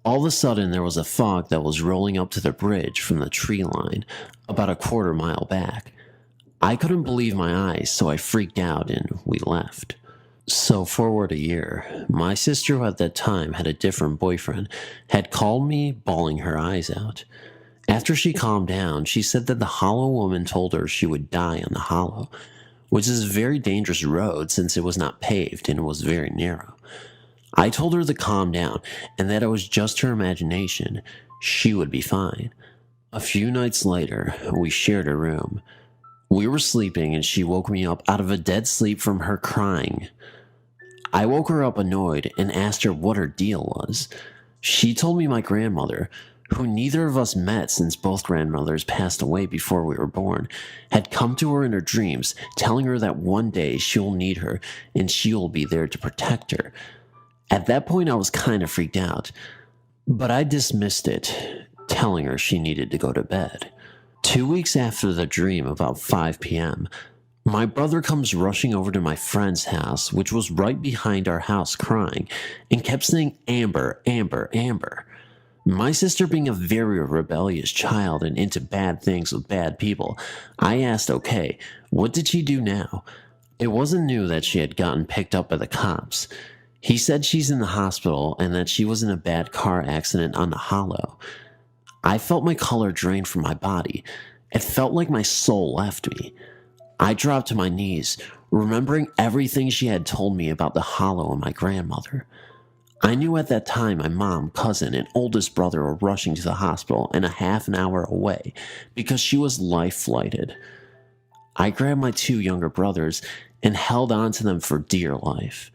all of a sudden there was a fog that was rolling up to the bridge from the tree line, about a quarter mile back. I couldn't believe my eyes, so I freaked out and we left. So forward a year, my sister, who at that time had a different boyfriend, had called me bawling her eyes out. After she calmed down, she said that the hollow woman told her she would die on the hollow, which is a very dangerous road since it was not paved and it was very narrow. I told her to calm down and that it was just her imagination. She would be fine. A few nights later, we shared a room. We were sleeping and she woke me up out of a dead sleep from her crying. I woke her up annoyed and asked her what her deal was. She told me my grandmother, who neither of us met since both grandmothers passed away before we were born, had come to her in her dreams, telling her that one day she'll need her and she'll be there to protect her. At that point, I was kind of freaked out, but I dismissed it, telling her she needed to go to bed. 2 weeks after the dream, about 5 p.m., my brother comes rushing over to my friend's house, which was right behind our house, crying, and kept saying, "Amber, Amber, Amber." My sister, being a very rebellious child and into bad things with bad people, I asked, okay, what did she do now? It wasn't new that she had gotten picked up by the cops. He said she's in the hospital and that she was in a bad car accident on the Hollow. I felt my color drain from my body. It felt like my soul left me. I dropped to my knees, remembering everything she had told me about the Hollow and my grandmother. I knew at that time my mom, cousin, and oldest brother were rushing to the hospital and a half an hour away because she was life-flighted. I grabbed my 2 younger brothers and held on to them for dear life.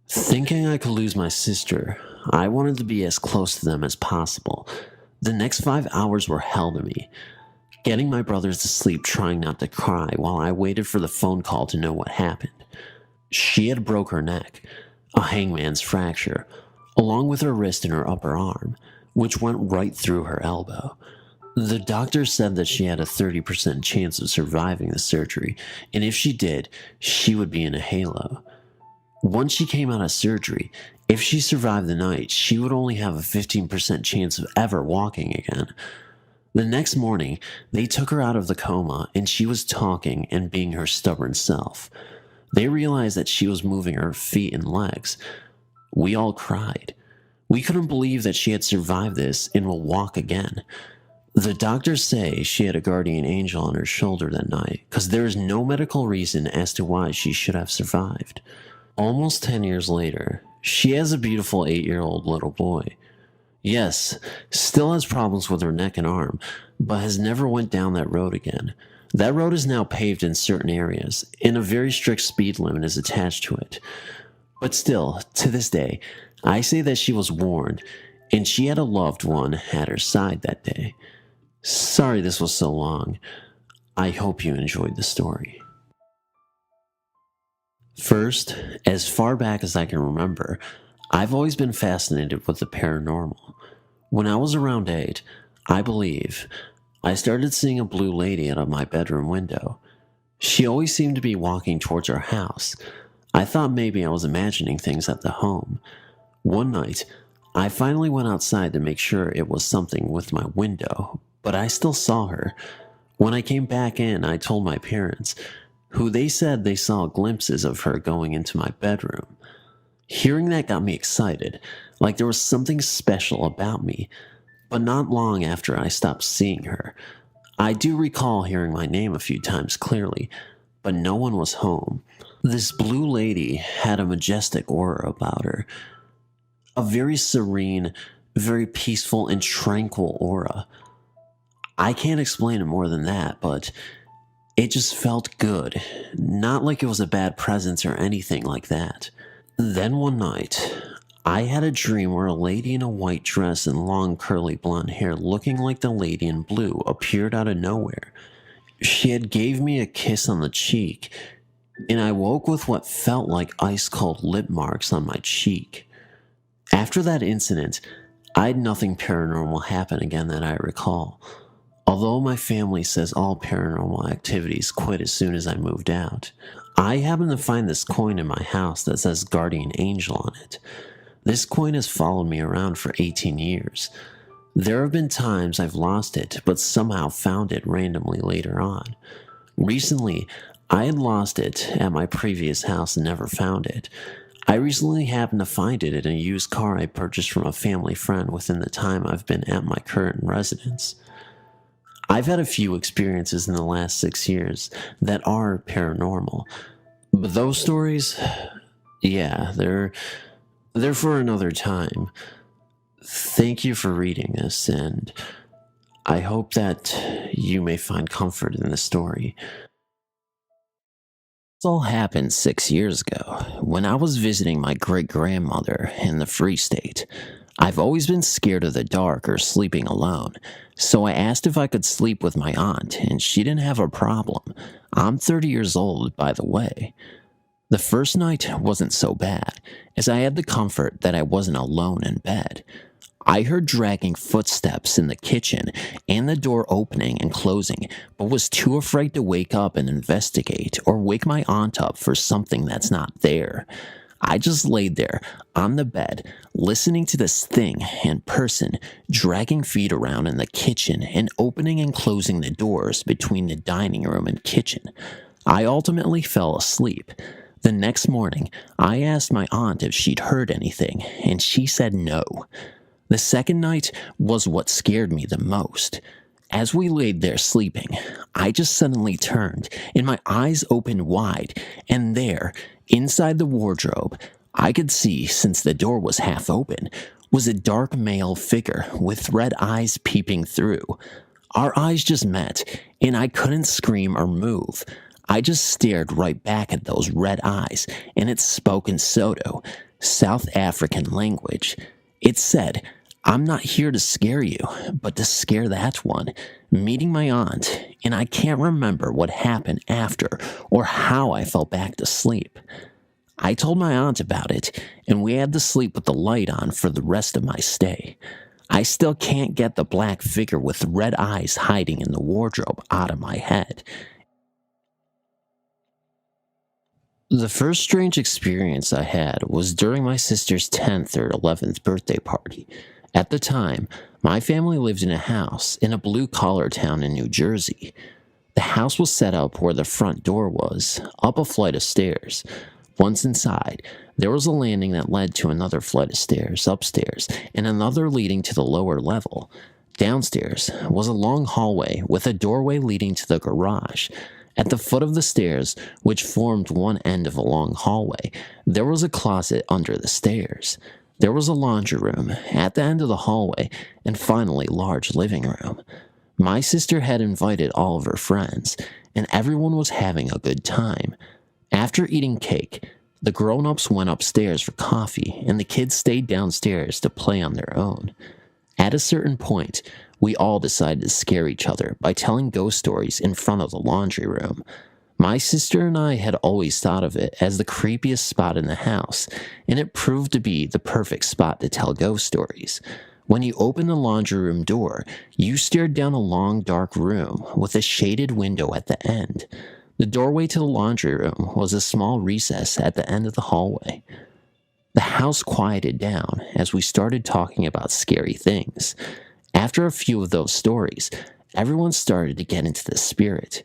Thinking I could lose my sister, I wanted to be as close to them as possible. The next 5 hours were hell to me, getting my brothers to sleep, trying not to cry while I waited for the phone call to know what happened. She had broke her neck, a hangman's fracture, along with her wrist and her upper arm, which went right through her elbow. The doctor said that she had a 30% chance of surviving the surgery, and if she did, she would be in a halo. Once she came out of surgery, if she survived the night, she would only have a 15% chance of ever walking again. The next morning, they took her out of the coma, and she was talking and being her stubborn self. They realized that she was moving her feet and legs. We all cried. We couldn't believe that she had survived this and will walk again. The doctors say she had a guardian angel on her shoulder that night, because there is no medical reason as to why she should have survived. Almost 10 years later, she has a beautiful 8-year-old little boy. Yes, still has problems with her neck and arm, but has never went down that road again. That road is now paved in certain areas, and a very strict speed limit is attached to it. But still, to this day, I say that she was warned, and she had a loved one at her side that day. Sorry this was so long. I hope you enjoyed the story. First, as far back as I can remember, I've always been fascinated with the paranormal. When I was around 8, I believe, I started seeing a blue lady out of my bedroom window. She always seemed to be walking towards our house. I thought maybe I was imagining things at the home. One night, I finally went outside to make sure it was something with my window, but I still saw her. When I came back in, I told my parents, who they said they saw glimpses of her going into my bedroom. Hearing that got me excited, like there was something special about me. But not long after I stopped seeing her, I do recall hearing my name a few times clearly, but no one was home. This blue lady had a majestic aura about her. A very serene, very peaceful and tranquil aura. I can't explain it more than that, but it just felt good. Not like it was a bad presence or anything like that. Then one night, I had a dream where a lady in a white dress and long curly blonde hair looking like the lady in blue appeared out of nowhere. She had gave me a kiss on the cheek, and I woke with what felt like ice-cold lip marks on my cheek. After that incident, I had nothing paranormal happen again that I recall. Although my family says all paranormal activities quit as soon as I moved out, I happened to find this coin in my house that says Guardian Angel on it. This coin has followed me around for 18 years. There have been times I've lost it, but somehow found it randomly later on. Recently, I had lost it at my previous house and never found it. I recently happened to find it in a used car I purchased from a family friend within the time I've been at my current residence. I've had a few experiences in the last 6 years that are paranormal, but those stories, yeah, they're for another time. Thank you for reading this, and I hope that you may find comfort in the story. This all happened 6 years ago when I was visiting my great-grandmother in the Free State. I've always been scared of the dark or sleeping alone, so I asked if I could sleep with my aunt, and she didn't have a problem. I'm 30 years old, by the way. The first night wasn't so bad, as I had the comfort that I wasn't alone in bed. I heard dragging footsteps in the kitchen and the door opening and closing, but was too afraid to wake up and investigate or wake my aunt up for something that's not there. I just laid there on the bed, listening to this thing in person, dragging feet around in the kitchen and opening and closing the doors between the dining room and kitchen. I ultimately fell asleep. The next morning, I asked my aunt if she'd heard anything, and she said no. The second night was what scared me the most. As we laid there sleeping, I just suddenly turned and my eyes opened wide, and there, inside the wardrobe, I could see, since the door was half open, was a dark male figure with red eyes peeping through. Our eyes just met, and I couldn't scream or move. I just stared right back at those red eyes, and it spoke in Soto, South African language. It said, "I'm not here to scare you, but to scare that one," meeting my aunt, and I can't remember what happened after or how I fell back to sleep. I told my aunt about it, and we had to sleep with the light on for the rest of my stay. I still can't get the black figure with red eyes hiding in the wardrobe out of my head. The first strange experience I had was during my sister's 10th or 11th birthday party. At the time, my family lived in a house in a blue-collar town in New Jersey. The house was set up where the front door was, up a flight of stairs. Once inside, there was a landing that led to another flight of stairs upstairs and another leading to the lower level. Downstairs was a long hallway with a doorway leading to the garage. At the foot of the stairs, which formed one end of a long hallway, there was a closet under the stairs. There was a laundry room at the end of the hallway, and finally large living room. My sister had invited all of her friends, and everyone was having a good time. After eating cake, the grown-ups went upstairs for coffee, and the kids stayed downstairs to play on their own. At a certain point, we all decided to scare each other by telling ghost stories in front of the laundry room. My sister and I had always thought of it as the creepiest spot in the house, and it proved to be the perfect spot to tell ghost stories. When you opened the laundry room door, you stared down a long dark room with a shaded window at the end. The doorway to the laundry room was a small recess at the end of the hallway. The house quieted down as we started talking about scary things. After a few of those stories, everyone started to get into the spirit.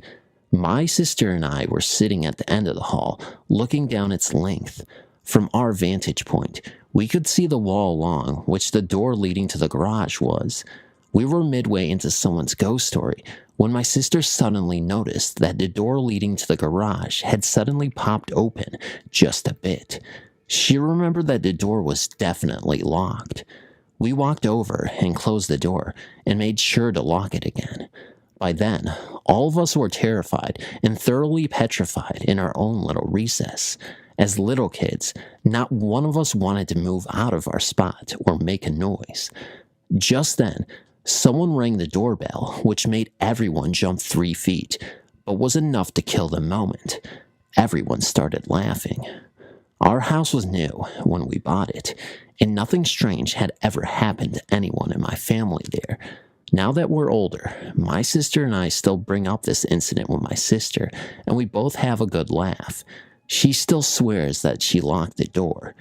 My sister and I were sitting at the end of the hall, looking down its length. From our vantage point, we could see the wall along which the door leading to the garage was. We were midway into someone's ghost story when my sister suddenly noticed that the door leading to the garage had suddenly popped open just a bit. She remembered that the door was definitely locked. We walked over and closed the door and made sure to lock it again. By then, all of us were terrified and thoroughly petrified in our own little recess. As little kids, not one of us wanted to move out of our spot or make a noise. Just then, someone rang the doorbell, which made everyone jump 3 feet, but was enough to kill the moment. Everyone started laughing. Our house was new when we bought it, and nothing strange had ever happened to anyone in my family there. Now that we're older, my sister and I still bring up this incident with my sister, and we both have a good laugh. She still swears that she locked the door.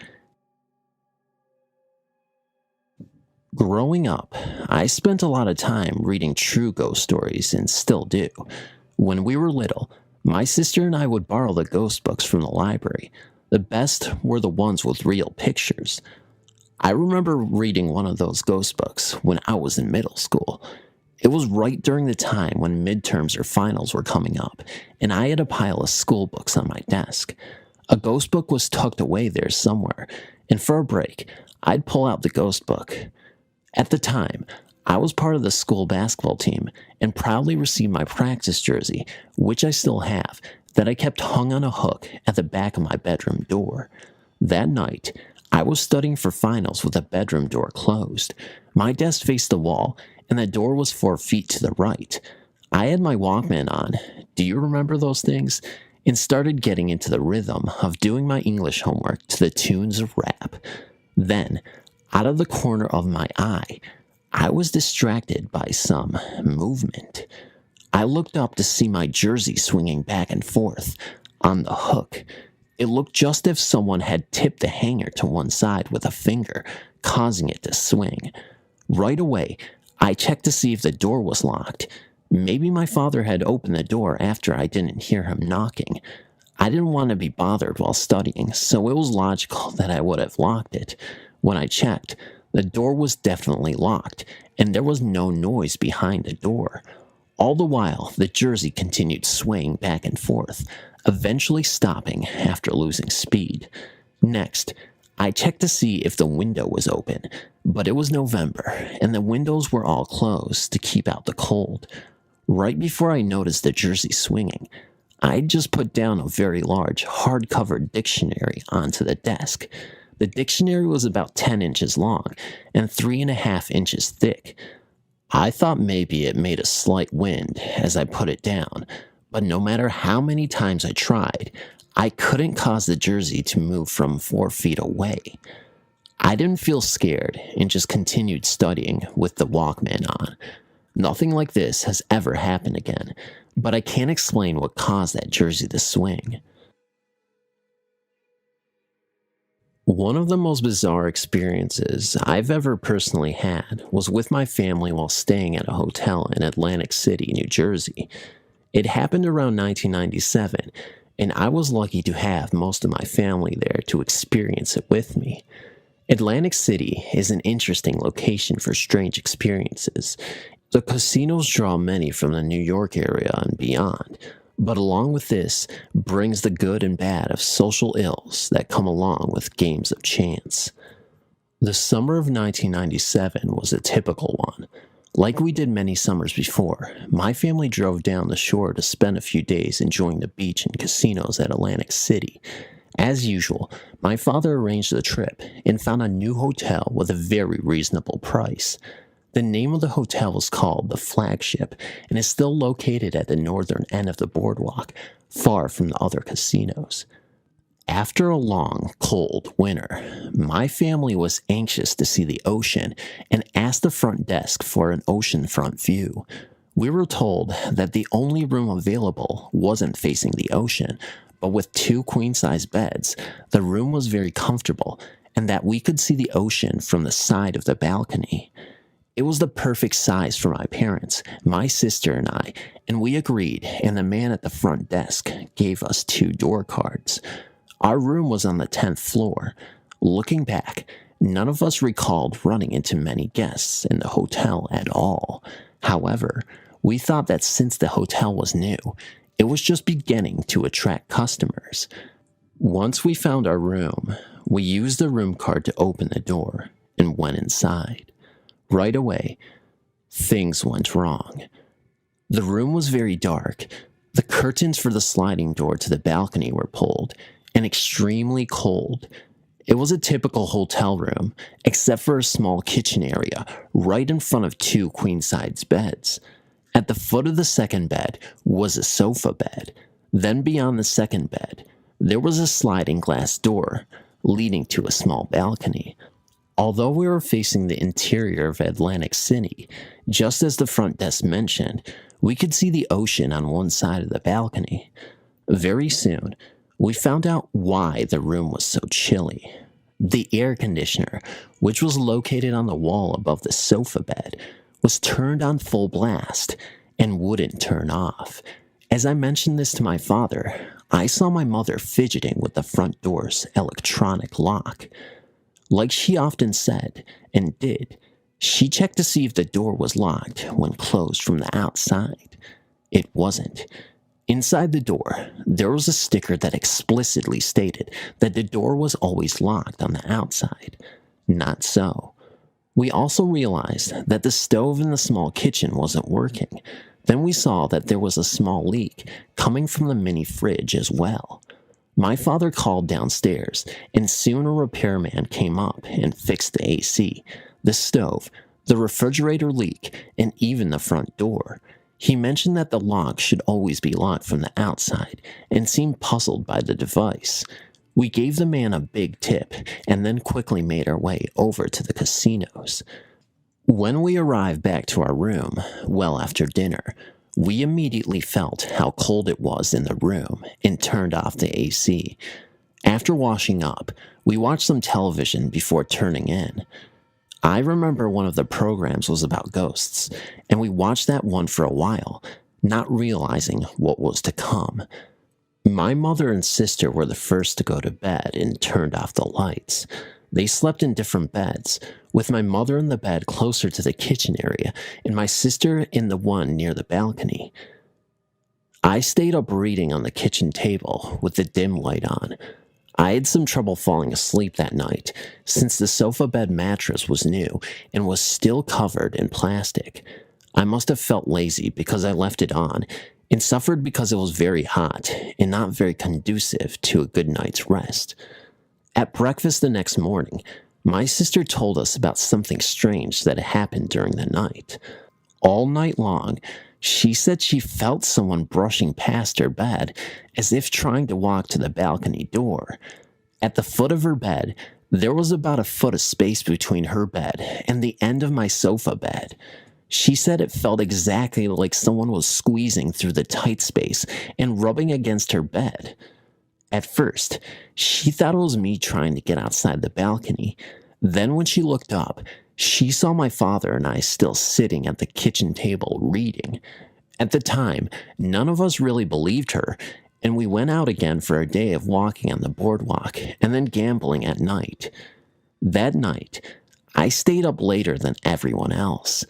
Growing up, I spent a lot of time reading true ghost stories and still do. When we were little, my sister and I would borrow the ghost books from the library. The best were the ones with real pictures. I remember reading one of those ghost books when I was in middle school. It was right during the time when midterms or finals were coming up, and I had a pile of school books on my desk. A ghost book was tucked away there somewhere, and for a break, I'd pull out the ghost book. At the time, I was part of the school basketball team and proudly received my practice jersey, which I still have, that I kept hung on a hook at the back of my bedroom door. That night, I was studying for finals with the bedroom door closed. My desk faced the wall, and the door was 4 feet to the right. I had my Walkman on. Do you remember those things? And started getting into the rhythm of doing my English homework to the tunes of rap. Then, out of the corner of my eye, I was distracted by some movement. I looked up to see my jersey swinging back and forth on the hook. It looked just as if someone had tipped the hanger to one side with a finger, causing it to swing. Right away, I checked to see if the door was locked. Maybe my father had opened the door after I didn't hear him knocking. I didn't want to be bothered while studying, so it was logical that I would have locked it. When I checked, the door was definitely locked, and there was no noise behind the door. All the while, the jersey continued swaying back and forth, eventually stopping after losing speed. Next, I checked to see if the window was open, but it was November, and the windows were all closed to keep out the cold. Right before I noticed the jersey swinging, I'd just put down a very large, hard-covered dictionary onto the desk. The dictionary was about 10 inches long and 3.5 inches thick. I thought maybe it made a slight wind as I put it down, but no matter how many times I tried, I couldn't cause the jersey to move from 4 feet away. I didn't feel scared and just continued studying with the Walkman on. Nothing like this has ever happened again, but I can't explain what caused that jersey to swing. One of the most bizarre experiences I've ever personally had was with my family while staying at a hotel in Atlantic City, New Jersey. It happened around 1997, and I was lucky to have most of my family there to experience it with me. Atlantic City is an interesting location for strange experiences. The casinos draw many from the New York area and beyond, but along with this brings the good and bad of social ills that come along with games of chance. The summer of 1997 was a typical one. Like we did many summers before, my family drove down the shore to spend a few days enjoying the beach and casinos at Atlantic City. As usual, my father arranged the trip and found a new hotel with a very reasonable price. The name of the hotel is called the Flagship and is still located at the northern end of the boardwalk, far from the other casinos. After a long, cold winter, my family was anxious to see the ocean and asked the front desk for an oceanfront view. We were told that the only room available wasn't facing the ocean, but with 2 queen-size beds, the room was very comfortable and that we could see the ocean from the side of the balcony. It was the perfect size for my parents, my sister and I, and we agreed, and the man at the front desk gave us 2 door cards. Our room was on the 10th floor. Looking back, none of us recalled running into many guests in the hotel at all. However, we thought that since the hotel was new, it was just beginning to attract customers. Once we found our room, we used the room card to open the door and went inside. Right away, things went wrong. The room was very dark. The curtains for the sliding door to the balcony were pulled, and extremely cold. It was a typical hotel room, except for a small kitchen area right in front of 2 queen-size beds. At the foot of the second bed was a sofa bed. Then beyond the second bed, there was a sliding glass door leading to a small balcony. Although we were facing the interior of Atlantic City, just as the front desk mentioned, we could see the ocean on one side of the balcony. Very soon, we found out why the room was so chilly. The air conditioner, which was located on the wall above the sofa bed, was turned on full blast and wouldn't turn off. As I mentioned this to my father, I saw my mother fidgeting with the front door's electronic lock. Like she often said, and did, she checked to see if the door was locked when closed from the outside. It wasn't. Inside the door, there was a sticker that explicitly stated that the door was always locked on the outside. Not so. We also realized that the stove in the small kitchen wasn't working. Then we saw that there was a small leak coming from the mini fridge as well. My father called downstairs, and soon a repairman came up and fixed the AC, the stove, the refrigerator leak, and even the front door. He mentioned that the lock should always be locked from the outside and seemed puzzled by the device. We gave the man a big tip and then quickly made our way over to the casinos. When we arrived back to our room, well after dinner, we immediately felt how cold it was in the room and turned off the AC. After washing up, we watched some television before turning in. I remember one of the programs was about ghosts, and we watched that one for a while, not realizing what was to come. My mother and sister were the first to go to bed and turned off the lights. They slept in different beds, with my mother in the bed closer to the kitchen area and my sister in the one near the balcony. I stayed up reading on the kitchen table with the dim light on. I had some trouble falling asleep that night since the sofa bed mattress was new and was still covered in plastic. I must have felt lazy because I left it on and suffered because it was very hot and not very conducive to a good night's rest. At breakfast the next morning, my sister told us about something strange that had happened during the night. All night long, she said she felt someone brushing past her bed as if trying to walk to the balcony door. At the foot of her bed, there was about a foot of space between her bed and the end of my sofa bed. She said it felt exactly like someone was squeezing through the tight space and rubbing against her bed. At first, she thought it was me trying to get outside the balcony. Then when she looked up, she saw my father and I still sitting at the kitchen table reading. At the time, none of us really believed her, and we went out again for a day of walking on the boardwalk and then gambling at night. That night, I stayed up later than everyone else.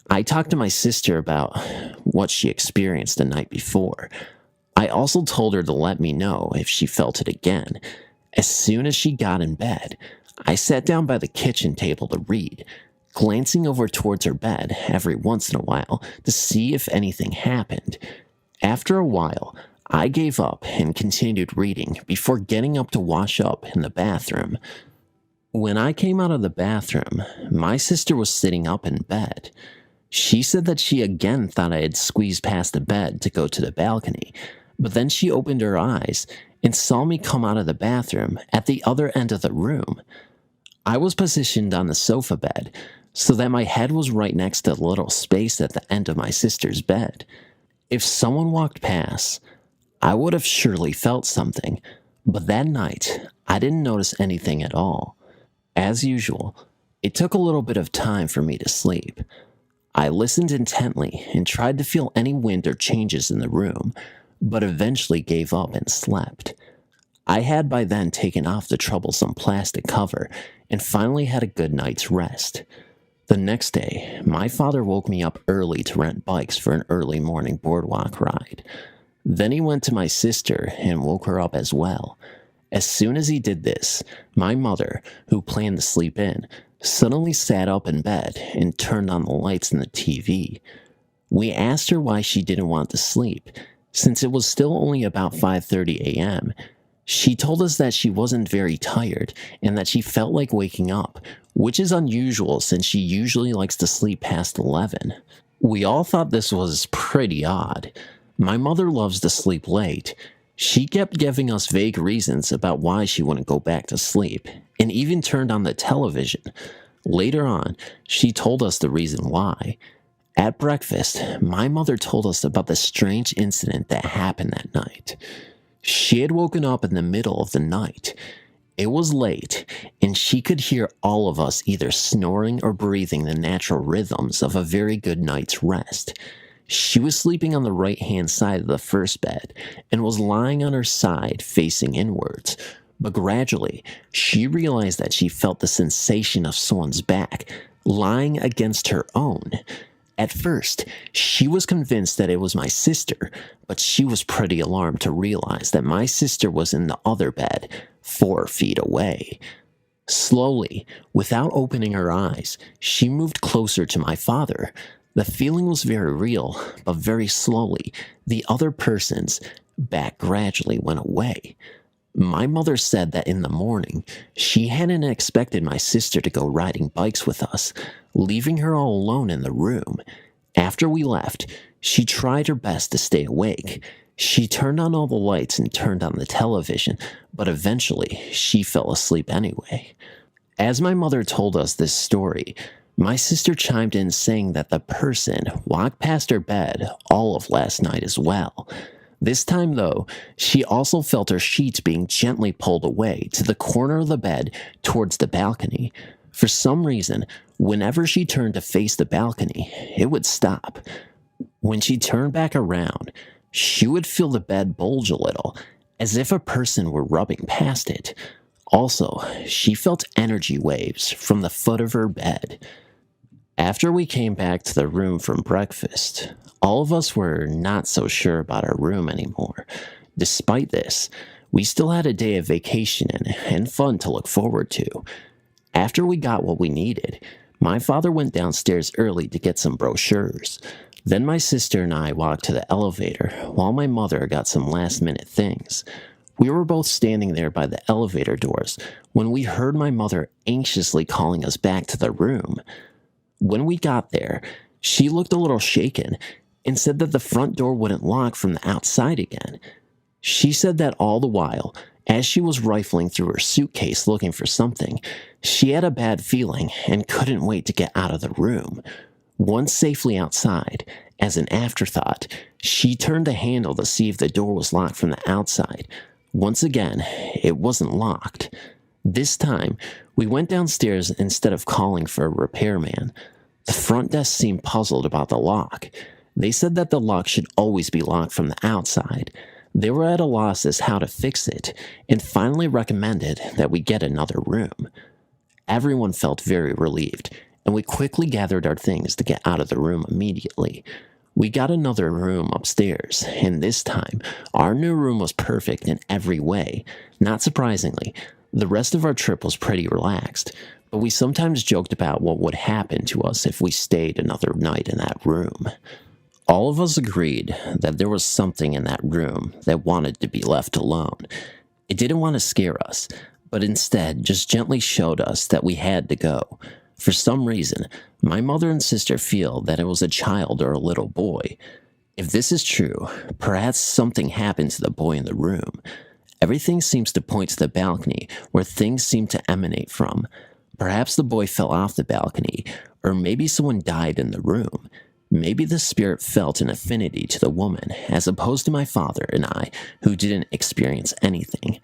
I talked to my sister about what she experienced the night before. I also told her to let me know if she felt it again. As soon as she got in bed, I sat down by the kitchen table to read, glancing over towards her bed every once in a while to see if anything happened. After a while, I gave up and continued reading before getting up to wash up in the bathroom. When I came out of the bathroom, my sister was sitting up in bed. She said that she again thought I had squeezed past the bed to go to the balcony, but then she opened her eyes and saw me come out of the bathroom at the other end of the room. I was positioned on the sofa bed so that my head was right next to the little space at the end of my sister's bed. If someone walked past, I would have surely felt something, but that night I didn't notice anything at all. As usual, it took a little bit of time for me to sleep. I listened intently and tried to feel any wind or changes in the room, but eventually gave up and slept. I had by then taken off the troublesome plastic cover and finally had a good night's rest. The next day, my father woke me up early to rent bikes for an early morning boardwalk ride. Then he went to my sister and woke her up as well. As soon as he did this, my mother, who planned to sleep in, suddenly sat up in bed and turned on the lights in the TV. We asked her why she didn't want to sleep, since it was still only about 5:30 a.m. She told us that she wasn't very tired and that she felt like waking up, which is unusual since she usually likes to sleep past 11. We all thought this was pretty odd. My mother loves to sleep late. She kept giving us vague reasons about why she wouldn't go back to sleep, and even turned on the television. Later on, she told us the reason why. At breakfast, my mother told us about the strange incident that happened that night. She had woken up in the middle of the night. It was late, and she could hear all of us either snoring or breathing the natural rhythms of a very good night's rest. She was sleeping on the right-hand side of the first bed and was lying on her side facing inwards, but gradually she realized that she felt the sensation of someone's back lying against her own. At first, she was convinced that it was my sister, but she was pretty alarmed to realize that my sister was in the other bed, 4 feet away. Slowly, without opening her eyes, she moved closer to my father. The feeling was very real, but very slowly, the other person's back gradually went away. My mother said that in the morning, she hadn't expected my sister to go riding bikes with us, leaving her all alone in the room. After we left, she tried her best to stay awake. She turned on all the lights and turned on the television, but eventually she fell asleep anyway. As my mother told us this story, my sister chimed in saying that the person walked past her bed all of last night as well. This time, though, she also felt her sheets being gently pulled away to the corner of the bed towards the balcony. For some reason, whenever she turned to face the balcony, it would stop. When she turned back around, she would feel the bed bulge a little, as if a person were rubbing past it. Also, she felt energy waves from the foot of her bed. After we came back to the room from breakfast, all of us were not so sure about our room anymore. Despite this, we still had a day of vacation and fun to look forward to. After we got what we needed, my father went downstairs early to get some brochures. Then my sister and I walked to the elevator while my mother got some last-minute things. We were both standing there by the elevator doors when we heard my mother anxiously calling us back to the room. When we got there, she looked a little shaken and said that the front door wouldn't lock from the outside again. She said that all the while, as she was rifling through her suitcase looking for something, she had a bad feeling and couldn't wait to get out of the room. Once safely outside, as an afterthought, she turned the handle to see if the door was locked from the outside. Once again, it wasn't locked. This time, we went downstairs instead of calling for a repairman. The front desk seemed puzzled about the lock. They said that the lock should always be locked from the outside. They were at a loss as how to fix it, and finally recommended that we get another room. Everyone felt very relieved, and we quickly gathered our things to get out of the room immediately. We got another room upstairs, and this time, our new room was perfect in every way. Not surprisingly, the rest of our trip was pretty relaxed, but we sometimes joked about what would happen to us if we stayed another night in that room. All of us agreed that there was something in that room that wanted to be left alone. It didn't want to scare us, but instead just gently showed us that we had to go. For some reason, my mother and sister feel that it was a child or a little boy. If this is true, perhaps something happened to the boy in the room. Everything seems to point to the balcony where things seem to emanate from. Perhaps the boy fell off the balcony, or maybe someone died in the room. Maybe the spirit felt an affinity to the woman, as opposed to my father and I, who didn't experience anything.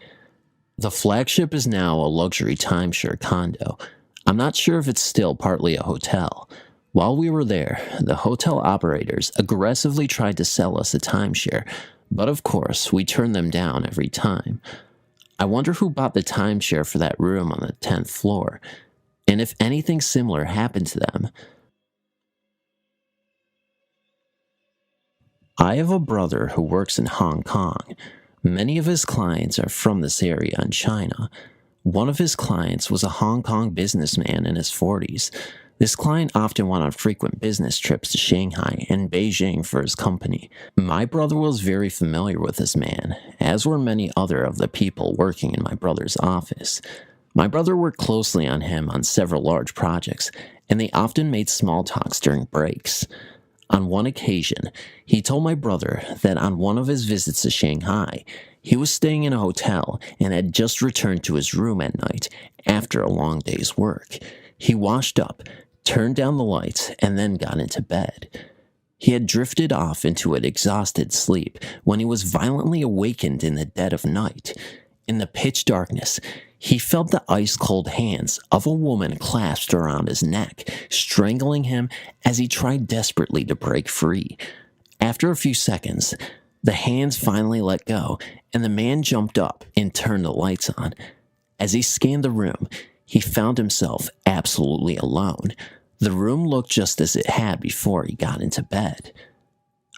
The flagship is now a luxury timeshare condo. I'm not sure if it's still partly a hotel. While we were there, the hotel operators aggressively tried to sell us a timeshare, but of course, we turned them down every time. I wonder who bought the timeshare for that room on the 10th floor, and if anything similar happened to them. I have a brother who works in Hong Kong. Many of his clients are from this area in China. One of his clients was a Hong Kong businessman in his 40s. This client often went on frequent business trips to Shanghai and Beijing for his company. My brother was very familiar with this man, as were many other of the people working in my brother's office. My brother worked closely on him on several large projects, and they often made small talks during breaks. On one occasion, he told my brother that on one of his visits to Shanghai, he was staying in a hotel and had just returned to his room at night after a long day's work. He washed up, turned down the lights, and then got into bed. He had drifted off into an exhausted sleep when he was violently awakened in the dead of night. In the pitch darkness, he felt the ice-cold hands of a woman clasped around his neck, strangling him as he tried desperately to break free. After a few seconds, the hands finally let go, and the man jumped up and turned the lights on. As he scanned the room, he found himself absolutely alone. The room looked just as it had before he got into bed.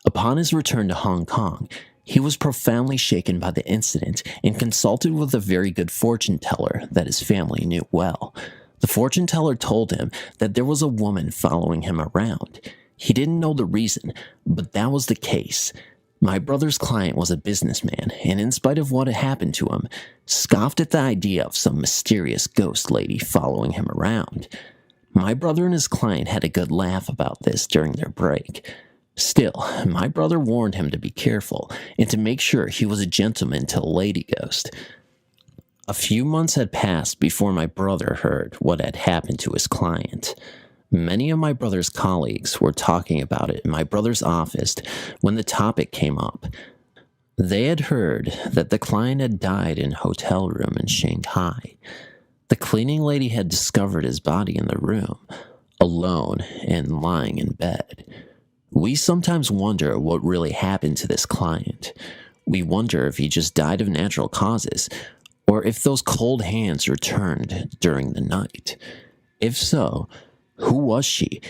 Upon his return to Hong Kong, He was profoundly shaken by the incident and consulted with a very good fortune teller that his family knew well. The fortune teller told him that there was a woman following him around. He didn't know the reason, but that was the case. My brother's client was a businessman, and in spite of what had happened to him, scoffed at the idea of some mysterious ghost lady following him around. My brother and his client had a good laugh about this during their break. Still, my brother warned him to be careful and to make sure he was a gentleman to a lady ghost. A few months had passed before my brother heard what had happened to his client. Many of my brother's colleagues were talking about it in my brother's office when the topic came up. They had heard that the client had died in a hotel room in Shanghai. The cleaning lady had discovered his body in the room, alone and lying in bed. We sometimes wonder what really happened to this client. We wonder if he just died of natural causes, or if those cold hands returned during the night. If so, who was she?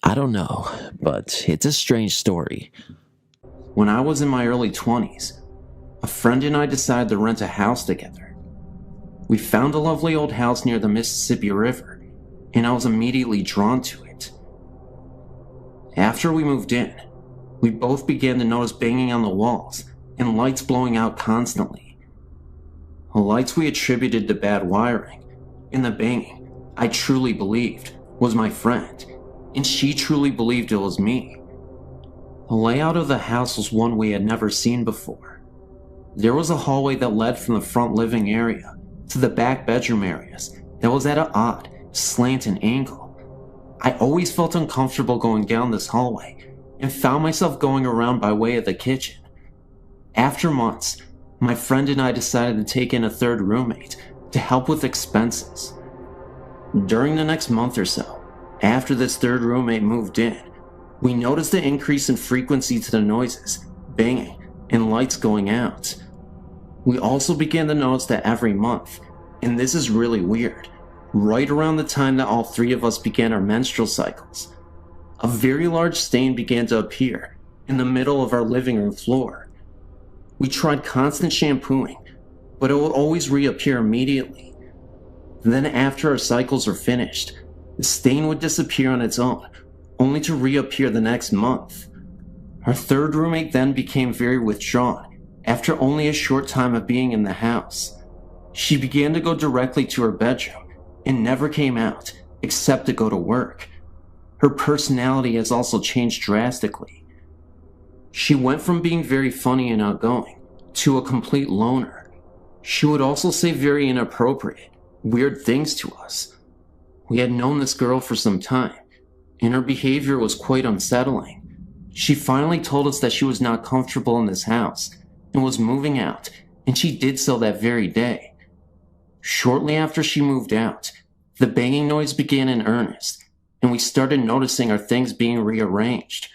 I don't know, but it's a strange story. When I was in my early 20s, a friend and I decided to rent a house together. We found a lovely old house near the Mississippi River, and I was immediately drawn to it. After we moved in, we both began to notice banging on the walls and lights blowing out constantly. The lights we attributed to bad wiring, and the banging, I truly believed, was my friend, and she truly believed it was me. The layout of the house was one we had never seen before. There was a hallway that led from the front living area to the back bedroom areas that was at an odd, slanted angle. I always felt uncomfortable going down this hallway and found myself going around by way of the kitchen. After months, my friend and I decided to take in a third roommate to help with expenses. During the next month or so, after this third roommate moved in, we noticed an increase in frequency to the noises, banging, and lights going out. We also began to notice that every month, and this is really weird, right around the time that all three of us began our menstrual cycles, a very large stain began to appear in the middle of our living room floor. We tried constant shampooing, but it would always reappear immediately. Then after our cycles were finished, the stain would disappear on its own, only to reappear the next month. Our third roommate then became very withdrawn after only a short time of being in the house. She began to go directly to her bedroom and never came out except to go to work. Her personality has also changed drastically. She went from being very funny and outgoing to a complete loner. She would also say very inappropriate, weird things to us. We had known this girl for some time, and her behavior was quite unsettling. She finally told us that she was not comfortable in this house and was moving out, and she did so that very day. Shortly after she moved out, the banging noise began in earnest, and we started noticing our things being rearranged.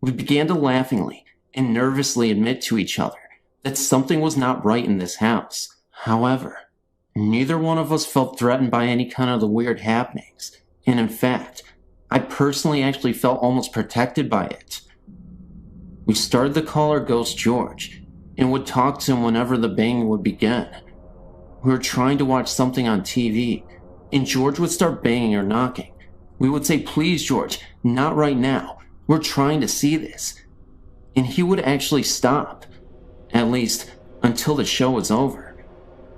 We began to laughingly and nervously admit to each other that something was not right in this house. However, neither one of us felt threatened by any kind of the weird happenings, and in fact, I personally actually felt almost protected by it. We started to call our ghost George, and would talk to him whenever the banging would begin. We were trying to watch something on TV, and George would start banging or knocking. We would say, "Please, George, not right now. We're trying to see this." And he would actually stop, at least until the show was over.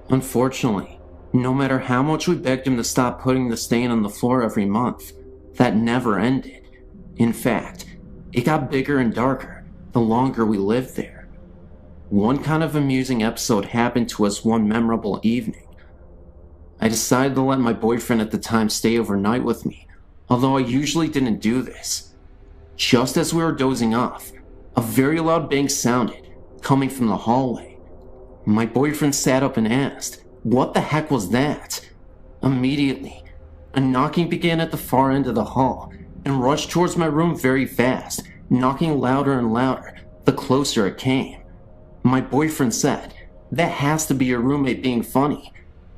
Unfortunately, no matter how much we begged him to stop putting the stain on the floor every month, that never ended. In fact, it got bigger and darker the longer we lived there. One kind of amusing episode happened to us one memorable evening. I decided to let my boyfriend at the time stay overnight with me, although I usually didn't do this. Just as we were dozing off, a very loud bang sounded, coming from the hallway. My boyfriend sat up and asked, "What the heck was that?" Immediately, a knocking began at the far end of the hall and rushed towards my room very fast, knocking louder and louder the closer it came. My boyfriend said, "That has to be your roommate being funny."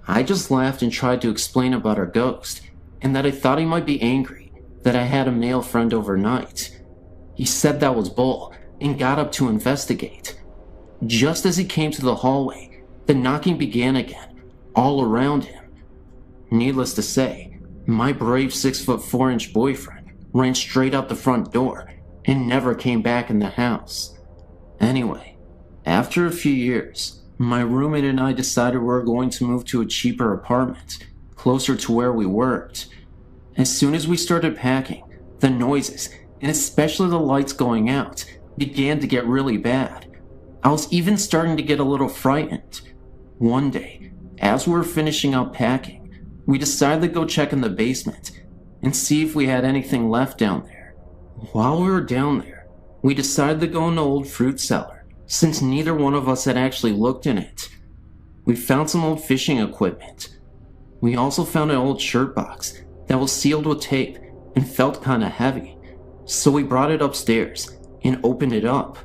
I just laughed and tried to explain about our ghost, and that I thought he might be angry that I had a male friend overnight. He said that was bull and got up to investigate. Just as he came to the hallway, the knocking began again, all around him. Needless to say, my brave 6'4" boyfriend ran straight out the front door and never came back in the house. Anyway, after a few years, my roommate and I decided we were going to move to a cheaper apartment, closer to where we worked. As soon as we started packing, the noises, and especially the lights going out, began to get really bad. I was even starting to get a little frightened. One day, as we were finishing up packing, we decided to go check in the basement and see if we had anything left down there. While we were down there, we decided to go in the old fruit cellar, since neither one of us had actually looked in it. We found some old fishing equipment. We also found an old shirt box that was sealed with tape and felt kinda heavy, so we brought it upstairs and opened it up.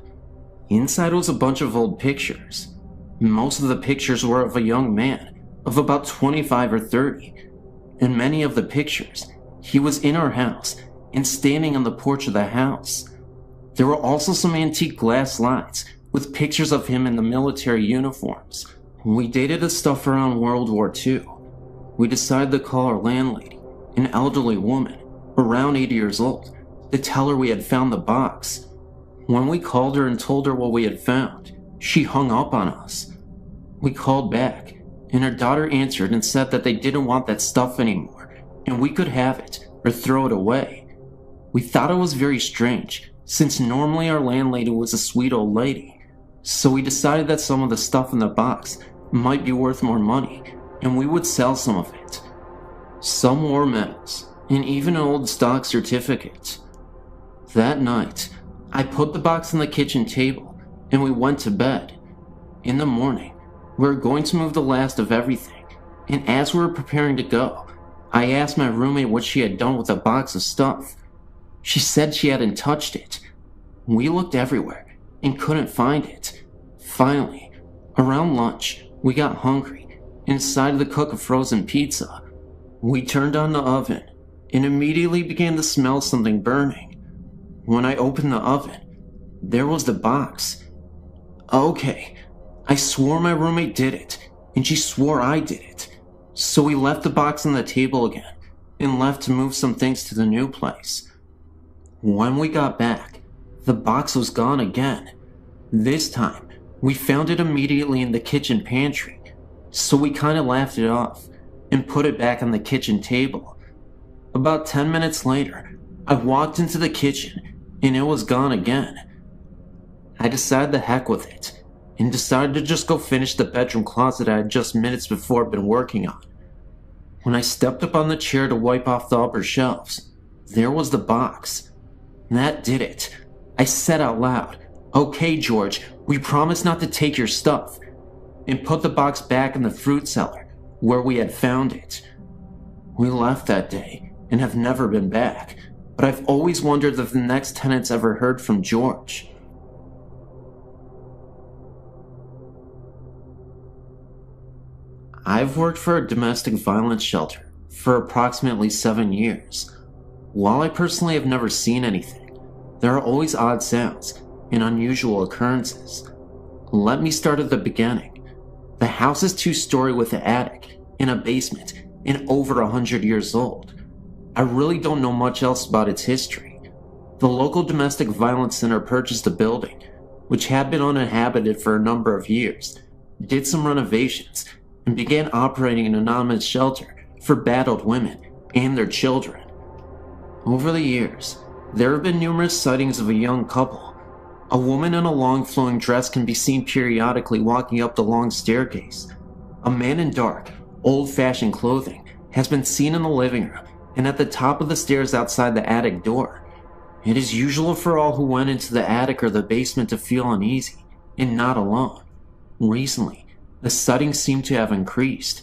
Inside was a bunch of old pictures. Most of the pictures were of a young man of about 25 or 30. In many of the pictures, he was in our house and standing on the porch of the house. There were also some antique glass slides with pictures of him in the military uniforms. We dated the stuff around World War II. We decided to call our landlady, an elderly woman, around 80 years old, to tell her we had found the box. When we called her and told her what we had found, she hung up on us. We called back, and her daughter answered and said that they didn't want that stuff anymore, and we could have it or throw it away. We thought it was very strange, since normally our landlady was a sweet old lady, so we decided that some of the stuff in the box might be worth more money, and we would sell some of it. Some war medals, and even an old stock certificate. That night, I put the box on the kitchen table, and we went to bed. In the morning, we were going to move the last of everything, and as we were preparing to go, I asked my roommate what she had done with the box of stuff. She said she hadn't touched it. We looked everywhere and couldn't find it. Finally, around lunch, we got hungry and decided to cook a frozen pizza. We turned on the oven and immediately began to smell something burning. When I opened the oven, there was the box. Okay, I swore my roommate did it, and she swore I did it. So we left the box on the table again, and left to move some things to the new place. When we got back, the box was gone again. This time, we found it immediately in the kitchen pantry, so we kinda laughed it off, and put it back on the kitchen table. About 10 minutes later, I walked into the kitchen, and it was gone again. I decided the heck with it, and decided to just go finish the bedroom closet I had just minutes before been working on. When I stepped up on the chair to wipe off the upper shelves, there was the box. That did it. I said out loud, "Okay, George, we promise not to take your stuff," and put the box back in the fruit cellar, where we had found it. We left that day, and have never been back, but I've always wondered if the next tenants ever heard from George. I've worked for a domestic violence shelter for approximately 7 years. While I personally have never seen anything, there are always odd sounds and unusual occurrences. Let me start at the beginning. The house is 2-story with an attic and a basement and over 100 years old. I really don't know much else about its history. The local domestic violence center purchased the building, which had been uninhabited for a number of years, did some renovations, and began operating an anonymous shelter for battered women and their children. Over the years, there have been numerous sightings of a young couple. A woman in a long flowing dress can be seen periodically walking up the long staircase. A man in dark, old-fashioned clothing has been seen in the living room and at the top of the stairs outside the attic door. It is usual for all who went into the attic or the basement to feel uneasy and not alone. Recently, the sightings seem to have increased.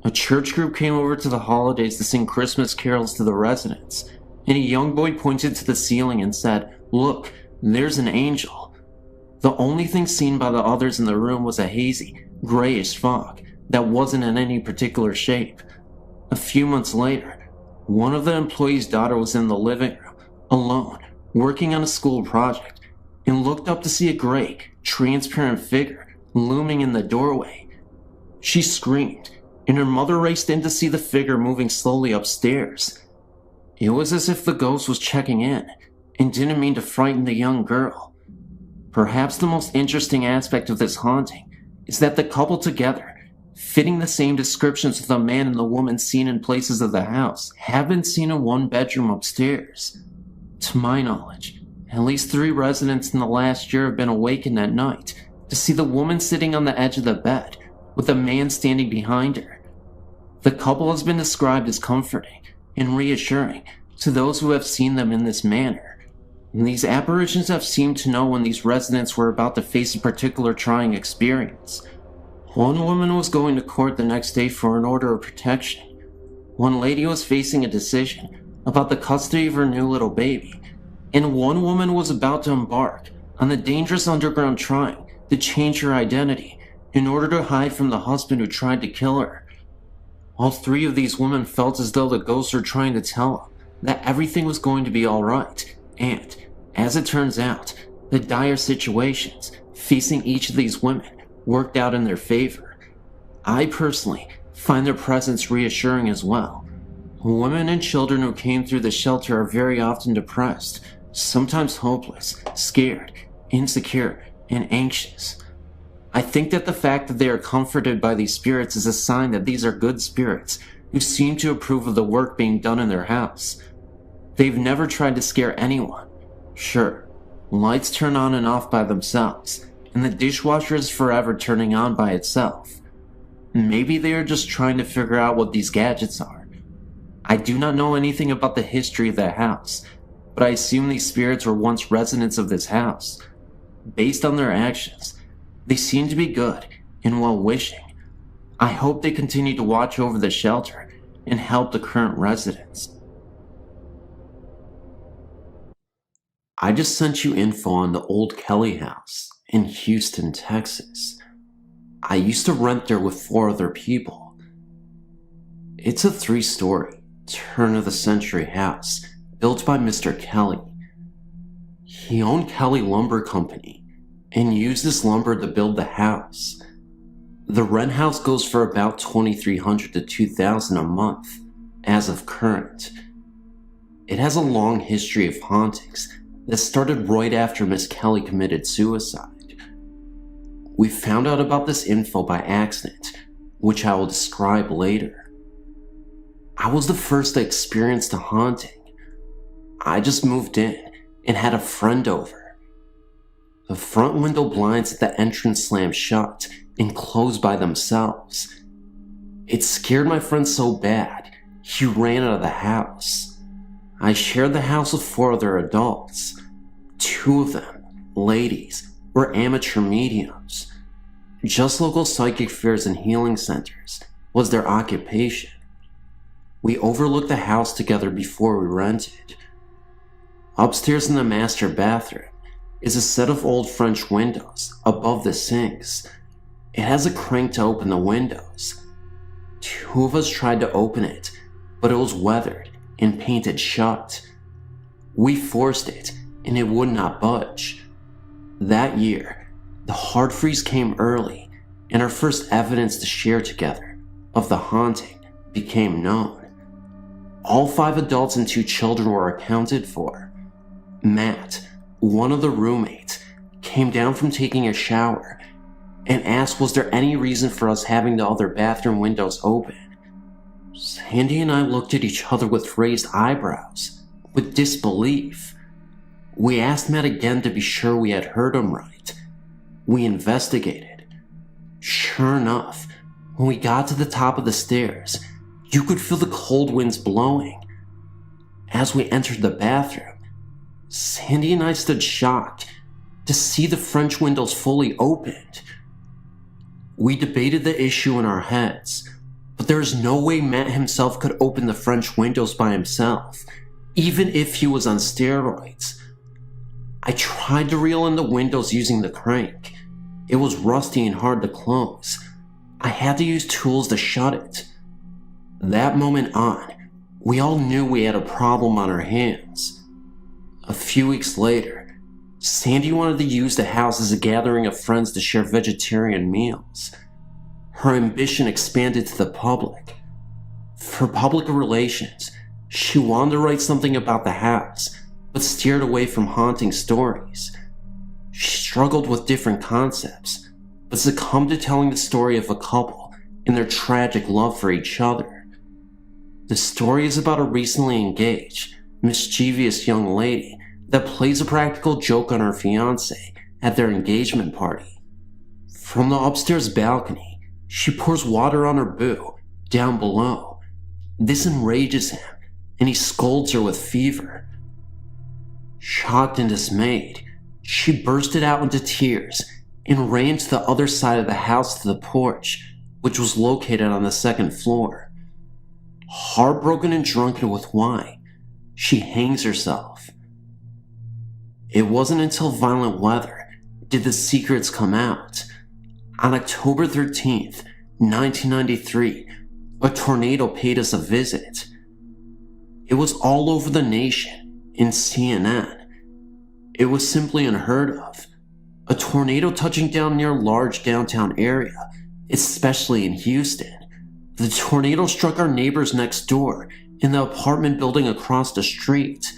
A church group came over to the holidays to sing Christmas carols to the residents, and a young boy pointed to the ceiling and said, "Look, there's an angel." The only thing seen by the others in the room was a hazy, grayish fog that wasn't in any particular shape. A few months later, one of the employees' daughter was in the living room, alone, working on a school project, and looked up to see a gray, transparent figure looming in the doorway. She screamed, and her mother raced in to see the figure moving slowly upstairs. It was as if the ghost was checking in and didn't mean to frighten the young girl. Perhaps the most interesting aspect of this haunting is that the couple together, fitting the same descriptions of the man and the woman seen in places of the house, have been seen in one bedroom upstairs. To my knowledge, at least 3 residents in the last year have been awakened at night to see the woman sitting on the edge of the bed with a man standing behind her. The couple has been described as comforting and reassuring to those who have seen them in this manner. And these apparitions have seemed to know when these residents were about to face a particular trying experience. One woman was going to court the next day for an order of protection. One lady was facing a decision about the custody of her new little baby. And one woman was about to embark on the dangerous underground trying to change her identity in order to hide from the husband who tried to kill her. All 3 of these women felt as though the ghosts were trying to tell them that everything was going to be alright. And, as it turns out, the dire situations facing each of these women worked out in their favor. I personally find their presence reassuring as well. Women and children who came through the shelter are very often depressed, sometimes hopeless, scared, insecure, and anxious. I think that the fact that they are comforted by these spirits is a sign that these are good spirits who seem to approve of the work being done in their house. They've never tried to scare anyone. Sure, lights turn on and off by themselves, and the dishwasher is forever turning on by itself. Maybe they are just trying to figure out what these gadgets are. I do not know anything about the history of that house, but I assume these spirits were once residents of this house. Based on their actions, they seem to be good and well-wishing. I hope they continue to watch over the shelter and help the current residents. I just sent you info on the old Kelly house in Houston, Texas. I used to rent there with 4 other people. It's a 3-story, turn-of-the-century house built by Mr. Kelly. He owned Kelly Lumber Company and used this lumber to build the house. The rent house goes for about $2,300 to $2,000 a month as of current. It has a long history of hauntings that started right after Miss Kelly committed suicide. We found out about this info by accident, which I will describe later. I was the first to experience the haunting. I just moved in and had a friend over. The front window blinds at the entrance slammed shut and closed by themselves. It scared my friend so bad, he ran out of the house. I shared the house with 4 other adults. 2 of them, ladies, were amateur mediums. Just local psychic fairs and healing centers was their occupation. We overlooked the house together before we rented. Upstairs in the master bathroom is a set of old French windows above the sinks. It has a crank to open the windows. 2 of us tried to open it, but it was weathered and painted shut. We forced it, and it would not budge. That year, the hard freeze came early, and our first evidence to share together of the haunting became known. All 5 adults and 2 children were accounted for. Matt, one of the roommates, came down from taking a shower and asked was there any reason for us having the other bathroom windows open. Sandy and I looked at each other with raised eyebrows, with disbelief. We asked Matt again to be sure we had heard him right. We investigated. Sure enough, when we got to the top of the stairs, you could feel the cold winds blowing. As we entered the bathroom, Sandy and I stood shocked to see the French windows fully opened. We debated the issue in our heads, but there is no way Matt himself could open the French windows by himself, even if he was on steroids. I tried to reel in the windows using the crank. It was rusty and hard to close. I had to use tools to shut it. That moment on, we all knew we had a problem on our hands. A few weeks later, Sandy wanted to use the house as a gathering of friends to share vegetarian meals. Her ambition expanded to the public. For public relations, she wanted to write something about the house, but steered away from haunting stories. She struggled with different concepts, but succumbed to telling the story of a couple and their tragic love for each other. The story is about a recently engaged, mischievous young lady that plays a practical joke on her fiancé at their engagement party. From the upstairs balcony, she pours water on her boo down below. This enrages him, and he scolds her with fever. Shocked and dismayed, she bursted out into tears and ran to the other side of the house to the porch, which was located on the second floor. Heartbroken and drunken with wine, she hangs herself. It wasn't until violent weather did the secrets come out. On October 13th, 1993, a tornado paid us a visit. It was all over the nation, in CNN. It was simply unheard of. A tornado touching down near a large downtown area, especially in Houston. The tornado struck our neighbors next door in the apartment building across the street.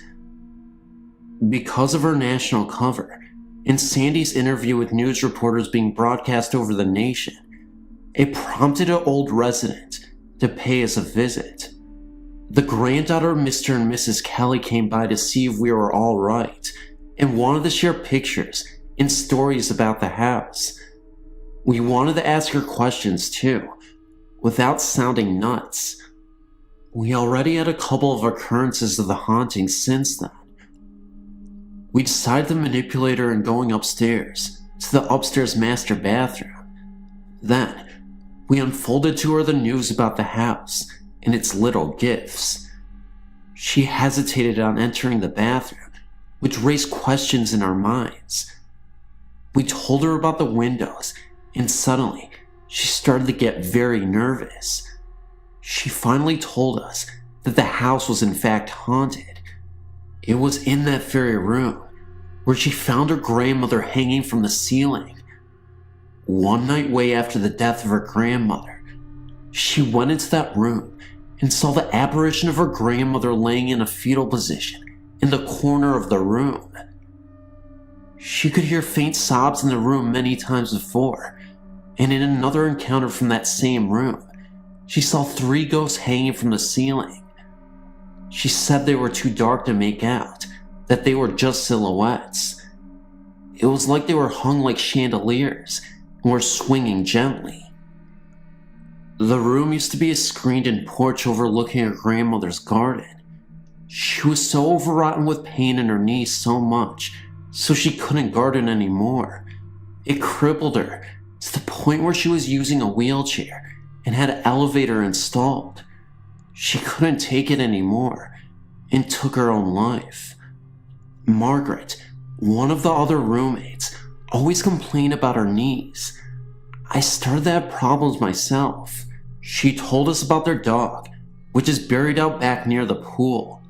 Because of her national cover, and Sandy's interview with news reporters being broadcast over the nation, it prompted an old resident to pay us a visit. The granddaughter of Mr. and Mrs. Kelly came by to see if we were all right, and wanted to share pictures and stories about the house. We wanted to ask her questions too, without sounding nuts. We already had a couple of occurrences of the haunting since then. We decided to manipulate her in going upstairs to the upstairs master bathroom. Then, we unfolded to her the news about the house and its little gifts. She hesitated on entering the bathroom, which raised questions in our minds. We told her about the windows, and suddenly, she started to get very nervous. She finally told us that the house was in fact haunted. It was in that very room where she found her grandmother hanging from the ceiling. One night way after the death of her grandmother, she went into that room and saw the apparition of her grandmother laying in a fetal position in the corner of the room. She could hear faint sobs in the room many times before, and in another encounter from that same room, she saw 3 ghosts hanging from the ceiling. She said they were too dark to make out, that they were just silhouettes. It was like they were hung like chandeliers and were swinging gently. The room used to be a screened-in porch overlooking her grandmother's garden. She was so overwrought with pain in her knees so much, so she couldn't garden anymore. It crippled her to the point where she was using a wheelchair and had an elevator installed. She couldn't take it anymore and took her own life. Margaret, one of the other roommates, always complained about her knees. I started to have problems myself. She told us about their dog, which is buried out back near the pool.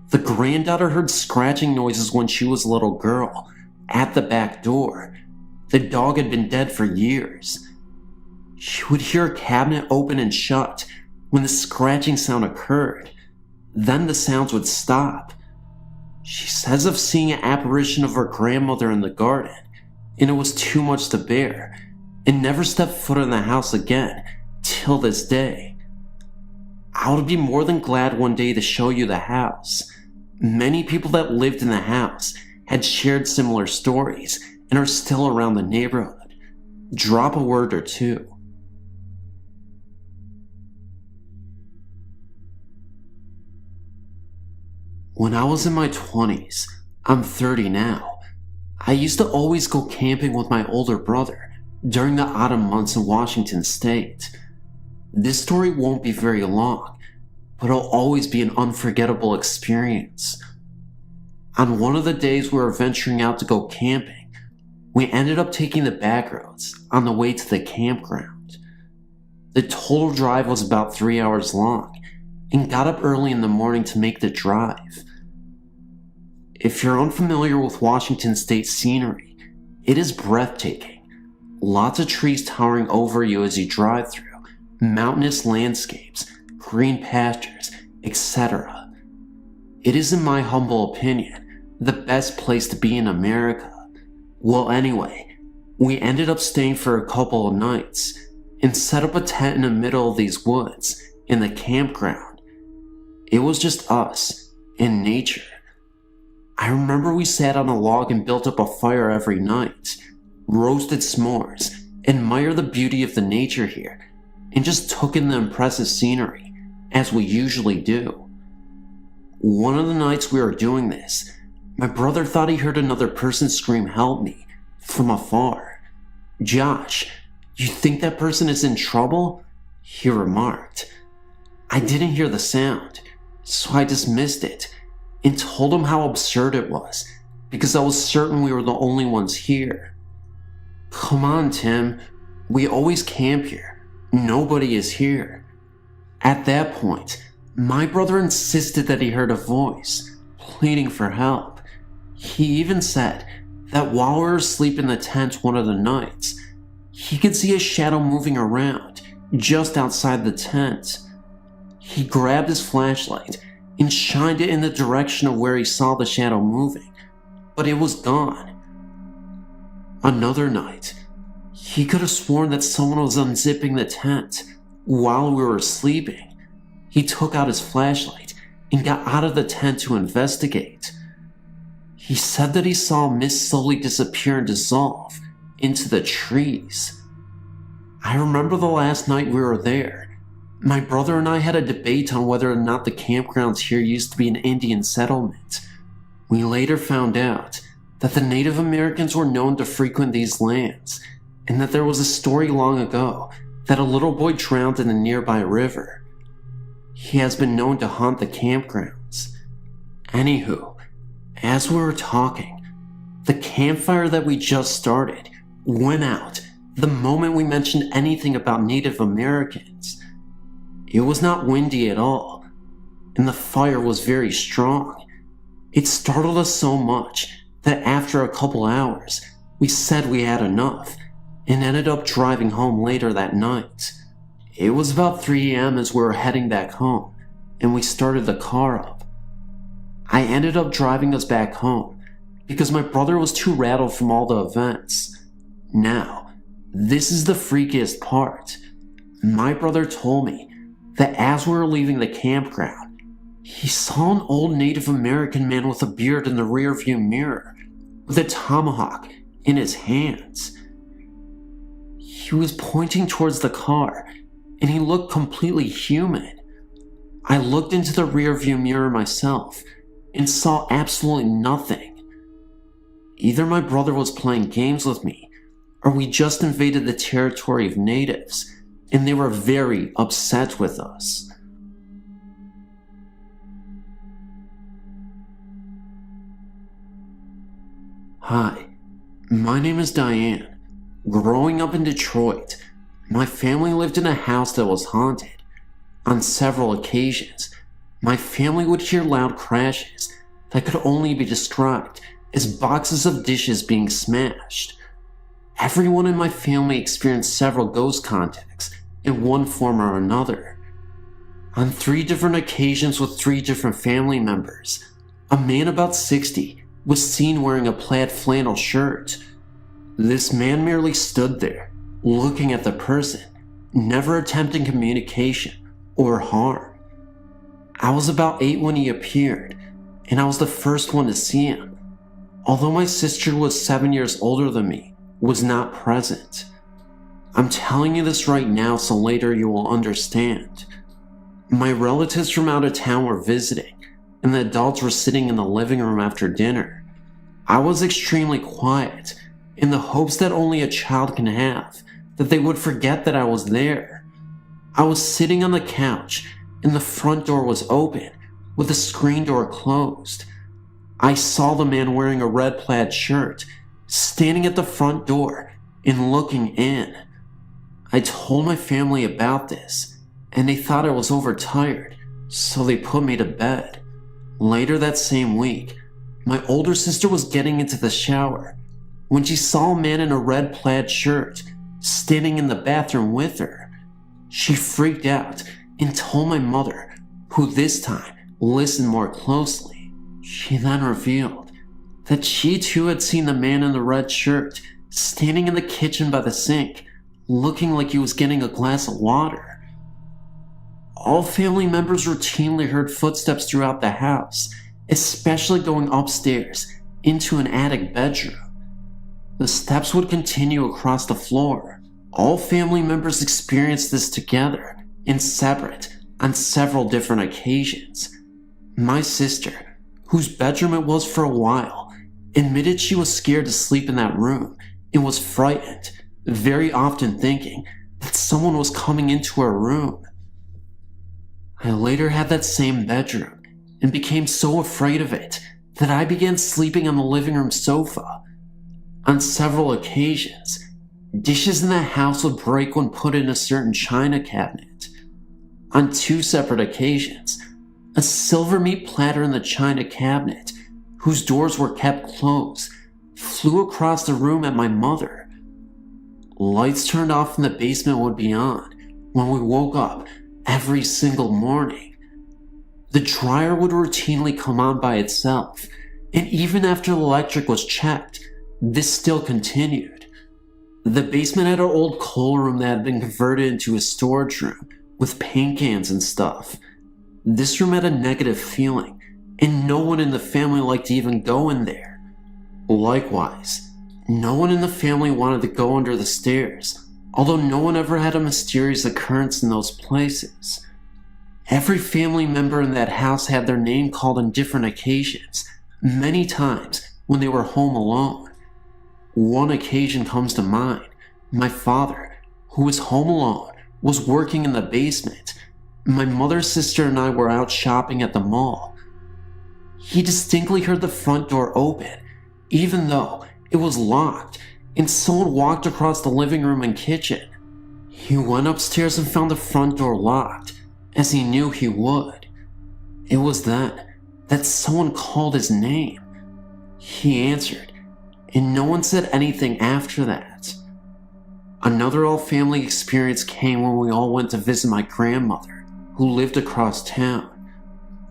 The granddaughter heard scratching noises when she was a little girl at the back door. The dog had been dead for years. She would hear a cabinet open and shut when the scratching sound occurred. Then the sounds would stop. She says of seeing an apparition of her grandmother in the garden, and it was too much to bear, and never stepped foot in the house again till this day. I would be more than glad one day to show you the house. Many people that lived in the house had shared similar stories and are still around the neighborhood. Drop a word or two. When I was in my 20s, I'm 30 now, I used to always go camping with my older brother during the autumn months in Washington State. This story won't be very long, but it'll always be an unforgettable experience. On one of the days we were venturing out to go camping, we ended up taking the back roads on the way to the campground. The total drive was about 3 hours long, and got up early in the morning to make the drive. If you're unfamiliar with Washington State scenery, it is breathtaking. Lots of trees towering over you as you drive through, mountainous landscapes, green pastures, etc. It is, in my humble opinion, the best place to be in America. Well, anyway, we ended up staying for a couple of nights and set up a tent in the middle of these woods in the campground. It was just us and nature. I remember we sat on a log and built up a fire every night, roasted s'mores, admired the beauty of the nature here, and just took in the impressive scenery, as we usually do. One of the nights we were doing this, my brother thought he heard another person scream "help me" from afar. "Josh, you think that person is in trouble?" he remarked. I didn't hear the sound, so I dismissed it and told him how absurd it was, because I was certain we were the only ones here. "Come on, Tim, we always camp here. Nobody is here." At that point, my brother insisted that he heard a voice, pleading for help. He even said that while we were asleep in the tent one of the nights, he could see a shadow moving around just outside the tent. He grabbed his flashlight and shined it in the direction of where he saw the shadow moving, but it was gone. Another night, he could have sworn that someone was unzipping the tent while we were sleeping. He took out his flashlight and got out of the tent to investigate. He said that he saw a mist slowly disappear and dissolve into the trees. I remember the last night we were there, my brother and I had a debate on whether or not the campgrounds here used to be an Indian settlement. We later found out that the Native Americans were known to frequent these lands, and that there was a story long ago that a little boy drowned in a nearby river. He has been known to haunt the campgrounds. Anywho, as we were talking, the campfire that we just started went out the moment we mentioned anything about Native Americans. It was not windy at all, and the fire was very strong. It startled us so much that after a couple hours, we said we had enough and ended up driving home later that night. It was about 3 a.m. as we were heading back home, and we started the car up. I ended up driving us back home because my brother was too rattled from all the events. Now, this is the freakiest part. My brother told me that as we were leaving the campground, he saw an old Native American man with a beard in the rearview mirror, with a tomahawk in his hands. He was pointing towards the car, and he looked completely human. I looked into the rearview mirror myself and saw absolutely nothing. Either my brother was playing games with me, or we just invaded the territory of natives, and they were very upset with us. Hi, my name is Diane. Growing up in Detroit, my family lived in a house that was haunted. On several occasions, my family would hear loud crashes that could only be described as boxes of dishes being smashed. Everyone in my family experienced several ghost contacts in one form or another. On 3 different occasions with 3 different family members, a man about 60 was seen wearing a plaid flannel shirt. This man merely stood there, looking at the person, never attempting communication or harm. I was about 8 when he appeared, and I was the first one to see him. Although my sister, who was 7 years older than me, was not present. I'm telling you this right now so later you will understand. My relatives from out of town were visiting, and the adults were sitting in the living room after dinner. I was extremely quiet, in the hopes that only a child can have, that they would forget that I was there. I was sitting on the couch, and the front door was open, with the screen door closed. I saw the man wearing a red plaid shirt, standing at the front door and looking in. I told my family about this, and they thought I was overtired, so they put me to bed. Later that same week, My older sister was getting into the shower when she saw a man in a red plaid shirt standing in the bathroom with her. She freaked out and told my mother, who this time listened more closely. She then revealed that she too had seen the man in the red shirt standing in the kitchen by the sink, looking like he was getting a glass of water. All family members routinely heard footsteps throughout the house, especially going upstairs into an attic bedroom. The steps would continue across the floor. All family members experienced this together and separate on several different occasions. My sister, whose bedroom it was for a while, admitted she was scared to sleep in that room and was frightened, very often thinking that someone was coming into her room. I later had that same bedroom and became so afraid of it that I began sleeping on the living room sofa. On several occasions, dishes in that house would break when put in a certain china cabinet. On 2 separate occasions, a silver meat platter in the china cabinet, whose doors were kept closed, flew across the room at my mother. Lights turned off in the basement would be on when we woke up every single morning. The dryer would routinely come on by itself, and even after the electric was checked, this still continued. The basement had an old coal room that had been converted into a storage room with paint cans and stuff. This room had a negative feeling, and no one in the family liked to even go in there. Likewise, no one in the family wanted to go under the stairs, although no one ever had a mysterious occurrence in those places. Every family member in that house had their name called on different occasions, many times when they were home alone. One occasion comes to mind. My father, who was home alone, was working in the basement. My mother's sister and I were out shopping at the mall. He distinctly heard the front door open, even though it was locked, and someone walked across the living room and kitchen. He went upstairs and found the front door locked, as he knew he would. It was then that someone called his name. He answered, and no one said anything after that. Another all-family experience came when we all went to visit my grandmother, who lived across town.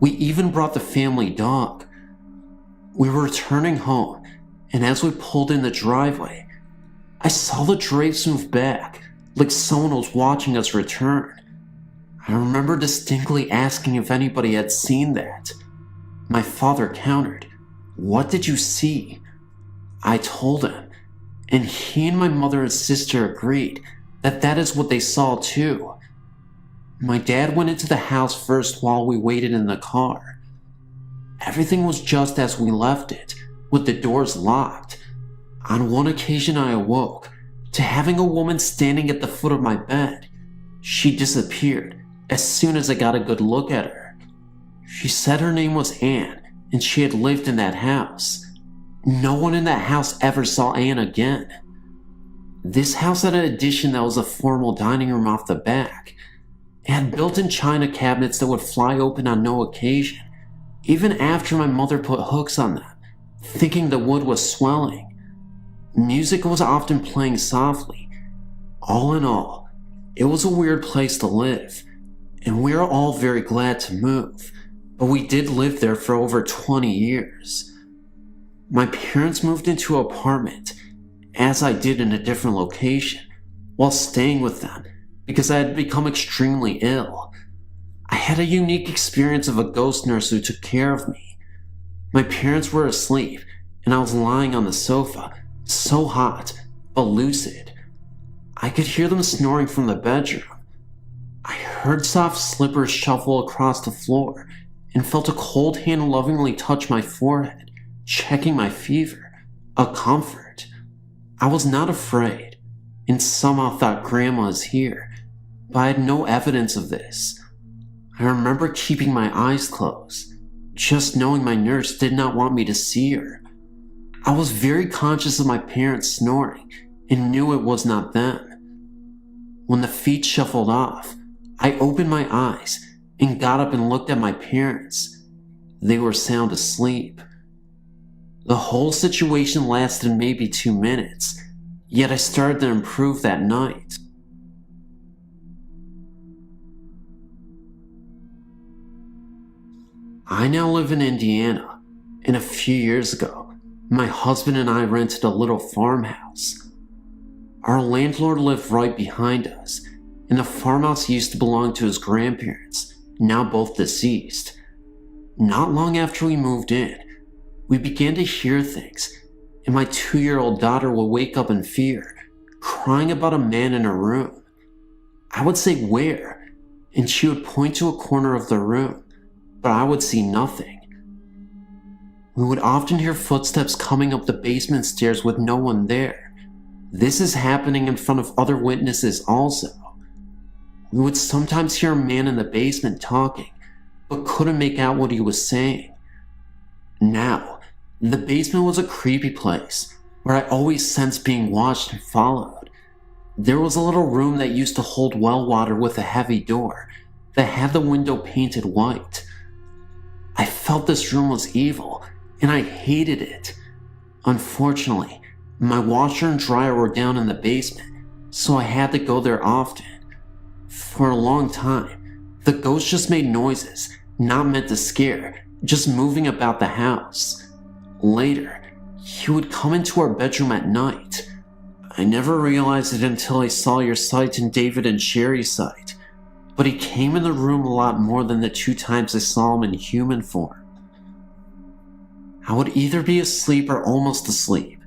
We even brought the family dog. We were returning home, and as we pulled in the driveway, I saw the drapes move back, like someone was watching us return. I remember distinctly asking if anybody had seen that. My father countered, "What did you see?" I told him, and he and my mother and sister agreed that that is what they saw too. My dad went into the house first while we waited in the car. Everything was just as we left it, with the doors locked. On one occasion I awoke to having a woman standing at the foot of my bed. She disappeared as soon as I got a good look at her. She said her name was Anne, and she had lived in that house. No one in that house ever saw Anne again. This house had an addition that was a formal dining room off the back. It had built-in china cabinets that would fly open on no occasion, even after my mother put hooks on them, thinking the wood was swelling. Music was often playing softly. All in all, it was a weird place to live, and we were all very glad to move, but we did live there for over 20 years. My parents moved into an apartment, as I did in a different location, while staying with them because I had become extremely ill. I had a unique experience of a ghost nurse who took care of me. My parents were asleep, and I was lying on the sofa, so hot, but lucid. I could hear them snoring from the bedroom. I heard soft slippers shuffle across the floor and felt a cold hand lovingly touch my forehead, checking my fever, a comfort. I was not afraid, and somehow thought Grandma is here, but I had no evidence of this. I remember keeping my eyes closed, just knowing my nurse did not want me to see her. I was very conscious of my parents snoring, and knew it was not them. When the feet shuffled off, I opened my eyes and got up and looked at my parents. They were sound asleep. The whole situation lasted maybe 2 minutes, yet I started to improve that night. I now live in Indiana, and a few years ago, my husband and I rented a little farmhouse. Our landlord lived right behind us, and the farmhouse used to belong to his grandparents, now both deceased. Not long after we moved in, we began to hear things, and my 2-year-old daughter would wake up in fear, crying about a man in her room. I would say, "Where?" and she would point to a corner of the room, but I would see nothing. We would often hear footsteps coming up the basement stairs with no one there. This is happening in front of other witnesses also. We would sometimes hear a man in the basement talking, but couldn't make out what he was saying. Now, the basement was a creepy place where I always sensed being watched and followed. There was a little room that used to hold well water with a heavy door that had the window painted white. I felt this room was evil, and I hated it. Unfortunately, my washer and dryer were down in the basement, so I had to go there often. For a long time, the ghost just made noises, not meant to scare, just moving about the house. Later, he would come into our bedroom at night. I never realized it until I saw your site and David and Sherry's site, but he came in the room a lot more than the 2 times I saw him in human form. I would either be asleep or almost asleep,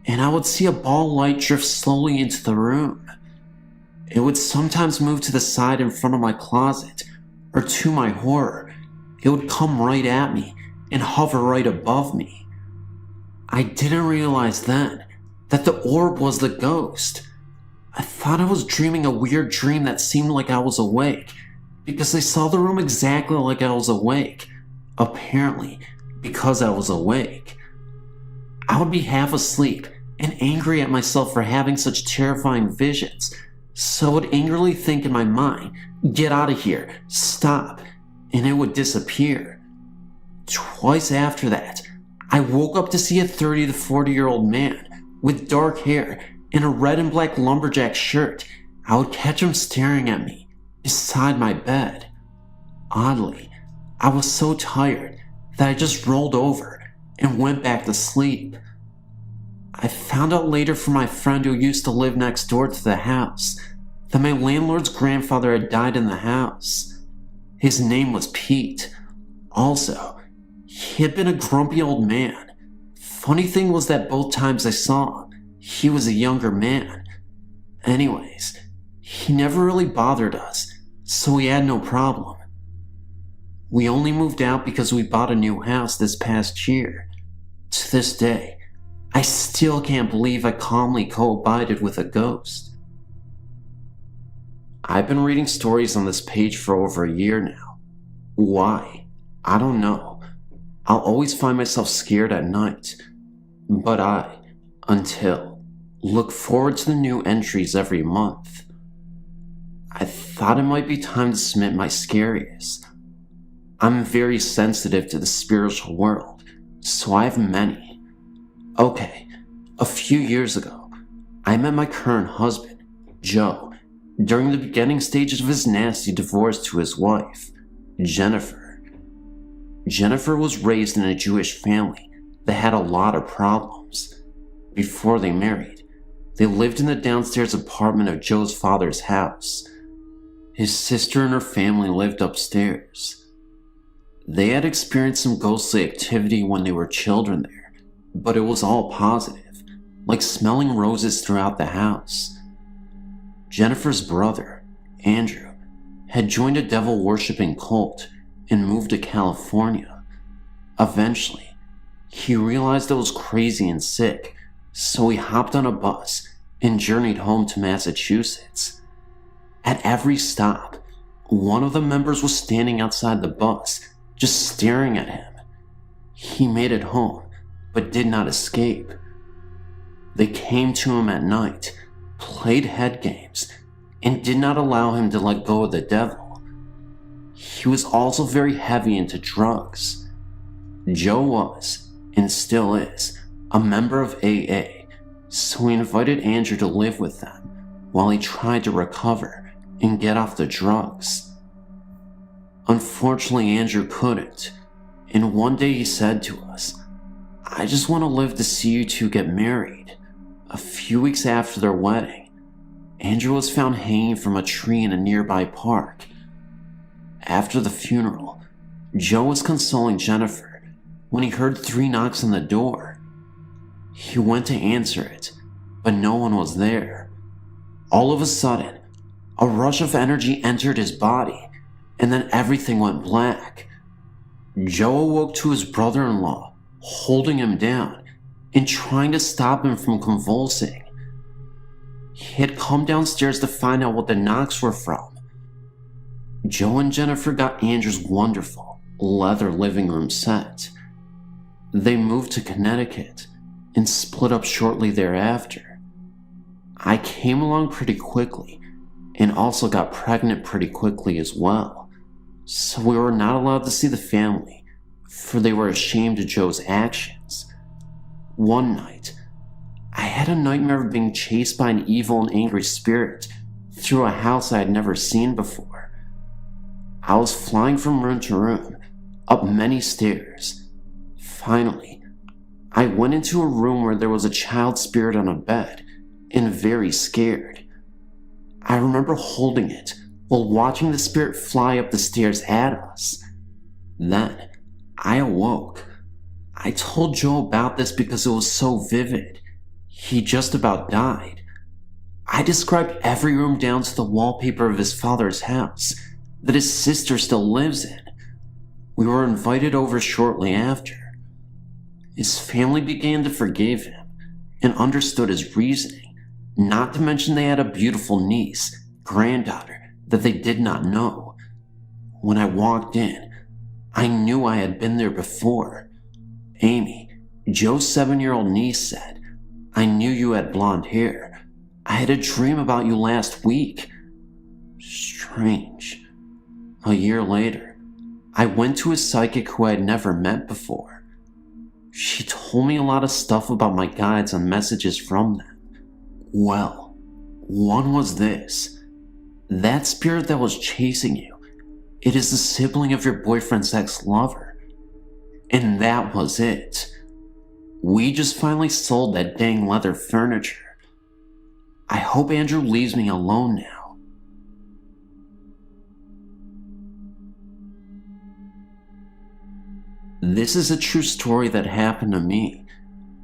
and I would see a ball light drift slowly into the room. It would sometimes move to the side in front of my closet, or to my horror, it would come right at me and hover right above me. I didn't realize then that the orb was the ghost. I thought I was dreaming a weird dream that seemed like I was awake, because I saw the room exactly like I was awake, apparently because I was awake. I would be half asleep and angry at myself for having such terrifying visions, so I would angrily think in my mind, "Get out of here, stop," and it would disappear. Twice after that, I woke up to see a 30 to 40-year-old man with dark hair and a red and black lumberjack shirt. I would catch him staring at me beside my bed. Oddly, I was so tired that I just rolled over and went back to sleep. I found out later from my friend who used to live next door to the house that my landlord's grandfather had died in the house. His name was Pete. Also, he had been a grumpy old man. Funny thing was that both times I saw him, he was a younger man. Anyways, he never really bothered us, so we had no problem. We only moved out because we bought a new house this past year. To this day, I still can't believe I calmly co-abided with a ghost. I've been reading stories on this page for over a year now. Why? I don't know. I'll always find myself scared at night. But look forward to the new entries every month. I thought it might be time to submit my scariest. I'm very sensitive to the spiritual world, so I have many. Okay, a few years ago, I met my current husband, Joe, during the beginning stages of his nasty divorce to his wife, Jennifer. Jennifer was raised in a Jewish family that had a lot of problems. Before they married, they lived in the downstairs apartment of Joe's father's house. His sister and her family lived upstairs. They had experienced some ghostly activity when they were children there, but it was all positive, like smelling roses throughout the house. Jennifer's brother, Andrew, had joined a devil-worshipping cult and moved to California. Eventually, he realized I was crazy and sick, so he hopped on a bus and journeyed home to Massachusetts. At every stop, one of the members was standing outside the bus, just staring at him. He made it home, but did not escape. They came to him at night, played head games, and did not allow him to let go of the devil. He was also very heavy into drugs. Joe was, and still is, a member of AA, so we invited Andrew to live with them while he tried to recover and get off the drugs. Unfortunately, Andrew couldn't, and one day he said to us, "I just want to live to see you two get married." A few weeks after their wedding, Andrew was found hanging from a tree in a nearby park. After the funeral, Joe was consoling Jennifer when he heard 3 knocks on the door. He went to answer it, but no one was there. All of a sudden, a rush of energy entered his body, and then everything went black. Joe awoke to his brother-in-law holding him down and trying to stop him from convulsing. He had come downstairs to find out what the knocks were from. Joe and Jennifer got Andrew's wonderful leather living room set. They moved to Connecticut and split up shortly thereafter. I came along pretty quickly and also got pregnant pretty quickly as well, so we were not allowed to see the family, for they were ashamed of Joe's actions. One night, I had a nightmare of being chased by an evil and angry spirit through a house I had never seen before. I was flying from room to room, up many stairs. Finally, I went into a room where there was a child spirit on a bed, and very scared. I remember holding it while watching the spirit fly up the stairs at us. Then, I awoke. I told Joe about this because it was so vivid. He just about died. I described every room down to the wallpaper of his father's house that his sister still lives in. We were invited over shortly after. His family began to forgive him and understood his reasoning, not to mention they had a beautiful niece, granddaughter, that they did not know. When I walked in, I knew I had been there before. Amy, Joe's 7-year-old niece, said, "I knew you had blonde hair. I had a dream about you last week." Strange. A year later, I went to a psychic who I had never met before. She told me a lot of stuff about my guides and messages from them. Well, one was this. That spirit that was chasing you, it is the sibling of your boyfriend's ex-lover. And that was it. We just finally sold that dang leather furniture. I hope Andrew leaves me alone now. This is a true story that happened to me.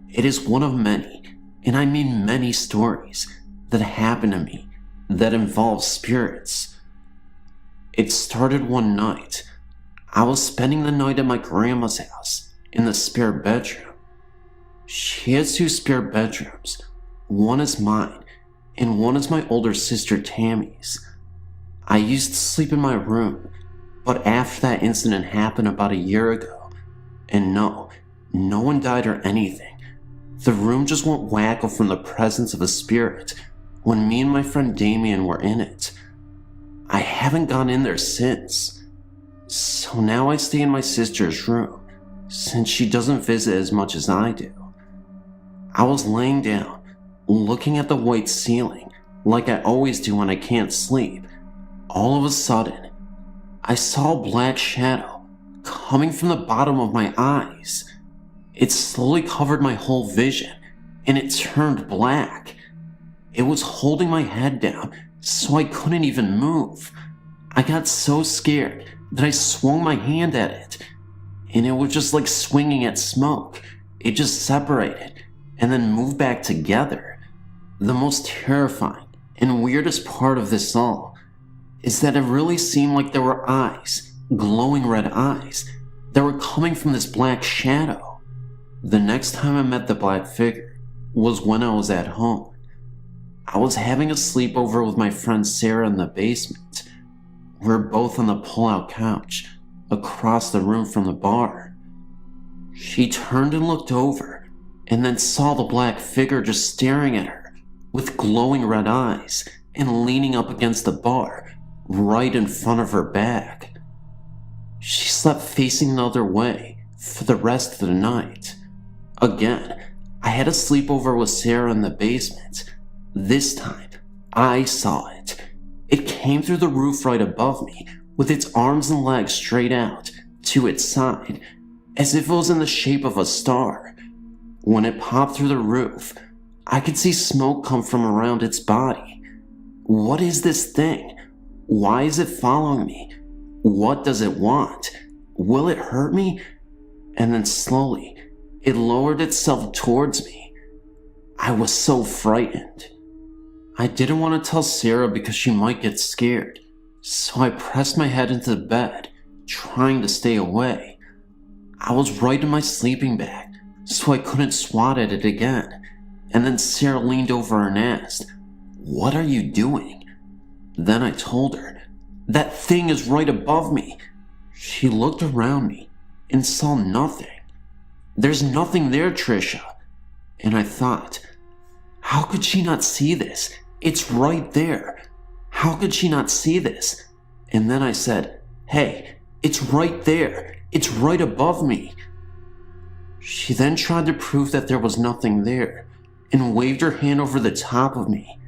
It is one of many, and I mean many stories that happened to me that involve spirits. It started one night. I was spending the night at my grandma's house in the spare bedroom. She has 2 spare bedrooms. One is mine, and one is my older sister Tammy's. I used to sleep in my room, but after that incident happened about a year ago, and no one died or anything. The room just went wacko from the presence of a spirit when me and my friend Damien were in it. I haven't gone in there since. So now I stay in my sister's room, since she doesn't visit as much as I do. I was laying down, looking at the white ceiling, like I always do when I can't sleep. All of a sudden, I saw a black shadow coming from the bottom of my eyes. It slowly covered my whole vision, and it turned black. It was holding my head down, so I couldn't even move. I got so scared that I swung my hand at it, and it was just like swinging at smoke. It just separated, and then moved back together. The most terrifying and weirdest part of this all is that it really seemed like there were eyes, glowing red eyes, that were coming from this black shadow. The next time I met the black figure was when I was at home. I was having a sleepover with my friend Sarah in the basement. We were both on the pull-out couch across the room from the bar. She turned and looked over, and then saw the black figure just staring at her with glowing red eyes and leaning up against the bar right in front of her back. She slept facing the other way for the rest of the night. Again, I had a sleepover with Sarah in the basement. This time, I saw it. It came through the roof right above me, with its arms and legs straight out to its side, as if it was in the shape of a star. When it popped through the roof, I could see smoke come from around its body. What is this thing? Why is it following me? What does it want? Will it hurt me? And then slowly, it lowered itself towards me. I was so frightened. I didn't want to tell Sarah because she might get scared, so I pressed my head into the bed, trying to stay away. I was right in my sleeping bag, so I couldn't swat at it again. And then Sarah leaned over and asked, "What are you doing?" Then I told her, "That thing is right above me." She looked around me and saw nothing. "There's nothing there, Trisha." And I thought, how could she not see this? It's right there. How could she not see this? And then I said, "Hey, it's right there. It's right above me." She then tried to prove that there was nothing there and waved her hand over the top of me.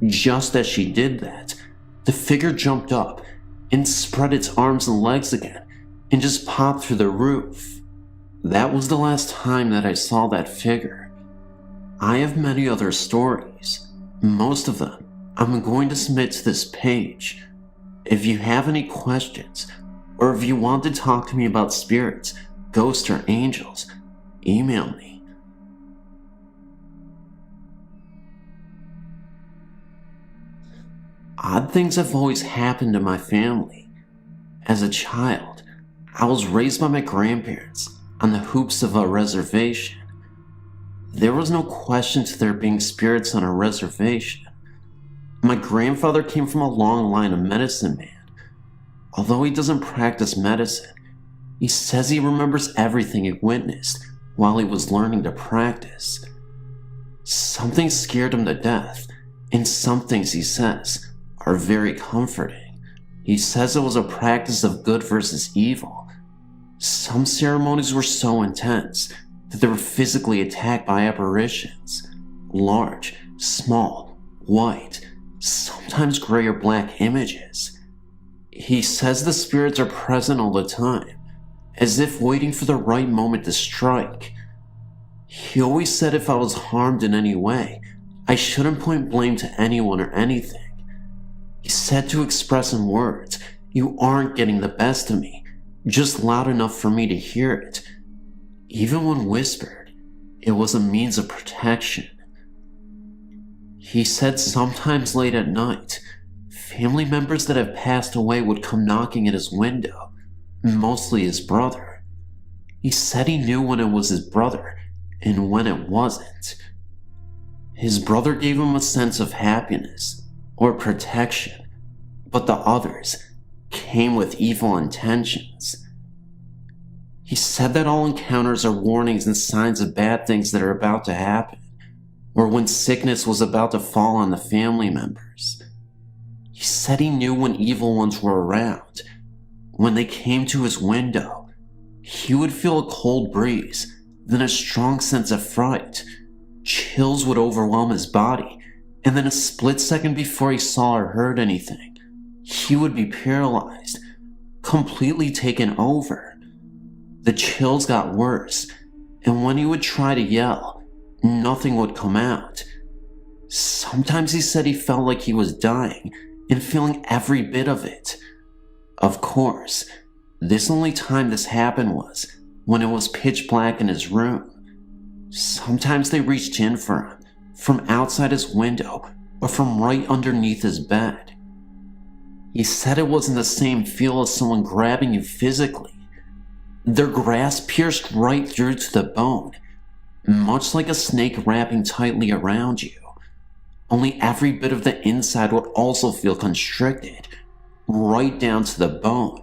Just as she did that, the figure jumped up and spread its arms and legs again and just popped through the roof. That was the last time that I saw that figure. I have many other stories. Most of them I'm going to submit to this page. If you have any questions, or if you want to talk to me about spirits, ghosts, or angels, email me. Odd things have always happened to my family. As a child, I was raised by my grandparents on the hoops of a reservation. There was no question to there being spirits on a reservation. My grandfather came from a long line of medicine men. Although he doesn't practice medicine, he says he remembers everything he witnessed while he was learning to practice. Something scared him to death, and some things he says are very comforting. He says it was a practice of good versus evil. Some ceremonies were so intense that they were physically attacked by apparitions. Large, small, white, sometimes gray or black images. He says the spirits are present all the time, as if waiting for the right moment to strike. He always said if I was harmed in any way, I shouldn't point blame to anyone or anything. He said to express in words, "You aren't getting the best of me, just loud enough for me to hear it." Even when whispered, it was a means of protection. He said sometimes late at night, family members that have passed away would come knocking at his window, mostly his brother. He said he knew when it was his brother and when it wasn't. His brother gave him a sense of happiness or protection, but the others came with evil intentions. He said that all encounters are warnings and signs of bad things that are about to happen, or when sickness was about to fall on the family members. He said he knew when evil ones were around. When they came to his window, he would feel a cold breeze, then a strong sense of fright. Chills would overwhelm his body, and then a split second before he saw or heard anything, he would be paralyzed, completely taken over. The chills got worse, and when he would try to yell, nothing would come out. Sometimes he said he felt like he was dying and feeling every bit of it. Of course, this only time this happened was when it was pitch black in his room. Sometimes they reached in for him, from outside his window or from right underneath his bed. He said it wasn't the same feel as someone grabbing you physically. Their grasp pierced right through to the bone, much like a snake wrapping tightly around you. Only every bit of the inside would also feel constricted, right down to the bone.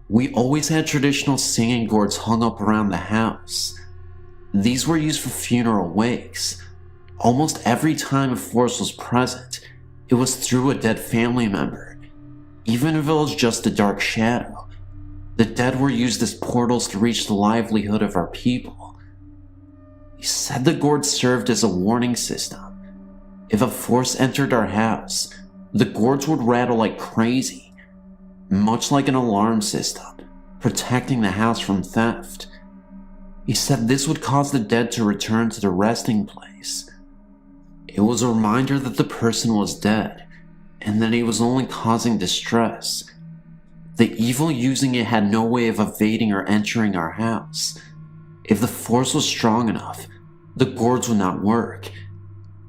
We always had traditional singing gourds hung up around the house. These were used for funeral wakes. Almost every time a force was present, it was through a dead family member, even if it was just a dark shadow. The dead were used as portals to reach the livelihood of our people. He said the gourds served as a warning system. If a force entered our house, the gourds would rattle like crazy, much like an alarm system, protecting the house from theft. He said this would cause the dead to return to their resting place. It was a reminder that the person was dead, and that he was only causing distress. The evil using it had no way of evading or entering our house. If the force was strong enough, the gourds would not work.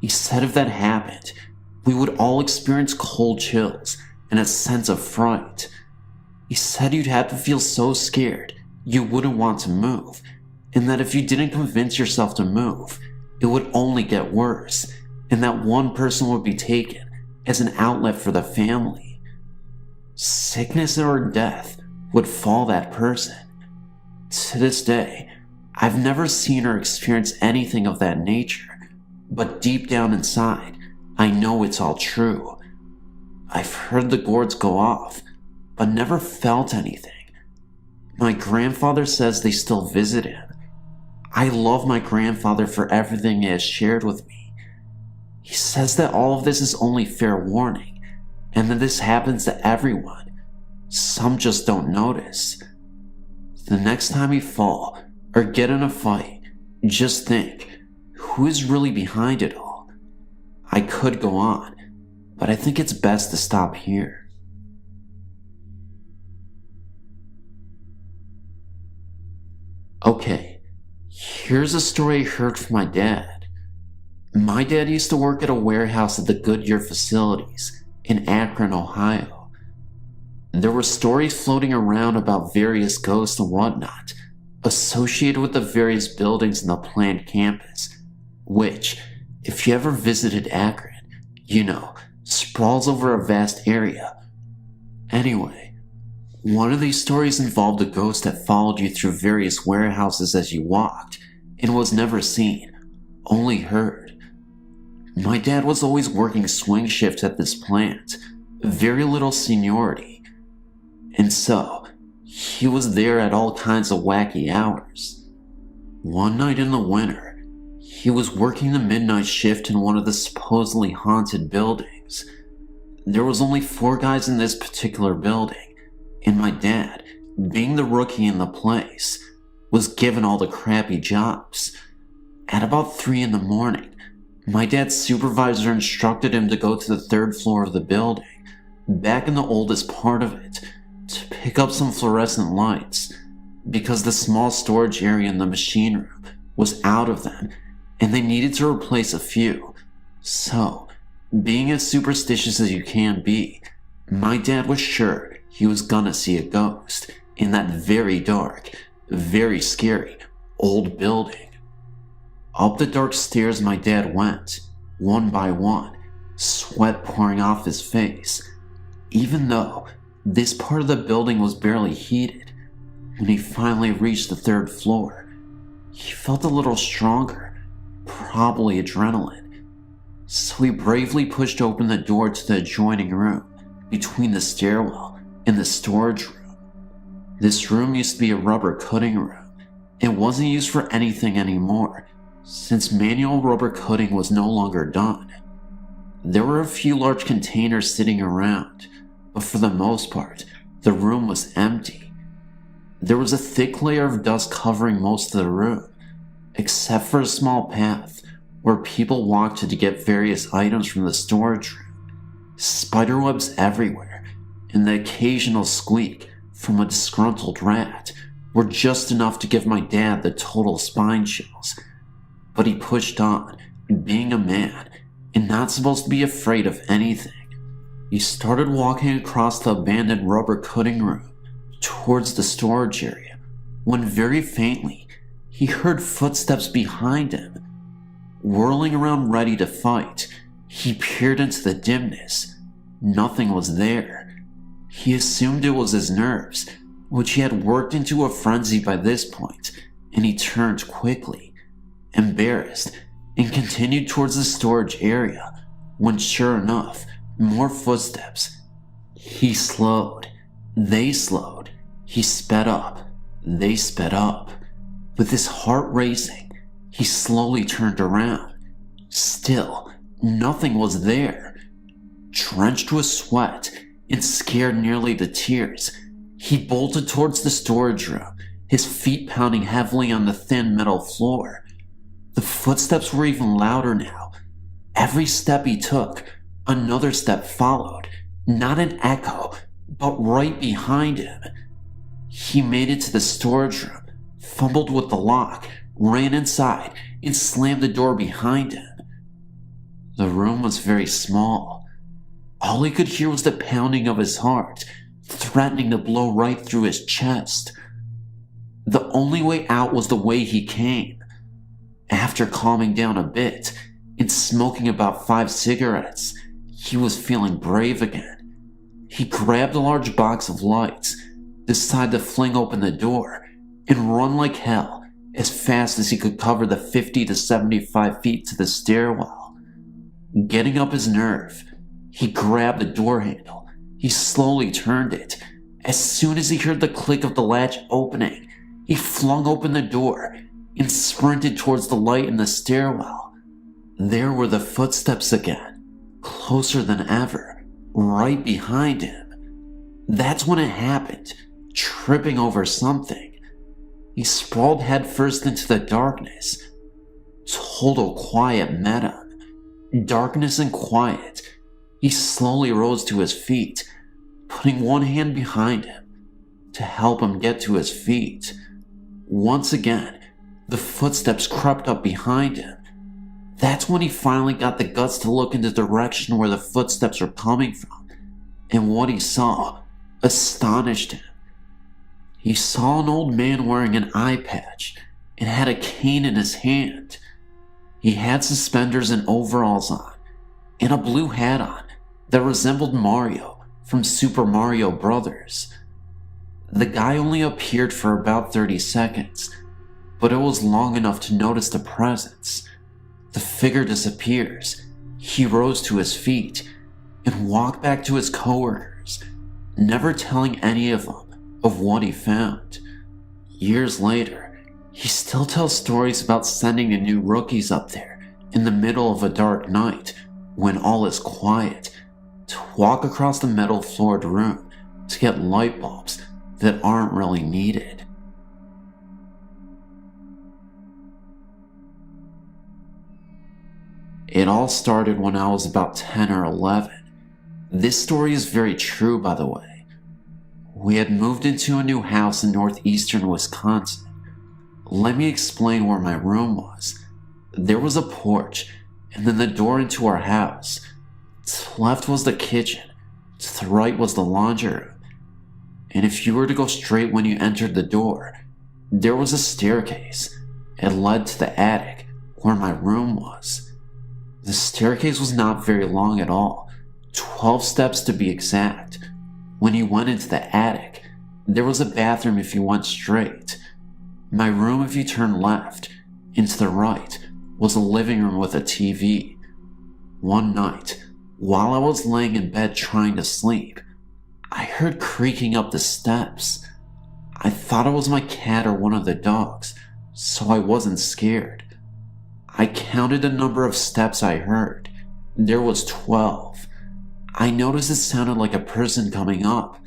He said if that happened, we would all experience cold chills and a sense of fright. He said you'd have to feel so scared you wouldn't want to move, and that if you didn't convince yourself to move, it would only get worse, and that one person would be taken as an outlet for the family. Sickness or death would fall that person. To this day, I've never seen or experienced anything of that nature, but deep down inside, I know it's all true. I've heard the gourds go off, but never felt anything. My grandfather says they still visit him. I love my grandfather for everything he has shared with me. He says that all of this is only fair warning, and that this happens to everyone. Some just don't notice. The next time you fall or get in a fight, just think, who is really behind it all? I could go on, but I think it's best to stop here. Okay, here's a story I heard from my dad. My dad used to work at a warehouse at the Goodyear facilities in Akron, Ohio. There were stories floating around about various ghosts and whatnot associated with the various buildings in the planned campus, which, if you ever visited Akron, you know, sprawls over a vast area. Anyway, one of these stories involved a ghost that followed you through various warehouses as you walked and was never seen, only heard. My dad was always working swing shifts at this plant, very little seniority, and so he was there at all kinds of wacky hours. One night in the winter, he was working the midnight shift in one of the supposedly haunted buildings. There was only 4 guys in this particular building, and my dad, being the rookie in the place, was given all the crappy jobs. At about 3 in the morning, my dad's supervisor instructed him to go to the 3rd floor of the building, back in the oldest part of it, to pick up some fluorescent lights, because the small storage area in the machine room was out of them, and they needed to replace a few. So, being as superstitious as you can be, my dad was sure he was gonna see a ghost in that very dark, very scary old building. Up the dark stairs my dad went, one by one, sweat pouring off his face, even though this part of the building was barely heated. When he finally reached the 3rd floor, he felt a little stronger, probably adrenaline. So he bravely pushed open the door to the adjoining room between the stairwell and the storage room. This room used to be a rubber cutting room. It wasn't used for anything anymore, since manual rubber cutting was no longer done. There were a few large containers sitting around, but for the most part, the room was empty. There was a thick layer of dust covering most of the room, except for a small path where people walked to get various items from the storage room. Spiderwebs everywhere, and the occasional squeak from a disgruntled rat were just enough to give my dad the total spine chills. But he pushed on, being a man, and not supposed to be afraid of anything. He started walking across the abandoned rubber cutting room towards the storage area, when very faintly he heard footsteps behind him. Whirling around ready to fight, he peered into the dimness. Nothing was there. He assumed it was his nerves, which he had worked into a frenzy by this point, and he turned quickly, embarrassed, and continued towards the storage area, when sure enough, more footsteps. He slowed. They slowed. He sped up. They sped up. With his heart racing, he slowly turned around. Still, nothing was there. Drenched with sweat and scared nearly to tears, he bolted towards the storage room, his feet pounding heavily on the thin metal floor. The footsteps were even louder now. Every step he took, another step followed, not an echo, but right behind him. He made it to the storage room, fumbled with the lock, ran inside, and slammed the door behind him. The room was very small. All he could hear was the pounding of his heart, threatening to blow right through his chest. The only way out was the way he came. After calming down a bit and smoking about 5 cigarettes, he was feeling brave again. He grabbed a large box of lights, decided to fling open the door, and run like hell as fast as he could cover the 50 to 75 feet to the stairwell. Getting up his nerve, he grabbed the door handle. He slowly turned it. As soon as he heard the click of the latch opening, he flung open the door and sprinted towards the light in the stairwell. There were the footsteps again, closer than ever, right behind him. That's when it happened, tripping over something. He sprawled headfirst into the darkness. Total quiet met him. Darkness and quiet. He slowly rose to his feet, putting one hand behind him to help him get to his feet. Once again, the footsteps crept up behind him. That's when he finally got the guts to look in the direction where the footsteps were coming from, and what he saw astonished him. He saw an old man wearing an eye patch and had a cane in his hand. He had suspenders and overalls on, and a blue hat on that resembled Mario from Super Mario Bros. The guy only appeared for about 30 seconds, but it was long enough to notice the presence. The figure disappears. He rose to his feet and walked back to his coworkers, never telling any of them of what he found. Years later, he still tells stories about sending the new rookies up there in the middle of a dark night when all is quiet to walk across the metal floored room to get light bulbs that aren't really needed. It all started when I was about 10 or 11. This story is very true, by the way. We had moved into a new house in northeastern Wisconsin. Let me explain where my room was. There was a porch, and then the door into our house. To the left was the kitchen, to the right was the laundry room. And if you were to go straight when you entered the door, there was a staircase. It led to the attic, where my room was. The staircase was not very long at all, 12 steps to be exact. When you went into the attic, there was a bathroom if you went straight. My room if you turned left, and to the right was a living room with a TV. One night, while I was laying in bed trying to sleep, I heard creaking up the steps. I thought it was my cat or one of the dogs, so I wasn't scared. I counted the number of steps I heard. There was 12. I noticed it sounded like a person coming up.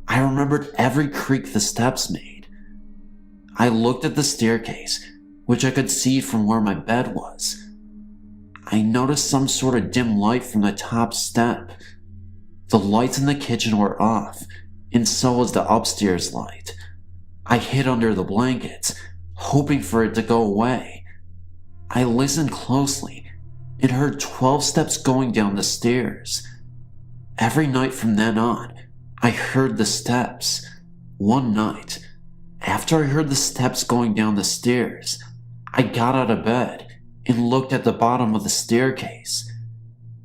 I remembered every creak the steps made. I looked at the staircase, which I could see from where my bed was. I noticed some sort of dim light from the top step. The lights in the kitchen were off, and so was the upstairs light. I hid under the blankets, hoping for it to go away. I listened closely and heard 12 steps going down the stairs. Every night from then on, I heard the steps. One night, after I heard the steps going down the stairs, I got out of bed and looked at the bottom of the staircase.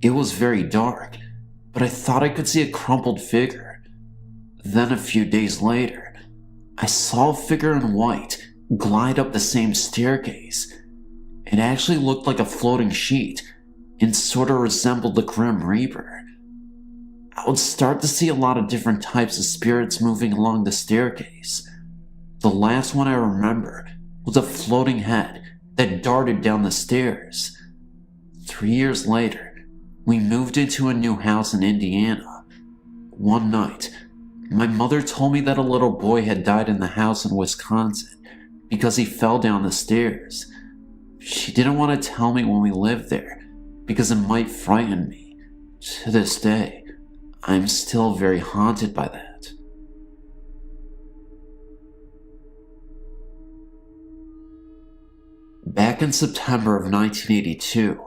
It was very dark, but I thought I could see a crumpled figure. Then a few days later, I saw a figure in white glide up the same staircase. It actually looked like a floating sheet and sort of resembled the Grim Reaper. I would start to see a lot of different types of spirits moving along the staircase. The last one I remember was a floating head that darted down the stairs. 3 years later, we moved into a new house in Indiana. One night, my mother told me that a little boy had died in the house in Wisconsin because he fell down the stairs. She didn't want to tell me when we lived there because it might frighten me. To this day, I'm still very haunted by that. Back in September of 1982,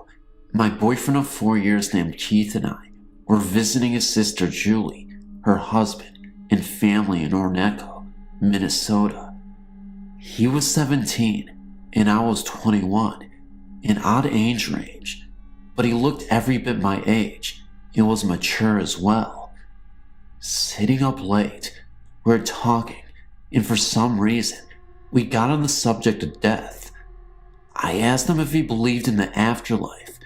my boyfriend of 4 years named Keith and I were visiting his sister Julie, her husband, and family in Orneco, Minnesota. He was 17 and I was 21, an odd age range, but he looked every bit my age and was mature as well. Sitting up late, we were talking, and for some reason, we got on the subject of death. I asked him if he believed in the afterlife,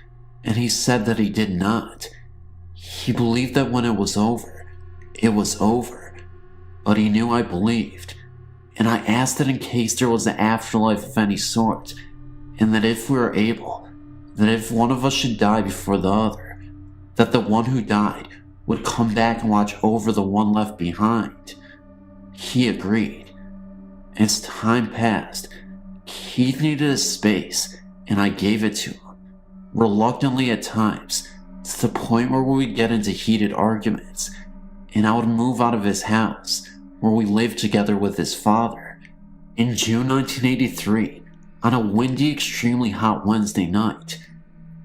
and he said that he did not. He believed that when it was over, but he knew I believed, and I asked that in case there was an afterlife of any sort, and that if we were able, that if one of us should die before the other, that the one who died would come back and watch over the one left behind. He agreed. As time passed, Keith needed a space, and I gave it to him, reluctantly at times, to the point where we would get into heated arguments, and I would move out of his house, where we lived together with his father. In June 1983, on a windy, extremely hot Wednesday night,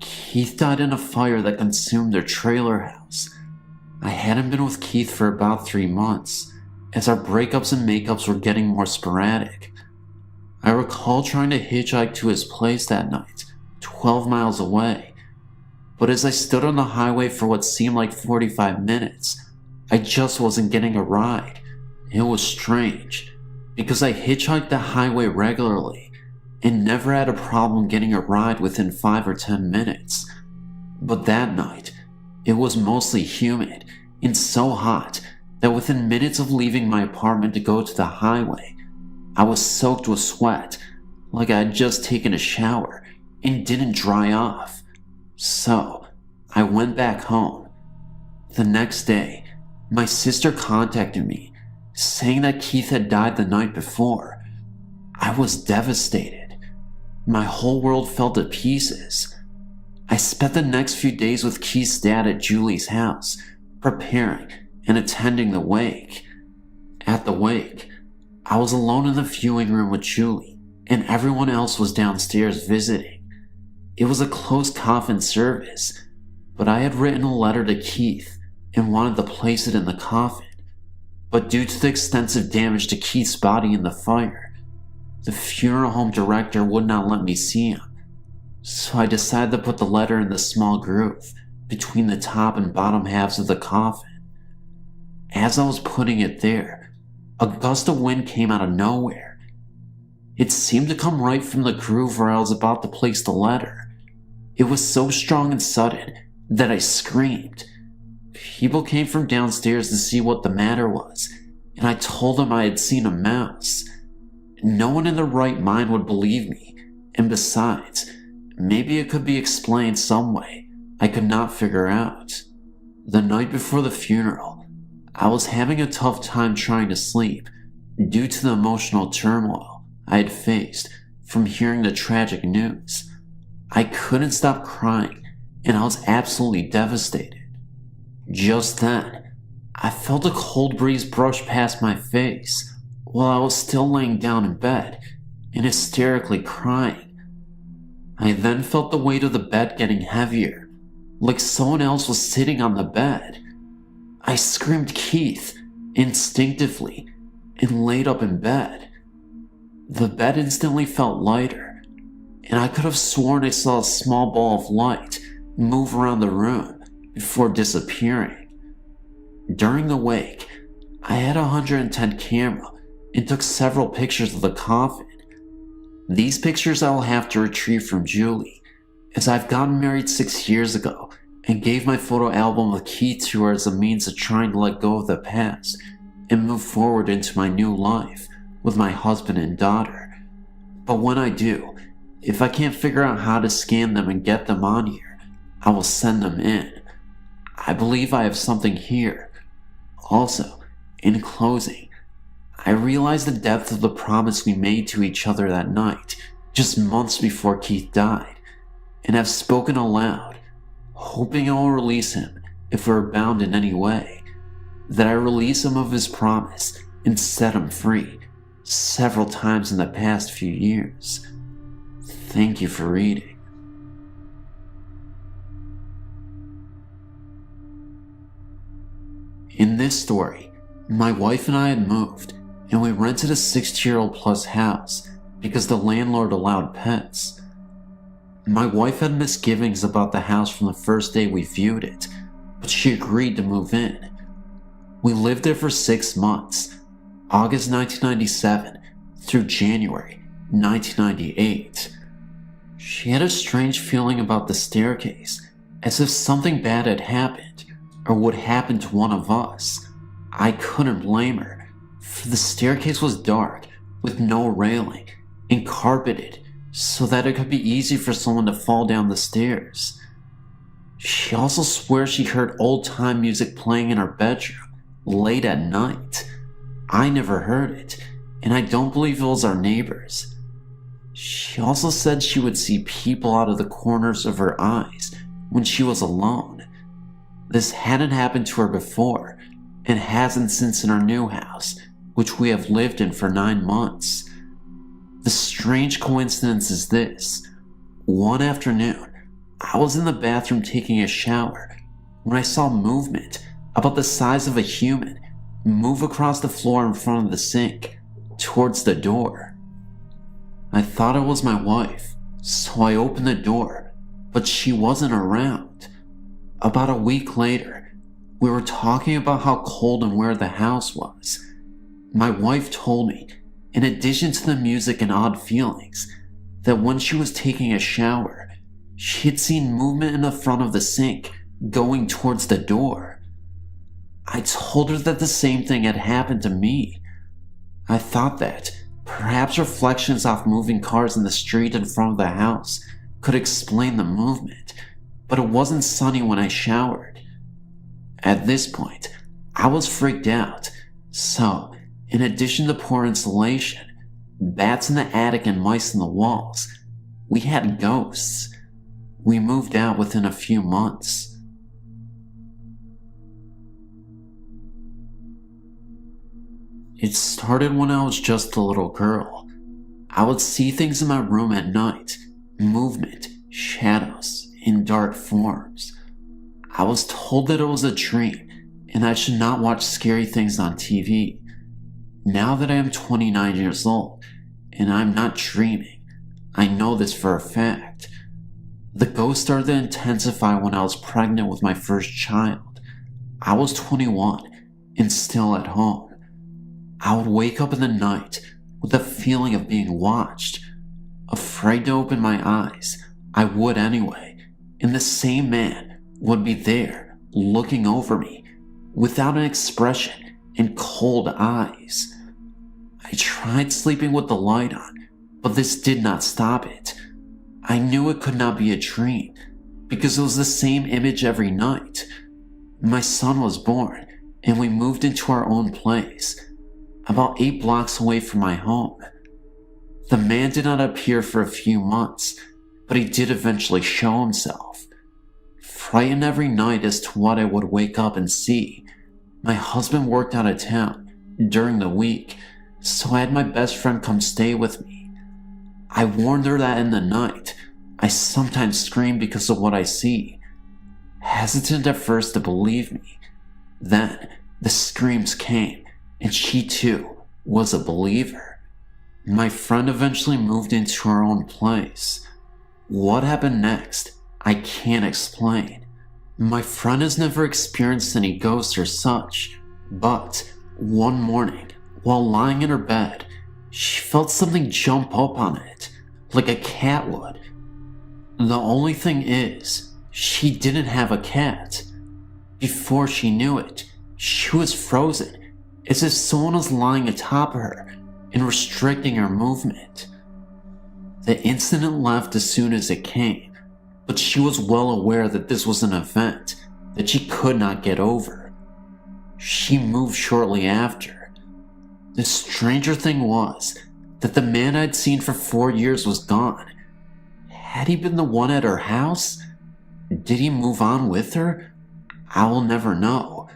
Keith died in a fire that consumed their trailer house. I hadn't been with Keith for about 3 months, as our breakups and makeups were getting more sporadic. I recall trying to hitchhike to his place that night, 12 miles away, but as I stood on the highway for what seemed like 45 minutes, I just wasn't getting a ride. It was strange, because I hitchhiked the highway regularly and never had a problem getting a ride within 5 or 10 minutes. But that night, it was mostly humid and so hot that within minutes of leaving my apartment to go to the highway, I was soaked with sweat, like I had just taken a shower and didn't dry off. So, I went back home. The next day, my sister contacted me, saying that Keith had died the night before. I was devastated. My whole world fell to pieces. I spent the next few days with Keith's dad at Julie's house, preparing and attending the wake. At the wake, I was alone in the viewing room with Julie, and everyone else was downstairs visiting. It was a closed coffin service, but I had written a letter to Keith and wanted to place it in the coffin. But due to the extensive damage to Keith's body in the fire, the funeral home director would not let me see him. So I decided to put the letter in the small groove between the top and bottom halves of the coffin. As I was putting it there, a gust of wind came out of nowhere. It seemed to come right from the groove where I was about to place the letter. It was so strong and sudden that I screamed. People came from downstairs to see what the matter was, and I told them I had seen a mouse. No one in their right mind would believe me, and besides, maybe it could be explained some way I could not figure out. The night before the funeral, I was having a tough time trying to sleep due to the emotional turmoil I had faced from hearing the tragic news. I couldn't stop crying, and I was absolutely devastated. Just then, I felt a cold breeze brush past my face while I was still laying down in bed and hysterically crying. I then felt the weight of the bed getting heavier, like someone else was sitting on the bed. I screamed Keith instinctively and laid up in bed. The bed instantly felt lighter, and I could have sworn I saw a small ball of light move around the room before disappearing. During the wake, I had a 110 camera and took several pictures of the coffin. These pictures I will have to retrieve from Julie, as I've gotten married 6 years ago and gave my photo album the key to her as a means of trying to let go of the past and move forward into my new life with my husband and daughter. But when I do, if I can't figure out how to scan them and get them on here, I will send them in. I believe I have something here. Also, in closing, I realize the depth of the promise we made to each other that night, just months before Keith died, and have spoken aloud, hoping I will release him if we're bound in any way, that I release him of his promise and set him free several times in the past few years. Thank you for reading. In this story, my wife and I had moved, and we rented a 60-year-old plus house because the landlord allowed pets. My wife had misgivings about the house from the first day we viewed it, but she agreed to move in. We lived there for 6 months, August 1997 through January 1998. She had a strange feeling about the staircase, as if something bad had happened, or would happen to one of us. I couldn't blame her, for the staircase was dark, with no railing, and carpeted, so that it could be easy for someone to fall down the stairs. She also swears she heard old-time music playing in her bedroom, late at night. I never heard it, and I don't believe it was our neighbors. She also said she would see people out of the corners of her eyes when she was alone. This hadn't happened to her before, and hasn't since in our new house, which we have lived in for 9 months. The strange coincidence is this. One afternoon, I was in the bathroom taking a shower when I saw movement about the size of a human move across the floor in front of the sink towards the door. I thought it was my wife, so I opened the door, but she wasn't around. About a week later, we were talking about how cold and where the house was. My wife told me, in addition to the music and odd feelings, that when she was taking a shower, she had seen movement in the front of the sink going towards the door. I told her that the same thing had happened to me. I thought that perhaps reflections off moving cars in the street in front of the house could explain the movement, but it wasn't sunny when I showered. At this point, I was freaked out, so in addition to poor insulation, bats in the attic and mice in the walls, we had ghosts. We moved out within a few months. It started when I was just a little girl. I would see things in my room at night, movement, shadows, in dark forms. I was told that it was a dream and I should not watch scary things on TV. Now that I am 29 years old and I'm not dreaming, I know this for a fact. The ghosts started to intensify when I was pregnant with my first child. I was 21 and still at home. I would wake up in the night with a feeling of being watched. Afraid to open my eyes, I would anyway, and the same man would be there, looking over me, without an expression and cold eyes. I tried sleeping with the light on, but this did not stop it. I knew it could not be a dream, because it was the same image every night. My son was born, and we moved into our own place, about 8 blocks away from my home. The man did not appear for a few months, but he did eventually show himself. Frightened every night as to what I would wake up and see, my husband worked out of town during the week, so I had my best friend come stay with me. I warned her that in the night, I sometimes scream because of what I see. Hesitant at first to believe me, then the screams came, and she too was a believer. My friend eventually moved into her own place. What happened next, I can't explain. My friend has never experienced any ghosts or such, but one morning, while lying in her bed, she felt something jump up on it, like a cat would. The only thing is, She didn't have a cat. Before she knew it, she was frozen, as if someone was lying atop her and restricting her movement. The incident left as soon as it came, but she was well aware that this was an event that she could not get over. She moved shortly after. The stranger thing was that the man I'd seen for 4 years was gone. Had he been the one at her house? Did he move on with her? I will never know.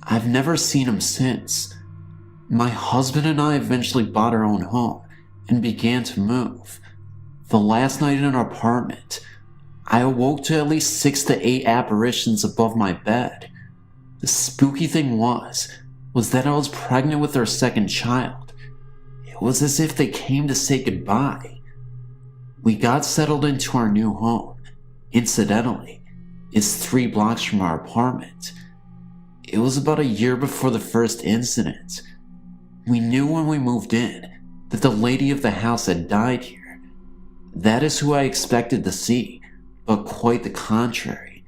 I've never seen him since. My husband and I eventually bought our own home and began to move. The last night in our apartment, I awoke to at least 6 to 8 apparitions above my bed. The spooky thing was that I was pregnant with our second child. It was as if they came to say goodbye. We got settled into our new home. Incidentally, it's 3 blocks from our apartment. It was about a year before the first incident. We knew when we moved in that the lady of the house had died here. That is who I expected to see, but quite the contrary.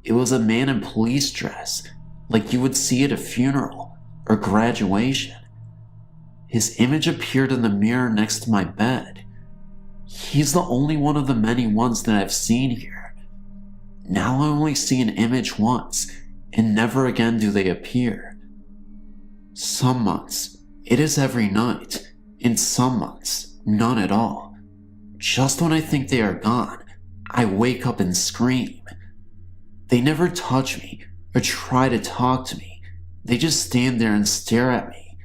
It was a man in police dress, like you would see at a funeral or graduation. His image appeared in the mirror next to my bed. He's the only one of the many ones that I've seen here. Now I only see an image once, and never again do they appear. Some months, it is every night. In some months, none at all. Just when I think they are gone, I wake up and scream. They never touch me or try to talk to me. They just stand there and stare at me.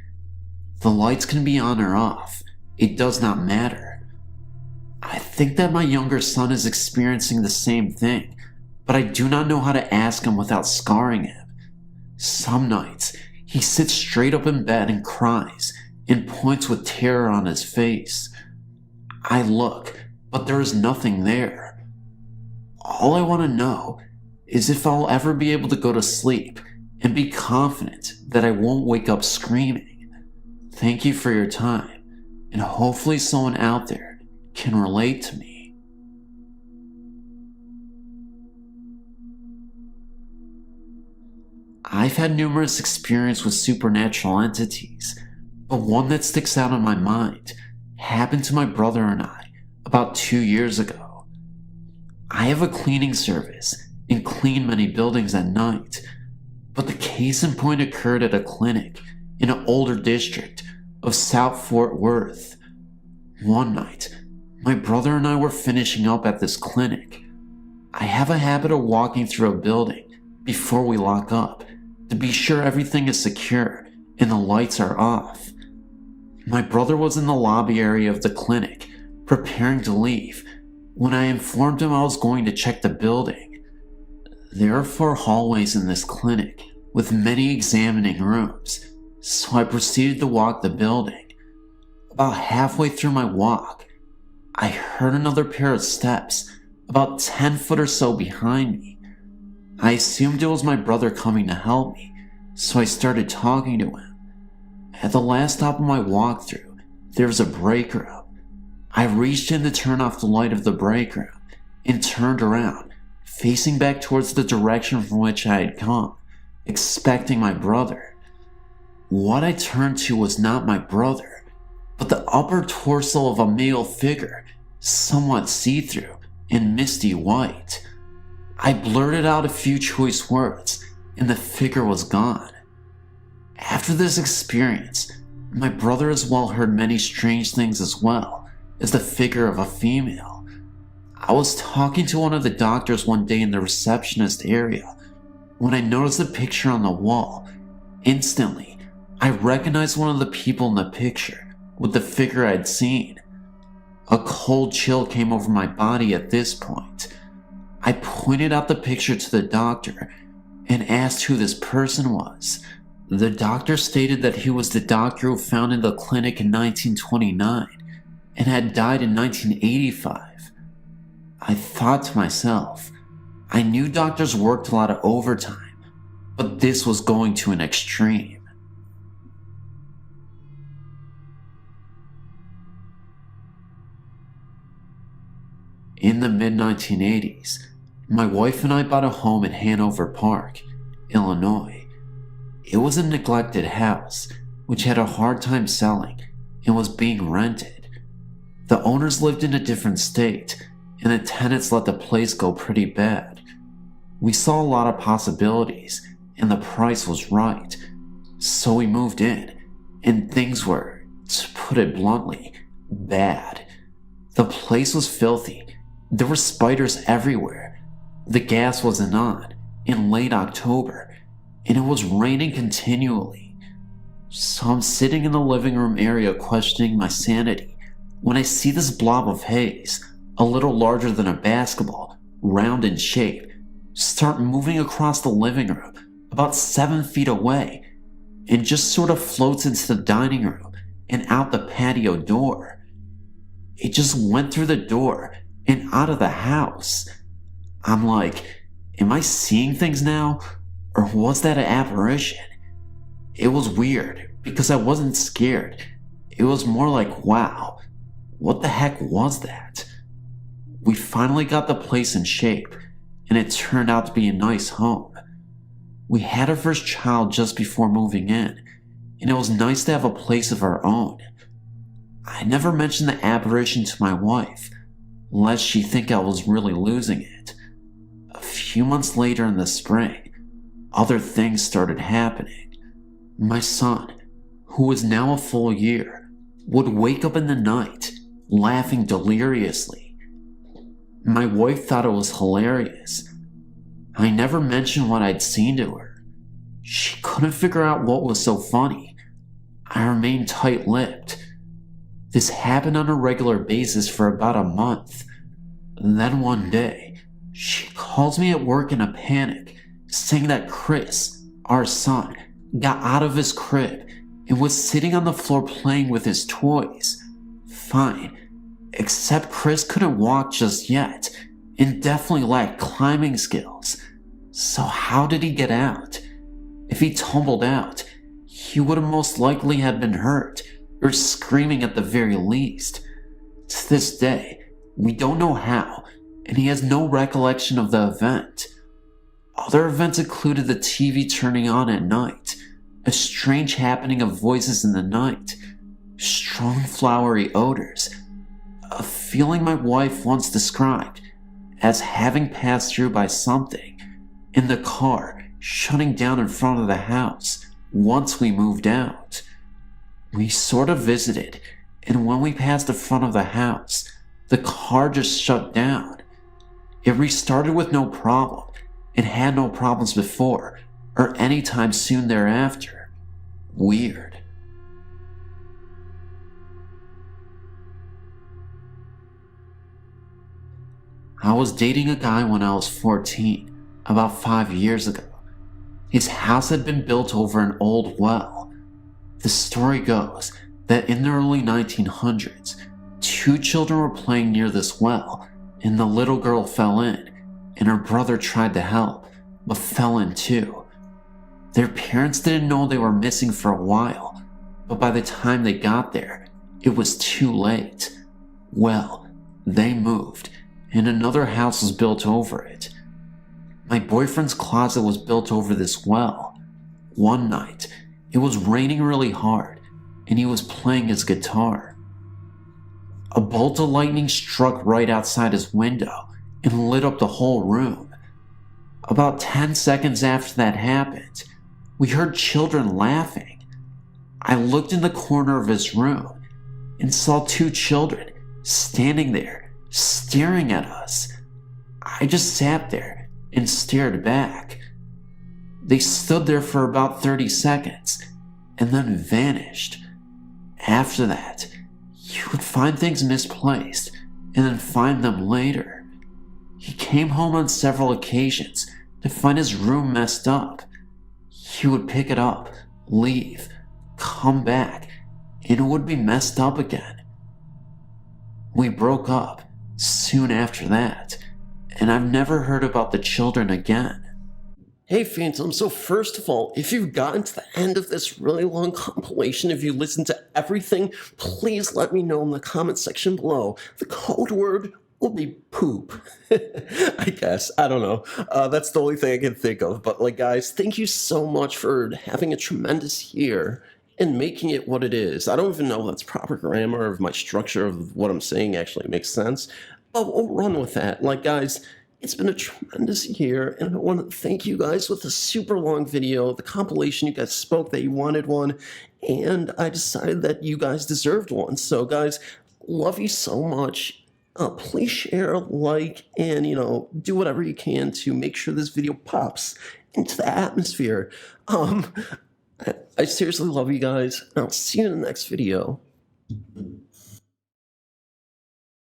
The lights can be on or off. It does not matter. I think that my younger son is experiencing the same thing, but I do not know how to ask him without scarring him. Some nights, he sits straight up in bed and cries and points with terror on his face. I look, but there is nothing there. All I want to know is if I'll ever be able to go to sleep and be confident that I won't wake up screaming. Thank you for your time, and hopefully someone out there can relate to me. I've had numerous experiences with supernatural entities, but one that sticks out in my mind happened to my brother and I about 2 years ago. I have a cleaning service and clean many buildings at night, but the case in point occurred at a clinic in an older district of South Fort Worth. One night, my brother and I were finishing up at this clinic. I have a habit of walking through a building before we lock up to be sure everything is secure and the lights are off. My brother was in the lobby area of the clinic, preparing to leave, when I informed him I was going to check the building. There are 4 hallways in this clinic, with many examining rooms, so I proceeded to walk the building. About halfway through my walk, I heard another pair of steps, about 10 foot or so behind me. I assumed it was my brother coming to help me, so I started talking to him. At the last stop of my walkthrough, there was a break room. I reached in to turn off the light of the break room and turned around, facing back towards the direction from which I had come, expecting my brother. What I turned to was not my brother, but the upper torso of a male figure, somewhat see-through and misty white. I blurted out a few choice words, and the figure was gone. After this experience, my brother as well heard many strange things as well as the figure of a female. I was talking to one of the doctors one day in the receptionist area when I noticed a picture on the wall. Instantly, I recognized one of the people in the picture with the figure I'd seen. A cold chill came over my body at this point. I pointed out the picture to the doctor and asked who this person was. The doctor stated that he was the doctor who founded the clinic in 1929 and had died in 1985. I thought to myself, I knew doctors worked a lot of overtime, but this was going to an extreme. In the mid-1980s, My wife and I bought a home in Hanover Park, Illinois. It was a neglected house, which had a hard time selling and was being rented. The owners lived in a different state, and the tenants let the place go pretty bad. We saw a lot of possibilities, and the price was right. So we moved in, and things were, to put it bluntly, bad. The place was filthy. There were spiders everywhere. The gas wasn't on in late October, and it was raining continually. So I'm sitting in the living room area questioning my sanity when I see this blob of haze, a little larger than a basketball, round in shape, start moving across the living room about 7 feet away and just sort of floats into the dining room and out the patio door. It just went through the door and out of the house. I'm like, am I seeing things now? Or was that an apparition? It was weird because I wasn't scared. It was more like, wow, what the heck was that? We finally got the place in shape, and it turned out to be a nice home. We had our first child just before moving in, and it was nice to have a place of our own. I never mentioned the apparition to my wife, lest she think I was really losing it. A few months later in the spring, other things started happening. My son, who was now a full year, would wake up in the night, laughing deliriously. My wife thought it was hilarious. I never mentioned what I'd seen to her. She couldn't figure out what was so funny. I remained tight-lipped. This happened on a regular basis for about a month. Then one day, she calls me at work in a panic, saying that Chris, our son, got out of his crib and was sitting on the floor playing with his toys. Fine, except Chris couldn't walk just yet and definitely lacked climbing skills. So how did he get out? If he tumbled out, he would have most likely have been hurt or screaming at the very least. To this day, we don't know how, and he has no recollection of the event. Other events included the TV turning on at night, a strange happening of voices in the night, strong flowery odors, a feeling my wife once described as having passed through by something, and the car shutting down in front of the house once we moved out. We sort of visited, and when we passed the front of the house, the car just shut down. It restarted with no problem. It had no problems before, or any time soon thereafter. Weird. I was dating a guy when I was 14, about 5 years ago. His house had been built over an old well. The story goes that in the early 1900s, 2 children were playing near this well, and the little girl fell in, and her brother tried to help, but fell in too. Their parents didn't know they were missing for a while, but by the time they got there, it was too late. Well, they moved, and another house was built over it. My boyfriend's closet was built over this well. One night, it was raining really hard, and he was playing his guitar. A bolt of lightning struck right outside his window and lit up the whole room. About 10 seconds after that happened, we heard children laughing. I looked in the corner of his room and saw 2 children standing there, staring at us. I just sat there and stared back. They stood there for about 30 seconds and then vanished. After that, you would find things misplaced and then find them later. He came home on several occasions to find his room messed up. He would pick it up, leave, come back, and it would be messed up again. We broke up soon after that, and I've never heard about the children again. Hey Phantom, so first of all, if you've gotten to the end of this really long compilation, if you listened to everything, please let me know in the comment section below. The code word will be poop. I guess. I don't know. That's the only thing I can think of. But, like, guys, thank you so much for having a tremendous year and making it what it is. I don't even know if that's proper grammar, or if my structure of what I'm saying actually makes sense. But we'll run with that. Like, guys, it's been a tremendous year, and I want to thank you guys with a super long video, the compilation. You guys spoke that you wanted one, and I decided that you guys deserved one. So, guys, love you so much. Please share, like, and, do whatever you can to make sure this video pops into the atmosphere. I seriously love you guys, and I'll see you in the next video.